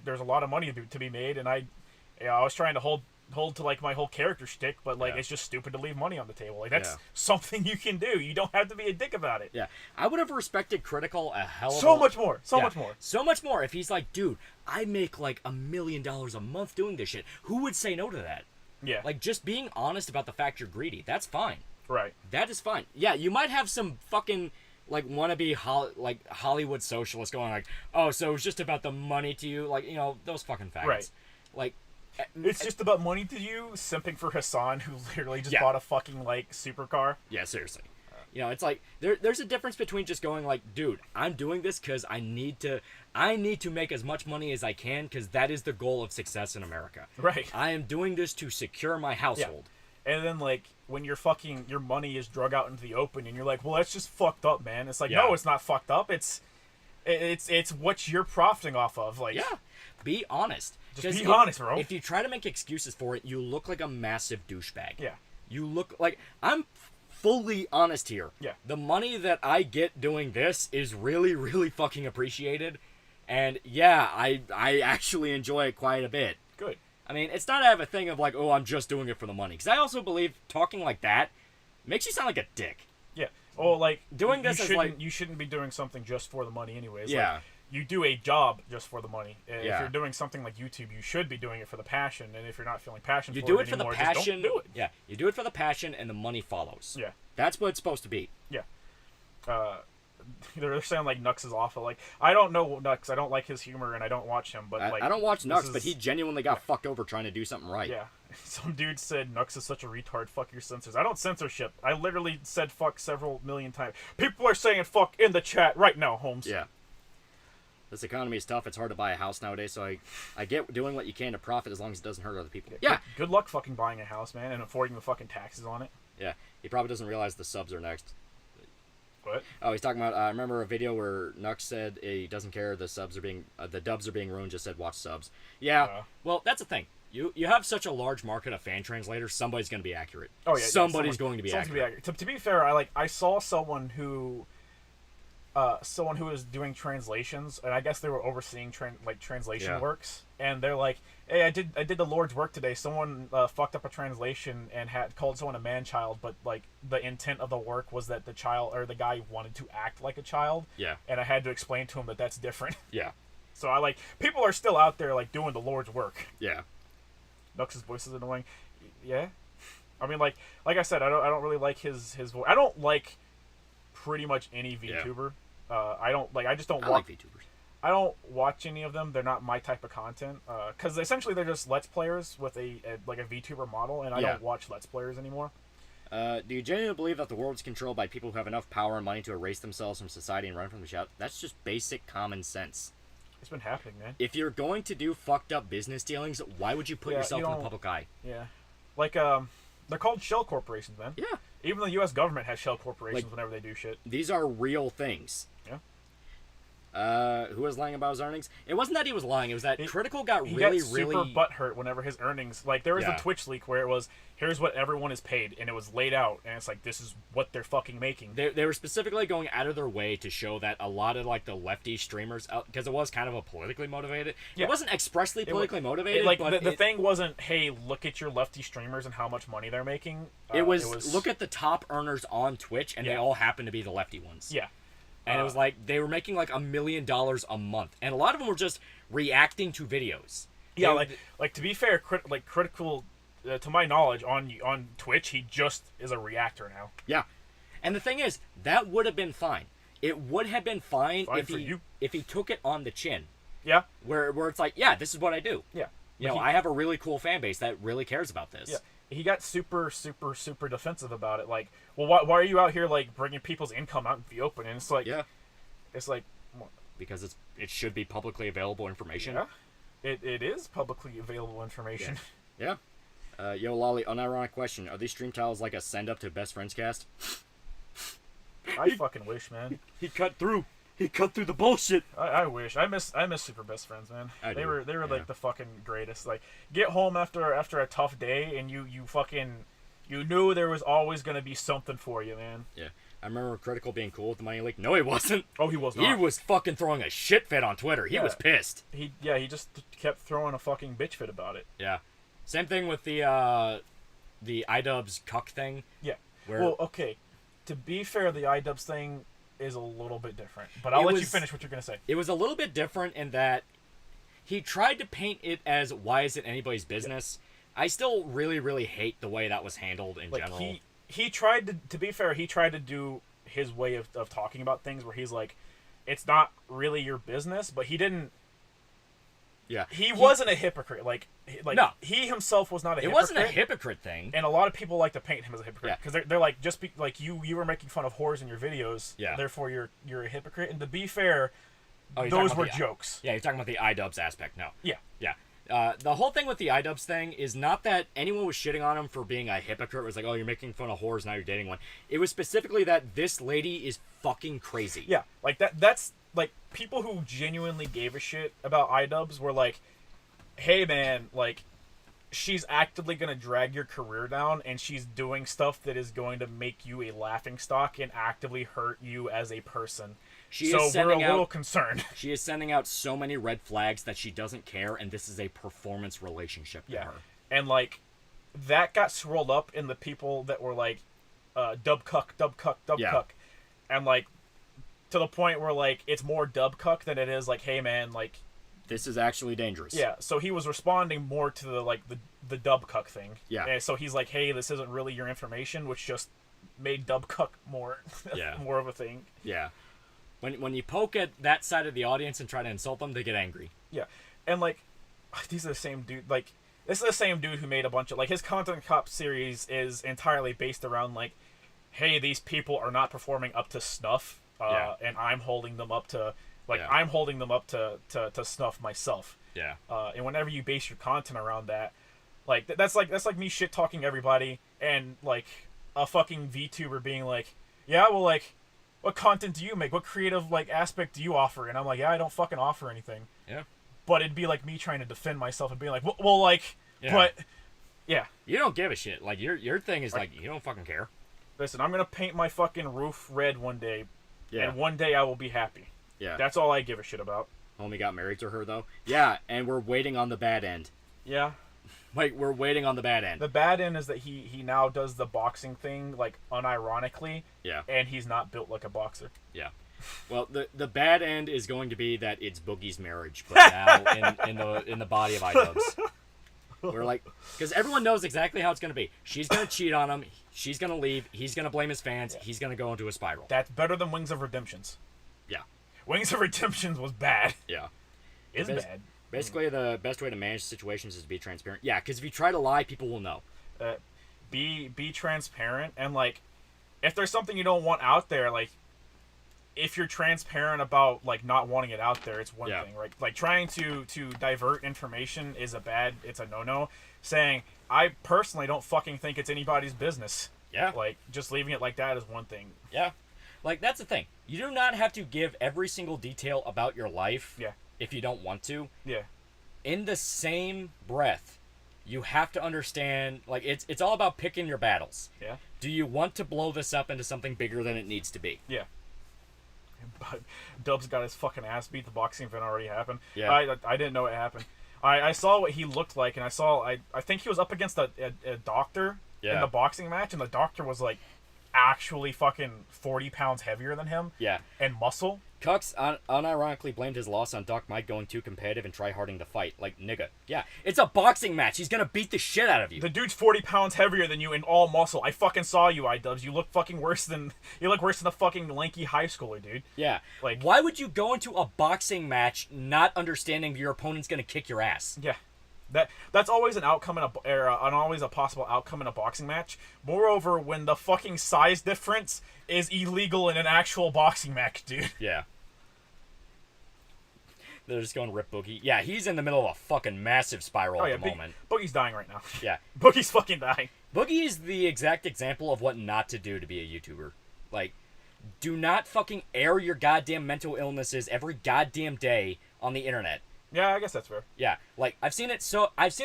there's a lot of money to be made, and I was trying to hold hold to like my whole character shtick, but like it's just stupid to leave money on the table. Like that's Yeah. something you can do. You don't have to be a dick about it. Yeah, I would have respected Critical a hell of So a much more. So Yeah. much more. So much more. If he's like, dude, I make like $1 million a month doing this shit. Who would say no to that? Yeah. Like, just being honest about the fact you're greedy. That's fine. Right. That is fine. Yeah, you might have some fucking like wannabe Hollywood socialists going like, oh, so it's just about the money to you, like, you know, those fucking faggots. Right. Like, It's just about money to you, simping for Hassan, who literally just Yeah. bought a fucking like supercar. yeah, seriously. You know, it's like there's a difference between just going like, dude, I'm doing this because I need to make as much money as I can because that is the goal of success in America. Right. I am doing this to secure my household. And then like when your money is drug out into the open, and you're like, well, that's just fucked up, man. It's like, Yeah. no, it's not fucked up. It's what you're profiting off of. Like, Yeah, be honest. Just 'Cause be honest, bro. If you try to make excuses for it, you look like a massive douchebag. Yeah. You look like I'm fully honest here. Yeah. The money that I get doing this is really, really fucking appreciated, and yeah, I actually enjoy it quite a bit. Good. I mean, it's not I have a thing of like, oh, I'm just doing it for the money, because I also believe talking like that makes you sound like a dick. Yeah. Oh, like Doing this is like you shouldn't be doing something just for the money, anyways. Yeah. Like, you do a job just for the money. If Yeah. you're doing something like YouTube, you should be doing it for the passion. And if you're not feeling passion you for do it it for the anymore, passion. just don't do it. Yeah, you do it for the passion, and the money follows. Yeah. That's what it's supposed to be. Yeah. They're saying like Nux is awful. Like, I don't know Nux. I don't like his humor, and I don't watch him. But like, I don't watch this Nux, is- but he genuinely got fucked over trying to do something right. Yeah. Some dude said Nux is such a retard. Fuck your censors. I don't censorship. I literally said fuck several million times. People are saying fuck in the chat right now, Holmes. Yeah. This economy is tough. It's hard to buy a house nowadays, so I get doing what you can to profit as long as it doesn't hurt other people. Yeah. Good luck fucking buying a house, man, and affording the fucking taxes on it. Yeah. He probably doesn't realize the subs are next. What? Oh, he's talking about. I remember a video where Nux said he doesn't care. The subs are being, the dubs are being ruined. Just said watch subs. Yeah. Well, that's the thing. You have such a large market of fan translators. Somebody's going to be accurate. Oh yeah. Somebody's going to be accurate. To be fair, I saw someone who was doing translations, and I guess they were overseeing translation works, and they're like, "Hey, I did the Lord's work today. Someone fucked up a translation and had called someone a man-child, but like the intent of the work was that the child or the guy wanted to act like a child. Yeah. And I had to explain to him that that's different. Yeah. So people are still out there like doing the Lord's work. Yeah. Nux's voice is annoying. Yeah. I mean, like I said, I don't really like his voice. I don't like pretty much any VTuber. I just don't I watch. like VTubers. I don't watch any of them. They're not my type of content. Because essentially they're just Let's Players with a VTuber model, and I don't watch Let's Players anymore. Do you genuinely believe that the world is controlled by people who have enough power and money to erase themselves from society and run from the shout? That's just basic common sense. It's been happening, man. If you're going to do fucked up business dealings, why would you put yourself in the public eye? Yeah. Like, they're called shell corporations, man. Yeah. Even the U.S. government has shell corporations whenever they do shit. These are real things. Yeah. Who was lying about his earnings? It wasn't that he was lying. It was that Critical got he really, got super butthurt whenever his earnings. Like, there was the Twitch leak where it was, here's what everyone is paid, and it was laid out, and it's like, this is what they're fucking making. They were specifically going out of their way to show that a lot of, like, the lefty streamers, because it was kind of a politically motivated. Yeah. It wasn't expressly politically motivated, but the thing wasn't, hey, look at your lefty streamers and how much money they're making. It was look at the top earners on Twitch, and they all happen to be the lefty ones. Yeah. And it was like, they were making like $1 million a month. And a lot of them were just reacting to videos. Yeah, like to be fair, Critical, to my knowledge, on Twitch, he just is a reactor now. Yeah. And the thing is, that would have been fine. It would have been fine if he took it on the chin. Yeah. Where it's like, yeah, this is what I do. Yeah. You know, I have a really cool fan base that really cares about this. Yeah. He got super, super, super defensive about it. Like, well, why are you out here, like, bringing people's income out into the open? And it's like... Yeah. It's like... Because it should be publicly available information. Yeah. It is publicly available information. Yeah. Yo, Lolly, unironic question. Are these stream tiles like a send-up to Best Friends cast? I fucking wish, man. He cut through. He cut through the bullshit. I wish. I miss Super Best Friends, man. They were like the fucking greatest. Like, get home after a tough day and you knew there was always gonna be something for you, man. Yeah. I remember Critical being cool with the money leak. No, he wasn't. Oh, he was not. He was fucking throwing a shit fit on Twitter. He was pissed. He just kept throwing a fucking bitch fit about it. Yeah. Same thing with the iDubbbz cuck thing. Yeah. Where... Well, okay. To be fair, the iDubbbz thing is a little bit different. But I'll let you finish what you're going to say. It was a little bit different in that he tried to paint it as, why is it anybody's business? Yeah. I still really, really hate the way that was handled in general. He tried to be fair, he tried to do his way of talking about things where he's like, it's not really your business, but he didn't... Yeah. He wasn't a hypocrite. No. He himself was not a hypocrite. It wasn't a hypocrite thing. And a lot of people like to paint him as a hypocrite. Because they're like, like you were making fun of whores in your videos, therefore you're a hypocrite. And to be fair, those were jokes. Yeah, you're talking about the iDubbbz aspect, no. Yeah. Yeah. The whole thing with the iDubbbz thing is not that anyone was shitting on him for being a hypocrite. It was like, oh, you're making fun of whores, now you're dating one. It was specifically that this lady is fucking crazy. Yeah, like that's like people who genuinely gave a shit about iDubbbz were like, hey man, like she's actively gonna drag your career down and she's doing stuff that is going to make you a laughingstock and actively hurt you as a person. So we're a little concerned. She is sending out so many red flags that she doesn't care, and this is a performance relationship to her. And like that got swirled up in the people that were like dub cuck, and like to the point where like it's more dub cuck than it is like, hey man, like this is actually dangerous. Yeah, so he was responding more to the dub cuck thing. Yeah. And so he's like, hey, this isn't really your information, which just made dub cuck more more of a thing. Yeah. When you poke at that side of the audience and try to insult them, they get angry. Yeah. And like these are the same dude, like this is the same dude who made a bunch of like his Content Cop series is entirely based around like, hey, these people are not performing up to snuff. And I'm holding them up to I'm holding them up to snuff myself. Yeah. And whenever you base your content around that, like that's like me shit talking everybody and like a fucking VTuber being like, yeah, well, like, what content do you make? What creative like aspect do you offer? And I'm like, yeah, I don't fucking offer anything. Yeah. But it'd be like me trying to defend myself and being like, well, like, but yeah. You don't give a shit. Like your thing is like you don't fucking care. Listen, I'm gonna paint my fucking roof red one day. Yeah. And one day I will be happy. Yeah. That's all I give a shit about. Homie got married to her, though. Yeah, and we're waiting on the bad end. Yeah. Like, we're waiting on the bad end. The bad end is that he now does the boxing thing, like, unironically. Yeah. And he's not built like a boxer. Yeah. Well, the bad end is going to be that it's Boogie's marriage, but now in the body of iDubbbz. We're like, because everyone knows exactly how it's going to be. She's going to cheat on him. She's going to leave. He's going to blame his fans. Yeah. He's going to go into a spiral. That's better than Wings of Redemptions. Yeah. Wings of Redemptions was bad. Yeah. It's bad. Basically, the best way to manage situations is to be transparent. Yeah, because if you try to lie, people will know. Be transparent, and, like, if there's something you don't want out there, like, if you're transparent about, like, not wanting it out there, it's one thing, right? Like, trying to divert information is it's a no-no. Saying, I personally don't fucking think it's anybody's business. Yeah. Like, just leaving it like that is one thing. Yeah. Like, that's the thing. You do not have to give every single detail about your life if you don't want to. Yeah. In the same breath, you have to understand, like, it's all about picking your battles. Yeah. Do you want to blow this up into something bigger than it needs to be? Yeah. But Dubs got his fucking ass beat. The boxing event already happened. Yeah. I didn't know it happened. I saw what he looked like, and I think he was up against a doctor in the boxing match, and the doctor was, like, actually fucking 40 pounds heavier than him. Yeah. And muscle. Cucks unironically blamed his loss on Doc Mike going too competitive and try-harding the fight. Like, nigga. Yeah. It's a boxing match. He's gonna beat the shit out of you. The dude's 40 pounds heavier than you and all muscle. I fucking saw you, iDubbbz. You look fucking worse than... You look worse than a fucking lanky high schooler, dude. Yeah. Like... Why would you go into a boxing match not understanding your opponent's gonna kick your ass? Yeah. That's always an outcome always a possible outcome in a boxing match. Moreover, when the fucking size difference is illegal in an actual boxing match, dude. Yeah. They're just going rip Boogie. Yeah, he's in the middle of a fucking massive spiral at the moment. Boogie's dying right now. Yeah. Boogie's fucking dying. Boogie is the exact example of what not to do to be a YouTuber. Like, do not fucking air your goddamn mental illnesses every goddamn day on the internet. Yeah, I guess that's fair. Yeah, like, I've seen it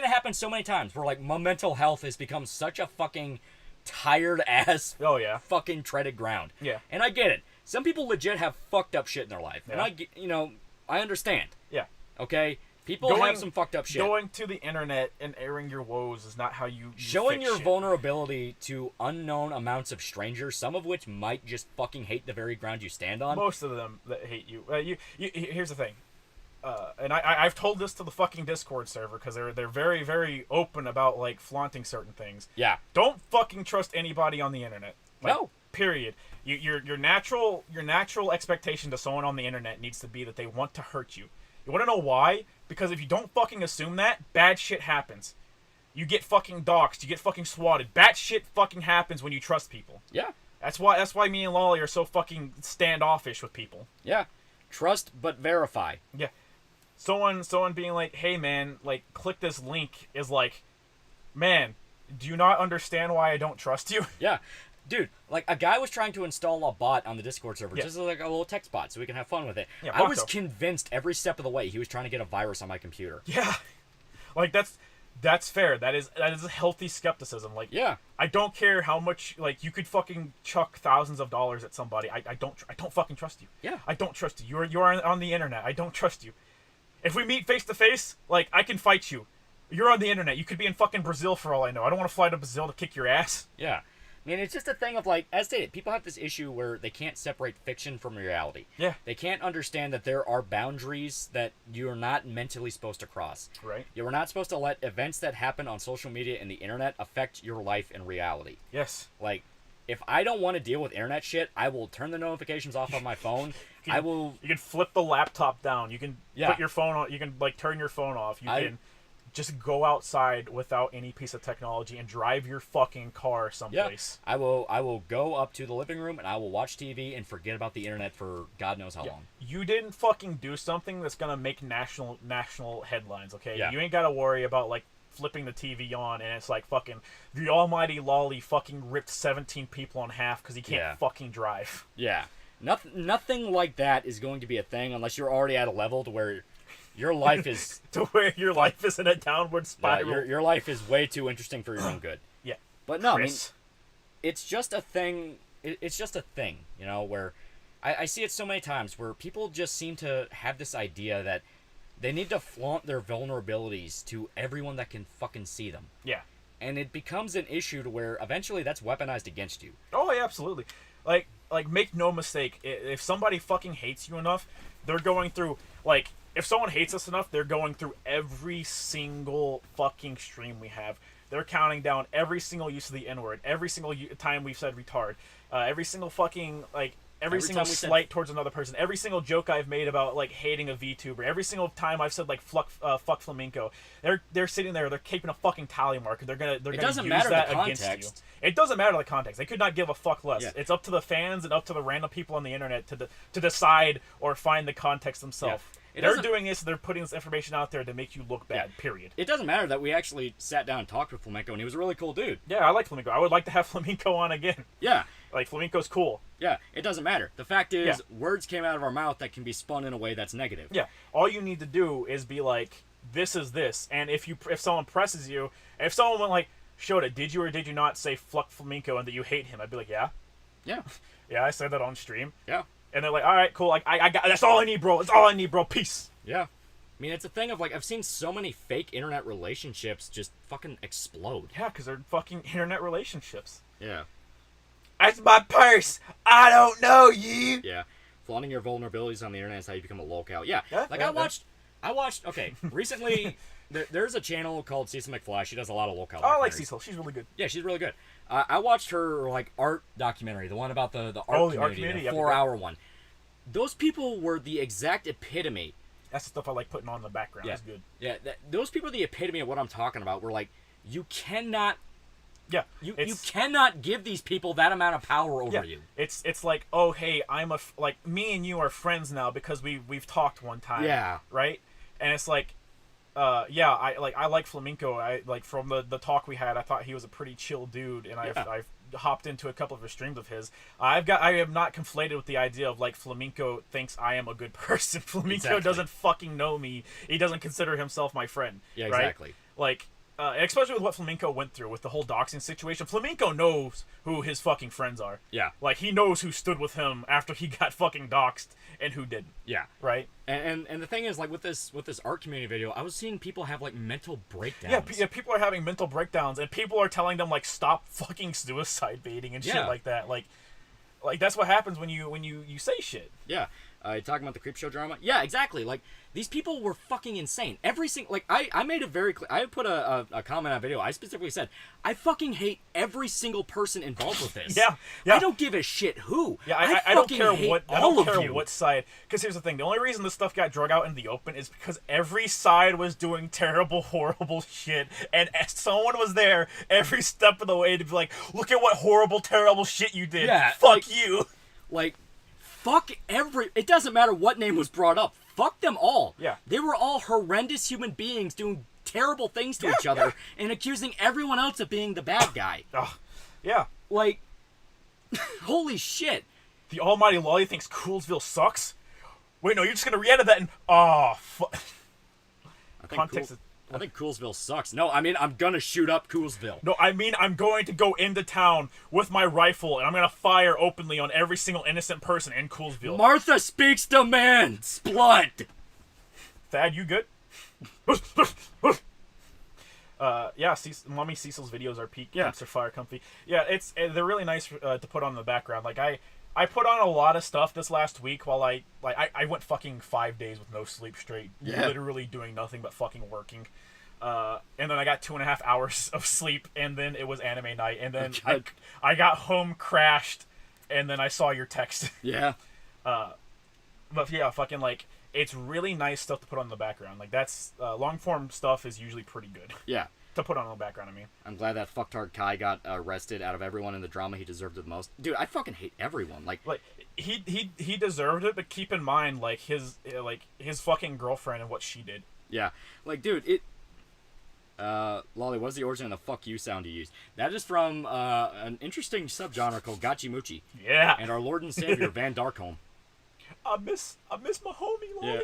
happen so many times where, like, my mental health has become such a fucking tired-ass fucking treaded ground. Yeah. And I get it. Some people legit have fucked up shit in their life. Yeah. And I understand. Yeah. Okay? People have some fucked up shit. Going to the internet and airing your woes is not how you showing fix your shit. Vulnerability to unknown amounts of strangers, some of which might just fucking hate the very ground you stand on. Most of them that hate you. Here's the thing. And I've told this to the fucking Discord server because they're very, very open about like flaunting certain things. Yeah. Don't fucking trust anybody on the internet. Like, no. Period. Your natural expectation to someone on the internet needs to be that they want to hurt you. You want to know why? Because if you don't fucking assume that, bad shit happens. You get fucking doxxed. You get fucking swatted. Bad shit fucking happens when you trust people. Yeah. That's why me and Lolly are so fucking standoffish with people. Yeah. Trust but verify. Yeah. Someone being like, hey man, like, click this link is like, man, do you not understand why I don't trust you? Yeah. Dude, like, a guy was trying to install a bot on the Discord server, Yeah. just like a little text bot, so we can have fun with it. Yeah, I was Paco. convinced every step of the way he was trying to get a virus on my computer. Yeah. Like, that's fair. That is a healthy skepticism. Like, yeah. I don't care how much, like, you could fucking chuck thousands of dollars at somebody. I don't fucking trust you. Yeah. I don't trust you. You're on the internet. I don't trust you. If we meet face to face, like, I can fight you. You're on the internet. You could be in fucking Brazil for all I know. I don't want to fly to Brazil to kick your ass. Yeah. I mean, it's just a thing of, like, as stated, people have this issue where they can't separate fiction from reality. Yeah. They can't understand that there are boundaries that you're not mentally supposed to cross. Right. You are not supposed to let events that happen on social media and the internet affect your life in reality. Yes. Like, if I don't want to deal with internet shit, I will turn the notifications off on my phone. You can flip the laptop down. You can put your phone on. You can, like, turn your phone off. You can just go outside without any piece of technology and drive your fucking car someplace. Yeah. I will go up to the living room and I will watch TV and forget about the internet for God knows how long. You didn't fucking do something that's gonna make national headlines, okay? Yeah. You ain't gotta worry about, like, flipping the TV on and it's like fucking TheAlmightyLoli fucking ripped 17 people in half because he can't fucking drive. Yeah. Nothing like that is going to be a thing unless you're already at a level to where your life is... to where your life is in a downward spiral. Yeah, your life is way too interesting for your own good. Yeah. But no, Chris. I mean, it's just a thing. It's just a thing, you know, where I see it so many times where people just seem to have this idea that they need to flaunt their vulnerabilities to everyone that can fucking see them. Yeah. And it becomes an issue to where eventually that's weaponized against you. Oh, yeah, absolutely. Like, make no mistake, if somebody fucking hates you enough, they're going through, like... If someone hates us enough, they're going through every single fucking stream we have. They're counting down every single use of the N-word, every single time we've said retard, every single fucking, like, every single slight towards another person, every single joke I've made about, like, hating a VTuber, every single time I've said, like, fuck flamenco. They're sitting there, they're keeping a fucking tally mark, and they're gonna use that against you. It doesn't matter the context. They could not give a fuck less. Yeah. It's up to the fans and up to the random people on the internet to decide or find the context themselves. Yeah. They're doing this, they're putting this information out there to make you look bad, period. It doesn't matter that we actually sat down and talked with Flamenco, and he was a really cool dude. Yeah, I like Flamenco. I would like to have Flamenco on again. Yeah. Like, Flamenco's cool. Yeah, it doesn't matter. The fact is, words came out of our mouth that can be spun in a way that's negative. Yeah. All you need to do is be like, this is this, and if someone presses you, if someone went like, Shota, did you or did you not say fuck Flamenco and that you hate him? I'd be like, yeah. Yeah. Yeah, I said that on stream. Yeah. And they're like, all right, cool. Like, I got that's all I need, bro. That's all I need, bro. Peace. Yeah. I mean, it's a thing of, like, I've seen so many fake internet relationships just fucking explode. Yeah, because they're fucking internet relationships. Yeah. That's my purse. I don't know you. Yeah. Flaunting your vulnerabilities on the internet is how you become a lolcow. Yeah. Like, I watched, okay, recently, there's a channel called Cecil McFly. She does a lot of lolcow. Oh, I like Cecil. She's really good. Yeah, she's really good. I watched her, like, art documentary, the one about the art community, the 4-hour one. Those people were the exact epitome. That's the stuff I like putting on in the background. Yeah. That's good. Yeah, those people are the epitome of what I'm talking about. We're like, you cannot... Yeah. You cannot give these people that amount of power over you. It's like, oh, hey, like, me and you are friends now because we've talked one time. Yeah. Right? And it's like, I like Flamenco. I like from the talk we had, I thought he was a pretty chill dude, and I've hopped into a couple of streams of his. I have not conflated with the idea of like Flamenco thinks I am a good person. Flamenco doesn't fucking know me. He doesn't consider himself my friend. Yeah, right? exactly. Like especially with what Flamenco went through with the whole doxing situation. Flamenco knows who his fucking friends are. Yeah. Like, he knows who stood with him after he got fucking doxed and who didn't. Yeah. Right? And the thing is, like, with this art community video, I was seeing people have, like, mental breakdowns. Yeah, people are having mental breakdowns, and people are telling them, like, stop fucking suicide baiting and shit like that. Like, that's what happens when you say shit. Yeah. Talking about the creep show drama? Yeah, exactly. Like, these people were fucking insane. Every single... Like, I made it very clear. I put a comment on video. I specifically said, I fucking hate every single person involved with this. Yeah. I don't give a shit who. Yeah, I don't care what side. Because here's the thing. The only reason this stuff got drug out in the open is because every side was doing terrible, horrible shit. And someone was there every step of the way to be like, look at what horrible, terrible shit you did. Yeah, Fuck you. Like... Fuck it doesn't matter what name was brought up. Fuck them all. Yeah. They were all horrendous human beings doing terrible things to each other and accusing everyone else of being the bad guy. Yeah. Like, holy shit. TheAlmightyLoli thinks Coolsville sucks? Wait, no, you're just gonna re-edit that and... Oh, fuck. I think Coolsville sucks. No, I mean, I'm gonna shoot up Coolsville. No, I mean, I'm going to go into town with my rifle, and I'm gonna fire openly on every single innocent person in Coolsville. Martha speaks demands! Blood! Thad, you good? Yeah, Mommy Cecil's videos are peak. Yeah. Are fire comfy. Yeah, they're really nice to put on in the background. Like, I put on a lot of stuff this last week while I went fucking 5 days with no sleep straight. Yeah. Literally doing nothing but fucking working. And then I got 2.5 hours of sleep, and then it was anime night, and then I got home, crashed, and then I saw your text. Yeah. But yeah, fucking, like, it's really nice stuff to put on in the background. Like, that's, long-form stuff is usually pretty good. Yeah. To put on in the background, I mean. I'm glad that fucktard Kai got arrested. Out of everyone in the drama, he deserved it the most. Dude, I fucking hate everyone. Like he deserved it, but keep in mind, like, his fucking girlfriend and what she did. Yeah. Like, dude, Lolly, what's the origin of the fuck you sound you used? That is from an interesting subgenre called Gachimuchi. Yeah. And our Lord and Savior, Van Darkholm. I miss my homie, Lolly. Yeah.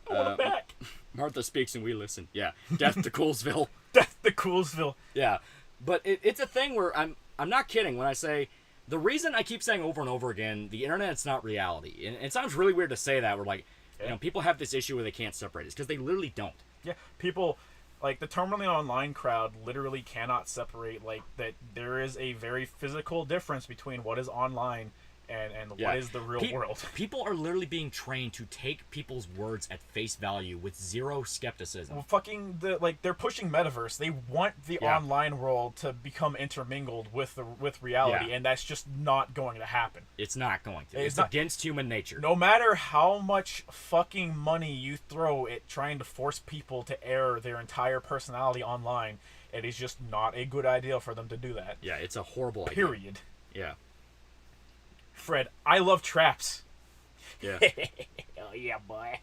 I want him back. Martha speaks and we listen. Yeah. Death to Coolsville. Death to Coolsville. Yeah. But it's a thing where I'm not kidding when I say the reason I keep saying over and over again, the internet's not reality. And it sounds really weird to say that. We're like, you know, people have this issue where they can't separate it. It's because they literally don't. Yeah. People, like, the terminally online crowd literally cannot separate, like, that there is a very physical difference between what is online and what is the real world. People are literally being trained to take people's words at face value with zero skepticism. Well, fucking they're pushing metaverse. They want the online world to become intermingled with reality, and that's just not going to happen. It's not going to. It's against human nature. No matter how much fucking money you throw at trying to force people to air their entire personality online, it is just not a good idea for them to do that. Yeah, it's a horrible idea. Period. Yeah. Fred, I love traps. Yeah. Oh yeah, boy.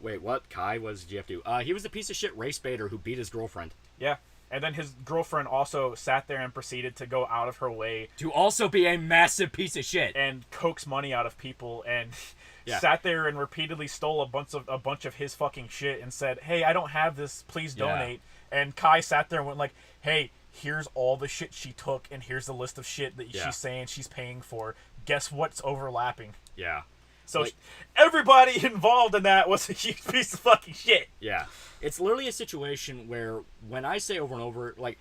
Wait, what? Kai, what did you have to do? He was a piece of shit race baiter who beat his girlfriend. Yeah, and then his girlfriend also sat there and proceeded to go out of her way to also be a massive piece of shit and coax money out of people, and sat there and repeatedly stole a bunch of his fucking shit and said, "Hey, I don't have this. Please donate." And Kai sat there and went like, "Hey, here's all the shit she took, and here's the list of shit that she's saying she's paying for. Guess what's overlapping?" Yeah. So everybody involved in that was a huge piece of fucking shit. Yeah. It's literally a situation where, when I say over and over, like,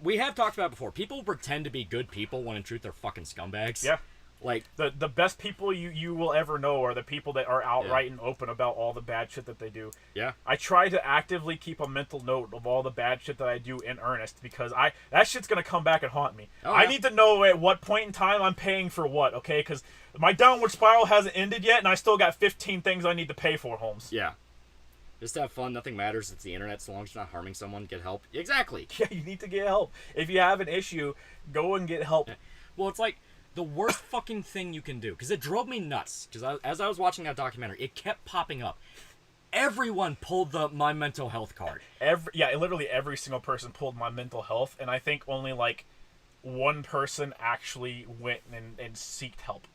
we have talked about before, people pretend to be good people when in truth they're fucking scumbags. Yeah. Like, the best people you will ever know are the people that are outright and open about all the bad shit that they do. Yeah. I try to actively keep a mental note of all the bad shit that I do in earnest, because that shit's gonna come back and haunt me. Oh, I need to know at what point in time I'm paying for what, okay? Because my downward spiral hasn't ended yet, and I still got 15 things I need to pay for, Holmes. Yeah. Just have fun. Nothing matters. It's the internet. So long as you're not harming someone, get help. Exactly. Yeah, you need to get help. If you have an issue, go and get help. Yeah. Well, it's like the worst fucking thing you can do, because it drove me nuts. Because as I was watching that documentary, it kept popping up. Everyone pulled my mental health card. Literally every single person pulled my mental health, and I think only like one person actually went and sought help.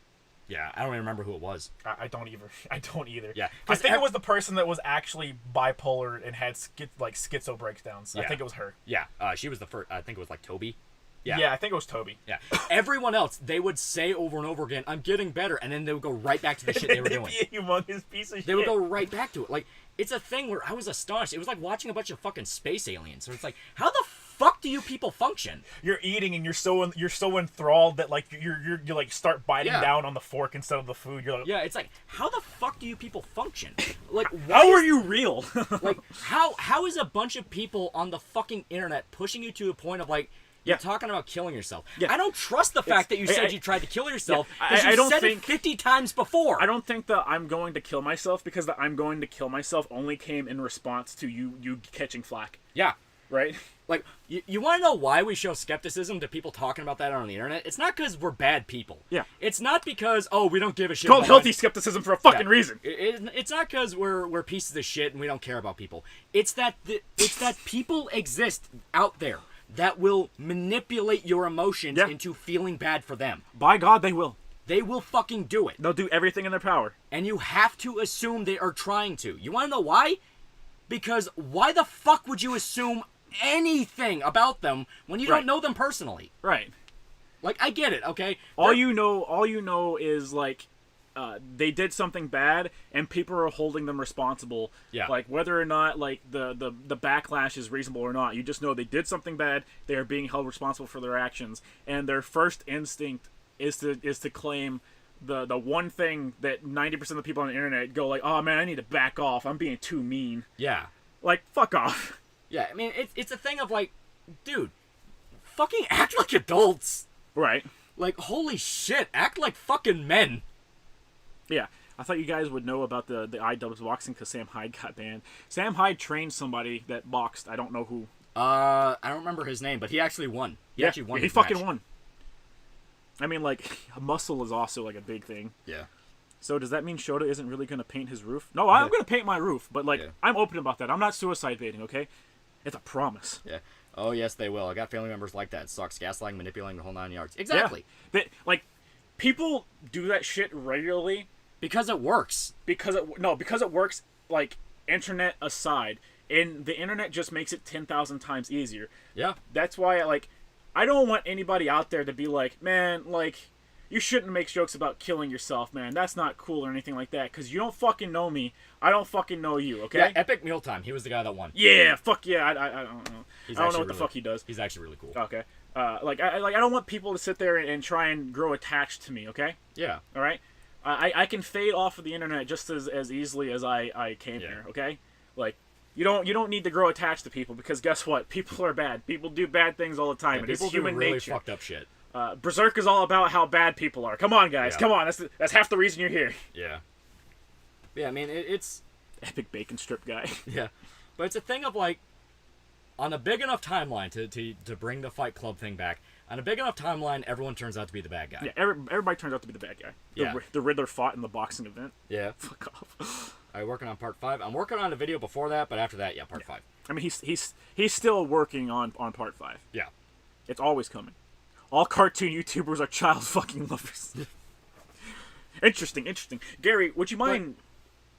Yeah, I don't even remember who it was. I don't either. Yeah. I think it was the person that was actually bipolar and had schizo breakdowns. Yeah. I think it was her. Yeah, she was the first. I think it was like Toby. Yeah, I think it was Toby. Yeah. Everyone else, they would say over and over again, "I'm getting better," and then they would go right back to the shit they were doing. They'd be a humongous piece of shit. They would go right back to it. Like, it's a thing where I was astonished. It was like watching a bunch of fucking space aliens. So it's like, how the fuck do you people function? You're eating and you're so enthralled that like you like start biting down on the fork instead of the food. You're like, yeah, it's like, how the fuck do you people function? Like, how are you real? Like, how is a bunch of people on the fucking internet pushing you to a point of like, you're talking about killing yourself? Yeah. I don't trust the fact that you said you tried to kill yourself. Yeah. I don't said it 50 times before. I don't think that I'm going to kill myself because the I'm going to kill myself only came in response to you catching flack. Yeah. Right? Like, you want to know why we show skepticism to people talking about that on the internet? It's not because we're bad people. Yeah. It's not because, oh, we don't give a shit. It's called healthy skepticism for a fucking reason. It's not because we're pieces of shit and we don't care about people. It's that people exist out there that will manipulate your emotions into feeling bad for them. By God, they will. They will fucking do it. They'll do everything in their power. And you have to assume they are trying to. You want to know why? Because why the fuck would you assume anything about them when you don't know them personally? Right. Like, I get it, okay? All you know is like they did something bad and people are holding them responsible. Yeah. Like whether or not like the backlash is reasonable or not. You just know they did something bad, they are being held responsible for their actions, and their first instinct is to claim the one thing that 90% of the people on the internet go like, "Oh man, I need to back off. I'm being too mean." Yeah. Like, fuck off. Yeah, I mean, it's a thing of like, dude, fucking act like adults. Right. Like, holy shit, act like fucking men. Yeah. I thought you guys would know about the iDubbbz boxing because Sam Hyde got banned. Sam Hyde trained somebody that boxed. I don't know who. I don't remember his name, but he actually won. He actually won. He fucking won. I mean, like, muscle is also like a big thing. Yeah. So does that mean Shota isn't really going to paint his roof? No, I'm going to paint my roof, but like, I'm open about that. I'm not suicide baiting, okay? It's a promise. Yeah. Oh, yes, they will. I got family members like that. It sucks. Gaslighting, manipulating the whole 9 yards. Exactly. Yeah. Like, people do that shit regularly. Because it works. Because it works, like, internet aside. And the internet just makes it 10,000 times easier. Yeah. That's why, like, I don't want anybody out there to be like, man, like, you shouldn't make jokes about killing yourself, man. That's not cool or anything like that. Because you don't fucking know me. I don't fucking know you, okay? Yeah, Epic Mealtime. He was the guy that won. Yeah, fuck yeah. I don't know. I don't know what the fuck he does. He's actually really cool. Okay. I don't want people to sit there and try and grow attached to me, okay? Yeah. All right? I can fade off of the internet just as easily as I came here, okay? Like, you don't need to grow attached to people because guess what? People are bad. People do bad things all the time. Yeah, it's human really nature. Fucked up shit. Berserk is all about how bad people are. Come on, guys. Yeah. Come on. That's half the reason you're here. Yeah. Yeah, I mean, it's... Epic bacon strip guy. Yeah. But it's a thing of, like, on a big enough timeline to bring the Fight Club thing back, on a big enough timeline, everyone turns out to be the bad guy. Yeah, everybody turns out to be the bad guy. The Riddler fought in the boxing event. Yeah. Fuck off. I'm working on part 5. I'm working on a video before that, but after that, part 5. I mean, he's still working on part 5. Yeah. It's always coming. All cartoon YouTubers are child fucking lovers. Interesting. Gary, would you mind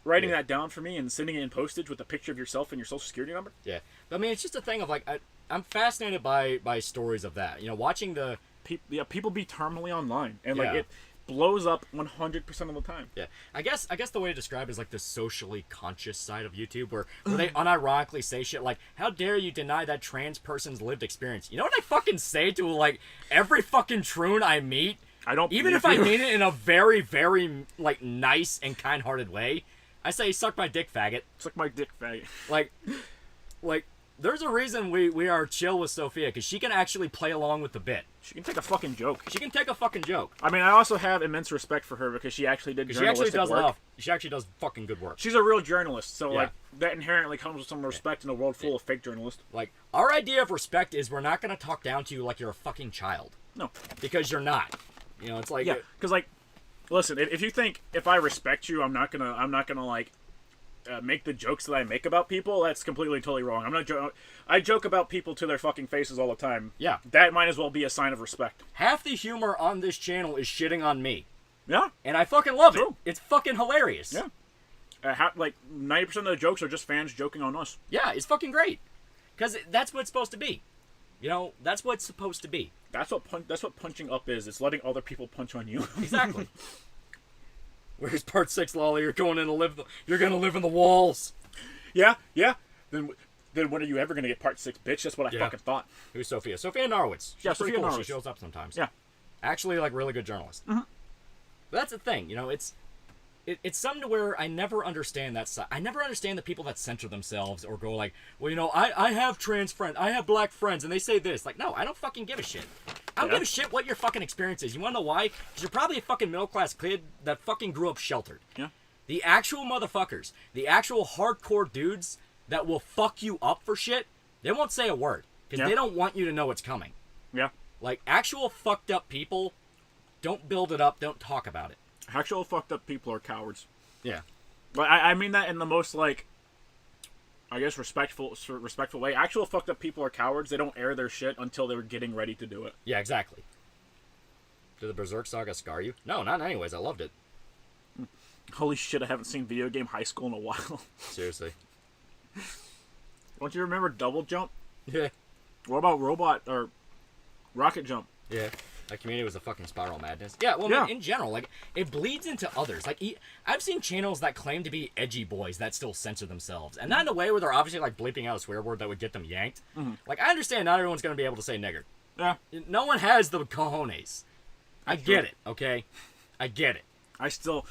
writing that down for me and sending it in postage with a picture of yourself and your social security number? Yeah. But, I mean, it's just a thing of, like, I'm fascinated by stories of that. You know, watching the... people be terminally online. And, like, it blows up 100% of the time. Yeah. I guess the way to describe it is, like, the socially conscious side of YouTube where they unironically say shit like, how dare you deny that trans person's lived experience? You know what I fucking say to, like, every fucking troon I meet? I don't Even if I mean it in a very, very, like, nice and kind-hearted way, I say, suck my dick, faggot. Suck my dick, faggot. Like, there's a reason we are chill with Sophia, because she can actually play along with the bit. She can take a fucking joke. I mean, I also have immense respect for her because she actually did journalistic work. She actually does fucking good work. She's a real journalist, so, like, that inherently comes with some respect in a world full of fake journalists. Like, our idea of respect is we're not going to talk down to you like you're a fucking child. No. Because you're not. You know, it's like... Yeah, because, like, listen, if you think if I respect you, I'm not gonna like, make the jokes that I make about people, that's completely totally wrong. I joke about people to their fucking faces all the time. Yeah. That might as well be a sign of respect. Half the humor on this channel is shitting on me. Yeah. And I fucking love it. True. It's fucking hilarious. Yeah. Like 90% of the jokes are just fans joking on us. Yeah, it's fucking great. Because that's what it's supposed to be. You know, that's what it's supposed to be. That's what punching up is. It's letting other people punch on you. Exactly. Where's part 6, Lolly? You're going to live. You're going to live in the walls. Yeah. Then when are you ever going to get part 6, bitch? That's what I fucking thought. Who's Sophia? Sophia Norwitz. She's pretty Sophia cool. Norwitz. She shows up sometimes. Yeah. Actually, like, really good journalist. Mm-hmm. But that's the thing, you know, it's something to where I never understand that side. I never understand the people that censor themselves or go like, well, you know, I have trans friends, I have black friends, and they say this. Like, no, I don't fucking give a shit. I don't give a shit what your fucking experience is. You wanna know why? Because you're probably a fucking middle-class kid that fucking grew up sheltered. Yeah. The actual motherfuckers, the actual hardcore dudes that will fuck you up for shit, they won't say a word. Because they don't want you to know what's coming. Yeah. Like, actual fucked up people, don't build it up, don't talk about it. Actual fucked up people are cowards. Yeah. But I mean that in the most, like, I guess respectful way. Actual fucked up people are cowards. They don't air their shit until they're getting ready to do it. Yeah, exactly. Did the Berserk Saga scar you? No, not anyways. I loved it. Holy shit, I haven't seen Video Game High School in a while. Seriously. Don't you remember Double Jump? Yeah. What about Robot or Rocket Jump? Yeah. That community was a fucking spiral madness. Yeah, well, man, in general, like, it bleeds into others. Like, I've seen channels that claim to be edgy boys that still censor themselves. And not in a way where they're obviously, like, bleeping out a swear word that would get them yanked. Mm-hmm. Like, I understand not everyone's going to be able to say nigger. Yeah. No one has the cojones. I get it, okay? I get it. I still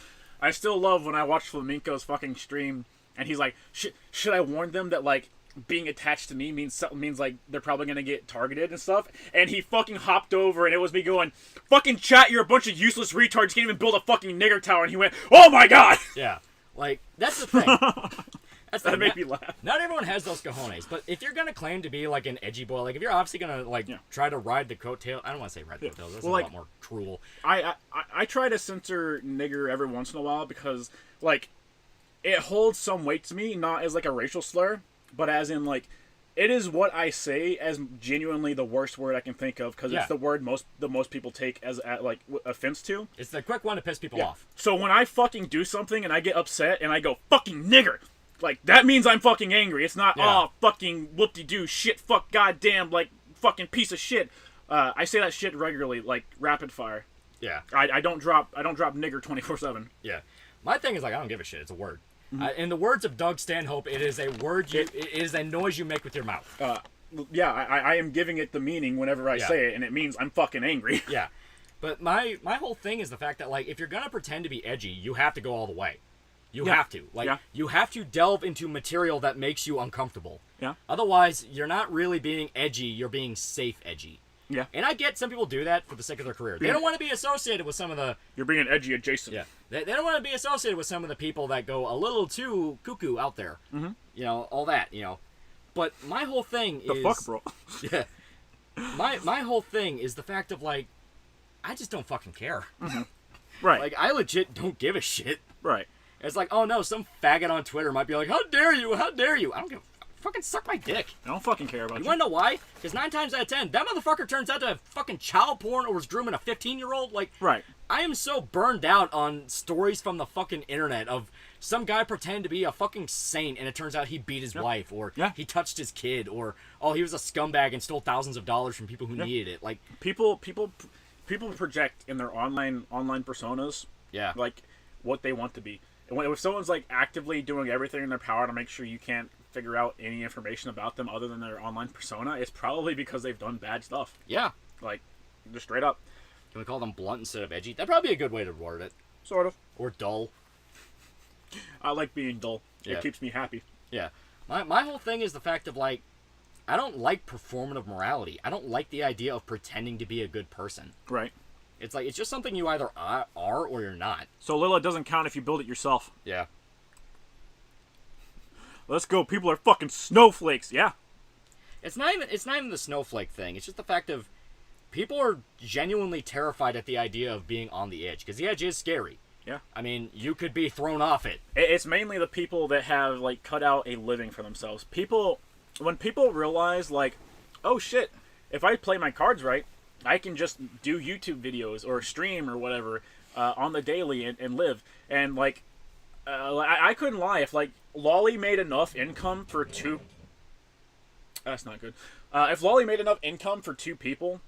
love when I watch Flamenco's fucking stream, and he's like, should I warn them that, like, being attached to me means like they're probably gonna get targeted and stuff, and he fucking hopped over, and it was me going, fucking chat, you're a bunch of useless retards, you can't even build a fucking nigger tower, and he went, oh my god! Yeah, like, that's the thing. That made me laugh. Not everyone has those cojones, but if you're gonna claim to be like an edgy boy, like if you're obviously gonna like try to ride the coattail, I don't want to say ride the coattails, that's a lot more cruel. I try to censor nigger every once in a while because, like, it holds some weight to me, not as like a racial slur, but as in, like, it is what I say as genuinely the worst word I can think of, because it's the word most people take as like offense to. It's the quick one to piss people off. So when I fucking do something and I get upset and I go fucking nigger, like, that means I'm fucking angry. It's not oh fucking whoop-de-doo shit, fuck, goddamn, like, fucking piece of shit. I say that shit regularly, like rapid fire. Yeah. I don't drop nigger 24/7. Yeah. My thing is, like, I don't give a shit. It's a word. In the words of Doug Stanhope, it is a word it is a noise you make with your mouth. I am giving it the meaning whenever I say it, and it means I'm fucking angry. Yeah. But my whole thing is the fact that, like, if you're gonna pretend to be edgy, you have to go all the way. You have to. Like, you have to delve into material that makes you uncomfortable. Yeah. Otherwise, you're not really being edgy, you're being safe edgy. Yeah. And I get some people do that for the sake of their career. They don't want to be associated with some of the... You're being edgy adjacent. Yeah. They don't want to be associated with some of the people that go a little too cuckoo out there. Mm-hmm. You know, all that, you know. But my whole thing is... The fuck, bro? Yeah. My whole thing is the fact of, like, I just don't fucking care. Mm-hmm. Right. Like, I legit don't give a shit. Right. It's like, oh no, some faggot on Twitter might be like, how dare you, how dare you? I don't give a fucking suck my dick. I don't fucking care about you. You wanna know why? Because 9 times out of 10, that motherfucker turns out to have fucking child porn or was grooming a 15-year-old. Like, right. I am so burned out on stories from the fucking internet of some guy pretending to be a fucking saint and it turns out he beat his wife, or he touched his kid, or, oh, he was a scumbag and stole thousands of dollars from people who needed it. Like, people project in their online personas, like, what they want to be. And if someone's, like, actively doing everything in their power to make sure you can't figure out any information about them other than their online persona, it's probably because they've done bad stuff. Yeah. Like, just straight up. Can we call them blunt instead of edgy? That'd probably be a good way to word it. Sort of. Or dull. I like being dull. Yeah. It keeps me happy. Yeah. My whole thing is the fact of, like, I don't like performative morality. I don't like the idea of pretending to be a good person. Right. It's like, it's just something you either are or you're not. So Lila doesn't count if you build it yourself. Yeah. Let's go. People are fucking snowflakes. Yeah. It's not even the snowflake thing. It's just the fact of people are genuinely terrified at the idea of being on the edge, because the edge is scary. Yeah. I mean, you could be thrown off it. It's mainly the people that have, like, cut out a living for themselves. When people realize, like, oh shit, if I play my cards right, I can just do YouTube videos or stream or whatever. on the daily and live. And like, I couldn't lie if like Loli made enough income for two. That's not good. If Loli made enough income for two people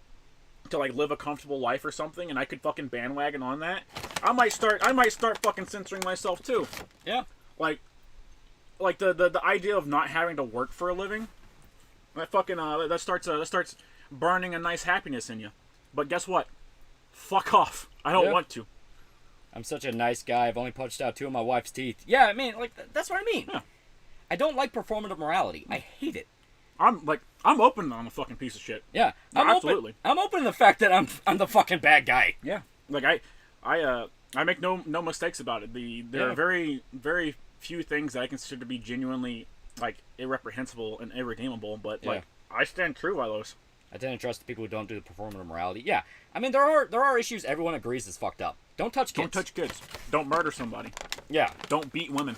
to like live a comfortable life or something, and I could fucking bandwagon on that, I might start fucking censoring myself too. Yeah. Like the idea of not having to work for a living, that fucking that starts burning a nice happiness in you. But guess what? Fuck off. I don't want to. I'm such a nice guy. I've only punched out 2 of my wife's teeth. Yeah, I mean, like that's what I mean. Yeah. I don't like performative morality. I hate it. I'm open on a fucking piece of shit. Yeah, absolutely. I'm open to the fact that I'm the fucking bad guy. Yeah, like I make no mistakes about it. There are very very few things that I consider to be genuinely like irreprehensible and irredeemable, but like I stand true by those. I tend to trust the people who don't do the performative morality. Yeah, I mean there are issues everyone agrees is fucked up. Don't touch kids. Don't touch kids. Don't murder somebody. Yeah. Don't beat women.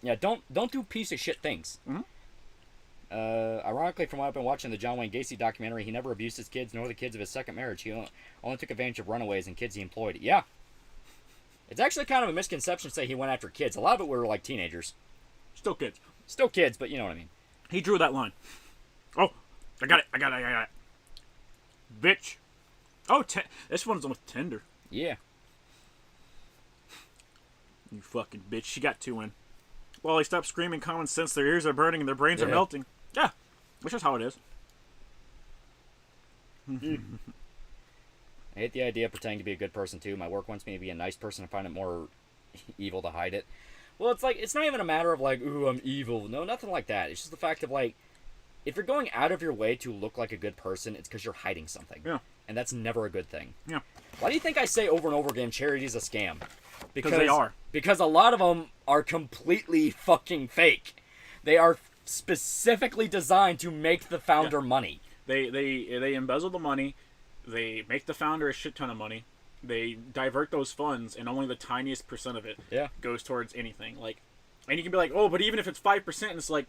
Yeah. Don't do piece of shit things. Mm-hmm. Ironically, from what I've been watching the John Wayne Gacy documentary, he never abused his kids nor the kids of his second marriage. He only took advantage of runaways and kids he employed. Yeah. It's actually kind of a misconception to say he went after kids. A lot of it were like teenagers. Still kids. Still kids, but you know what I mean. He drew that line. Oh, I got it. Bitch. Oh, this one's with Tinder. Yeah. You fucking bitch. She got 2 in. Well, they stopped screaming common sense. Their ears are burning and their brains are melting. Yeah. Which is how it is. I hate the idea of pretending to be a good person, too. My work wants me to be a nice person. I find it more evil to hide it. Well, it's like, it's not even a matter of like, ooh, I'm evil. No, nothing like that. It's just the fact of like, if you're going out of your way to look like a good person, it's because you're hiding something. Yeah. And that's never a good thing. Yeah. Why do you think I say over and over again, charity's a scam? Because they are. Because a lot of them are completely fucking fake. They are specifically designed to make the founder money. They embezzle the money. They make the founder a shit ton of money. They divert those funds, and only the tiniest percent of it goes towards anything. Like, and you can be like, oh, but even if it's 5%, it's like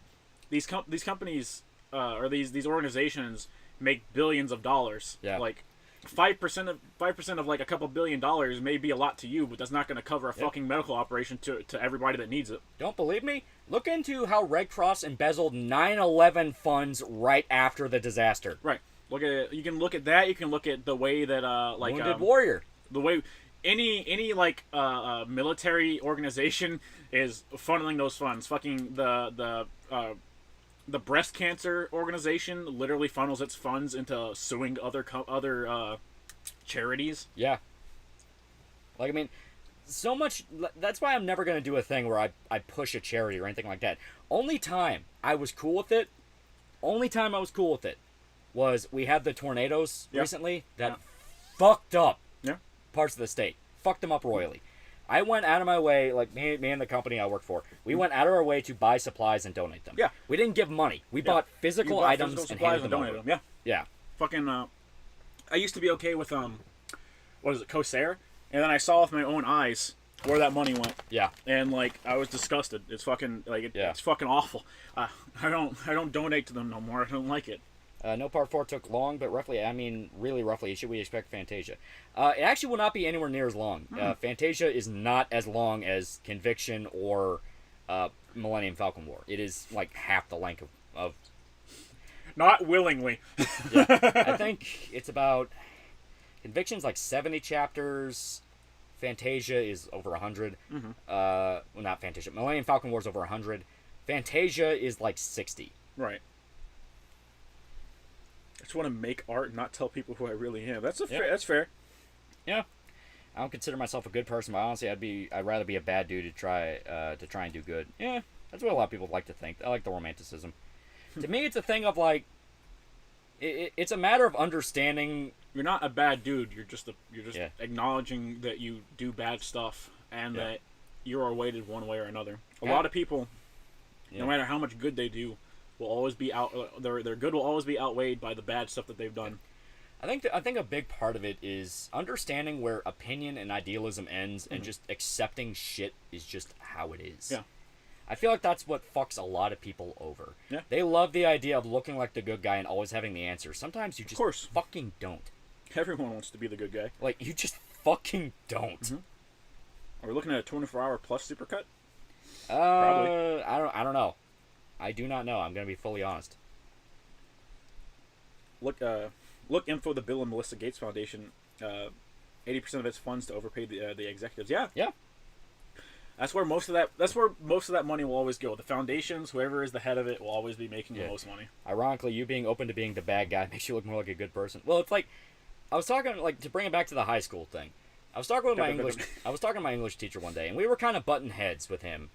these companies or these organizations make billions of dollars. Yeah. Like 5% of like a couple $1 billion may be a lot to you, but that's not going to cover a fucking medical operation to everybody that needs it. Don't believe me? Look into how Red Cross embezzled 9/11 funds right after the disaster. Right. Look at it. You can look at that. You can look at the way that like Wounded Warrior. The way any like military organization is funneling those funds. Fucking the breast cancer organization literally funnels its funds into suing other charities. Yeah. Like, I mean, so much. That's why I'm never going to do a thing where I push a charity or anything like that. Only time I was cool with it was we had the tornadoes recently that fucked up parts of the state. Fucked them up royally. I went out of my way, like me and the company I work for, we went out of our way to buy supplies and donate them. Yeah. We didn't give money. We bought physical items and handed them over. Yeah. Yeah. Fucking, I used to be okay with, what is it, Corsair? And then I saw with my own eyes where that money went. Yeah. And, like, I was disgusted. It's fucking, like, it's fucking awful. I don't donate to them no more. I don't like it. No Part 4 took long, but roughly, I mean, really roughly, should we expect Fantasia? It actually will not be anywhere near as long. Fantasia is not as long as Conviction or Millennium Falcon War. It is, like, half the length of... Not willingly. Yeah. I think it's about... Conviction's like 70 chapters. Fantasia is over 100. Mm-hmm. Well, not Fantasia. Millennium Falcon War is over 100. Fantasia is like 60. Right. I just want to make art and not tell people who I really am. That's that's fair. Yeah. I don't consider myself a good person, but honestly, I'd rather be a bad dude to try and do good. Yeah, that's what a lot of people like to think. I like the romanticism. To me, it's a thing of like, it's a matter of understanding. You're not a bad dude. You're just acknowledging that you do bad stuff and that you are weighted one way or another. A lot of people, no matter how much good they do, will always be their good will always be outweighed by the bad stuff that they've done. I think a big part of it is understanding where opinion and idealism ends and just accepting shit is just how it is. Yeah. I feel like that's what fucks a lot of people over. Yeah. They love the idea of looking like the good guy and always having the answer. Sometimes you just fucking don't. Everyone wants to be the good guy. Like, you just fucking don't. Mm-hmm. Are we looking at a 24-hour plus supercut? Probably. I don't know. I do not know. I'm gonna be fully honest. Look info the Bill and Melinda Gates Foundation. 80% of its funds to overpay the executives. Yeah. Yeah. That's where most of that money will always go. The foundations, whoever is the head of it, will always be making the most money. Ironically, you being open to being the bad guy makes you look more like a good person. Well, it's like I was talking to bring it back to the high school thing. I was talking to my English teacher one day, and we were kind of butting heads with him.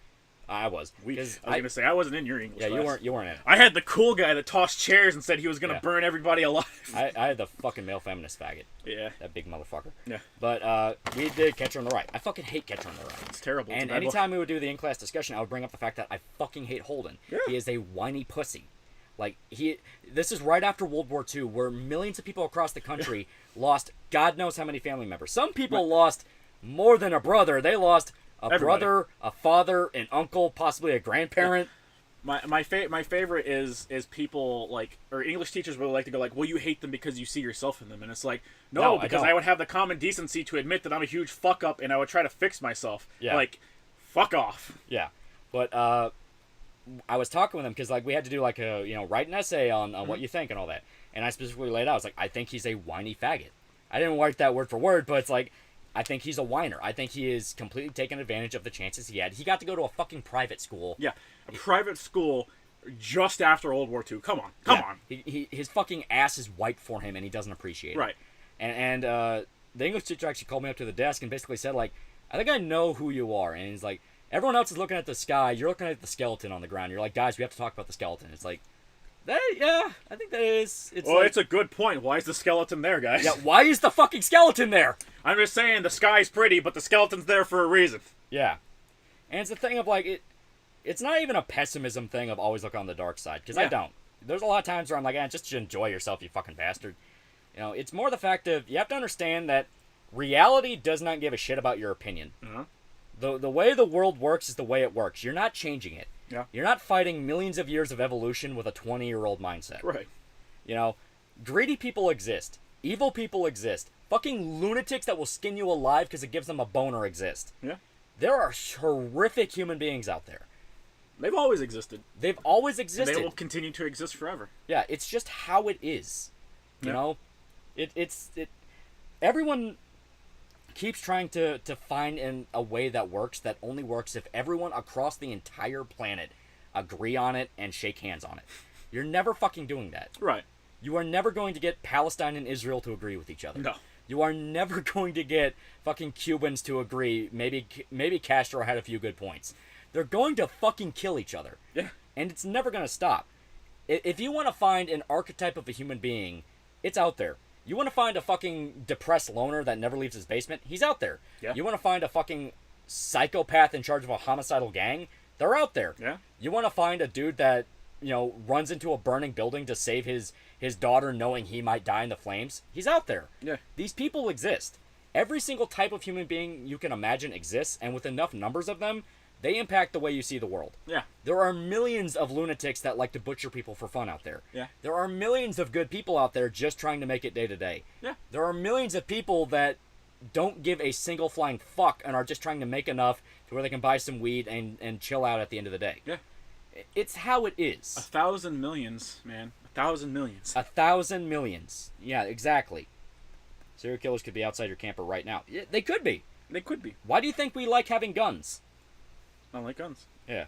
I was gonna say I wasn't in your English class. You weren't in it. I had the cool guy that tossed chairs and said he was gonna burn everybody alive. I had the fucking male feminist faggot. Yeah. That big motherfucker. Yeah. But we did Catcher in the Rye. I fucking hate Catcher in the Rye. It's terrible. And anytime we would do the in-class discussion, I would bring up the fact that I fucking hate Holden. Yeah. He is a whiny pussy. Like, this is right after World War II, where millions of people across the country lost God knows how many family members. Some people lost more than a brother. They lost a brother, a father, an uncle, possibly a grandparent. My favorite is people like, or English teachers really like to go like, well, you hate them because you see yourself in them, and it's like, no, because I would have the common decency to admit that I'm a huge fuck up, and I would try to fix myself. Yeah. Like, fuck off. Yeah, but I was talking with him because like we had to do like a write an essay on what you think and all that, and I specifically laid out, I was like, I think he's a whiny faggot. I didn't write that word for word, but it's like, I think he's a whiner. I think he is completely taking advantage of the chances he had. He got to go to a fucking private school. Yeah, a private school just after World War II. Come on. His fucking ass is white for him, and he doesn't appreciate it. Right. And the English teacher actually called me up to the desk and basically said, like, I think I know who you are. And he's like, everyone else is looking at the sky. You're looking at the skeleton on the ground. You're like, guys, we have to talk about the skeleton. It's like, I think that is. It's a good point. Why is the skeleton there, guys? Yeah, why is the fucking skeleton there? I'm just saying the sky's pretty, but the skeleton's there for a reason. Yeah. And it's the thing of, like, it's not even a pessimism thing of always look on the dark side, because I don't. There's a lot of times where I'm like, just enjoy yourself, you fucking bastard. It's more the fact of, you have to understand that reality does not give a shit about your opinion. Uh-huh. The way the world works is the way it works. You're not changing it. Yeah. You're not fighting millions of years of evolution with a 20-year-old mindset. Right. Greedy people exist. Evil people exist. Fucking lunatics that will skin you alive because it gives them a boner exist. Yeah. There are horrific human beings out there. They've always existed. They've always existed. And they will continue to exist forever. Yeah, it's just how it is. You know? Everyone keeps trying to find a way that works, that only works if everyone across the entire planet agree on it and shake hands on it. You're never fucking doing that. Right. You are never going to get Palestine and Israel to agree with each other. No. You are never going to get fucking Cubans to agree. Maybe Castro had a few good points. They're going to fucking kill each other. Yeah. And it's never going to stop. If you want to find an archetype of a human being, it's out there. You want to find a fucking depressed loner that never leaves his basement? He's out there. Yeah. You want to find a fucking psychopath in charge of a homicidal gang? They're out there. Yeah. You want to find a dude that, runs into a burning building to save his daughter knowing he might die in the flames? He's out there. Yeah. These people exist. Every single type of human being you can imagine exists, and with enough numbers of them, they impact the way you see the world. Yeah. There are millions of lunatics that like to butcher people for fun out there. Yeah. There are millions of good people out there just trying to make it day to day. Yeah. There are millions of people that don't give a single flying fuck and are just trying to make enough to where they can buy some weed and chill out at the end of the day. Yeah. It's how it is. 1,000 millions, man. 1,000 millions. 1,000 millions. Yeah, exactly. Serial killers could be outside your camper right now. Yeah, they could be. They could be. Why do you think we like having guns? I like guns. Yeah.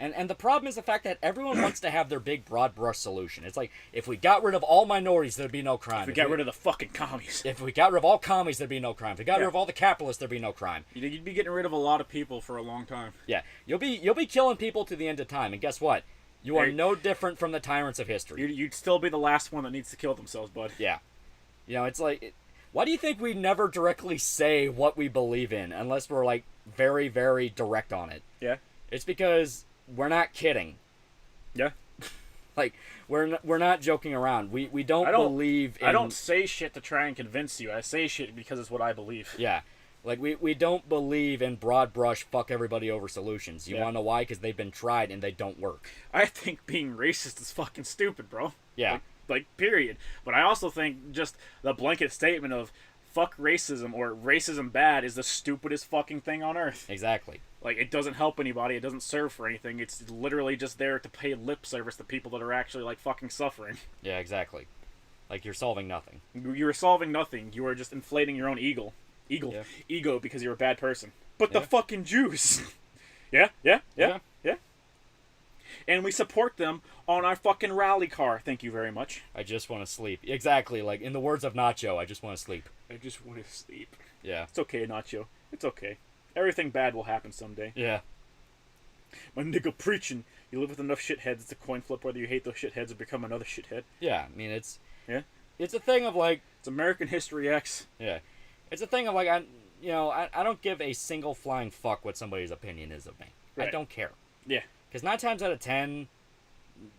And the problem is the fact that everyone wants to have their big broad brush solution. It's like, if we got rid of all minorities, there'd be no crime. If we got rid of the fucking commies. If we got rid of all commies, there'd be no crime. If we got rid of all the capitalists, there'd be no crime. You'd be getting rid of a lot of people for a long time. Yeah. You'll be killing people to the end of time. And guess what? You are no different from the tyrants of history. You'd still be the last one that needs to kill themselves, bud. Yeah. It's like, why do you think we never directly say what we believe in unless we're, like, very, very direct on it? Yeah. It's because we're not kidding. Yeah. Like, we're not joking around. We don't believe in... I don't say shit to try and convince you. I say shit because it's what I believe. Yeah. Like, we don't believe in broad brush, fuck everybody over solutions. You want to know why? Because they've been tried and they don't work. I think being racist is fucking stupid, bro. Yeah. Like, period. But I also think just the blanket statement of fuck racism, or racism bad, is the stupidest fucking thing on earth. Exactly. Like, it doesn't help anybody, it doesn't serve for anything, it's literally just there to pay lip service to people that are actually, like, fucking suffering. Yeah, exactly. Like, you're solving nothing. You're solving nothing, you are just inflating your own ego because you're a bad person. But the fucking Jews! Yeah. And we support them on our fucking rally car. Thank you very much. I just want to sleep. Exactly. Like, in the words of Nacho, I just want to sleep. I just want to sleep. Yeah. It's okay, Nacho. It's okay. Everything bad will happen someday. Yeah. My nigga preaching. You live with enough shitheads, it's a coin flip whether you hate those shitheads or become another shithead. Yeah, I mean, it's... Yeah? It's a thing of, like... It's American History X. Yeah. It's a thing of, like, I don't give a single flying fuck what somebody's opinion is of me. Right. I don't care. Yeah. Because 9 times out of 10,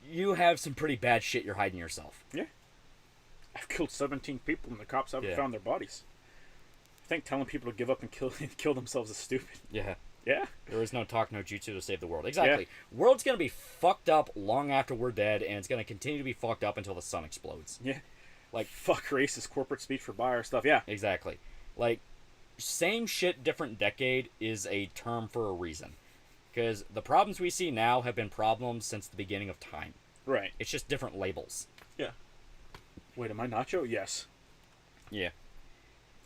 you have some pretty bad shit you're hiding yourself. Yeah. I've killed 17 people and the cops haven't found their bodies. I think telling people to give up and kill themselves is stupid. Yeah. Yeah. There is no talk, no jutsu to save the world. Exactly. Yeah. World's going to be fucked up long after we're dead, and it's going to continue to be fucked up until the sun explodes. Yeah. Like, fuck racist corporate speech for buyer stuff. Yeah. Exactly. Like, same shit, different decade is a term for a reason. Because the problems we see now have been problems since the beginning of time. Right. It's just different labels. Yeah. Wait, am I Nacho? Yes. Yeah.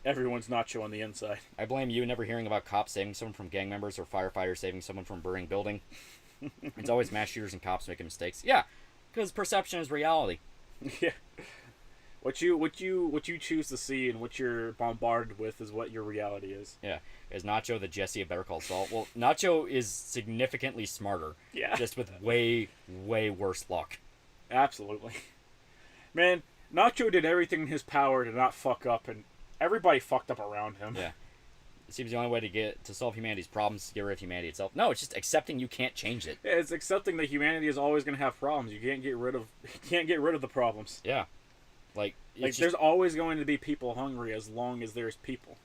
Everyone's Nacho on the inside. I blame you never hearing about cops saving someone from gang members or firefighters saving someone from burning building. It's always mass shooters and cops making mistakes. Yeah, because perception is reality. Yeah. What you choose to see and what you're bombarded with is what your reality is. Yeah. Is Nacho the Jesse of Better Call Saul? Well, Nacho is significantly smarter. Yeah. Just with way, way worse luck. Absolutely. Man, Nacho did everything in his power to not fuck up, and everybody fucked up around him. Yeah. It seems the only way to solve humanity's problems is to get rid of humanity itself. No, it's just accepting you can't change it. Yeah, it's accepting that humanity is always going to have problems. You can't get rid of the problems. Yeah. Like there's always going to be people hungry as long as there's people.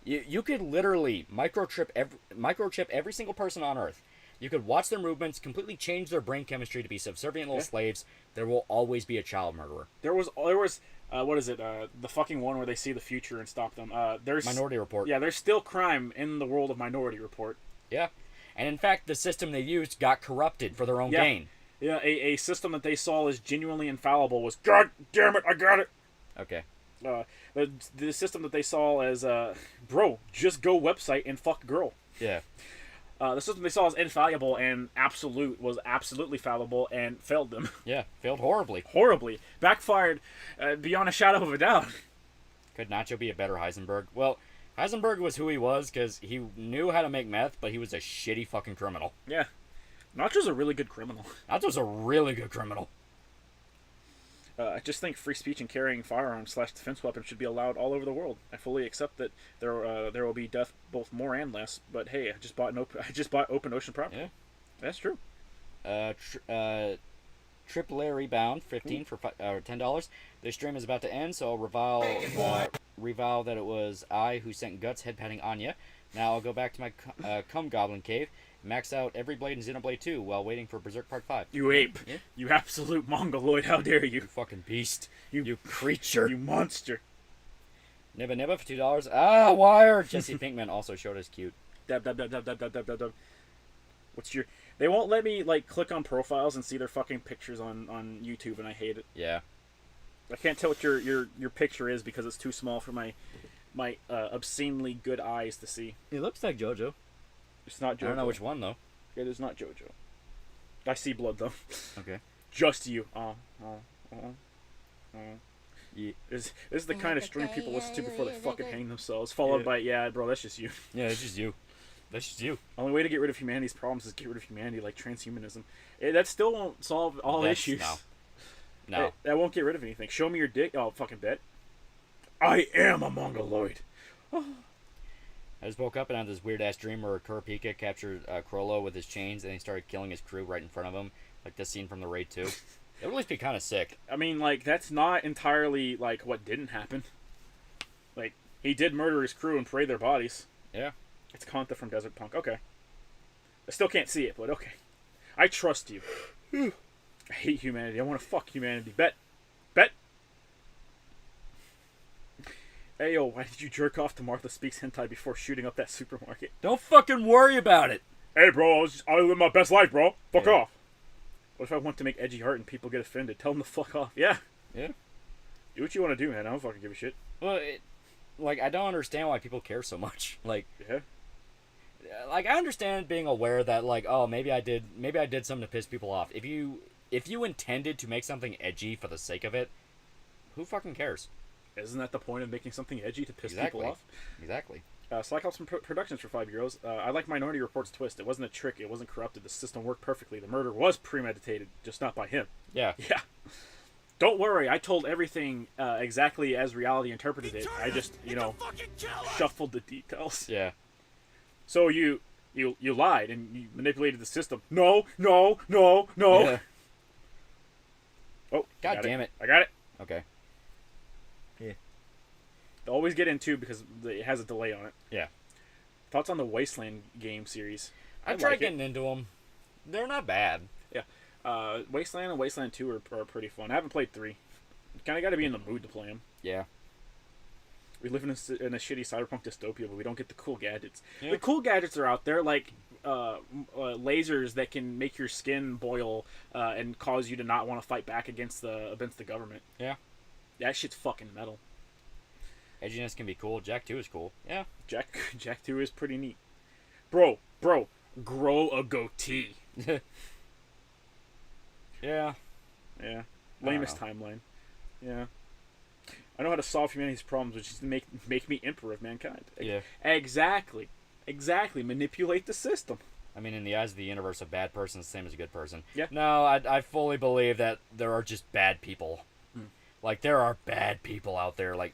You could literally microchip every single person on Earth. You could watch their movements, completely change their brain chemistry to be subservient little slaves. There will always be a child murderer. There was what is it? The fucking one where they see the future and stop them. There's Minority Report. Yeah, there's still crime in the world of Minority Report. Yeah, and in fact, the system they used got corrupted for their own gain. Yeah, a system that they saw as genuinely infallible was, God damn it, I got it. Okay. The system that they saw as, bro, just go website and fuck girl. Yeah. The system they saw as infallible and absolute was absolutely fallible and failed them. Yeah, failed horribly. Horribly. Backfired beyond a shadow of a doubt. Could Nacho be a better Heisenberg? Well, Heisenberg was who he was because he knew how to make meth, but he was a shitty fucking criminal. Yeah. Nacho's a really good criminal. Nacho's a really good criminal. I just think free speech and carrying firearms / defense weapons should be allowed all over the world. I fully accept that there will be death both more and less. But hey, I just bought open ocean property. Yeah, that's true. Triple A Rebound 15 for $10. This stream is about to end, so I'll revile that it was I who sent Guts head patting Anya. Now I'll go back to my cum goblin cave. Max out every blade in Xenoblade 2 while waiting for Berserk Part 5. You ape. Yeah? You absolute mongoloid. How dare you? You fucking beast. You creature. You monster. Nibba Nibba for $2. Ah, wire! Jesse Pinkman also showed us cute. Dab. What's your... They won't let me, like, click on profiles and see their fucking pictures on YouTube, and I hate it. Yeah. I can't tell what your picture is because it's too small for my obscenely good eyes to see. It looks like JoJo. It's not JoJo. I don't know which one, though. It is not JoJo. I see blood, though. Okay. Just you. Yeah. This is the kind of stream people listen to before they fucking hang themselves, followed by, yeah, bro, that's just you. Yeah, it's just you. That's just you. Only way to get rid of humanity's problems is get rid of humanity, like transhumanism. That still won't solve all issues. No. That won't get rid of anything. Show me your dick. Oh, fucking bet. I am a mongoloid. I just woke up and had this weird-ass dream where Kurapika captured Krollo with his chains and he started killing his crew right in front of him. Like this scene from the Raid 2. It would at least be kind of sick. I mean, like, that's not entirely, like, what didn't happen. Like, he did murder his crew and parade their bodies. Yeah. It's Kanta from Desert Punk. Okay. I still can't see it, but okay. I trust you. I hate humanity. I want to fuck humanity. Bet. Hey, yo, why did you jerk off to Martha Speaks Hentai before shooting up that supermarket? Don't fucking worry about it. Hey, bro, I live my best life, bro. Fuck off. What if I want to make edgy art and people get offended? Tell them to fuck off. Yeah. Yeah. Do what you want to do, man. I don't fucking give a shit. Well, I don't understand why people care so much. Yeah. I understand being aware that, oh, maybe I did something to piss people off. If you intended to make something edgy for the sake of it, who fucking cares? Isn't that the point of making something edgy, to piss people off? Exactly. Slack Ops Productions for €5. I like Minority Report's twist. It wasn't a trick. It wasn't corrupted. The system worked perfectly. The murder was premeditated, just not by him. Yeah. Yeah. Don't worry. I told everything exactly as reality interpreted it. I just, shuffled the details. Yeah. So you lied and you manipulated the system. No. Yeah. Oh, God damn it. I got it. Okay. Yeah. They'll always get in too because it has a delay on it. Yeah. Thoughts on the Wasteland game series? I tried getting into them. They're not bad. Yeah. Wasteland and Wasteland 2 are pretty fun. I haven't played 3. Kind of got to be in the mood to play them. Yeah. We live in a shitty cyberpunk dystopia, but we don't get the cool gadgets. Yeah. The cool gadgets are out there, like lasers that can make your skin boil and cause you to not want to fight back against the government. Yeah. That shit's fucking metal. Edginess can be cool. Jack 2 is cool. Yeah. Jack 2 is pretty neat. Bro, grow a goatee. Yeah. Yeah. Lamest timeline. Yeah. I know how to solve humanity's problems, which is to make me emperor of mankind. Yeah. Exactly. Manipulate the system. I mean, in the eyes of the universe, a bad person is the same as a good person. Yeah. No, I fully believe that there are just bad people. There are bad people out there. If we're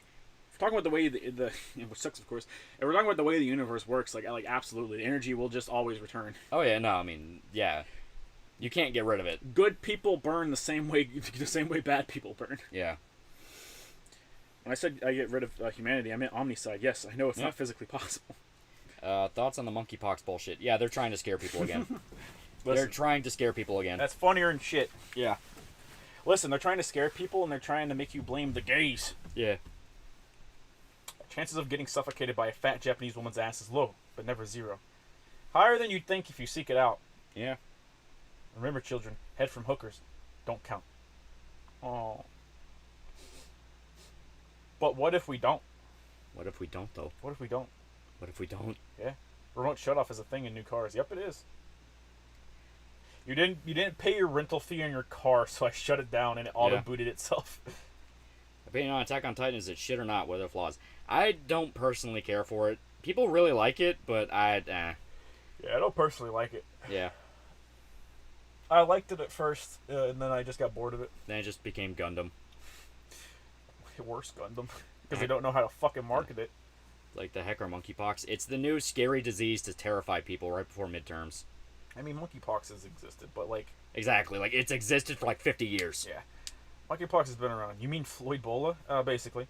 talking about the way which sucks, of course. If we're talking about the way the universe works, absolutely, the energy will just always return. Oh yeah, no, I mean, yeah. You can't get rid of it. Good people burn the same way bad people burn. Yeah. When I said I get rid of humanity, I meant omnicide. Yes, I know it's not physically possible. Thoughts on the monkeypox bullshit? Yeah, they're trying to scare people again. They're trying to scare people again. That's funnier than shit. Yeah. Listen, they're trying to scare people and they're trying to make you blame the gays. Yeah. Chances of getting suffocated by a fat Japanese woman's ass is low, but never zero. Higher than you'd think if you seek it out. Yeah. Remember, children, head from hookers don't count. Oh. But what if we don't? What if we don't, though? What if we don't? What if we don't? Yeah. Remote shutoff is a thing in new cars. Yep, it is. You didn't pay your rental fee on your car, so I shut it down and it auto-booted itself. Opinion on Attack on Titan, is it shit or not? What are the flaws? I don't personally care for it. People really like it, but Yeah, I don't personally like it. Yeah. I liked it at first, and then I just got bored of it. Then it just became Gundam. Worse Gundam. Because they don't know how to fucking market it. Like the heck are monkeypox? It's the new scary disease to terrify people right before midterms. I mean, monkeypox has existed, but Exactly. It's existed for 50 years. Yeah. Monkeypox has been around. You mean Floydbola, basically.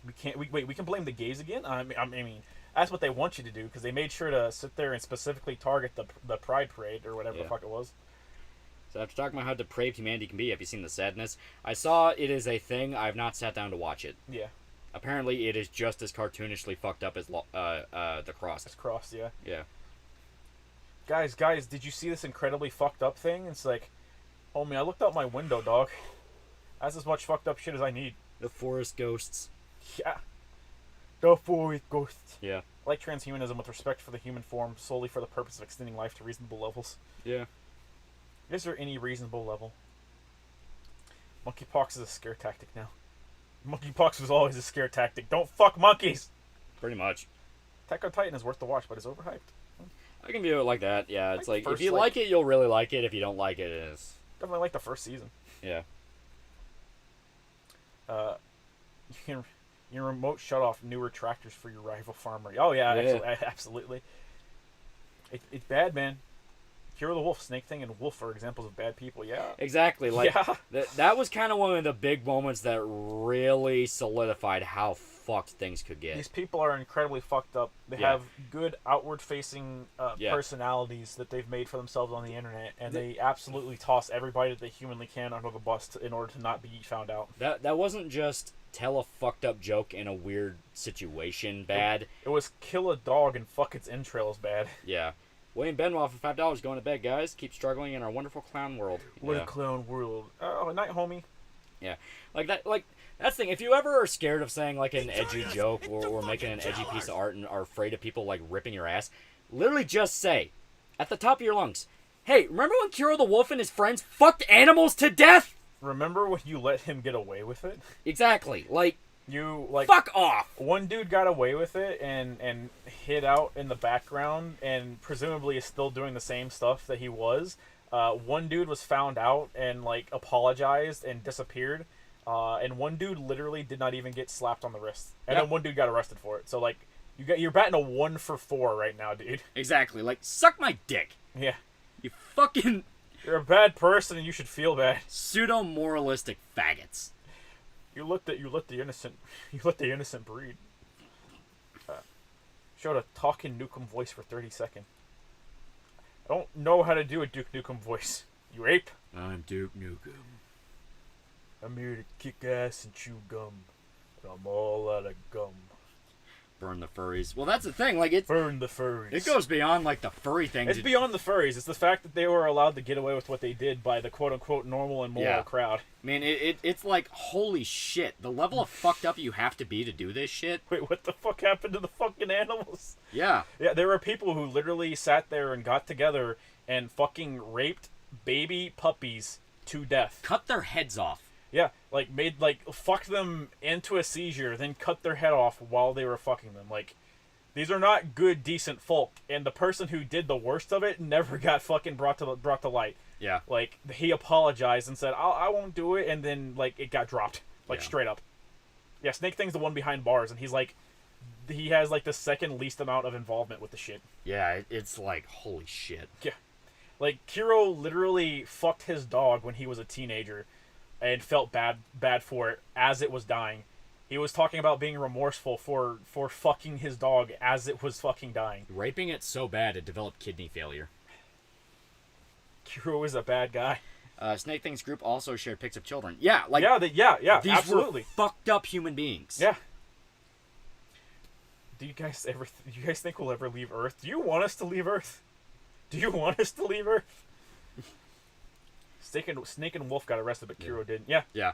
We can blame the gays again? I mean, that's what they want you to do, because they made sure to sit there and specifically target the Pride Parade, or whatever the fuck it was. So after talking about how depraved humanity can be, have you seen The Sadness? I saw it is a thing. I have not sat down to watch it. Yeah. Apparently, it is just as cartoonishly fucked up as The Crossed. It's Crossed, yeah. Yeah. Guys, did you see this incredibly fucked up thing? It's like, homie, I looked out my window, dog. That's as much fucked up shit as I need. The forest ghosts. Yeah. The forest ghosts. Yeah. I like transhumanism with respect for the human form, solely for the purpose of extending life to reasonable levels. Yeah. Is there any reasonable level? Monkeypox is a scare tactic now. Monkeypox was always a scare tactic. Don't fuck monkeys! Pretty much. Attack on Titan is worth the watch, but it's overhyped. I can view it like that. Yeah, it's like if you like it, you'll really like it. If you don't like it, it is. Definitely like the first season. Yeah. You can remote shut off newer tractors for your rival farmer. Oh yeah. Absolutely. It's bad, man. Hero the Wolf, Snake Thing, and Wolf are examples of bad people. Yeah. Exactly. That was kind of one of the big moments that really solidified how fucked things could get. These people are incredibly fucked up. They have good outward-facing personalities that they've made for themselves on the internet, and they absolutely toss everybody that they humanly can under the bus in order to not be found out. That wasn't just tell a fucked up joke in a weird situation bad. It was kill a dog and fuck its entrails bad. Yeah. William Benoit for $5 going to bed, guys. Keep struggling in our wonderful clown world. What a clown world. Oh, night, homie. Yeah. That's the thing. If you ever are scared of saying, like, an edgy joke or making an edgy piece of art and are afraid of people, like, ripping your ass, literally just say, at the top of your lungs, hey, remember when Kiro the Wolf and his friends fucked animals to death? Remember when you let him get away with it? Exactly. Fuck off! One dude got away with it and hid out in the background and presumably is still doing the same stuff that he was. One dude was found out and, like, apologized and disappeared. And one dude literally did not even get slapped on the wrist. And then one dude got arrested for it. So, like, you're batting a 1 for 4 right now, dude. Exactly. Like, suck my dick. Yeah. You fucking... You're a bad person and you should feel bad. Pseudo-moralistic faggots. You let the innocent breed. Showed a talking Nukem voice for 30 seconds. I don't know how to do a Duke Nukem voice. You ape? I'm Duke Nukem. I'm here to kick ass and chew gum. But I'm all out of gum. Burn the furries. Well, that's the thing. Like, burn the furries. It goes beyond, like, the furry thing. It's beyond the furries. It's the fact that they were allowed to get away with what they did by the quote-unquote normal and moral crowd. I mean, it's like, holy shit. The level of fucked up you have to be to do this shit. Wait, what the fuck happened to the fucking animals? Yeah. Yeah, there were people who literally sat there and got together and fucking raped baby puppies to death. Cut their heads off. Yeah, fucked them into a seizure, then cut their head off while they were fucking them. Like, these are not good, decent folk. And the person who did the worst of it never got fucking brought to light. Yeah. Like, he apologized and said, I won't do it, and then, like, it got dropped. Like, straight up. Yeah, Snake Thing's the one behind bars, and he's, like, he has, like, the second least amount of involvement with the shit. Yeah, it's like, holy shit. Yeah. Like, Kiro literally fucked his dog when he was a teenager. And felt bad for it as it was dying. He was talking about being remorseful for fucking his dog as it was fucking dying. Raping it so bad it developed kidney failure. Kiro is a bad guy. Snake Things group also shared pics of children. Yeah, like these absolutely were fucked up human beings. Yeah. Do you guys think we'll ever leave Earth? Do you want us to leave Earth? Do you want us to leave Earth? Snake and Wolf got arrested, but Kiro didn't. Yeah. Yeah.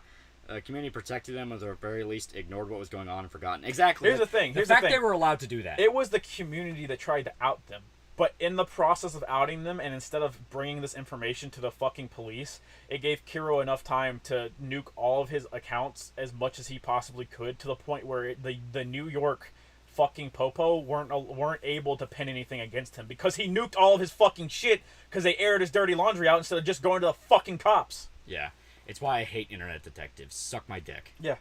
Community protected them, or at the very least ignored what was going on and forgotten. Exactly. Here's the thing. The fact they were allowed to do that. It was the community that tried to out them. But in the process of outing them, and instead of bringing this information to the fucking police, it gave Kiro enough time to nuke all of his accounts as much as he possibly could, to the point where the New York fucking popo weren't able to pin anything against him because he nuked all of his fucking shit because they aired his dirty laundry out instead of just going to the fucking cops. Yeah, it's why I hate internet detectives. Suck my dick. Yeah,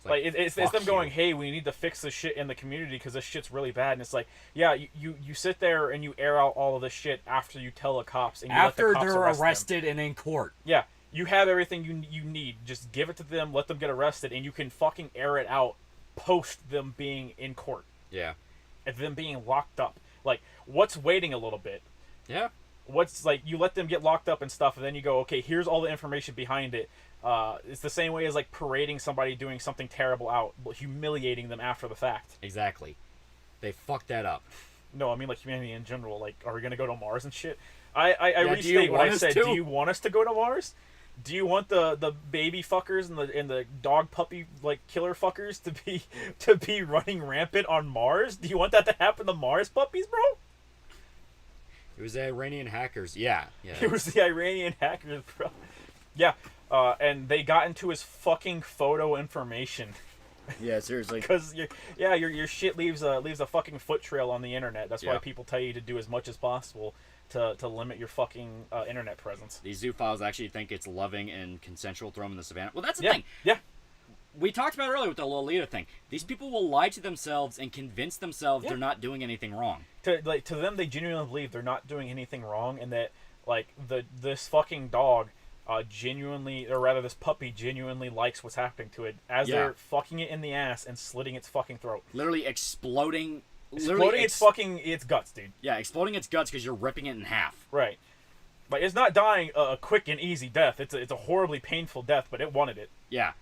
it's them going, hey, we need to fix this shit in the community because this shit's really bad. And it's like, yeah, you sit there and you air out all of this shit after you tell the cops and you after let the cops they're arrested and in court. Yeah, you have everything you need. Just give it to them, let them get arrested, and you can fucking air it out post them being in court. Yeah. And them being locked up. Like, what's waiting a little bit? Yeah. What's, like, you let them get locked up and stuff, and then you go, okay, here's all the information behind it. It's the same way as, like, parading somebody doing something terrible out, humiliating them after the fact. Exactly. They fucked that up. No, I mean, like, humanity in general. Like, are we gonna go to Mars and shit? I restate what I said. Do you want us to go to Mars? Do you want the baby fuckers and the dog puppy like killer fuckers to be running rampant on Mars? Do you want that to happen to Mars puppies, bro? It was the Iranian hackers. Yeah. It was the Iranian hackers, bro. Yeah. And they got into his fucking photo information. Yeah, seriously. Because your shit leaves a fucking foot trail on the internet. That's why people tell you to do as much as possible to limit your fucking internet presence. These zoophiles actually think it's loving and consensual to throw them in the savannah. Well, that's the thing. Yeah. We talked about earlier with the Lolita thing. These people will lie to themselves and convince themselves they're not doing anything wrong. To them, they genuinely believe they're not doing anything wrong, and that like this fucking dog genuinely, or rather this puppy genuinely likes what's happening to it as they're fucking it in the ass and slitting its fucking throat. Literally exploding its guts, dude. Yeah, exploding its guts because you're ripping it in half. Right. Like, it's not dying a quick and easy death. It's a horribly painful death, but it wanted it. Yeah.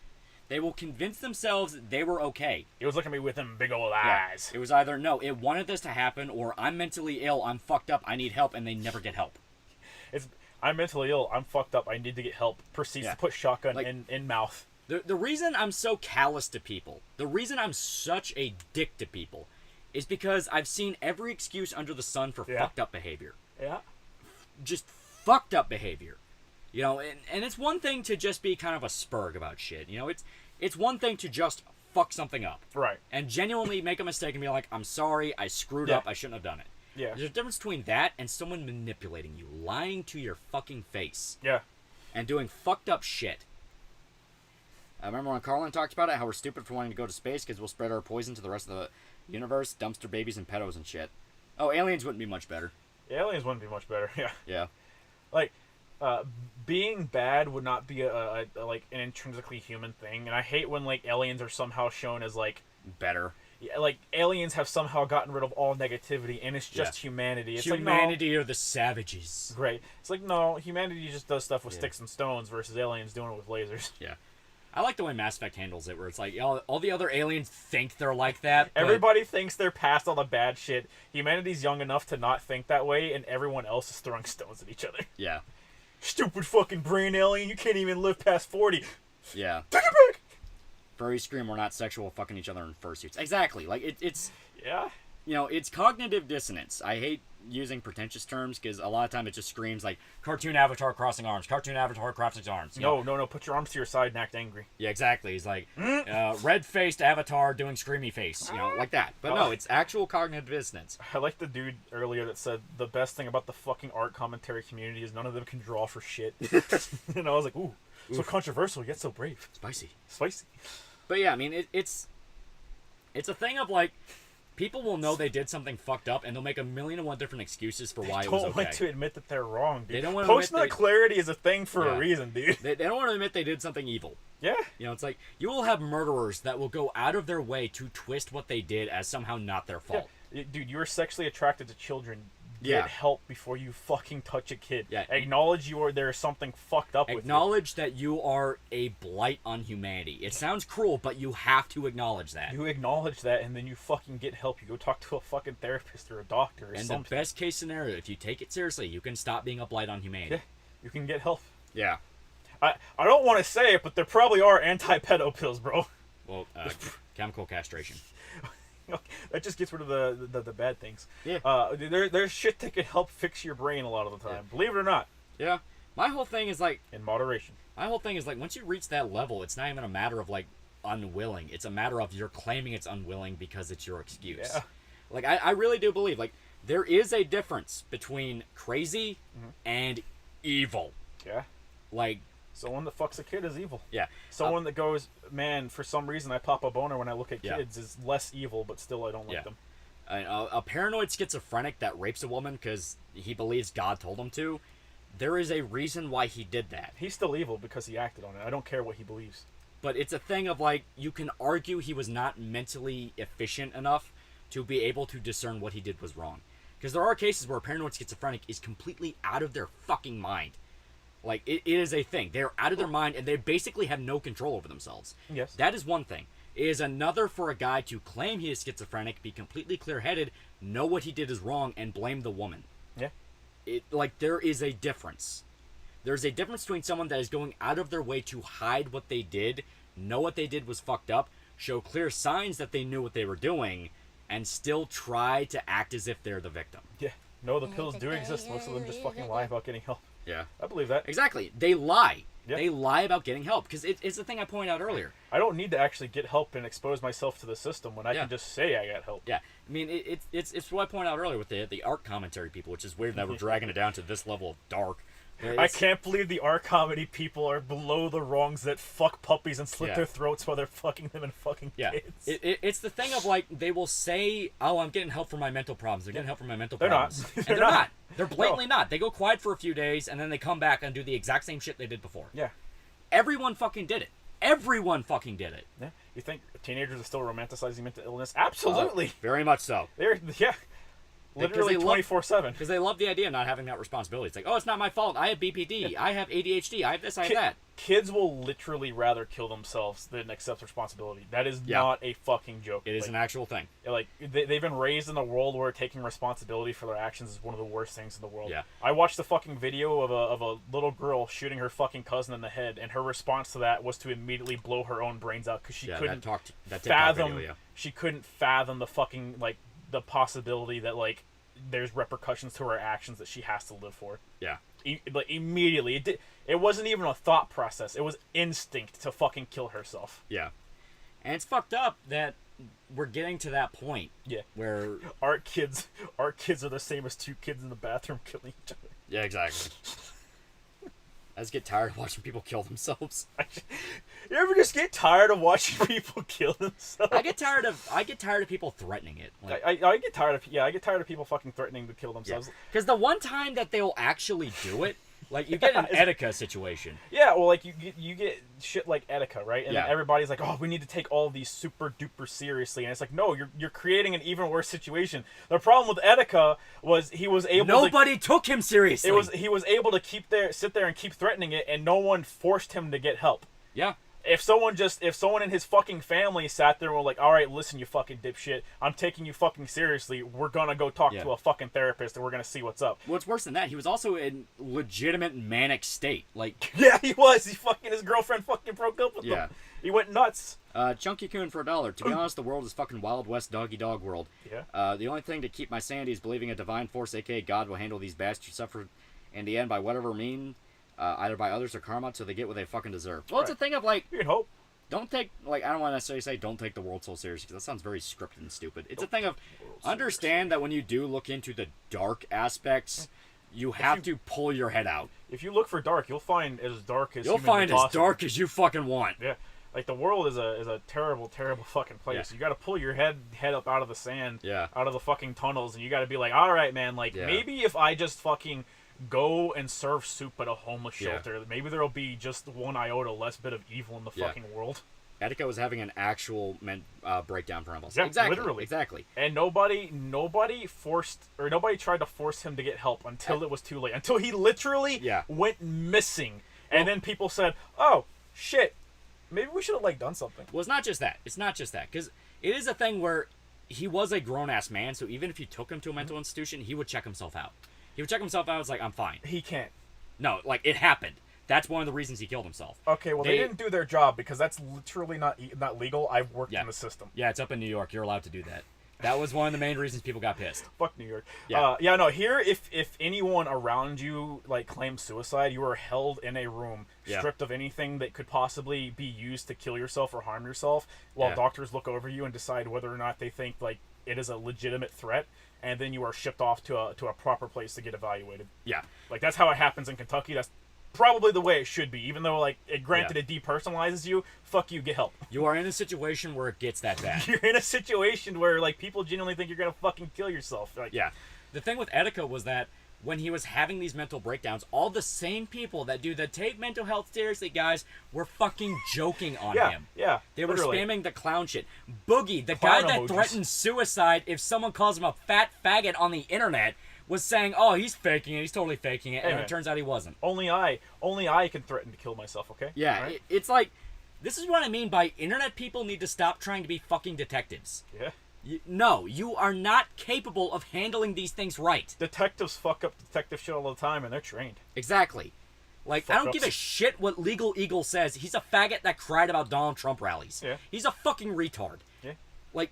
They will convince themselves they were okay. It was looking at me with them big old eyes. It was either, no, it wanted this to happen, or I'm mentally ill, I'm fucked up, I need help, and they never get help. I'm mentally ill, I'm fucked up, I need to get help. Proceeds to put shotgun in mouth. The reason I'm so callous to people, the reason I'm such a dick to people, is because I've seen every excuse under the sun for fucked up behavior. Yeah. Just fucked up behavior. You know, and it's one thing to just be kind of a spurg about shit. You know, it's one thing to just fuck something up. Right. And genuinely make a mistake and be like, I'm sorry, I screwed up, I shouldn't have done it. Yeah. There's a difference between that and someone manipulating you, lying to your fucking face. Yeah. And doing fucked up shit. I remember when Carlin talked about it, how we're stupid for wanting to go to space because we'll spread our poison to the rest of the universe, dumpster babies and pedos and shit. Oh, aliens wouldn't be much better. Aliens wouldn't be much better, yeah. Yeah. Like, being bad would not be a like an intrinsically human thing, and I hate when like aliens are somehow shown as like better. Yeah, like aliens have somehow gotten rid of all negativity, and it's just humanity. It's humanity like, no, are the savages. Right. It's like, no, humanity just does stuff with sticks and stones versus aliens doing it with lasers. Yeah. I like the way Mass Effect handles it, where it's like, all the other aliens think they're like that. But everybody thinks they're past all the bad shit. Humanity's young enough to not think that way, and everyone else is throwing stones at each other. Yeah. Stupid fucking brain alien, you can't even live past 40. Yeah. Take it back! Furry scream, we're not sexual, fucking each other in fursuits. Exactly. Like, it's... Yeah? You know, it's cognitive dissonance. I hate using pretentious terms, because a lot of time it just screams like, cartoon avatar crossing arms, cartoon avatar crossing arms. No, put your arms to your side and act angry. Yeah, exactly. He's like, red-faced avatar doing screamy face, you know, like that. But no, it's actual cognitive dissonance. I like the dude earlier that said the best thing about the fucking art commentary community is none of them can draw for shit. And I was like, ooh, so controversial yet so brave. Spicy. But yeah, I mean, it's a thing of like, people will know they did something fucked up, and they'll make 1,000,001 different excuses for why it was okay. They don't like to admit that they're wrong, dude. They don't want to Post-nut clarity is a thing for a reason, dude. They don't want to admit they did something evil. Yeah. You know, it's like, you will have murderers that will go out of their way to twist what they did as somehow not their fault. Yeah. Dude, you're sexually attracted to children. Get help before you fucking touch a kid. Yeah. Acknowledge there's something fucked up with you. Acknowledge that you are a blight on humanity. It sounds cruel, but you have to acknowledge that. You acknowledge that, and then you fucking get help. You go talk to a fucking therapist or a doctor or something. And the best case scenario, if you take it seriously, you can stop being a blight on humanity. Yeah, you can get help. Yeah. I don't want to say it, but there probably are anti-pedo pills, bro. Well, chemical castration. That just gets rid of the bad things. Yeah. There's shit that can help fix your brain a lot of the time. Believe it or not. Yeah. My whole thing is like... in moderation. My whole thing is like, once you reach that level, it's not even a matter of like unwilling. It's a matter of you're claiming it's unwilling because it's your excuse. Yeah. Like, I really do believe, like, there is a difference between crazy and evil. Yeah. Like... someone that fucks a kid is evil. Yeah. Someone that goes, man, for some reason I pop a boner when I look at kids is less evil, but still I don't like them. A paranoid schizophrenic that rapes a woman because he believes God told him to, there is a reason why he did that. He's still evil because he acted on it. I don't care what he believes. But it's a thing of, like, you can argue he was not mentally efficient enough to be able to discern what he did was wrong. Because there are cases where a paranoid schizophrenic is completely out of their fucking mind. Like, it is a thing. They're out of their mind, and they basically have no control over themselves. Yes. That is one thing. It is another for a guy to claim he is schizophrenic, be completely clear-headed, know what he did is wrong, and blame the woman. Yeah. Like, there is a difference. There's a difference between someone that is going out of their way to hide what they did, know what they did was fucked up, show clear signs that they knew what they were doing, and still try to act as if they're the victim. Yeah. No, the pills do exist. Most of them just fucking lie about getting help. Yeah. I believe that. Exactly. They lie. Yep. They lie about getting help, because it's the thing I pointed out earlier. I don't need to actually get help and expose myself to the system when I can just say I got help. Yeah. I mean, it's what I pointed out earlier with the art commentary people, which is weird that we're dragging it down to this level of dark. I can't believe the art comedy people are below the rungs that fuck puppies and slit their throats while they're fucking them and fucking kids. It's the thing of, like, they will say, oh, I'm getting help for my mental problems. They're getting help for my mental problems. They're not. They're blatantly not. They go quiet for a few days, and then they come back and do the exact same shit they did before. Yeah. Everyone fucking did it. Everyone fucking did it. Yeah. You think teenagers are still romanticizing mental illness? Absolutely. Very much so. Yeah. Literally 24/7. Because they love the idea of not having that responsibility. It's like, oh, it's not my fault. I have BPD. I have ADHD. I have this, I have that. Kids will literally rather kill themselves than accept responsibility. That is not a fucking joke. It is an actual thing. Like, they've been raised in a world where taking responsibility for their actions is one of the worst things in the world. Yeah. I watched the fucking video of a little girl shooting her fucking cousin in the head, and her response to that was to immediately blow her own brains out because she couldn't fathom. She couldn't fathom the fucking, like, the possibility that, like, there's repercussions to her actions that she has to live for. Yeah. Like, immediately. It wasn't even a thought process. It was instinct to fucking kill herself. Yeah. And it's fucked up that we're getting to that point. Yeah. Where our kids are the same as two kids in the bathroom killing each other. Yeah, exactly. I just get tired of watching people kill themselves. You ever just get tired of watching people kill themselves? I get tired of people threatening it. Like, I get tired of people fucking threatening to kill themselves. Because the one time that they'll actually do it, like, you get an Etika situation. Yeah, well, like, you get shit like Etika, right? And then everybody's like, oh, we need to take all of these super duper seriously. And it's like, no, you're creating an even worse situation. The problem with Etika was he was able Nobody took him seriously. He was able to sit there and keep threatening it, and no one forced him to get help. Yeah. If someone in his fucking family sat there and were like, all right, listen, you fucking dipshit, I'm taking you fucking seriously, we're gonna go talk to a fucking therapist and we're gonna see what's up. What's worse than that, he was also in legitimate manic state. Like, yeah, he was. His girlfriend fucking broke up with him. He went nuts. Chunky Coon for $1. To be honest, the world is fucking Wild West doggy dog world. Yeah. The only thing to keep my sanity is believing a divine force, aka God, will handle these bastards suffer in the end by whatever mean, either by others or karma, so they get what they fucking deserve. Well, it's a thing of, like, you can hope. Don't take, like, I don't want to necessarily say don't take the world so seriously, because that sounds very scripted and stupid. It's a thing of, understand that when you do look into the dark aspects, you have to pull your head out. If you look for dark, you'll find as dark as you'll find as dark as you fucking want. Yeah. Like, the world is a terrible, terrible fucking place. Yeah. You gotta pull your head up out of the sand, out of the fucking tunnels, and you gotta be like, all right, man, like, maybe if I just fucking go and serve soup at a homeless shelter, maybe there'll be just one iota less bit of evil in the fucking world. Etika was having an actual breakdown for himself. Yeah, exactly. Literally. Exactly. And nobody tried to force him to get help until it was too late. Until he literally went missing. And then people said, oh, shit, maybe we should have, like, done something. Well, it's not just that. Because it is a thing where he was a grown-ass man, so even if you took him to a mental institution, he would check himself out. He would check himself out. It's like, I'm fine. He can't. No, like, it happened. That's one of the reasons he killed himself. Okay, well, they didn't do their job because that's literally not legal. I've worked in the system. Yeah, it's up in New York. You're allowed to do that. That was one of the main reasons people got pissed. Fuck New York. Yeah. No, here, if anyone around you, like, claims suicide, you are held in a room, stripped of anything that could possibly be used to kill yourself or harm yourself, while doctors look over you and decide whether or not they think, like, it is a legitimate threat, and then you are shipped off to a proper place to get evaluated. Yeah. Like, that's how it happens in Kentucky. That's probably the way it should be, even though, like, it depersonalizes you. Fuck you, get help. You are in a situation where it gets that bad. You're in a situation where, like, people genuinely think you're gonna fucking kill yourself. Like, yeah. The thing with Etika was that when he was having these mental breakdowns, all the same people that do the take mental health seriously guys were fucking joking on him. Yeah. They were spamming the clown shit. Boogie, the guy that threatens suicide if someone calls him a fat faggot on the internet, was saying, oh, he's faking it, he's totally faking it, and it turns out he wasn't. Only I can threaten to kill myself, okay? Yeah, right? It's like, this is what I mean by internet people need to stop trying to be fucking detectives. Yeah. No, you are not capable of handling these things right. Detectives fuck up detective shit all the time, and they're trained. Exactly. Like, I don't give a shit what Legal Eagle says. He's a faggot that cried about Donald Trump rallies. Yeah. He's a fucking retard. Yeah. Like,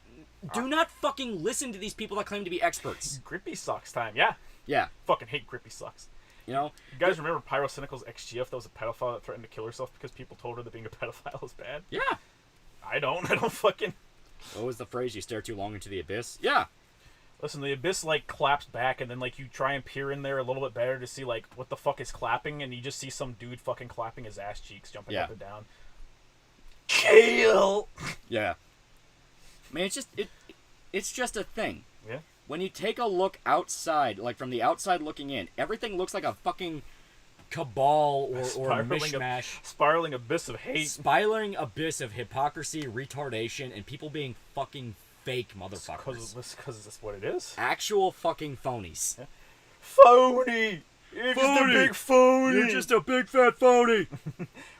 do not fucking listen to these people that claim to be experts. Grippy Socks time, yeah. Yeah. Fucking hate Grippy Socks. You know? You guys remember Pyrocynical's ex-GF that was a pedophile that threatened to kill herself because people told her that being a pedophile was bad? Yeah. I don't fucking... What was the phrase? You stare too long into the abyss? Yeah. Listen, the abyss, like, claps back, and then, like, you try and peer in there a little bit better to see, like, what the fuck is clapping, and you just see some dude fucking clapping his ass cheeks, jumping up and down. Kill! Yeah. I mean, it's just a thing. Yeah. when you take a look outside, like from the outside looking in, everything looks like a fucking cabal or a mishmash. Spiraling abyss of hate. Spiraling abyss of hypocrisy, retardation, and people being fucking fake motherfuckers. Because that's what it is. Actual fucking phonies. Yeah. Phony! You're just a big phony! You're just a big fat phony!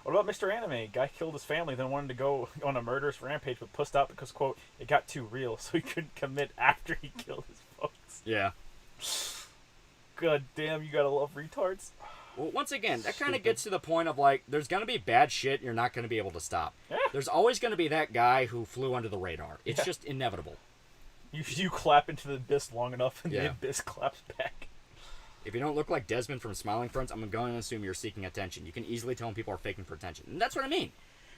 What about Mr. Anime? Guy killed his family, then wanted to go on a murderous rampage, but pussed out because, quote, it got too real, so he couldn't commit after he killed his folks. Yeah. God damn, you gotta love retards. Well, once again, that kind of gets to the point of, like, there's gonna be bad shit you're not gonna be able to stop. Yeah. There's always gonna be that guy who flew under the radar. It's just inevitable. You clap into the abyss long enough, and the abyss claps back. If you don't look like Desmond from Smiling Fronts, I'm going to assume you're seeking attention. You can easily tell when people are faking for attention. And that's what I mean.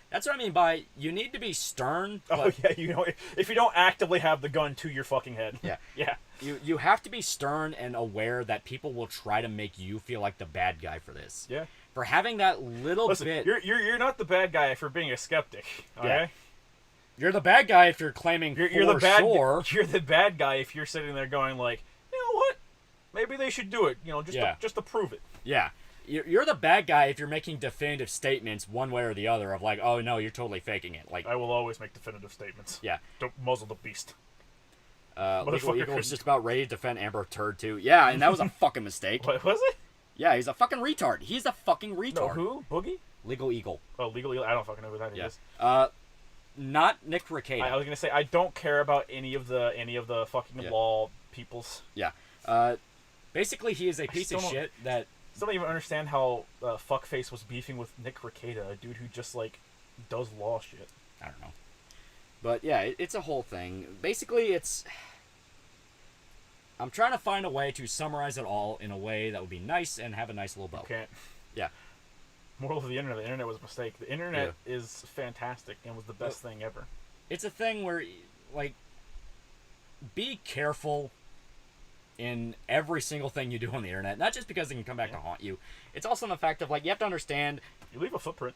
That's what I mean by you need to be stern. But if you don't actively have the gun to your fucking head. Yeah. Yeah. You have to be stern and aware that people will try to make you feel like the bad guy for this. Yeah. For having that little bit. You're not the bad guy for being a skeptic. Okay. Yeah. You're the bad guy if you're claiming you're the bad guy if you're sitting there going like, you know what? Maybe they should do it, just to prove it. Yeah. You're the bad guy if you're making definitive statements one way or the other of like, oh, no, you're totally faking it. Like, I will always make definitive statements. Yeah. Don't muzzle the beast. Legal Eagle was just about ready to defend Amber Turd, too. Yeah, and that was a fucking mistake. What, was it? Yeah, he's a fucking retard. He's a fucking retard. No, who? Boogie? Legal Eagle. Oh, Legal Eagle? I don't fucking know who that is. Not Nick Reicada. I was gonna say, I don't care about any of the fucking law peoples. Yeah. Basically, he is a piece of shit that... I still don't even understand how Fuckface was beefing with Nick Reicada, a dude who just, like, does law shit. I don't know. But, yeah, it's a whole thing. Basically, it's... I'm trying to find a way to summarize it all in a way that would be nice and have a nice little bow. You can't. Yeah. Moral of the internet was a mistake. The internet is fantastic and was the best thing ever. It's a thing where, like, be careful in every single thing you do on the internet. Not just because it can come back to haunt you. It's also the fact of, like, you have to understand... You leave a footprint.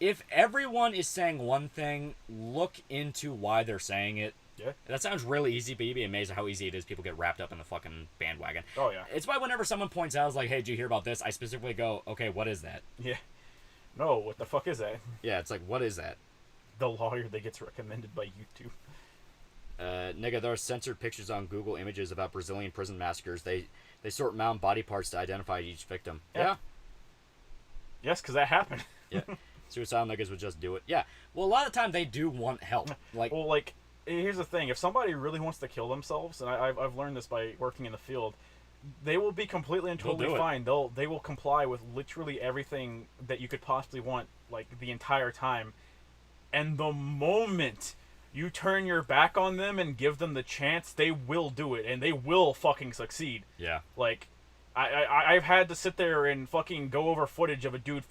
If everyone is saying one thing, look into why they're saying it. Yeah. That sounds really easy, but you'd be amazed at how easy it is. People get wrapped up in the fucking bandwagon. Oh, yeah. It's why whenever someone points out, I was like, hey, did you hear about this? I specifically go, okay, what is that? Yeah. No, what the fuck is that? Yeah, it's like, what is that? The lawyer that gets recommended by YouTube. Nigga, there are censored pictures on Google Images about Brazilian prison massacres. They sort mound body parts to identify each victim. Yeah. Yes, because that happened. Yeah. Suicidal niggas would just do it. Yeah. Well, a lot of the time they do want help. Like, here's the thing. If somebody really wants to kill themselves, and I've learned this by working in the field, they will be completely and totally fine. They will comply with literally everything that you could possibly want, like, the entire time. And the moment you turn your back on them and give them the chance, they will do it, and they will fucking succeed. Yeah. Like, I've had to sit there and fucking go over footage of a dude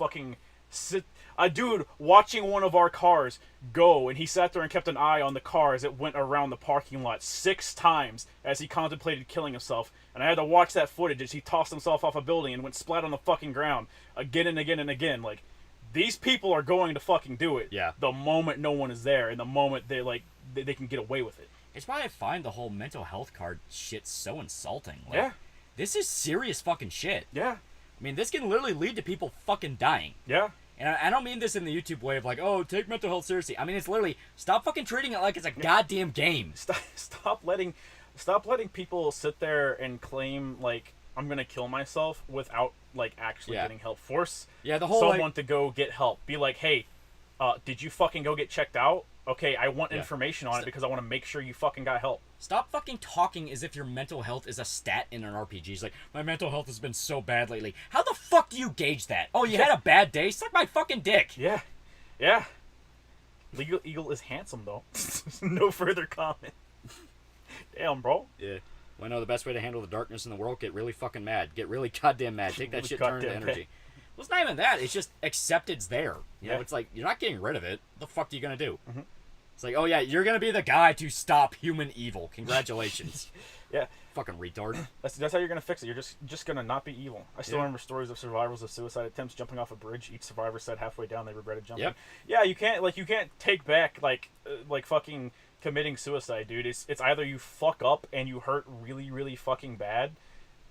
watching one of our cars go, and he sat there and kept an eye on the car as it went around the parking lot 6 times as he contemplated killing himself. And I had to watch that footage as he tossed himself off a building and went splat on the fucking ground again and again and again. Like, these people are going to fucking do it. Yeah. The moment no one is there, and the moment they can get away with it. It's why I find the whole mental health card shit so insulting. Like, yeah. This is serious fucking shit. Yeah. I mean, this can literally lead to people fucking dying. Yeah. And I don't mean this in the YouTube way of like, oh, take mental health seriously. I mean, it's literally, stop fucking treating it like it's a goddamn game. Stop letting people sit there and claim, like, I'm gonna kill myself without, like, actually getting help. Force someone to go get help. Be like, hey, did you fucking go get checked out? Okay, I want information on it because I want to make sure you fucking got help. Stop fucking talking as if your mental health is a stat in an RPG. It's like, my mental health has been so bad lately. How the fuck do you gauge that? Oh, you had a bad day? Suck my fucking dick. Yeah. Yeah. Legal Eagle is handsome, though. No further comment. Damn, bro. Yeah. Well, I know the best way to handle the darkness in the world, get really fucking mad. Get really goddamn mad. Take that shit, turn into energy. Well, it's not even that. It's just accept it's there. You know, it's like, you're not getting rid of it. What the fuck are you going to do? Mm-hmm. It's like, oh yeah, you're going to be the guy to stop human evil. Congratulations. Yeah. Fucking retard. That's how you're going to fix it. You're just going to not be evil. I still remember stories of survivors of suicide attempts jumping off a bridge. Each survivor said halfway down they regretted jumping. Yep. Yeah, you can't take back, like fucking committing suicide, dude. It's either you fuck up and you hurt really, really fucking bad,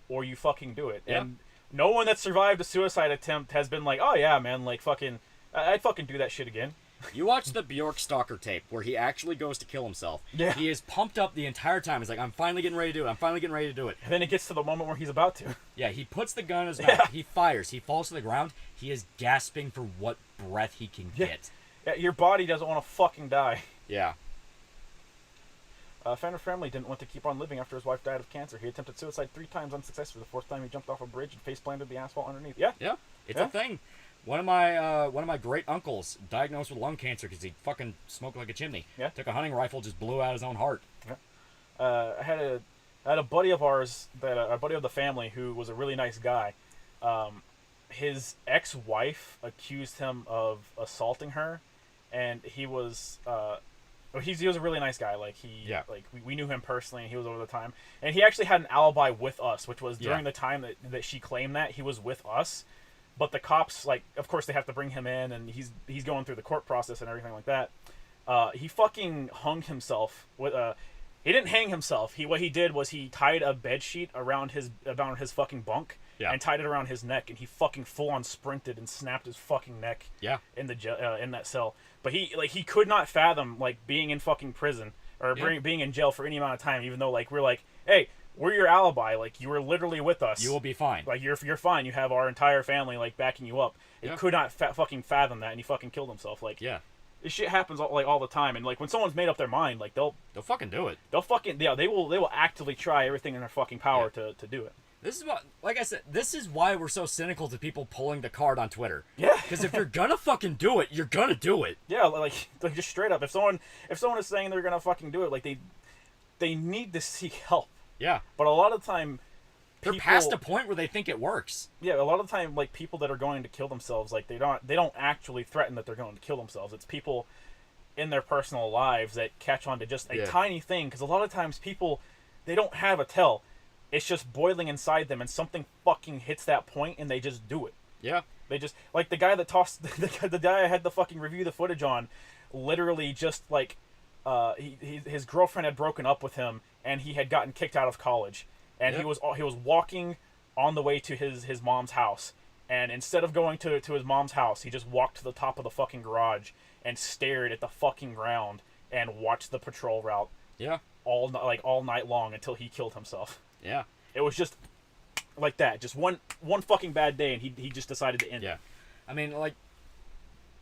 or you fucking do it. Yeah. And no one that survived a suicide attempt has been like, oh yeah, man, like fucking, I'd fucking do that shit again. You watch the Bjork Stalker tape where he actually goes to kill himself. Yeah. He is pumped up the entire time. He's like, I'm finally getting ready to do it. I'm finally getting ready to do it. And then it gets to the moment where he's about to. Yeah, he puts the gun in his mouth. He fires. He falls to the ground. He is gasping for what breath he can get. Yeah, your body doesn't want to fucking die. Yeah. Fender Family didn't want to keep on living after his wife died of cancer. He attempted suicide 3 times unsuccessfully. The 4th time he jumped off a bridge and face planted the asphalt underneath. Yeah. Yeah. It's a thing. One of my great uncles diagnosed with lung cancer because he fucking smoked like a chimney. Yeah. Took a hunting rifle, just blew out his own heart. Yeah. I had a buddy of ours, a buddy of the family, who was a really nice guy. His ex-wife accused him of assaulting her, and he was he was a really nice guy. Like we knew him personally, and he was over the time. And he actually had an alibi with us, which was during the time that she claimed that he was with us. But the cops, like, of course they have to bring him in, and he's going through the court process and everything like that. He fucking hung himself with he didn't hang himself. What he did was he tied a bed sheet around his fucking bunk and tied it around his neck, and he fucking full on sprinted and snapped his fucking neck in the in that cell. But he could not fathom like being in fucking prison or being in jail for any amount of time, even though like we're like, hey, we're your alibi. Like, you were literally with us. You will be fine. Like, you're fine. You have our entire family like backing you up. He could not fucking fathom that, and he fucking killed himself. Like, this shit happens all the time. And like when someone's made up their mind, like they'll fucking do it. They'll fucking they will actively try everything in their fucking power to do it. This is what, like I said, this is why we're so cynical to people pulling the card on Twitter. Yeah. Because if you're gonna fucking do it, you're gonna do it. Yeah, like just straight up. If someone is saying they're gonna fucking do it, like they need to seek help. Yeah. But a lot of the time, they're past a point where they think it works. Yeah, a lot of the time, like people that are going to kill themselves, like they don't actually threaten that they're going to kill themselves. It's people in their personal lives that catch on to just a tiny thing. Because a lot of times people, they don't have a tell. It's just boiling inside them, and something fucking hits that point, and they just do it. Yeah. They just, like the guy that tossed the guy I had to fucking review the footage on, literally just like his girlfriend had broken up with him, and he had gotten kicked out of college, and he was walking on the way to his mom's house, and instead of going to his mom's house, he just walked to the top of the fucking garage and stared at the fucking ground and watched the patrol route. Yeah. All night long until he killed himself. Yeah. It was just like that. Just one fucking bad day, and he just decided to end it. Yeah. I mean, like,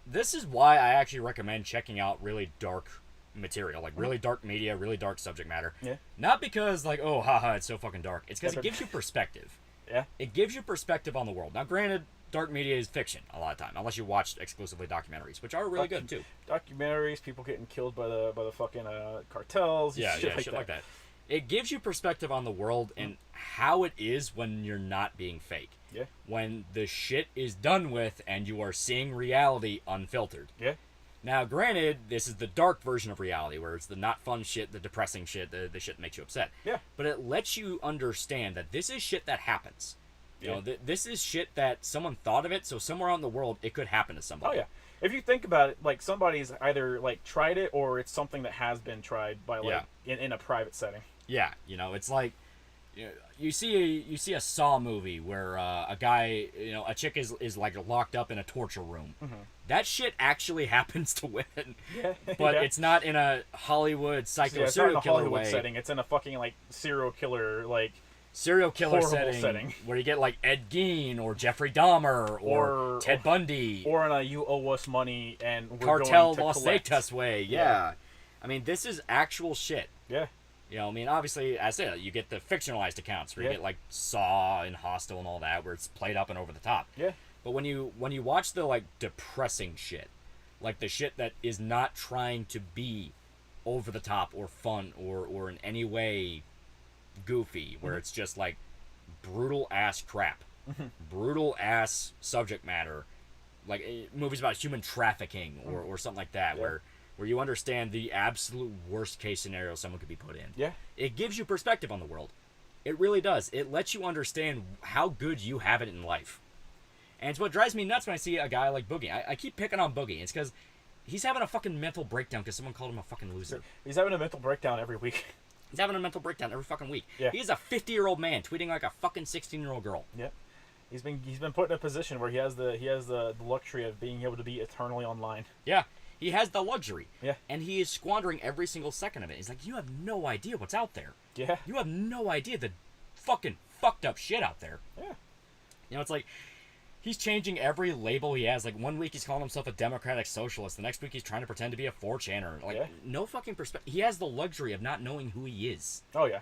this is why I actually recommend checking out really dark material, like really dark media, really dark subject matter. Yeah. Not because like, oh, haha, it's so fucking dark. It's because it gives you perspective. Yeah. It gives you perspective on the world. Now, granted, dark media is fiction a lot of time, unless you watch exclusively documentaries, which are really good too. Documentaries, people getting killed by the fucking cartels. Shit like that. It gives you perspective on the world and how it is when you're not being fake. Yeah. When the shit is done with and you are seeing reality unfiltered. Yeah. Now, granted, this is the dark version of reality, where it's the not fun shit, the depressing shit, the shit that makes you upset. Yeah. But it lets you understand that this is shit that happens. You know, this is shit that someone thought of it, so somewhere out in the world, it could happen to somebody. Oh, yeah. If you think about it, like, somebody's either, like, tried it, or it's something that has been tried by, like, in a private setting. Yeah, you know, it's like, you see a Saw movie where a guy, a chick is like locked up in a torture room. Mm-hmm. That shit actually happens to women. Yeah. But it's not in a Hollywood psycho serial killer Hollywood way. setting. It's in a fucking like serial killer setting where you get like Ed Gein or Jeffrey Dahmer or Ted Bundy or in a you owe us money and we're Cartel going to Los collect. Zetas way. Yeah. I mean, this is actual shit. Yeah. I mean, obviously, as I said, you get the fictionalized accounts where you get like Saw and Hostel and all that, where it's played up and over the top. Yeah. But when you watch the like depressing shit, like the shit that is not trying to be over the top or fun or in any way goofy, where it's just like brutal ass crap, brutal ass subject matter, like movies about human trafficking or something like that, where you understand the absolute worst case scenario someone could be put in. Yeah. It gives you perspective on the world. It really does. It lets you understand how good you have it in life. And it's what drives me nuts when I see a guy like Boogie. I keep picking on Boogie. It's because He's having a fucking mental breakdown because someone called him a fucking loser. He's having a mental breakdown every week. He's having a mental breakdown every fucking week. Yeah. He's a 50-year-old man tweeting like a fucking 16-year-old girl. Yep. He's been put in a position where he has the luxury of being able to be eternally online. Yeah. He has the luxury. Yeah. And he is squandering every single second of it. He's like, you have no idea what's out there. Yeah. You have no idea the fucking fucked up shit out there. Yeah. You know, it's like, he's changing every label he has. Like, one week he's calling himself a democratic socialist. The next week he's trying to pretend to be a 4chaner. Like, no fucking perspective. He has the luxury of not knowing who he is. Oh, yeah.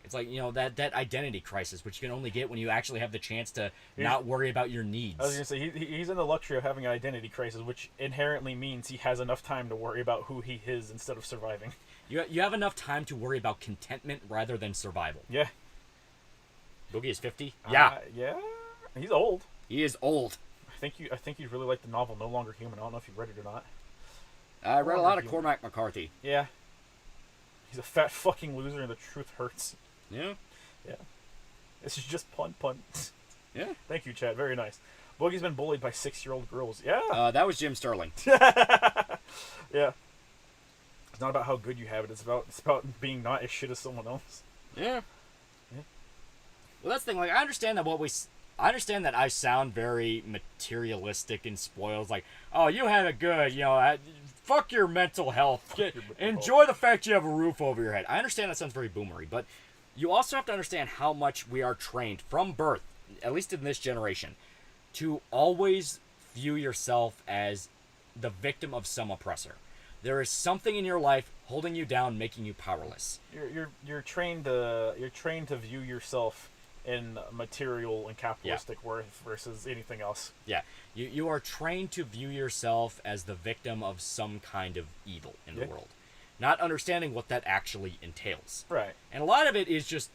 It's like, you know, that identity crisis, which you can only get when you actually have the chance to not worry about your needs. I was going to say, he's in the luxury of having an identity crisis, which inherently means he has enough time to worry about who he is instead of surviving. You have enough time to worry about contentment rather than survival. Yeah. Boogie is 50? Yeah. Yeah. He's old. He is old. I think you really like the novel No Longer Human. I don't know if you read it or not. I read a lot of Cormac McCarthy. Yeah. He's a fat fucking loser and the truth hurts. Yeah. Yeah. This is just pun. Yeah. Thank you, Chad. Very nice. Boogie's been bullied by 6-year-old girls. Yeah. That was Jim Sterling. Yeah. It's not about how good you have it. It's about being not as shit as someone else. Yeah. Well, that's the thing. Like, I understand that I sound very materialistic and spoiled. It's like, oh, you have it good. You know, fuck your mental health. Enjoy the fact you have a roof over your head. I understand that sounds very boomery, but you also have to understand how much we are trained from birth, at least in this generation, to always view yourself as the victim of some oppressor. There is something in your life holding you down, making you powerless. You're trained to view yourself in material and capitalistic worth versus anything else. Yeah. You are trained to view yourself as the victim of some kind of evil in the world, not understanding what that actually entails. Right. And a lot of it is just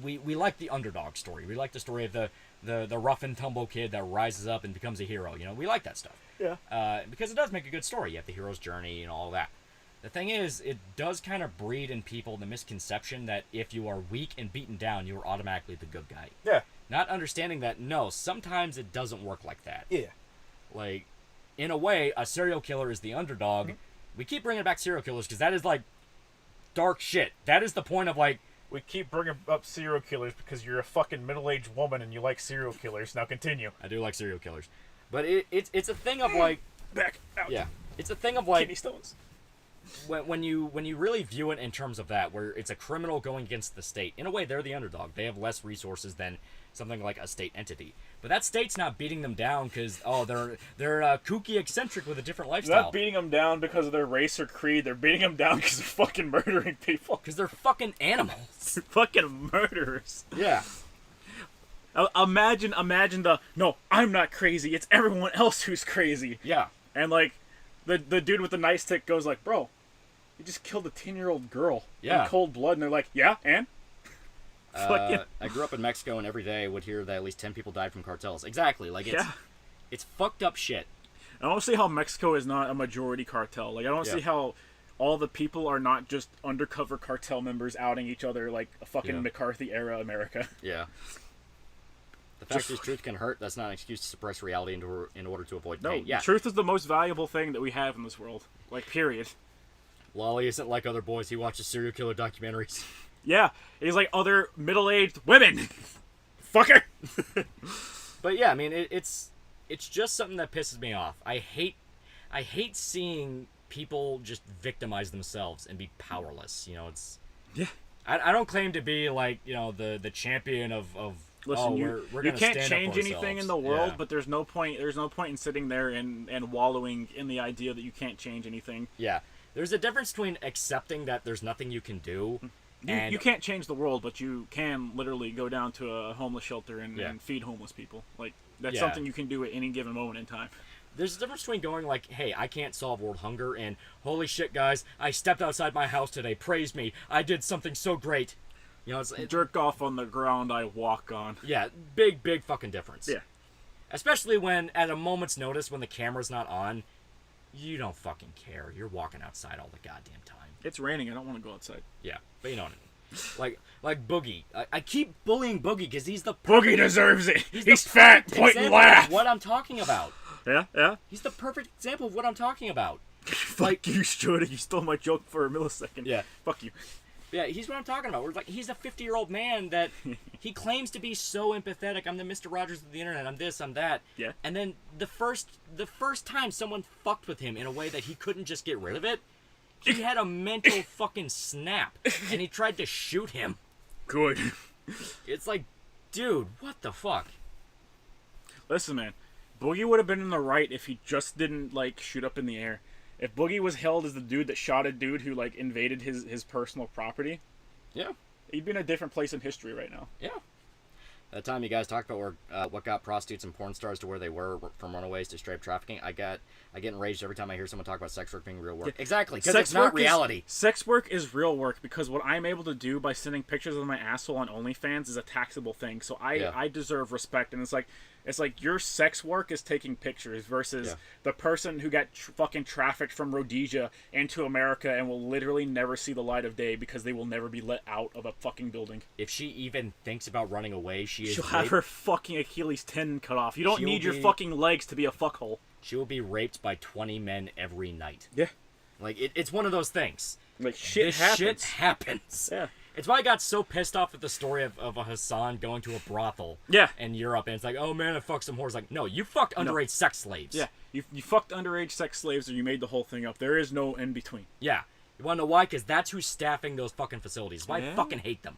we like the underdog story. We like the story of the rough and tumble kid that rises up and becomes a hero. You know, we like that stuff. Yeah. Because it does make a good story. You have the hero's journey and all that. The thing is, it does kind of breed in people the misconception that if you are weak and beaten down, you are automatically the good guy. Yeah. Not understanding that, no, sometimes it doesn't work like that. Yeah. Like, in a way, a serial killer is the underdog. Mm-hmm. We keep bringing back serial killers because that is, like, dark shit. That is the point of, like... We keep bringing up serial killers because you're a fucking middle-aged woman and you like serial killers. Now continue. I do like serial killers. But it's a thing of, like... Back out. Yeah. It's a thing of, like... Kidney stones. When you really view it in terms of that, where it's a criminal going against the state, in a way, they're the underdog. They have less resources than something like a state entity. But that state's not beating them down because, they're kooky eccentric with a different lifestyle. They're not beating them down because of their race or creed. They're beating them down because they're fucking murdering people. Because they're fucking animals. They're fucking murderers. Yeah. Imagine no, I'm not crazy. It's everyone else who's crazy. Yeah. And, like, the dude with the nice tick goes like, bro, you just killed a 10-year-old girl in cold blood. And they're like, yeah, and? I grew up in Mexico, and every day I would hear that at least 10 people died from cartels. Exactly. Like, it's fucked up shit. I don't see how Mexico is not a majority cartel. Like, I don't see how all the people are not just undercover cartel members outing each other like a fucking McCarthy-era America. Yeah. The fact is, truth can hurt. That's not an excuse to suppress reality in order to avoid pain. No, truth is the most valuable thing that we have in this world. Like, period. Lolly isn't like other boys. He watches serial killer documentaries. Yeah, he's like other middle-aged women. Fucker. But yeah, I mean, it's just something that pisses me off. I hate seeing people just victimize themselves and be powerless. You know, it's I don't claim to be like, you know, the champion of Listen, we're you gonna can't stand change up for anything ourselves. in the world, but there's no point in sitting there and wallowing in the idea that you can't change anything. Yeah. There's a difference between accepting that there's nothing you can do. You can't change the world, but you can literally go down to a homeless shelter and feed homeless people. Like, that's something you can do at any given moment in time. There's a difference between going like, hey, I can't solve world hunger, and holy shit, guys, I stepped outside my house today. Praise me. I did something so great. You know, it's jerk off on the ground I walk on. Yeah, big fucking difference. Yeah. Especially when, at a moment's notice, when the camera's not on, you don't fucking care. You're walking outside all the goddamn time. It's raining. I don't want to go outside. Yeah, but you know what I mean. Like Boogie. I keep bullying Boogie because he's the... Boogie deserves it. He's fat, point and laugh. What I'm talking about. Yeah. He's the perfect example of what I'm talking about. Fuck you, Shorty. You stole my joke for a millisecond. Yeah. Fuck you. Yeah, he's what I'm talking about. We're like, he's a 50-year-old man that he claims to be so empathetic. I'm the Mr. Rogers of the internet. I'm this, I'm that. Yeah. And then the first time someone fucked with him in a way that he couldn't just get rid of it, he had a mental fucking snap, and he tried to shoot him. Good. It's like, dude, what the fuck? Listen, man. Boogie would have been in the right if he just didn't, like, shoot up in the air. If Boogie was held as the dude that shot a dude who, like, invaded his personal property, yeah, he'd be in a different place in history right now. Yeah. That time you guys talked about where what got prostitutes and porn stars to where they were from runaways to straight trafficking, I get enraged every time I hear someone talk about sex work being real work. Yeah. Exactly, because it's not reality. Sex work is real work because what I'm able to do by sending pictures of my asshole on OnlyFans is a taxable thing. So I deserve respect, and it's like your sex work is taking pictures versus the person who got fucking trafficked from Rhodesia into America and will literally never see the light of day because they will never be let out of a fucking building. If she even thinks about running away, she'll have her fucking Achilles tendon cut off. You don't need your fucking legs to be a fuckhole. She will be raped by 20 men every night. Yeah. Like, it's one of those things. Like, shit happens. Yeah. It's why I got so pissed off at the story of a Hassan going to a brothel in Europe, and it's like, oh man, I fucked some whores. Like, no, you fucked underage sex slaves. Yeah, you fucked underage sex slaves or you made the whole thing up. There is no in between. Yeah. You want to know why? Because that's who's staffing those fucking facilities. It's why I fucking hate them.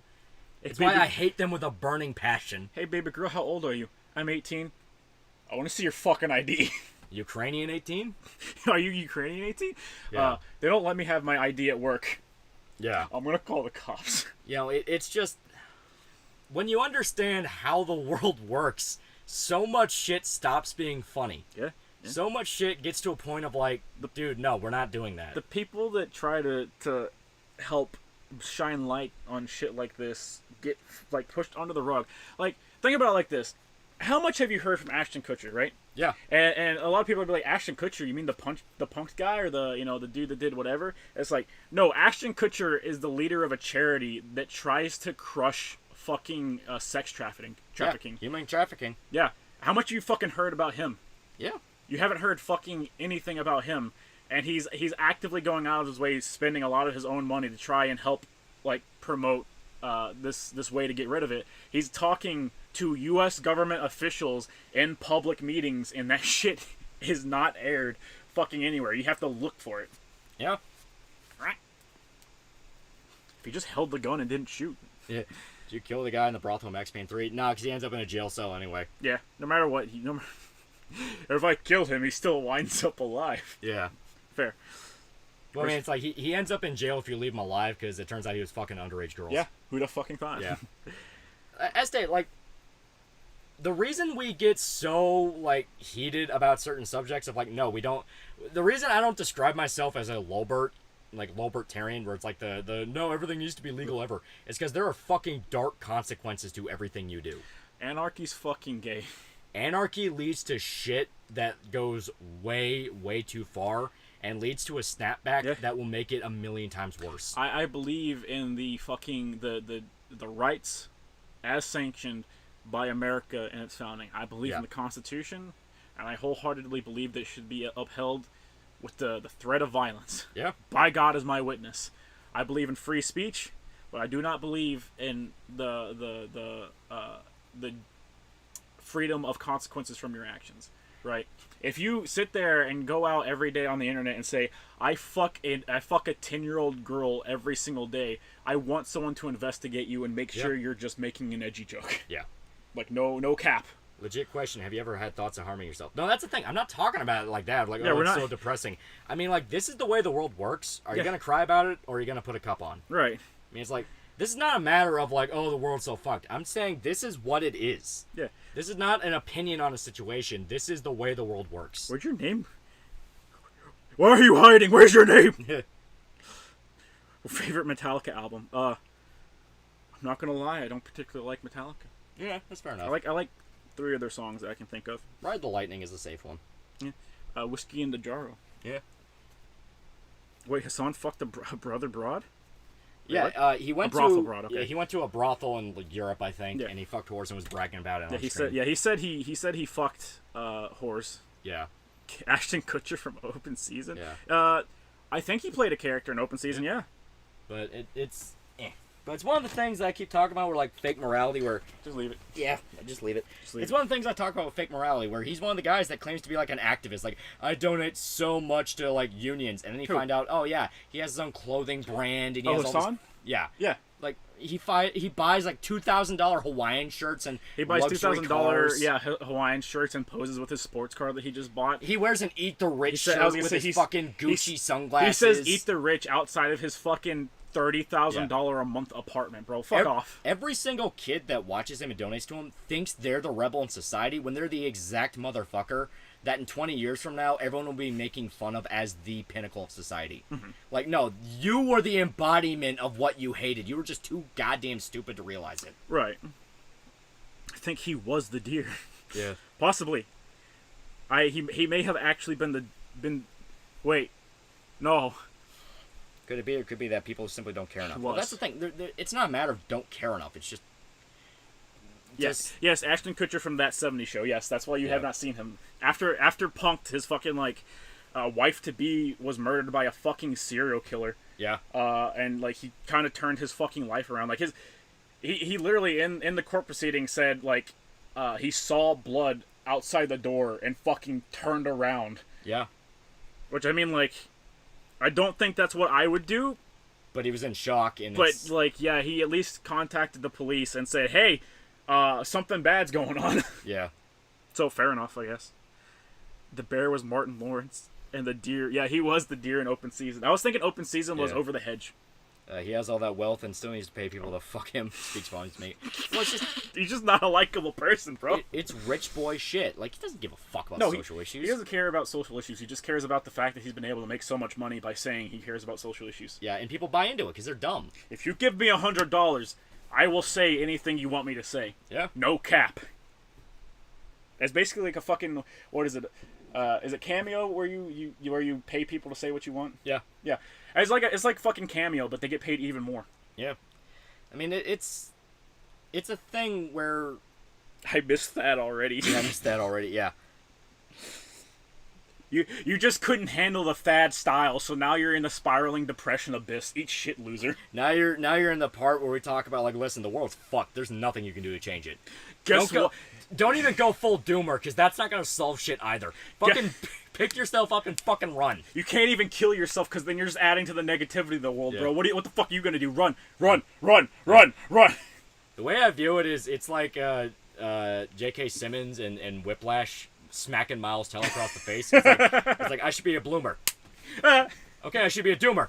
It's why I hate them with a burning passion. Hey, baby girl, how old are you? I'm 18. I want to see your fucking ID. Ukrainian 18? Are you Ukrainian 18? Yeah. They don't let me have my ID at work. Yeah. I'm going to call the cops. You know, it's just... When you understand how the world works, so much shit stops being funny. Yeah. So much shit gets to a point of like, dude, no, we're not doing that. The people that try to help shine light on shit like this get, like, pushed under the rug. Like, think about it like this. How much have you heard from Ashton Kutcher, right? Yeah. And a lot of people will be like, Ashton Kutcher, you mean the punk guy or the dude that did whatever? It's like, no, Ashton Kutcher is the leader of a charity that tries to crush fucking sex trafficking. Yeah, human trafficking. Yeah. How much you fucking heard about him? Yeah. You haven't heard fucking anything about him, and he's actively going out of his way, spending a lot of his own money to try and help, like, promote this way to get rid of it. He's talking to U.S. government officials in public meetings, and that shit is not aired fucking anywhere. You have to look for it. Yeah. Right. If he just held the gun and didn't shoot. Yeah. Did you kill the guy in the brothel in Max Payne 3? No, because he ends up in a jail cell anyway. Yeah. No matter what, if I killed him, he still winds up alive. Yeah. Fair. Well, I mean, it's like he ends up in jail if you leave him alive because it turns out he was fucking underage girls. Yeah. Who'd have fucking thought? Yeah. Estee, like, the reason we get so, like, heated about certain subjects of, like, no, we don't... The reason I don't describe myself as a Lolbertarian, where it's like no, everything needs to be legal ever, is because there are fucking dark consequences to everything you do. Anarchy's fucking gay. Anarchy leads to shit that goes way, way too far and leads to a snapback that will make it a million times worse. I believe in the fucking... the rights as sanctioned by America in its founding. I believe in the Constitution, and I wholeheartedly believe that it should be upheld with the threat of violence. Yeah. By God as my witness. I believe in free speech, but I do not believe in the freedom of consequences from your actions. Right? If you sit there and go out every day on the internet and say, I fuck a 10-year-old girl every single day, I want someone to investigate you and make sure you're just making an edgy joke. Yeah. Like, no cap. Legit question, have you ever had thoughts of harming yourself? No, that's the thing. I'm not talking about it like that. Like, it's so depressing. I mean, like, this is the way the world works. Are you going to cry about it, or are you going to put a cup on? Right. I mean, it's like, this is not a matter of, like, oh, the world's so fucked. I'm saying this is what it is. Yeah. This is not an opinion on a situation. This is the way the world works. Where's your name? Why are you hiding? Where's your name? Favorite Metallica album? I'm not going to lie, I don't particularly like Metallica. Yeah, that's fair enough. I like 3 of their songs that I can think of. Ride the Lightning is a safe one. Yeah. Whiskey in the Jarro. Yeah. Wait, Hassan fucked a brother broad? Yeah, he went to a brothel to broad, okay. Yeah, he went to a brothel in Europe, I think, and he fucked whores and was bragging about it. Yeah, he said he fucked whores. Yeah. Ashton Kutcher from Open Season. Yeah. I think he played a character in Open Season. Yeah. But it's. But it's one of the things that I keep talking about where, like, fake morality where... Just leave it. Yeah, just leave it. It's one of the things I talk about with fake morality where he's one of the guys that claims to be, like, an activist. Like, I donate so much to, like, unions. And then you find out, oh, yeah, he has his own clothing brand. And he has all Hassan? Yeah. Yeah. Like, he buys, like, $2,000 Hawaiian shirts and he buys $2,000 Hawaiian shirts and poses with his sports car that he just bought. He wears an Eat the Rich shirt with his fucking Gucci sunglasses. He says Eat the Rich outside of his fucking $30,000 a month apartment, bro. Fuck off. Every single kid that watches him and donates to him thinks they're the rebel in society when they're the exact motherfucker that in 20 years from now everyone will be making fun of as the pinnacle of society. Mm-hmm. Like, no, you were the embodiment of what you hated. You were just too goddamn stupid to realize it. Right. I think he was the deer. Yeah. Possibly. He may have actually been. Wait. No. Could it be? It could be that people simply don't care enough. Well, that's the thing. It's not a matter of don't care enough. It's just... Yes, Ashton Kutcher from That 70s Show. Yes, that's why you have not seen him. After Punk'd, his fucking, like, wife-to-be was murdered by a fucking serial killer. Yeah. And, like, he kind of turned his fucking life around. Like, he literally, in the court proceeding, said, like, he saw blood outside the door and fucking turned around. Yeah. Which, I mean, like... I don't think that's what I would do. But he was in shock. But, like, yeah, he at least contacted the police and said, hey, something bad's going on. Yeah. So, fair enough, I guess. The bear was Martin Lawrence. And the deer, yeah, he was the deer in Open Season. I was thinking Open Season was Over the Hedge. He has all that wealth and still needs to pay people to fuck him. Speaks volumes to me. Well, it's just... He's just not a likable person, bro. It's rich boy shit. Like, he doesn't give a fuck about social issues. He doesn't care about social issues. He just cares about the fact that he's been able to make so much money by saying he cares about social issues. Yeah, and people buy into it because they're dumb. If you give me $100, I will say anything you want me to say. Yeah. No cap. It's basically like a fucking... What is it? Is it Cameo where you pay people to say what you want? Yeah. Yeah. It's like fucking Cameo, but they get paid even more. Yeah. I mean, it's a thing where... I missed that already. Yeah, I missed that already, yeah. You just couldn't handle the Thad style, so now you're in the spiraling depression abyss. Eat shit, loser. Now you're in the part where we talk about, like, listen, the world's fucked. There's nothing you can do to change it. Guess what? Don't even go full doomer, because that's not going to solve shit either. Fucking pick yourself up and fucking run. You can't even kill yourself, because then you're just adding to the negativity of the world, bro. What the fuck are you going to do? Run. The way I view it is, it's like J.K. Simmons and Whiplash smacking Miles Teller across the face. It's like, I should be a bloomer. Okay, I should be a doomer.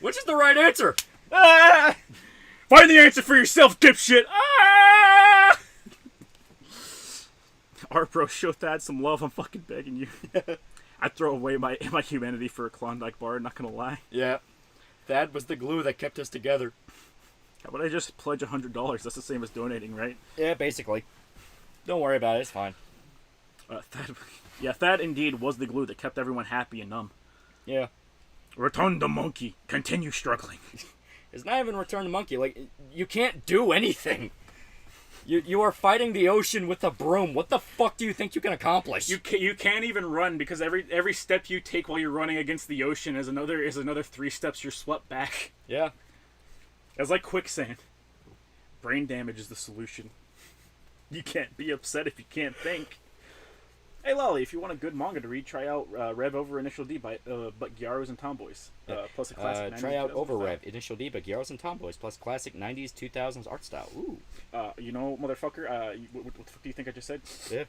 Which is the right answer? Find the answer for yourself, dipshit. Art bro, show Thad some love. I'm fucking begging you. I'd throw away my humanity for a Klondike bar, not gonna lie. Yeah. Thad was the glue that kept us together. How about I just pledge $100? That's the same as donating, right? Yeah, basically. Don't worry about it. It's fine. Thad indeed was the glue that kept everyone happy and numb. Yeah. Return the monkey. Continue struggling. It's not even return the monkey. Like, you can't do anything. You are fighting the ocean with a broom. What the fuck do you think you can accomplish? You can't even run because every step you take while you're running against the ocean is another 3 steps you're swept back. Yeah. It's like quicksand. Brain damage is the solution. You can't be upset if you can't think. Hey Loli, if you want a good manga to read, try out Revolver Initial D by but Gyaros and Tomboys. Plus a classic 90s. Try out Overrev Initial D by Gyaros and Tomboys plus classic 90s 2000s art style. Ooh. You know, motherfucker, what the fuck do you think I just said? Yeah.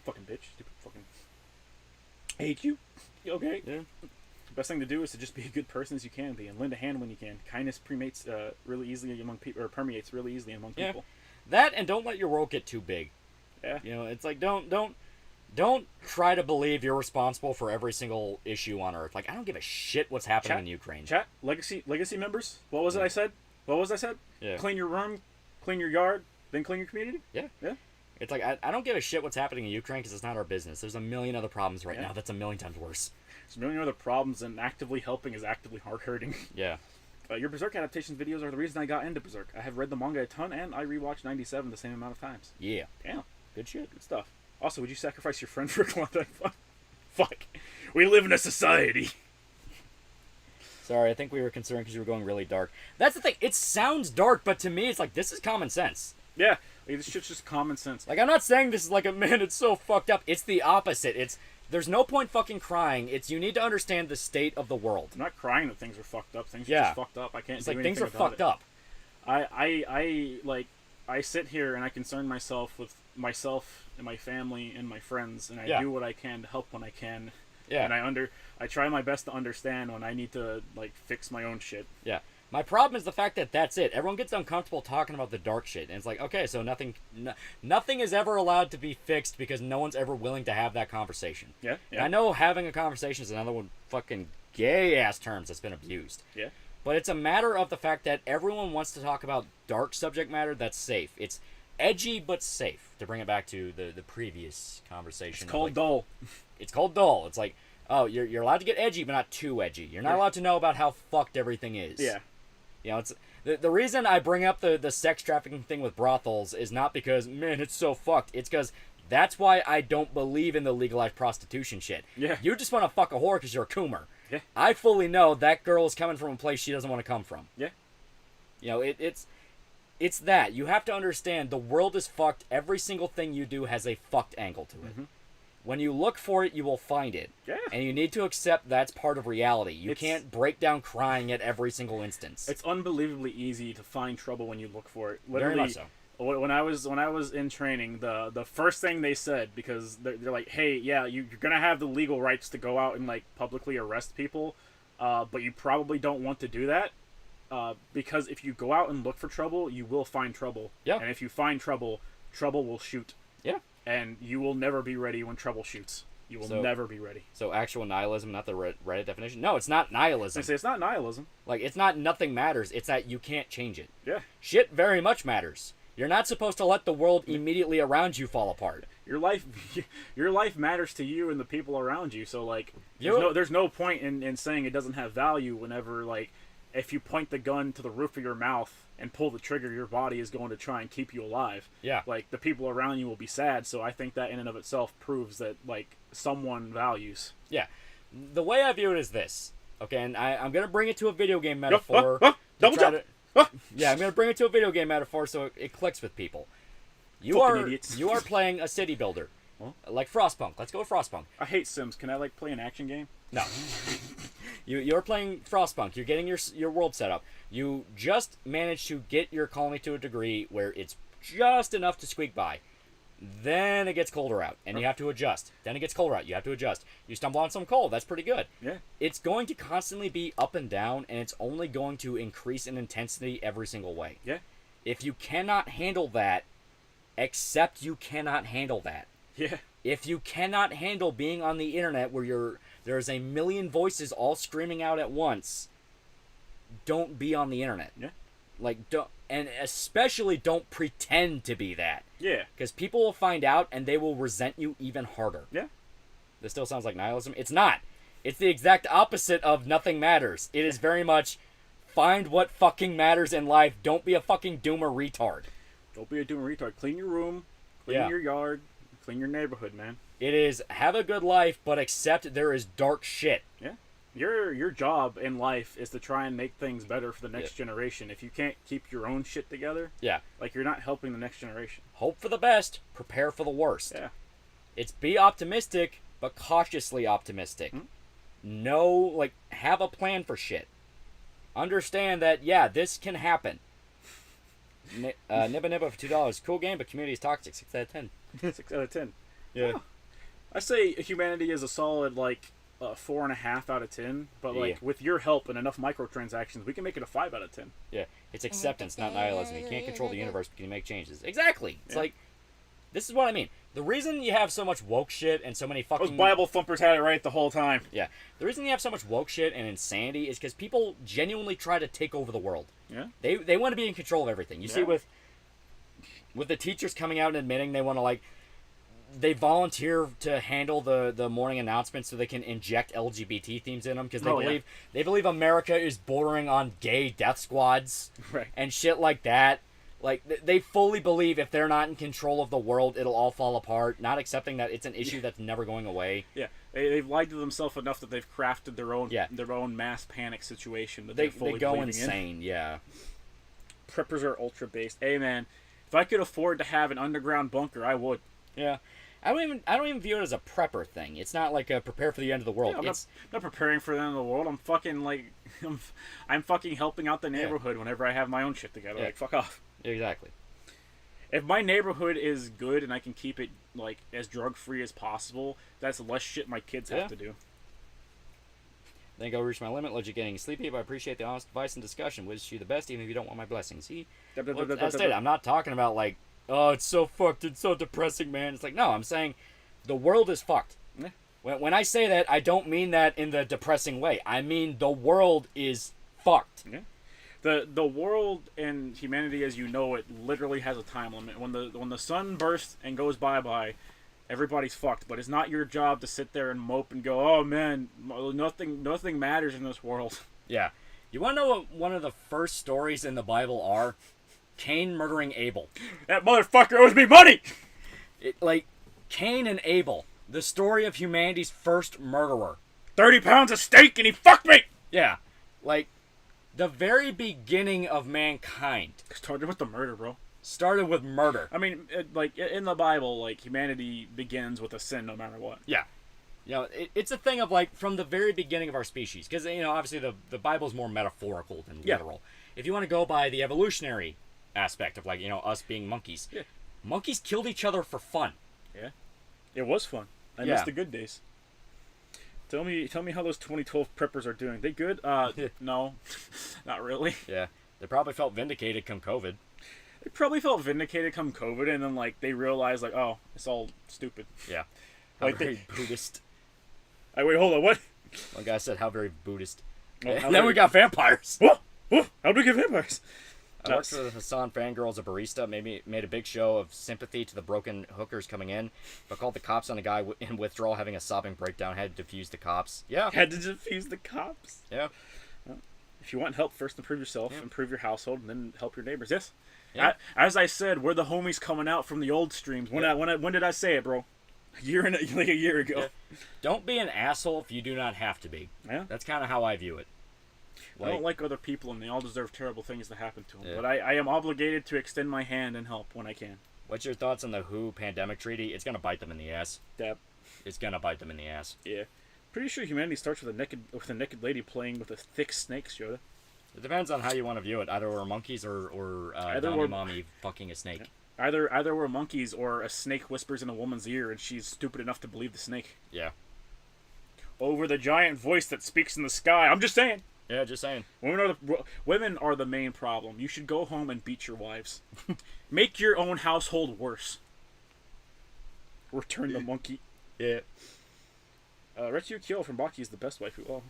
Fucking bitch. Stupid fucking... I hate you. Okay. Yeah. The best thing to do is to just be a good person as you can be and lend a hand when you can. Kindness permeates really easily among people, or permeates really easily among people. That and don't let your world get too big. Yeah. You know, it's like don't try to believe you're responsible for every single issue on Earth. Like, I don't give a shit what's happening in Ukraine. Chat, legacy members. What was it I said? Yeah. Clean your room, clean your yard, then clean your community. Yeah. Yeah. It's like, I don't give a shit what's happening in Ukraine because it's not our business. There's a million other problems right now that's a million times worse. There's a million other problems, and actively helping is actively hurting. Yeah. Your Berserk adaptations videos are the reason I got into Berserk. I have read the manga a ton, and I rewatched 97 the same amount of times. Yeah. Damn. Good shit. Good stuff. Also, would you sacrifice your friend for a Klondike bar? fuck? We live in a society. Sorry, I think we were concerned because you were going really dark. That's the thing. It sounds dark, but to me, it's like, this is common sense. Yeah, like, this shit's just common sense. Like, I'm not saying this is like a, man, it's so fucked up. It's the opposite. There's no point fucking crying. You need to understand the state of the world. I'm not crying that things are fucked up. Things are just fucked up. I can't do anything things are about fucked it. up. I sit here and I concern myself with myself and my family and my friends, and I do what I can to help when I can. Yeah. And I try my best to understand when I need to, like, fix my own shit. Yeah. My problem is the fact that that's it. Everyone gets uncomfortable talking about the dark shit, and it's like, okay, so nothing is ever allowed to be fixed because no one's ever willing to have that conversation. Yeah. And I know having a conversation is another one fucking gay-ass terms that's been abused. Yeah. But it's a matter of the fact that everyone wants to talk about dark subject matter that's safe. It's edgy but safe, to bring it back to the previous conversation. It's called dull. It's called dull. It's like, oh, you're allowed to get edgy, but not too edgy. You're not allowed to know about how fucked everything is. Yeah. You know, it's the reason I bring up the sex trafficking thing with brothels is not because, man, it's so fucked. It's because that's why I don't believe in the legalized prostitution shit. Yeah. You just want to fuck a whore because you're a coomer. Yeah. I fully know that girl is coming from a place she doesn't want to come from. Yeah. You know, it's that. You have to understand the world is fucked. Every single thing you do has a fucked angle to it. Mm-hmm. When you look for it, you will find it. Yeah. And you need to accept that's part of reality. You can't break down crying at every single instance. It's unbelievably easy to find trouble when you look for it. Literally, very much so. When I was in training, the first thing they said, because they're like, hey, yeah, you're gonna have the legal rights to go out and, like, publicly arrest people, but you probably don't want to do that, because if you go out and look for trouble, you will find trouble. Yeah. And if you find trouble, trouble will shoot. Yeah. And you will never be ready when trouble shoots. You will never be ready. So actual nihilism, not the Reddit definition? No, it's not nihilism. I say it's not nihilism. Like, it's not nothing matters. It's that you can't change it. Yeah. Shit very much matters. You're not supposed to let the world immediately around you fall apart. Your life matters to you and the people around you. So, like, there's no point in saying it doesn't have value whenever, like, if you point the gun to the roof of your mouth and pull the trigger, your body is going to try and keep you alive. Yeah. Like, the people around you will be sad, so I think that in and of itself proves that, like, someone values. Yeah. The way I view it is this. Okay, and I'm going to bring it to a video game metaphor. Double jump! Yeah, I'm going to bring it to a video game metaphor so it clicks with people. You are playing a city builder. Huh? Like Frostpunk. Let's go with Frostpunk. I hate Sims. Can I, like, play an action game? No. You're playing Frostpunk. You're getting your world set up. You just managed to get your colony to a degree where it's just enough to squeak by. Then it gets colder out, and you have to adjust. Then it gets colder out. You have to adjust. You stumble on some coal. That's pretty good. Yeah. It's going to constantly be up and down, and it's only going to increase in intensity every single way. Yeah. If you cannot handle that, accept you cannot handle that. Yeah. If you cannot handle being on the internet where there's a million voices all screaming out at once, don't be on the internet. Yeah. Like, don't, and especially don't pretend to be that. Yeah. Because people will find out and they will resent you even harder. Yeah. This still sounds like nihilism. It's not. It's the exact opposite of nothing matters. It is very much find what fucking matters in life. Don't be a fucking doomer retard. Don't be a doomer retard. Clean your room. Clean your yard. Clean your neighborhood, man. It is have a good life, but accept there is dark shit. Yeah. Your job in life is to try and make things better for the next generation. If you can't keep your own shit together, like, you're not helping the next generation. Hope for the best, prepare for the worst. Yeah. It's be optimistic, but cautiously optimistic. Mm-hmm. Have a plan for shit. Understand that, this can happen. Nibba Nibba for $2. Cool game, but community is toxic. 6 out of 10. 6 out of 10. Yeah. Oh. I say humanity is a solid, 4.5 out of 10. But, with your help and enough microtransactions, we can make it a 5 out of 10. Yeah. It's acceptance, not nihilism. You can't control the universe, but you can make changes. Exactly. It's this is what I mean. The reason you have so much woke shit and so many fucking... Those Bible thumpers had it right the whole time. Yeah. The reason you have so much woke shit and insanity is because people genuinely try to take over the world. Yeah. They want to be in control of everything. You see with the teachers coming out and admitting they want to, they volunteer to handle the morning announcements so they can inject LGBT themes in them because they believe America is bordering on gay death squads and shit like that. Like, they fully believe if they're not in control of the world, it'll all fall apart, not accepting that it's an issue that's never going away. Yeah, they've lied to themselves enough that they've crafted their own mass panic situation that They fully go believing insane, yeah. Preppers are ultra-based. Hey, man, if I could afford to have an underground bunker, I would. Yeah. I don't even view it as a prepper thing. It's not like a prepare for the end of the world. Yeah, I'm not preparing for the end of the world. I'm fucking, like, I'm fucking helping out the neighborhood whenever I have my own shit together. Like, fuck off. Exactly. If my neighborhood is good and I can keep it, like, as drug-free as possible, that's less shit my kids have to do. I think I'll reach my limit. Let you getting sleepy, but I appreciate the honest advice and discussion. Wish you the best, even if you don't want my blessing. See? As stated, I'm not talking about, like, oh, it's so fucked, it's so depressing, man. It's like, no, I'm saying the world is fucked. Yeah. When I say that, I don't mean that in the depressing way. I mean the world is fucked. Yeah. The world and humanity as you know it literally has a time limit. When the sun bursts and goes bye-bye, everybody's fucked. But it's not your job to sit there and mope and go, oh man, nothing matters in this world. Yeah. You want to know what one of the first stories in the Bible are? Cain murdering Abel. That motherfucker owes me money! Like, Cain and Abel. The story of humanity's first murderer. 30 pounds of steak and he fucked me! Yeah. Like, the very beginning of mankind. Started with the murder, bro. Started with murder. I mean, like, in the Bible, like, humanity begins with a sin no matter what. Yeah. You know, it's a thing of, like, from the very beginning of our species. Because, you know, obviously the Bible's more metaphorical than literal. If you want to go by the evolutionary aspect of, like, you know, us being monkeys. Yeah. Monkeys killed each other for fun. Yeah. It was fun. I miss the good days. Tell me how those 2012 preppers are doing. They good? No. Not really. Yeah. They probably felt vindicated come COVID. They probably felt vindicated come COVID, and then, like, they realized, like, oh, it's all stupid. Yeah. How like very Buddhist. Wait, hold on, what? One guy said, how very Buddhist. Oh, and then we got vampires. What? How do we get vampires? I worked for the Hassan Fangirl as a barista, made a big show of sympathy to the broken hookers coming in, but called the cops on a guy in withdrawal having a sobbing breakdown, had to defuse the cops. Yeah. Had to defuse the cops? Yeah. Well, if you want help, first improve yourself, improve your household, and then help your neighbors. Yes. Yeah. As I said, we're the homies coming out from the old streams. When did I say it, bro? A year ago. Yeah. Don't be an asshole if you do not have to be. Yeah. That's kind of how I view it. I don't like other people, and they all deserve terrible things to happen to them. Yeah. But I am obligated to extend my hand and help when I can. What's your thoughts on the WHO pandemic treaty? It's gonna bite them in the ass. Yep. It's gonna bite them in the ass. Yeah. Pretty sure humanity starts with a naked lady playing with a thick snake, Yoda. It depends on how you want to view it. Either we're monkeys or mommy fucking a snake. Yeah. Either we're monkeys or a snake whispers in a woman's ear and she's stupid enough to believe the snake. Yeah. Over the giant voice that speaks in the sky. I'm just saying. Yeah, just saying. Women are the main problem. You should go home and beat your wives. Make your own household worse. Return the monkey. Yeah. Retsu Kyo from Baki is the best waifu. Oh.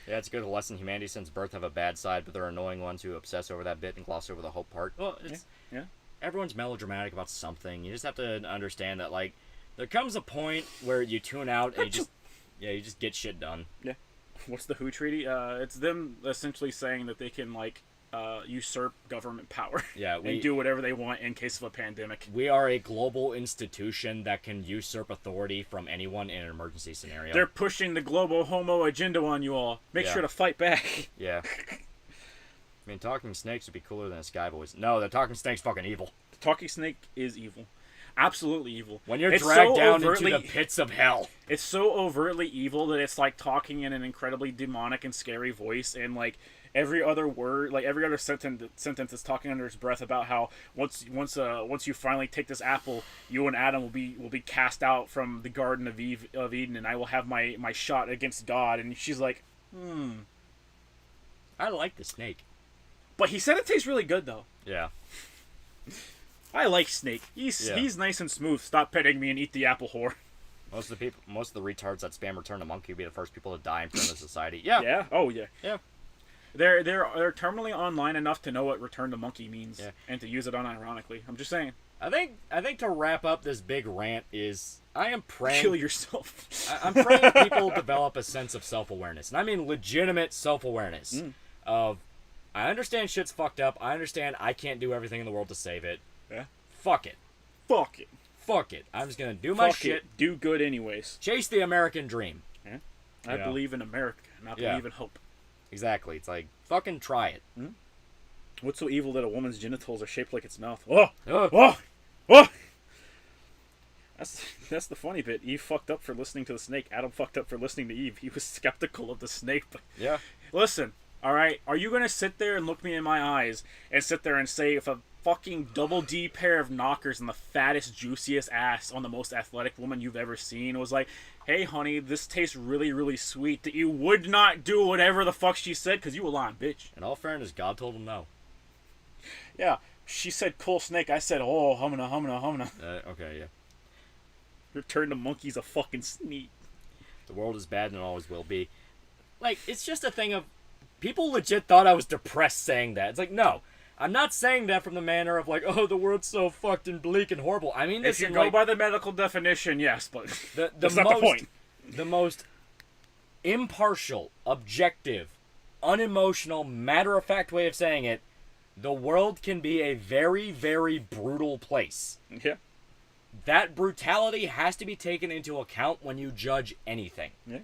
Yeah, it's a good lesson. Humanity since birth have a bad side, but there are annoying ones who obsess over that bit and gloss over the hope part. Well, it's everyone's melodramatic about something. You just have to understand that, like, there comes a point where you tune out and you just get shit done. Yeah. What's the WHO treaty? It's them essentially saying that they can, like, usurp government power and do whatever they want in case of a pandemic. We are a global institution that can usurp authority from anyone in an emergency scenario. They're pushing the global homo agenda on you all. Make sure to fight back. Yeah. I mean, talking snakes would be cooler than a sky voice. No, the talking snake's fucking evil. The talking snake is evil. Absolutely evil. When you're dragged down into the pits of hell. It's so overtly evil that it's like talking in an incredibly demonic and scary voice, and like every other word, like every other sentence is talking under its breath about how once you finally take this apple, you and Adam will be cast out from the Garden of Eden, and I will have my shot against God. And she's like, I like the snake. But he said it tastes really good though. Yeah. I like Snake. He's nice and smooth. Stop petting me and eat the apple, whore. Most of the retards that spam Return to Monkey will be the first people to die in front of society. Yeah. Yeah. Oh yeah. Yeah. They're terminally online enough to know what Return to Monkey means and to use it unironically. I'm just saying. I think to wrap up this big rant is I am praying. Kill yourself. I'm praying people develop a sense of self-awareness, and I mean legitimate self-awareness of I understand shit's fucked up. I understand I can't do everything in the world to save it. Yeah. Fuck it. Fuck it. Fuck it. I'm just gonna do my Fuck shit. It. Do good anyways. Chase the American dream. Yeah. I believe in America, and I believe in hope. Exactly. It's like, fucking try it. What's so evil that a woman's genitals are shaped like its mouth? Oh! Oh! Oh! Oh! That's the funny bit. Eve fucked up for listening to the snake. Adam fucked up for listening to Eve. He was skeptical of the snake. But Yeah. listen, all right? Are you going to sit there and look me in my eyes and sit there and say if a fucking double D pair of knockers and the fattest, juiciest ass on the most athletic woman you've ever seen was like, hey, honey, this tastes really, really sweet, that you would not do whatever the fuck she said because you a lying bitch? In all fairness, God told him no. Yeah, she said cool snake. I said, oh, humna. Okay, yeah. Return to monkeys a fucking sneak. The world is bad and it always will be. Like, it's just a thing of... People legit thought I was depressed saying that. It's like, no. I'm not saying that from the manner of like, oh, the world's so fucked and bleak and horrible. I mean this if you go by the medical definition, yes, but that's not the point. The most impartial, objective, unemotional, matter-of-fact way of saying it, the world can be a very, very brutal place. Yeah. That brutality has to be taken into account when you judge anything. Yeah.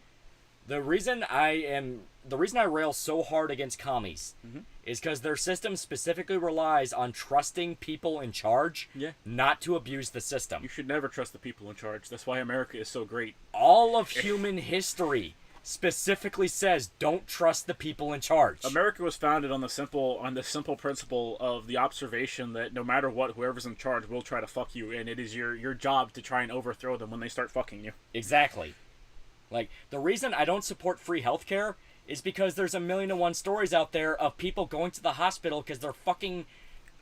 The reason I rail so hard against commies is because their system specifically relies on trusting people in charge, not to abuse the system. You should never trust the people in charge. That's why America is so great. All of human history specifically says don't trust the people in charge. America was founded on the simple principle of the observation that no matter what, whoever's in charge will try to fuck you, and it is your job to try and overthrow them when they start fucking you. Exactly. Like, the reason I don't support free healthcare is because there's 1,000,001 stories out there of people going to the hospital because they're fucking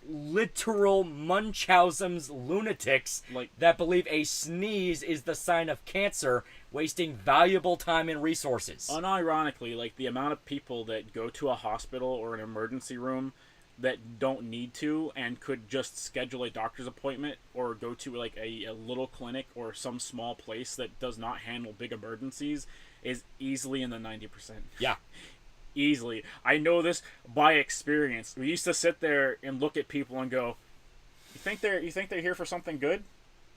literal Munchausen's lunatics that believe a sneeze is the sign of cancer, wasting valuable time and resources. Unironically, like, the amount of people that go to a hospital or an emergency room that don't need to and could just schedule a doctor's appointment or go to like a little clinic or some small place that does not handle big emergencies is easily in the 90%. Yeah. Easily. I know this by experience. We used to sit there and look at people and go, you think they're here for something good?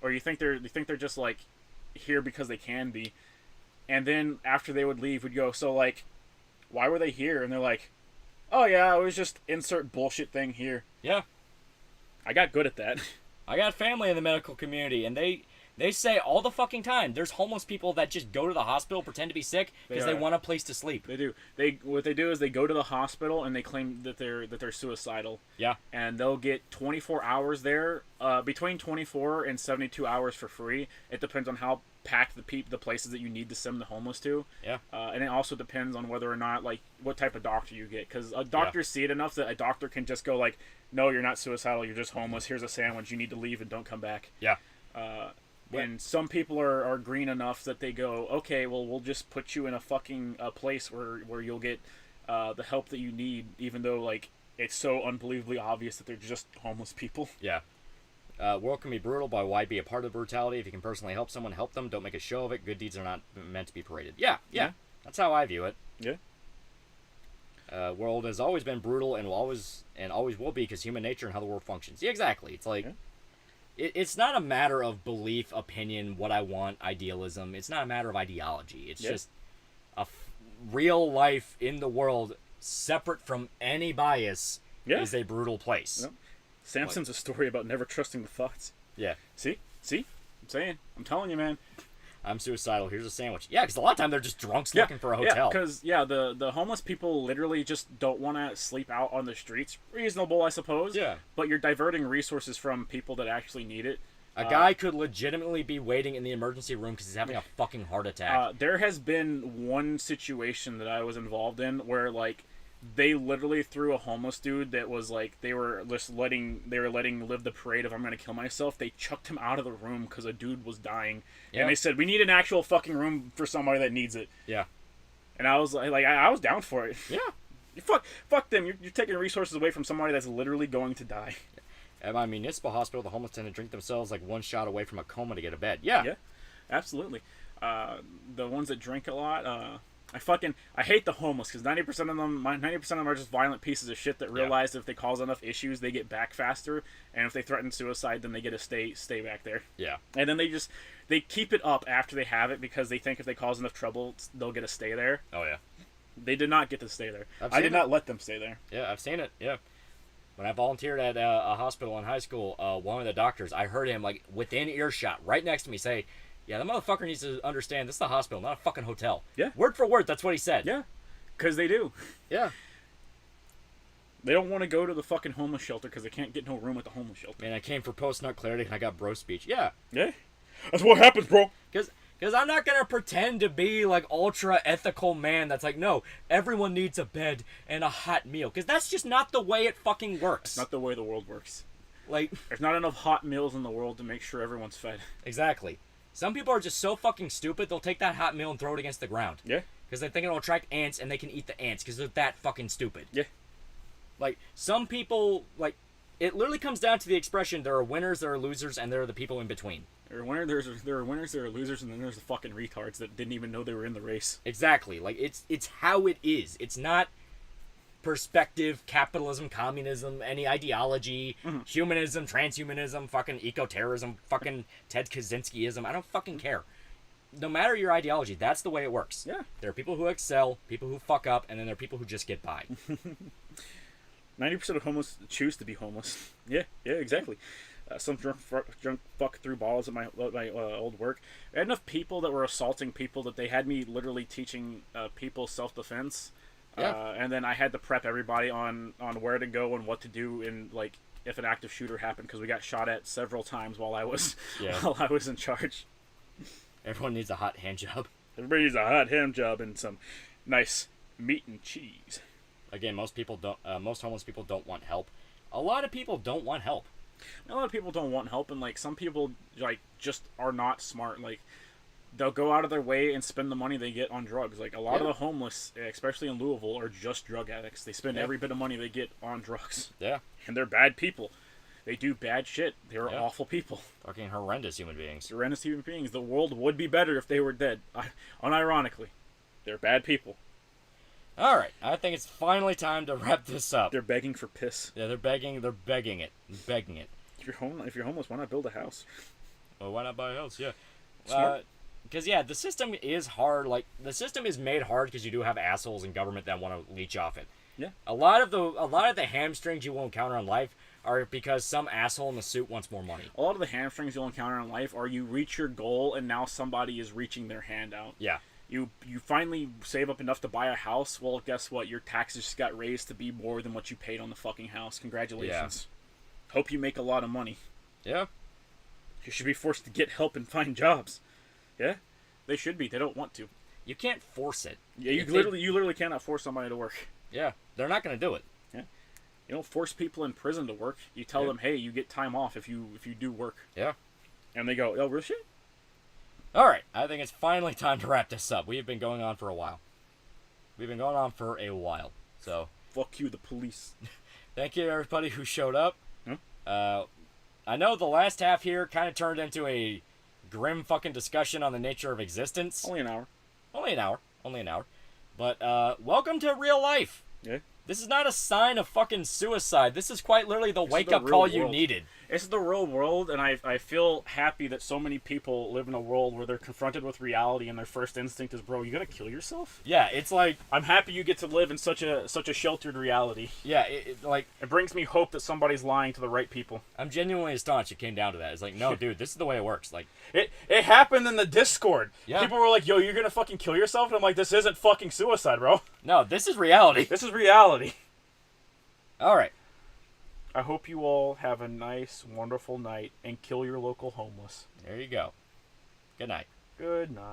Or you think they're just like here because they can be? And then after they would leave, we'd go, so like, why were they here? And they're like, oh yeah, it was just insert bullshit thing here. Yeah. I got good at that. I got family in the medical community, and they say all the fucking time, there's homeless people that just go to the hospital, pretend to be sick, because they want a place to sleep. They do. What they do is they go to the hospital and they claim that they're suicidal. Yeah. And they'll get 24 hours there, between 24 and 72 hours for free. It depends on how packed the places that you need to send the homeless to. Yeah. And it also depends on whether or not, like, what type of doctor you get. Because a doctor see it enough that a doctor can just go like, no, you're not suicidal, you're just homeless, here's a sandwich, you need to leave and don't come back. Yeah. And some people are green enough that they go, okay, well, we'll just put you in a fucking place where you'll get the help that you need, even though, like, it's so unbelievably obvious that they're just homeless people. Yeah. World can be brutal, but why be a part of the brutality? If you can personally help someone, help them. Don't make a show of it. Good deeds are not meant to be paraded. Yeah. That's how I view it. Yeah. World has always been brutal and will always will be because human nature and how the world functions. Yeah, exactly. It's like... Yeah. It's not a matter of belief, opinion, what I want, idealism. It's not a matter of ideology. It's just real life in the world, separate from any bias, is a brutal place. Yeah. Samson's a story about never trusting the thoughts. Yeah. See? I'm saying. I'm telling you, man. I'm suicidal. Here's a sandwich. Yeah, because a lot of time they're just drunks looking for a hotel. Yeah, because the homeless people literally just don't want to sleep out on the streets. Reasonable, I suppose. Yeah. But you're diverting resources from people that actually need it. A guy could legitimately be waiting in the emergency room because he's having a fucking heart attack. There has been one situation that I was involved in where, like, they literally threw a homeless dude that was like they were letting live the parade of I'm gonna kill myself. They chucked him out of the room because a dude was dying, and they said we need an actual fucking room for somebody that needs it. Yeah, and I was like I was down for it. Yeah, fuck them. You're taking resources away from somebody that's literally going to die. At my municipal hospital, the homeless tend to drink themselves like one shot away from a coma to get a bed. Yeah, absolutely. The ones that drink a lot. I hate the homeless because 90% of them are just violent pieces of shit that realize if they cause enough issues, they get back faster, and if they threaten suicide, then they get to stay back there. Yeah. And then they keep it up after they have it because they think if they cause enough trouble, they'll get to stay there. Oh yeah. They did not get to stay there. I did not let them stay there. Yeah, I've seen it. Yeah. When I volunteered at a hospital in high school, one of the doctors, I heard him like within earshot, right next to me, say, "Yeah, the motherfucker needs to understand this is a hospital, not a fucking hotel." Yeah. Word for word, that's what he said. Yeah. Because they do. Yeah. They don't want to go to the fucking homeless shelter because they can't get no room at the homeless shelter. Man, I came for post-nut clarity and I got bro speech. Yeah. Yeah. That's what happens, bro. Because I'm not going to pretend to be, like, ultra-ethical man that's like, no, everyone needs a bed and a hot meal. Because that's just not the way it fucking works. That's not the way the world works. Like, there's not enough hot meals in the world to make sure everyone's fed. Exactly. Some people are just so fucking stupid, they'll take that hot meal and throw it against the ground. Yeah. Because they think it'll attract ants and they can eat the ants because they're that fucking stupid. Yeah. Like, some people, like, it literally comes down to the expression, there are winners, there are losers, and there are the people in between. There are winners, there are losers, and then there's the fucking retards that didn't even know they were in the race. Exactly. Like, it's how it is. It's not perspective, capitalism, communism, any ideology, humanism, transhumanism, fucking eco-terrorism, fucking Ted Kaczynskiism. I don't fucking care. No matter your ideology, that's the way it works. Yeah. There are people who excel, people who fuck up, and then there are people who just get by. 90% of homeless choose to be homeless. Yeah, exactly. Some drunk fuck threw balls at my old work. I had enough people that were assaulting people that they had me literally teaching people self-defense. Yeah. And then I had to prep everybody on where to go and what to do in, like, if an active shooter happened, because we got shot at several times while I was in charge. Everyone needs a hot hand job. Everybody needs a hot hand job and some nice meat and cheese. Again, most homeless people don't want help. A lot of people don't want help. A lot of people don't want help, and, like, some people, like, just are not smart. Like, they'll go out of their way and spend the money they get on drugs. Like, a lot of the homeless, especially in Louisville, are just drug addicts. They spend every bit of money they get on drugs. Yeah. And they're bad people. They do bad shit. They're awful people. Fucking horrendous human beings. Horrendous human beings. The world would be better if they were dead. Unironically. They're bad people. Alright, I think it's finally time to wrap this up. They're begging for piss. Yeah, they're begging it. If you're homeless, why not build a house? Well, why not buy a house? Yeah. Smart. Because, the system is hard. Like, the system is made hard because you do have assholes in government that want to leech off it. Yeah. A lot of the hamstrings you will encounter in life are because some asshole in the suit wants more money. A lot of the hamstrings you'll encounter in life are you reach your goal and now somebody is reaching their hand out. Yeah. You finally save up enough to buy a house. Well, guess what? Your taxes just got raised to be more than what you paid on the fucking house. Congratulations. Yeah. Hope you make a lot of money. Yeah. You should be forced to get help and find jobs. Yeah? They should be. They don't want to. You can't force it. Yeah, you literally cannot force somebody to work. Yeah. They're not going to do it. Yeah. You don't force people in prison to work. You tell them, hey, you get time off if you do work. Yeah. And they go, oh, real shit? Alright, I think it's finally time to wrap this up. We have been going on for a while. So. Fuck you, the police. Thank you to everybody who showed up. I know the last half here kind of turned into a grim fucking discussion on the nature of existence. Only an hour. But, welcome to real life. Yeah. This is not a sign of fucking suicide. This is quite literally the wake-up call you needed. It's the real world, and I feel happy that so many people live in a world where they're confronted with reality, and their first instinct is, bro, you gotta kill yourself? Yeah, it's like... I'm happy you get to live in such a sheltered reality. Yeah, it brings me hope that somebody's lying to the right people. I'm genuinely astonished it came down to that. It's like, no, dude, this is the way it works. Like, It happened in the Discord. Yeah. People were like, yo, you're gonna fucking kill yourself? And I'm like, this isn't fucking suicide, bro. No, this is reality. This is reality. Alright. I hope you all have a nice, wonderful night and kill your local homeless. There you go. Good night. Good night.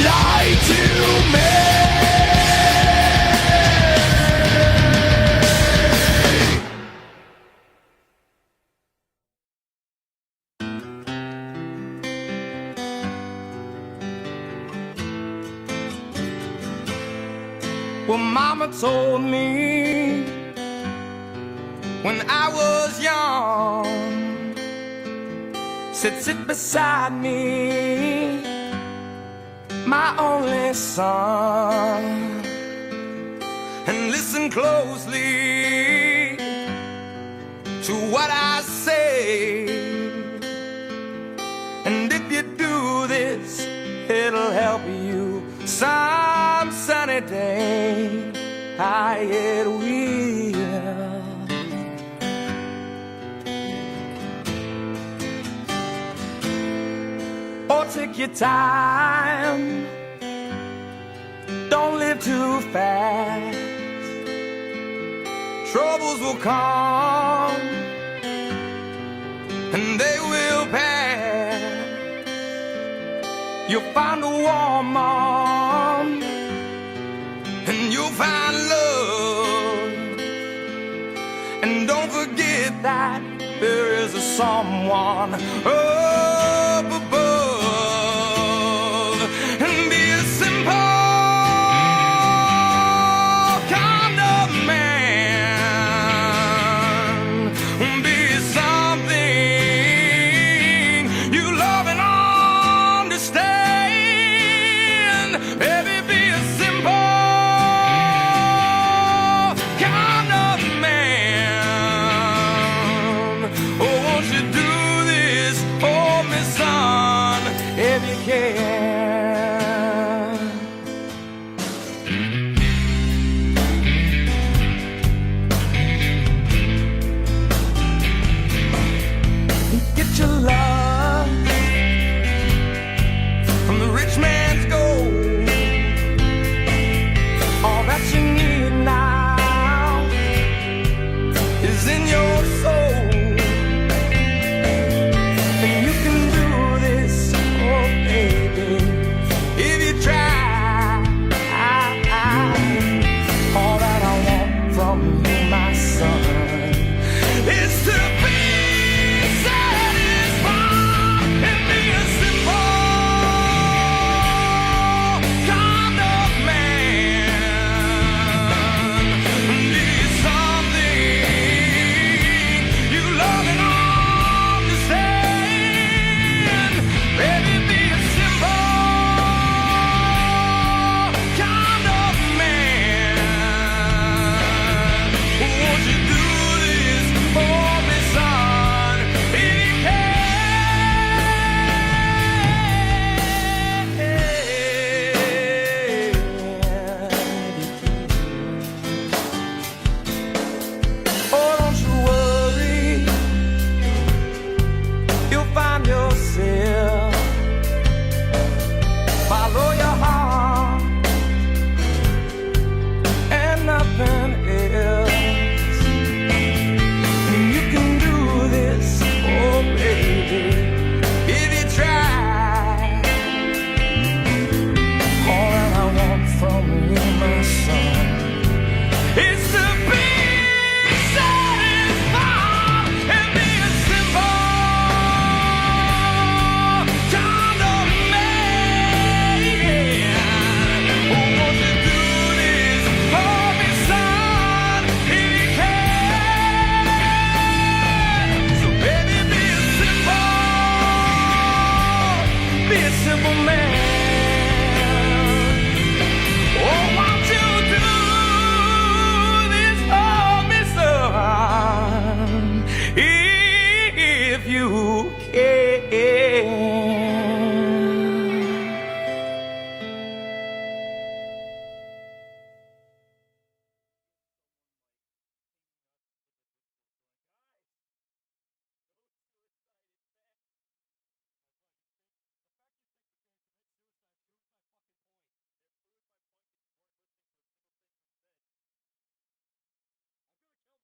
Lie to me. Well, Mama told me when I was young, said sit beside me, my only son, and listen closely to what I say. And if you do this, it'll help you some sunny day. It will. Oh, take your time, don't live too fast. Troubles will come and they will pass. You'll find a warm arm and you'll find love. And don't forget that there is a someone up above. And be a simple kind of man. Be something you love and understand. Baby, be a simple kind of man. Oh, won't you do this for me, son, if you can? Get your love